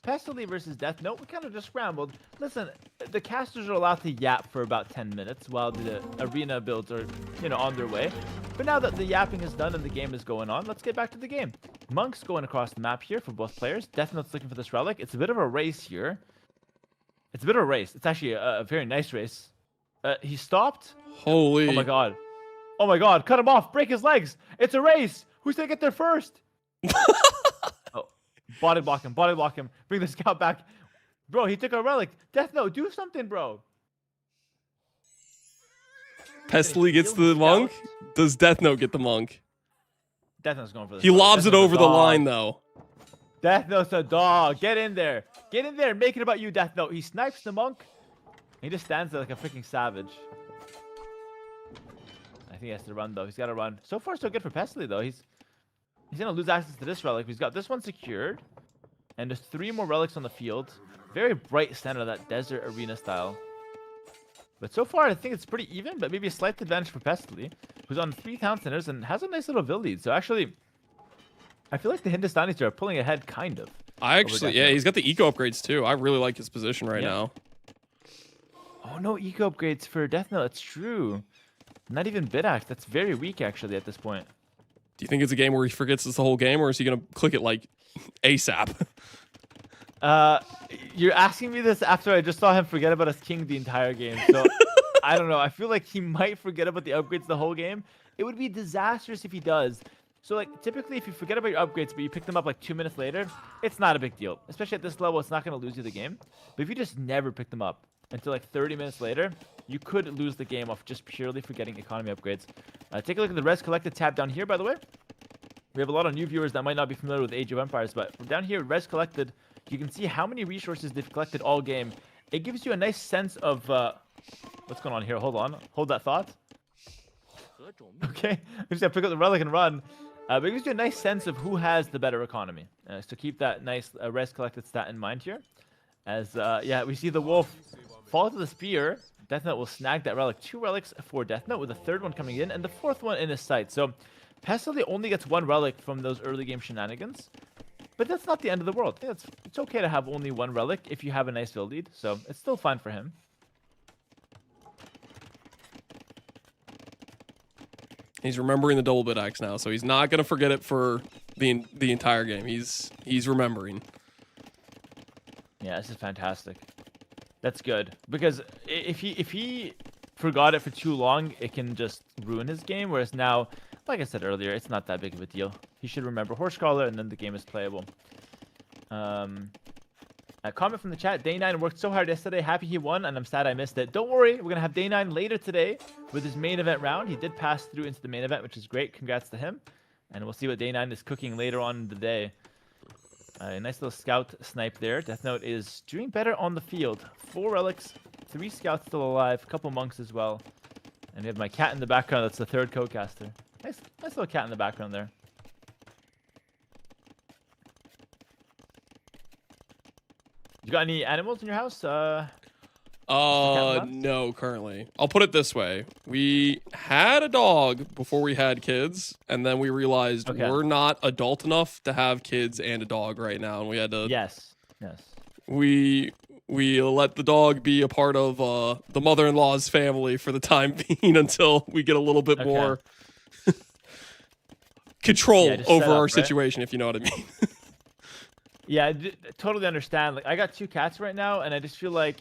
[SPEAKER 6] Pestily versus Death Note. We kind of just scrambled. Listen, the casters are allowed to yap for about 10 minutes while the arena builds are, on their way. But now that the yapping is done and the game is going on, let's get back to the game. Monk's going across the map here for both players. Death Note's looking for this relic. It's a bit of a race here. It's a bit of a race. It's actually a very nice race. He stopped.
[SPEAKER 1] Holy.
[SPEAKER 6] Oh my god. Oh my god. Cut him off. Break his legs. It's a race. Who's going to get there first? Oh, body block him. Body block him. Bring the scout back. Bro, he took a relic. Death Note, do something, bro.
[SPEAKER 1] Pestily gets the monk. Does Death Note get the monk?
[SPEAKER 6] Death Note's going for this.
[SPEAKER 1] He lobs it over the line, though.
[SPEAKER 6] Death Note's a dog. Get in there. Get in there. Make it about you, Death Note. He snipes the monk. He just stands there like a freaking savage. I think he has to run, though. He's got to run. So far, so good for Pestily, though. He's going to lose access to this relic. He's got this one secured. And there's 3 more relics on the field. Very bright center, that desert arena style. But so far, I think it's pretty even, but maybe a slight advantage for Pestily, who's on 3 town centers and has a nice little build lead. So actually, I feel like the Hindustanis are pulling ahead, kind of.
[SPEAKER 1] He's got the eco upgrades, too. I really like his position right now.
[SPEAKER 6] Oh, no eco upgrades for Death Note. That's true. Not even Bidax. That's very weak, actually, at this point.
[SPEAKER 1] Do you think it's a game where he forgets this the whole game, or is he going to click it, like, ASAP?
[SPEAKER 6] You're asking me this after I just saw him forget about his king the entire game. So, I don't know. I feel like he might forget about the upgrades the whole game. It would be disastrous if he does. So, like, typically, if you forget about your upgrades, but you pick them up, like, 2 minutes later, it's not a big deal. Especially at this level, it's not going to lose you the game. But if you just never pick them up until, like, 30 minutes later, you could lose the game off just purely forgetting economy upgrades. Take a look at the Res Collected tab down here, by the way. We have a lot of new viewers that might not be familiar with Age of Empires, but from down here, Res Collected, you can see how many resources they've collected all game. It gives you a nice sense of... what's going on here? Hold on. Hold that thought. Okay. I'm just going to pick up the relic and run. But it gives you a nice sense of who has the better economy. So keep that nice Res Collected stat in mind here. As, yeah, we see the wolf fall to the spear. Death Note will snag that relic. 2 relics for Death Note, with the 3rd one coming in, and the 4th one in his sight. So, Pestily only gets 1 relic from those early game shenanigans. But that's not the end of the world. It's okay to have only 1 relic if you have a nice build lead. So, it's still fine for him.
[SPEAKER 1] He's remembering the double bit axe now, so he's not gonna forget it for the entire game. He's remembering.
[SPEAKER 6] Yeah, this is fantastic. That's good, because if he forgot it for too long, it can just ruin his game. Whereas now, like I said earlier, it's not that big of a deal. He should remember Horse Collar, and then the game is playable. A comment from the chat: Day9 worked so hard yesterday. Happy he won, and I'm sad I missed it. Don't worry, we're gonna have Day9 later today with his main event round. He did pass through into the main event, which is great. Congrats to him. And we'll see what Day9 is cooking later on in the day. A nice little scout snipe there. Death Note is doing better on the field. 4 relics, 3 scouts still alive, a couple monks as well. And we have my cat in the background. That's the 3rd co-caster. Nice little cat in the background there. You got any animals in your house?
[SPEAKER 1] No, currently. I'll put it this way. We had a dog before we had kids, and then we realized we're not adult enough to have kids and a dog right now, and we had to...
[SPEAKER 6] Yes.
[SPEAKER 1] We let the dog be a part of the mother-in-law's family for the time being until we get a little bit more control over our situation, if you know what I mean.
[SPEAKER 6] Yeah, I totally understand. Like, I got 2 cats right now, and I just feel like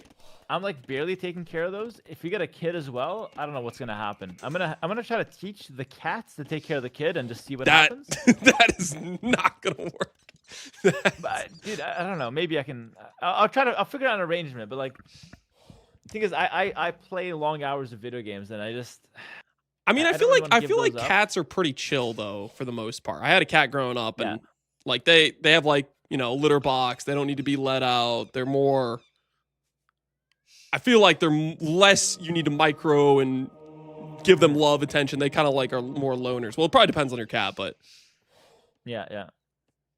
[SPEAKER 6] I'm like barely taking care of those. If you get a kid as well, I don't know what's gonna happen. I'm gonna try to teach the cats to take care of the kid and just see what happens.
[SPEAKER 1] That is not gonna work.
[SPEAKER 6] But, dude, I don't know. Maybe I can. I'll figure out an arrangement. But like, the thing is, I play long hours of video games, and I just.
[SPEAKER 1] I mean, I feel like cats are pretty chill though, for the most part. I had a cat growing up, and like they have like, you know, litter box. They don't need to be let out. They're more. I feel like they're less. You need to micro and give them love, attention. They kind of like are more loners. Well, it probably depends on your cat, but.
[SPEAKER 6] Yeah.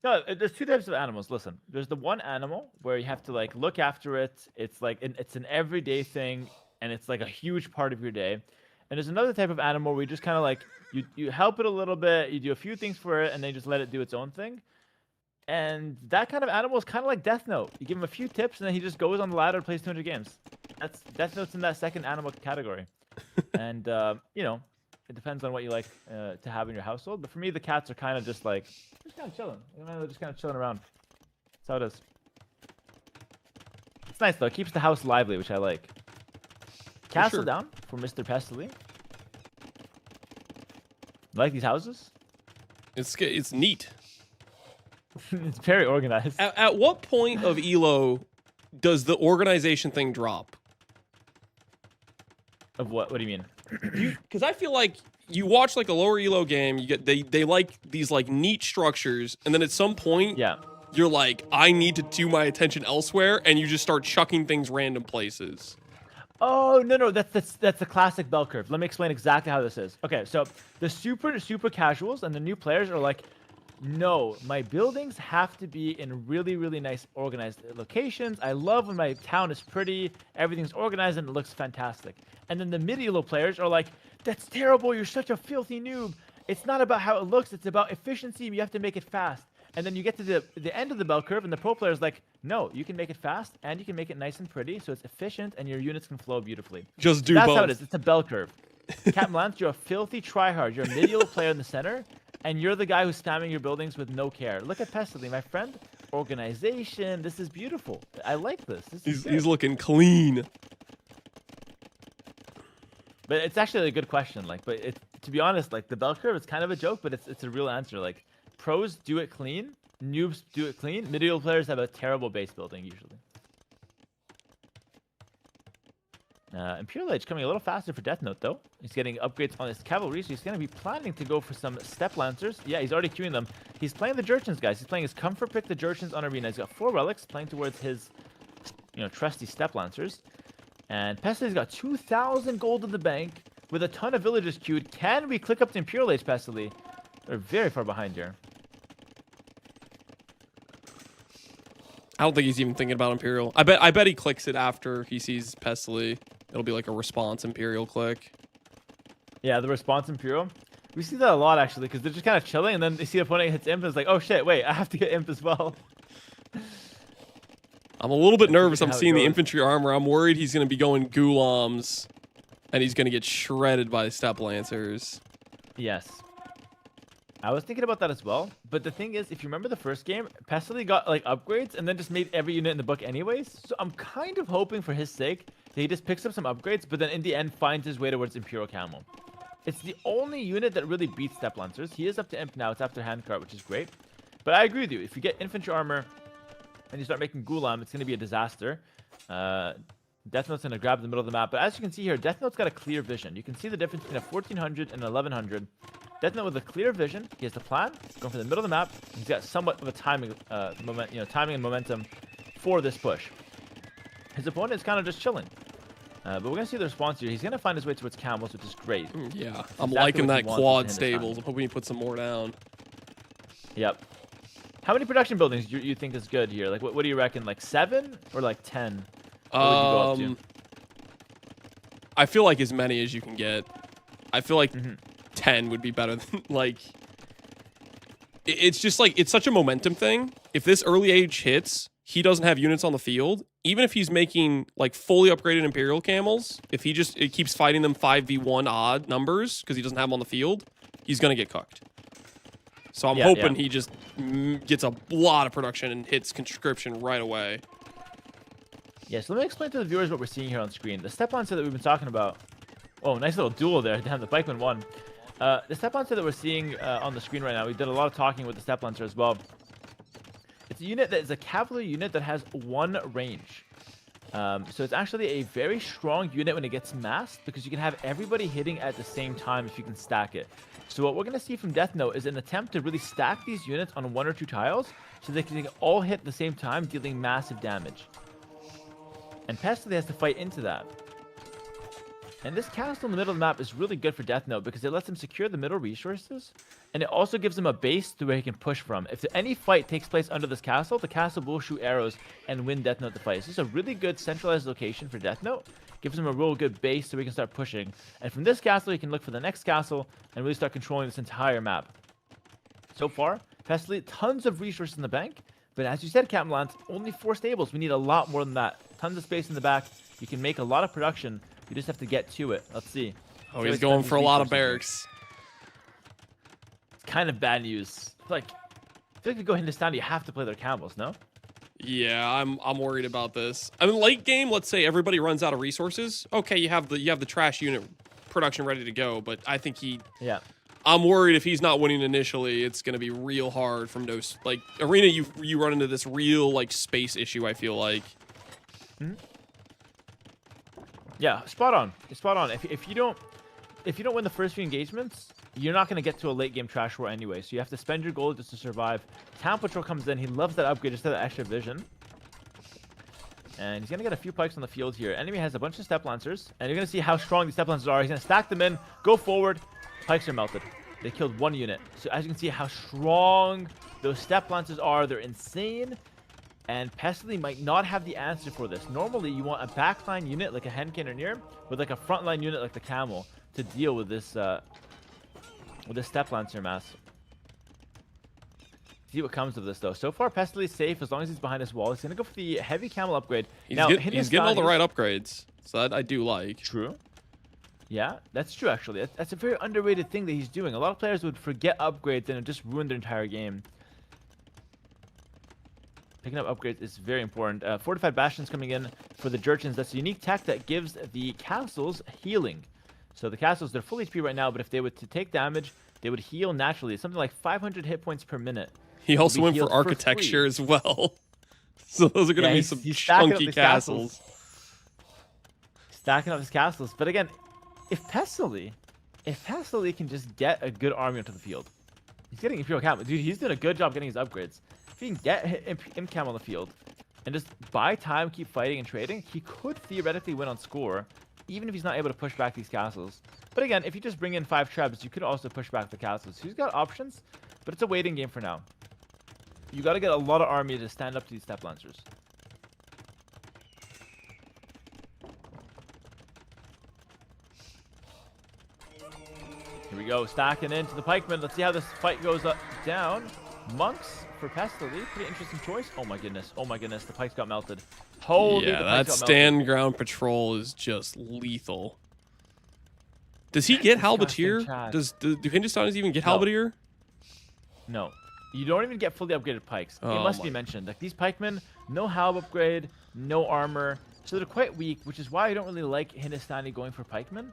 [SPEAKER 6] No, there's 2 types of animals. Listen, there's the one animal where you have to like look after it. It's like it's an everyday thing, and it's like a huge part of your day. And there's another type of animal where you just kind of like you help it a little bit, you do a few things for it, and then you just let it do its own thing. And that kind of animal is kind of like Death Note. You give him a few tips, and then he just goes on the ladder and plays 200 games. That's Death Note's in that second animal category. And you know, it depends on what you like to have in your household. But for me, the cats are kind of just like kind of chilling. You know, they're just kind of chilling around. That's how it is. It's nice though. It keeps the house lively, which I like. Castle down for Mr. Pestily. Like these houses?
[SPEAKER 1] It's neat.
[SPEAKER 6] It's very organized.
[SPEAKER 1] At what point of ELO does the organization thing drop?
[SPEAKER 6] Of what? What do you mean?
[SPEAKER 1] Because I feel like you watch like a lower ELO game, you get they like these like neat structures, and then at some point, you're like, I need to do my attention elsewhere, and you just start chucking things random places.
[SPEAKER 6] Oh no, that's the classic bell curve. Let me explain exactly how this is. Okay, so the super casuals and the new players are like, no, my buildings have to be in really nice organized locations. I love when my town is pretty, everything's organized, and it looks fantastic. And then the mid-elo players are like, that's terrible, you're such a filthy noob. It's not about how it looks, it's about efficiency, you have to make it fast. And then you get to the end of the bell curve, and the pro player's like, no, you can make it fast, and you can make it nice and pretty, so it's efficient, and your units can flow beautifully.
[SPEAKER 1] Just do
[SPEAKER 6] That's
[SPEAKER 1] both.
[SPEAKER 6] how it is. It's a bell curve. Captain Lance, you're a filthy tryhard. You're a mid-elo player in the center, and you're the guy who's spamming your buildings with no care. Look at Pestily, my friend. Organization. This is beautiful. I like this.
[SPEAKER 1] He's looking clean.
[SPEAKER 6] But it's actually a good question. Like, but to be honest, like the bell curve is kind of a joke, but it's a real answer. Like, pros do it clean, noobs do it clean. Mid-elo players have a terrible base building usually. Imperial Age coming a little faster for Death Note, though. He's getting upgrades on his cavalry, so he's going to be planning to go for some step lancers. Yeah, he's already queuing them. He's playing the Jurchens, guys. He's playing his comfort pick, the Jurchens on Arena. He's got 4 relics, playing towards his, trusty step lancers. And Pestily's got 2,000 gold in the bank with a ton of villagers queued. Can we click up to Imperial Age, Pestily? They're very far behind here.
[SPEAKER 1] I don't think he's even thinking about Imperial. I bet he clicks it after he sees Pestily. It'll be like a response Imperial click.
[SPEAKER 6] Yeah, the response Imperial. We see that a lot, actually, because they're just kind of chilling, and then they see the opponent hits Imp, and it's like, oh shit, wait, I have to get Imp as well.
[SPEAKER 1] I'm a little bit nervous. I'm seeing the infantry armor. I'm worried he's going to be going Ghulams, and he's going to get shredded by the Step Lancers.
[SPEAKER 6] Yes. I was thinking about that as well, but the thing is, if you remember the first game, Pestily got like upgrades and then just made every unit in the book anyways, so I'm kind of hoping for his sake that he just picks up some upgrades, but then in the end finds his way towards Imperial Camo. It's the only unit that really beats Step Lancers. He is up to Imp now, it's after Handcart, which is great. But I agree with you, if you get infantry armor and you start making Ghulam, it's going to be a disaster. Death Note's going to grab the middle of the map, but as you can see here, Death Note's got a clear vision. You can see the difference between a 1400 and 1100. Death Note with a clear vision. He has the plan, going for the middle of the map. He's got somewhat of a timing, timing and momentum for this push. His opponent is kind of just chilling. But we're gonna see the response here. He's gonna find his way towards camels, which is great.
[SPEAKER 1] Yeah, I'm liking that quad stables. I'm hoping he puts some more down.
[SPEAKER 6] Yep. How many production buildings do you think is good here? Like, what do you reckon? Like 7 or like 10?
[SPEAKER 1] I feel like as many as you can get. I feel like 10 would be better than like. It's just like it's such a momentum thing. If this early age hits, he doesn't have units on the field. Even if he's making like fully upgraded Imperial camels, if he just keeps fighting them 5v1 odd numbers because he doesn't have them on the field, he's gonna get cooked. So I'm hoping he just gets a lot of production and hits conscription right away.
[SPEAKER 6] Yeah, so let me explain to the viewers what we're seeing here on screen. The step onset that we've been talking about. Oh, nice little duel there. Damn, the pikeman won. The step lancer that we're seeing on the screen right now, we did a lot of talking with the step lancer as well. It's a unit that is a cavalry unit that has 1 range. So it's actually a very strong unit when it gets massed because you can have everybody hitting at the same time if you can stack it. So what we're going to see from Death Note is an attempt to really stack these units on 1 or 2 tiles so they can all hit at the same time, dealing massive damage. And Pestily has to fight into that. And this castle in the middle of the map is really good for Death Note because it lets him secure the middle resources. And it also gives him a base to where he can push from. If any fight takes place under this castle, the castle will shoot arrows and win Death Note the fight. So this is a really good centralized location for Death Note. Gives him a real good base so he can start pushing. And from this castle, he can look for the next castle and really start controlling this entire map. So far, Pestily, tons of resources in the bank. But as you said, Captain Lance, only 4 stables. We need a lot more than that. Tons of space in the back. You can make a lot of production. You just have to get to it. Let's see.
[SPEAKER 1] Oh, he's going for a lot of barracks.
[SPEAKER 6] It's kind of bad news. I feel like if you go Hindustan, you have to play their camels, no?
[SPEAKER 1] Yeah, I'm worried about this. I mean, late game, let's say everybody runs out of resources. Okay, you have the trash unit production ready to go, but I think I'm worried if he's not winning initially, it's going to be real hard from those like arena. You run into this real like space issue. I feel like.
[SPEAKER 6] Yeah, spot on. Spot on. If you don't win the first few engagements, you're not going to get to a late game trash war anyway. So you have to spend your gold just to survive. Town Patrol comes in. He loves that upgrade just to that extra vision. And he's going to get a few pikes on the field here. Enemy has a bunch of step lancers, and you're going to see how strong these step lancers are. He's going to stack them in, go forward. Pikes are melted. They killed 1 unit. So as you can see how strong those step lancers are, they're insane. And Pestily might not have the answer for this. Normally, you want a backline unit like a Hen Cannoneer with like a frontline unit like the Camel to deal with this Step Lancer mass. See what comes of this, though. So far, Pestily is safe as long as he's behind his wall. He's going to go for the heavy Camel upgrade.
[SPEAKER 1] He's getting all the right upgrades, so that I do like.
[SPEAKER 6] True. Yeah, that's true, actually. That's a very underrated thing that he's doing. A lot of players would forget upgrades and it just ruin their entire game. Picking up upgrades is very important. Fortified Bastions coming in for the Jurchens. That's a unique tech that gives the castles healing. So the castles, they're full HP right now, but if they were to take damage, they would heal naturally. It's something like 500 hit points per minute.
[SPEAKER 1] He also went for architecture as well. So those are going to be some chunky castles.
[SPEAKER 6] Stacking up his castles. But again, if Pestily can just get a good army onto the field. He's getting Imperial Camel. Dude, he's doing a good job getting his upgrades. If he can get Imp Camel on the field and just buy time, keep fighting and trading, he could theoretically win on score, even if he's not able to push back these castles. But again, if you just bring in 5 trebs, you could also push back the castles. So he's got options, but it's a waiting game for now. You got to get a lot of army to stand up to these Step Lancers. Here we go, stacking into the pikemen. Let's see how this fight goes down. Monks for Pestily. Pretty interesting choice. Oh my goodness. Oh my goodness. The pikes got melted. Holy,
[SPEAKER 1] yeah, that stand ground patrol is just lethal. Does he get Halberdier? Do Hindustanis even get Halberdier?
[SPEAKER 6] No. You don't even get fully upgraded pikes. It must be mentioned. Like these pikemen, no halb upgrade, no armor. So they're quite weak, which is why I don't really like Hindustani going for pikemen.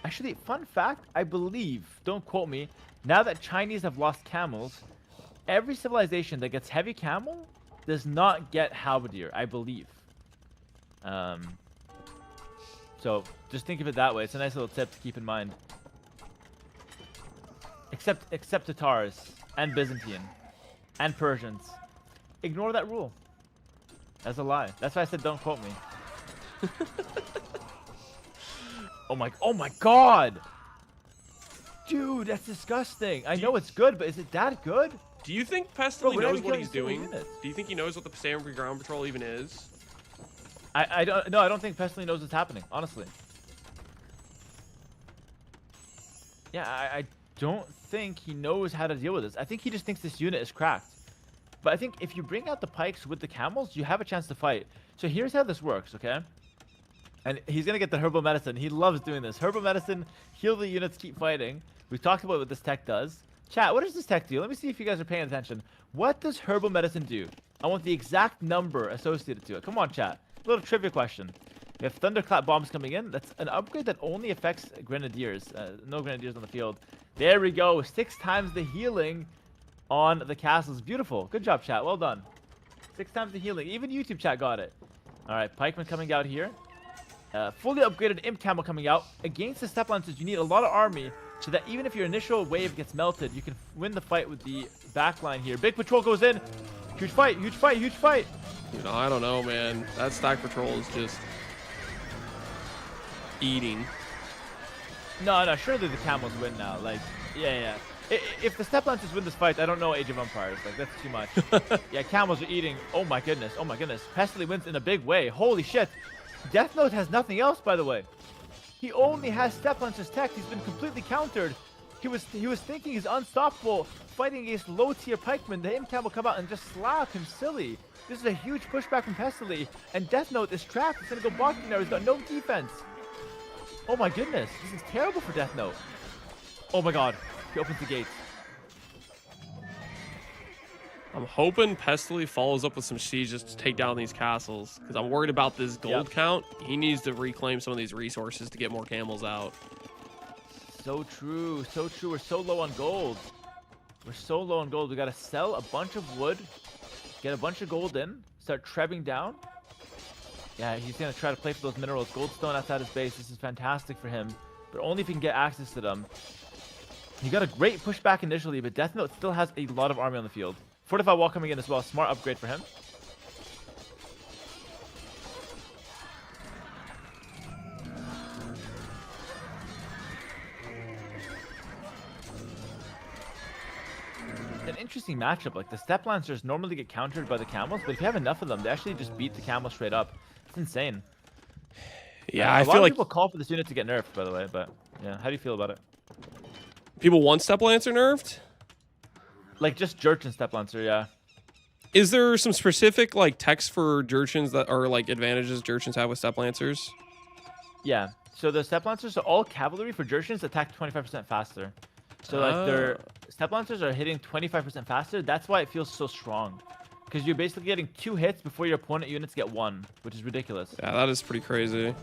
[SPEAKER 6] Actually, fun fact, I believe, don't quote me, now that Chinese have lost camels, every civilization that gets heavy camel does not get halberdier, I believe. So just think of it that way. It's a nice little tip to keep in mind. Except Tatars and Byzantine and Persians. Ignore that rule. That's a lie. That's why I said don't quote me. Oh my god! Dude, that's disgusting. I know it's good, but is it that good?
[SPEAKER 1] Do you think Pestily knows what he's doing? Do you think he knows what the stand ground patrol even is?
[SPEAKER 6] I don't think Pestily knows what's happening, honestly. Yeah, I don't think he knows how to deal with this. I think he just thinks this unit is cracked. But I think if you bring out the pikes with the camels, you have a chance to fight. So here's how this works, okay? And he's going to get the herbal medicine. He loves doing this. Herbal medicine, heal the units, keep fighting. We talked about what this tech does. Chat, what does this tech do? Let me see if you guys are paying attention. What does herbal medicine do? I want the exact number associated to it. Come on, chat. A little trivia question. We have thunderclap bombs coming in. That's an upgrade that only affects grenadiers. No grenadiers on the field. There we go. 6 times the healing on the castles. Beautiful. Good job, chat. Well done. 6 times the healing. Even YouTube chat got it. All right, pikeman coming out here. Fully upgraded imp camel coming out. Against the step lancers, you need a lot of army so that even if your initial wave gets melted, you can win the fight with the backline here. Big patrol goes in. Huge fight, huge fight, huge fight.
[SPEAKER 1] You know, I don't know, man. That stack patrol is just eating.
[SPEAKER 6] No, surely the camels win now. Like, yeah. If the step lancers win this fight, I don't know Age of Empires. Like, that's too much. Yeah, camels are eating. Oh my goodness. Oh my goodness. Pestily wins in a big way. Holy shit. Death Note has nothing else, by the way. He only has step lancers tech. He's been completely countered. He was thinking he's unstoppable, fighting against low-tier pikemen. The imp camel come out and just slap him silly. This is a huge pushback from Pestily, and Death Note is trapped. He's gonna go blocking there. He's got no defense. Oh my goodness, this is terrible for Death Note. Oh my god, he opens the gates.
[SPEAKER 1] I'm hoping Pestily follows up with some sieges to take down these castles, because I'm worried about this gold count. He needs to reclaim some of these resources to get more camels out.
[SPEAKER 6] So true, so true. We're so low on gold. We're so low on gold. We gotta sell a bunch of wood, get a bunch of gold in, start trebbing down. Yeah, he's gonna try to play for those minerals. Goldstone outside his base. This is fantastic for him, but only if he can get access to them. He got a great pushback initially, but Death Note still has a lot of army on the field. Fortified wall coming in as well. Smart upgrade for him. An interesting matchup. Like, the step lancers normally get countered by the camels, but if you have enough of them, they actually just beat the camels straight up. It's insane.
[SPEAKER 1] Yeah, I
[SPEAKER 6] feel
[SPEAKER 1] feel like
[SPEAKER 6] people call for this unit to get nerfed, by the way, but yeah, how do you feel about it?
[SPEAKER 1] People want step lancer nerfed?
[SPEAKER 6] Like, just Jurchen step lancer, yeah.
[SPEAKER 1] Is there some specific like text for Jurchens that are like advantages Jurchens have with step lancers?
[SPEAKER 6] Yeah. So the step lancers are all cavalry for Jurchens attack 25% faster. So like their step lancers are hitting 25% faster. That's why it feels so strong. Because you're basically getting 2 hits before your opponent units get 1, which is ridiculous.
[SPEAKER 1] Yeah, that is pretty crazy.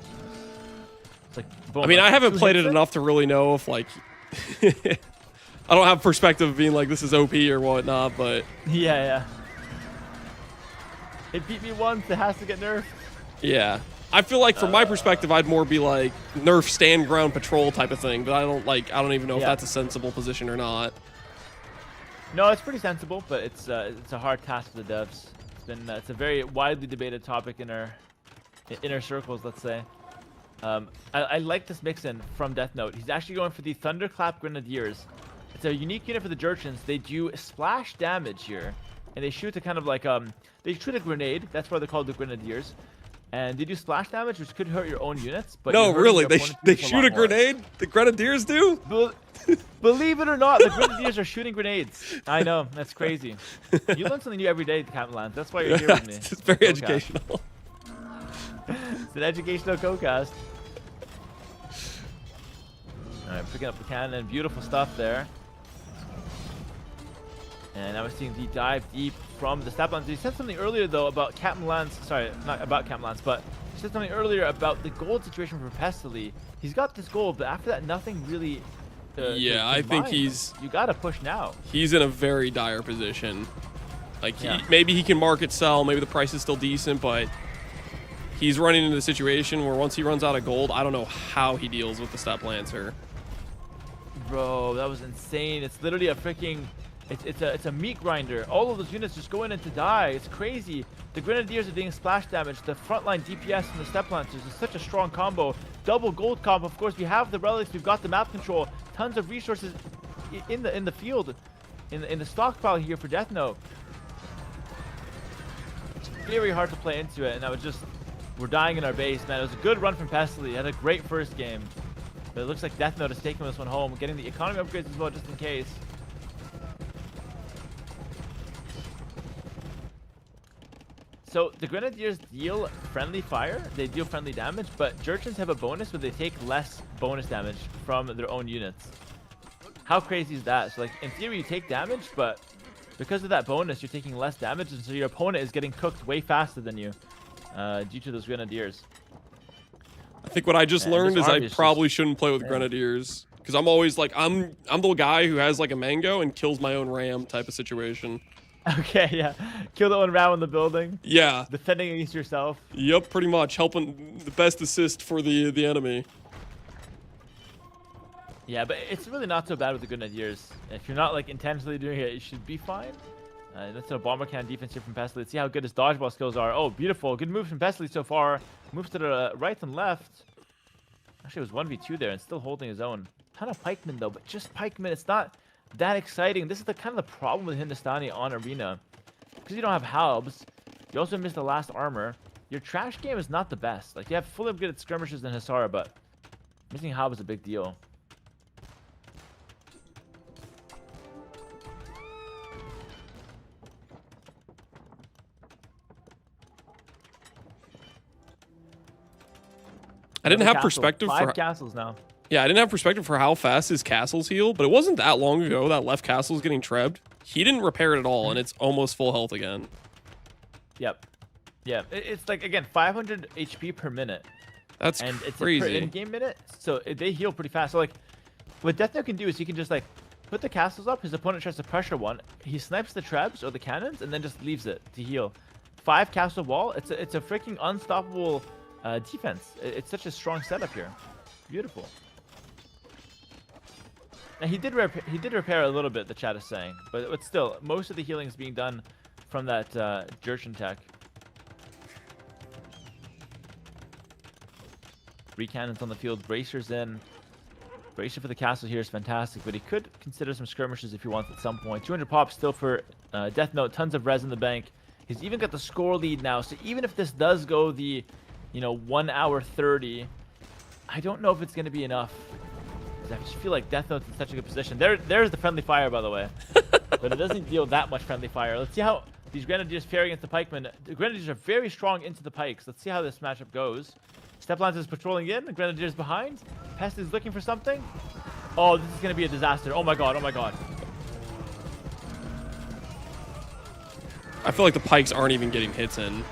[SPEAKER 6] It's like, boom,
[SPEAKER 1] I mean,
[SPEAKER 6] like
[SPEAKER 1] I haven't
[SPEAKER 6] 2
[SPEAKER 1] played it
[SPEAKER 6] hits
[SPEAKER 1] enough to really know if like I don't have perspective of being like this is OP or whatnot, but
[SPEAKER 6] yeah. It beat me once. It has to get nerfed.
[SPEAKER 1] Yeah. I feel like from my perspective, I'd more be like nerf stand ground patrol type of thing, but I don't even know if that's a sensible position or not.
[SPEAKER 6] No, it's pretty sensible, but it's a hard task for the devs. It's a very widely debated topic in our inner circles, let's say. I like this mix-in from Death Note. He's actually going for the Thunderclap Grenadiers. It's a unique unit for the Jurchens. They do splash damage here, and they shoot a kind of like they shoot a grenade. That's why they're called the Grenadiers. And they do splash damage, which could hurt your own units. But
[SPEAKER 1] no, really, they shoot a grenade. The Grenadiers do.
[SPEAKER 6] Believe it or not, the Grenadiers are shooting grenades. I know, that's crazy. You learn something new every day, Captain Lance. That's why you're here with me.
[SPEAKER 1] It's very educational.
[SPEAKER 6] It's an educational co-cast. All right, picking up the cannon. Beautiful stuff there. And now we're seeing the dive deep from the step lancers. He said something earlier, though, about Captain Lance. Sorry, not about Captain Lance, but he said something earlier about the gold situation for Pestily. He's got this gold, but after that, nothing really...
[SPEAKER 1] yeah, I think he's...
[SPEAKER 6] You gotta push now.
[SPEAKER 1] He's in a very dire position. Like, maybe he can market sell. Maybe the price is still decent, but he's running into the situation where once he runs out of gold, I don't know how he deals with the step lancer.
[SPEAKER 6] Bro, that was insane. It's literally a freaking... It's a meat grinder. All of those units just go in and to die. It's crazy. The Grenadiers are doing splash damage. The frontline DPS from the Step Lancers is such a strong combo. Double gold combo. Of course, we have the relics. We've got the map control. Tons of resources in the field, in the stockpile here for Death Note. It's very hard to play into it, and we're dying in our base, man. It was a good run from Pestily. Had a great first game. But it looks like Death Note is taking this one home, getting the economy upgrades as well, just in case. So the Grenadiers deal friendly fire, they deal friendly damage, but Jurchens have a bonus where they take less bonus damage from their own units. How crazy is that? So like in theory you take damage, but because of that bonus you're taking less damage, and so your opponent is getting cooked way faster than you due to those Grenadiers.
[SPEAKER 1] I think what I just learned is I probably shouldn't play with Grenadiers. Because I'm always like, I'm the guy who has like a mango and kills my own ram type of situation.
[SPEAKER 6] Okay, yeah. Kill the one ram in the building.
[SPEAKER 1] Yeah.
[SPEAKER 6] Defending against yourself.
[SPEAKER 1] Yep, pretty much. Helping the best assist for the enemy.
[SPEAKER 6] Yeah, but it's really not so bad with the Grenadiers. If you're not like intentionally doing it, you should be fine. That's a bomber can defense here from Pestley. Let's see how good his dodgeball skills are. Oh, beautiful. Good moves from Pestley so far. Moves to the right and left. Actually, it was 1v2 there and still holding his own. Ton of pikemen though, but just pikemen. It's not that exciting. This is the kind of the problem with Hindustani on Arena. Because you don't have halbs. You also miss the last armor. Your trash game is not the best. Like, you have fully upgraded skirmishers and Hisara, but missing halb is a big deal.
[SPEAKER 1] I didn't have perspective for
[SPEAKER 6] 5 castles now.
[SPEAKER 1] Yeah, I didn't have perspective for how fast his castles heal, but it wasn't that long ago that left castle was getting trebbed. He didn't repair it at all, and it's almost full health again.
[SPEAKER 6] Yep. Yeah, it's like, again, 500 HP per minute.
[SPEAKER 1] That's
[SPEAKER 6] and it's
[SPEAKER 1] crazy.
[SPEAKER 6] per in-game minute, so they heal pretty fast. So, like, what Death Note can do is he can just, like, put the castles up, his opponent tries to pressure one, he snipes the trebs or the cannons, and then just leaves it to heal. 5 castle wall, it's a freaking unstoppable defense. It's such a strong setup here. Beautiful. Now he did repair a little bit, the chat is saying, but still, most of the healing is being done from that Jurchen tech. 3 cannons on the field, bracers in. Bracer for the castle here is fantastic, but he could consider some skirmishes if he wants at some point. 200 pops still for Death Note, tons of res in the bank. He's even got the score lead now, so even if this does go the, 1 hour 30, I don't know if it's going to be enough. I just feel like Death Note's in such a good position. There's the friendly fire, by the way. But it doesn't deal that much friendly fire. Let's see how these Grenadiers fare against the pikemen. The Grenadiers are very strong into the pikes. Let's see how this matchup goes. Steplance is patrolling in. The Grenadiers behind. Pest is looking for something. Oh, this is going to be a disaster. Oh my god, oh my god.
[SPEAKER 1] I feel like the pikes aren't even getting hits in.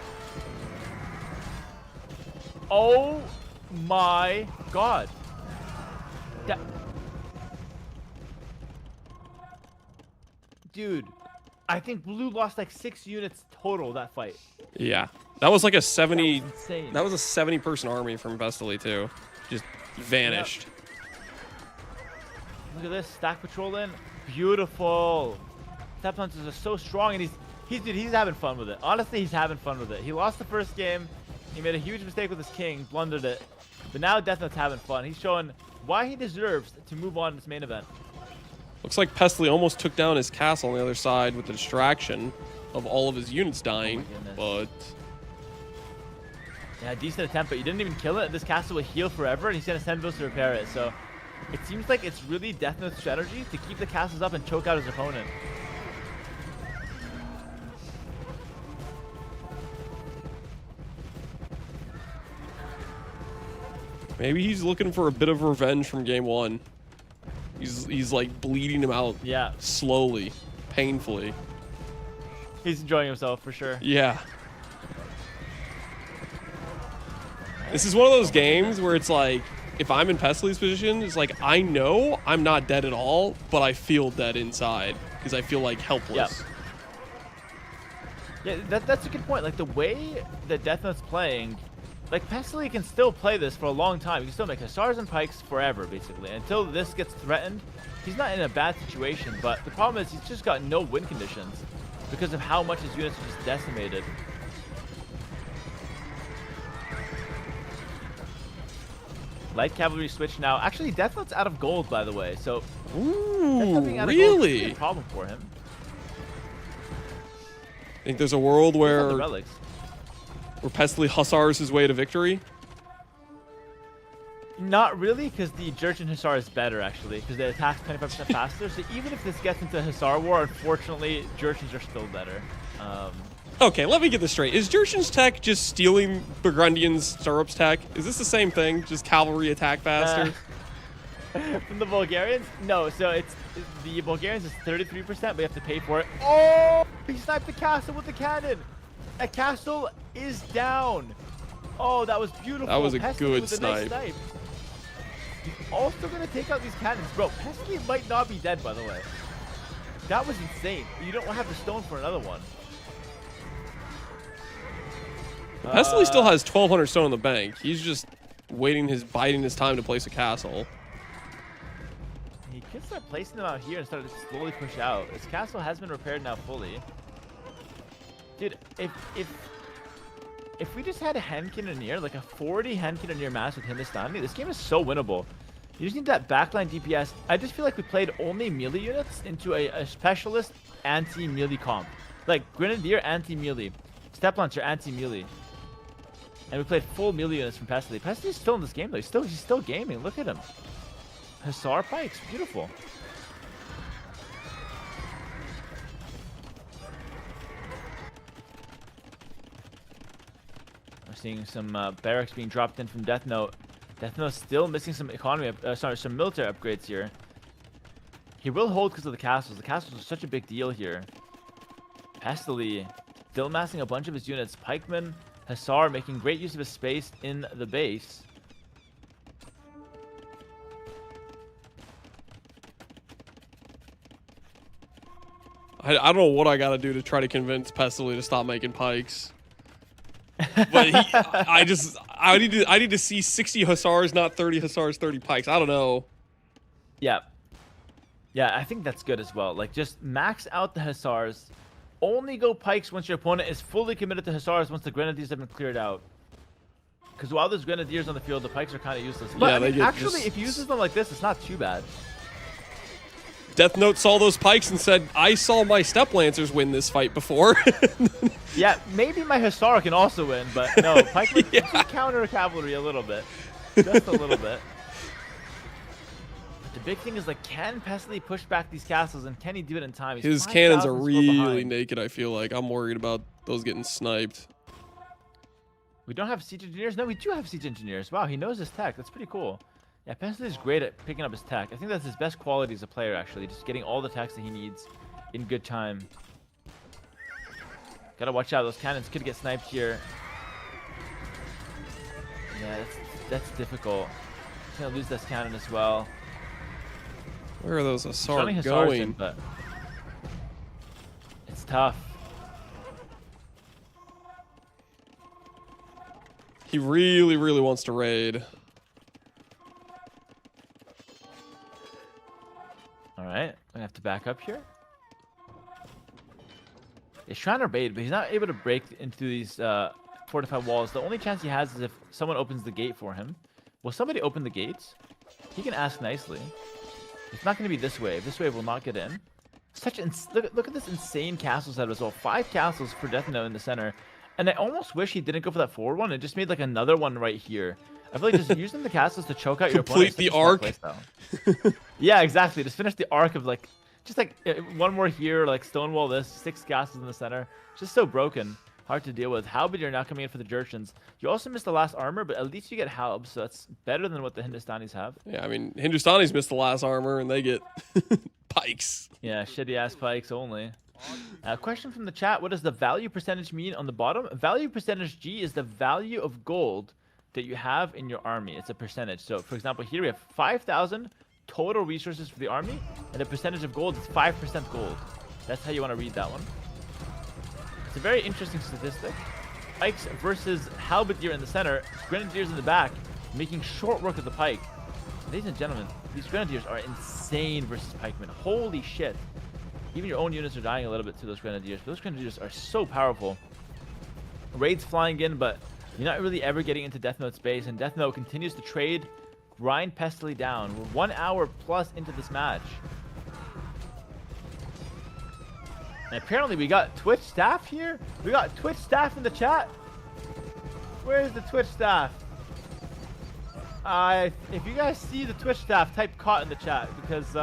[SPEAKER 6] Oh my god. Dude, I think Blue lost like 6 units total that fight.
[SPEAKER 1] Yeah, that was like a 70.
[SPEAKER 6] That was insane.
[SPEAKER 1] That was a 70-person army from Vestali too, just vanished.
[SPEAKER 6] Look at this stack patrol in, beautiful. Steplance is so strong, and he's having fun with it. Honestly, he's having fun with it. He lost the first game. He made a huge mistake with his king, blundered it. But now Death Note's having fun. He's showing why he deserves to move on in this main event.
[SPEAKER 1] Looks like Pestley almost took down his castle on the other side with the distraction of all of his units dying, but...
[SPEAKER 6] Yeah, decent attempt, but you didn't even kill it. This castle will heal forever, and he's going to send those to repair it. So it seems like it's really Death Note's strategy to keep the castles up and choke out his opponent.
[SPEAKER 1] Maybe he's looking for a bit of revenge from game 1. He's like bleeding him out.
[SPEAKER 6] Yeah.
[SPEAKER 1] Slowly, painfully.
[SPEAKER 6] He's enjoying himself for sure.
[SPEAKER 1] Yeah. This is one of those games where it's like, if I'm in Pestley's position, it's like, I know I'm not dead at all, but I feel dead inside because I feel like helpless.
[SPEAKER 6] Yeah, that's a good point. Like the way that Death Note's playing, like Pestley can still play this for a long time. He can still make Hussars and Pikes forever, basically. Until this gets threatened, he's not in a bad situation, but the problem is he's just got no win conditions because of how much his units are just decimated. Light cavalry switch now. Actually, Death Note's out of gold, by the way, so
[SPEAKER 1] ooh, really?
[SPEAKER 6] A problem for him.
[SPEAKER 1] I think there's a world where
[SPEAKER 6] the relics.
[SPEAKER 1] Pestley Hussars his way to victory.
[SPEAKER 6] Not really, because the Jurchen Hussar is better, actually, because they attack 25% faster. So even if this gets into Hussar War, unfortunately, Jurchens are still better.
[SPEAKER 1] Okay, let me get this straight. Is Jurchen's tech just stealing Burgundian's Stirrups tech? Is this the same thing? Just cavalry attack faster?
[SPEAKER 6] From the Bulgarians? No, so it's the Bulgarians is 33%, but you have to pay for it. Oh! He sniped the castle with the cannon! That castle is down! Oh, that was beautiful.
[SPEAKER 1] That was a
[SPEAKER 6] Pestily
[SPEAKER 1] good
[SPEAKER 6] with a nice
[SPEAKER 1] snipe.
[SPEAKER 6] He's also gonna take out these cannons. Bro, Pestily might not be dead, by the way. That was insane. You don't have the stone for another one.
[SPEAKER 1] Pestily still has 1,200 stone in the bank. He's just biding his time to place a castle.
[SPEAKER 6] He could start placing them out here and start to slowly push out. His castle has been repaired now fully. Dude, if we just had a hand cannoneer, like a 40 hand cannoneer match with Hindustani, this game is so winnable. You just need that backline DPS. I just feel like we played only melee units into a specialist anti-melee comp. Like Grenadier anti-melee, Step Launcher anti-melee. And we played full melee units from Pestily. Pesty's still in this game though. He's still gaming. Look at him. Hussar pikes, beautiful. We're seeing some barracks being dropped in from Death Note. Death Note's still missing some some military upgrades here. He will hold because of the castles. The castles are such a big deal here. Pestily still massing a bunch of his units. Pikeman, Hussar making great use of his space in the base.
[SPEAKER 1] I don't know what I gotta do to try to convince Pestily to stop making pikes. But I need to see 60 Hussars, not 30 Hussars, 30 pikes. I don't know.
[SPEAKER 6] Yeah. Yeah, I think that's good as well. Like, just max out the Hussars. Only go pikes once your opponent is fully committed to Hussars once the Grenadiers have been cleared out. Because while there's Grenadiers on the field, the pikes are kind of useless. But
[SPEAKER 1] yeah,
[SPEAKER 6] I mean, actually, if he uses them like this, it's not too bad.
[SPEAKER 1] Death Note saw those pikes and said, I saw my Step Lancers win this fight before.
[SPEAKER 6] Yeah, maybe my Hussar can also win, but no, Pikemen do counter cavalry a little bit. Just a little bit. But the big thing is, like, can Pestily push back these castles, and can he do it in time? He's
[SPEAKER 1] His cannons are
[SPEAKER 6] 5,000
[SPEAKER 1] really
[SPEAKER 6] behind.
[SPEAKER 1] naked, I feel like. I'm worried about those getting sniped.
[SPEAKER 6] We don't have siege engineers? No, we do have siege engineers. Wow, he knows his tech. That's pretty cool. Yeah, Pestily is great at picking up his tech. I think that's his best quality as a player, actually. Just getting all the techs that he needs in good time. Gotta watch out. Those cannons could get sniped here. Yeah, that's difficult. He's gonna lose this cannon as well.
[SPEAKER 1] Where are those Hussars
[SPEAKER 6] Hussars
[SPEAKER 1] going?
[SPEAKER 6] in, but it's tough.
[SPEAKER 1] He really, really wants to raid.
[SPEAKER 6] Alright, we have to back up here. He's trying to raid, but he's not able to break into these fortified walls. The only chance he has is if someone opens the gate for him. Will somebody open the gates? He can ask nicely. It's not going to be this wave. This wave will not get in. Look at this insane castle set as well. 5 castles for Death Note in the center. And I almost wish he didn't go for that forward one and just made like another one right here. I feel like just using the castles to choke out your opponent.
[SPEAKER 1] Complete the arc.
[SPEAKER 6] Yeah, exactly. Just finish the arc of like, just like one more here, like stonewall this, 6 castles in the center. Just so broken. Hard to deal with. Halberd now coming in for the Jurchens. You also missed the last armor, but at least you get Halb, so that's better than what the Hindustanis have.
[SPEAKER 1] Yeah, I mean, Hindustanis missed the last armor and they get pikes.
[SPEAKER 6] Yeah, shitty ass pikes only. Question from the chat: what does the value percentage mean on the bottom? Value percentage G is the value of gold that you have in your army. It's a percentage. So, for example, here we have 5,000 total resources for the army, and the percentage of gold is 5% gold. That's how you want to read that one. It's a very interesting statistic. Pikes versus halberdier in the center, grenadiers in the back, making short work of the pike. Ladies and gentlemen, these grenadiers are insane versus pikemen. Holy shit. Even your own units are dying a little bit to those grenadiers. But those grenadiers are so powerful. Raids flying in, but you're not really ever getting into Death Note's base. And Death Note continues to trade, grind Pestily down. We're 1 hour plus into this match. And apparently we got Twitch staff here. We got Twitch staff in the chat. Where's the Twitch staff? If you guys see the Twitch staff, type "caught" in the chat because,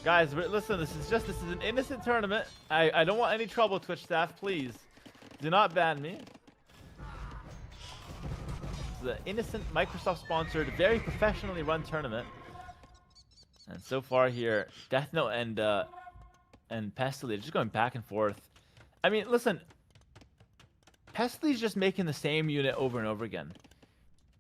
[SPEAKER 6] guys, listen. This is an innocent tournament. I don't want any trouble, Twitch staff. Please, do not ban me. This is an innocent Microsoft-sponsored, very professionally run tournament. And so far here, Death Note and Pestily are just going back and forth. I mean, listen, Pesty's just making the same unit over and over again.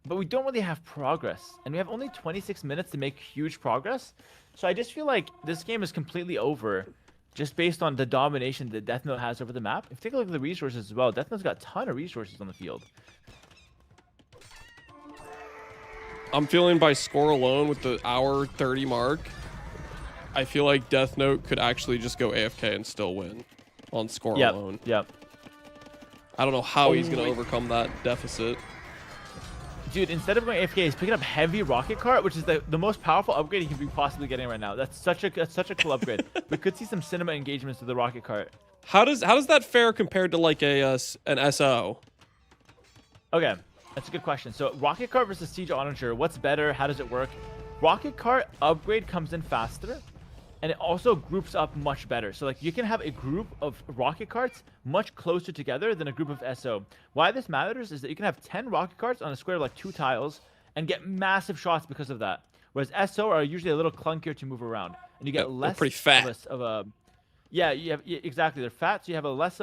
[SPEAKER 6] But we don't really have progress. And we have only 26 minutes to make huge progress. So I just feel like this game is completely over just based on the domination that Death Note has over the map. If you take a look at the resources as well, Death Note's got a ton of resources on the field.
[SPEAKER 1] I'm feeling by score alone with the hour 30 mark, I feel like Death Note could actually just go AFK and still win on score alone.
[SPEAKER 6] Yep.
[SPEAKER 1] I don't know how he's going to overcome that deficit.
[SPEAKER 6] Dude, instead of going AFK, he's picking up heavy rocket cart, which is the most powerful upgrade he could be possibly getting right now. That's such a cool upgrade. We could see some cinema engagements with the rocket cart.
[SPEAKER 1] How does that fare compared to like an SO?
[SPEAKER 6] Okay, that's a good question. So rocket cart versus siege onager, what's better? How does it work? Rocket cart upgrade comes in faster, and it also groups up much better. So like you can have a group of rocket carts much closer together than a group of SO. Why this matters is that you can have 10 rocket carts on a square of like 2 tiles and get massive shots because of that. Whereas SO are usually a little clunkier to move around, and you get less.
[SPEAKER 1] They're pretty fat.
[SPEAKER 6] Of a, yeah, exactly. They're fat, so you have a less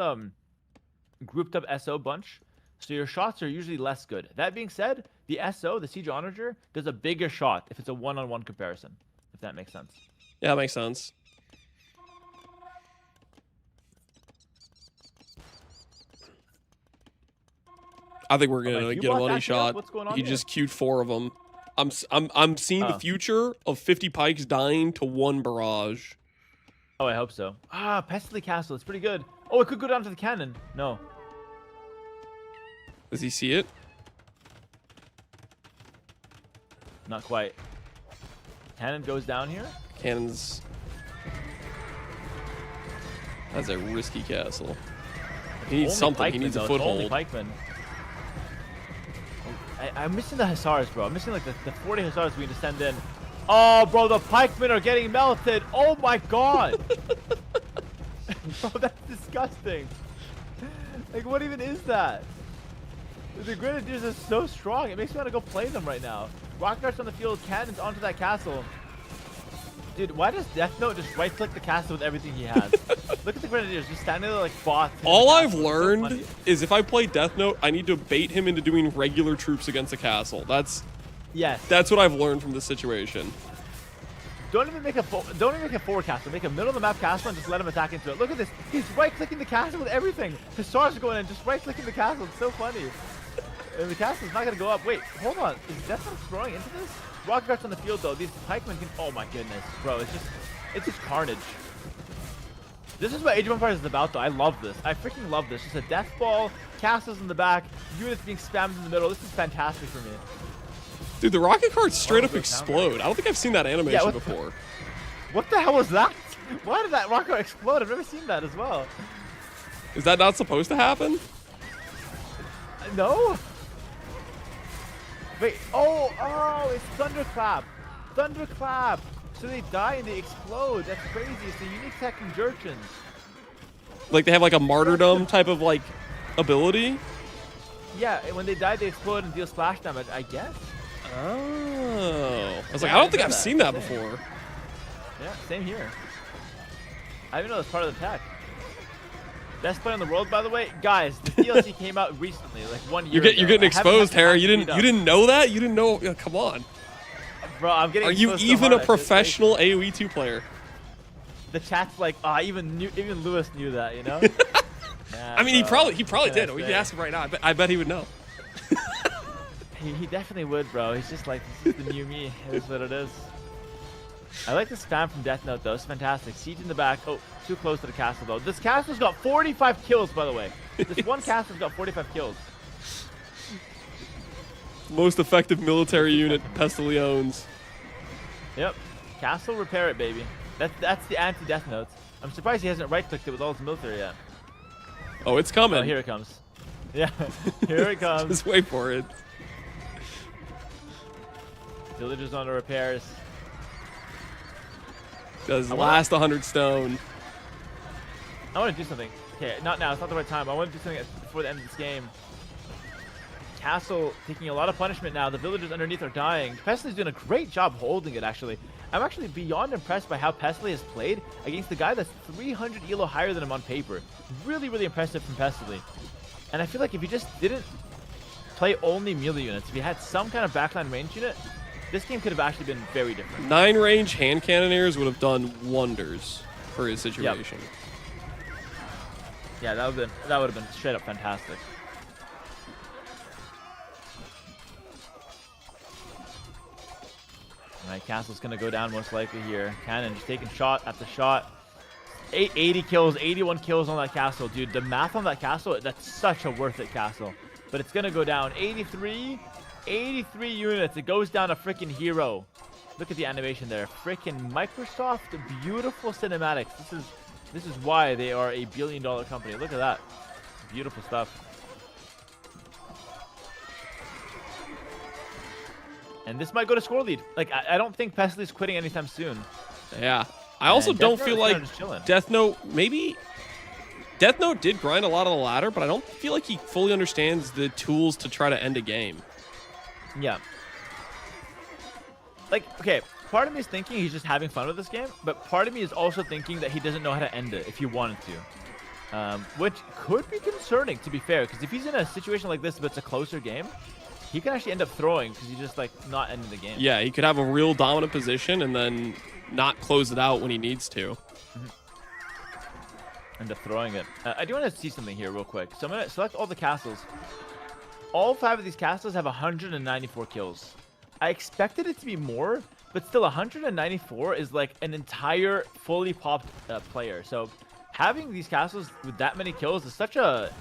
[SPEAKER 6] grouped up SO bunch. So your shots are usually less good. That being said, the SO, the siege onager, does a bigger shot if it's a one-on-one comparison. If that makes sense.
[SPEAKER 1] Yeah, that makes sense. I think we're gonna get a money shot.
[SPEAKER 6] What's going on
[SPEAKER 1] He
[SPEAKER 6] here?
[SPEAKER 1] just queued 4 of them. I'm seeing the future of 50 pikes dying to 1 barrage.
[SPEAKER 6] Oh, I hope so. Pestily Castle. It's pretty good. Oh, it could go down to the cannon. No.
[SPEAKER 1] Does he see it?
[SPEAKER 6] Not quite. Cannon goes down here.
[SPEAKER 1] Cannons. That's a risky castle. He needs something. He needs a foothold.
[SPEAKER 6] I'm missing the hussars, bro. I'm missing like the 40 hussars we need to send in. Oh, bro, the pikemen are getting melted. Oh my god. Bro, that's disgusting. Like, what even is that? The grenadiers are so strong. It makes me want to go play them right now. Rocket darts on the field, cannons onto that castle. Dude, why does Death Note just right-click the castle with everything he has? Look at the grenadiers just standing there like bots.
[SPEAKER 1] All I've learned is if I play Death Note, I need to bait him into doing regular troops against a castle. That's what I've learned from this situation.
[SPEAKER 6] Don't even make a forward castle. Make a middle of the map castle and just let him attack into it. Look at this. He's right-clicking the castle with everything. His stars are going in, just right-clicking the castle. It's so funny. And the castle's not gonna go up. Wait, hold on. Is Death Note throwing into this? Rocket darts on the field though. These pikemen can. Oh my goodness, bro. It's just carnage. This is what Age of Empires is about though. I love this. I freaking love this. Just a death ball, castles in the back, units being spammed in the middle. This is fantastic for me.
[SPEAKER 1] Dude, the rocket carts straight up explode. I don't think I've seen that animation before.
[SPEAKER 6] What the hell was that? Why did that rocket explode? I've never seen that as well.
[SPEAKER 1] Is that not supposed to happen?
[SPEAKER 6] No. Wait, oh, it's Thunderclap. Thunderclap. So they die and they explode. That's crazy. It's a unique tech from Jurchens.
[SPEAKER 1] Like they have like a martyrdom type of like ability?
[SPEAKER 6] Yeah, and when they die, they explode and deal splash damage, I guess.
[SPEAKER 1] Oh. I was like, I don't think I've seen that before.
[SPEAKER 6] Yeah, same here. I didn't know it's part of the tech. Best play in the world, by the way, guys. The DLC came out recently, like 1 year.
[SPEAKER 1] You're getting exposed, Hera. You didn't know that? You didn't know? Come on,
[SPEAKER 6] bro. I'm getting.
[SPEAKER 1] Are you even a professional AoE 2 player?
[SPEAKER 6] The chat's like, even Lewis knew that, you know.
[SPEAKER 1] I mean, he probably did. We can ask him right now. I bet he would know.
[SPEAKER 6] he definitely would, bro. He's just like, this is the new me. It is what it is. I like the spam from Death Note, though. It's fantastic. Siege in the back. Oh, too close to the castle, though. This castle's got 45 kills, by the way. This one castle's got 45 kills.
[SPEAKER 1] Most effective military unit Pestily owns.
[SPEAKER 6] Yep. Castle, repair it, baby. That's the anti-Death Note. I'm surprised he hasn't right-clicked it with all his military yet.
[SPEAKER 1] Oh, it's coming.
[SPEAKER 6] Oh, here it comes. Yeah, here it comes.
[SPEAKER 1] Just wait for it.
[SPEAKER 6] Villagers on the repairs.
[SPEAKER 1] Does last 100 stone.
[SPEAKER 6] I want to do something. Okay, not now. It's not the right time. I want to do something before the end of this game. Castle taking a lot of punishment now. The villagers underneath are dying. Pestle's doing a great job holding it, actually. I'm actually beyond impressed by how Pestle has played against the guy that's 300 elo higher than him on paper. Really, really impressive from Pestle. And I feel like if he just didn't play only melee units, if he had some kind of backline range unit, this game could have actually been very different.
[SPEAKER 1] 9 range hand cannoneers would have done wonders for his situation.
[SPEAKER 6] Yep. Yeah, that would have been straight up fantastic. All right, Castle's gonna go down most likely here. Cannon just taking shot after shot. 80 kills, 81 kills on that castle, dude. The math on that castle, that's such a worth it castle. But it's gonna go down. 83 units. It goes down a freaking hero. Look at the animation there. Freaking Microsoft, beautiful cinematics. This is why they are a billion-dollar company. Look at that. Beautiful stuff. And this might go to score lead. Like, I don't think Pestle's quitting anytime soon.
[SPEAKER 1] Yeah. I also don't feel like Death Note, maybe Death Note did grind a lot on the ladder, but I don't feel like he fully understands the tools to try to end a game.
[SPEAKER 6] Yeah. Like, okay, part of me is thinking he's just having fun with this game, but part of me is also thinking that he doesn't know how to end it if he wanted to. Which could be concerning, to be fair, because if he's in a situation like this but it's a closer game, he can actually end up throwing because he's just, like, not ending the game.
[SPEAKER 1] Yeah, he could have a real dominant position and then not close it out when he needs to.
[SPEAKER 6] End up throwing it. I do want to see something here real quick. So I'm going to select all the castles. All 5 of these castles have 194 kills. I expected it to be more, but still 194 is like an entire fully popped player. So having these castles with that many kills is such a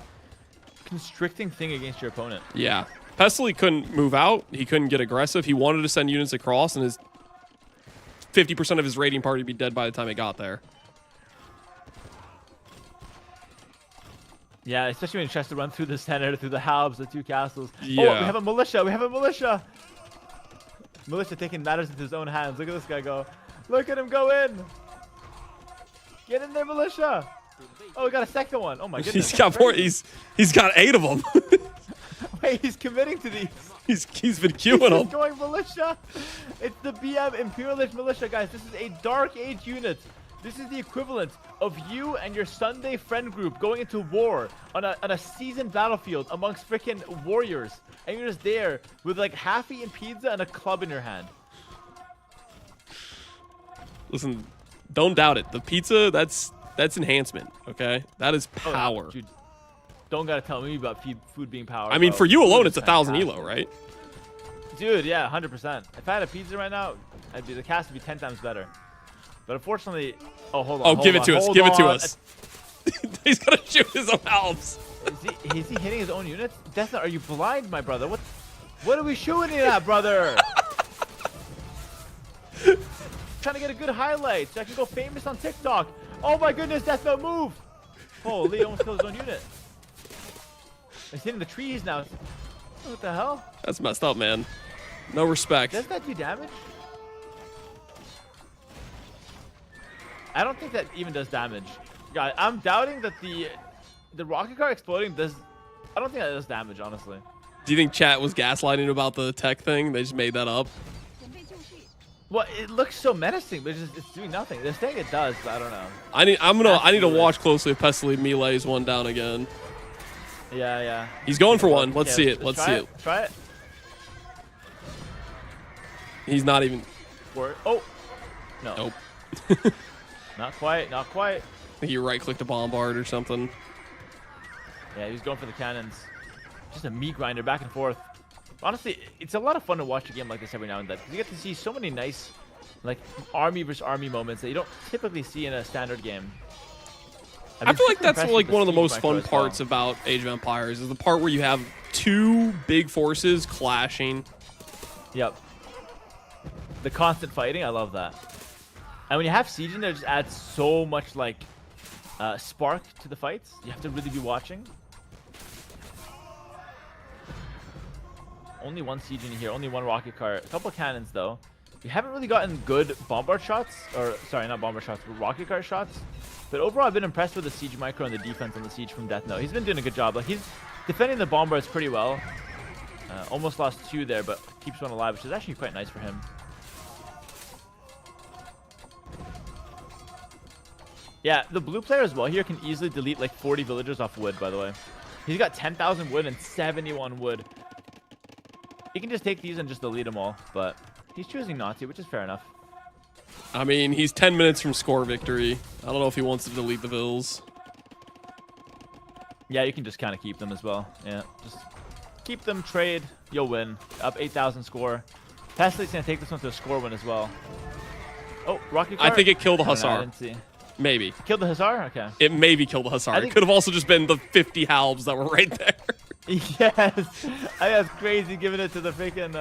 [SPEAKER 6] constricting thing against your opponent.
[SPEAKER 1] Yeah. Pestle couldn't move out. He couldn't get aggressive. He wanted to send units across, and his 50% of his raiding party would be dead by the time it got there.
[SPEAKER 6] Yeah, especially when he tries to run through the center, through the halves, the 2 castles.
[SPEAKER 1] Yeah.
[SPEAKER 6] Oh, we have a militia. We have a militia. Militia taking matters into his own hands. Look at this guy go. Look at him go in. Get in there, militia. Oh, we got a second one. Oh my goodness.
[SPEAKER 1] He's got 4. He's got 8 of them.
[SPEAKER 6] Wait, he's committing to these.
[SPEAKER 1] He's been queuing them.
[SPEAKER 6] He's going militia. It's the BM Imperialist militia, guys. This is a Dark Age unit. This is the equivalent of you and your Sunday friend group going into war on a seasoned battlefield amongst freaking warriors, and you're just there with like half-eaten pizza and a club in your hand.
[SPEAKER 1] Listen, don't doubt it. The pizza, that's enhancement. Okay, that is power.
[SPEAKER 6] Oh, dude, don't gotta tell me about food being power.
[SPEAKER 1] I mean, for you alone, it's 1,000 elo, right?
[SPEAKER 6] Dude, yeah, 100%. If I had a pizza right now, the cast would be 10 times better. But unfortunately, oh, hold on.
[SPEAKER 1] Oh, give it to us. Give it to us. He's gonna shoot his own elves.
[SPEAKER 6] Is he hitting his own units? Death Note, are you blind, my brother? What are we shooting at, brother? Trying to get a good highlight so I can go famous on TikTok. Oh my goodness, Death Note, move! Holy, almost killed his own unit. He's hitting the trees now. What the hell?
[SPEAKER 1] That's messed up, man. No respect.
[SPEAKER 6] Does that do damage? I don't think that even does damage. Yeah, I'm doubting that the rocket car exploding does. I don't think that does damage, honestly.
[SPEAKER 1] Do you think chat was gaslighting about the tech thing? They just made that up.
[SPEAKER 6] Well, it looks so menacing, but it's doing nothing. They're saying it does, but I don't know.
[SPEAKER 1] I need to watch closely if Pestle melees one down again.
[SPEAKER 6] Yeah, yeah.
[SPEAKER 1] He's going for one. Let's see it. Let's see it.
[SPEAKER 6] Try it.
[SPEAKER 1] He's not even.
[SPEAKER 6] Oh. No.
[SPEAKER 1] Nope.
[SPEAKER 6] Not quite. Not quite.
[SPEAKER 1] I think you right-clicked a bombard or something.
[SPEAKER 6] Yeah, he's going for the cannons. Just a meat grinder back and forth. Honestly, it's a lot of fun to watch a game like this every now and then. You get to see so many nice, like, army versus army moments that you don't typically see in a standard game.
[SPEAKER 1] I feel like that's like one of the most fun parts about Age of Empires is the part where you have 2 big forces clashing.
[SPEAKER 6] Yep. The constant fighting, I love that. And when you have siege in there, it just adds so much like spark to the fights. You have to really be watching. Only one siege in here, only one rocket cart, a couple cannons though. We haven't really gotten good bombard shots, or sorry, not bombard shots, but rocket cart shots. But overall, I've been impressed with the siege micro and the defense on the siege from Death Note. He's been doing a good job. Like, he's defending the bombards pretty well. Almost lost 2 there, but keeps one alive, which is actually quite nice for him. Yeah, the blue player as well here can easily delete like 40 villagers off wood, by the way. He's got 10,000 wood and 71 wood. He can just take these and just delete them all, but he's choosing not to, which is fair enough.
[SPEAKER 1] I mean, he's 10 minutes from score victory. I don't know if he wants to delete the vills.
[SPEAKER 6] Yeah, you can just kind of keep them as well. Yeah, just keep them, trade, you'll win. Up 8,000 score. Pestly's going to take this one to a score win as well. Oh, rocket cart?
[SPEAKER 1] I think it killed the
[SPEAKER 6] I
[SPEAKER 1] Hussar.
[SPEAKER 6] didn't see.
[SPEAKER 1] Maybe.
[SPEAKER 6] Killed the Hussar? Okay.
[SPEAKER 1] It maybe killed the Hussar.
[SPEAKER 6] I
[SPEAKER 1] It
[SPEAKER 6] think-
[SPEAKER 1] could have also just been the 50 halbs that were right there.
[SPEAKER 6] Yes, I think that's crazy giving it to the freaking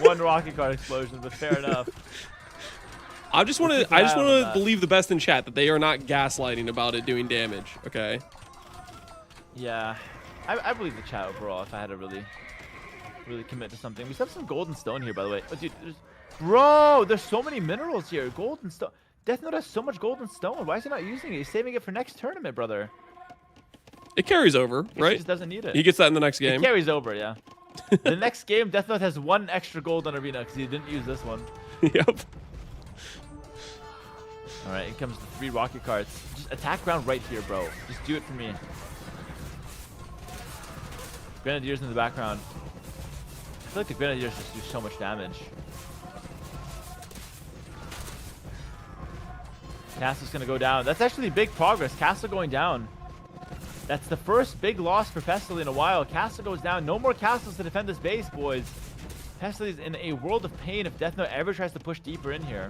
[SPEAKER 6] one rocket card explosion, but fair enough.
[SPEAKER 1] I just want
[SPEAKER 6] We'll keep
[SPEAKER 1] to
[SPEAKER 6] an
[SPEAKER 1] I just
[SPEAKER 6] eye on
[SPEAKER 1] want to
[SPEAKER 6] that.
[SPEAKER 1] believe the best in chat that they are not gaslighting about it doing damage, okay?
[SPEAKER 6] Yeah, I believe the chat overall. If I had to really commit to something, we still have some gold and stone here, by the way. Oh, dude, bro, there's so many minerals here. Gold and stone. Death Note has so much gold and stone. Why is he not using it? He's saving it for next tournament, brother.
[SPEAKER 1] It carries over,
[SPEAKER 6] He
[SPEAKER 1] right?
[SPEAKER 6] just doesn't need it.
[SPEAKER 1] He gets that in the next game.
[SPEAKER 6] It carries over, yeah. The next game, Death Note has 1 extra gold on Arena because he didn't use this one.
[SPEAKER 1] Yep.
[SPEAKER 6] All right, here comes the 3 rocket carts. Just attack ground right here, bro. Just do it for me. Grenadiers in the background. I feel like the Grenadiers just do so much damage. Castle's gonna go down. That's actually big progress. Castle going down. That's the first big loss for Pestily in a while. Castle goes down. No more castles to defend this base, boys. Pestyly's in a world of pain if Death Note ever tries to push deeper in here.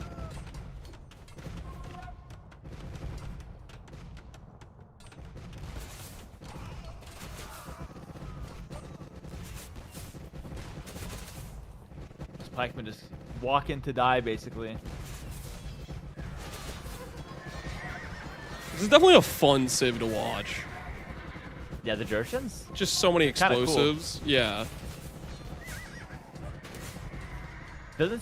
[SPEAKER 6] This pikeman just walking to die, basically.
[SPEAKER 1] This is definitely a fun civ to watch.
[SPEAKER 6] Yeah, the Jershins?
[SPEAKER 1] Just so many
[SPEAKER 6] Kinda cool.
[SPEAKER 1] explosives. Yeah.
[SPEAKER 6] Doesn't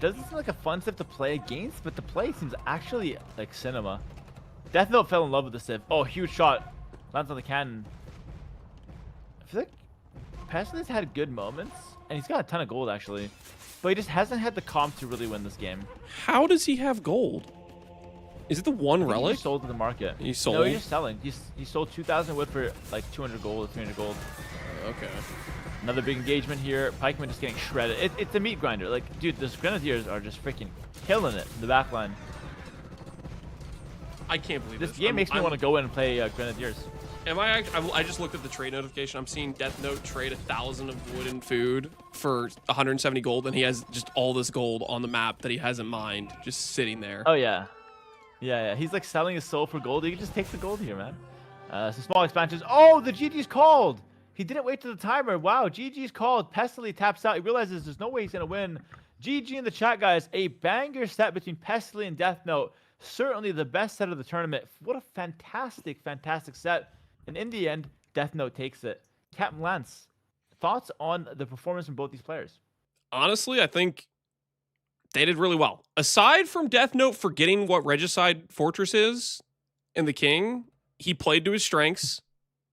[SPEAKER 6] seem like a fun civ to play against, but the play seems actually like cinema. Death Note fell in love with the civ. Oh, huge shot. Lands on the cannon. I feel like Pestyly's had good moments, and he's got a ton of gold actually. But he just hasn't had the comp to really win this game.
[SPEAKER 1] How does he have gold? Is it the one
[SPEAKER 6] I think
[SPEAKER 1] relic?
[SPEAKER 6] He sold to the market.
[SPEAKER 1] He sold?
[SPEAKER 6] No, he's just selling. He sold 2,000 wood for like 200 gold or 300 gold.
[SPEAKER 1] Okay.
[SPEAKER 6] Another big engagement here. Pikeman just getting shredded. It's a meat grinder. Like, dude, those Grenadiers are just freaking killing it in the back line.
[SPEAKER 1] I can't believe
[SPEAKER 6] This
[SPEAKER 1] this.
[SPEAKER 6] game makes me want to go in and play Grenadiers.
[SPEAKER 1] Am I just looked at the trade notification. I'm seeing Death Note trade 1,000 of wood and food for 170 gold, and he has just all this gold on the map that he hasn't mined, just sitting there.
[SPEAKER 6] Oh, yeah. Yeah. He's like selling his soul for gold. You can just take the gold here, man. Some small expansions. Oh, the GG's called. He didn't wait to the timer. Wow, GG's called. Pestily taps out. He realizes there's no way he's going to win. GG in the chat, guys. A banger set between Pestily and Death Note. Certainly the best set of the tournament. What a fantastic, fantastic set. And in the end, Death Note takes it. Captain Lance, thoughts on the performance from both these players?
[SPEAKER 1] Honestly, I think they did really well. Aside from Death Note forgetting what Regicide Fortress is and the King, he played to his strengths.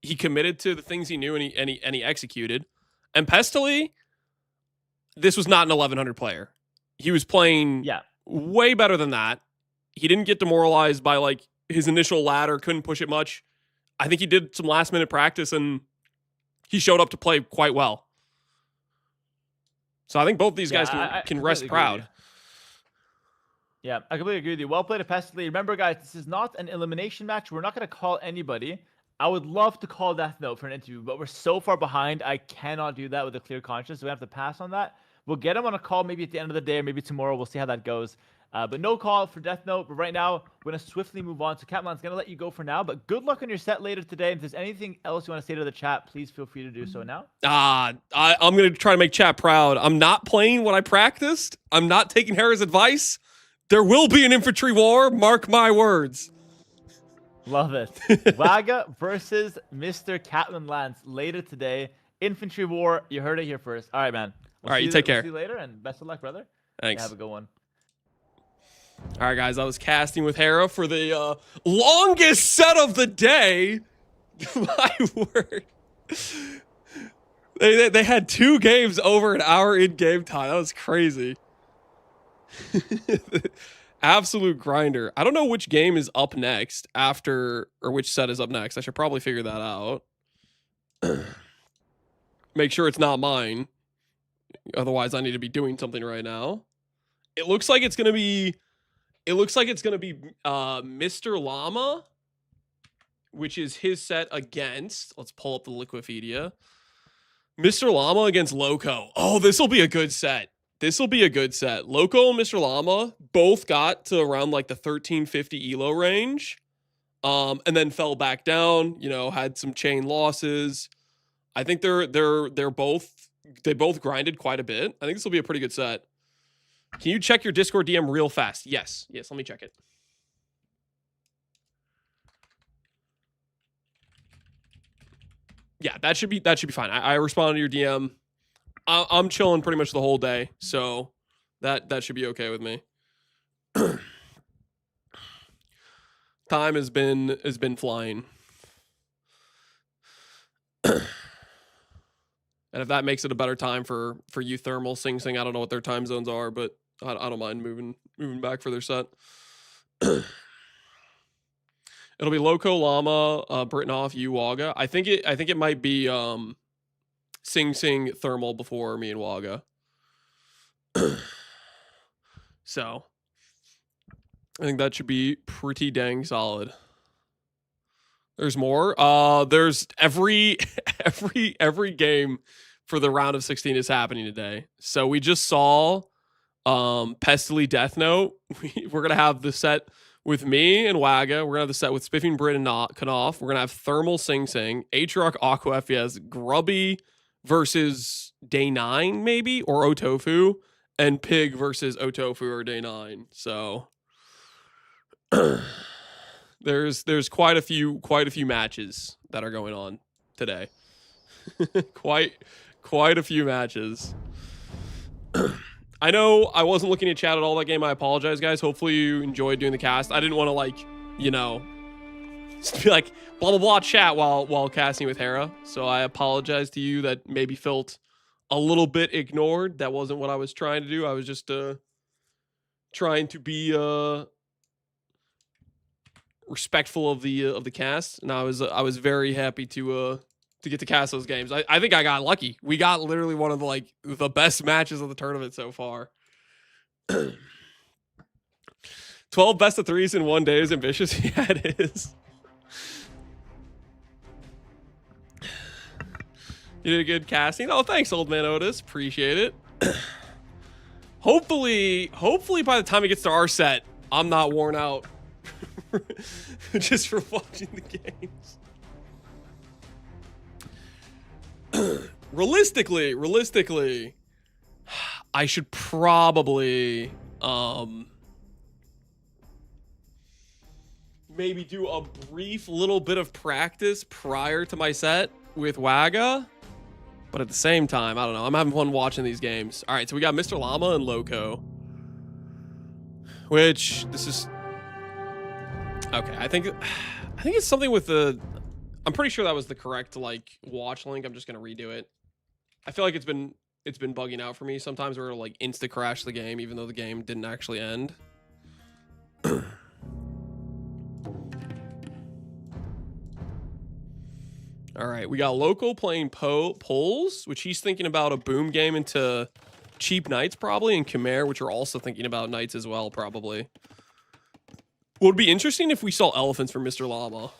[SPEAKER 1] He committed to the things he knew, and he executed. And Pestily, this was not an 1100 player. He was playing way better than that. He didn't get demoralized by like his initial ladder, couldn't push it much. I think he did some last minute practice and he showed up to play quite well. So I think both these guys can rest proud.
[SPEAKER 6] Yeah, I completely agree with you. Well played to Pestily. Remember, guys, this is not an elimination match. We're not going to call anybody. I would love to call Death Note for an interview, but we're so far behind. I cannot do that with a clear conscience. So we have to pass on that. We'll get him on a call maybe at the end of the day or maybe tomorrow. We'll see how that goes. But no call for Death Note. But right now, we're going to swiftly move on. So Capman's going to let you go for now. But good luck on your set later today. If there's anything else you want to say to the chat, please feel free to do so now.
[SPEAKER 1] I'm going to try to make chat proud. I'm not playing what I practiced. I'm not taking Hera's advice. There will be an infantry war. Mark my words.
[SPEAKER 6] Love it. Waga versus Mr. Captain Lance later today. Infantry War. You heard it here first. All right, man.
[SPEAKER 1] All right, you take care.
[SPEAKER 6] We'll see you later, and best of luck, brother.
[SPEAKER 1] Thanks.
[SPEAKER 6] Yeah, have a good one.
[SPEAKER 1] All right, guys. I was casting with Hera for the longest set of the day. My word. They had 2 games over an hour in game time. That was crazy. Absolute grinder. I don't know which game is up next after, or which set is up next. I should probably figure that out. Make sure it's not mine. Otherwise, I need to be doing something right now. It looks like it's gonna be. It looks like it's gonna be Mr. Llama, which is his set against. Let's pull up the Liquipedia. Mr. Llama against Loco. Oh, this will be a good set. This will be a good set. Loco and Mr. Llama both got to around like the 1350 elo range, and then fell back down. You know, had some chain losses. I think they both grinded quite a bit. I think this will be a pretty good set. Can you check your Discord DM real fast? Yes. Let me check it. Yeah, that should be fine. I responded to your DM. I'm chilling pretty much the whole day, so that should be okay with me. Time has been flying. And if that makes it a better time for you Thermal, Sing Sing, I don't know what their time zones are, but I don't mind moving back for their set. It'll be Loco, Llama, Britnoff, you, Waga. I think it might be Sing Sing, Thermal before me and Waga. So I think that should be pretty dang solid. There's more. There's every game for the round of 16 is happening today. So we just saw Pestily Death Note. We're gonna have the set with me and Waga. We're gonna have the set with Spiffing Brit and Knopf. We're gonna have Thermal Sing Sing, Aatrox, Aqua FES, Grubby versus Day 9 maybe, or Otofu, and Pig versus Otofu or Day 9. So there's quite a few matches that are going on today. quite a few matches. I know I wasn't looking at chat at all that game. I apologize, guys. Hopefully you enjoyed doing the cast. I didn't want to, like, you know, just be like blah blah blah chat while casting with Hera. So I apologize to you that maybe felt a little bit ignored. That wasn't what I was trying to do. I was just trying to be respectful of the cast, and I was very happy to get to cast those games. I think I got lucky. We got literally one of the best matches of the tournament so far. 12 best of 3s in one day is ambitious. Yeah, it is. You did a good casting. Oh, thanks, old man Otis. Appreciate it. Hopefully by the time it gets to our set, I'm not worn out just for watching the games. Realistically, I should probably maybe do a brief little bit of practice prior to my set with Waga. But at the same time, I don't know. I'm having fun watching these games. All right, so we got Mr. Llama and Loco. Which, this is... Okay, I think it's something with the... I'm pretty sure that was the correct, like, watch link. I'm just going to redo it. I feel like it's been bugging out for me sometimes where it'll, like, insta-crash the game even though the game didn't actually end. All right, we got Loco playing Poles, which he's thinking about a boom game into cheap Knights probably, and Khmer, which are also thinking about Knights as well probably. Would be interesting if we saw Elephants for Mr. Llama.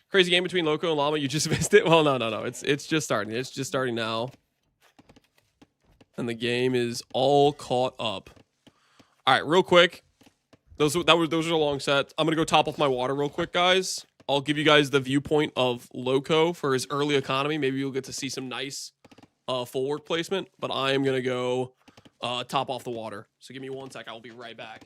[SPEAKER 1] Crazy game between Loco and Llama. You just missed it. Well, no. It's just starting. It's just starting now, and the game is all caught up. All right, real quick. Those are long sets. I'm gonna go top off my water real quick, guys. I'll give you guys the viewpoint of Loco for his early economy. Maybe you'll get to see some nice full work placement, but I am going to go top off the water. So give me 1 sec. I'll be right back.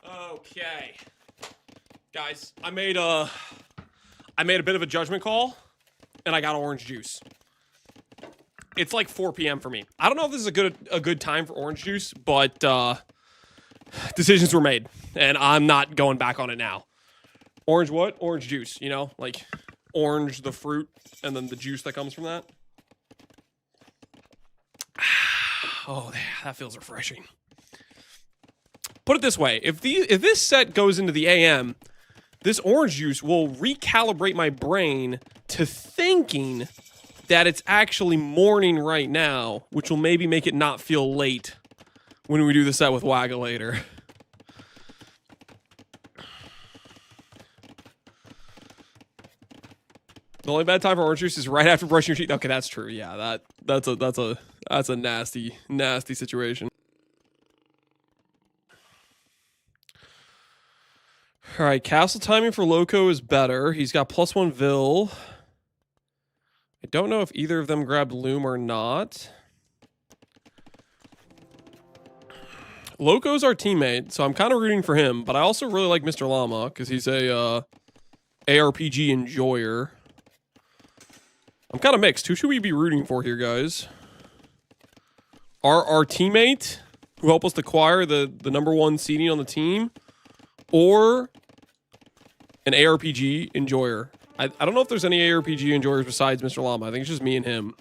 [SPEAKER 1] Okay. Guys, I made a bit of a judgment call, and I got orange juice. It's like 4 p.m. for me. I don't know if this is a good time for orange juice, but decisions were made, and I'm not going back on it now. Orange what? Orange juice, you know? Like, orange, the fruit, and then the juice that comes from that. Oh, that feels refreshing. Put it this way. If this set goes into the AM, this orange juice will recalibrate my brain to thinking that it's actually morning right now, which will maybe make it not feel late when we do the set with Wagga later. The only bad time for orange juice is right after brushing your teeth. Okay, that's true. Yeah, that's a nasty situation. All right, castle timing for Loco is better. He's got +1 Vil. I don't know if either of them grabbed Loom or not. Loco's our teammate, so I'm kind of rooting for him, but I also really like Mr. Llama because he's a ARPG enjoyer. I'm kind of mixed. Who should we be rooting for here, guys? Our teammate who helped us acquire the #1 seeding on the team, or an ARPG enjoyer? I don't know if there's any ARPG enjoyers besides Mr. Llama. I think it's just me and him.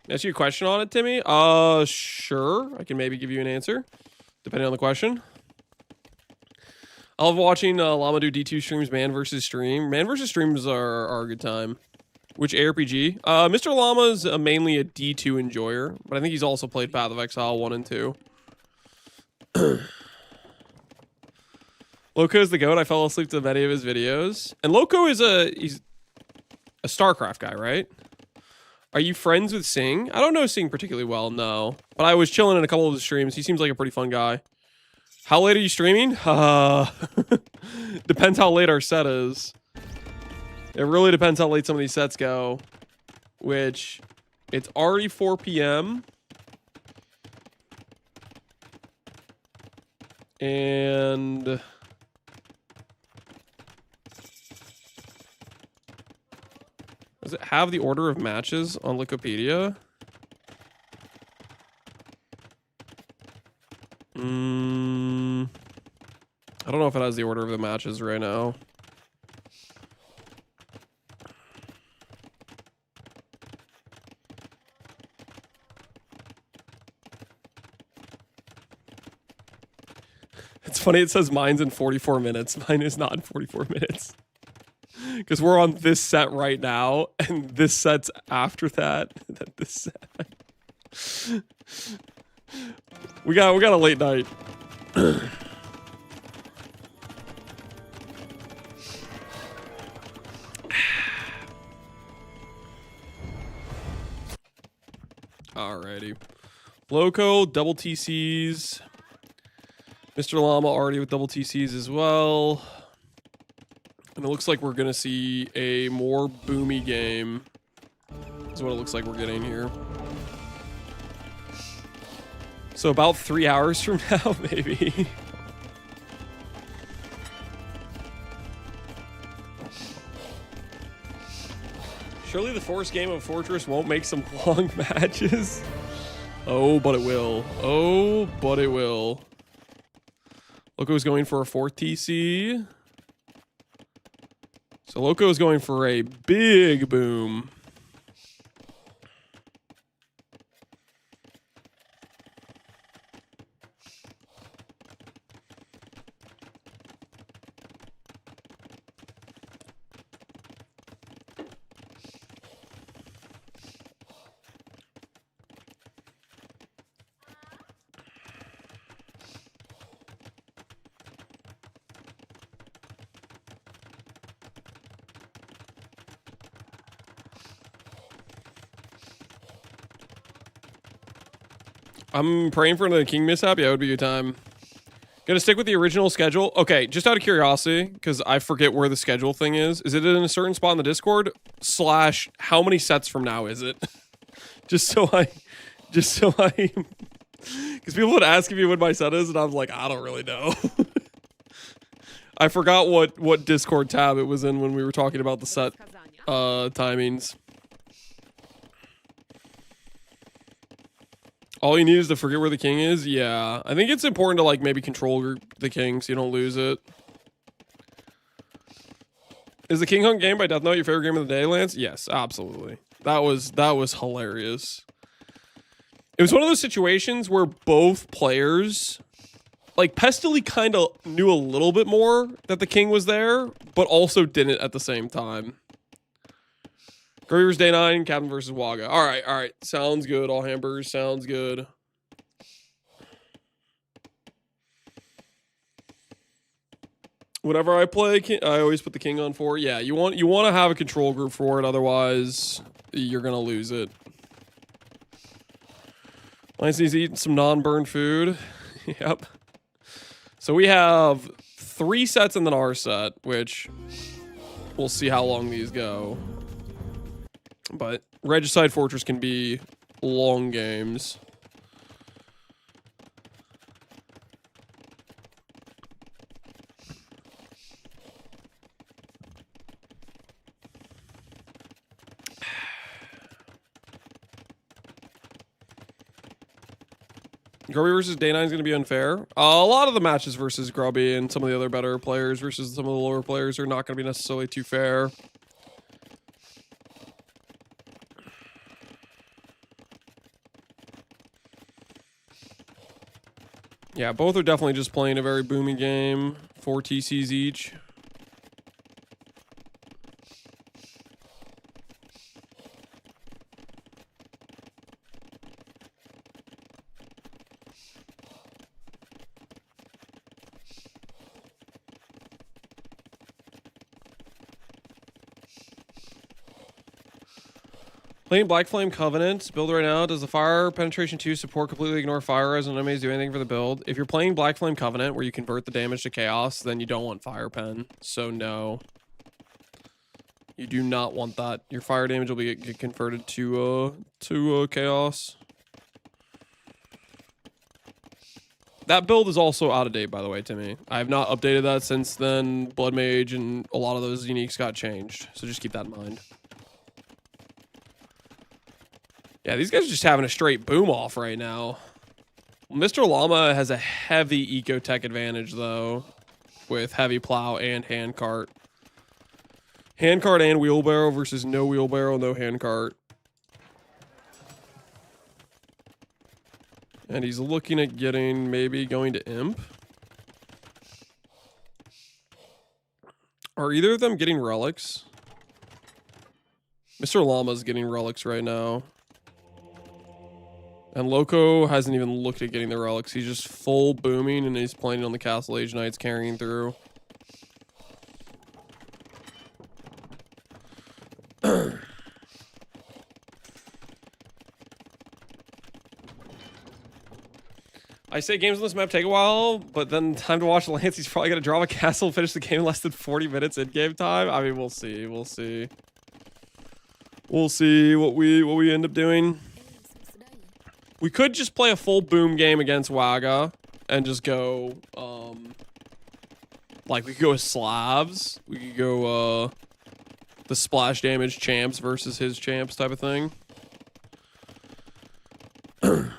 [SPEAKER 1] Ask you a question on it, Timmy? Sure. I can maybe give you an answer, depending on the question. I love watching Llama do D2 streams, Man vs. Stream. Man vs. Streams are a good time. Which ARPG? Mr. Llama's mainly a D2 enjoyer, but I think he's also played Path of Exile 1 and 2. Loco is the GOAT. I fell asleep to many of his videos. And Loco is he's a StarCraft guy, right? Are you friends with Sing? I don't know Sing particularly well, no. But I was chilling in a couple of his streams. He seems like a pretty fun guy. How late are you streaming? Depends how late our set is. It really depends how late some of these sets go. Which, it's already 4 p.m. And... does it have the order of matches on Wikipedia? I don't know if it has the order of the matches right now. It's funny, it says mine's in 44 minutes. Mine is not in 44 minutes. Because we're on this set right now, and this set's after that. This set. We got a late night. Alrighty. Loco, double TCs. Mr. Llama already with double TCs as well. And it looks like we're going to see a more boomy game. That's what it looks like we're getting here. So about 3 hours from now, maybe. Surely the first game of Fortress won't make some long matches. Oh, but it will. Oh, but it will. Loco's going for a 4th TC. So Loco is going for a big boom. I'm praying for another King mishap. Yeah, it would be a good time. Gonna stick with the original schedule. Okay, just out of curiosity, because I forget where the schedule thing is. Is it in a certain spot in the Discord? / how many sets from now is it? just so I Because people would ask me what my set is, and I'm like, I don't really know. I forgot what Discord tab it was in when we were talking about the set timings. All you need is to forget where the king is. Yeah, I think it's important to like maybe control the king so you don't lose it. Is the King Hunt game by Death Note your favorite game of the day, Lance? Yes, absolutely. That was hilarious. It was one of those situations where both players, like Pestily kind of knew a little bit more that the king was there, but also didn't at the same time. Gravers Day 9, Captain versus Waga. All right. Sounds good. All hamburgers. Sounds good. Whenever I play, I always put the king on 4. Yeah, you want to have a control group for it, otherwise you're gonna lose it. Nice needs to eat some non-burned food. Yep. So we have 3 sets and then our set, which we'll see how long these go. But Regicide Fortress can be long games. Grubby versus Day 9 is going to be unfair. A lot of the matches versus Grubby and some of the other better players versus some of the lower players are not going to be necessarily too fair. Yeah, both are definitely just playing a very booming game. 4 TCs each. Playing Black Flame Covenant build right now. Does the Fire Penetration 2 support completely ignore fire as an enemies do anything for the build? If you're playing Black Flame Covenant where you convert the damage to chaos, then you don't want Fire Pen. So no. You do not want that. Your fire damage will get converted to chaos. That build is also out of date, by the way, Timmy. I have not updated that since then. Blood Mage and a lot of those uniques got changed. So just keep that in mind. Yeah, these guys are just having a straight boom off right now. Mr. Llama has a heavy ecotech advantage, though, with heavy plow and handcart. Handcart and wheelbarrow versus no wheelbarrow, no handcart. And he's looking at getting, maybe going to Imp. Are either of them getting relics? Mr. Llama's getting relics right now. And Loco hasn't even looked at getting the relics. He's just full booming and he's playing on the Castle Age Knights, carrying through. I say games on this map take a while, but then time to watch Lance. He's probably going to draw a castle, finish the game in less than 40 minutes in game time. I mean, we'll see. We'll see. We'll see what we end up doing. We could just play a full boom game against Waga and just go, like we could go with Slavs. We could go, the splash damage champs versus his champs type of thing. So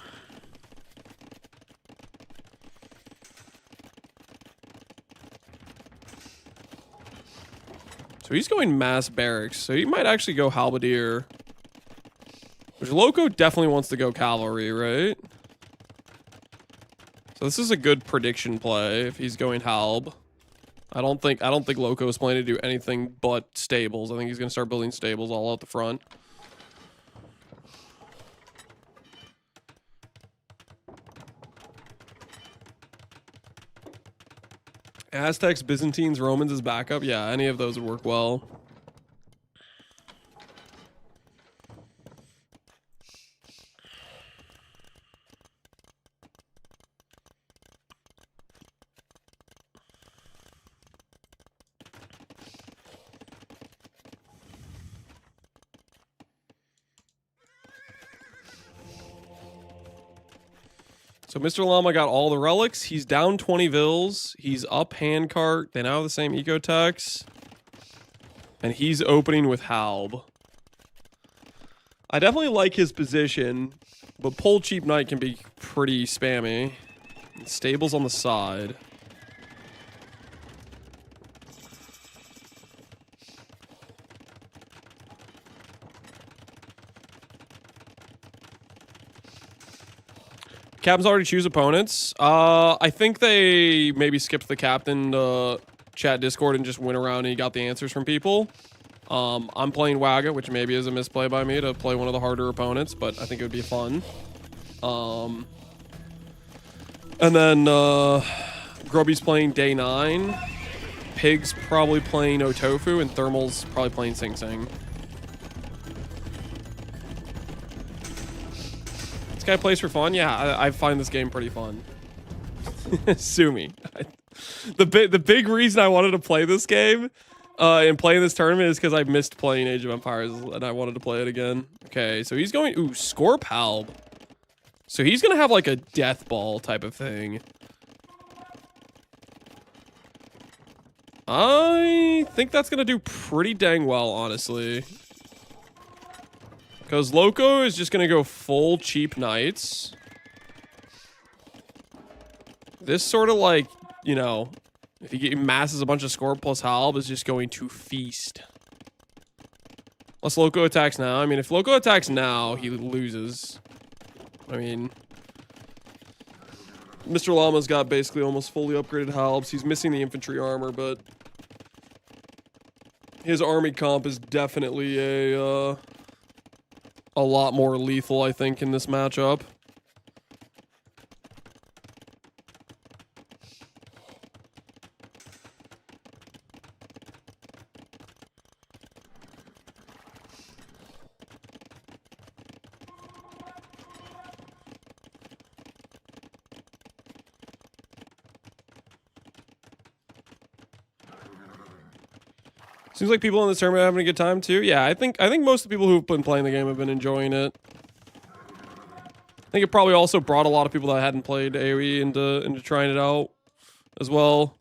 [SPEAKER 1] he's going mass barracks, so he might actually go halberdier. Which Loco definitely wants to go cavalry, right? So this is a good prediction play if he's going halb. I don't think Loco is planning to do anything but stables. I think he's gonna start building stables all out the front. Aztecs, Byzantines, Romans as backup. Yeah, any of those would work well. So Mr. Llama got all the relics. He's down 20 Vils. He's up handcart. They now have the same ecotex. And he's opening with Halb. I definitely like his position, but pull cheap knight can be pretty spammy. And stables on the side. Captains already choose opponents. I think they maybe skipped the captain chat Discord and just went around and he got the answers from people. I'm playing Wagga, which maybe is a misplay by me to play one of the harder opponents, but I think it would be fun. And then Grubby's playing Day 9. Pig's probably playing Otofu, and Thermal's probably playing Sing Sing. This guy plays for fun? Yeah, I find this game pretty fun. Sue me. The big reason I wanted to play this game and play in this tournament is because I missed playing Age of Empires and I wanted to play it again. Okay, so he's going... Ooh, Scorp Halb. So he's going to have like a death ball type of thing. I think that's going to do pretty dang well, honestly. Because Loco is just going to go full cheap knights. This sort of like, you know, if he masses a bunch of Scorp plus Halb is just going to feast. Unless Loco attacks now. I mean, if Loco attacks now, he loses. I mean, Mr. Llama's got basically almost fully upgraded Halbs. He's missing the infantry armor, but his army comp is definitely a lot more lethal, I think, in this matchup. Seems like people in this tournament are having a good time too. Yeah, I think most of the people who've been playing the game have been enjoying it. I think it probably also brought a lot of people that hadn't played AoE into trying it out as well.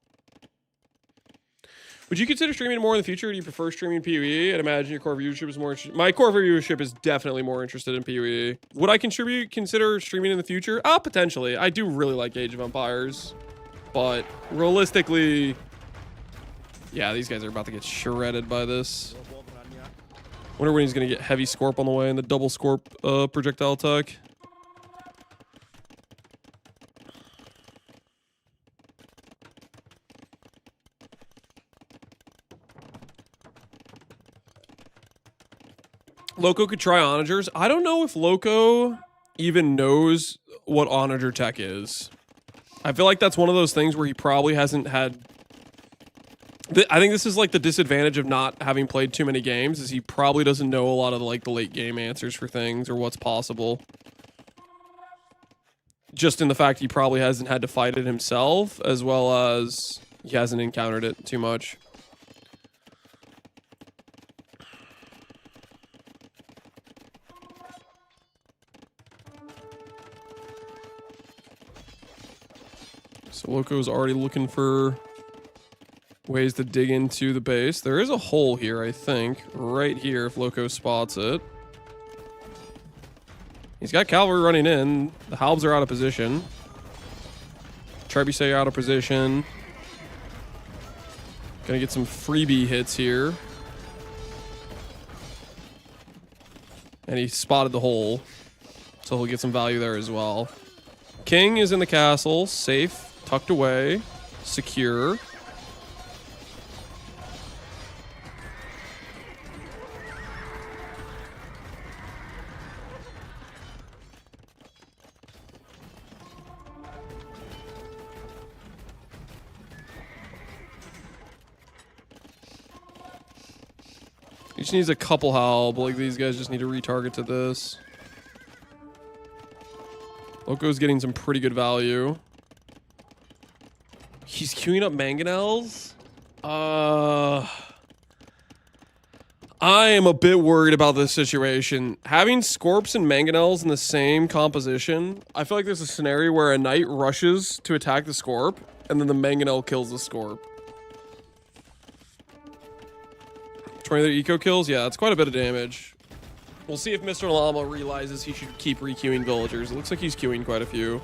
[SPEAKER 1] Would you consider streaming more in the future? Or do you prefer streaming PoE? I'd imagine your core viewership is more interested. My core viewership is definitely more interested in PoE. Would I consider streaming in the future? Potentially. I do really like Age of Empires, but realistically, yeah, these guys are about to get shredded by this. Wonder when he's gonna get heavy Scorp on the way and the double Scorp projectile attack. Loco could try onagers. I don't know if Loco even knows what onager tech is. I feel like that's one of those things where he probably hasn't had... I think this is like the disadvantage of not having played too many games, is he probably doesn't know a lot of like the late game answers for things or what's possible. Just in the fact he probably hasn't had to fight it himself, as well as he hasn't encountered it too much. So Loco's already looking for ways to dig into the base. There is a hole here, I think. Right here, if Loco spots it. He's got cavalry running in. The Halbs are out of position. Trebuchet out of position. Gonna get some freebie hits here. And he spotted the hole. So he'll get some value there as well. King is in the castle. Safe. Tucked away. Secure. He just needs a couple Halb. Like, these guys just need to retarget to this. Loco's getting some pretty good value. He's queuing up mangonels. I am a bit worried about this situation. Having Scorps and Mangonels in the same composition, I feel like there's a scenario where a Knight rushes to attack the Scorp, and then the Mangonel kills the Scorp. 23 eco kills? Yeah, that's quite a bit of damage. We'll see if Mr. Llama realizes he should keep re-queuing villagers. It looks like he's queuing quite a few.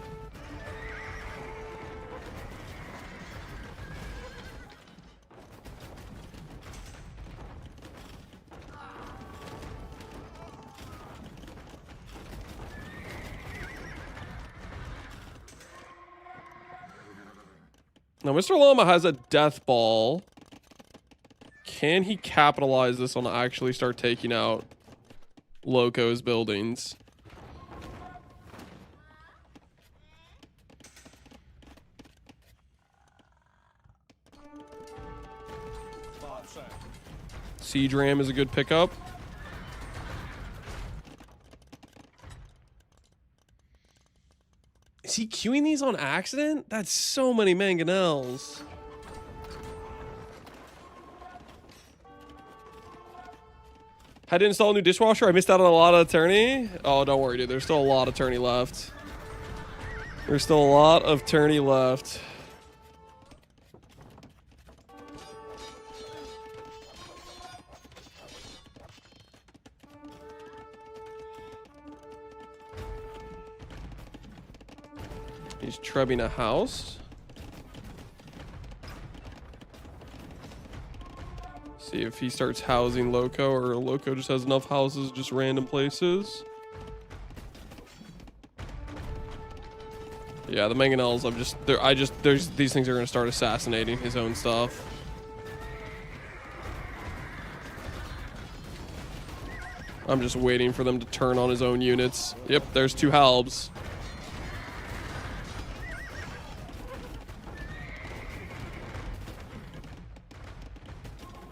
[SPEAKER 1] Now, Mr. Llama has a death ball. Can he capitalize this on actually start taking out Loco's buildings? Siege Ram is a good pickup. Is he queuing these on accident? That's so many Mangonels. Had to install a new dishwasher. I missed out on a lot of tourney. Oh, don't worry, dude. There's still a lot of tourney left. There's still a lot of tourney left. He's trubbing a house. See if he starts housing Loco, or Loco just has enough houses, just random places. Yeah, the Mangonels, there's these things are gonna start assassinating his own stuff. I'm just waiting for them to turn on his own units. Yep, there's 2 halbs.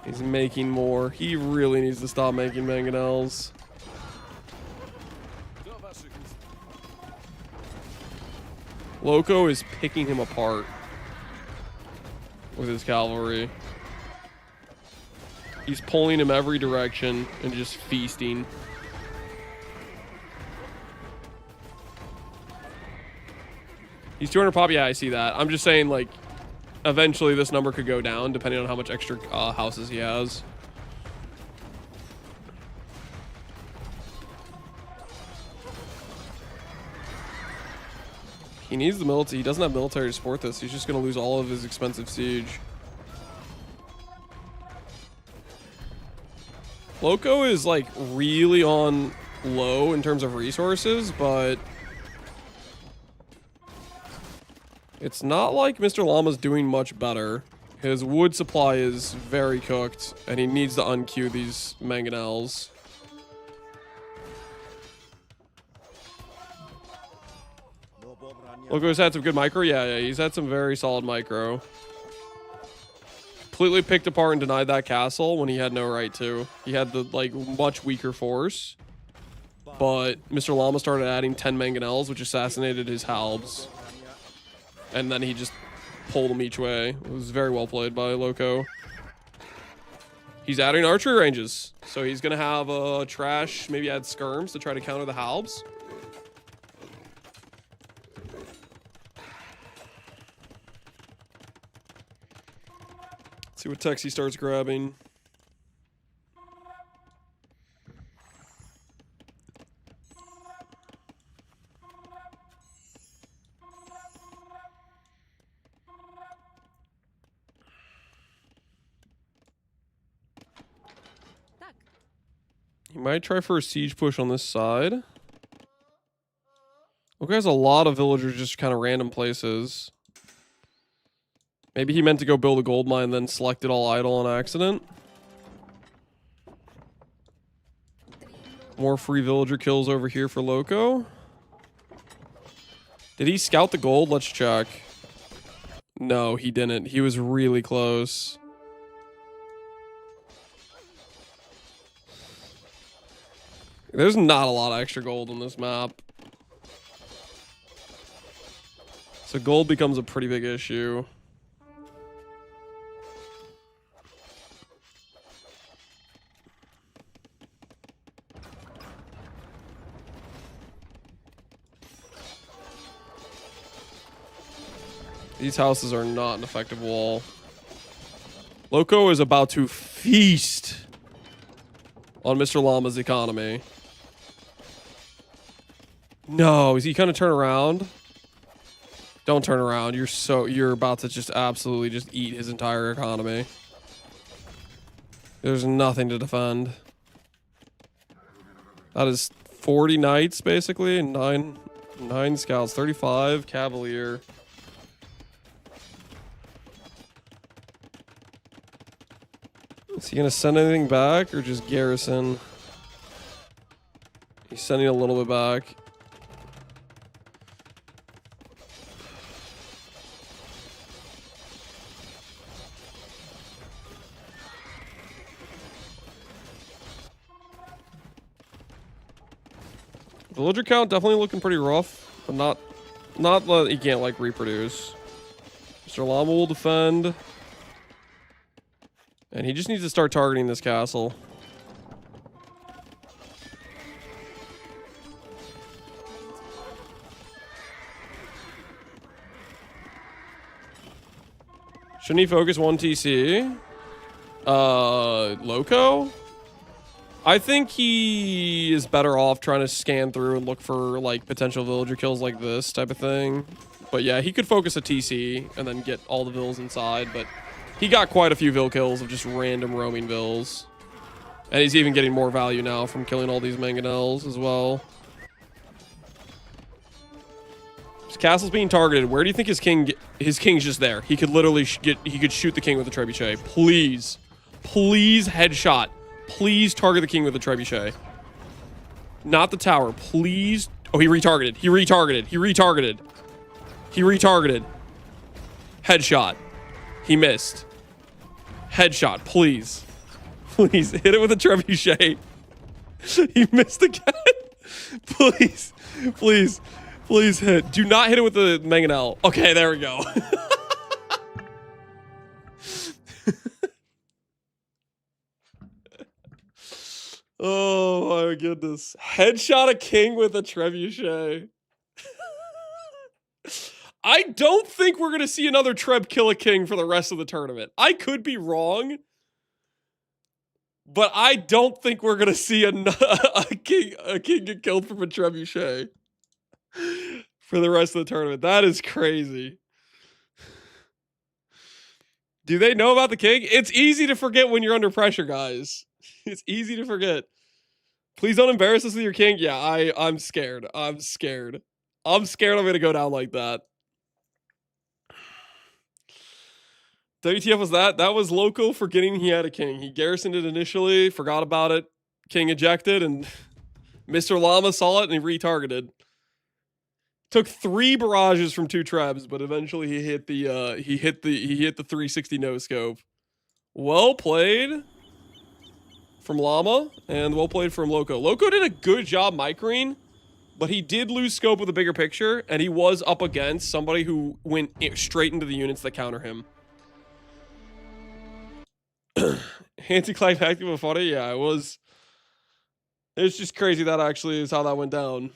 [SPEAKER 1] He's making more. He really needs to stop making Mangonels. Loco is picking him apart with his cavalry. He's pulling him every direction and just feasting. He's 200 pop. Yeah, I see that. I'm just saying, like, eventually this number could go down depending on how much extra houses he has. He needs the military. He doesn't have military to support this. He's just going to lose all of his expensive siege. Loco is like really on low in terms of resources, but it's not like Mr. Llama's doing much better. His wood supply is very cooked, and he needs to unqueue these Mangonels. Loco's had some good micro. Yeah, he's had some very solid micro. Completely picked apart and denied that castle when he had no right to. He had the, like, much weaker force. But Mr. Llama started adding 10 Mangonels, which assassinated his halbs. And then he just pulled them each way. It was very well played by Loco. He's adding archery ranges. So he's going to have trash, maybe add skirms to try to counter the halbs. See what techs he starts grabbing. He might try for a siege push on this side. Okay, has a lot of villagers just kind of random places. Maybe he meant to go build a gold mine, then selected all idle on accident. More free villager kills over here for Loco. Did he scout the gold? Let's check. No, he didn't. He was really close. There's not a lot of extra gold on this map. So gold becomes a pretty big issue. These houses are not an effective wall. Loco is about to feast on Mr. Llama's economy. No, is he gonna turn around? Don't turn around. You're about to just absolutely just eat his entire economy. There's nothing to defend. That is 40 knights basically, 9 scouts, 35 cavalier. Is he gonna send anything back or just garrison? He's sending a little bit back. Villager count definitely looking pretty rough, but not that he can't like reproduce. Mr. Llama will defend. And he just needs to start targeting this castle. Shouldn't he focus 1 TC? Loco? I think he is better off trying to scan through and look for like potential villager kills like this type of thing. But yeah, he could focus a TC and then get all the vills inside, but he got quite a few vill kills of just random roaming vills. And he's even getting more value now from killing all these mangonels as well. His castle's being targeted. Where do you think his king's just there? He could literally he could shoot the king with a trebuchet. Please. Please headshot. Please target the king with a trebuchet. Not the tower. Please. Oh, he retargeted. He retargeted. He retargeted. He retargeted. Headshot. He missed. Headshot, please. Please, hit it with a trebuchet. He missed again. Please. Please. Please hit. Do not hit it with the mangonel. Okay, there we go. Oh my goodness. Headshot a king with a trebuchet. I don't think we're going to see another Treb kill a king for the rest of the tournament. I could be wrong, but I don't think we're going to see a king get killed from a trebuchet for the rest of the tournament. That is crazy. Do they know about the king? It's easy to forget when you're under pressure, guys. It's easy to forget. Please don't embarrass us with your king. Yeah, I'm scared. I'm scared. I'm scared I'm going to go down like that. WTF was that? That was Loco forgetting he had a king. He garrisoned it initially, forgot about it. King ejected, and Mr. Llama saw it and he retargeted. Took 3 barrages from 2 trebs, but eventually he hit the 360 no scope. Well played from Llama and well played from Loco. Loco did a good job microing, but he did lose scope with the bigger picture, and he was up against somebody who went straight into the units that counter him. Anticlimactic but funny, yeah, it was. It's just crazy that actually is how that went down.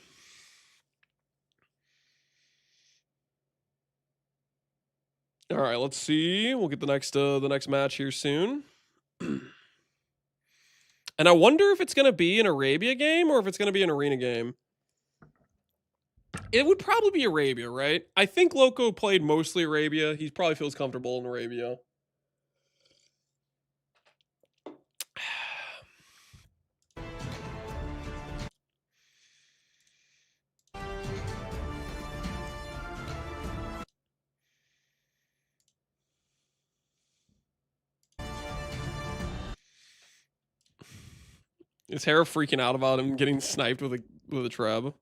[SPEAKER 1] All right, let's see. We'll get the next match here soon. And I wonder if it's going to be an Arabia game or if it's going to be an arena game. It would probably be Arabia, right? I think Loco played mostly Arabia. He probably feels comfortable in Arabia. Is Hera freaking out about him getting sniped with a treb?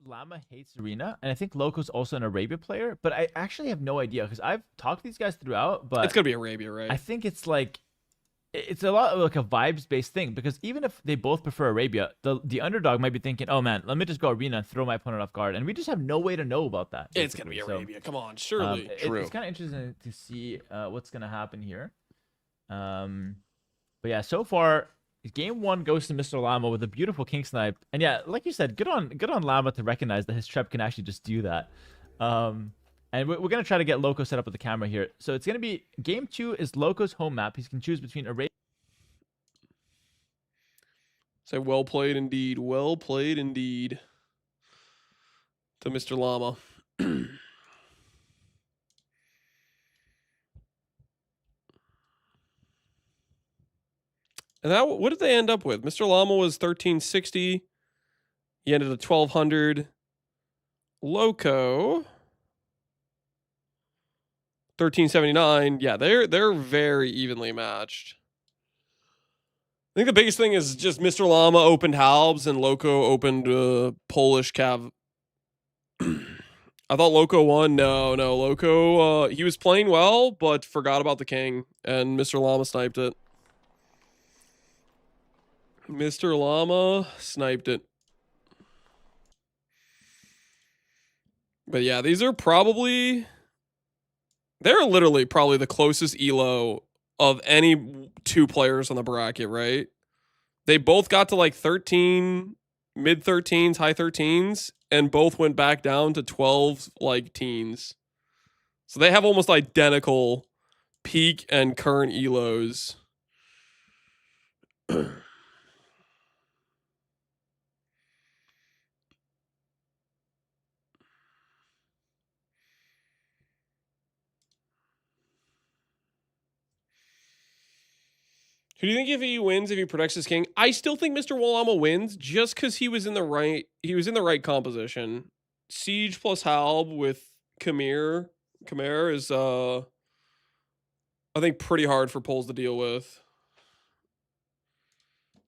[SPEAKER 6] Llama hates arena, and I think Loco's also an Arabia player, but I actually have no idea because I've talked to these guys throughout. But
[SPEAKER 1] it's gonna be Arabia, right?
[SPEAKER 6] I think it's like it's a lot of like a vibes-based thing because even if they both prefer Arabia, the underdog might be thinking, "Oh man, let me just go arena and throw my opponent off guard," and we just have no way to know about that.
[SPEAKER 1] It's gonna be Arabia. Come on, surely.
[SPEAKER 6] It's kind of interesting to see what's gonna happen here. But yeah, so far. Game 1 goes to Mr. Llama with a beautiful king snipe, and yeah, like you said, good on Llama to recognize that his trap can actually just do that. And we're going to try to get Loco set up with the camera here. So it's going to be game 2 is Loco's home map. He can choose between Arabia.
[SPEAKER 1] Say well played indeed. Well played indeed. To Mr. Llama. And that, what did they end up with? Mr. Llama was 1360. He ended at 1200. Loco 1379. Yeah, they're very evenly matched. I think the biggest thing is just Mr. Llama opened Halbs and Loco opened Polish Cav. I thought Loco won. No, Loco, he was playing well, but forgot about the king, and Mr. Llama sniped it. Mr. Llama sniped it. But yeah, these are probably... They're literally probably the closest elo of any 2 players on the bracket, right? They both got to like 13, mid 13s, high 13s, and both went back down to 12 like teens. So they have almost identical peak and current elos. Who do you think if he wins, if he protects his king? I still think Mr. Llama wins just because he was in the right composition. Siege plus Halb with Khmer. Khmer is I think pretty hard for Poles to deal with.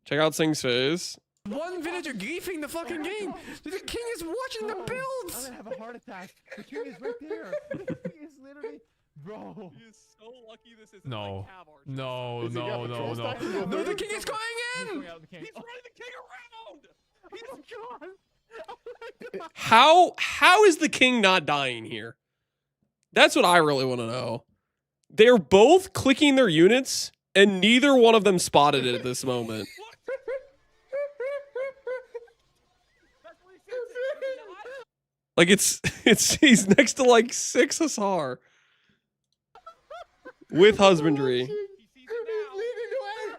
[SPEAKER 1] Check out Sing's face.
[SPEAKER 2] One villager griefing the fucking game. The king is watching the builds.
[SPEAKER 6] I'm gonna have a heart attack. The king is right there. The king is literally, bro.
[SPEAKER 1] He is so lucky this isn't
[SPEAKER 2] No.
[SPEAKER 1] like Cav
[SPEAKER 2] No,
[SPEAKER 6] Is he got
[SPEAKER 2] no,
[SPEAKER 6] the
[SPEAKER 2] no,
[SPEAKER 6] troll
[SPEAKER 2] no.
[SPEAKER 6] stack?
[SPEAKER 2] No, the king is going in.
[SPEAKER 1] He's running the king around.
[SPEAKER 6] Oh god. Oh my god.
[SPEAKER 1] How is the king not dying here? That's what I really want to know. They're both clicking their units, and neither one of them spotted it at this moment. Like it's he's next to like 6 Hussar with husbandry.
[SPEAKER 6] He sees it now.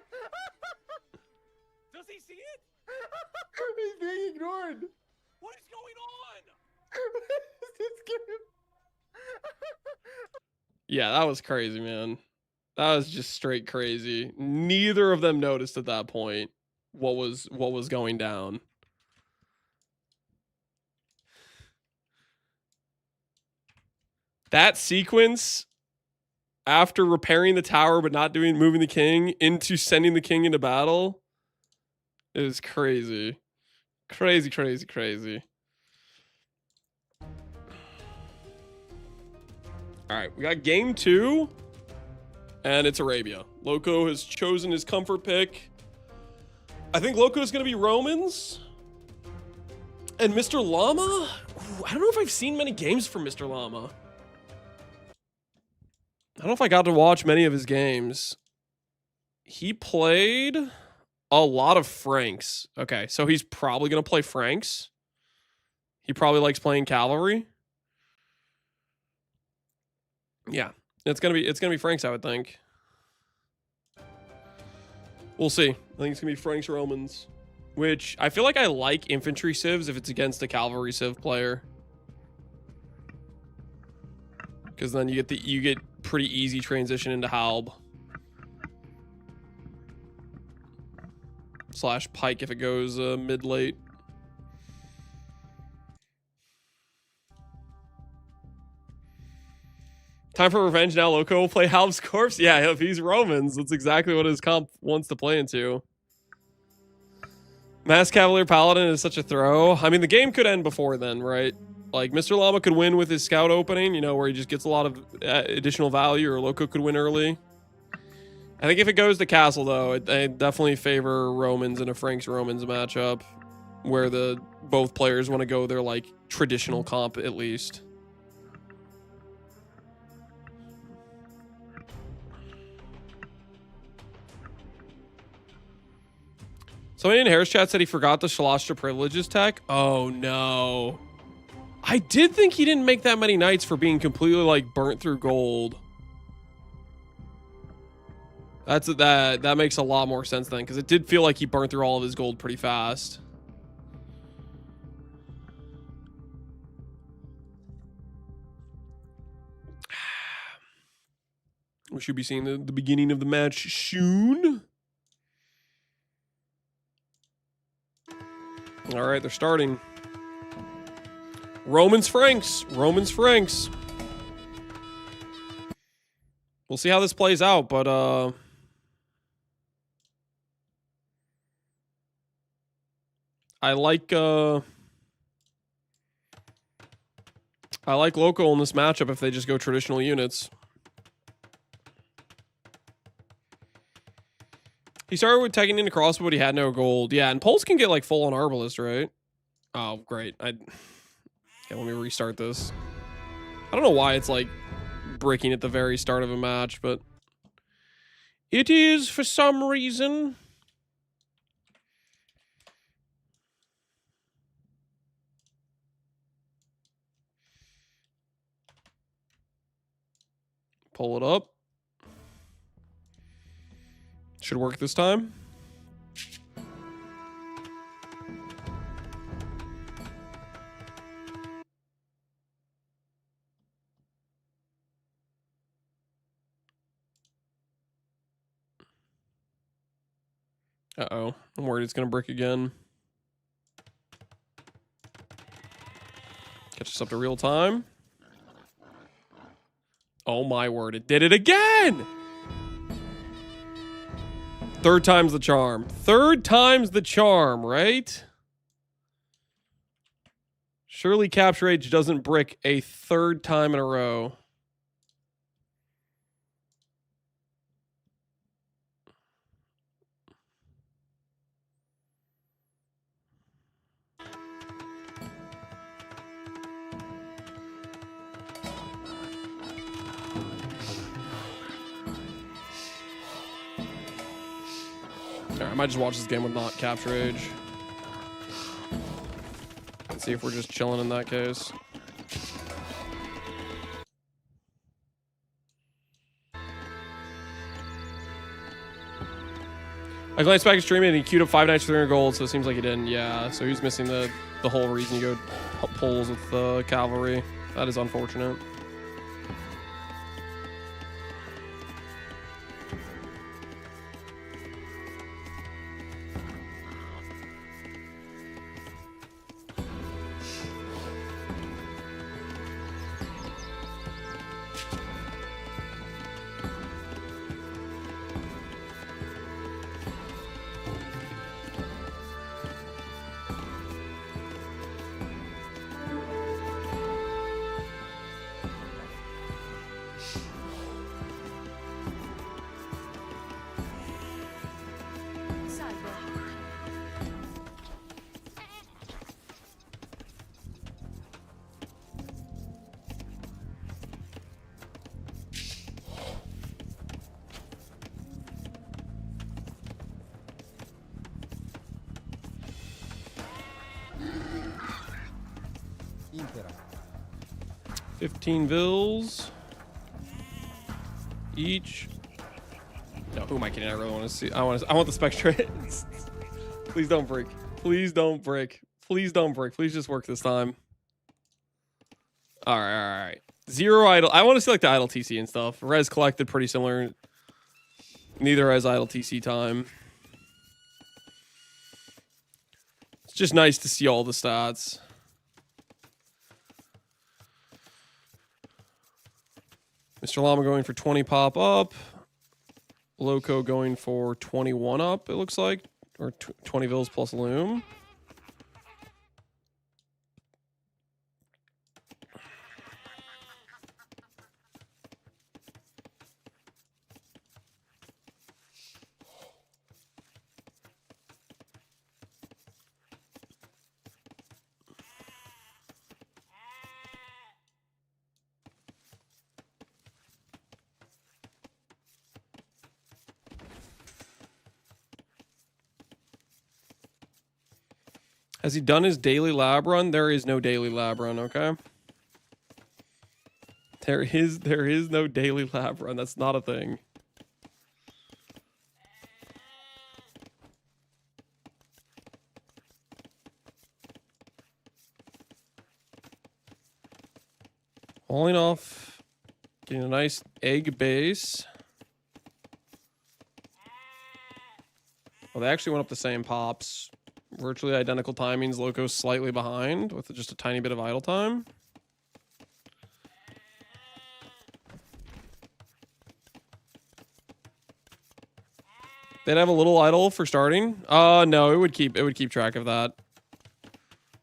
[SPEAKER 1] Does he see it?
[SPEAKER 6] He's being ignored.
[SPEAKER 1] What is going on? Yeah, that was crazy, man. That was just straight crazy. Neither of them noticed at that point what was going down. That sequence after repairing the tower but not moving the king into sending the king into battle is crazy. Crazy, crazy, crazy. All right, we got game 2, and it's Arabia. Loco has chosen his comfort pick. I think Loco is going to be Romans. And Mr. Llama? Ooh, I don't know if I've seen many games from Mr. Llama. I don't know if I got to watch many of his games. He played a lot of Franks. Okay, so he's probably going to play Franks. He probably likes playing cavalry. Yeah, it's gonna be Franks, I would think. We'll see. I think it's gonna be Franks Romans, which I feel like I like infantry civs if it's against a cavalry civ player, because then you get pretty easy transition into Halb / pike if it goes mid late. Time for revenge now. Loco will play Halb's corpse. Yeah, if he's Romans, that's exactly what his comp wants to play into. Mass Cavalier Paladin is such a throw. I mean, the game could end before then, right? Like, Mr. Llama could win with his scout opening, you know, where he just gets a lot of additional value, or Loco could win early. I think if it goes to Castle, though, I definitely favor Romans in a Franks-Romans matchup, where both players want to go their, like, traditional comp, at least. Somebody in Hera's chat said he forgot the Shalashtra privileges tech. Oh, no. I did think he didn't make that many knights for being completely like burnt through gold. That makes a lot more sense then, because it did feel like he burnt through all of his gold pretty fast. We should be seeing the beginning of the match soon. All right, they're starting. Romans Franks. Romans Franks. We'll see how this plays out, but I like Loco in this matchup if they just go traditional units. He started with taking into crossbow, but he had no gold. Yeah, and Pulse can get like full on Arbalist, right? Oh, great. Okay, let me restart this. I don't know why it's like breaking at the very start of a match, but it is for some reason. Pull it up. Should work this time. Uh-oh. I'm worried it's going to brick again. Catch us up to real time. Oh my word, it did it again! Third time's the charm. Third time's the charm, right? Surely Capture Age doesn't brick a third time in a row. Alright, I might just watch this game with not Capture Age. Let's see if we're just chilling in that case. I glanced back at streaming and he queued up 5 nights for 300 gold, so it seems like he didn't. Yeah, so he's missing the whole reason you go pulls with the cavalry. That is unfortunate.
[SPEAKER 11] Impera.
[SPEAKER 1] 15 vills each. No, who am I kidding? I really want to see. I want the Spectrates. Please don't break. Please don't break. Please don't break. Please just work this time. All right. 0 idle. I want to see like the idle TC and stuff. Res collected pretty similar. Neither has idle TC time. It's just nice to see all the stats. Mr. Llama going for 20 pop up. Loco going for 21 up, it looks like. Or 20 vills plus loom. Has he done his daily lab run? There is no daily lab run, okay? There is no daily lab run. That's not a thing. Falling off, getting a nice egg base. Well, they actually went up the same pops. Virtually identical timings. Loco's slightly behind with just a tiny bit of idle time. They'd have a little idle for starting. No, it would keep track of that.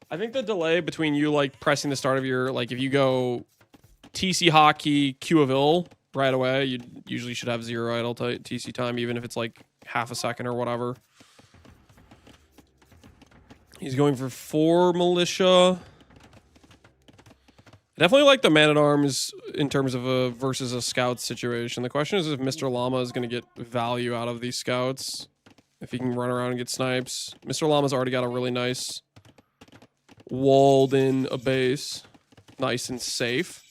[SPEAKER 1] I think the delay between you like pressing the start of your like if you go TC hockey Q of ill right away, you usually should have 0 idle TC time, even if it's like half a second or whatever. He's going for 4 militia. I definitely like the Man-at-Arms in terms of a versus a scout situation. The question is if Mr. Llama is going to get value out of these scouts. If he can run around and get snipes. Mr. Llama's already got a really nice walled in a base. Nice and safe.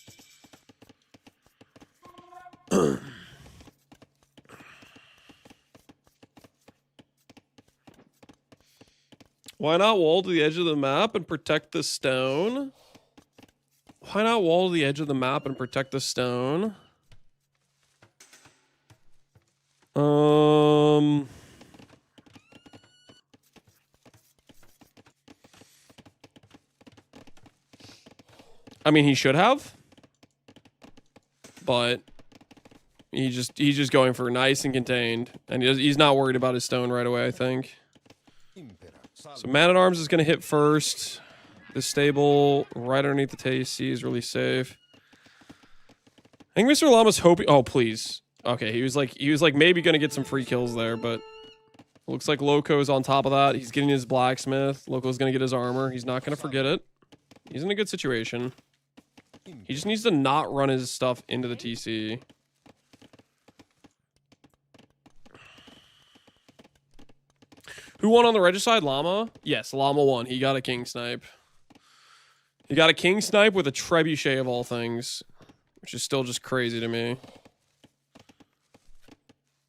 [SPEAKER 1] Why not wall to the edge of the map and protect the stone? Why not wall to the edge of the map and protect the stone? I mean, he should have, but he's just going for nice and contained, and he's not worried about his stone right away, I think. So Man-at-Arms is going to hit first. The stable right underneath the TC is really safe. I think Mr. Llama's hoping. Oh, please. Okay, he was like maybe going to get some free kills there, but looks like Loco's on top of that. He's getting his blacksmith. Loco's going to get his armor. He's not going to forget it. He's in a good situation. He just needs to not run his stuff into the TC. Who won on the regicide? Llama? Yes, Llama won. He got a king snipe. He got a king snipe with a trebuchet of all things, which is still just crazy to me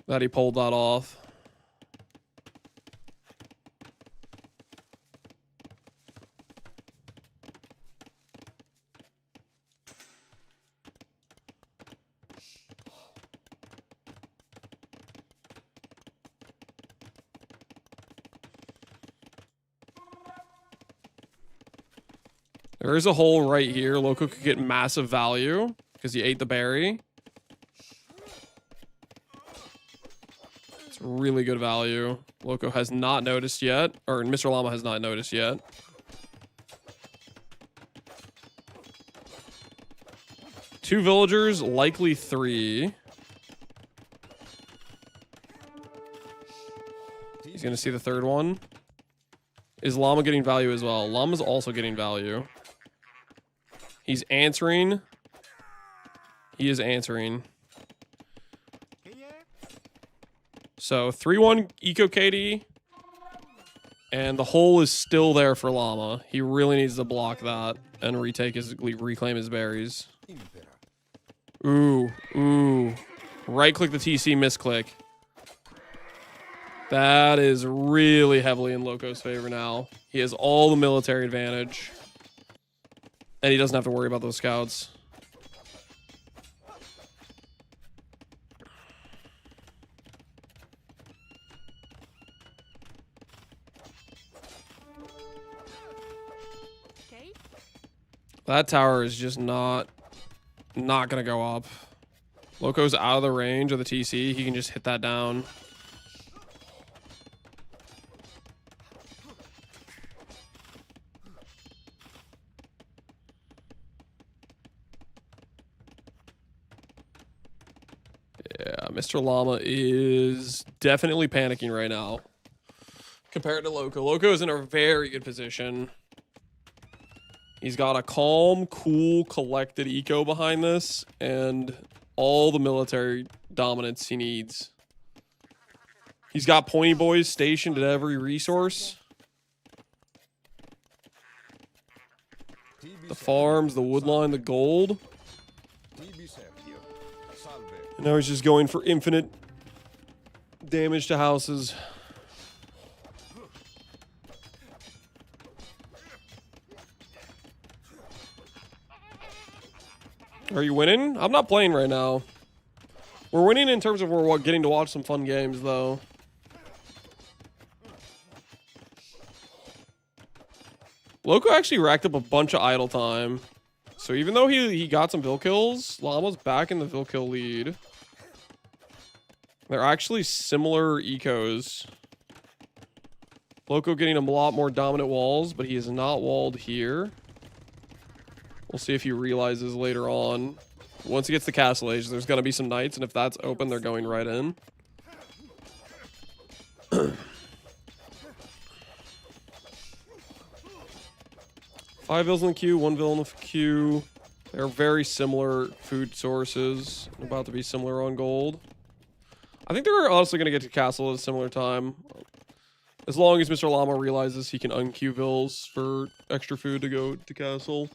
[SPEAKER 1] that he pulled that off. There is a hole right here. Loco could get massive value because he ate the berry. It's really good value. Loco has not noticed yet, or Mr. Llama has not noticed yet. Two villagers, likely 3. He's going to see the third one. Is Llama getting value as well? Llama's also getting value. He's answering. He is answering. So 3-1 Eco KD. And the hole is still there for Llama. He really needs to block that and reclaim his berries. Ooh. Right click the TC, misclick. That is really heavily in Loco's favor now. He has all the military advantage. And he doesn't have to worry about those scouts.
[SPEAKER 4] Okay.
[SPEAKER 1] That tower is just not gonna go up. Loco's out of the range of the TC. He can just hit that down. Yeah, Mr. Llama is definitely panicking right now compared to Loco. Loco is in a very good position. He's got a calm, cool, collected eco behind this and all the military dominance he needs. He's got pointy boys stationed at every resource. farms, the wood line, the gold. And now he's just going for infinite damage to houses. Are you winning? I'm not playing right now. We're winning in terms of we're getting to watch some fun games, though. Loco actually racked up a bunch of idle time. So even though he got some Vil kills, Llama's back in the Vil kill lead. They're actually similar ecos. Loco getting a lot more dominant walls, but he is not walled here. We'll see if he realizes later on. Once he gets the Castle Age, there's going to be some knights, and if that's open, they're going right in. 5 Vils in the queue, 1 Vil in the queue. They're very similar food sources. About to be similar on gold. I think they're honestly going to get to castle at a similar time. As long as Mr. Llama realizes he can unqueue Vils for extra food to go to castle.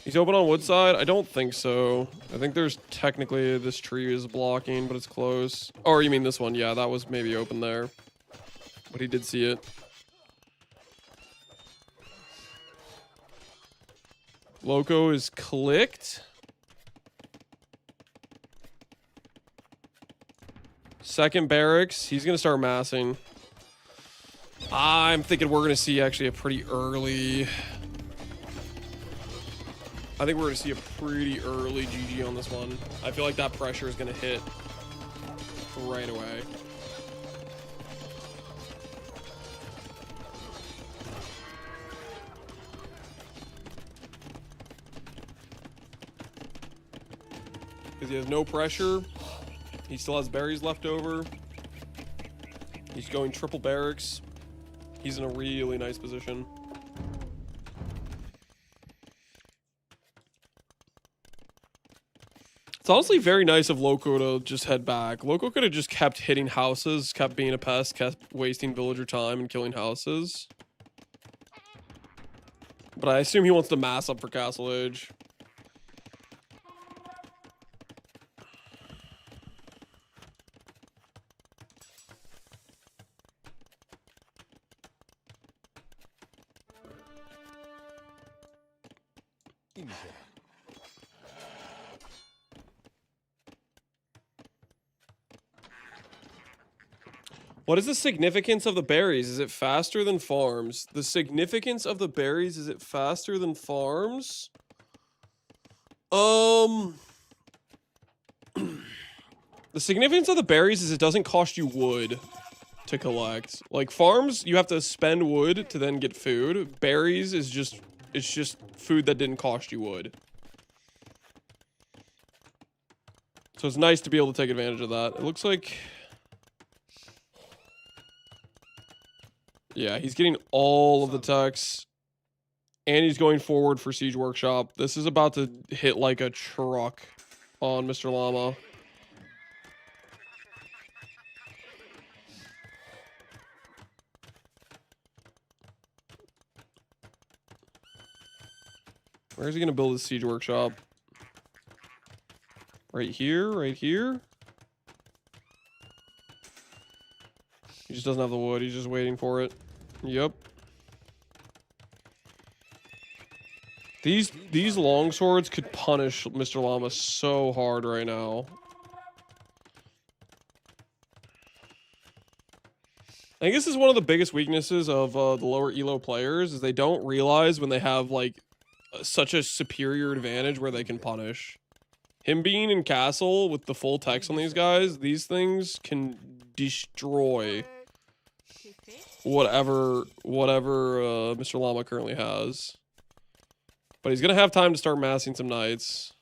[SPEAKER 1] He's open on Woodside? I don't think so. I think there's technically this tree is blocking, but it's close. Or you mean this one? Yeah, that was maybe open there. But he did see it. Loco is clicked. Second barracks. He's going to start massing. I'm thinking we're going to see actually a pretty early... I think we're going to see a pretty early GG on this one. I feel like that pressure is going to hit right away. Because he has no pressure. He still has berries left over. He's going triple barracks. He's in a really nice position. It's honestly very nice of Loco to just head back. Loco could have just kept hitting houses, kept being a pest, kept wasting villager time and killing houses. But I assume he wants to mass up for Castle Age. What is the significance of the berries? Is it faster than farms? The significance of the berries, is it faster than farms? The significance of the berries is it doesn't cost you wood to collect. Like farms, you have to spend wood to then get food. Berries is just, it's just food that didn't cost you wood. So it's nice to be able to take advantage of that. It looks like... Yeah, he's getting all of the techs. And he's going forward for Siege Workshop. This is about to hit like a truck on Mr. Llama. Where is he going to build his Siege Workshop? Right here? Right here? He just doesn't have the wood. He's just waiting for it. Yep. These longswords could punish Mr. Llama so hard right now. I think this is one of the biggest weaknesses of the lower elo players is they don't realize when they have like such a superior advantage where they can punish. Him being in castle with the full text on these guys, these things can destroy whatever Mr. Llama currently has. But he's gonna have time to start massing some knights.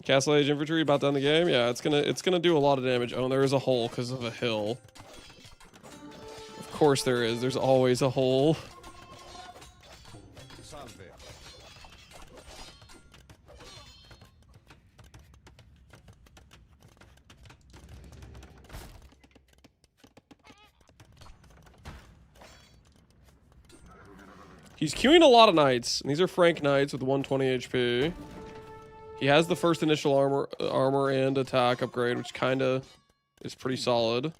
[SPEAKER 1] Castle Age infantry about to end the game. Yeah, it's gonna do a lot of damage. Oh, there is a hole because of a hill. Of course there is. There's always a hole. He's queuing a lot of knights, and these are Frank knights with 120 HP. He has the first initial armor and attack upgrade, which kind of is pretty solid.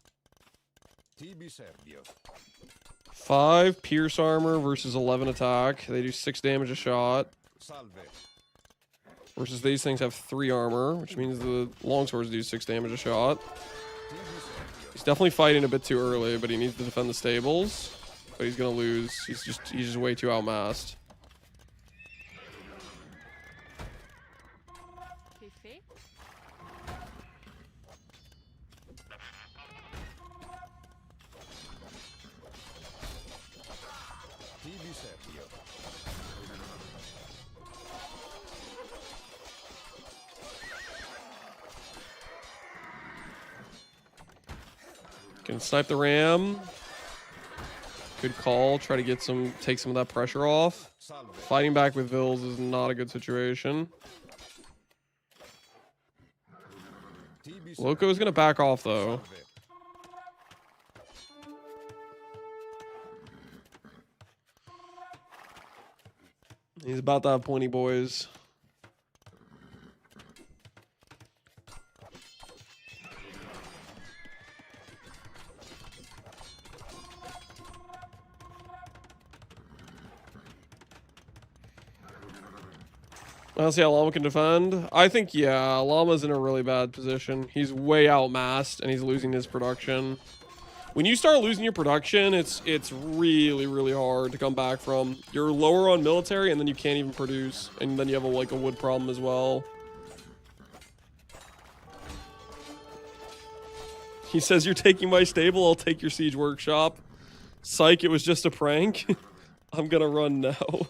[SPEAKER 1] 5 pierce armor versus 11 attack. They do 6 damage a shot. Versus these things have 3 armor, which means the longswords do 6 damage a shot. He's definitely fighting a bit too early, but he needs to defend the stables. But he's gonna lose. He's just way too outmassed. Can snipe the ram. Good call. Try to get take some of that pressure off. Fighting back with Vils is not a good situation. Loco is gonna back off though. He's about to have pointy boys. I don't see how Llama can defend. I think, yeah, Llama's in a really bad position. He's way outmassed, and he's losing his production. When you start losing your production, it's really, really hard to come back from. You're lower on military, and then you can't even produce. And then you have, a wood problem as well. He says, you're taking my stable, I'll take your siege workshop. Psych, it was just a prank. I'm gonna run now.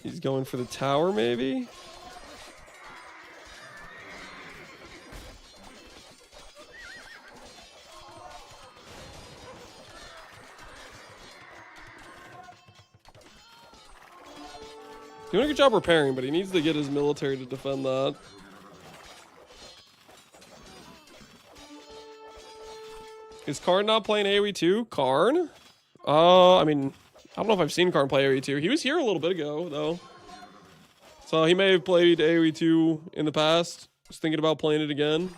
[SPEAKER 1] He's going for the tower, maybe? Doing a good job repairing, but he needs to get his military to defend that. Is Karn not playing AoE 2? Karn? I mean, I don't know if I've seen Karn play AoE 2. He was here a little bit ago, though. So he may have played AoE 2 in the past. Just thinking about playing it again.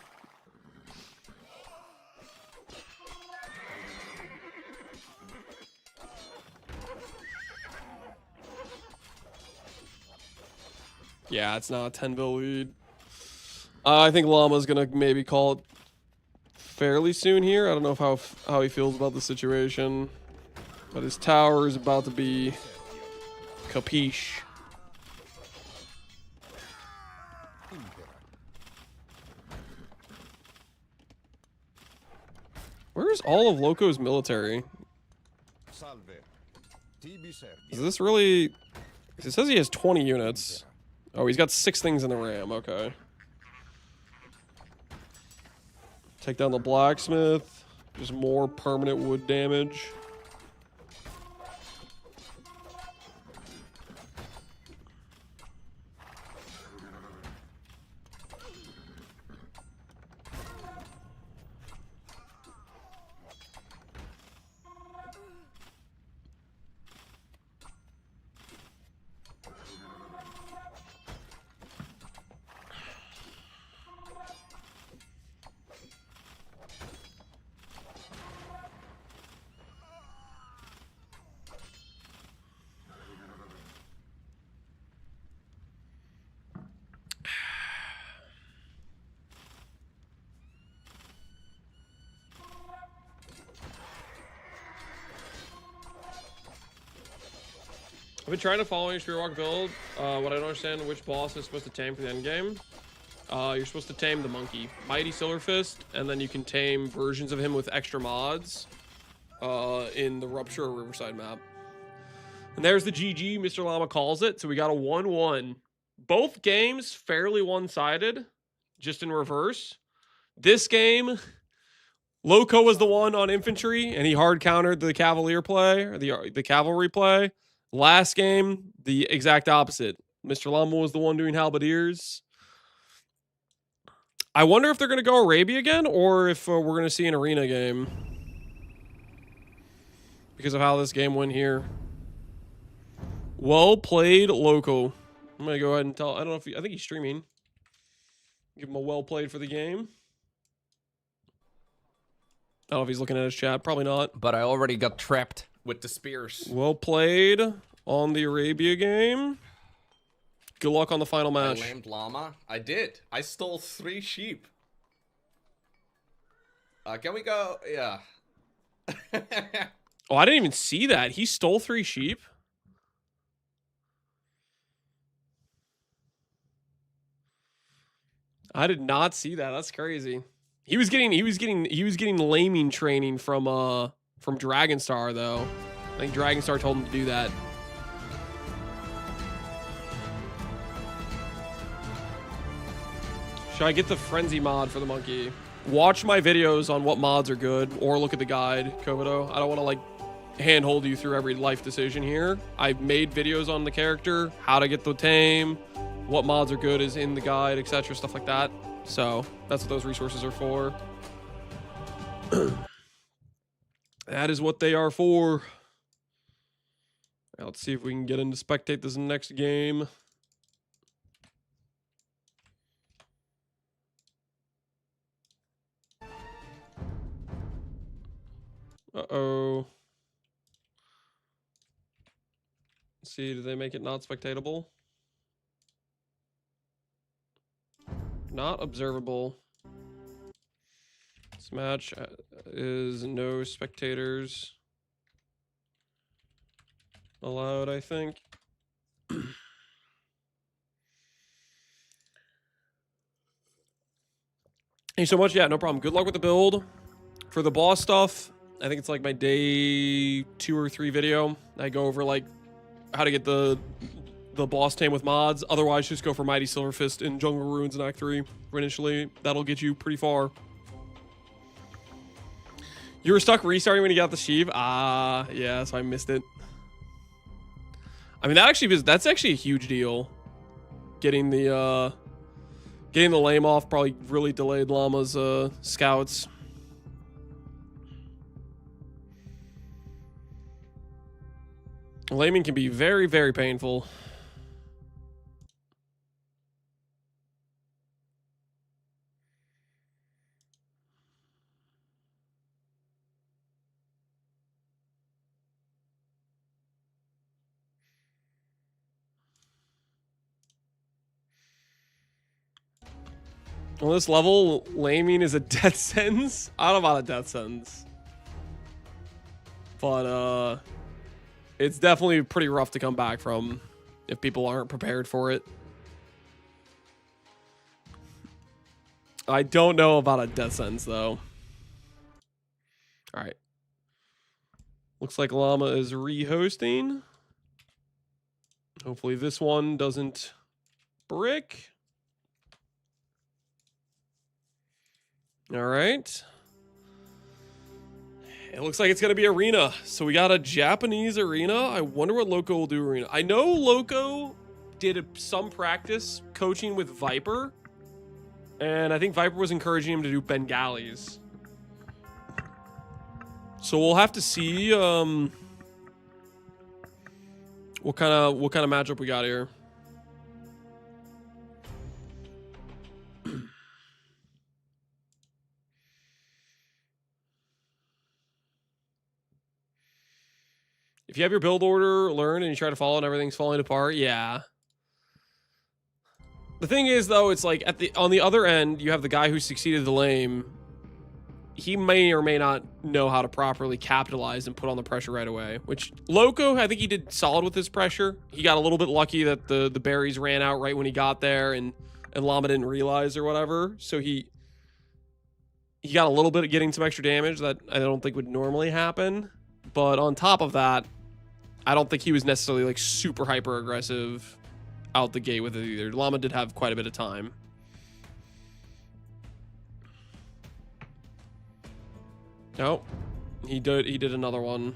[SPEAKER 1] Yeah, it's not a 10-bill lead. I think Llama's going to maybe call it fairly soon here. I don't know how he feels about the situation. But his tower is about to be capiche. Where is all of Loco's military? Is this really... It says he has 20 units. Oh, he's got 6 things in the ram. Okay. Take down the blacksmith. Just more permanent wood damage. I've been trying to follow your Spearwalk build. What I don't understand, which boss is supposed to tame for the end game. You're supposed to tame the monkey, Mighty Silverfist, and then you can tame versions of him with extra mods in the Rupture or Riverside map. And there's the GG, Mr. Llama calls it. So we got a 1-1. Both games fairly one-sided, just in reverse. This game, Loco was the one on infantry, and he hard countered the Cavalier play, or the cavalry play. Last game, the exact opposite. Mr. Llama was the one doing halberdiers. I wonder if they're going to go Arabia again or if we're going to see an arena game. Because of how this game went here. Well played, Loco. I'm going to go ahead and tell... I don't know if I think he's streaming. Give him a well played for the game. I don't know if he's looking at his chat. Probably not.
[SPEAKER 15] But I already got trapped with the spears.
[SPEAKER 1] Well played on the Arabia game. Good luck on the final match.
[SPEAKER 15] I lamed llama. I did. I stole 3 sheep. Can we go? Yeah.
[SPEAKER 1] Oh, I didn't even see that. He stole 3 sheep. I did not see that. That's crazy. He was getting laming training from Dragonstar though. I think Dragonstar told him to do that. Should I get the frenzy mod for the monkey? Watch my videos on what mods are good, or look at the guide, Kovido. I don't want to like handhold you through every life decision here. I've made videos on the character, how to get the tame, what mods are good is in the guide, etc., stuff like that. So that's what those resources are for. That is what they are for. Now, let's see if we can get in to spectate this next game. Uh-oh. Let's see, do they make it not spectatable? Not observable. This match is no spectators allowed, I think. Thank you so much. Yeah, no problem. Good luck with the build. For the boss stuff, I think it's like my day 2 or 3 video. I go over like how to get the boss tame with mods. Otherwise, just go for Mighty Silver Fist in Jungle Ruins in Act 3 initially. That'll get you pretty far. You were stuck restarting when you got the sheep? Ah, yeah, so I missed it. I mean, that's actually a huge deal. Getting the lame off probably really delayed Llama's scouts. Laming can be very, very painful. On this level, laming is a death sentence. I don't know about a death sentence. But, it's definitely pretty rough to come back from if people aren't prepared for it. I don't know about a death sentence, though. All right. Looks like Llama is re-hosting. Hopefully this one doesn't brick. All right. It looks like it's going to be arena. So we got a Japanese arena. I wonder what Loco will do arena. I know Loco did some practice coaching with Viper. And I think Viper was encouraging him to do Bengalis. So we'll have to see what kind of matchup we got here. If you have your build order learned and you try to follow and everything's falling apart, yeah. The thing is, though, it's like on the other end, you have the guy who succeeded the lame. He may or may not know how to properly capitalize and put on the pressure right away. Which Loco, I think he did solid with his pressure. He got a little bit lucky that the berries ran out right when he got there, and Llama didn't realize or whatever. So he got a little bit of getting some extra damage that I don't think would normally happen. But on top of that, I don't think he was necessarily like super hyper aggressive out the gate with it either. Llama did have quite a bit of time. Oh, he did another one.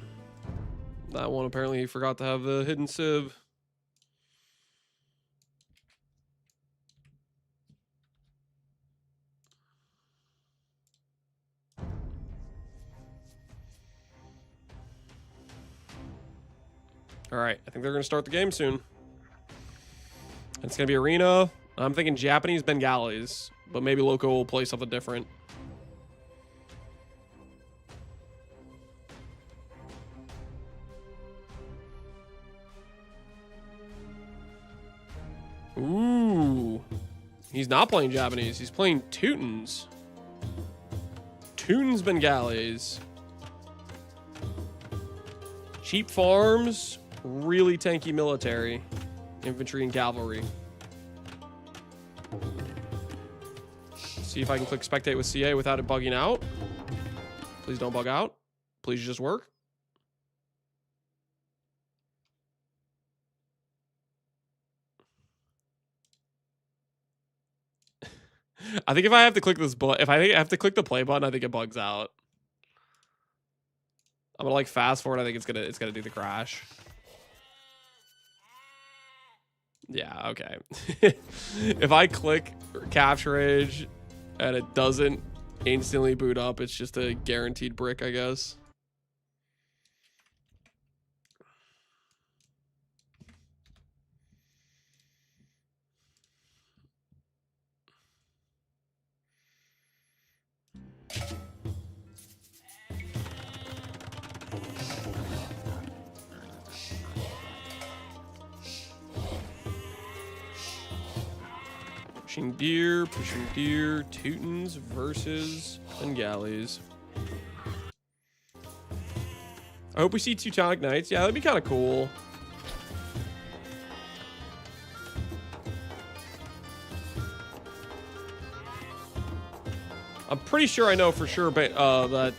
[SPEAKER 1] That one apparently he forgot to have the hidden sieve. All right, I think they're going to start the game soon. It's going to be arena. I'm thinking Japanese Bengalis, but maybe Loco will play something different. Ooh. He's not playing Japanese. He's playing Teutons. Teutons Bengalis. Cheap farms, really tanky military. Infantry and cavalry. See if I can click spectate with CA without it bugging out. Please don't bug out. Please just work. I think if I have to click this button, if I have to click the play button, I think it bugs out. I'm gonna like fast forward. I think it's gonna do the crash. Yeah, okay. If I click capture age and it doesn't instantly boot up, it's just a guaranteed brick, I guess. Pushing deer, Teutons versus Bengalis. I hope we see Teutonic Knights. Yeah, that'd be kind of cool. I'm pretty sure I know for sure that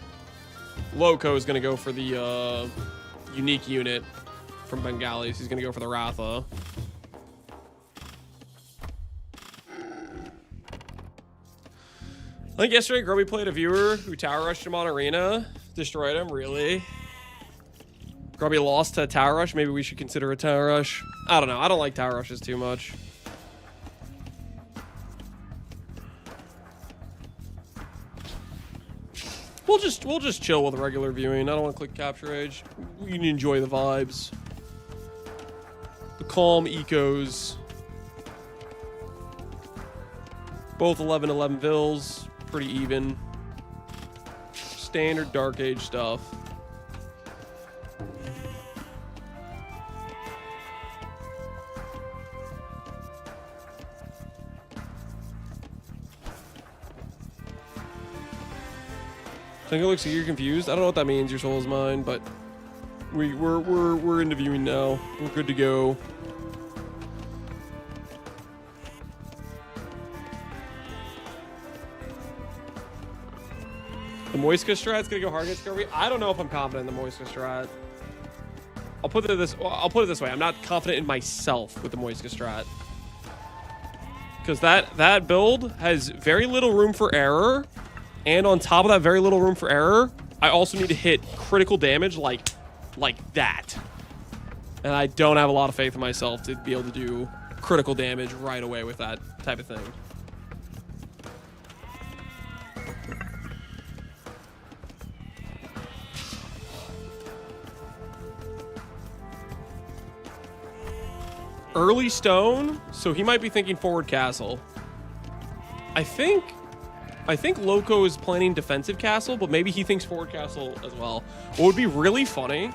[SPEAKER 1] Loco is going to go for the unique unit from Bengalis. He's going to go for the Ratha. I think yesterday Grubby played a viewer who tower rushed him on arena, destroyed him, really. Grubby lost to tower rush. Maybe we should consider a tower rush. I don't know. I don't like tower rushes too much. We'll just chill with regular viewing. I don't want to click capture age. We can enjoy the vibes. The calm ecos. Both 11-11 vills. Pretty even. Standard Dark Age stuff. I think it looks like you're confused. I don't know what that means. Your soul is mine, but we're into viewing now. We're good to go. The Moiska strat's gonna go hard against Kirby. I don't know if I'm confident in the Moiska strat. I'll put it this way. I'm not confident in myself with the Moiska strat. Because that build has very little room for error. And on top of that very little room for error, I also need to hit critical damage like that. And I don't have a lot of faith in myself to be able to do critical damage right away with that type of thing. Early stone, so he might be thinking forward castle. I think Loco is planning defensive castle, but maybe he thinks forward castle as well. What would be really funny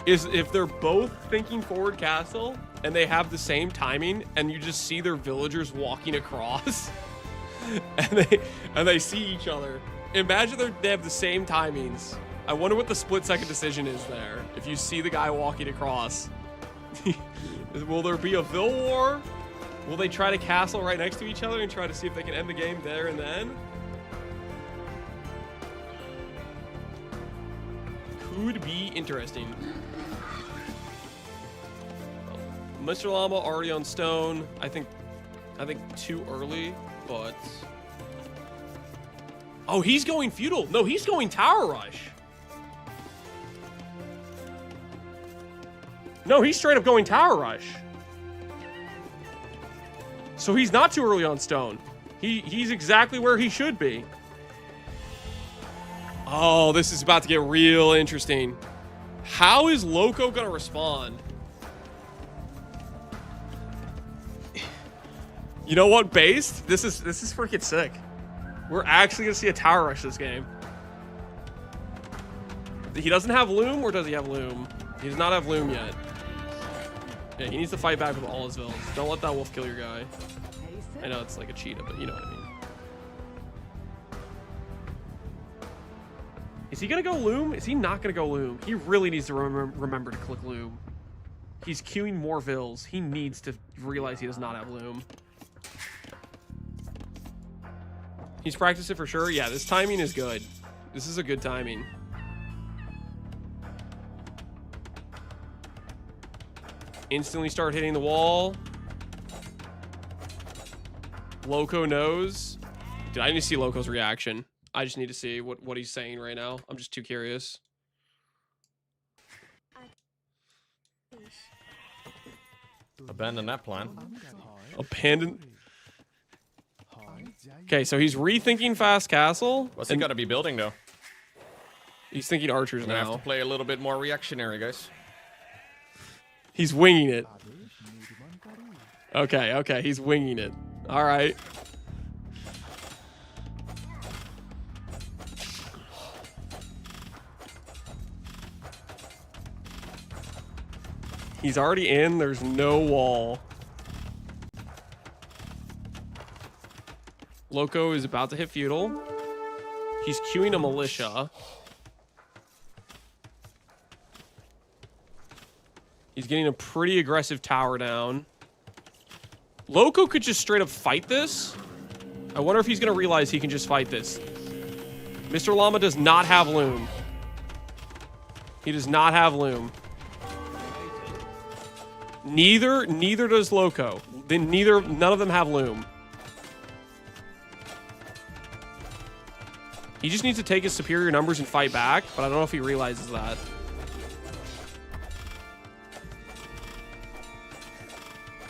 [SPEAKER 1] is if they're both thinking forward castle and they have the same timing, and you just see their villagers walking across, and they see each other. Imagine they have the same timings. I wonder what the split-second decision is there. If you see the guy walking across. Will there be a Vill war? Will they try to castle right next to each other and try to see if they can end the game there and then? Could be interesting. Mr. Llama already on stone. I think too early, but... Oh, he's going feudal. No, he's going tower rush. No, he's straight up going tower rush. So he's not too early on stone. He's exactly where he should be. Oh, this is about to get real interesting. How is Loco gonna respond? You know what, Based? This is freaking sick. We're actually gonna see a tower rush this game. He doesn't have Loom, or does he have Loom? He does not have Loom yet. Yeah, he needs to fight back with all his vills. Don't let that wolf kill your guy. I know it's like a cheetah, but you know what I mean. Is he gonna go Loom? Is he not gonna go Loom? He really needs to remember to click Loom. He's queuing more vills. He needs to realize he does not have Loom. He's practiced it for sure. Yeah, this timing is good. This is a good timing. Instantly start hitting the wall. Loco knows. Dude, I need to see Loco's reaction. I just need to see what he's saying right now. I'm just too curious.
[SPEAKER 15] Abandon that plan.
[SPEAKER 1] Abandon. Okay, so he's rethinking Fast Castle.
[SPEAKER 15] What's he got to be building though?
[SPEAKER 1] He's thinking archers
[SPEAKER 15] We're gonna
[SPEAKER 1] now.
[SPEAKER 15] have to play a little bit more reactionary, guys.
[SPEAKER 1] He's winging it. Okay, he's winging it. All right. He's already in. There's no wall. Loco is about to hit feudal. He's queuing a militia. He's getting a pretty aggressive tower down. Loco could just straight up fight this. I wonder if he's going to realize he can just fight this. Mr. Llama does not have Loom. He does not have Loom. Neither does Loco. None of them have Loom. He just needs to take his superior numbers and fight back, but I don't know if he realizes that.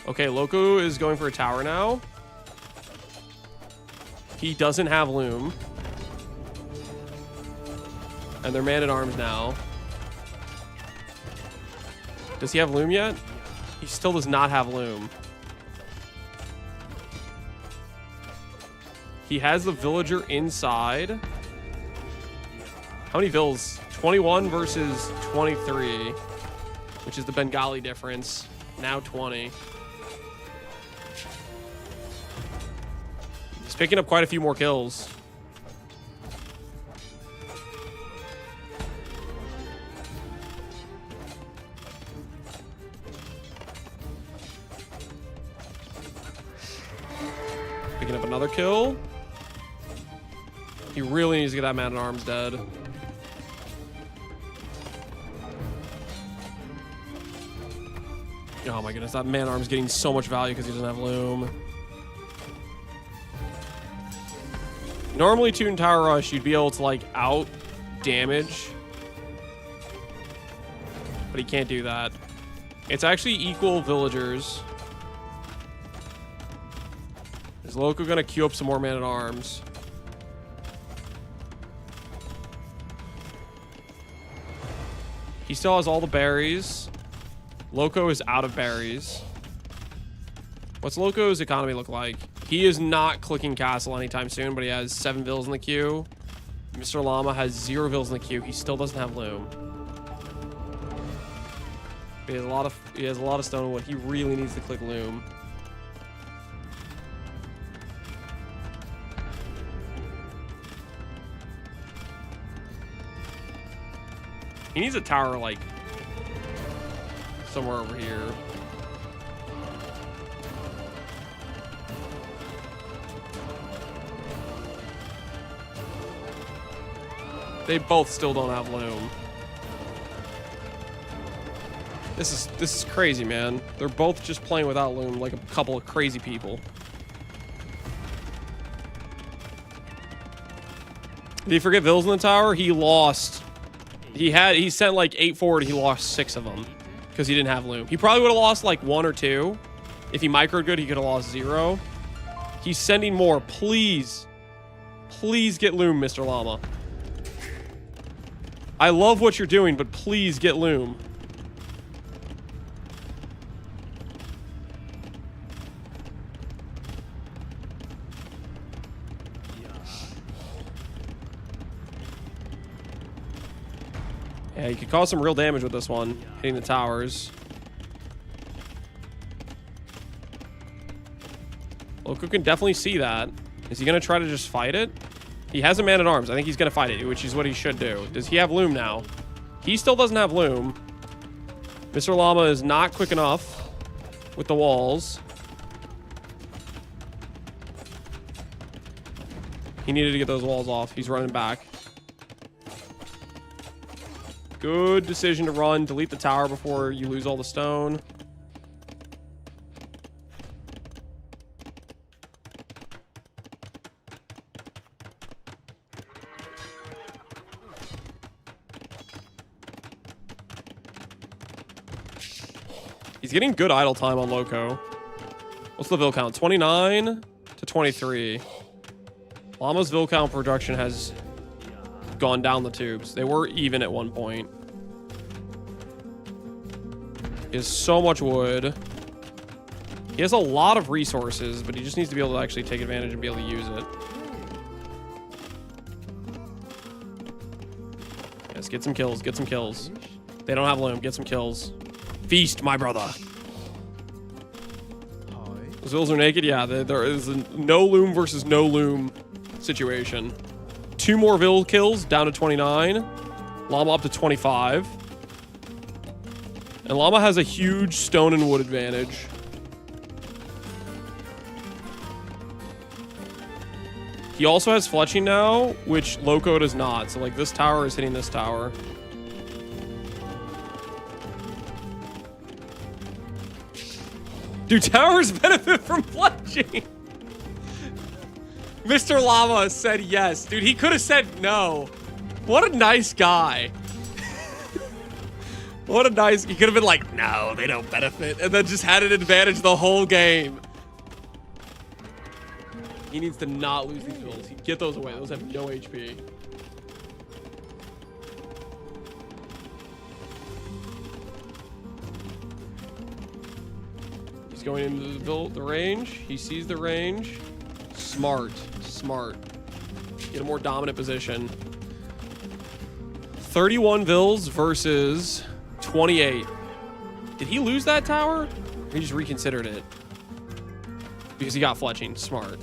[SPEAKER 1] Okay, Loco is going for a tower now. He doesn't have Loom. And they're man-at-arms now. Does he have Loom yet? He still does not have Loom. He has the villager inside. How many vills? 21 versus 23, which is the Bengali difference. Now 20. He's picking up quite a few more kills. Picking up another kill. He really needs to get that man-at-arms dead. Oh my goodness, that man-at-arms getting so much value because he doesn't have Loom. Normally, Toon Tower Rush, you'd be able to, like, out-damage. But he can't do that. It's actually equal villagers. Is Loco gonna queue up some more man-at-arms? He still has all the berries. Loco is out of berries. What's Loco's economy look like? He is not clicking castle anytime soon, but he has 7 vills in the queue. Mr. Llama has 0 vills in the queue. He still doesn't have Loom. He has a lot of stonewood. He really needs to click Loom. He needs a tower, like, somewhere over here. They both still don't have Loom. This is crazy, man. They're both just playing without Loom like a couple of crazy people. Did he forget vills in the tower? He lost. He sent like 8 forward. He lost 6 of them because he didn't have Loom. He probably would have lost like 1 or 2. If he microed good, he could have lost 0. He's sending more. Please. Please get Loom, Mr. Llama. I love what you're doing, but please get loom. Yeah, you could cause some real damage with this one, hitting the towers. Loco can definitely see that. Is he going to try to just fight it? He has a man-at-arms. I think he's going to fight it, which is what he should do. Does he have loom now? He still doesn't have loom. Mr. Llama is not quick enough with the walls. He needed to get those walls off. He's running back. Good decision to run. Delete the tower before you lose all the stone. He's getting good idle time on Loco. What's the Vil count? 29 to 23. Llama's Vil count production has gone down the tubes. They were even at one point. He has so much wood. He has a lot of resources, but he just needs to be able to actually take advantage and be able to use it. Yes, get some kills. Get some kills. They don't have loom. Get some kills. Feast, my brother. Those Vils are naked? Yeah, there is a no loom versus no loom situation. 2 more Vil kills, down to 29. Llama up to 25. And Llama has a huge stone and wood advantage. He also has fletching now, which Loco does not. So, like, this tower is hitting this tower. Do towers benefit from fletching? Mr. Llama said yes. Dude, he could have said no. What a nice guy. What a nice... He could have been like, no, they don't benefit. And then just had an advantage the whole game. He needs to not lose these Vils. Get those away. Those have no HP. He's going into the range. He sees the range. Smart. Smart. Get a more dominant position. 31 Vils versus 28. Did he lose that tower? Or he just reconsidered it? Because he got fletching. Smart.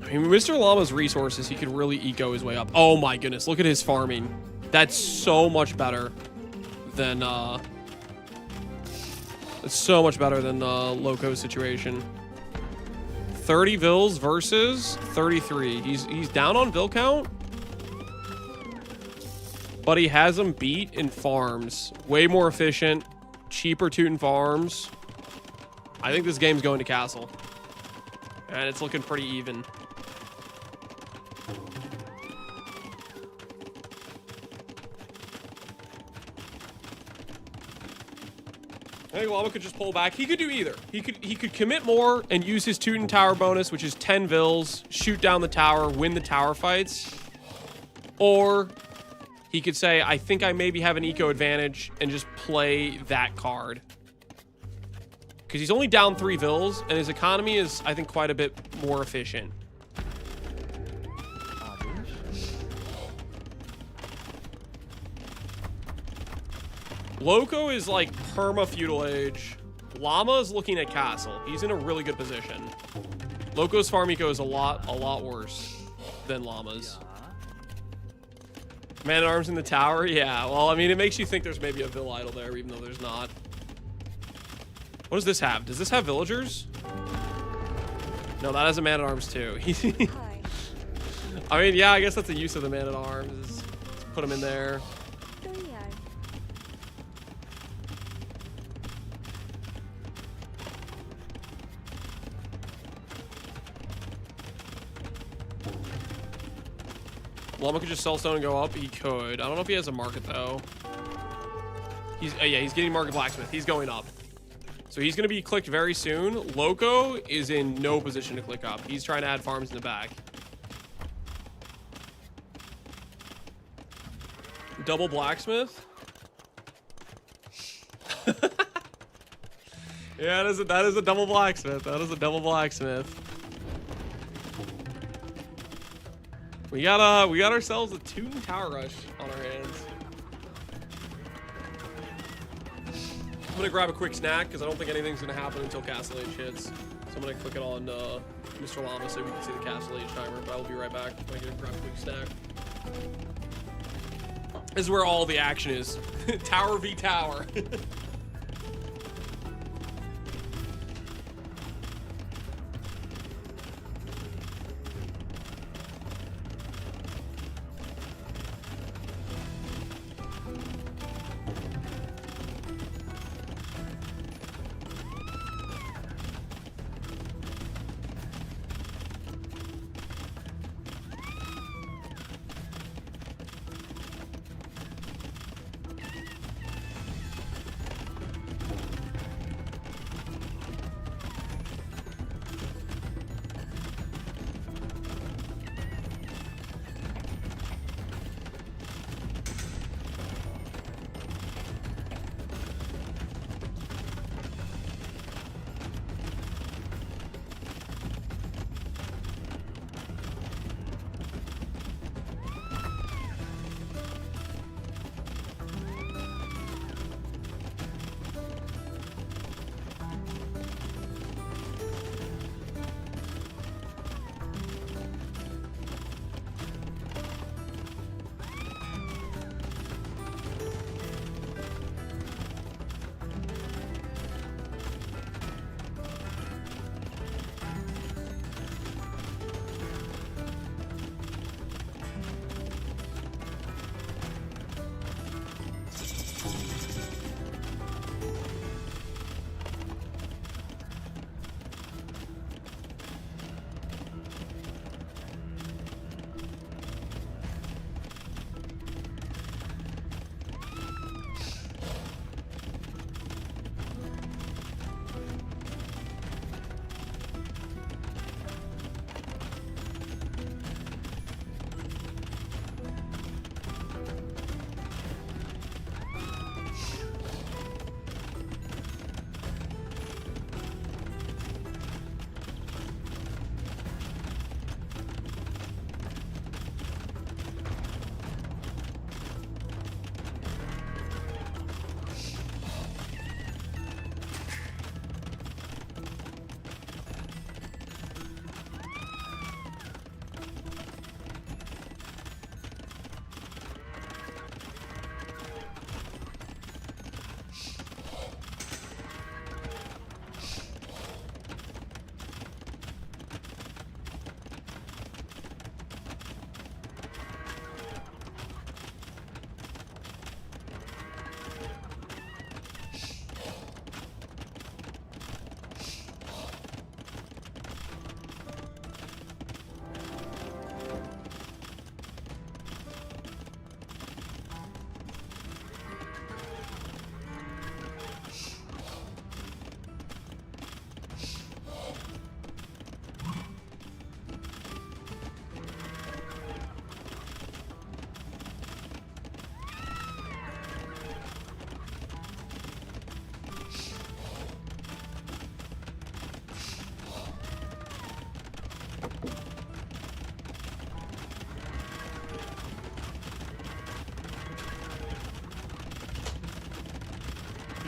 [SPEAKER 1] I mean, Mr. Llama's resources, he could really eco his way up. Oh my goodness, look at his farming. That's so much better than, it's so much better than Loco's situation. 30 Vils versus 33. He's down on Vil count, but he has him beat in farms. Way more efficient, cheaper tootin' farms. I think this game's going to castle, and it's looking pretty even. I think Llama could just pull back. He could do either. He could commit more and use his Tootin' Tower bonus, which is 10 Vils, shoot down the tower, win the tower fights. Or he could say, I think I maybe have an eco advantage and just play that card. Because he's only down 3 Vils, and his economy is, I think, quite a bit more efficient. Loco is like perma-feudal age. Llama is looking at castle. He's in a really good position. Loco's farm eco is a lot worse than Llama's. Man-at-arms in the tower? Yeah, well, I mean, it makes you think there's maybe a Vil idol there, even though there's not. What does this have? Does this have villagers? No, that has a man-at-arms too. I mean, yeah, I guess that's the use of the man-at-arms, is put him in there. Llama could just sell stone and go up. He could. I don't know if he has a market though. Yeah, he's getting market blacksmith. He's going up. So he's going to be clicked very soon. Loco is in no position to click up. He's trying to add farms in the back. Double blacksmith. Yeah, that is a double blacksmith. That is a double blacksmith. We got ourselves a toon tower rush on our hands. I'm gonna grab a quick snack because I don't think anything's gonna happen until Castle Age hits. So I'm gonna click it on Mr. Llama so we can see the Castle Age timer. But I will be right back. I'm gonna grab a quick snack. This is where all the action is. Tower v tower.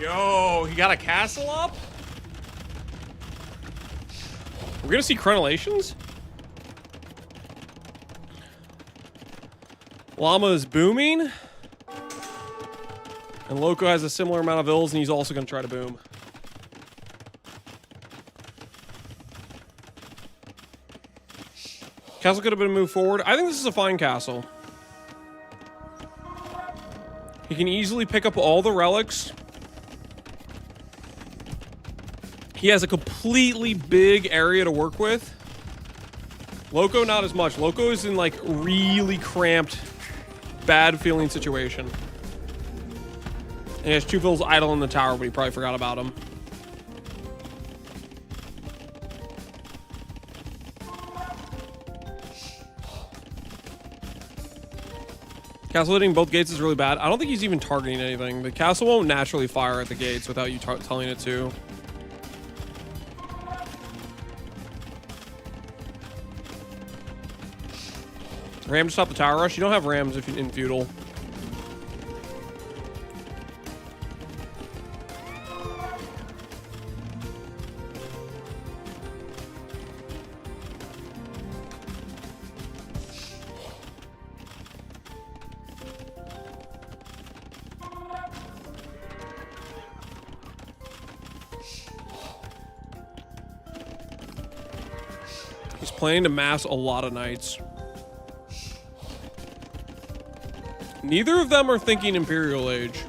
[SPEAKER 1] Yo, he got a castle up? We're gonna see Crenellations? Llama is booming. And Loco has a similar amount of ills, and he's also gonna try to boom. Castle could have been moved forward. I think this is a fine castle. He can easily pick up all the relics. He has a completely big area to work with. Loco, not as much. Loco is in like really cramped, bad feeling situation. And he has 2 vills idle in the tower, but he probably forgot about him. Castle hitting both gates is really bad. I don't think he's even targeting anything. The castle won't naturally fire at the gates without you telling it to. Ram to stop the tower rush. You don't have rams if you're in feudal. He's planning to mass a lot of knights. Neither of them are thinking Imperial Age.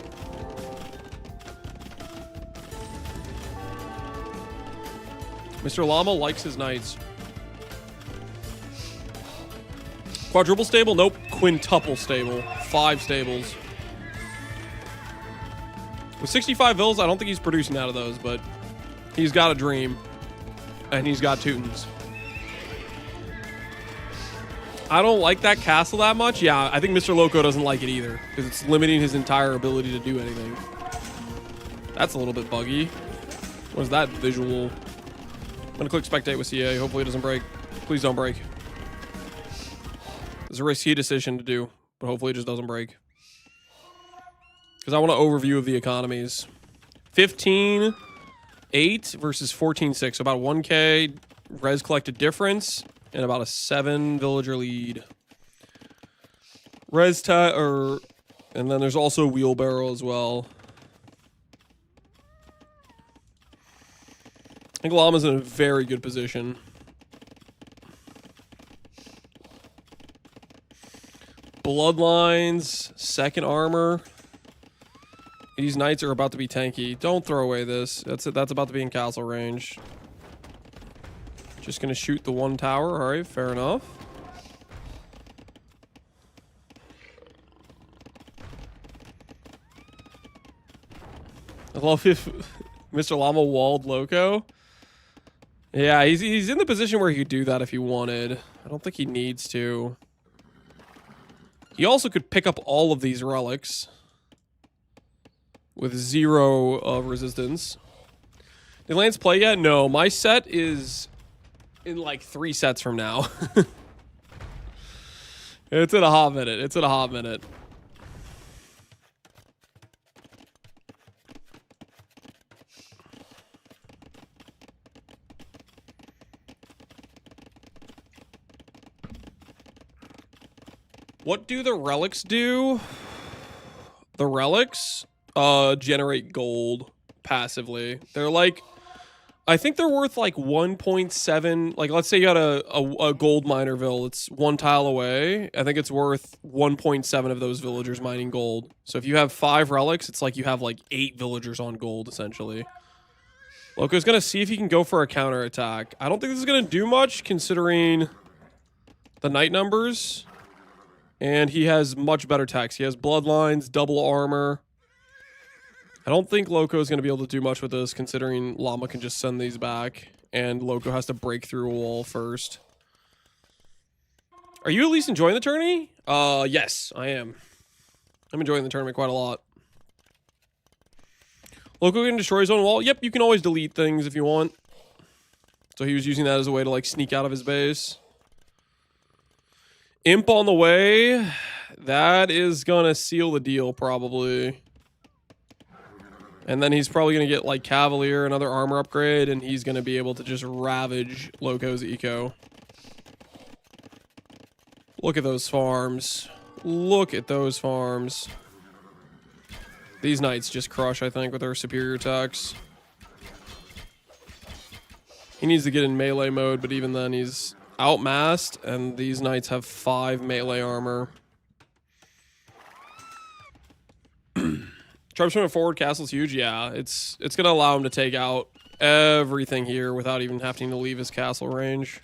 [SPEAKER 1] Mr. Llama likes his knights. Quadruple stable? Nope. Quintuple stable. 5 stables. With 65 vills, I don't think he's producing out of those, but he's got a dream. And he's got Teutons. I don't like that castle that much. Yeah, I think Mr. Loco doesn't like it either, because it's limiting his entire ability to do anything. That's a little bit buggy. What is that visual? I'm gonna click spectate with CA. Hopefully it doesn't break. Please don't break. It's a risky decision to do, but hopefully it just doesn't break. Because I want an overview of the economies. 15-8 versus 14-6. So about 1k res collected difference. And about a 7 villager lead. And then there's also wheelbarrow as well. I think Llama's in a very good position. Bloodlines, second armor. These knights are about to be tanky. Don't throw away this. That's about to be in castle range. Just gonna shoot the one tower. All right, fair enough. I love if Mr. Llama walled Loco. Yeah, he's in the position where he could do that if he wanted. I don't think he needs to. He also could pick up all of these relics with 0 resistance. Did Lance play yet? No, my set is in like 3 sets from now. It's in a hot minute. It's in a hot minute. What do the relics do? The relics generate gold passively. They're like, I think they're worth like 1.7. Like, let's say you had a gold minerville. It's 1 tile away. I think it's worth 1.7 of those villagers mining gold. So if you have 5 relics, it's like you have like 8 villagers on gold, essentially. Loco's going to see if he can go for a counterattack. I don't think this is going to do much, considering the knight numbers. And he has much better techs. He has bloodlines, double armor. I don't think Loco is going to be able to do much with this, considering Llama can just send these back, and Loco has to break through a wall first. Are you at least enjoying the tourney? Yes, I am. I'm enjoying the tournament quite a lot. Loco can destroy his own wall? Yep, you can always delete things if you want. So he was using that as a way to, like, sneak out of his base. Imp on the way. That is going to seal the deal, probably. And then he's probably going to get, like, Cavalier, another armor upgrade, and he's going to be able to just ravage Loco's eco. Look at those farms. Look at those farms. These knights just crush, I think, with their superior attacks. He needs to get in melee mode, but even then he's outmassed, and these knights have 5 melee armor. Tribes moving forward, castle's huge. Yeah, it's going to allow him to take out everything here without even having to leave his castle range.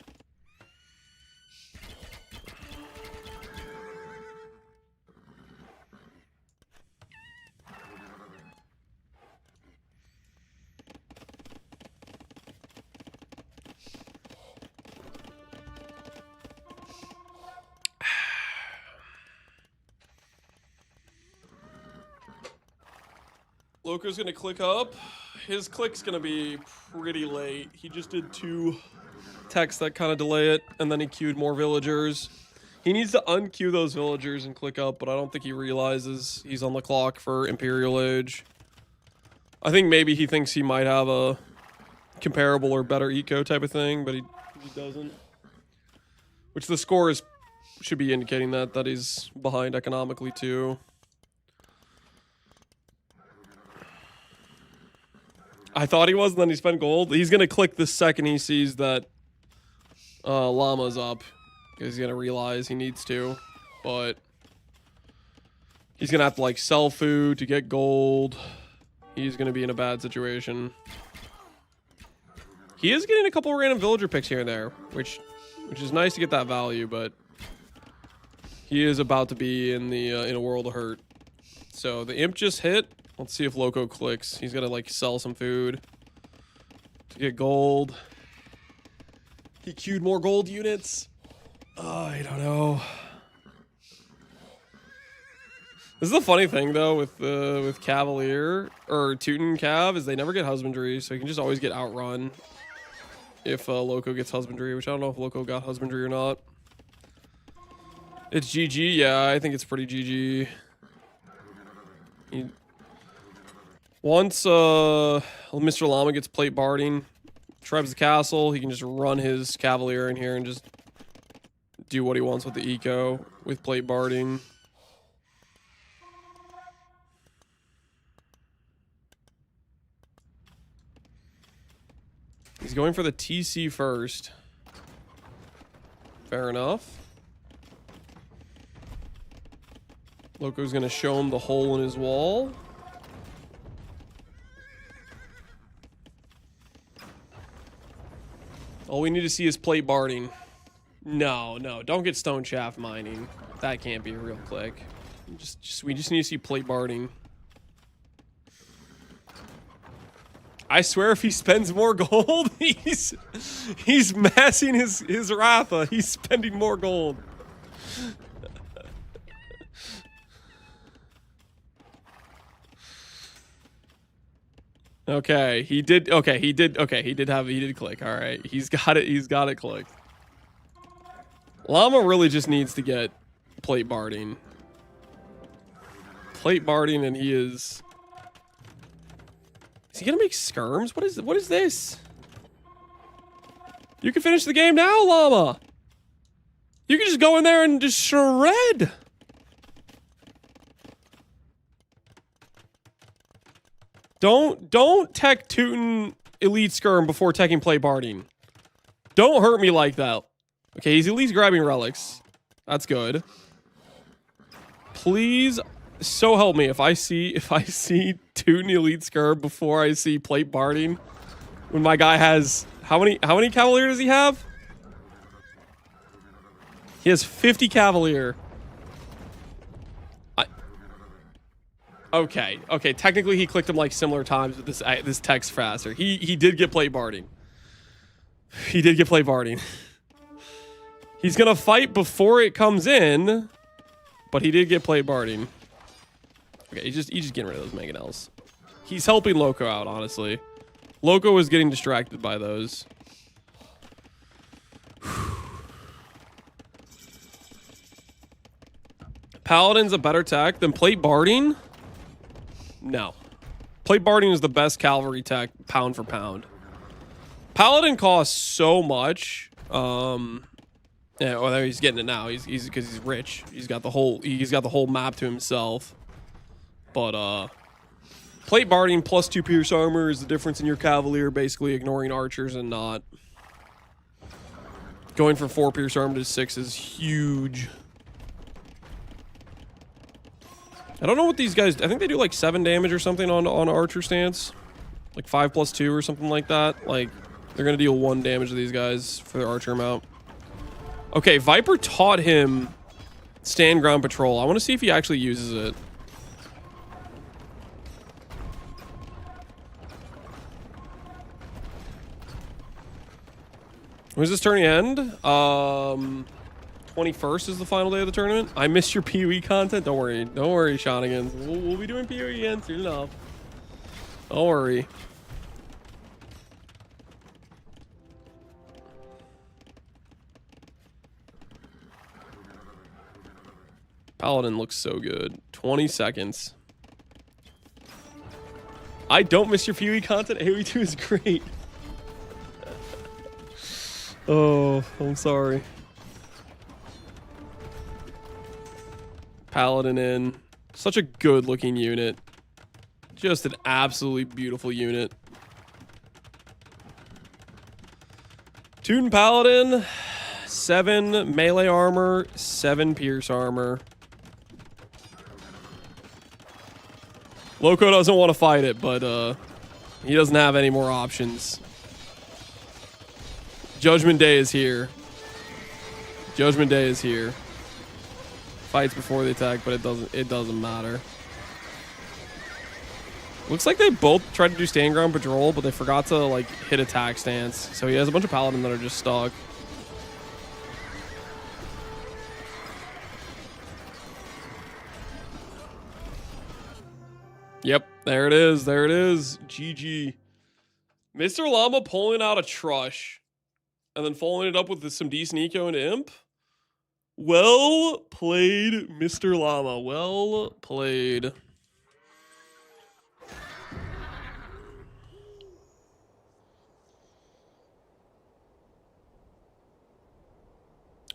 [SPEAKER 1] Loco's gonna click up. His click's gonna be pretty late. He just did 2 techs that kind of delay it, and then he queued more villagers. He needs to unqueue those villagers and click up, but I don't think he realizes he's on the clock for Imperial Age. I think maybe he thinks he might have a comparable or better eco type of thing, but he doesn't. Which the score should be indicating that he's behind economically too. I thought he was, and then he spent gold. He's gonna click the second he sees that llama's up, because he's gonna realize he needs to. But he's gonna have to like sell food to get gold. He's gonna be in a bad situation. He is getting a couple random villager picks here and there, which is nice to get that value, but he is about to be in the in a world of hurt. So the imp just hit. Let's see if Loco clicks. He's gonna like sell some food to get gold. He queued more gold units. I don't know. This is the funny thing though with Cavalier or Teuton Cav is they never get husbandry, so you can just always get outrun if Loco gets husbandry, which I don't know if Loco got husbandry or not. It's GG, yeah, I think it's pretty GG. Once Mr. Llama gets plate barding, Treb's the castle, he can just run his Cavalier in here and just do what he wants with the eco with plate barding. He's going for the TC first. Fair enough. Loco's gonna show him the hole in his wall. All we need to see is plate barding. No, don't get stone shaft mining. That can't be a real click. We just need to see plate barding. I swear if he spends more gold, he's massing his Ratha. He's spending more gold. Okay, he did click. All right, he's got it clicked. Llama really just needs to get plate barding, and he is he gonna make skirms? What is this? You can finish the game now, Llama. You can just go in there and just shred. Don't tech Teuton Elite Skirm before teching plate barding. Don't hurt me like that. Okay, he's at least grabbing relics. That's good. Please, so help me, if I see Teuton Elite Skirm before I see plate barding, when my guy has how many Cavalier does he have? He has 50 Cavalier. Okay. Technically, he clicked him like similar times, but this tech's faster. He did get plate barding. He's gonna fight before it comes in, but he did get plate barding. Okay, he's just getting rid of those mangonels. He's helping Loco out, honestly. Loco was getting distracted by those. Paladin's a better tech than plate barding? No. Plate barding is the best cavalry tech, pound for pound. Paladin costs so much. Yeah, well, he's getting it now. He's because he's rich. He's got the whole map to himself. But plate barding plus 2 pierce armor is the difference in your Cavalier, basically ignoring archers and not. Going from 4 pierce armor to 6 is huge. I don't know what these guys... I think they do like 7 damage or something on archer stance. Like 5 plus 2 or something like that. Like, they're going to deal 1 damage to these guys for their archer amount. Okay, Viper taught him stand ground patrol. I want to see if he actually uses it. When's this tournament end? 21st is the final day of the tournament. I missed your PoE content. Don't worry, Shenanigans. We'll be doing PoE again soon enough. Don't worry. Paladin looks so good. 20 seconds. I don't miss your PoE content. AoE 2 is great. Oh, I'm sorry. Paladin in. Such a good looking unit. Just an absolutely beautiful unit. Toon Paladin. 7 melee armor, 7 pierce armor. Loco doesn't want to fight it, but he doesn't have any more options. Judgment Day is here. Judgment Day is here. Fights before the attack, but it doesn't matter. Looks like they both tried to do stand ground patrol, but they forgot to like hit attack stance. So he has a bunch of paladin that are just stuck. Yep, there it is. There it is. GG. Mr. Llama pulling out a Trush and then following it up with some decent eco and imp. Well played, Mr. Llama. Well played.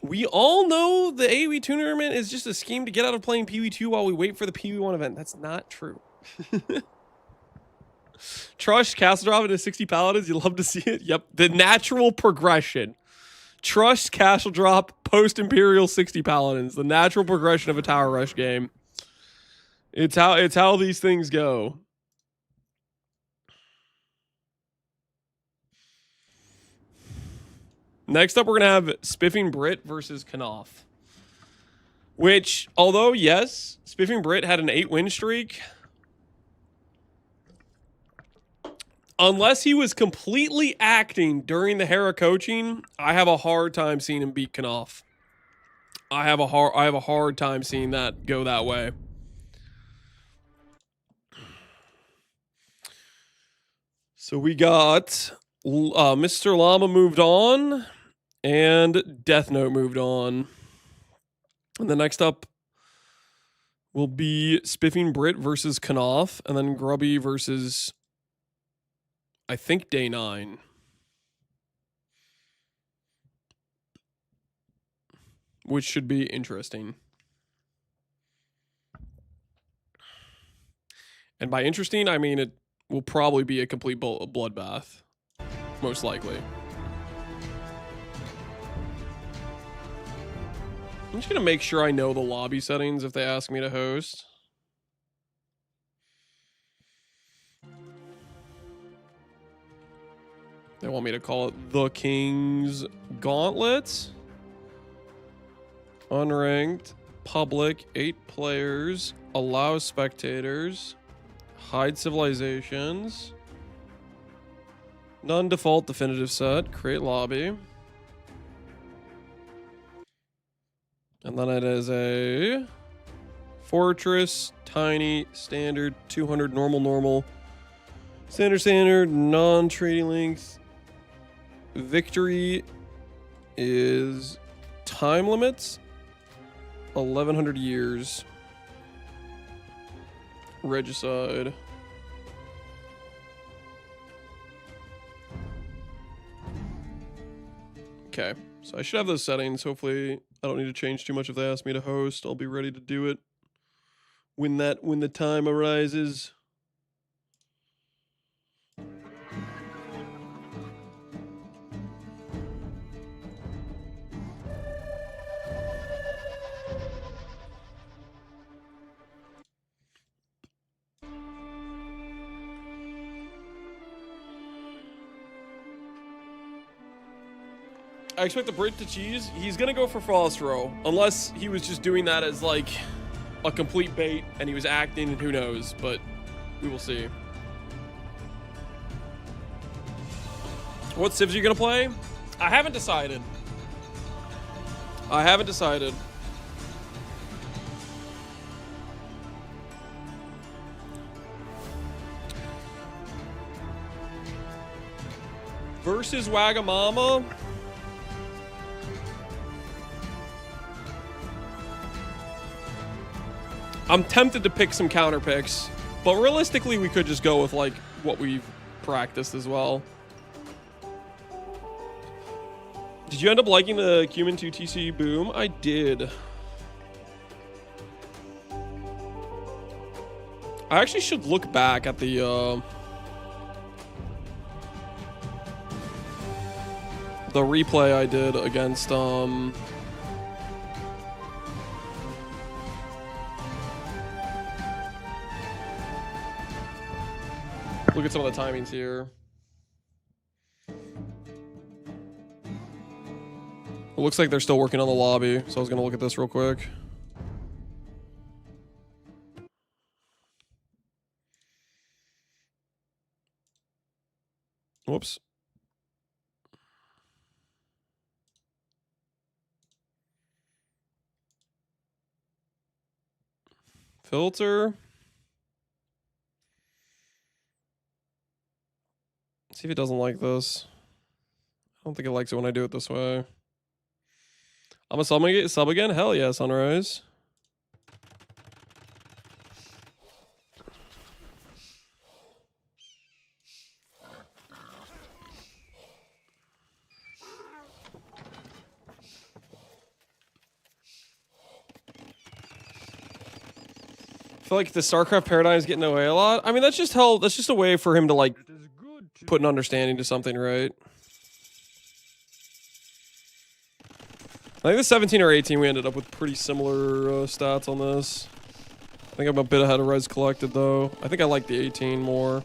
[SPEAKER 1] We all know the AoE tournament is just a scheme to get out of playing PoE2 while we wait for the PoE1 event. That's not true. Trush, castle drop into 60 paladins. You love to see it. Yep. The natural progression. Trush, castle drop, post-imperial 60 paladins. The natural progression of a tower rush game. It's how these things go. Next up, we're going to have Spiffing Brit versus Knopf. Which, although, yes, Spiffing Brit had an 8-win streak. Unless he was completely acting during the Hera coaching, I have a hard time seeing him beat Knopf. I have a hard time seeing that go that way. So we got Mr. Llama moved on, and Death Note moved on. And the next up will be Spiffing Brit versus Knopf, and then Grubby versus, I think, Day 9. Which should be interesting. And by interesting, I mean it will probably be a complete bloodbath. Most likely. I'm just going to make sure I know the lobby settings if they ask me to host. They want me to call it the King's Gauntlet. Unranked. Public. 8 players. Allow spectators. Hide civilizations. Non-default definitive set. Create lobby. And then it is a fortress, tiny, standard, 200, normal, standard, non-trading links. Victory is time limits, 1100 years. Regicide. Okay, so I should have those settings. Hopefully I don't need to change too much if they ask me to host. I'll be ready to do it when the time arises. I expect the Brit to cheese. He's gonna go for Frost Row, unless he was just doing that as like a complete bait and he was acting, and who knows, but we will see. What civs are you gonna play? I haven't decided. versus Wagamama. I'm tempted to pick some counter picks, but realistically, we could just go with like what we've practiced as well. Did you end up liking the Cumin 2 TC boom? I did. I actually should look back at the replay I did against look at some of the timings here. It looks like they're still working on the lobby, so I was gonna look at this real quick. Whoops. Filter. See if it doesn't like this. I don't think it likes it when I do it this way. I'm a sub again? Hell yeah, Sunrise. I feel like the StarCraft paradigm is getting away a lot. I mean, that's just a way for him to like put an understanding to something, right? I think the 17 or 18 we ended up with pretty similar stats on this. I think I'm a bit ahead of Res Collected though. I think I like the 18 more.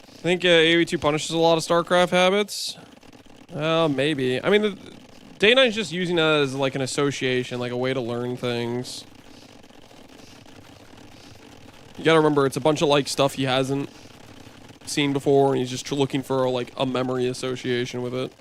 [SPEAKER 1] I think AoE 2 punishes a lot of StarCraft habits. Maybe. I mean, the Day 9 is just using that as like an association, like a way to learn things. You gotta remember, it's a bunch of like stuff he hasn't seen before, and he's just looking for like a memory association with it.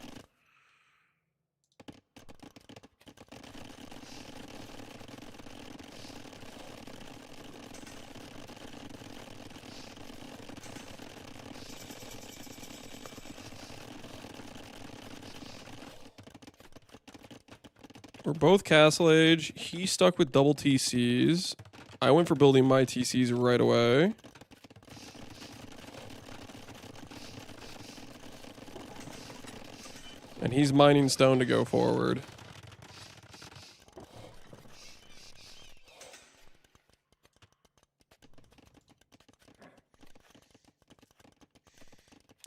[SPEAKER 1] We're both Castle Age. He stuck with double TCs. I went for building my TCs right away. And he's mining stone to go forward.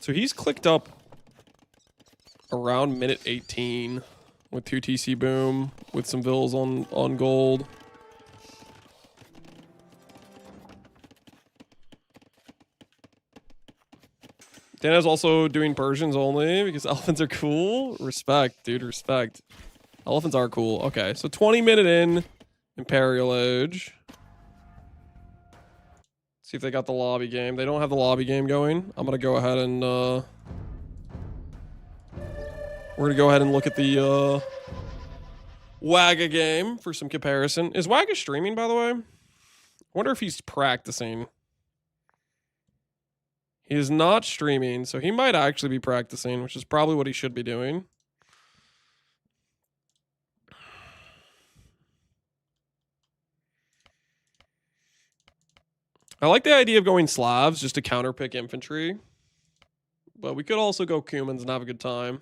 [SPEAKER 1] So he's clicked up around minute 18 with 2 TC boom with some vills on gold. Dana's also doing Persians only because elephants are cool. Respect, dude, respect. Elephants are cool. Okay, so 20-minute in Imperial Age. See if they got the lobby game. They don't have the lobby game going. I'm gonna go ahead and we're gonna go ahead and look at the Wagga game for some comparison. Is Wagga streaming, by the way? I wonder if he's practicing. He is not streaming, so he might actually be practicing, which is probably what he should be doing. I like the idea of going Slavs just to counterpick infantry. But we could also go Cumans and have a good time.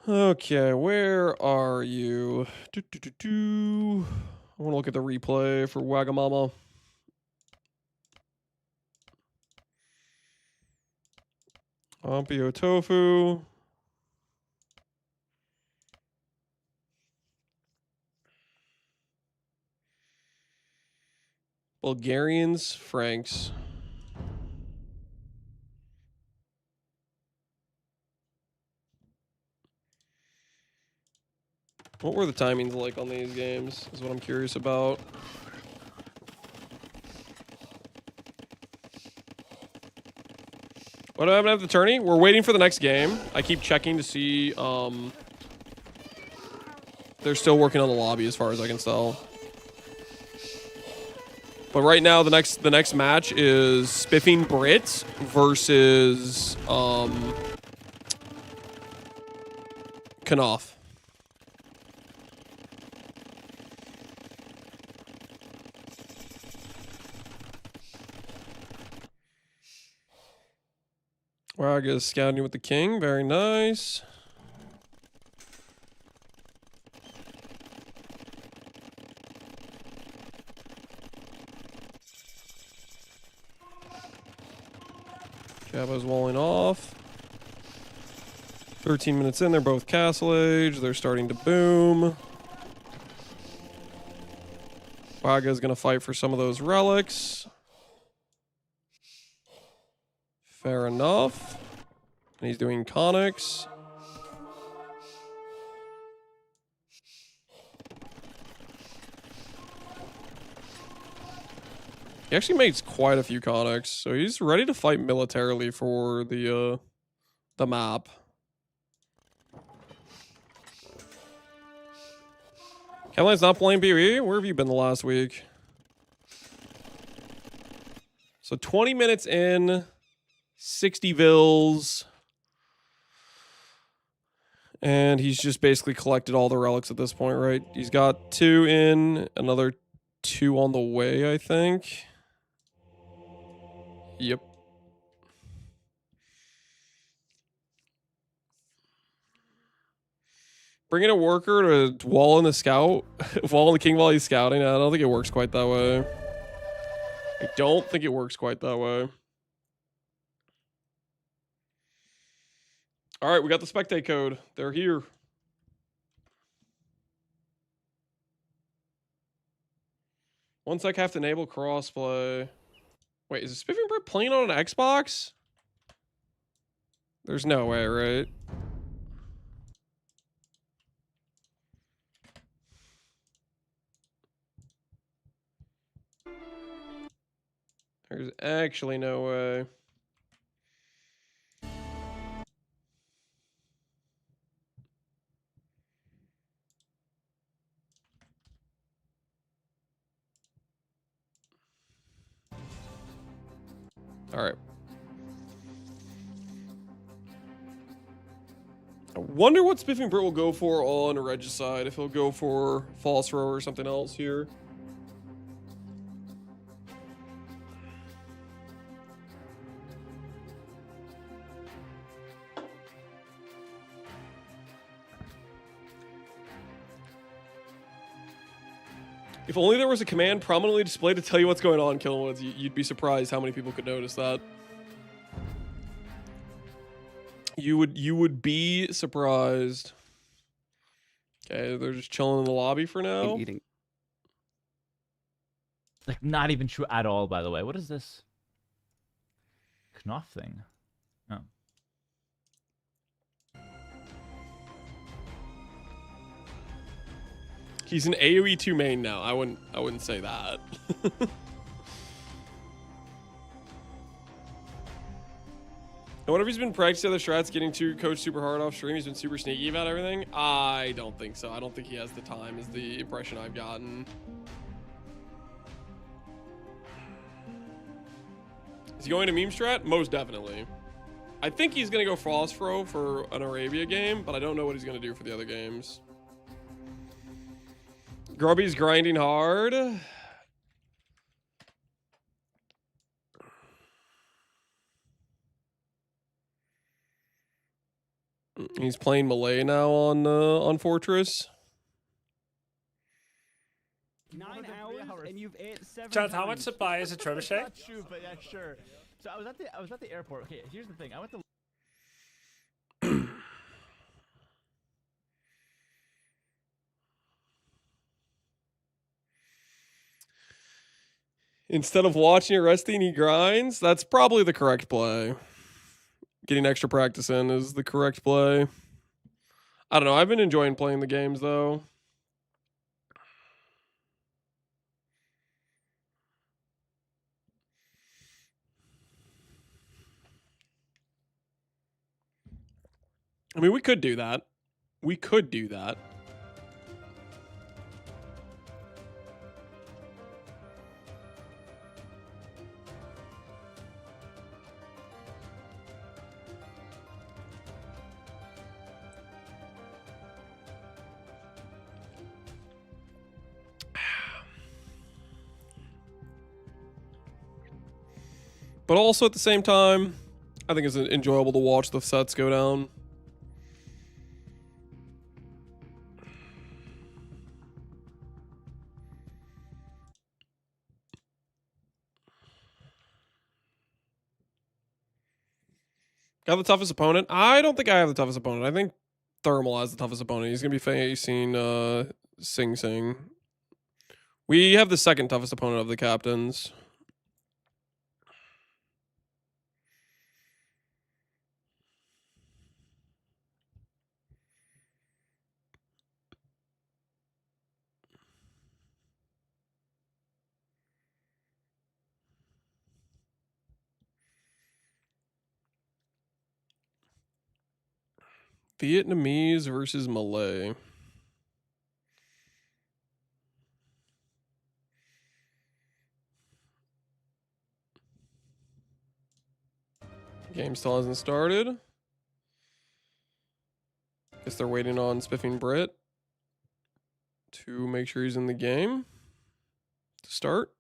[SPEAKER 1] Okay, where are you? I want to look at the replay for Wagamama. Ampio Tofu. Bulgarians, Franks. What were the timings like on these games is what I'm curious about. What do I have the tourney? We're waiting for the next game. I keep checking to see the They're still working on the lobby as far as I can tell. But right now, the next match is Spiffing Brits versus Knopf. Wag is scouting with the king. Very nice. Jabba's walling off. 13 minutes in, they're both Castle Age. They're starting to boom. Waga's going to fight for some of those relics. Fair enough. And he's doing conics. He actually makes quite a few conics, so he's ready to fight militarily for the map. Caroline's not playing PvE? Where have you been the last week? So 20 minutes in, 60 vills. And he's just basically collected all the relics at this point, right? He's got 2 in, another 2 on the way, I think. Yep. Bringing a worker to wall in the scout, wall in the king while he's scouting. I don't think it works quite that way. I don't think it works quite that way. All right, we got the spectate code. They're here. One sec, have to enable crossplay. Wait, is Spiffing Brit playing on an Xbox? There's no way, right? There's actually no way. All right. I wonder what Spiffing Brit will go for on Regicide. If he'll go for False Row or something else here. If only there was a command prominently displayed to tell you what's going on, Killwoods, you'd be surprised how many people could notice that. You would be surprised. Okay, they're just chilling in the lobby for now.
[SPEAKER 6] Eating. Like, not even true at all, by the way. What is this? Knopf thing. Oh.
[SPEAKER 1] He's an AoE 2 main now. I wouldn't say that. I wonder if he's been practicing other strats, getting to coach super hard off stream. He's been super sneaky about everything. I don't think so. I don't think he has the time, is the impression I've gotten. Is he going to meme strat? Most definitely. I think he's going to go Frostfro for an Arabia game, but I don't know what he's going to do for the other games. Grubby's grinding hard. He's playing Malay now on Fortress.
[SPEAKER 16] 9 hours and you've ate 7
[SPEAKER 17] John, how much to buy is a trebuchet?
[SPEAKER 6] Not true, but yeah, sure. So I was at the airport. Okay, here's the thing. I went to
[SPEAKER 1] Instead of watching or resting, he grinds. That's probably the correct play. Getting extra practice in is the correct play. I don't know. I've been enjoying playing the games, though. I mean, we could do that. We could do that. But also at the same time, I think it's enjoyable to watch the sets go down. Got the toughest opponent? I don't think I have the toughest opponent. I think Thermal has the toughest opponent. He's going to be facing Sing Sing. We have the second toughest opponent of the captains. Vietnamese versus Malay. Game still hasn't started. Guess they're waiting on Spiffing Brit to make sure he's in the game to start.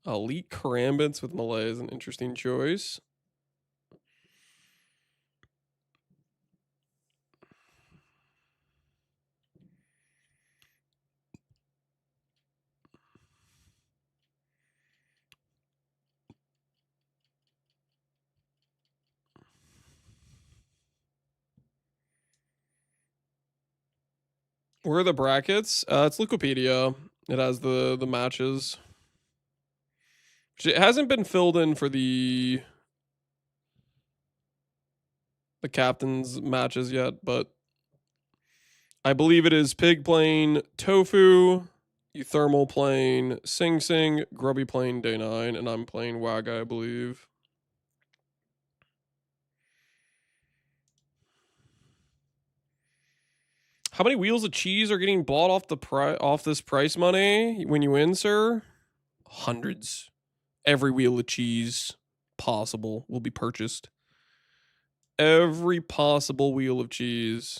[SPEAKER 1] Elite Karambits with Malay is an interesting choice. Where are the brackets? It's Wikipedia. It has the matches. It hasn't been filled in for the captain's matches yet, but I believe it is Pig playing Tofu, Euthermal playing Sing Sing, Grubby playing Day 9, and I'm playing Waga, I believe. How many wheels of cheese are getting bought off this price money when you win, sir? Hundreds. Every wheel of cheese possible will be purchased. Every possible wheel of cheese.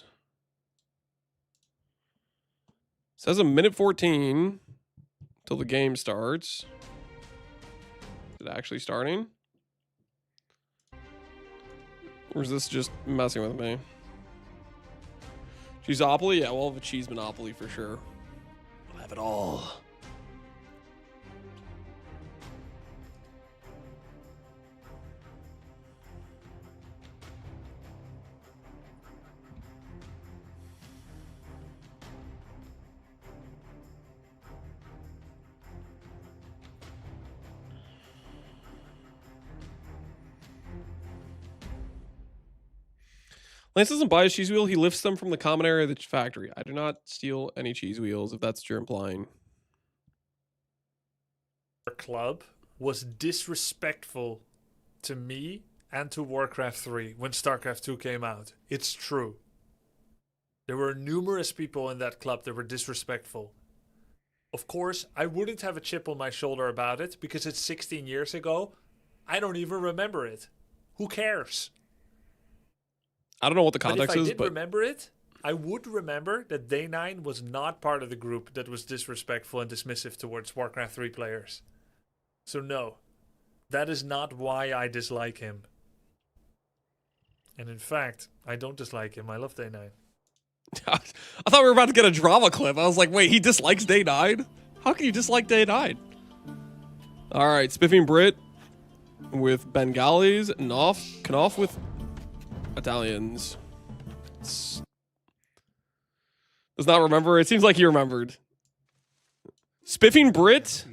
[SPEAKER 1] Says a minute 14 till the game starts. Is it actually starting? Or is this just messing with me? Cheeseopoly? Yeah, we'll have a cheese monopoly for sure. We'll have it all. Lance doesn't buy a cheese wheel. He lifts them from the common area of the factory. I do not steal any cheese wheels, if that's what you're implying.
[SPEAKER 17] Our club was disrespectful to me and to Warcraft 3 when StarCraft 2 came out. It's true. There were numerous people in that club that were disrespectful. Of course, I wouldn't have a chip on my shoulder about it because it's 16 years ago. I don't even remember it. Who cares?
[SPEAKER 1] I don't know what the context
[SPEAKER 17] but if I
[SPEAKER 1] is,
[SPEAKER 17] did
[SPEAKER 1] but
[SPEAKER 17] remember it, I would remember that Day 9 was not part of the group that was disrespectful and dismissive towards Warcraft 3 players. So no, that is not why I dislike him. And in fact, I don't dislike him. I love Day 9.
[SPEAKER 1] I thought we were about to get a drama clip. I was like, wait, he dislikes Day 9? How can you dislike Day 9? All right, Spiffing Brit with Bengalis, Knopf with Italians. Does not remember. It seems like he remembered. Spiffing Brit?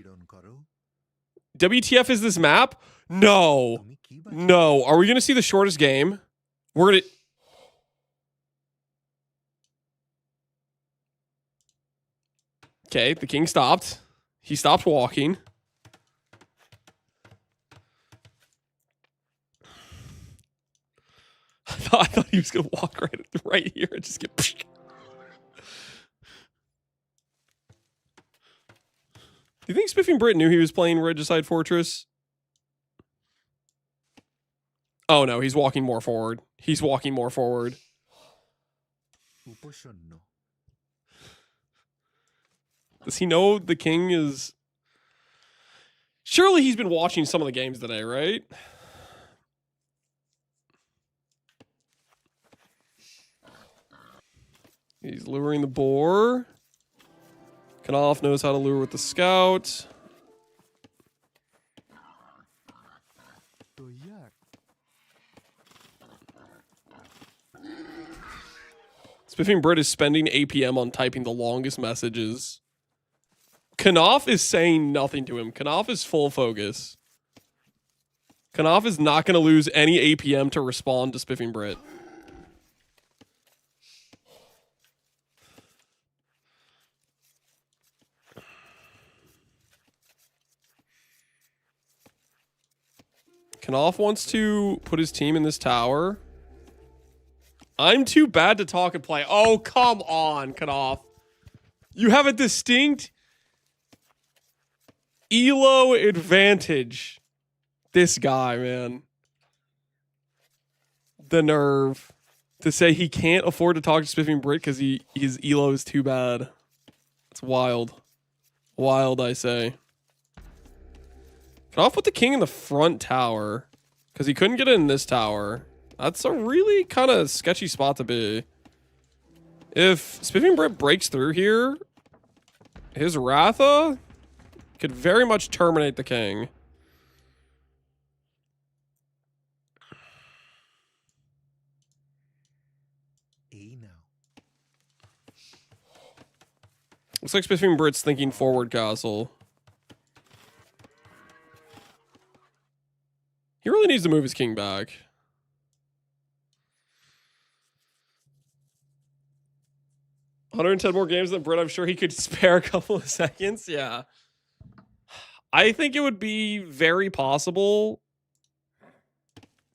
[SPEAKER 1] WTF is this map? No. No. Are we going to see the shortest game? We're going to... Okay, the king stopped. He stopped walking. I thought he was going to walk right here and just get... Do you think Spiffing Brit knew he was playing Regicide Fortress? Oh no, he's walking more forward. He's walking more forward. Does he know the king is Surely he's been watching some of the games today, right? He's luring the boar. Knopf knows how to lure with the scout. Spiffing Brit is spending APM on typing the longest messages. Knopf is saying nothing to him. Knopf is full focus. Knopf is not going to lose any APM to respond to Spiffing Brit. Knopf wants to put his team in this tower. I'm too bad to talk and play. Oh, come on, Knopf. You have a distinct elo advantage. This guy, man. The nerve to say he can't afford to talk to Spiffing Brit because his elo is too bad. It's wild. Wild, I say. Knopf put the king in the front tower because he couldn't get it in this tower. That's a really kind of sketchy spot to be. If Spiffing Brit breaks through here, his Ratha could very much terminate the king. Looks like Spiffing Brit's thinking forward castle. He really needs to move his king back. $110 more games than Brit. I'm sure he could spare a couple of seconds. Yeah. I think it would be very possible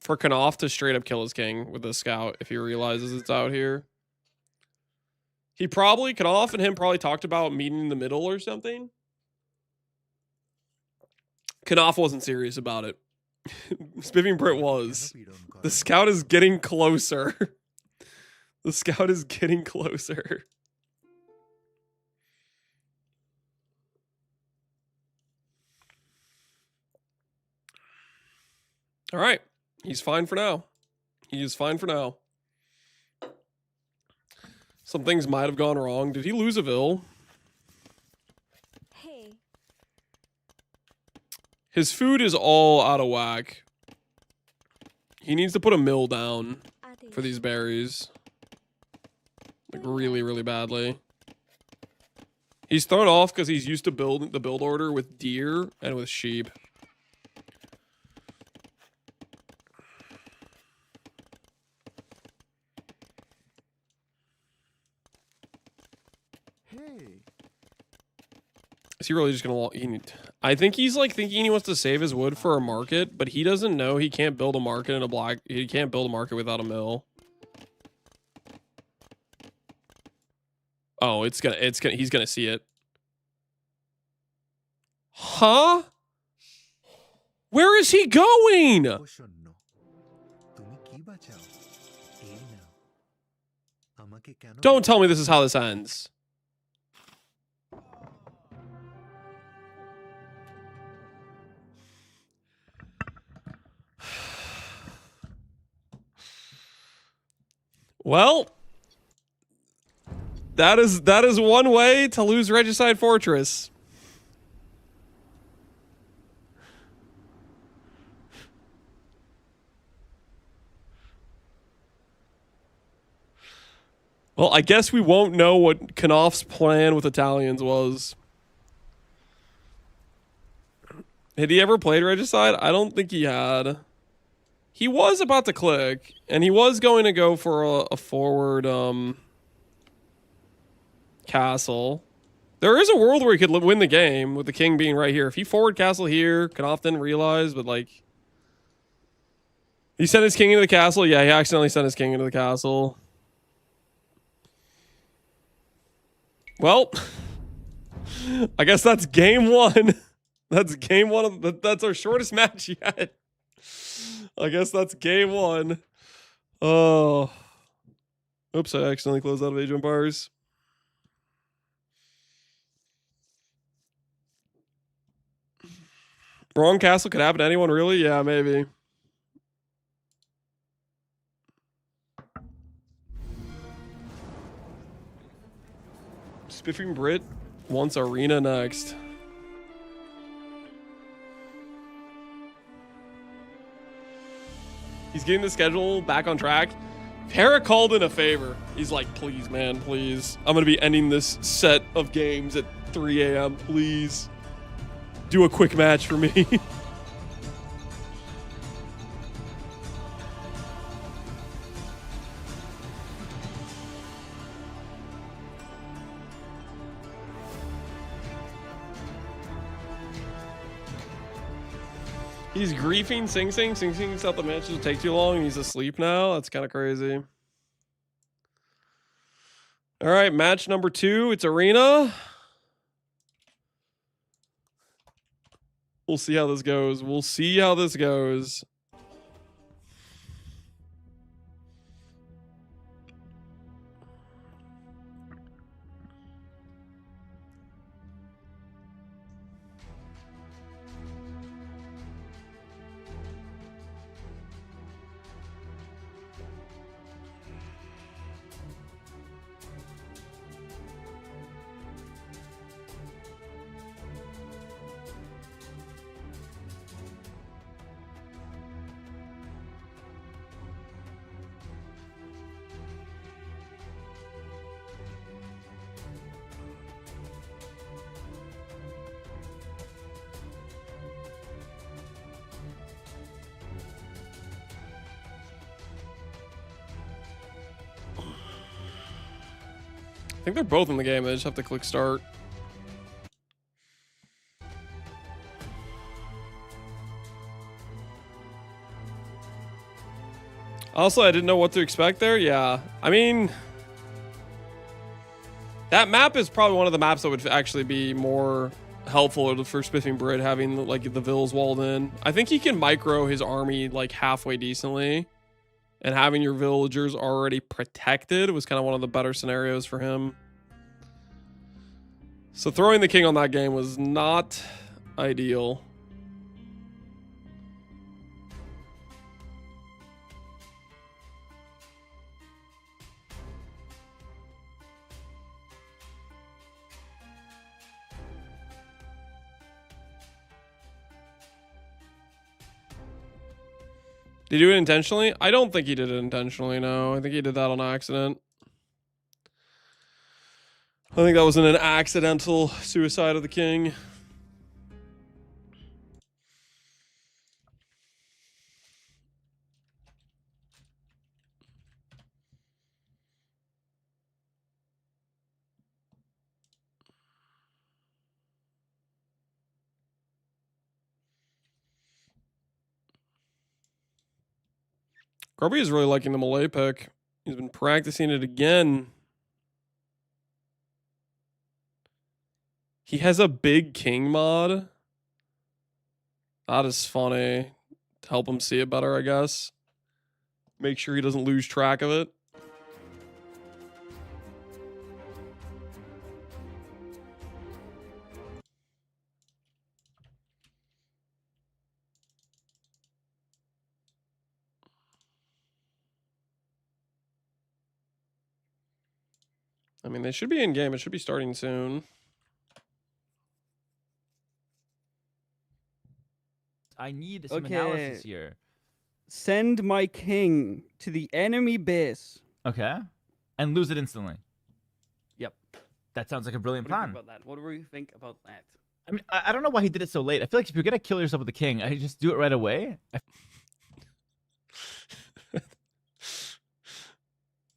[SPEAKER 1] for Knopf to straight up kill his king with a scout if he realizes it's out here. Knopf and him probably talked about meeting in the middle or something. Knopf wasn't serious about it. Spiffing Brit was. The scout is getting closer. The scout is getting closer. All right. He's fine for now. He is fine for now. Some things might have gone wrong. Did he lose a Vil?
[SPEAKER 4] Hey.
[SPEAKER 1] His food is all out of whack. He needs to put a mill down for these berries. Like really, really badly. He's thrown off because he's used to the build order with deer and with sheep. Is he really just gonna? I think he's like thinking he wants to save his wood for a market, but he doesn't know he can't build a market in a black. He can't build a market without a mill. Oh, he's gonna see it. Huh? Where is he going? Don't tell me this is how this ends. Well, that is one way to lose Regicide Fortress. Well, I guess we won't know what Knopf's plan with Italians was. Had he ever played Regicide? I don't think he had. He was about to click, and he was going to go for a forward castle. There is a world where he could win the game with the king being right here. If he forward castle here, Knopf didn't realize, but like... He sent his king into the castle. Yeah, he accidentally sent his king into the castle. Well, I guess that's game one. That's game one. That's our shortest match yet. I guess that's game one. Oh. Oops, I accidentally closed out of Age of Empires. Wrong castle could happen to anyone, really? Yeah, maybe. Spiffing Brit wants arena next. He's getting the schedule back on track. Hera called in a favor. He's like, please, man, please. I'm going to be ending this set of games at 3 a.m. Please. Do a quick match for me. He's griefing Sing Sing. Sing Sing thought the match would take too long. He's asleep now. That's kind of crazy. All right, match number 2. It's arena. We'll see how this goes. We'll see how this goes. I think they're both in the game. I just have to click start. Also, I didn't know what to expect there. Yeah. I mean, that map is probably one of the maps that would actually be more helpful for Spiffing Brit, having like the villas walled in. I think he can micro his army like halfway decently. And having your villagers already protected was kind of one of the better scenarios for him. So throwing the king on that game was not ideal. Did he do it intentionally? I don't think he did it intentionally, no. I think he did that on accident. I think that was an accidental suicide of the king. Grubby is really liking the Malay pick. He's been practicing it again. He has a big king mod. That is funny. To help him see it better, I guess. Make sure he doesn't lose track of it. I mean, they should be in game. It should be starting soon.
[SPEAKER 6] I need some analysis here.
[SPEAKER 7] Send my king to the enemy base.
[SPEAKER 6] Okay. And lose it instantly.
[SPEAKER 7] Yep.
[SPEAKER 6] That sounds like a brilliant
[SPEAKER 7] What do you
[SPEAKER 6] plan.
[SPEAKER 7] think about that? What do you think about that?
[SPEAKER 6] I mean, I don't know why he did it so late. I feel like if you're going to kill yourself with the king, I just do it right away.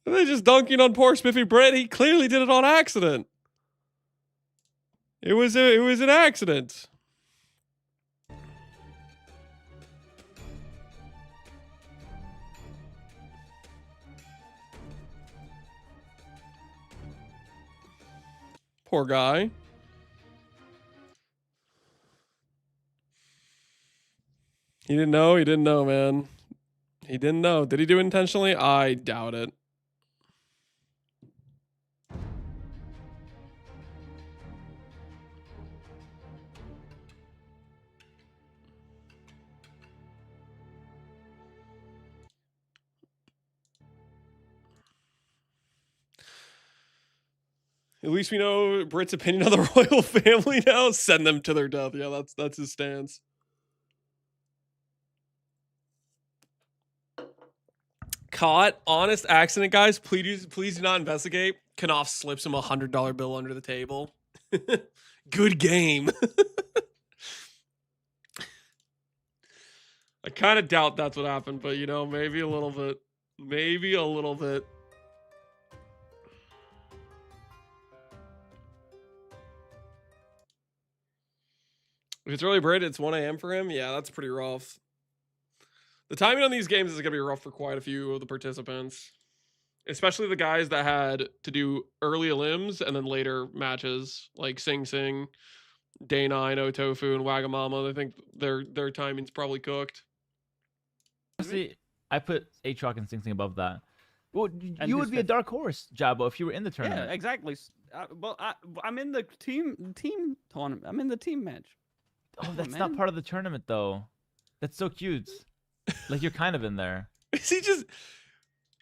[SPEAKER 1] They just dunking on poor Spiffy Brit. He clearly did it on accident. It was an accident. Poor guy. He didn't know. He didn't know, man. He didn't know. Did he do it intentionally? I doubt it. At least we know Brit's opinion on the royal family now. Send them to their death. Yeah, that's his stance. Caught. Honest accident, guys. Please do not investigate. Knopf slips him $100 bill under the table. Good game. I kind of doubt that's what happened, but you know, maybe a little bit. Maybe a little bit. If it's early Brit, it's 1 a.m. for him. Yeah, that's pretty rough. The timing on these games is going to be rough for quite a few of the participants. Especially the guys that had to do early elims and then later matches, like Sing Sing, Day 9, Otofu, and Wagamama. I think their timing's probably cooked.
[SPEAKER 6] Honestly, I put Aatrox and Sing Sing above that. Well,
[SPEAKER 7] And
[SPEAKER 6] you
[SPEAKER 7] who's
[SPEAKER 6] would be a
[SPEAKER 7] fifth?
[SPEAKER 6] dark horse, Jabbo, if you were in the
[SPEAKER 7] Yeah,
[SPEAKER 6] tournament.
[SPEAKER 7] exactly. I'm in the team tournament. I'm in the team match.
[SPEAKER 6] Oh,
[SPEAKER 7] on,
[SPEAKER 6] that's
[SPEAKER 7] man.
[SPEAKER 6] not part of the tournament, though. That's so cute. Like, you're kind of in there.
[SPEAKER 1] Is he just...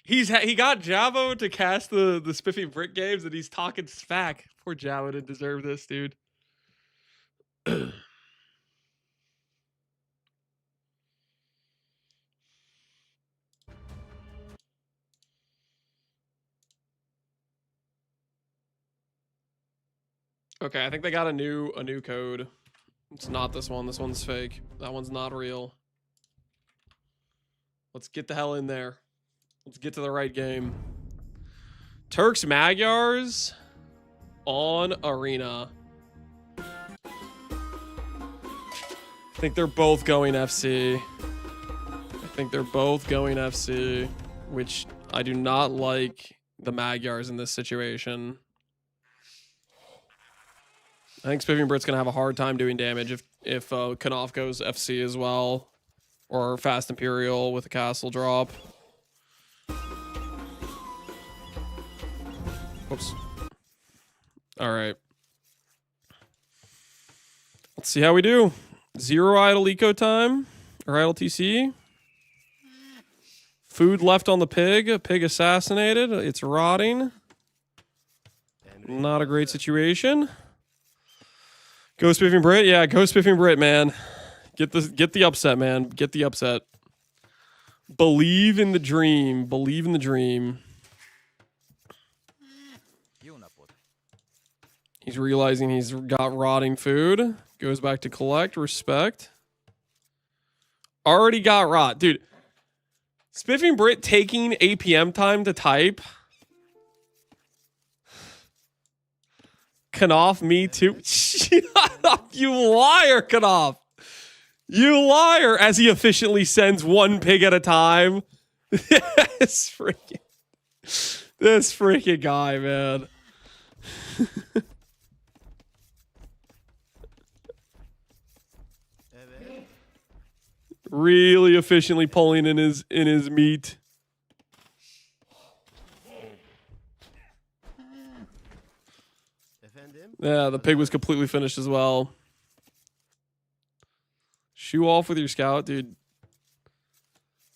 [SPEAKER 1] He got Javo to cast the Spiffy Brick games, and he's talking smack. Poor Javo didn't deserve this, dude. Okay, I think they got a new code. It's not this one. This one's fake. That one's not real. Let's get the hell in there. Let's get to the right game. Turks Magyars on Arena. I think they're both going FC. I think they're both going FC, which I do not like the Magyars in this situation. I think Spiffy Brit's gonna have a hard time doing damage if Knopf goes FC as well, or Fast Imperial with a castle drop. Oops. All right. Let's see how we do. 0 idle eco time or idle TC. Food left on the pig. A pig assassinated. It's rotting. Not a great situation. Go Spiffing Brit. Yeah, go Spiffing Brit, man. Get the upset, man. Get the upset. Believe in the dream. Believe in the dream. He's realizing he's got rotting food. Goes back to collect. Respect. Already got rot. Dude, Spiffing Brit taking APM time to type. Knopf, me too. Shut up, you liar, Knopf. You liar, as he efficiently sends one pig at a time. This freaking guy, man. Really efficiently pulling in his meat. Yeah, the pig was completely finished as well. Shoe off with your scout, dude.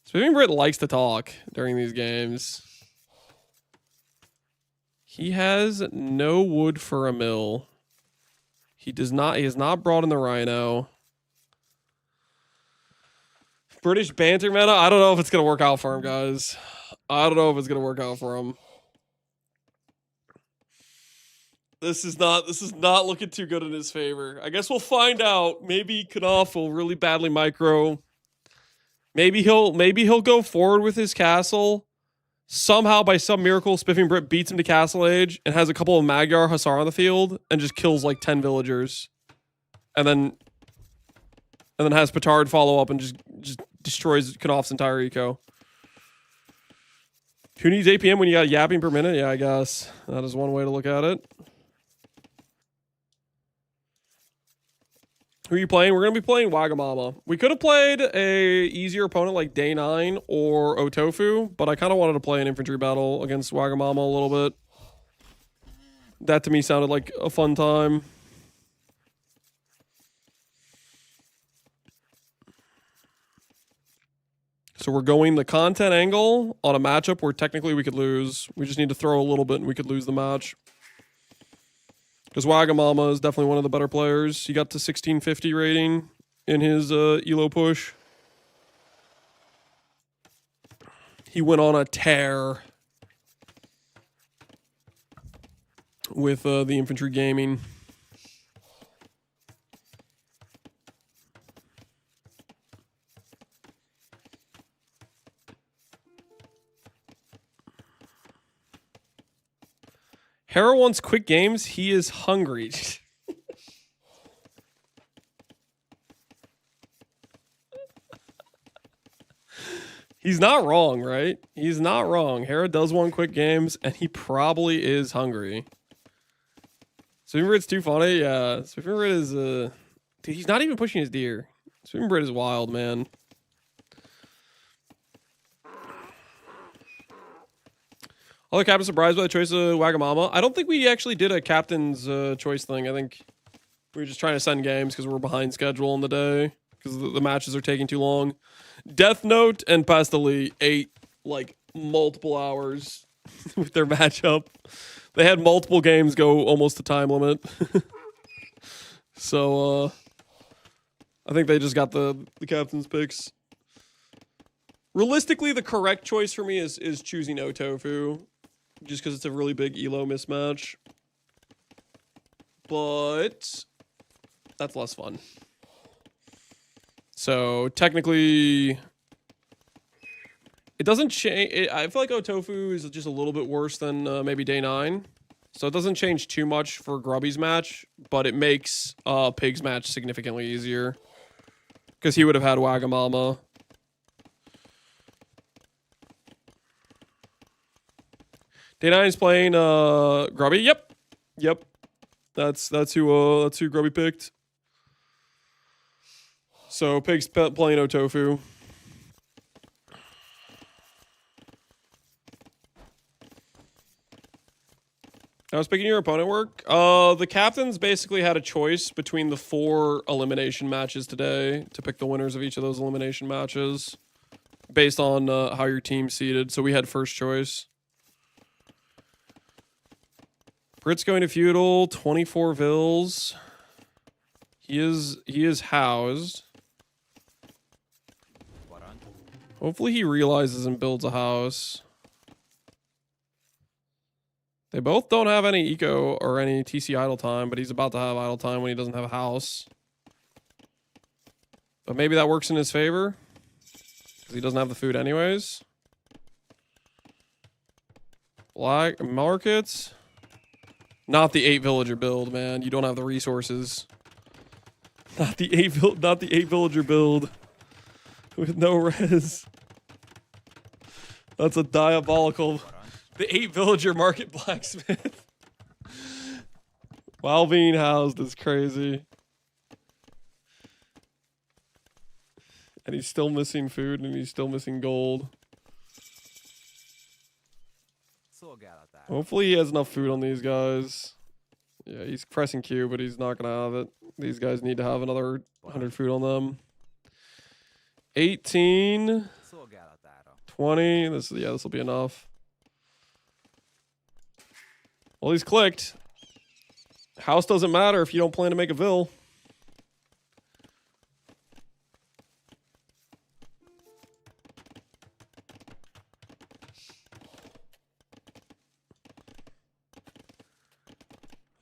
[SPEAKER 1] Spiffing Brit likes to talk during these games. He has no wood for a mill. He has not brought in the rhino. British banter meta. I don't know if it's gonna work out for him, guys. I don't know if it's gonna work out for him. This is not looking too good in his favor. I guess we'll find out. Maybe Knopf will really badly micro. Maybe he'll go forward with his castle. Somehow, by some miracle, Spiffing Brit beats him to castle age and has a couple of Magyar Hussar on the field and just kills like 10 villagers. And then has Petard follow up and just destroys Knopf's entire eco. Who needs APM when you got yapping per minute? Yeah, I guess. That is one way to look at it. Who are you playing? We're going to be playing Wagamama. We could have played a easier opponent like Day 9 or Otofu, but I kind of wanted to play an infantry battle against Wagamama a little bit. That to me sounded like a fun time. So we're going the content angle on a matchup where technically we could lose. We just need to throw a little bit and we could lose the match. Because Wagamama is definitely one of the better players. He got to 1650 rating in his elo push. He went on a tear with the infantry gaming. Hera wants quick games. He is hungry. He's not wrong, right? He's not wrong. Hera does want quick games, and he probably is hungry. Sweeping Brit's too funny. Yeah, Sweeping Brit is dude, he's not even pushing his deer. Sweeping Brit is wild, man. All the captains surprised by the choice of Wagamama. I don't think we actually did a captain's choice thing. I think we were just trying to send games because we're behind schedule in the day because the matches are taking too long. Death Note and Pasteli ate like multiple hours with their matchup. They had multiple games go almost to time limit. So I think they just got the captain's picks. Realistically, the correct choice for me is choosing Otofu. Just because it's a really big elo mismatch. But that's less fun. So technically, it doesn't change. I feel like Otofu is just a little bit worse than maybe day 9. So it doesn't change too much for Grubby's match, but it makes Pig's match significantly easier. Because he would have had Wagamama. Day 9 is playing Grubby. Yep. That's who Grubby picked. So Pig's playing Otofu. I was picking your opponent work. The captains basically had a choice between the 4 elimination matches today to pick the winners of each of those elimination matches based on how your team's seeded. So we had first choice. Brit's going to feudal, 24 vills. He is housed. Hopefully he realizes and builds a house. They both don't have any eco or any TC idle time, but he's about to have idle time when he doesn't have a house. But maybe that works in his favor, because he doesn't have the food anyways. Black markets. Not the 8 villager build, man. You don't have the resources. Not the 8 villager build with no res. That's a diabolical. The 8 villager market blacksmith. While being housed is crazy. And he's still missing food and he's still missing gold. Hopefully he has enough food on these guys. Yeah, he's pressing Q, but he's not going to have it. These guys need to have another 100 food on them. 18. 20. This will be enough. Well, he's clicked. House doesn't matter if you don't plan to make a vill.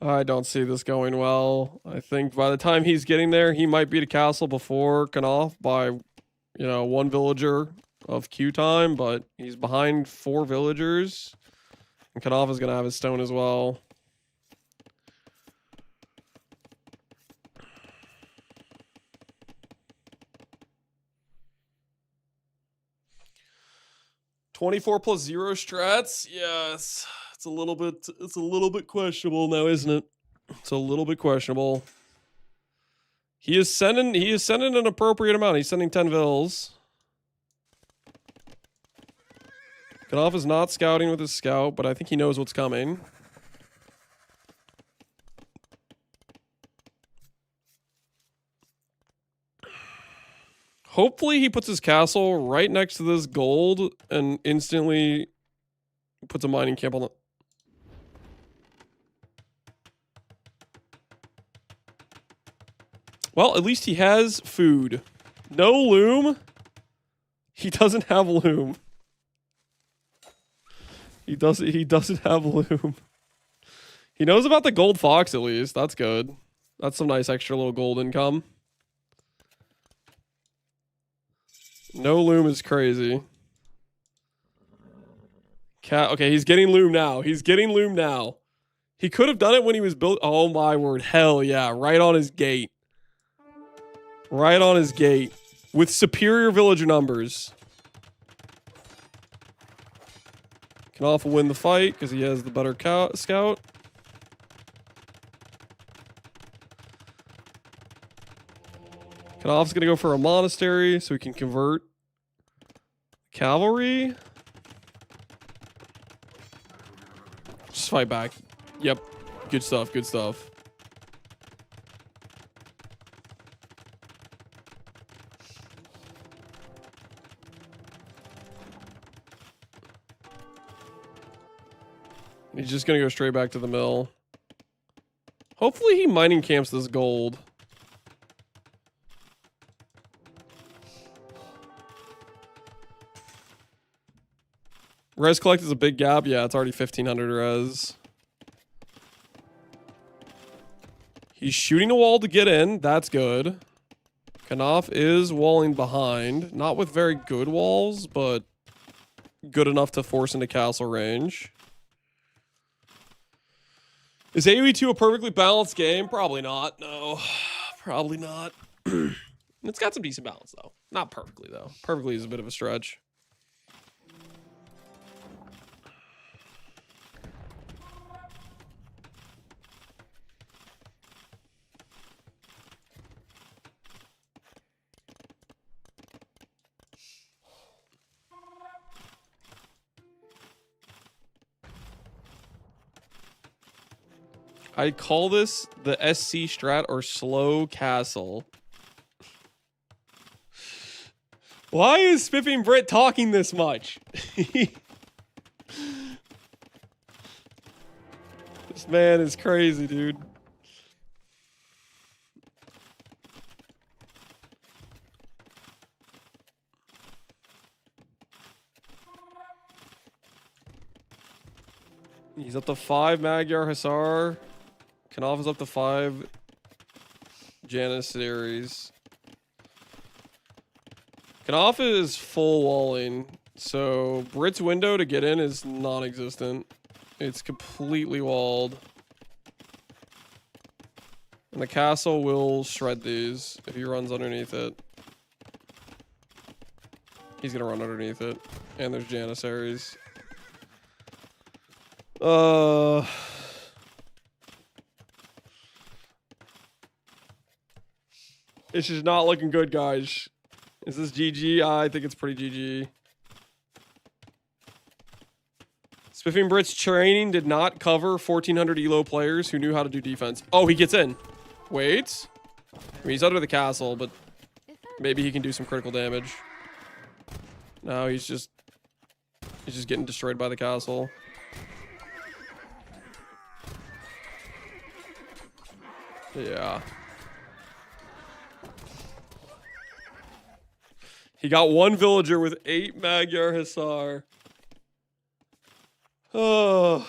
[SPEAKER 1] I don't see this going well. I think by the time he's getting there, he might beat a castle before Knopf by, 1 villager of Q time, but he's behind 4 villagers. And Knopf is going to have his stone as well. $24 plus 0 strats. Yes. It's a little bit questionable now, isn't it? It's a little bit questionable. He is sending an appropriate amount. He's sending 10 vills. Knopf is not scouting with his scout, but I think he knows what's coming. Hopefully he puts his castle right next to this gold and instantly puts a mining camp on the... Well, at least he has food. No loom. He doesn't have loom. He doesn't have loom. He knows about the gold fox at least. That's good. That's some nice extra little gold income. No loom is crazy. Okay, he's getting loom now. He's getting loom now. He could have done it when he was built. Oh my word. Hell yeah. Right on his gate. Right on his gate. With superior villager numbers. Knopf will win the fight because he has the better scout. Knopf's going to go for a monastery so he can convert cavalry. Just fight back. Yep. Good stuff. Good stuff. He's just going to go straight back to the mill. Hopefully he mining camps this gold. Res collect is a big gap. Yeah, it's already 1500 res. He's shooting a wall to get in. That's good. Knopf is walling behind. Not with very good walls, but good enough to force into castle range. Is AoE 2 a perfectly balanced game? Probably not. No, probably not. It's got some decent balance, though. Not perfectly, though. Perfectly is a bit of a stretch. I call this the SC strat or slow castle. Why is Spiffing Brit talking this much? This man is crazy, dude. He's up to 5 Magyar Hussar. Knopf is up to 5 Janissaries. Knopf is full walling, so Brit's window to get in is non-existent. It's completely walled. And the castle will shred these if he runs underneath it. He's gonna run underneath it. And there's Janissaries. It's just not looking good, guys. Is this GG? I think it's pretty GG. Spiffing Brit's training did not cover 1400 elo players who knew how to do defense. Oh, he gets in. Wait. I mean, he's under the castle, but maybe he can do some critical damage. No, he's just getting destroyed by the castle. Yeah. He got 1 villager with 8 Magyar Hussar. Oh.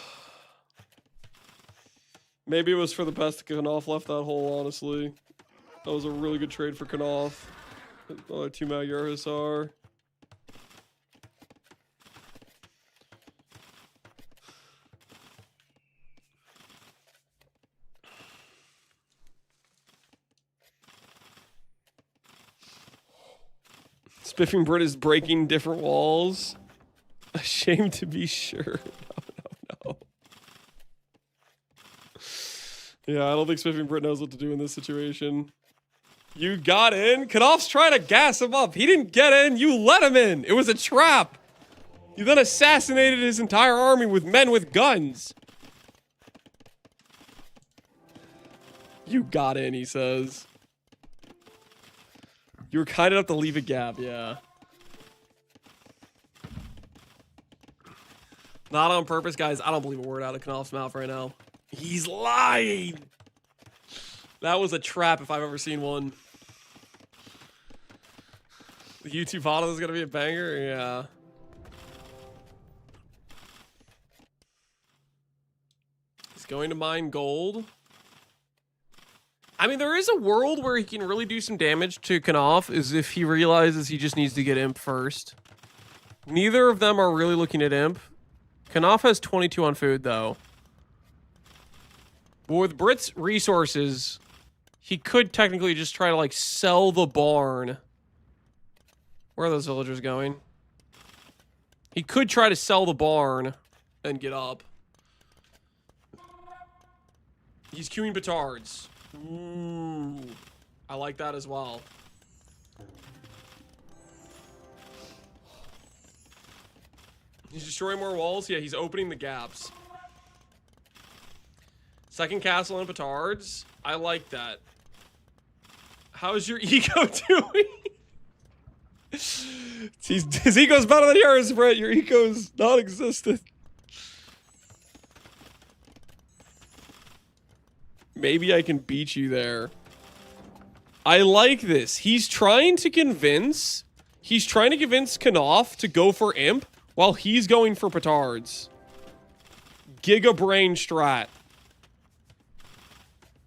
[SPEAKER 1] Maybe it was for the best that Knopf left that hole, honestly. That was a really good trade for Knopf. Another 2 Magyar Hussar. Spiffing Brit is breaking different walls. Ashamed to be sure. No. Yeah, I don't think Spiffing Brit knows what to do in this situation. You got in? Knopf's trying to gas him up. He didn't get in. You let him in. It was a trap. You then assassinated his entire army with men with guns. You got in, he says. You were kind enough to leave a gap, yeah. Not on purpose, guys. I don't believe a word out of Knopf's mouth right now. He's lying. That was a trap if I've ever seen one. The YouTube auto is gonna be a banger, yeah. He's going to mine gold. I mean, there is a world where he can really do some damage to Knopf, is if he realizes he just needs to get Imp first. Neither of them are really looking at Imp. Knopf has 22 on food, though. With Brit's resources, he could technically just try to, like, sell the barn. Where are those villagers going? He could try to sell the barn and get up. He's queuing petards. Ooh. I like that as well. He's destroying more walls? Yeah, he's opening the gaps. Second castle and petards. I like that. How's your ego doing? His ego's better than yours, Brett. Your ego's non-existent. Maybe I can beat you there. I like this. He's trying to convince Knopf to go for Imp while he's going for petards. Giga brain strat.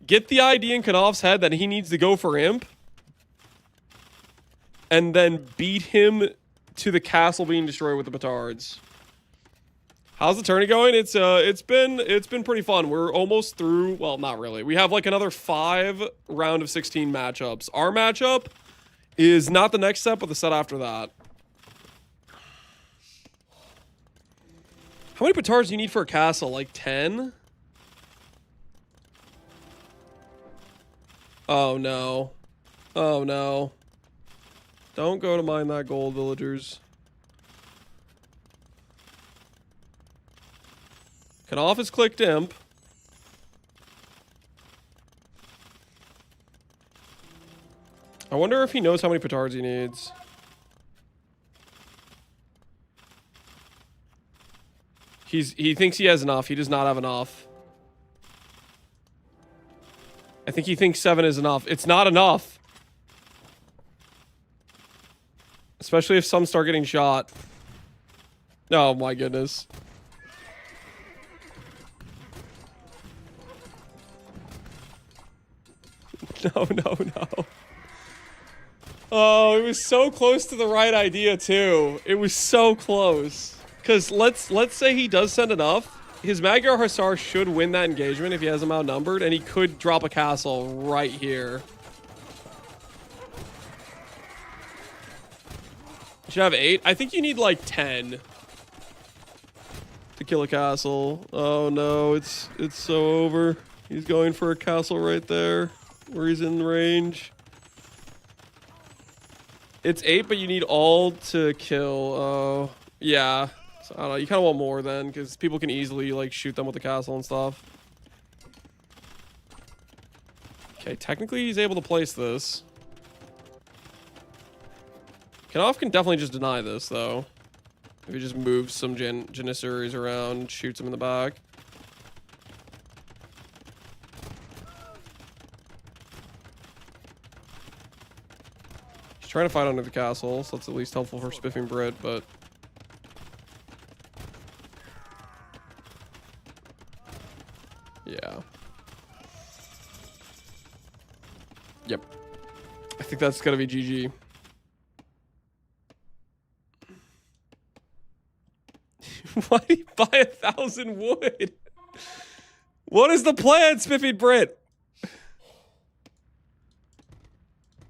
[SPEAKER 1] Get the idea in Knopf's head that he needs to go for Imp, and then beat him to the castle being destroyed with the petards. How's the tourney going? It's been pretty fun. We're almost through. Well, not really. We have like another 5 round of 16 matchups. Our matchup is not the next set, but the set after that. How many petards do you need for a castle? Like 10? Oh no. Oh no. Don't go to mine that gold, villagers. Knopf has clicked Imp. I wonder if he knows how many petards he needs. He thinks he has enough. He does not have enough. I think he thinks 7 is enough. It's not enough. Especially if some start getting shot. Oh my goodness. No. Oh, it was so close to the right idea too. It was so close. Because let's say he does send enough. His Magyar Hussar should win that engagement if he has him outnumbered, and he could drop a castle right here. You should have 8. I think you need like 10 to kill a castle. Oh no, it's so over. He's going for a castle right there where he's in range. It's 8, but you need all to kill. Oh, yeah. So, I don't know. You kind of want more then, because people can easily like shoot them with the castle and stuff. Okay, technically he's able to place this. Knopf can definitely just deny this, though. If he just moves some Janissaries around and shoots him in the back. He's trying to fight under the castle, so that's at least helpful for Spiffing Brit, but... yeah. Yep. I think that's gonna be GG. Why do you buy 1,000 wood? What is the plan, Spiffy Brit?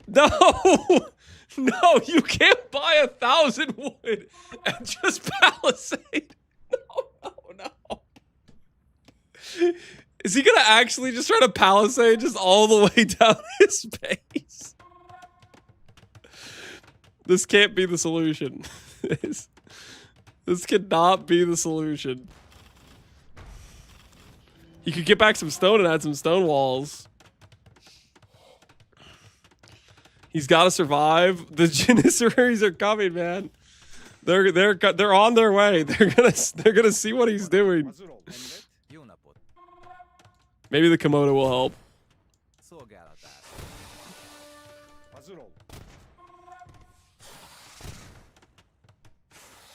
[SPEAKER 1] No! No, you can't buy 1,000 wood and just palisade. No. Is he gonna actually just try to palisade just all the way down his base? This can't be the solution. This cannot be the solution. You could get back some stone and add some stone walls. He's got to survive. The Janissaries are coming, man. They're on their way. They're gonna see what he's doing. Maybe the Komodo will help.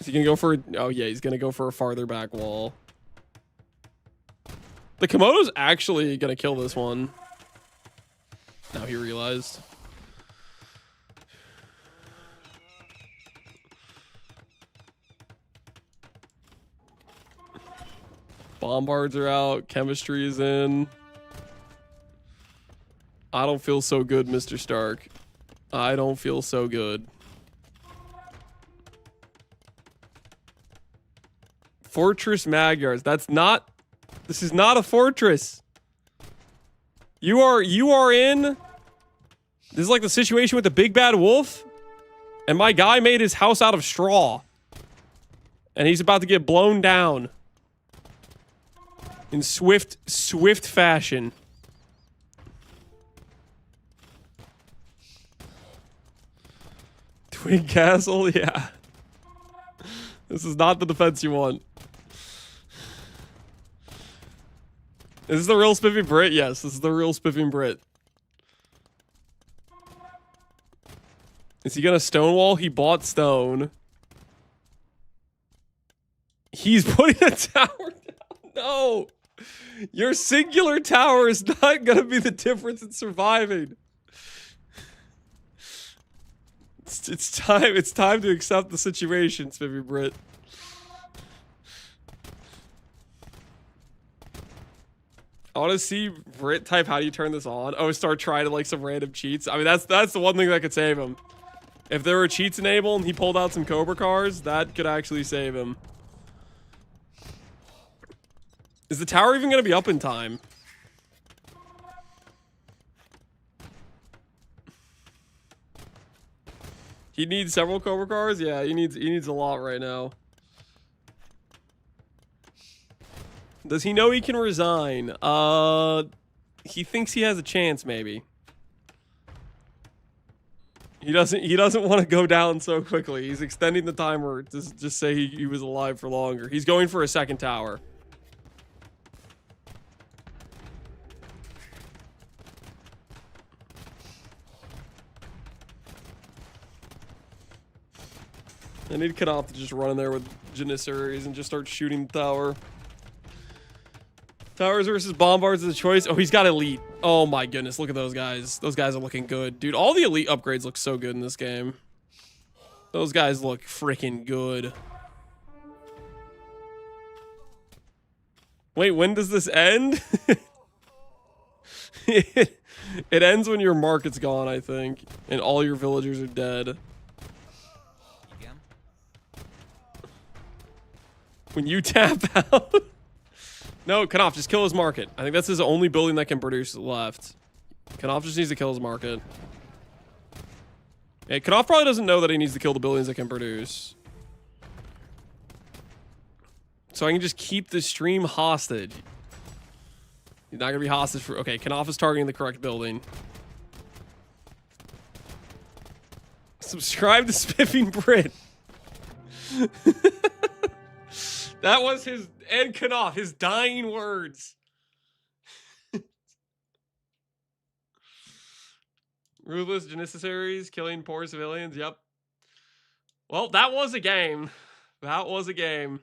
[SPEAKER 1] he gonna go for? Oh yeah, he's gonna go for a farther back wall. The Komodo's actually gonna kill this one. Now he realized. Bombards are out. Chemistry is in. I don't feel so good, Mr. Stark. I don't feel so good. Fortress Magyars. That's not... This is not a fortress. You are in... This is like the situation with the big bad wolf. And my guy made his house out of straw. And he's about to get blown down. In swift fashion. Twin Castle? Yeah. This is not the defense you want. Is this the real Spiffing Brit? Yes, this is the real Spiffing Brit. Is he gonna stonewall? He bought stone. He's putting a tower down. No! Your singular tower is not gonna be the difference in surviving. It's time to accept the situation, Spiffy Brit. I want to see Brit type, how do you turn this on? Oh, start trying like some random cheats. I mean, that's the one thing that could save him. If there were cheats enabled and he pulled out some Cobra cars, that could actually save him. Is the tower even going to be up in time? He needs several Cobra cars? Yeah, he needs a lot right now. Does he know he can resign? He thinks he has a chance, maybe. He doesn't want to go down so quickly. He's extending the timer to just say he was alive for longer. He's going for a second tower. I need Knopf to just run in there with Janissaries and just start shooting the tower. Towers versus Bombards is a choice. Oh, he's got Elite. Oh my goodness, look at those guys. Those guys are looking good. Dude, all the Elite upgrades look so good in this game. Those guys look freaking good. Wait, when does this end? It ends when your market's gone, I think. And all your villagers are dead. When you tap out. No, Knopf, just kill his market. I think that's his only building that can produce left. Knopf just needs to kill his market. Hey, Knopf probably doesn't know that he needs to kill the buildings that can produce. So I can just keep the stream hostage. He's not going to be hostage for... Okay, Knopf is targeting the correct building. Subscribe to Spiffing Brit. That was his, and Knopf, his dying words. Ruthless Janissaries killing poor civilians. Yep. Well, that was a game. That was a game.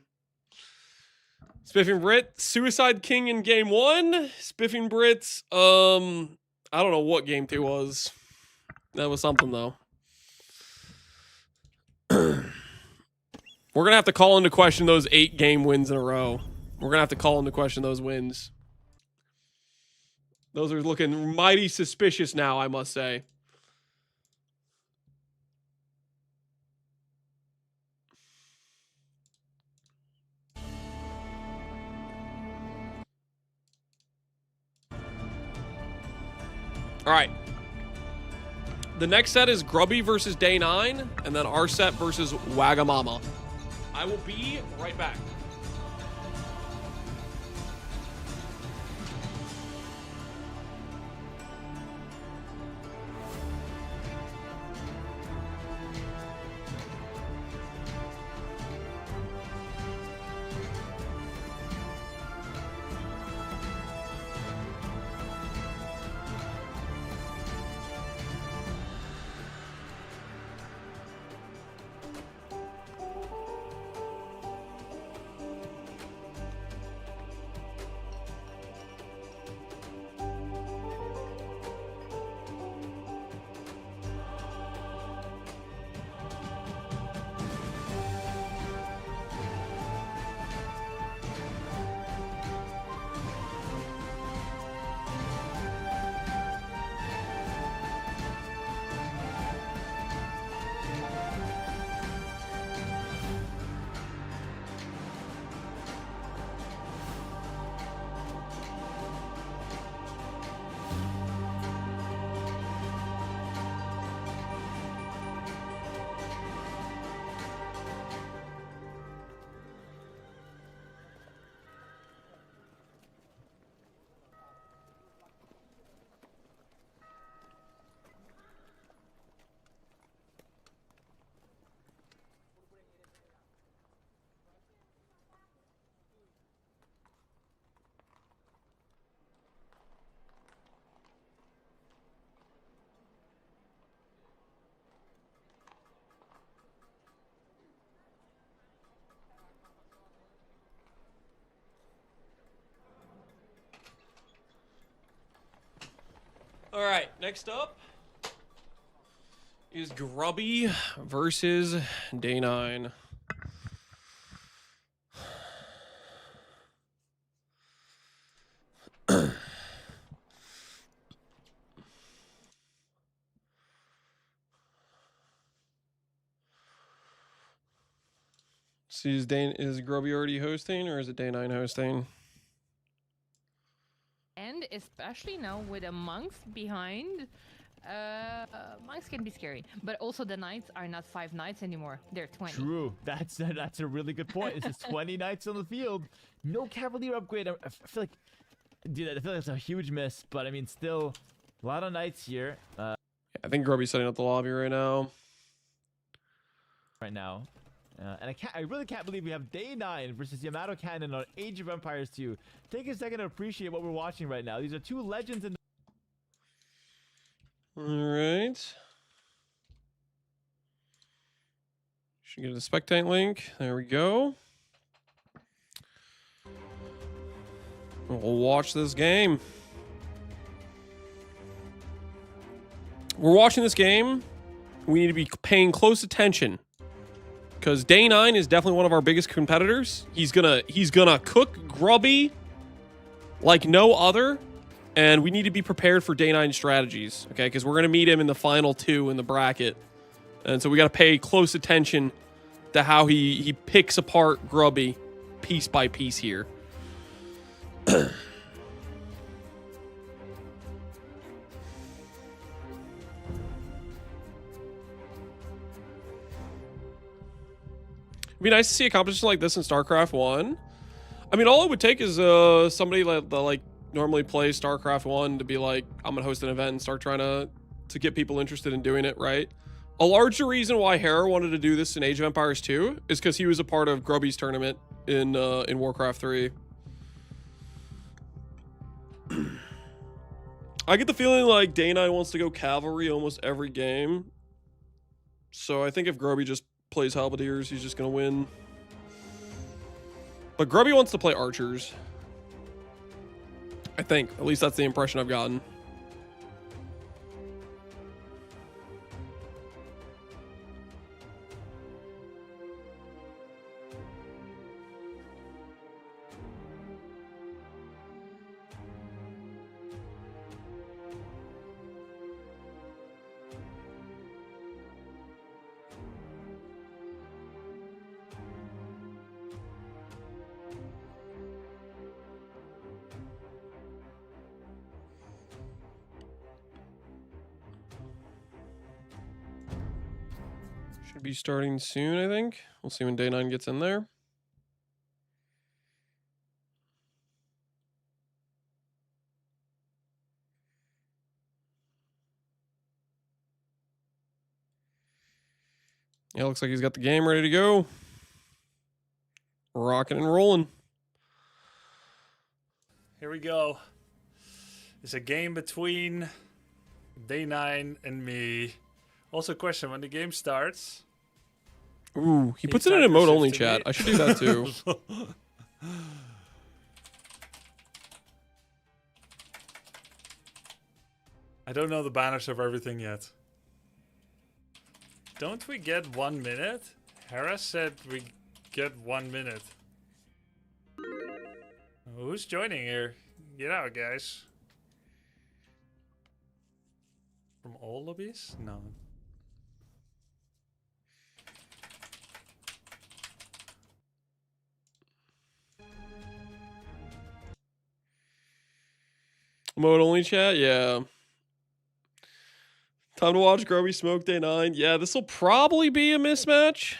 [SPEAKER 1] Spiffing Brit, Suicide King in game 1. Spiffing Brit, I don't know what game 2 was. That was something though. We're going to have to call into question those 8 game wins in a row. We're going to have to call into question those wins. Those are looking mighty suspicious now, I must say. All right. The next set is Grubby versus Day 9, and then our set versus Wagamama. I will be right back. All right, next up is Grubby versus Day 9. See, is Grubby already hosting, or is it Day 9 hosting?
[SPEAKER 13] And especially now with a monks behind, monks can be scary. But also the knights are not 5 knights anymore; they're 20.
[SPEAKER 6] True. That's a really good point. This is 20 knights on the field. No cavalier upgrade. I feel like, dude, I feel like it's a huge miss. But I mean, still, a lot of knights here.
[SPEAKER 1] I think Grubby's setting up the lobby right now.
[SPEAKER 6] And I really can't believe we have Day 9 versus Yamato Cannon on Age of Empires 2. Take a second to appreciate what we're watching right now. These are two legends in
[SPEAKER 1] All right. Should get a spectate link. There we go. We'll watch this game. We're watching this game. We need to be paying close attention, because Day 9 is definitely one of our biggest competitors. He's gonna cook Grubby like no other, and we need to be prepared for Day 9 strategies, okay? Because we're gonna meet him in the final 2 in the bracket, and so we gotta pay close attention to how he picks apart Grubby piece by piece here. It'd be nice to see a competition like this in StarCraft 1. I mean, all it would take is somebody that like normally plays StarCraft 1 to be like, I'm gonna host an event and start trying to get people interested in doing it, right? A larger reason why Hera wanted to do this in Age of Empires 2 is because he was a part of Grubby's tournament in Warcraft 3. I get the feeling like Day 9 wants to go cavalry almost every game. So I think if Grubby just plays halberdiers, he's just gonna win. But Grubby wants to play archers, I think. At least that's the impression I've gotten. Should be starting soon, I think. We'll see when Day 9 gets in there. Yeah, looks like he's got the game ready to go. Rocking and rolling.
[SPEAKER 17] Here we go. It's a game between Day 9 and me. Also, question, when the game starts...
[SPEAKER 1] Ooh, he puts it in emote only chat. I should do that too.
[SPEAKER 17] I don't know the banners of everything yet. Don't we get 1 minute? Hera said we get 1 minute. Who's joining here? Get out, guys. From all lobbies? No.
[SPEAKER 1] Mode only chat, yeah. Time to watch Grubby smoke Day 9. Yeah, this will probably be a mismatch.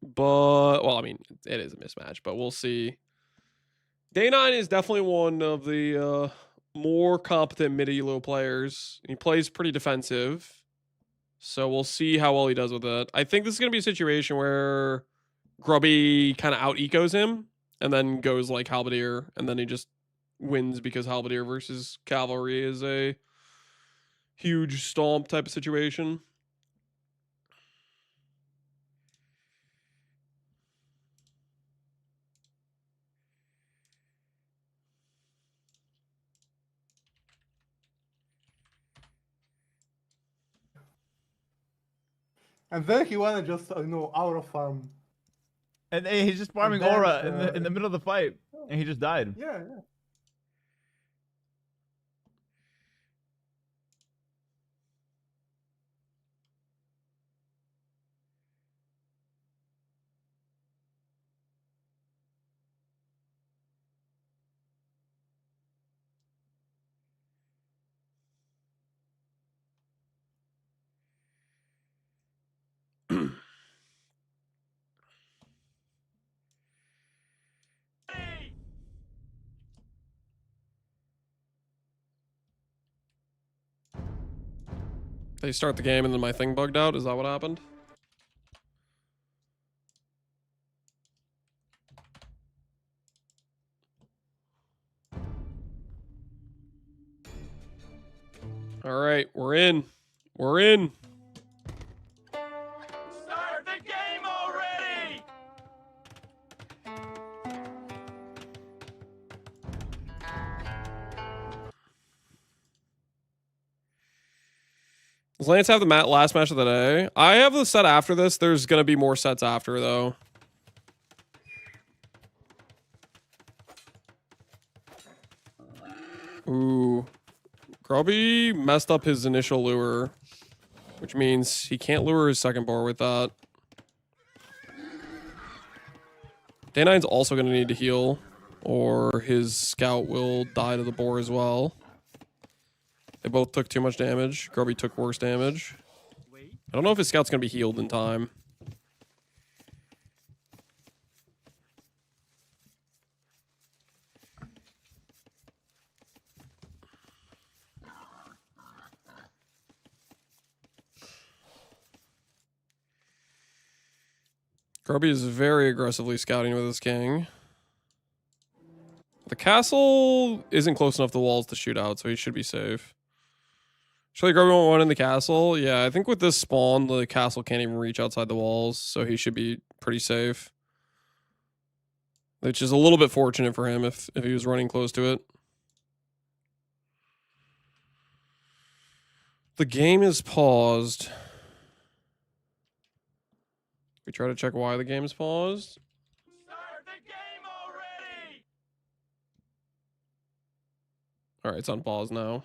[SPEAKER 1] But, well, I mean, it is a mismatch, but we'll see. Day 9 is definitely one of the more competent mid-elo players. He plays pretty defensive. So we'll see how well he does with it. I think this is going to be a situation where Grubby kind of out-ecos him and then goes like Halberdier, and then he just wins because Halberdier versus Cavalry is a huge stomp type of situation.
[SPEAKER 18] And then he wanna just aura farm.
[SPEAKER 6] And he's just farming
[SPEAKER 18] then,
[SPEAKER 6] aura in the middle of the fight, and he just died.
[SPEAKER 18] Yeah.
[SPEAKER 1] They start the game and then my thing bugged out. Is that what happened? All right, we're in. We're in.
[SPEAKER 10] Start the game already!
[SPEAKER 1] Does Lance have the last match of the day? I have the set after this. There's going to be more sets after, though. Ooh. Grubby messed up his initial lure, which means he can't lure his second boar with that. Day 9's also going to need to heal, or his scout will die to the boar as well. They both took too much damage. Grubby took worse damage. I don't know if his scout's going to be healed in time. Grubby is very aggressively scouting with his king. The castle isn't close enough to the walls to shoot out, so he should be safe. Surely Grubby won't run in the castle. Yeah, I think with this spawn, the castle can't even reach outside the walls, so he should be pretty safe. Which is a little bit fortunate for him if he was running close to it. The game is paused. We try to check why the game is paused.
[SPEAKER 10] Start the game already!
[SPEAKER 1] All right, it's on pause now.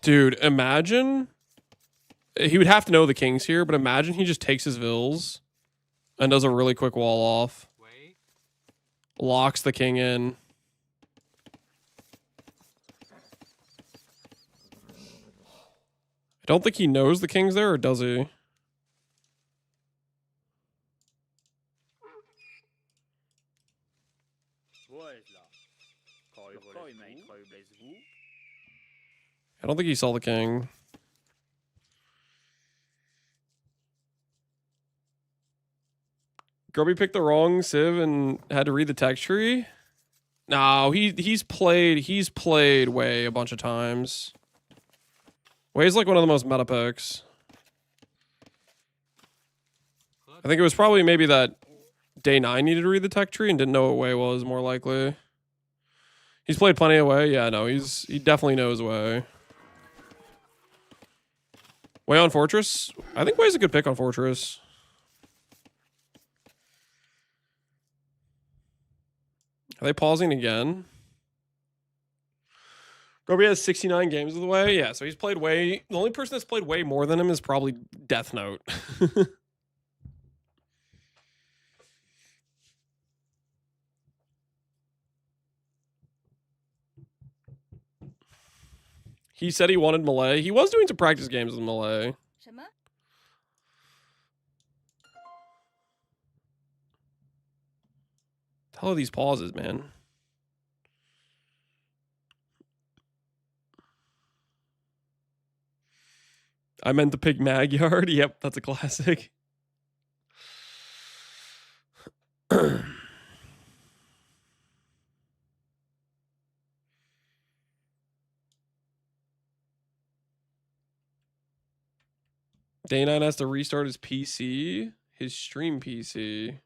[SPEAKER 1] Dude, imagine he would have to know the king's here, but imagine he just takes his vills and does a really quick wall off. Locks the king in. I don't think he knows the king's there, or does he? I don't think he saw the king. Grubby picked the wrong civ and had to read the text tree. No, he's played Way a bunch of times. Way's like one of the most meta picks. I think it was probably maybe that Day 9 needed to read the tech tree and didn't know what Way was, more likely. He's played plenty of Way. Yeah, no, he definitely knows Way. Way on Fortress? I think Way's a good pick on Fortress. Are they pausing again? Grubby has 69 games of the Way. Yeah, so he's played Way. The only person that's played Way more than him is probably Death Note. He said he wanted Melee. He was doing some practice games with Melee. Hell are these pauses, man? I meant to pick Magyard. Yep, that's a classic. Day 9 has to restart his PC, his stream PC.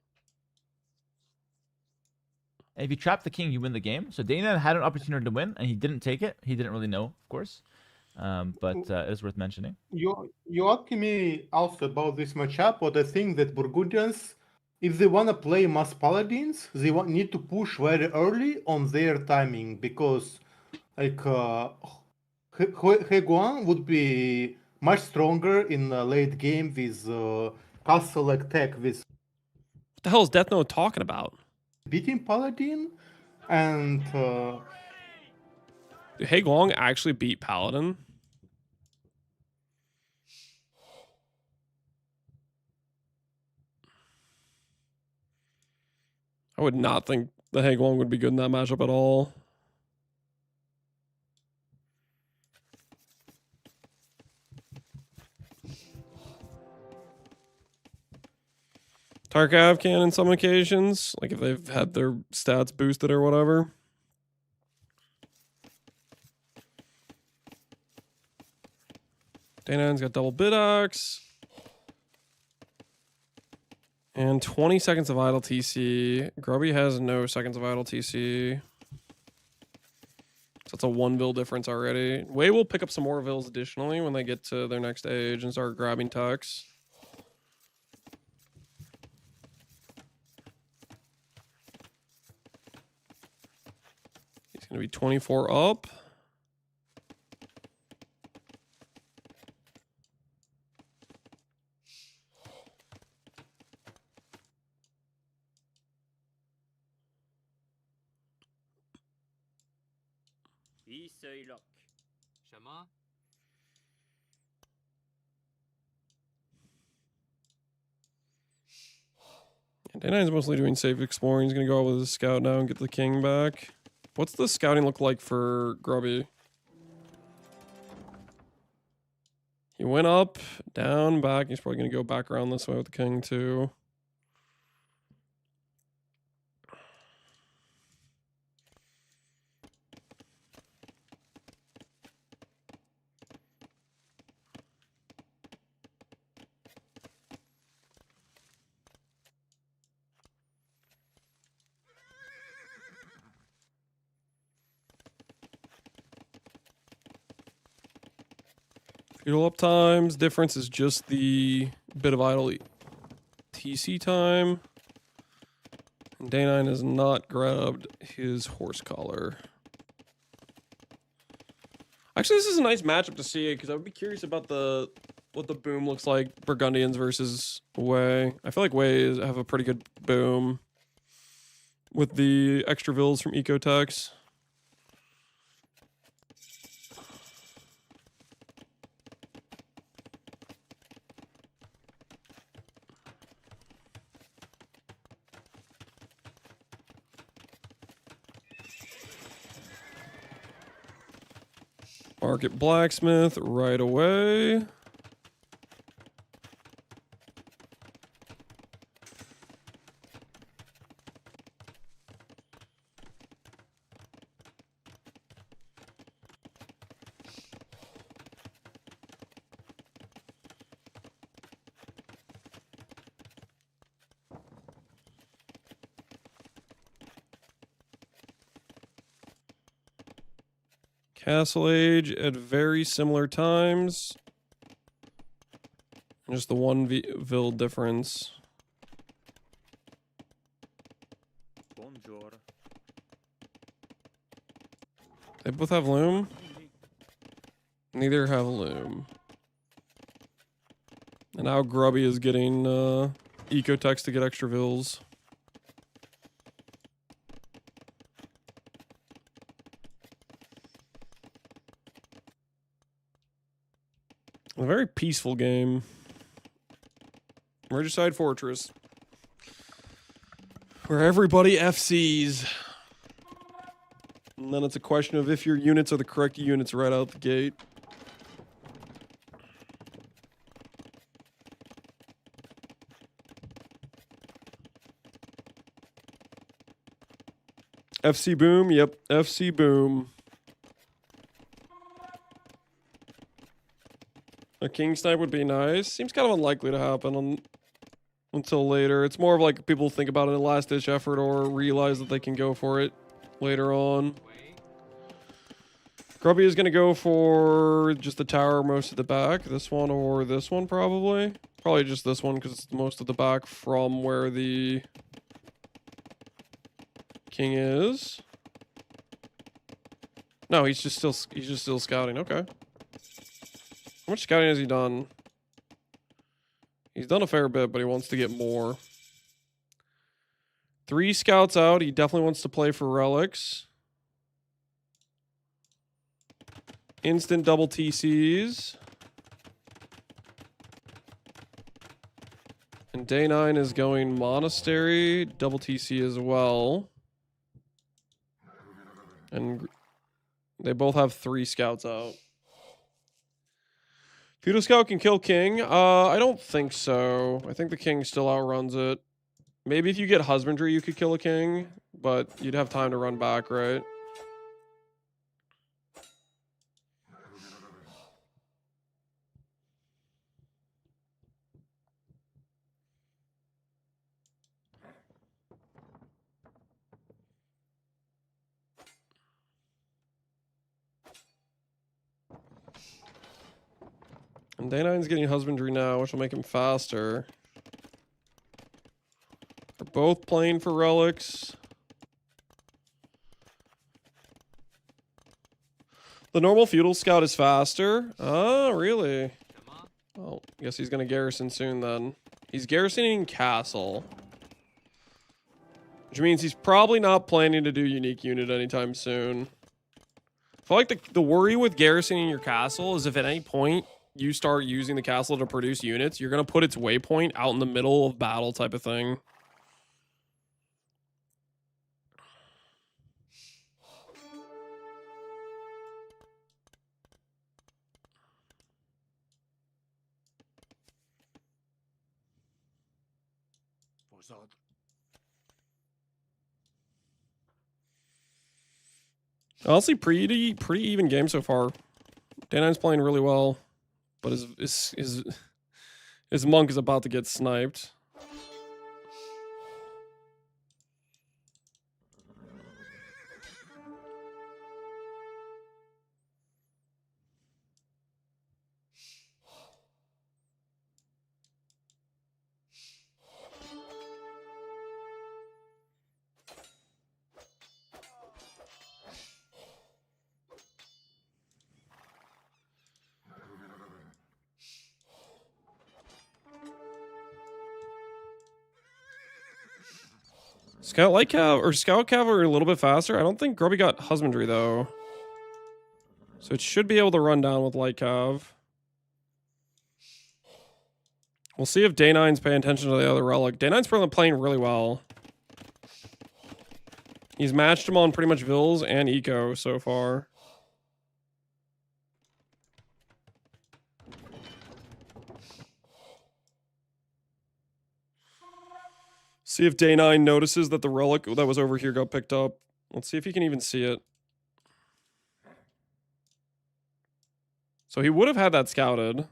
[SPEAKER 6] And if you trap the king, you win the game. So Dana had an opportunity to win, and he didn't take it. He didn't really know, of course. But it is worth mentioning.
[SPEAKER 18] You asking me also about this matchup, but I think that Burgundians, if they want to play mass paladins, they need to push very early on their timing, because like Heguan would be much stronger in the late game with castle like tech with
[SPEAKER 1] What the hell is Death Note talking about?
[SPEAKER 18] beating paladin, and
[SPEAKER 1] Did Hae Guang actually beat Paladin? I would not think the Hae Guang would be good in that matchup at all. Tarkov can in some occasions, like if they've had their stats boosted or whatever. Dana's got double bidox. And 20 seconds of idle TC. Grubby has no seconds of idle TC. So it's a 1 bill difference already. Wei will pick up some more vills additionally when they get to their next age and start grabbing tucks. He's going to be 24 up. Dana is mostly doing safe exploring. He's going to go out with his scout now and get the king back. What's the scouting look like for Grubby? He went up, down, back. He's probably going to go back around this way with the king too. Feudal up times. Difference is just the bit of idle TC time. And Day9 has not grabbed his horse collar. Actually, this is a nice matchup to see because I would be curious about what the boom looks like. Burgundians versus Wei. I feel like Wei have a pretty good boom with the extra vills from Ecotex. Market blacksmith right away. Castle Age at very similar times. Just the one vil difference.
[SPEAKER 6] Bonjour.
[SPEAKER 1] They both have loom? Neither have loom. And now Grubby is getting Ecotex to get extra vils. A very peaceful game. Regicide Fortress. Where everybody FCs. And then it's a question of if your units are the correct units right out the gate. FC Boom, yep, FC Boom. A king snipe would be nice. Seems kind of unlikely to happen until later. It's more of like people think about it a last-ditch effort or realize that they can go for it later on. Grubby is going to go for just the tower most of the back. This one or this one, probably. Probably just this one, because it's most of the back from where the king is. No, he's just still scouting. Okay. How much scouting has he done? He's done a fair bit, but he wants to get more. 3 scouts out. He definitely wants to play for relics. Instant double TCs. And day 9 is going monastery, double TC as well. And they both have 3 scouts out. Feudal Scout can kill King. I don't think so. I think the King still outruns it. Maybe if you get Husbandry, you could kill a King, but you'd have time to run back, right? And day 9's getting Husbandry now, which will make him faster. They're both playing for relics. The normal Feudal Scout is faster. Oh, really? Oh, I guess he's going to garrison soon then. He's garrisoning Castle. Which means he's probably not planning to do Unique Unit anytime soon. I feel like the worry with garrisoning your castle is if at any point you start using the castle to produce units, you're going to put its waypoint out in the middle of battle type of thing. Honestly, pretty even game so far. Day 9's playing really well, but his monk is about to get sniped. Scout Light Cav or Scout Cavalry a little bit faster. I don't think Grubby got Husbandry though. So it should be able to run down with Light Cav. We'll see if Day 9's paying attention to the other relic. Day 9's playing really well. He's matched him on pretty much Vills and Eco so far. See if Day 9 notices that the relic that was over here got picked up. Let's see if he can even see it. So he would have had that scouted.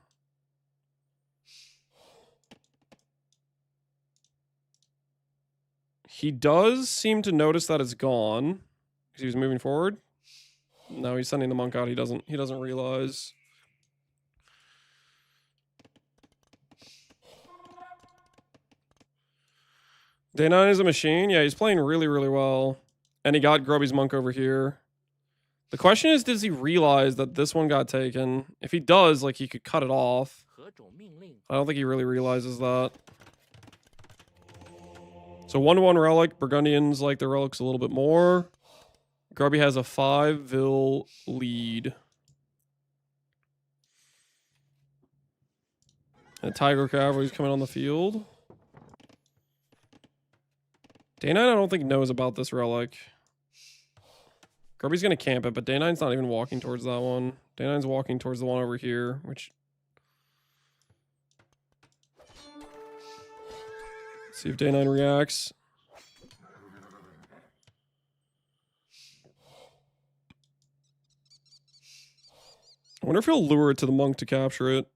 [SPEAKER 1] He does seem to notice that it's gone because he was moving forward. Now he's sending the monk out. He doesn't realize. Day 9 is a machine. Yeah, he's playing really, really well. And he got Grubby's monk over here. The question is, does he realize that this one got taken? If he does, like, he could cut it off. I don't think he really realizes that. So 1-1 relic. Burgundians like the relics a little bit more. Grubby has a 5-vil lead. And Tiger Cavalry's coming on the field. Day 9 I don't think knows about this relic. Grubby's going to camp it, but Day 9's not even walking towards that one. Day 9's walking towards the one over here, which... See if Day 9 reacts. I wonder if he'll lure it to the monk to capture it.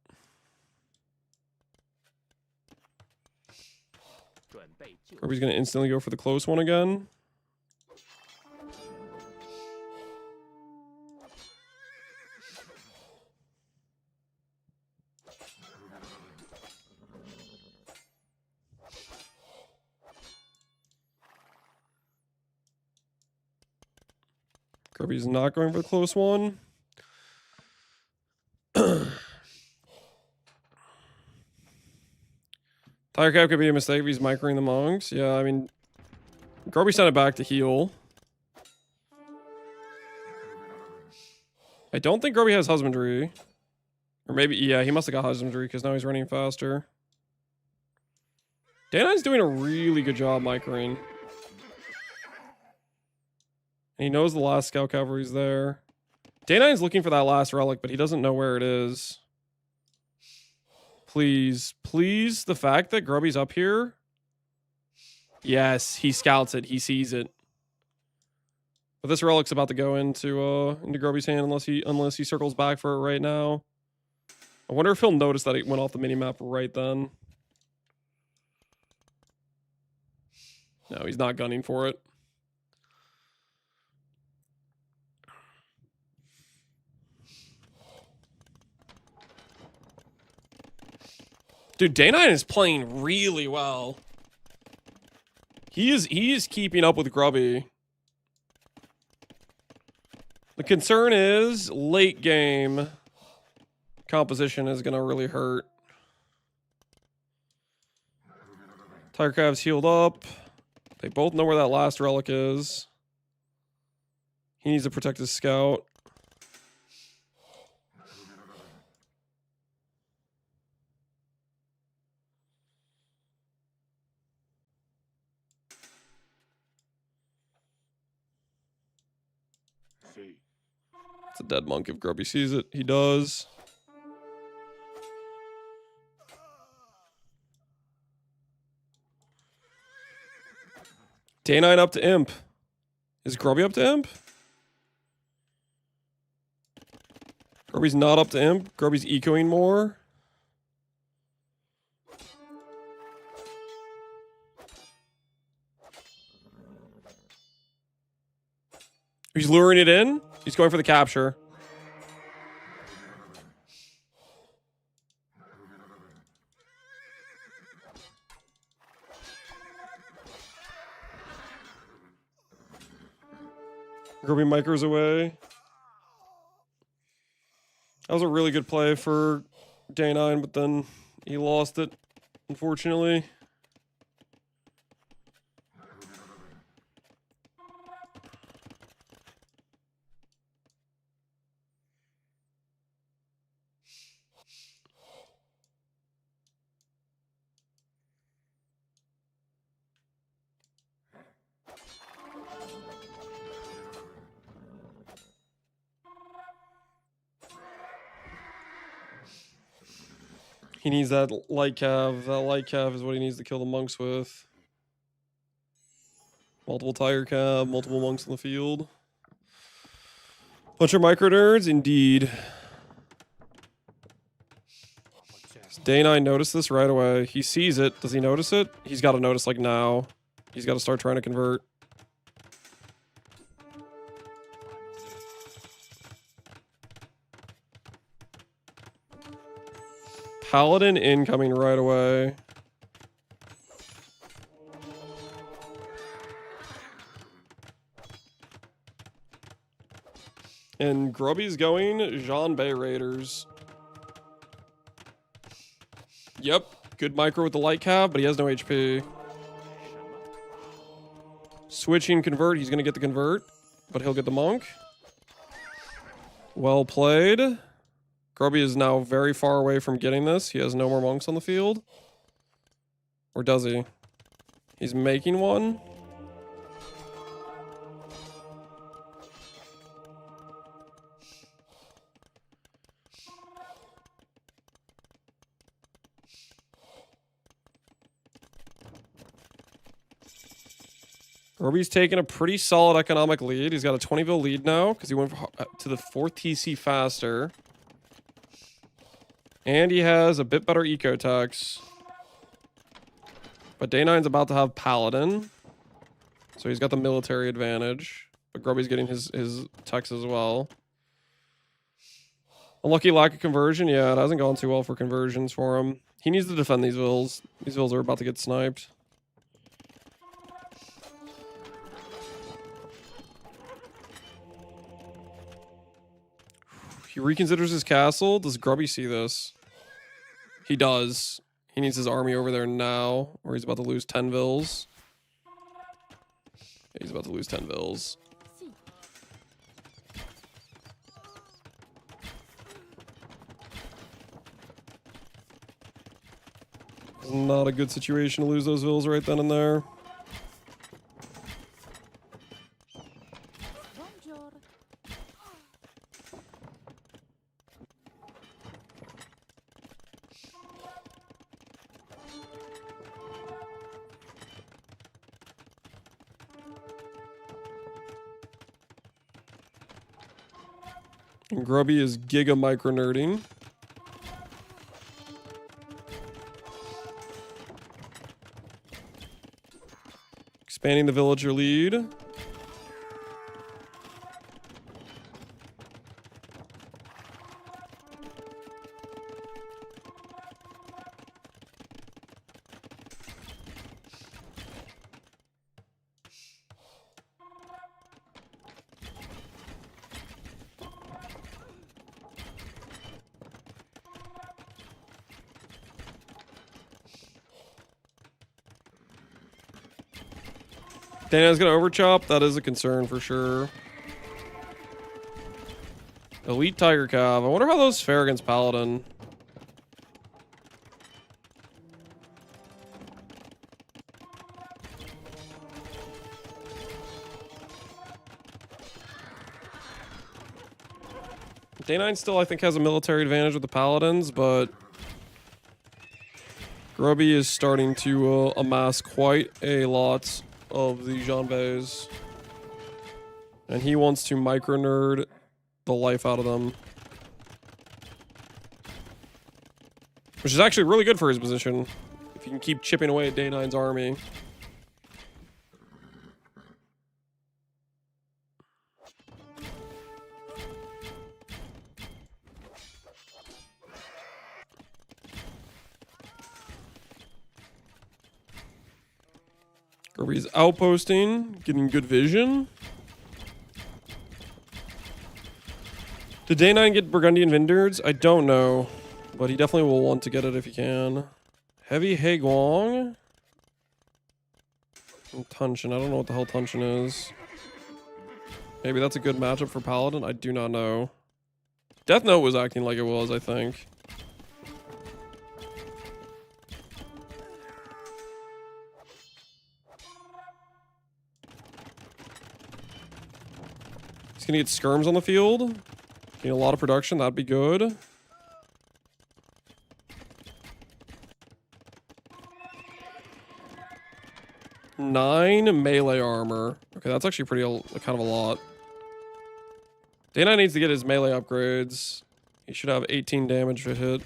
[SPEAKER 1] Grubby's going to instantly go for the close one again. Grubby's not going for the close one. Tire cap could be a mistake if he's microing the monks. Yeah, I mean, Grubby sent it back to heal. I don't think Grubby has husbandry. Or maybe, yeah, he must have got husbandry because now he's running faster. Day9's doing a really good job microing. And he knows the last scout cavalry's there. Day9's looking for that last relic, but he doesn't know where it is. Please, please, the fact that Grubby's up here. Yes, he scouts it. He sees it. But this relic's about to go into Grubby's hand unless he circles back for it right now. I wonder if he'll notice that it went off the minimap right then. No, he's not gunning for it. Dude, Day9 is playing really well. He is keeping up with Grubby. The concern is late game composition is gonna really hurt. Tiger Cav's healed up. They both know where that last relic is. He needs to protect his scout. It's a dead monk if Grubby sees it. He does. Day9 up to Imp. Is Grubby up to Imp? Grubby's not up to Imp. Grubby's ecoing more. He's luring it in. He's going for the capture. Grubby micros away. That was a really good play for Day9, but then he lost it, unfortunately. He needs that light cav. That light cav is what he needs to kill the monks with. Multiple tiger cav, multiple monks in the field. Bunch of micro nerds, indeed. Does Day9 notice this right away? He sees it. Does he notice it? He's got to notice like now. He's got to start trying to convert. Paladin incoming right away. And Grubby's going Jean Bay Raiders. Yep. Good micro with the light cav, but he has no HP. Switching convert. He's going to get the convert, but he'll get the monk. Well played. Grubby is now very far away from getting this. He has no more monks on the field. Or does he? He's making one. Grubby's taking a pretty solid economic lead. He's got a 20 lead now because he went to the 4th TC faster. And he has a bit better eco tax. But Day9's about to have Paladin. So he's got the military advantage. But Grubby's getting his techs as well. Unlucky lack of conversion. Yeah, it hasn't gone too well for conversions for him. He needs to defend these vills. These vills are about to get sniped. He reconsiders his castle. Does Grubby see this? He does. He needs his army over there now, or he's about to lose 10 vills. Yeah, he's about to lose 10 vills. Not a good situation to lose those vills right then and there. And Grubby is giga micro nerding. Expanding the villager lead. Dana's gonna overchop. That is a concern for sure. Elite Tiger Cav. I wonder how those fare against Paladin. Day9 still, I think, has a military advantage with the Paladins, but Grubby is starting to amass quite a lot of the Janves. And he wants to micro nerd the life out of them. Which is actually really good for his position. If you can keep chipping away at Day9's army. Grubby's outposting, getting good vision. Did Day9 get Burgundian Vineyards? I don't know, but he definitely will want to get it if he can. Heavy Haguang. And Tunshin. I don't know what the hell Tunshin is. Maybe that's a good matchup for Paladin. I do not know. Death Note was acting like it was, I think. He's gonna get skirms on the field. Getting a lot of production, that'd be good. Nine melee armor. Okay, that's actually pretty kind of a lot. Day9 needs to get his melee upgrades. He should have 18 damage to hit.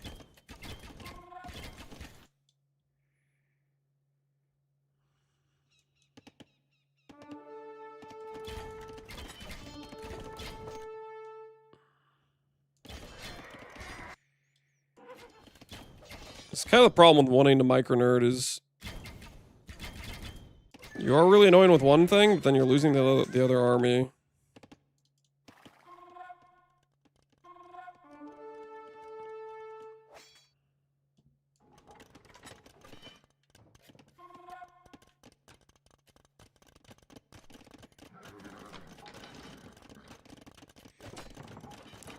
[SPEAKER 1] It's kind of the problem with wanting to micro nerd is you are really annoying with one thing, but then you're losing the other army.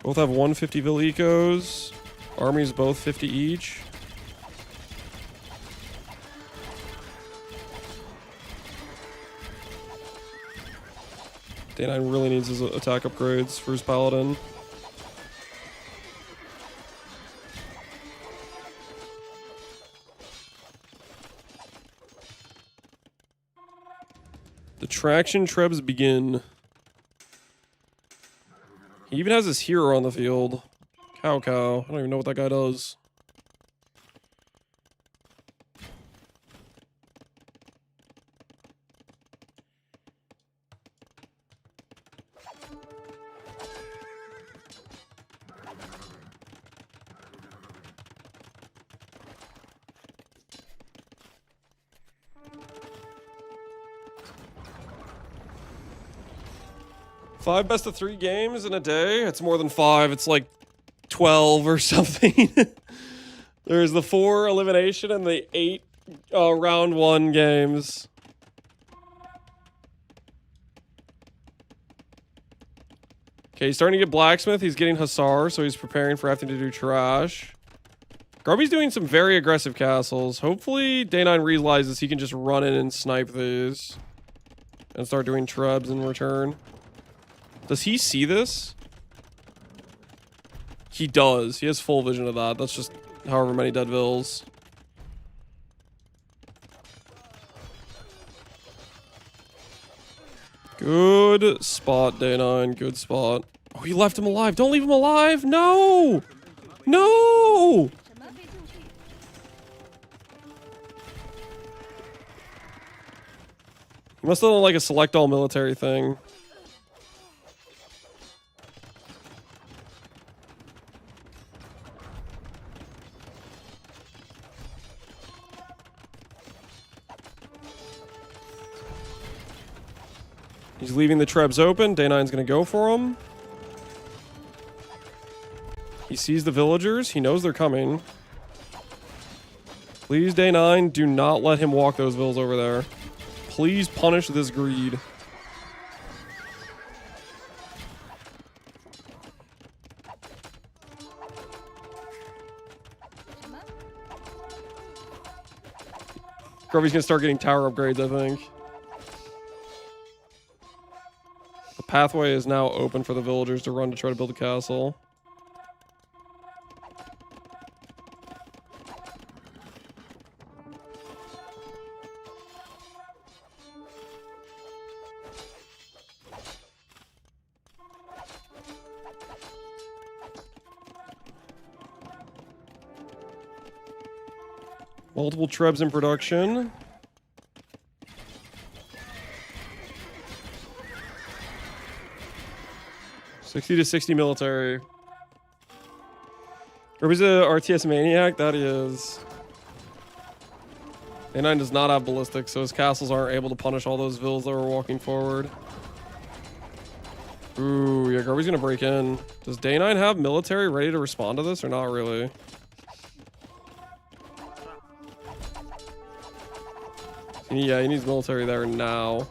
[SPEAKER 1] Both have 150 Vil Ecos. Armies both 50 each. Day9 really needs his attack upgrades for his Paladin. The traction trebs begin. He even has his hero on the field. Cow. I don't even know what that guy does. 5 best of 3 games in a day? It's more than 5. It's like 12 or something. There's the 4 elimination and the 8 round 1 games. Okay, he's starting to get blacksmith. He's getting hussar, so he's preparing for having to do trash. Grubby's doing some very aggressive castles. Hopefully, Day9 realizes he can just run in and snipe these. And start doing trebs in return. Does he see this? He does. He has full vision of that. That's just however many dead vills. Good spot, Day9. Good spot. Oh, he left him alive. Don't leave him alive. No! No! He must have done like a select all military thing. He's leaving the trebs open. Day9's gonna go for him. He sees the villagers. He knows they're coming. Please, Day9, do not let him walk those vills over there. Please punish this greed. Grubby's gonna start getting tower upgrades, I think. The pathway is now open for the villagers to run to try to build a castle. Multiple trebs in production. $60 to 60 military. Grubby's a RTS maniac? That he is. A9 does not have ballistics, so his castles aren't able to punish all those vills that were walking forward. Ooh, yeah, Grubby's gonna break in. Does Day9 have military ready to respond to this, or not really? Yeah, he needs military there now.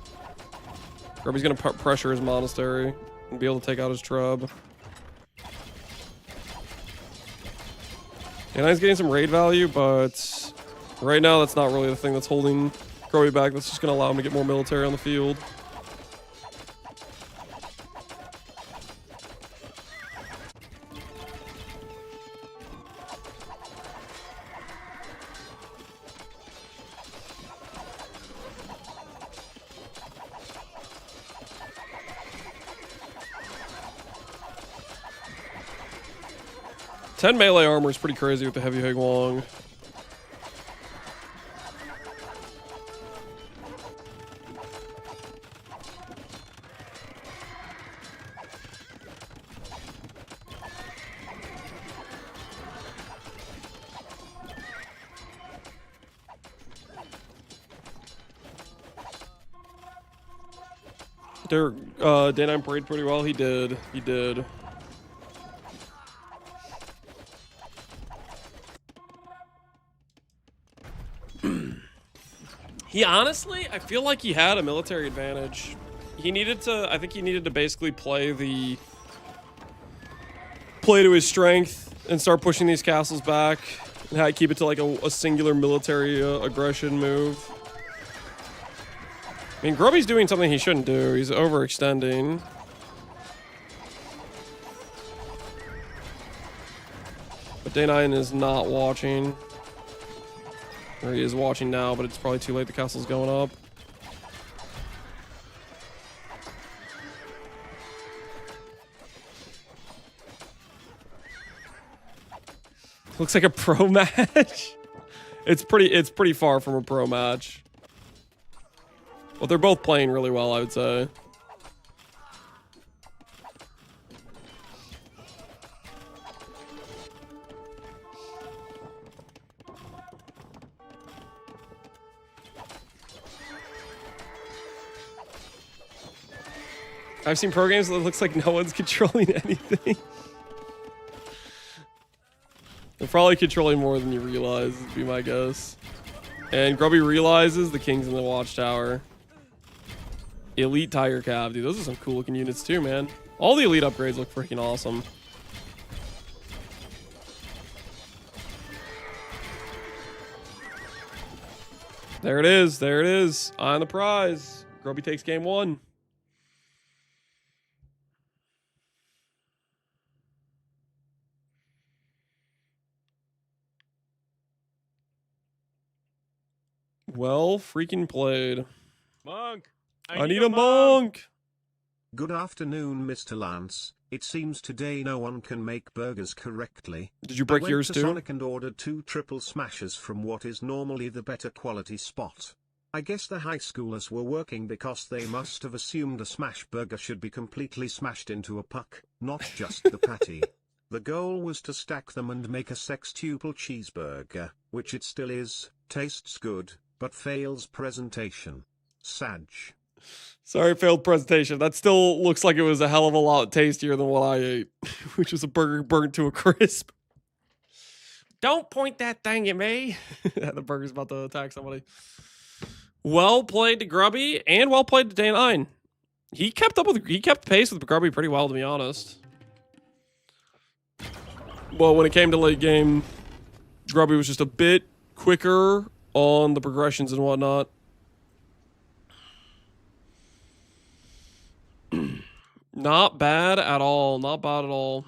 [SPEAKER 1] Grubby's gonna pressure his monastery and be able to take out his trub. Day9's getting some raid value, but right now that's not really the thing that's holding Grubby back. That's just gonna allow him to get more military on the field. Ten melee armor is pretty crazy with the heavy Higwong. Day9 prayed pretty well. He did. He did. He honestly, I feel like he had a military advantage. He needed to, I think he needed to basically play to his strength and start pushing these castles back and keep it to like a singular military aggression move. I mean, Grubby's doing something he shouldn't do. He's overextending. But Day9 is not watching. Or he is watching now, but it's probably too late. The castle's going up. Looks like a pro match. It's pretty far from a pro match. Well, they're both playing really well, I would say. I've seen pro games that it looks like no one's controlling anything. They're probably controlling more than you realize, would be my guess. And Grubby realizes the King's in the Watchtower. Elite Tiger Cav, dude. Those are some cool looking units too, man. All the elite upgrades look freaking awesome. There it is. There it is. Eye on the prize. Grubby takes game 1. Well freaking played.
[SPEAKER 15] Monk!
[SPEAKER 1] I need a monk!
[SPEAKER 19] Good afternoon, Mr. Lance. It seems today no one can make burgers correctly.
[SPEAKER 1] Did you break
[SPEAKER 19] I went
[SPEAKER 1] yours
[SPEAKER 19] to
[SPEAKER 1] too?
[SPEAKER 19] Sonic and ordered 2 triple smashes from what is normally the better quality spot. I guess the high schoolers were working because they must have assumed a smash burger should be completely smashed into a puck, not just the patty. The goal was to stack them and make a sextuple cheeseburger, which it still is, tastes good, but fails presentation. Sag.
[SPEAKER 1] Sorry, failed presentation. That still looks like it was a hell of a lot tastier than what I ate, which was a burger burnt to a crisp. Don't point that thing at me. The burger's about to attack somebody. Well played to Grubby, and well played to Day 9. He kept pace with Grubby pretty well, to be honest. Well, when it came to late game, Grubby was just a bit quicker on the progressions and whatnot. Not bad at all. Not bad at all.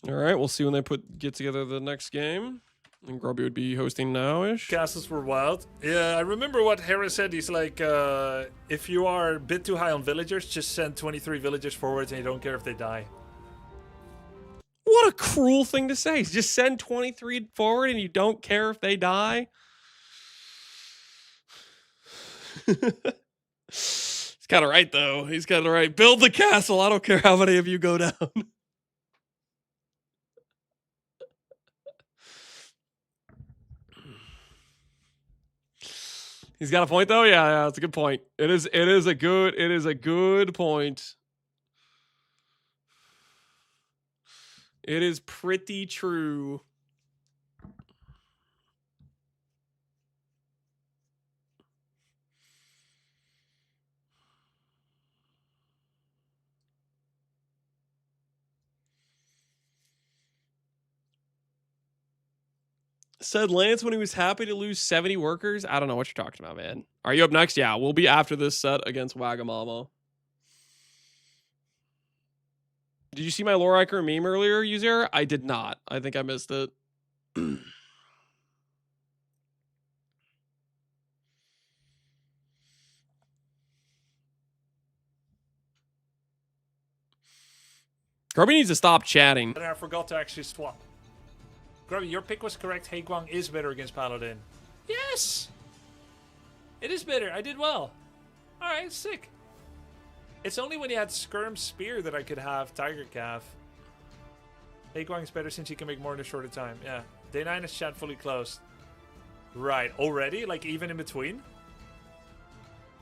[SPEAKER 1] All right, we'll see when they get together the next game. And Grubby would be hosting now-ish.
[SPEAKER 17] Castles were wild. Yeah, I remember what Hera said. He's like, if you are a bit too high on villagers, just send 23 villagers forward and you don't care if they die.
[SPEAKER 1] What a cruel thing to say. Just send 23 forward and you don't care if they die? He's kind of right, though. He's kind of right. Build the castle. I don't care how many of you go down. He's got a point though. Yeah, it's a good point. It is a good point. It is pretty true. Said Lance when he was happy to lose 70 workers. I don't know what you're talking about, man. Are you up next? Yeah, we'll be after this set against Wagamama. Did you see my Lore Iker meme earlier, user? I did not. I think I missed it. Grubby needs to stop chatting.
[SPEAKER 17] And I forgot to actually swap. Grubby, your pick was correct. Haeguang is better against Paladin. Yes! It is better. I did well. Alright, sick. It's only when he had Skirm's Spear that I could have Tiger Calf. Haeguang is better since he can make more in a shorter time. Yeah. Day 9 is chat fully closed. Right. Already? Like even in between?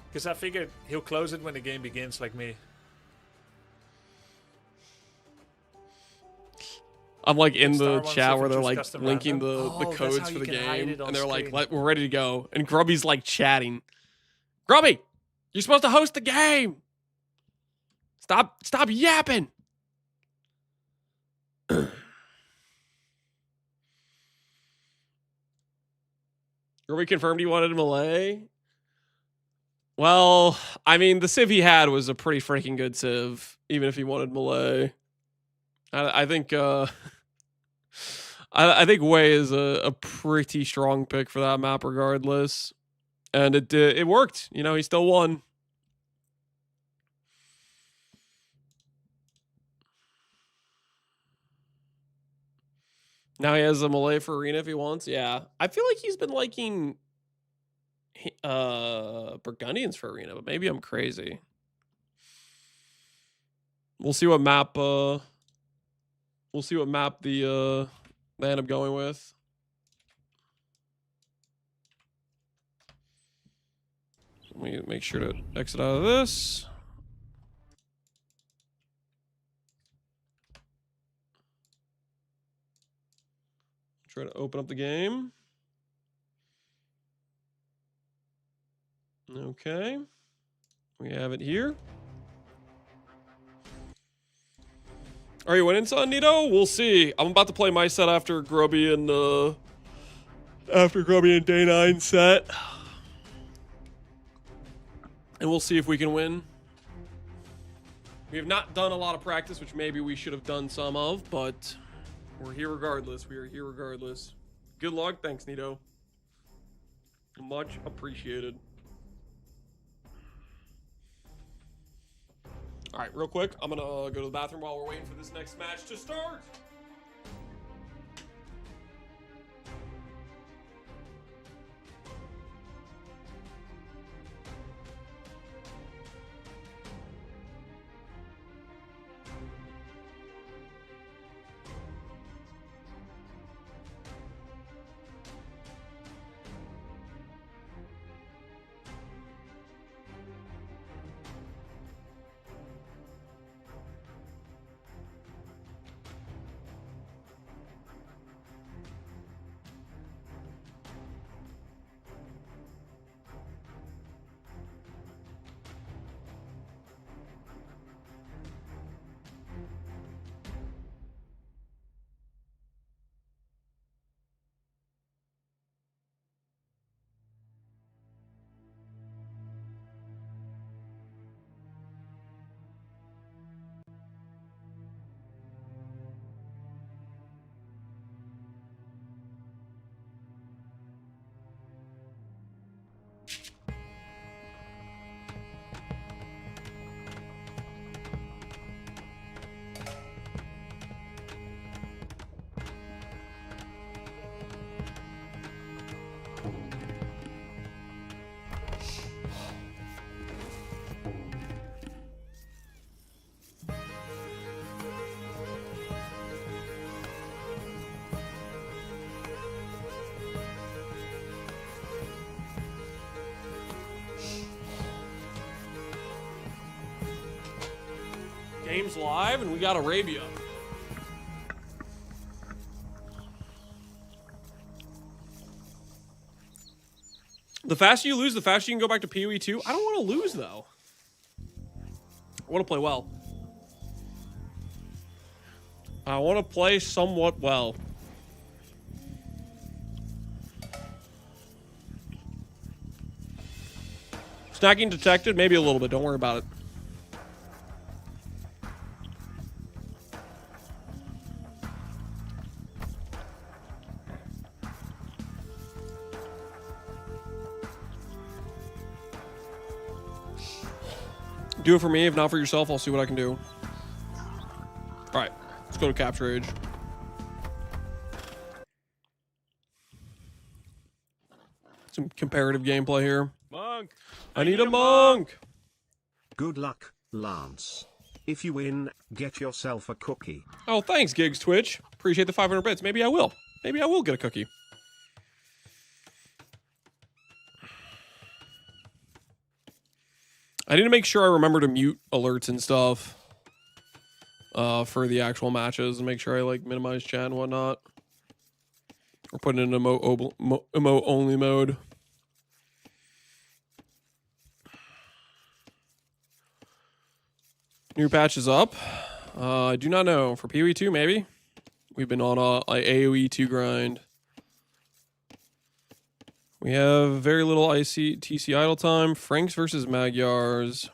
[SPEAKER 17] Because I figured he'll close it when the game begins like me.
[SPEAKER 1] I'm like in the
[SPEAKER 17] Star
[SPEAKER 1] chat
[SPEAKER 17] Wars
[SPEAKER 1] where they're
[SPEAKER 17] features
[SPEAKER 1] like
[SPEAKER 17] custom
[SPEAKER 1] linking the
[SPEAKER 17] random. Oh, that's
[SPEAKER 1] codes
[SPEAKER 17] how
[SPEAKER 1] for
[SPEAKER 17] you
[SPEAKER 1] the
[SPEAKER 17] can hide
[SPEAKER 1] game,
[SPEAKER 17] it on
[SPEAKER 1] and they're
[SPEAKER 17] screen.
[SPEAKER 1] like, "We're ready to go." And Grubby's like chatting. Grubby, you're supposed to host the game. Stop yapping. Grubby confirmed he wanted Malay. Well, I mean, the Civ he had was a pretty freaking good Civ, even if he wanted Malay. I think I think Wei is a pretty strong pick for that map regardless. And it worked. You know, he still won. Now he has a Malay for Arena if he wants. Yeah. I feel like he's been liking Burgundians for Arena, but maybe I'm crazy. We'll see what map. We'll see what map they end up going with. Let me make sure to exit out of this. Try to open up the game. Okay. We have it here. Are you winning, son, Nito? We'll see. I'm about to play my set after Grubby and day 9 set. And we'll see if we can win. We have not done a lot of practice, which maybe we should have done some of, but we're here regardless. We are here regardless. Good luck. Thanks, Nito. Much appreciated. All right, real quick, I'm going to go to the bathroom while we're waiting for this next match to start. Game's live, and we got Arabia. The faster you lose, the faster you can go back to PoE 2. I don't want to lose, though. I want to play well. I want to play somewhat well. Snacking detected? Maybe a little bit. Don't worry about it. Do it for me. If not for yourself, I'll see what I can do. All right, let's go to Capture Age. Some comparative gameplay here.
[SPEAKER 15] Monk.
[SPEAKER 1] I need a monk.
[SPEAKER 19] Good luck, Lance. If you win, get yourself a cookie.
[SPEAKER 1] Oh, thanks, Gigs Twitch. Appreciate the 500 bits. Maybe I will. Maybe I will get a cookie. I need to make sure I remember to mute alerts and stuff for the actual matches and make sure I like minimize chat and whatnot. Or put it in emote only mode. New patch is up. I do not know. For PoE 2, maybe. We've been on a AoE 2 grind. We have very little TC idle time. Franks versus Magyars.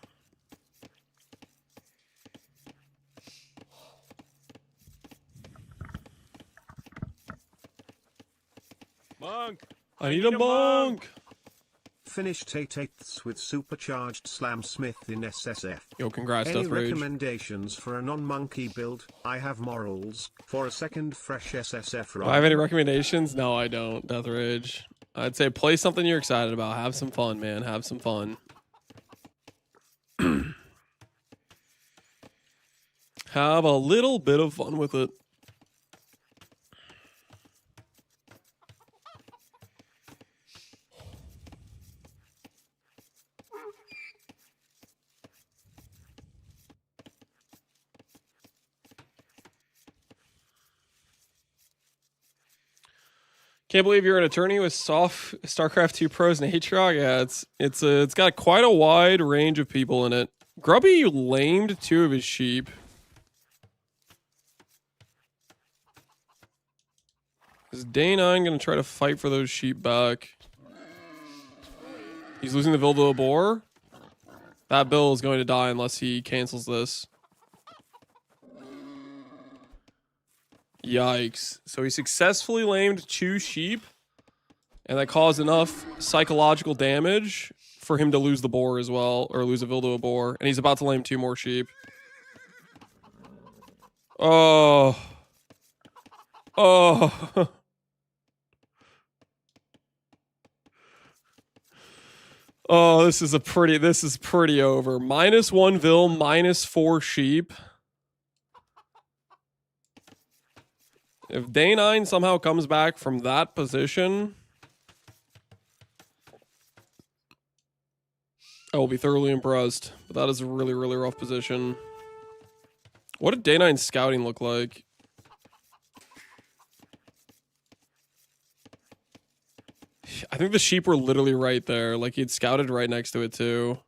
[SPEAKER 15] Monk.
[SPEAKER 1] I need a monk.
[SPEAKER 19] Finished 8/8ths with supercharged Slam Smith in SSF.
[SPEAKER 1] Yo, congrats,
[SPEAKER 19] Any
[SPEAKER 1] Death Rage.
[SPEAKER 19] recommendations for a non-monkey build? I have morals for a second fresh SSF run.
[SPEAKER 1] Do I have any recommendations? No, I don't, Death Rage. I'd say play something you're excited about. Have some fun, man. Have some fun. Have a little bit of fun with it. Can't believe you're an attorney with soft StarCraft 2 pros and Aatrox. Yeah, it's got quite a wide range of people in it. Grubby lamed 2 of his sheep. Is Day9 gonna try to fight for those sheep back? He's losing the bill to a boar. That bill is going to die unless he cancels this. Yikes. So he successfully lamed 2 sheep, and that caused enough psychological damage for him to lose the boar as well, or lose a bill to a boar. And he's about to lame 2 more sheep. Oh. Oh. Oh, this is pretty over. -1 vil, -4 sheep. If Day9 somehow comes back from that position, I will be thoroughly impressed. But that is a really, really rough position. What did Day9's scouting look like? I think the sheep were literally right there. Like, he'd scouted right next to it, too.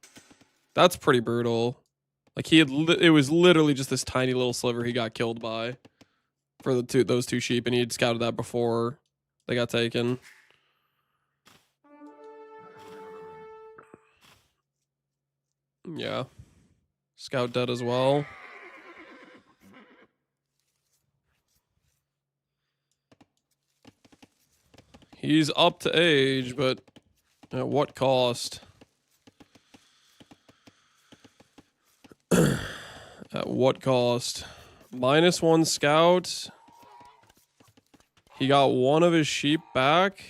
[SPEAKER 1] That's pretty brutal. Like, it was literally just this tiny little sliver he got killed by for those 2 sheep, and he had scouted that before they got taken. Yeah. Scout dead as well. He's up to age, but at what cost? At what cost? -1 scout. He got 1 of his sheep back.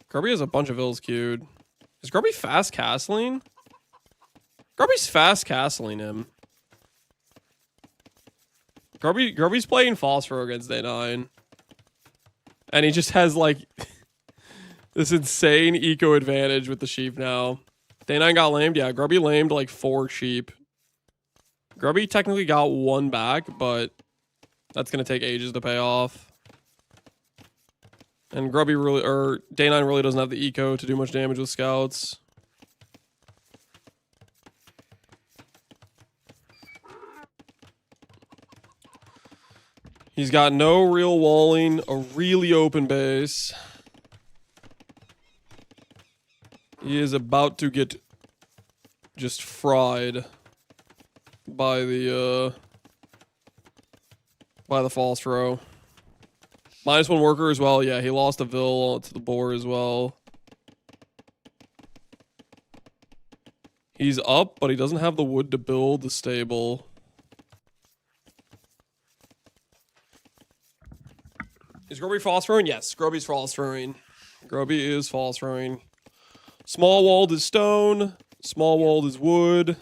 [SPEAKER 1] Grubby has a bunch of vills queued. Is Grubby fast castling? Grubby's fast castling him. Grubby's playing Phosphor against Day9. And he just has, like, this insane eco advantage with the sheep now. Day9 got lamed. Yeah, Grubby lamed, like, 4 sheep. Grubby technically got 1 back, but that's going to take ages to pay off. And Day9 really doesn't have the eco to do much damage with scouts. He's got no real walling, a really open base. He is about to get just fried by the false row. -1 worker as well. Yeah, he lost a vil to the boar as well. He's up, but he doesn't have the wood to build the stable. Is Grubby false throwing? Yes, Grubby's false throwing. Grubby is false throwing. Small walled is stone. Small walled is wood.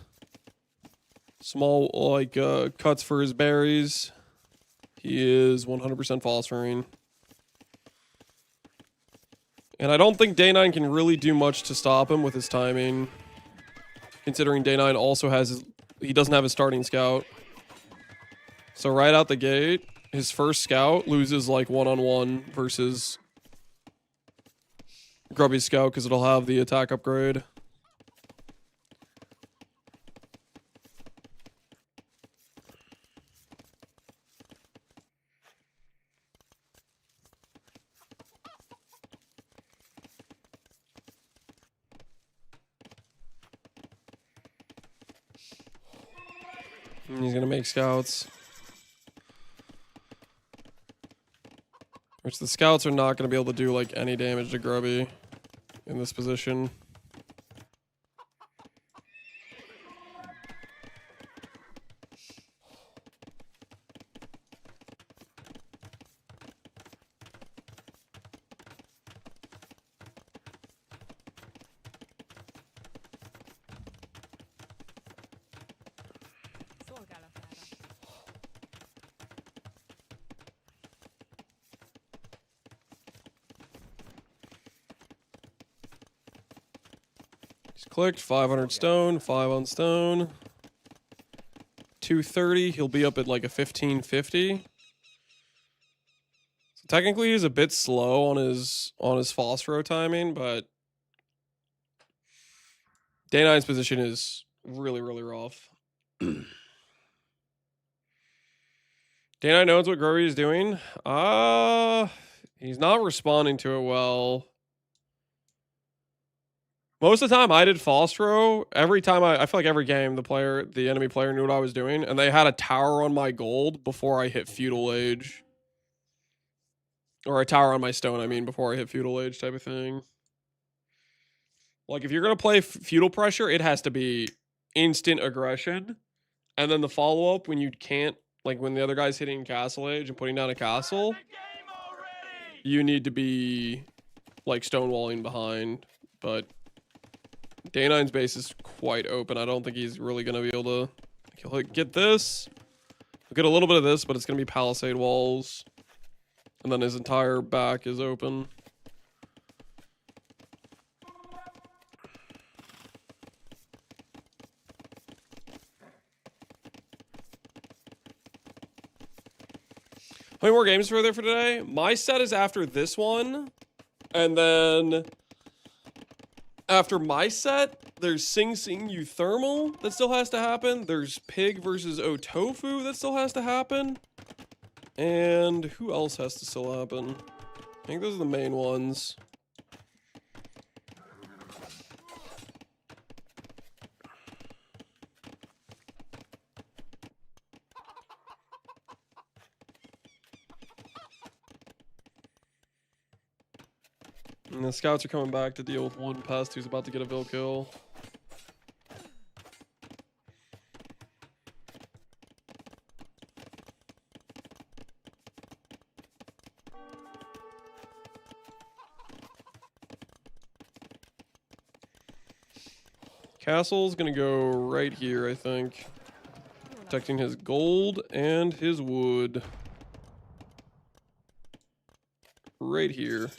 [SPEAKER 1] Small, like, cuts for his berries. He is 100% false throwing. And I don't think Day9 can really do much to stop him with his timing. Considering Day9 also has he doesn't have his starting scout. So right out the gate, his first scout loses like 1-on-1 versus Grubby's scout because it'll have the attack upgrade. And he's gonna make scouts. Which the scouts are not going to be able to do like any damage to Grubby in this position. He's clicked 500 stone, 5 on stone. 230. He'll be up at like a 1550. So technically, he's a bit slow on his phosphoro timing, but Day 9's position is really, really rough. Day 9 knows what Groby is doing. He's not responding to it well. Most of the time I did phosphoro. Every time I feel like every game the enemy player knew what I was doing, and they had a tower on my gold before I hit feudal age. Or a tower on my stone, I mean, before I hit feudal age type of thing. Like, if you're going to play feudal pressure, it has to be instant aggression. And then the follow-up when you can't, like when the other guy's hitting castle age and putting down a castle, you need to be, like, stonewalling behind. But Day 9's base is quite open. I don't think he's really going to be able to... He'll get this. He'll get a little bit of this, but it's going to be palisade walls. And then his entire back is open. How many more games are there for today? My set is after this one. And then after my set, there's Sing Sing Euthermal that still has to happen. There's Pig versus Otofu that still has to happen. And who else has to still happen? I think those are the main ones. And the scouts are coming back to deal with one pest who's about to get a Vil kill. Castle's gonna go right here, I think. Protecting his gold and his wood. Right here.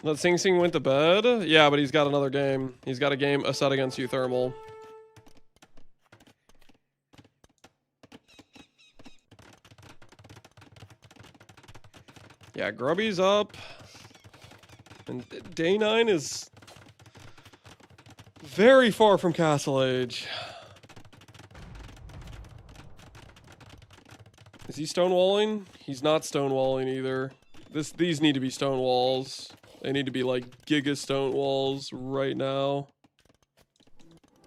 [SPEAKER 1] Let Sing Sing went to bed? Yeah, but he's got another game. He's got a set against Euthermal. Yeah, Grubby's up. And Day 9 is very far from Castle Age. Is he stonewalling? He's not stonewalling either. These need to be stone walls. They need to be like giga stone walls right now.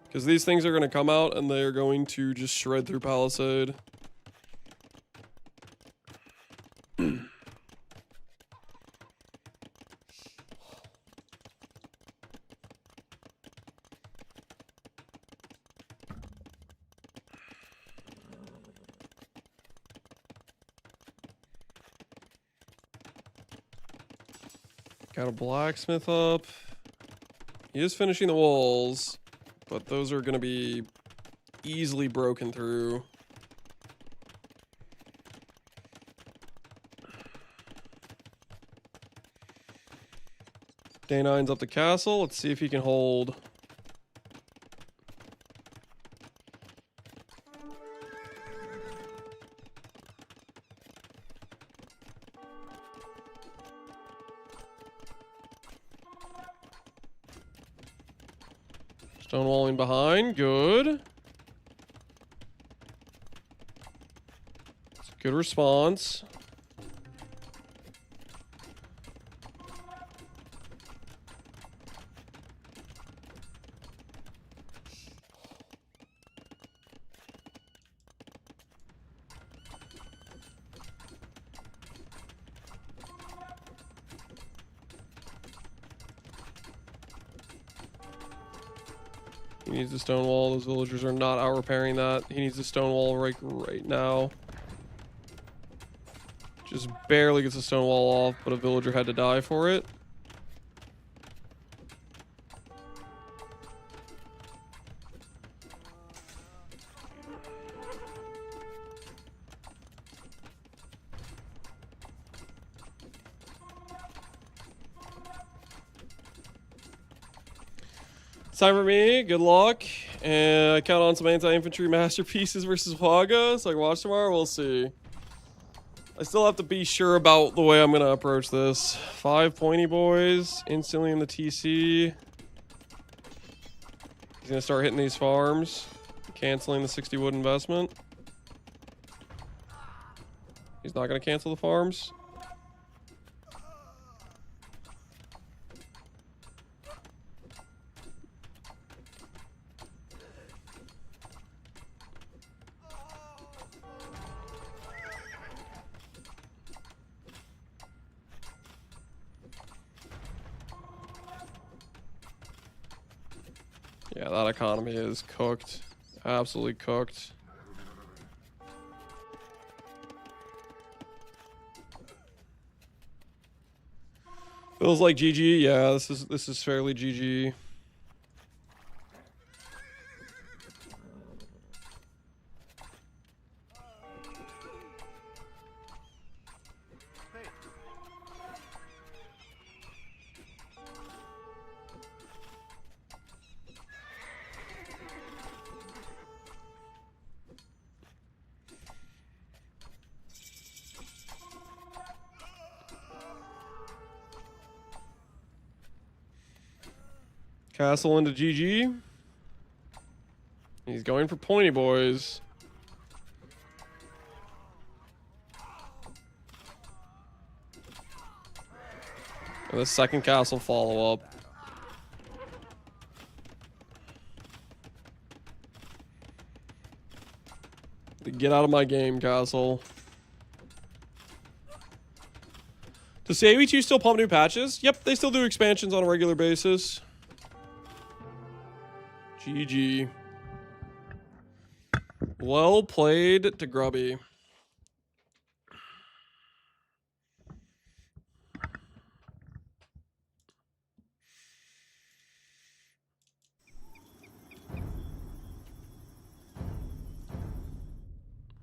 [SPEAKER 1] Because these things are going to come out and they're going to just shred through Palisade. Got a blacksmith up. He is finishing the walls, but those are going to be easily broken through. Day 9's up the castle. Let's see if he can hold. Stonewalling behind, good. It's a good response. He needs a stone wall. Those villagers are not out repairing that. He needs a stone wall right now. Just barely gets a stone wall off, but a villager had to die for it. It's time for me. Good luck. And I count on some anti-infantry masterpieces versus Waga, so I can watch tomorrow. We'll see. I still have to be sure about the way I'm going to approach this. 5 pointy boys instantly in the TC. He's going to start hitting these farms, canceling the 60 wood investment. He's not going to cancel the farms. Yeah, that economy is cooked. Absolutely cooked. Feels like GG. Yeah, this is fairly GG. Castle into GG. He's going for pointy boys. And the second castle follow up. Get out of my game, castle. Does AoE2 still pump new patches? Yep, they still do expansions on a regular basis. GG. Well played to Grubby.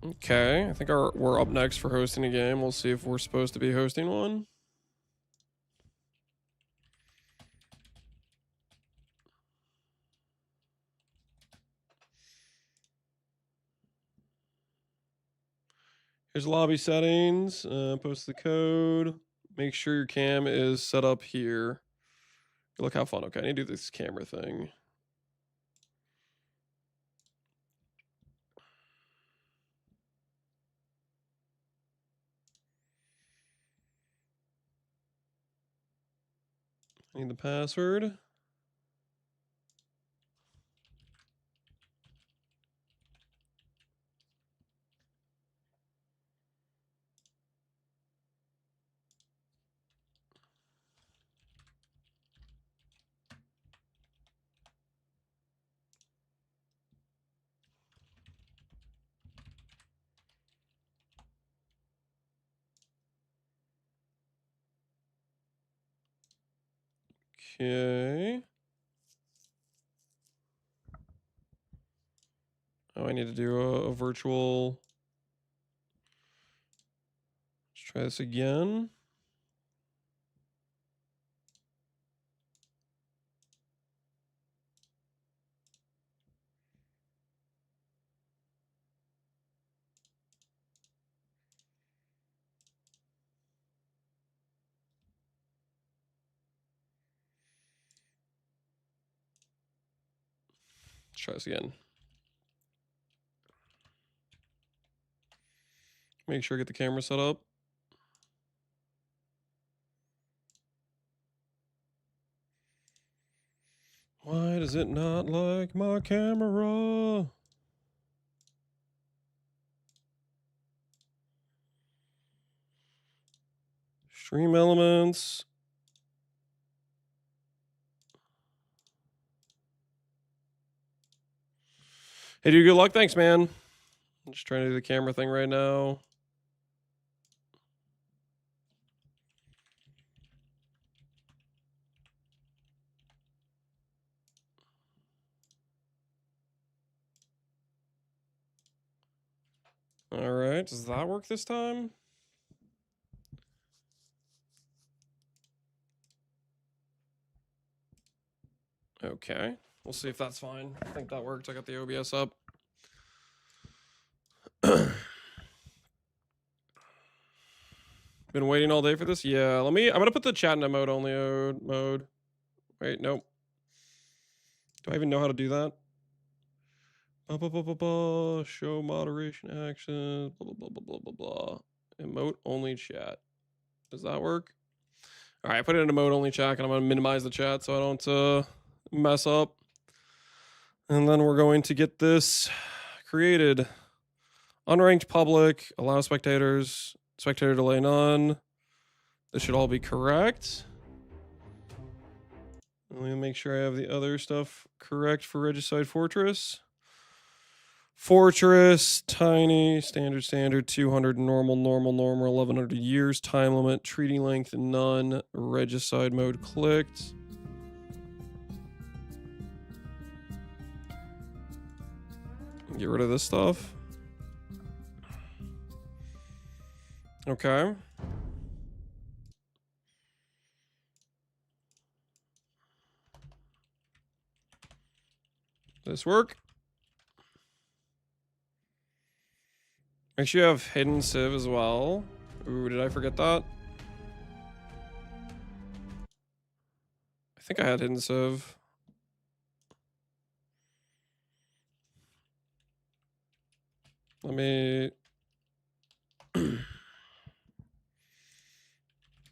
[SPEAKER 1] Okay, I think we're up next for hosting a game. We'll see if we're supposed to be hosting one. Here's lobby settings. Post the code. Make sure your cam is set up here. Look how fun. Okay, I need to do this camera thing. I need the password. Okay. Oh, I need to do a virtual. Let's try this again. Let's try this again. Make sure I get the camera set up. Why does it not like my camera? Stream elements. Hey, dude, good luck. Thanks, man. I'm just trying to do the camera thing right now. All right, does that work this time? Okay. We'll see if that's fine. I think that worked. I got the OBS up. Been waiting all day for this? Yeah, I'm gonna put the chat into mode only mode. Wait, nope. Do I even know how to do that? Show moderation actions, blah, blah, blah, blah, blah, blah. Emote only chat. Does that work? All right, I put it in emote only chat, and I'm gonna minimize the chat so I don't mess up. And then we're going to get this created. Unranked public, allow spectators, spectator delay none. This should all be correct. Let me make sure I have the other stuff correct for Regicide Fortress. Fortress, tiny, standard, 200, normal, 1100 years, time limit, treaty length, none, Regicide mode clicked. Get rid of this stuff. Okay. This work? Make sure you have hidden civ as well. Ooh, did I forget that? I think I had hidden civ. Let me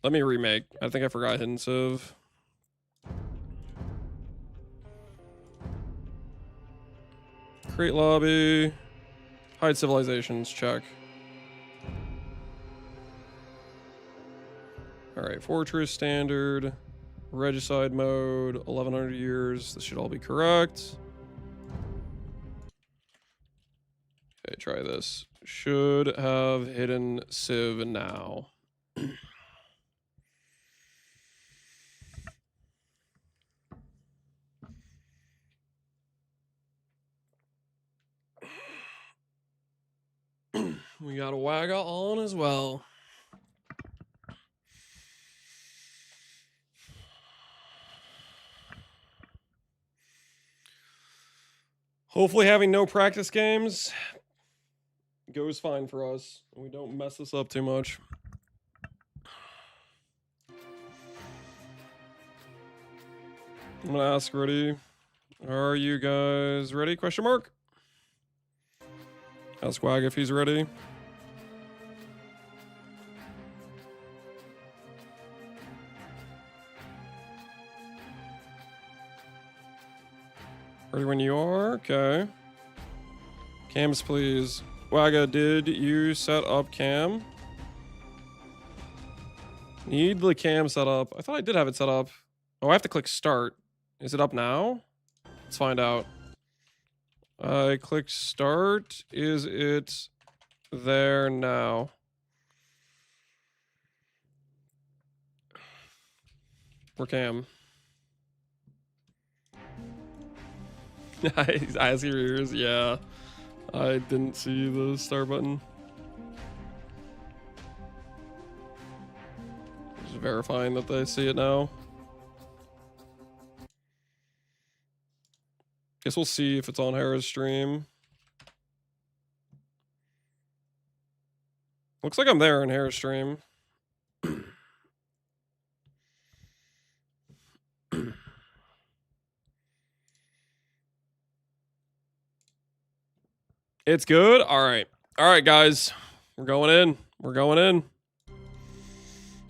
[SPEAKER 1] let me remake. I think I forgot hidden civ. Create lobby. Hide civilizations, check. Alright, fortress standard. Regicide mode, 1100 years. This should all be correct. Okay, try this. Should have hidden civ now. We got a Wagga on as well. Hopefully having no practice games goes fine for us. We don't mess this up too much. I'm gonna ask ready. Are you guys ready? Question mark. Ask Wag if he's ready. Ready when you are? Okay. Cams, please. Wagga, did you set up cam? Need the cam set up. I thought I did have it set up. Oh, I have to click start. Is it up now? Let's find out. I click start. Is it there now? For cam. Eyes, your ears. Yeah. I didn't see the start button. Just verifying that they see it now. Guess we'll see if it's on Hera's stream. Looks like I'm there in Hera's stream. It's good? All right. All right, guys. We're going in. We're going in.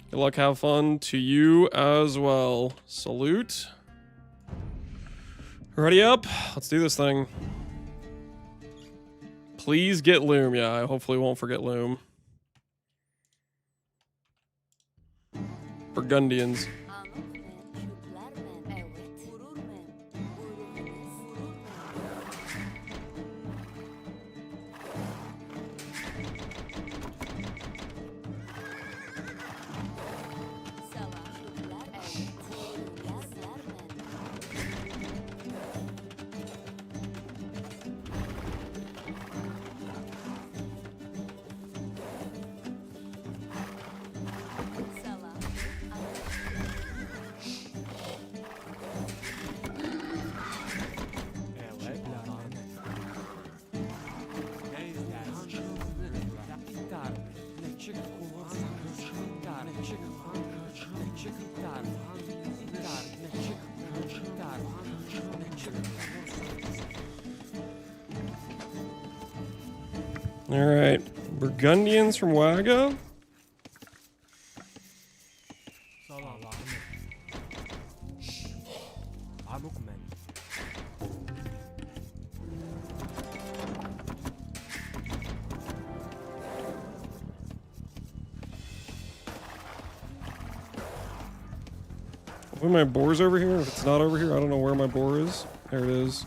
[SPEAKER 1] Good luck. Have fun to you as well. Salute. Ready up? Let's do this thing. Please get Loom. Yeah, I hopefully won't forget Loom. Burgundians. All right, Burgundians from Waga. Put my boar's over here. If it's not over here, I don't know where my boar is. There it is.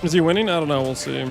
[SPEAKER 1] Is he winning? I don't know. We'll see.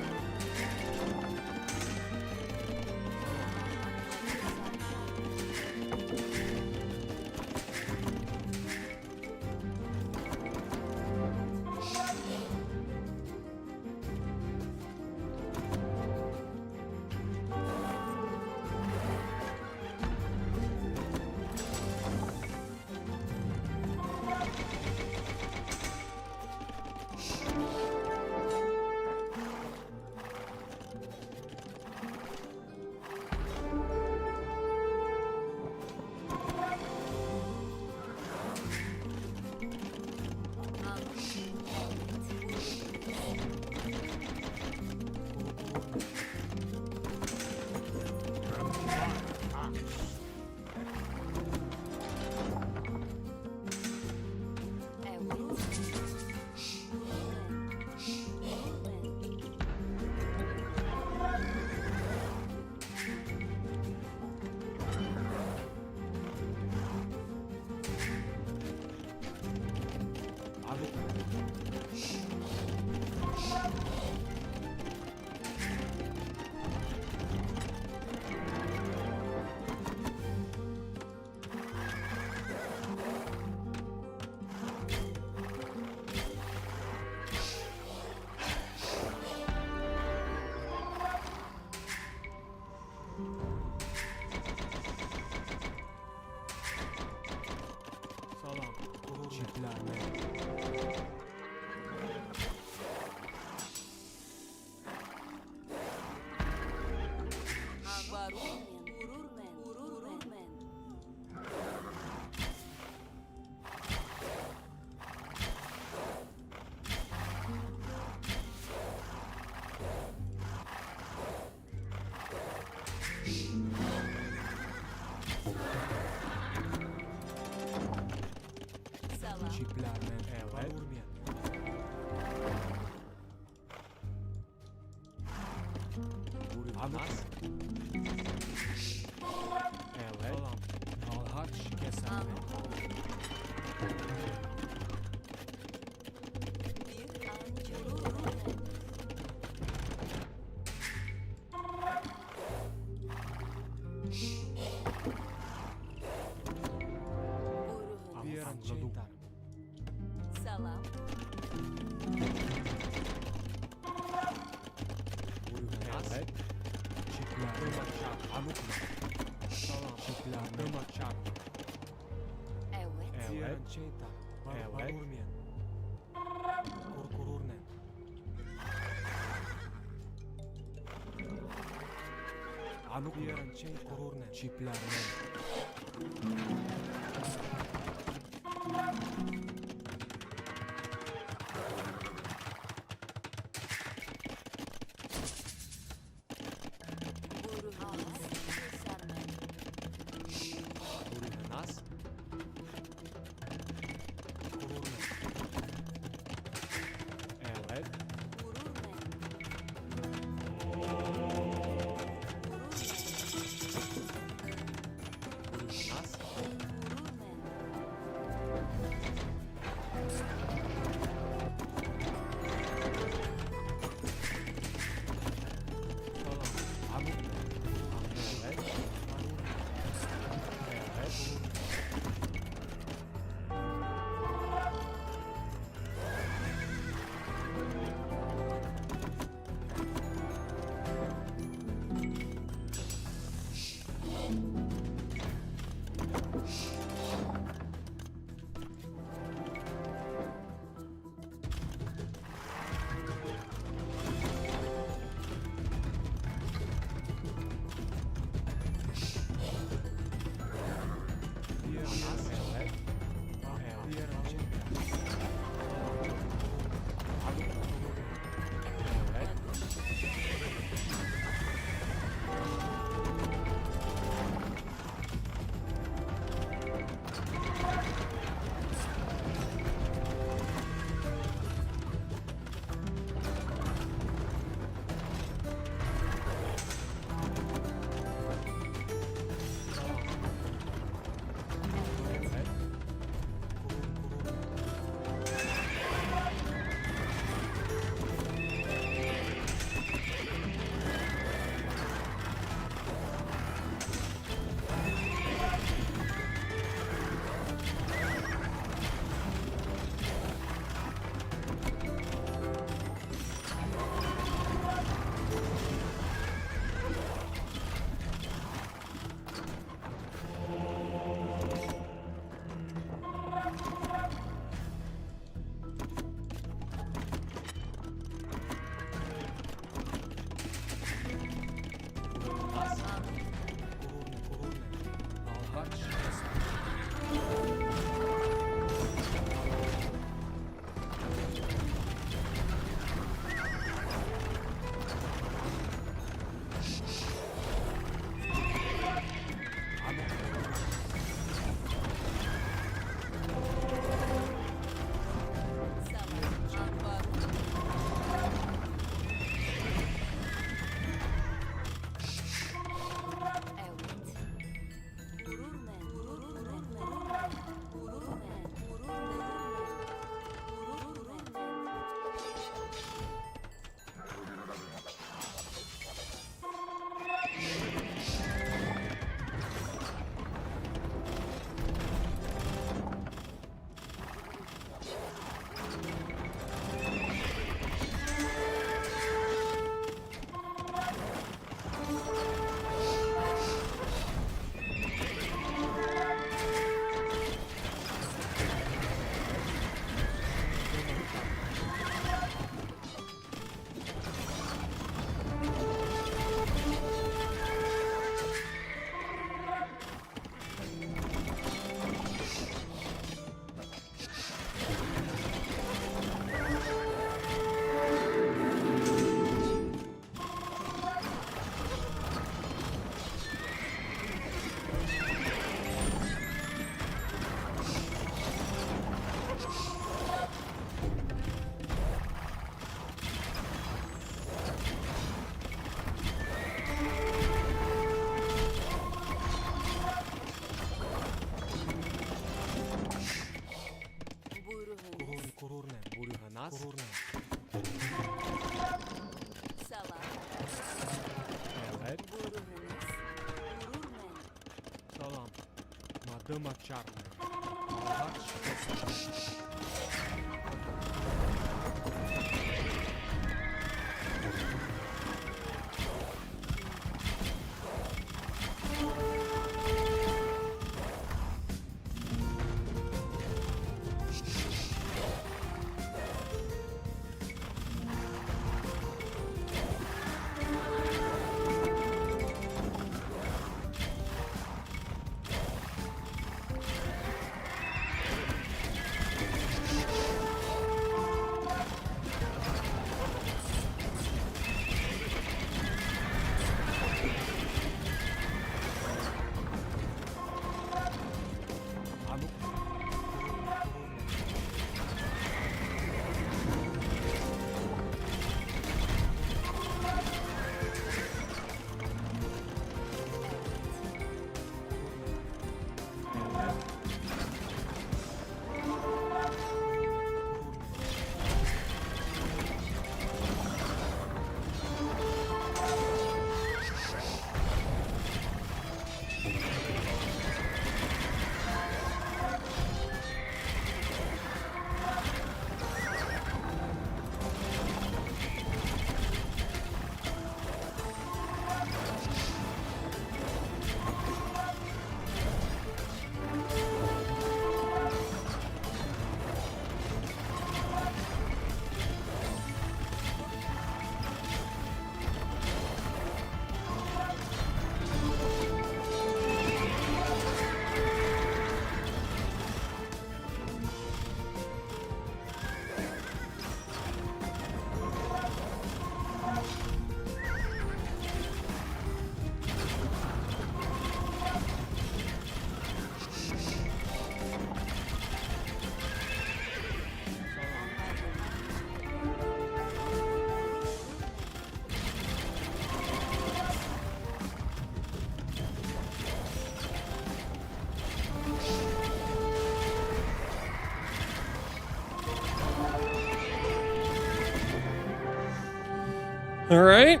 [SPEAKER 1] All right.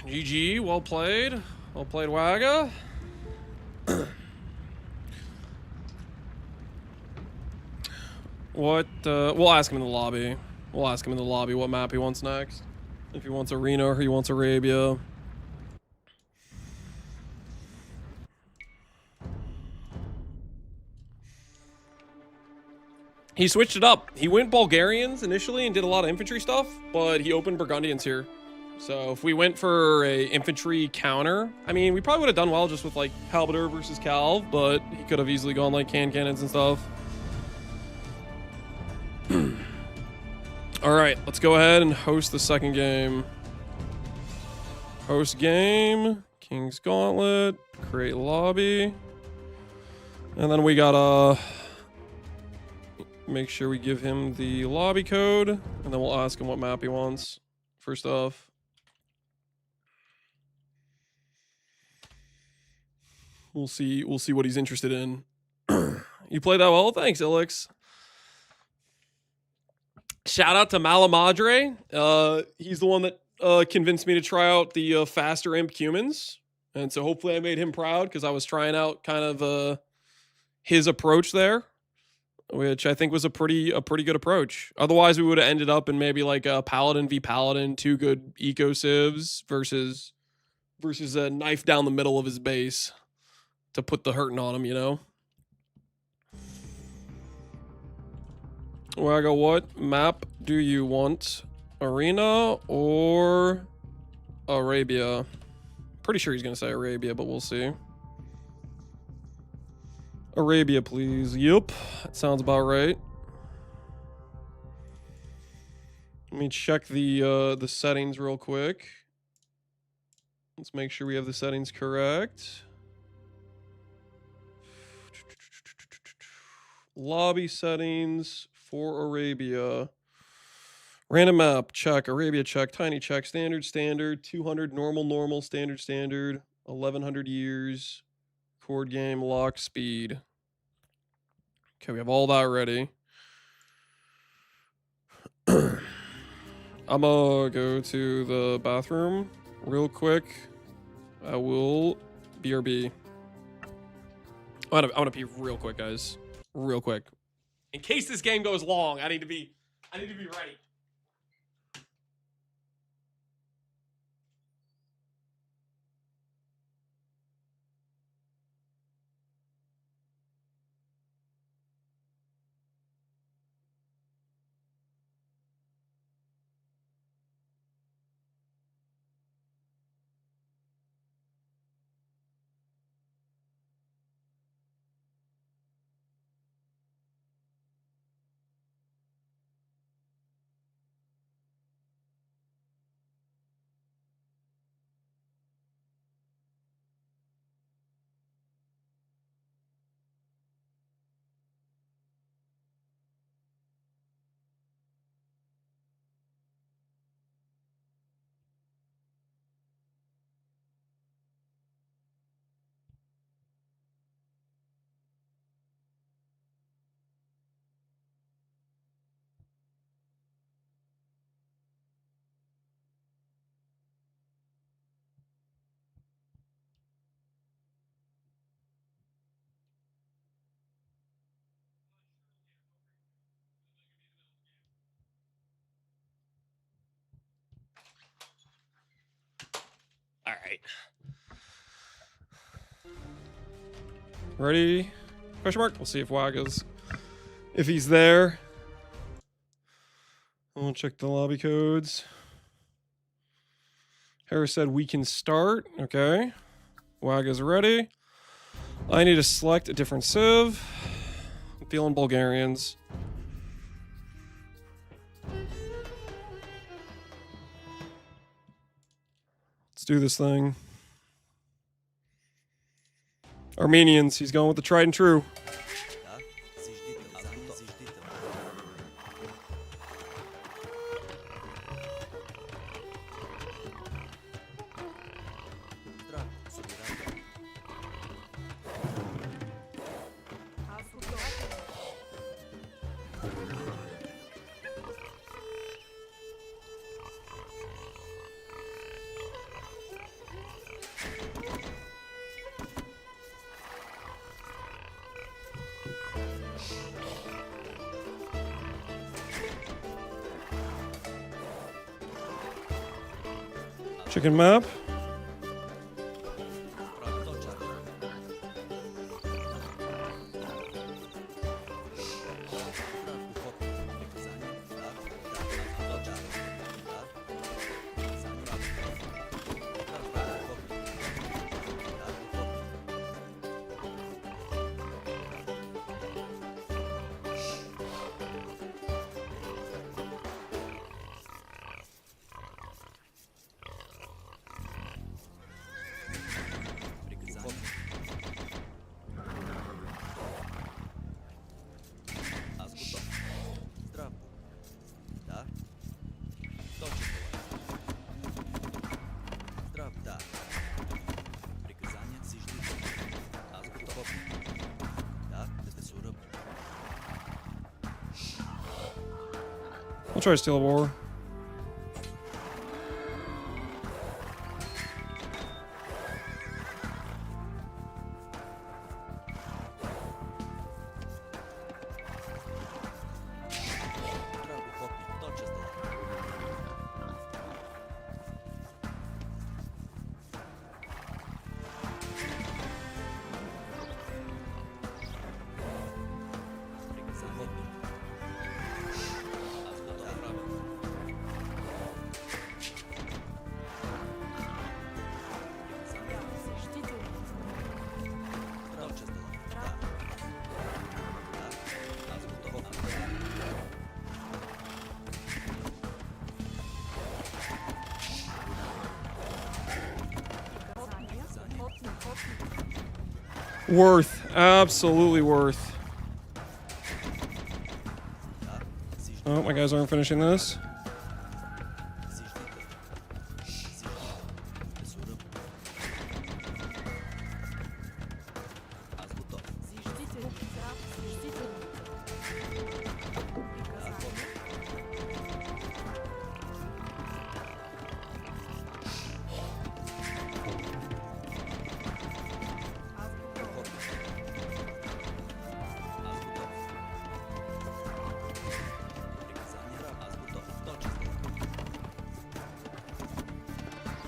[SPEAKER 1] GG, well played. Well played, Wagga. What, we'll ask him in the lobby. We'll ask him in the lobby what map he wants next. If he wants Arena or he wants Arabia. He switched it up. He went Bulgarians initially and did a lot of infantry stuff, but he opened Burgundians here. So if we went for a infantry counter, I mean, we probably would have done well just with like Halberdor versus Calv, but he could have easily gone like cannons and stuff. All right, let's go ahead and host the second game. Host game, King's Gauntlet, create lobby. And then we gotta make sure we give him the lobby code, and then we'll ask him what map he wants. First off. We'll see what he's interested in. You played that well? Thanks, Ilix. Shout out to Malamadre. He's the one that convinced me to try out the faster imp humans. And so hopefully I made him proud because I was trying out kind of his approach there, which I think was a pretty good approach. Otherwise, we would have ended up in maybe like a Paladin v Paladin, 2 good eco civs versus a knife down the middle of his base to put the hurting on him, you know? Well, I go, what map do you want? Arena or Arabia? Pretty sure he's going to say Arabia, but we'll see. Arabia, please. Yup, that sounds about right. Let me check the settings real quick. Let's make sure we have the settings correct. Lobby settings for Arabia. Random map, check. Arabia, check. Tiny, check. Standard, standard. 200, normal, normal. Standard, standard. 1100 years. Chord game, lock, speed. Okay, we have all that ready. I'm gonna go to the bathroom real quick. I will BRB. I'm gonna pee real quick, guys. Real quick. In case this game goes long, I need to be ready. All right. Ready? Question mark. We'll see if if he's there. We'll check the lobby codes. Hera said we can start. Okay. Waga's ready. I need to select a different civ. I'm feeling Bulgarians. Let's do this thing. Armenians, he's going with the tried and true. Chicken map. I'll try to steal a war. Worth. Absolutely worth. Oh, my guys aren't finishing this.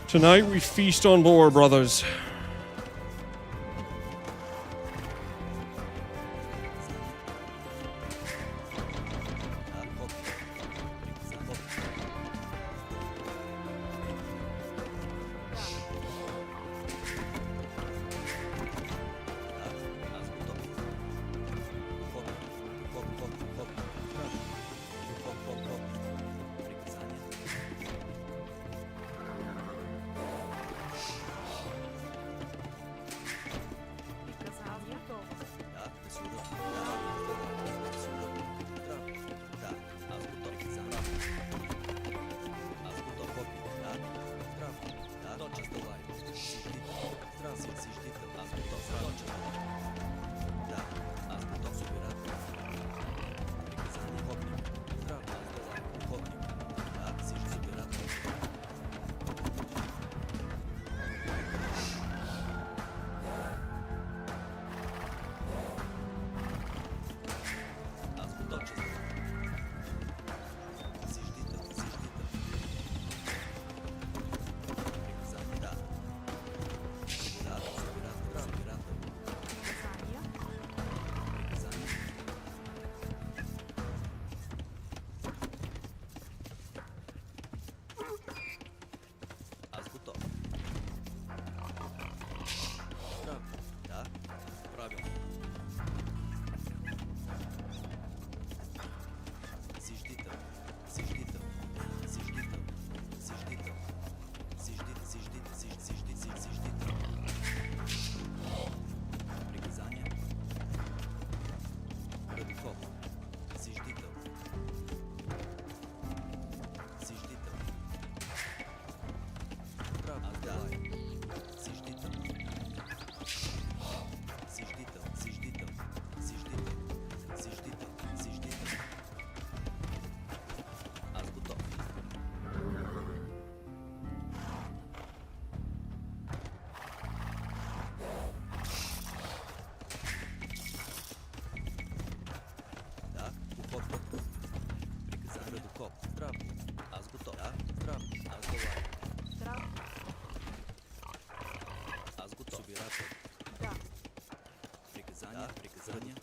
[SPEAKER 1] Tonight we feast on lore, brothers.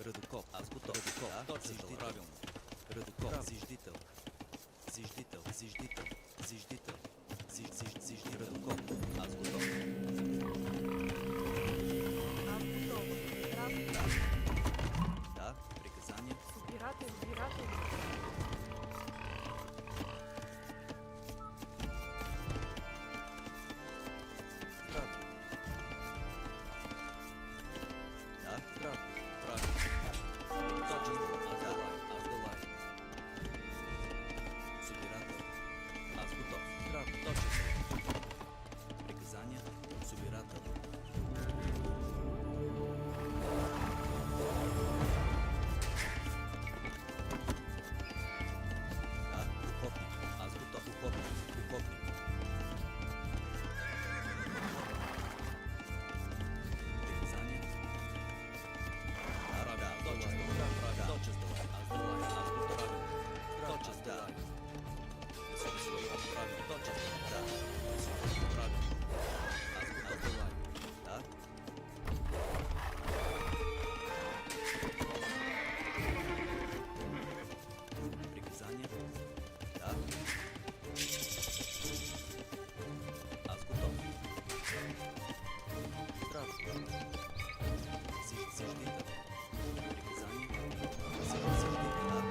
[SPEAKER 20] Redukop, Redukop, Zizditel, Redukop, Zizditel, Zizditel, Zizditel, Zizditel, Zizditel, Redukop, Azgutop. Да, приказания.
[SPEAKER 4] Собиратель, собиратель.
[SPEAKER 20] Да, здравствуй, правильно. Точно, Азгалай, Азгалай. Собирател, Азгутов, здравствуй, точно. Приказания, собирател. Да, ухопник, Азгутов, ухопник, ухопник. Приказания. Приказания. Да. Азгутов. Здравствуй. Зиждител. Приказания. Зиждител.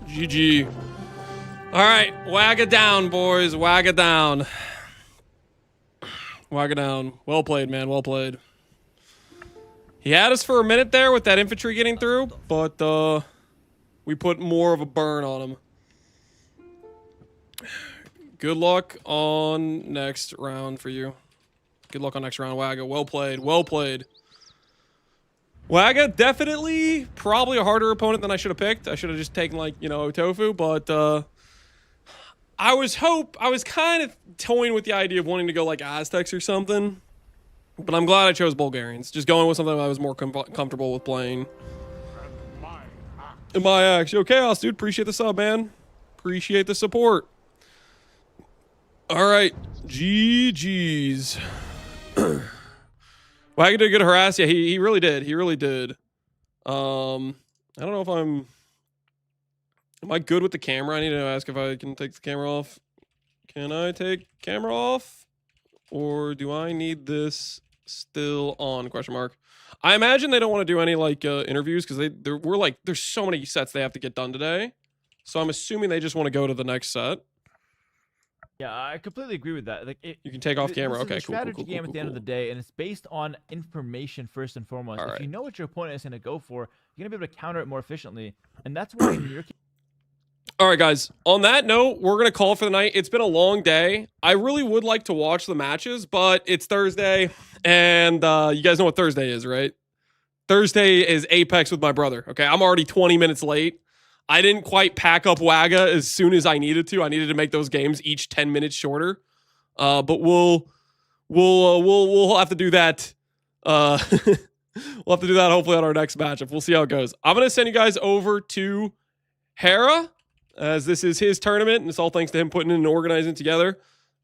[SPEAKER 1] GG. All right, wag it down, boys. Wag it down. Wag it down. Well played, man. Well played. He had us for a minute there with that infantry getting through, but we put more of a burn on him. Good luck on next round for you. Good luck on next round, Wagga. Well played. Well played. Wagga, definitely probably a harder opponent than I should have picked. I should have just taken, like, you know, Tofu, but I was kind of toying with the idea of wanting to go like Aztecs or something, but I'm glad I chose Bulgarians. Just going with something I was more comfortable with playing. In my axe. Yo, Chaos, dude. Appreciate the sub, man. Appreciate the support. All right. GG's. Wagga did a good harass. Yeah, he really did. He really did. I don't know if am I good with the camera? I need to ask if I can take the camera off. Can I take camera off? Or do I need this still on? Question mark. I imagine they don't want to do any like interviews because there's so many sets they have to get done today. So I'm assuming they just want to go to the next set.
[SPEAKER 6] Yeah, I completely agree with that. Like,
[SPEAKER 1] you can take off camera.
[SPEAKER 6] This is
[SPEAKER 1] Okay,
[SPEAKER 6] a
[SPEAKER 1] cool.
[SPEAKER 6] strategy game at the end of the day, and it's based on information first and foremost.
[SPEAKER 1] All
[SPEAKER 6] if
[SPEAKER 1] right.
[SPEAKER 6] you know what your opponent is going to go for, you're going to be able to counter it more efficiently, and that's why in your case.
[SPEAKER 1] All right, guys. On that note, we're going to call for the night. It's been a long day. I really would like to watch the matches, but it's Thursday, and you guys know what Thursday is, right? Thursday is Apex with my brother. Okay, I'm already 20 minutes late. I didn't quite pack up Wagga as soon as I needed to. I needed to make those games each 10 minutes shorter. But we'll have to do that. We'll have to do that hopefully on our next matchup. We'll see how it goes. I'm gonna send you guys over to Hera, as this is his tournament, and it's all thanks to him putting it and organizing it together.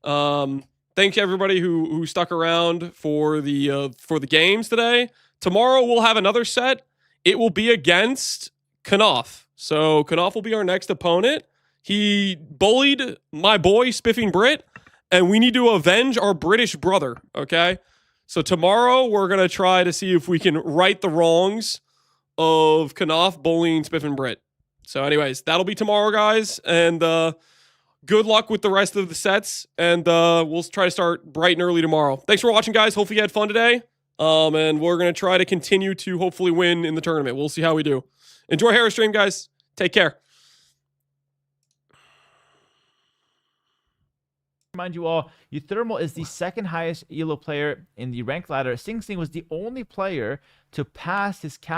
[SPEAKER 1] Thank you everybody who stuck around for the games today. Tomorrow we'll have another set. It will be against Knopf. So Knopf will be our next opponent. He bullied my boy Spiffing Brit, and we need to avenge our British brother. Okay, so tomorrow we're gonna try to see if we can right the wrongs of Knopf bullying Spiffing Brit. So, anyways, that'll be tomorrow, guys, and good luck with the rest of the sets, and we'll try to start bright and early tomorrow. Thanks for watching, guys. Hopefully you had fun today, and we're gonna try to continue to hopefully win in the tournament. We'll see how we do. Enjoy Hera stream, guys. Take care.
[SPEAKER 6] Remind you all, Euthermal is the second highest elo player in the rank ladder. Sing Sing was the only player to pass his cap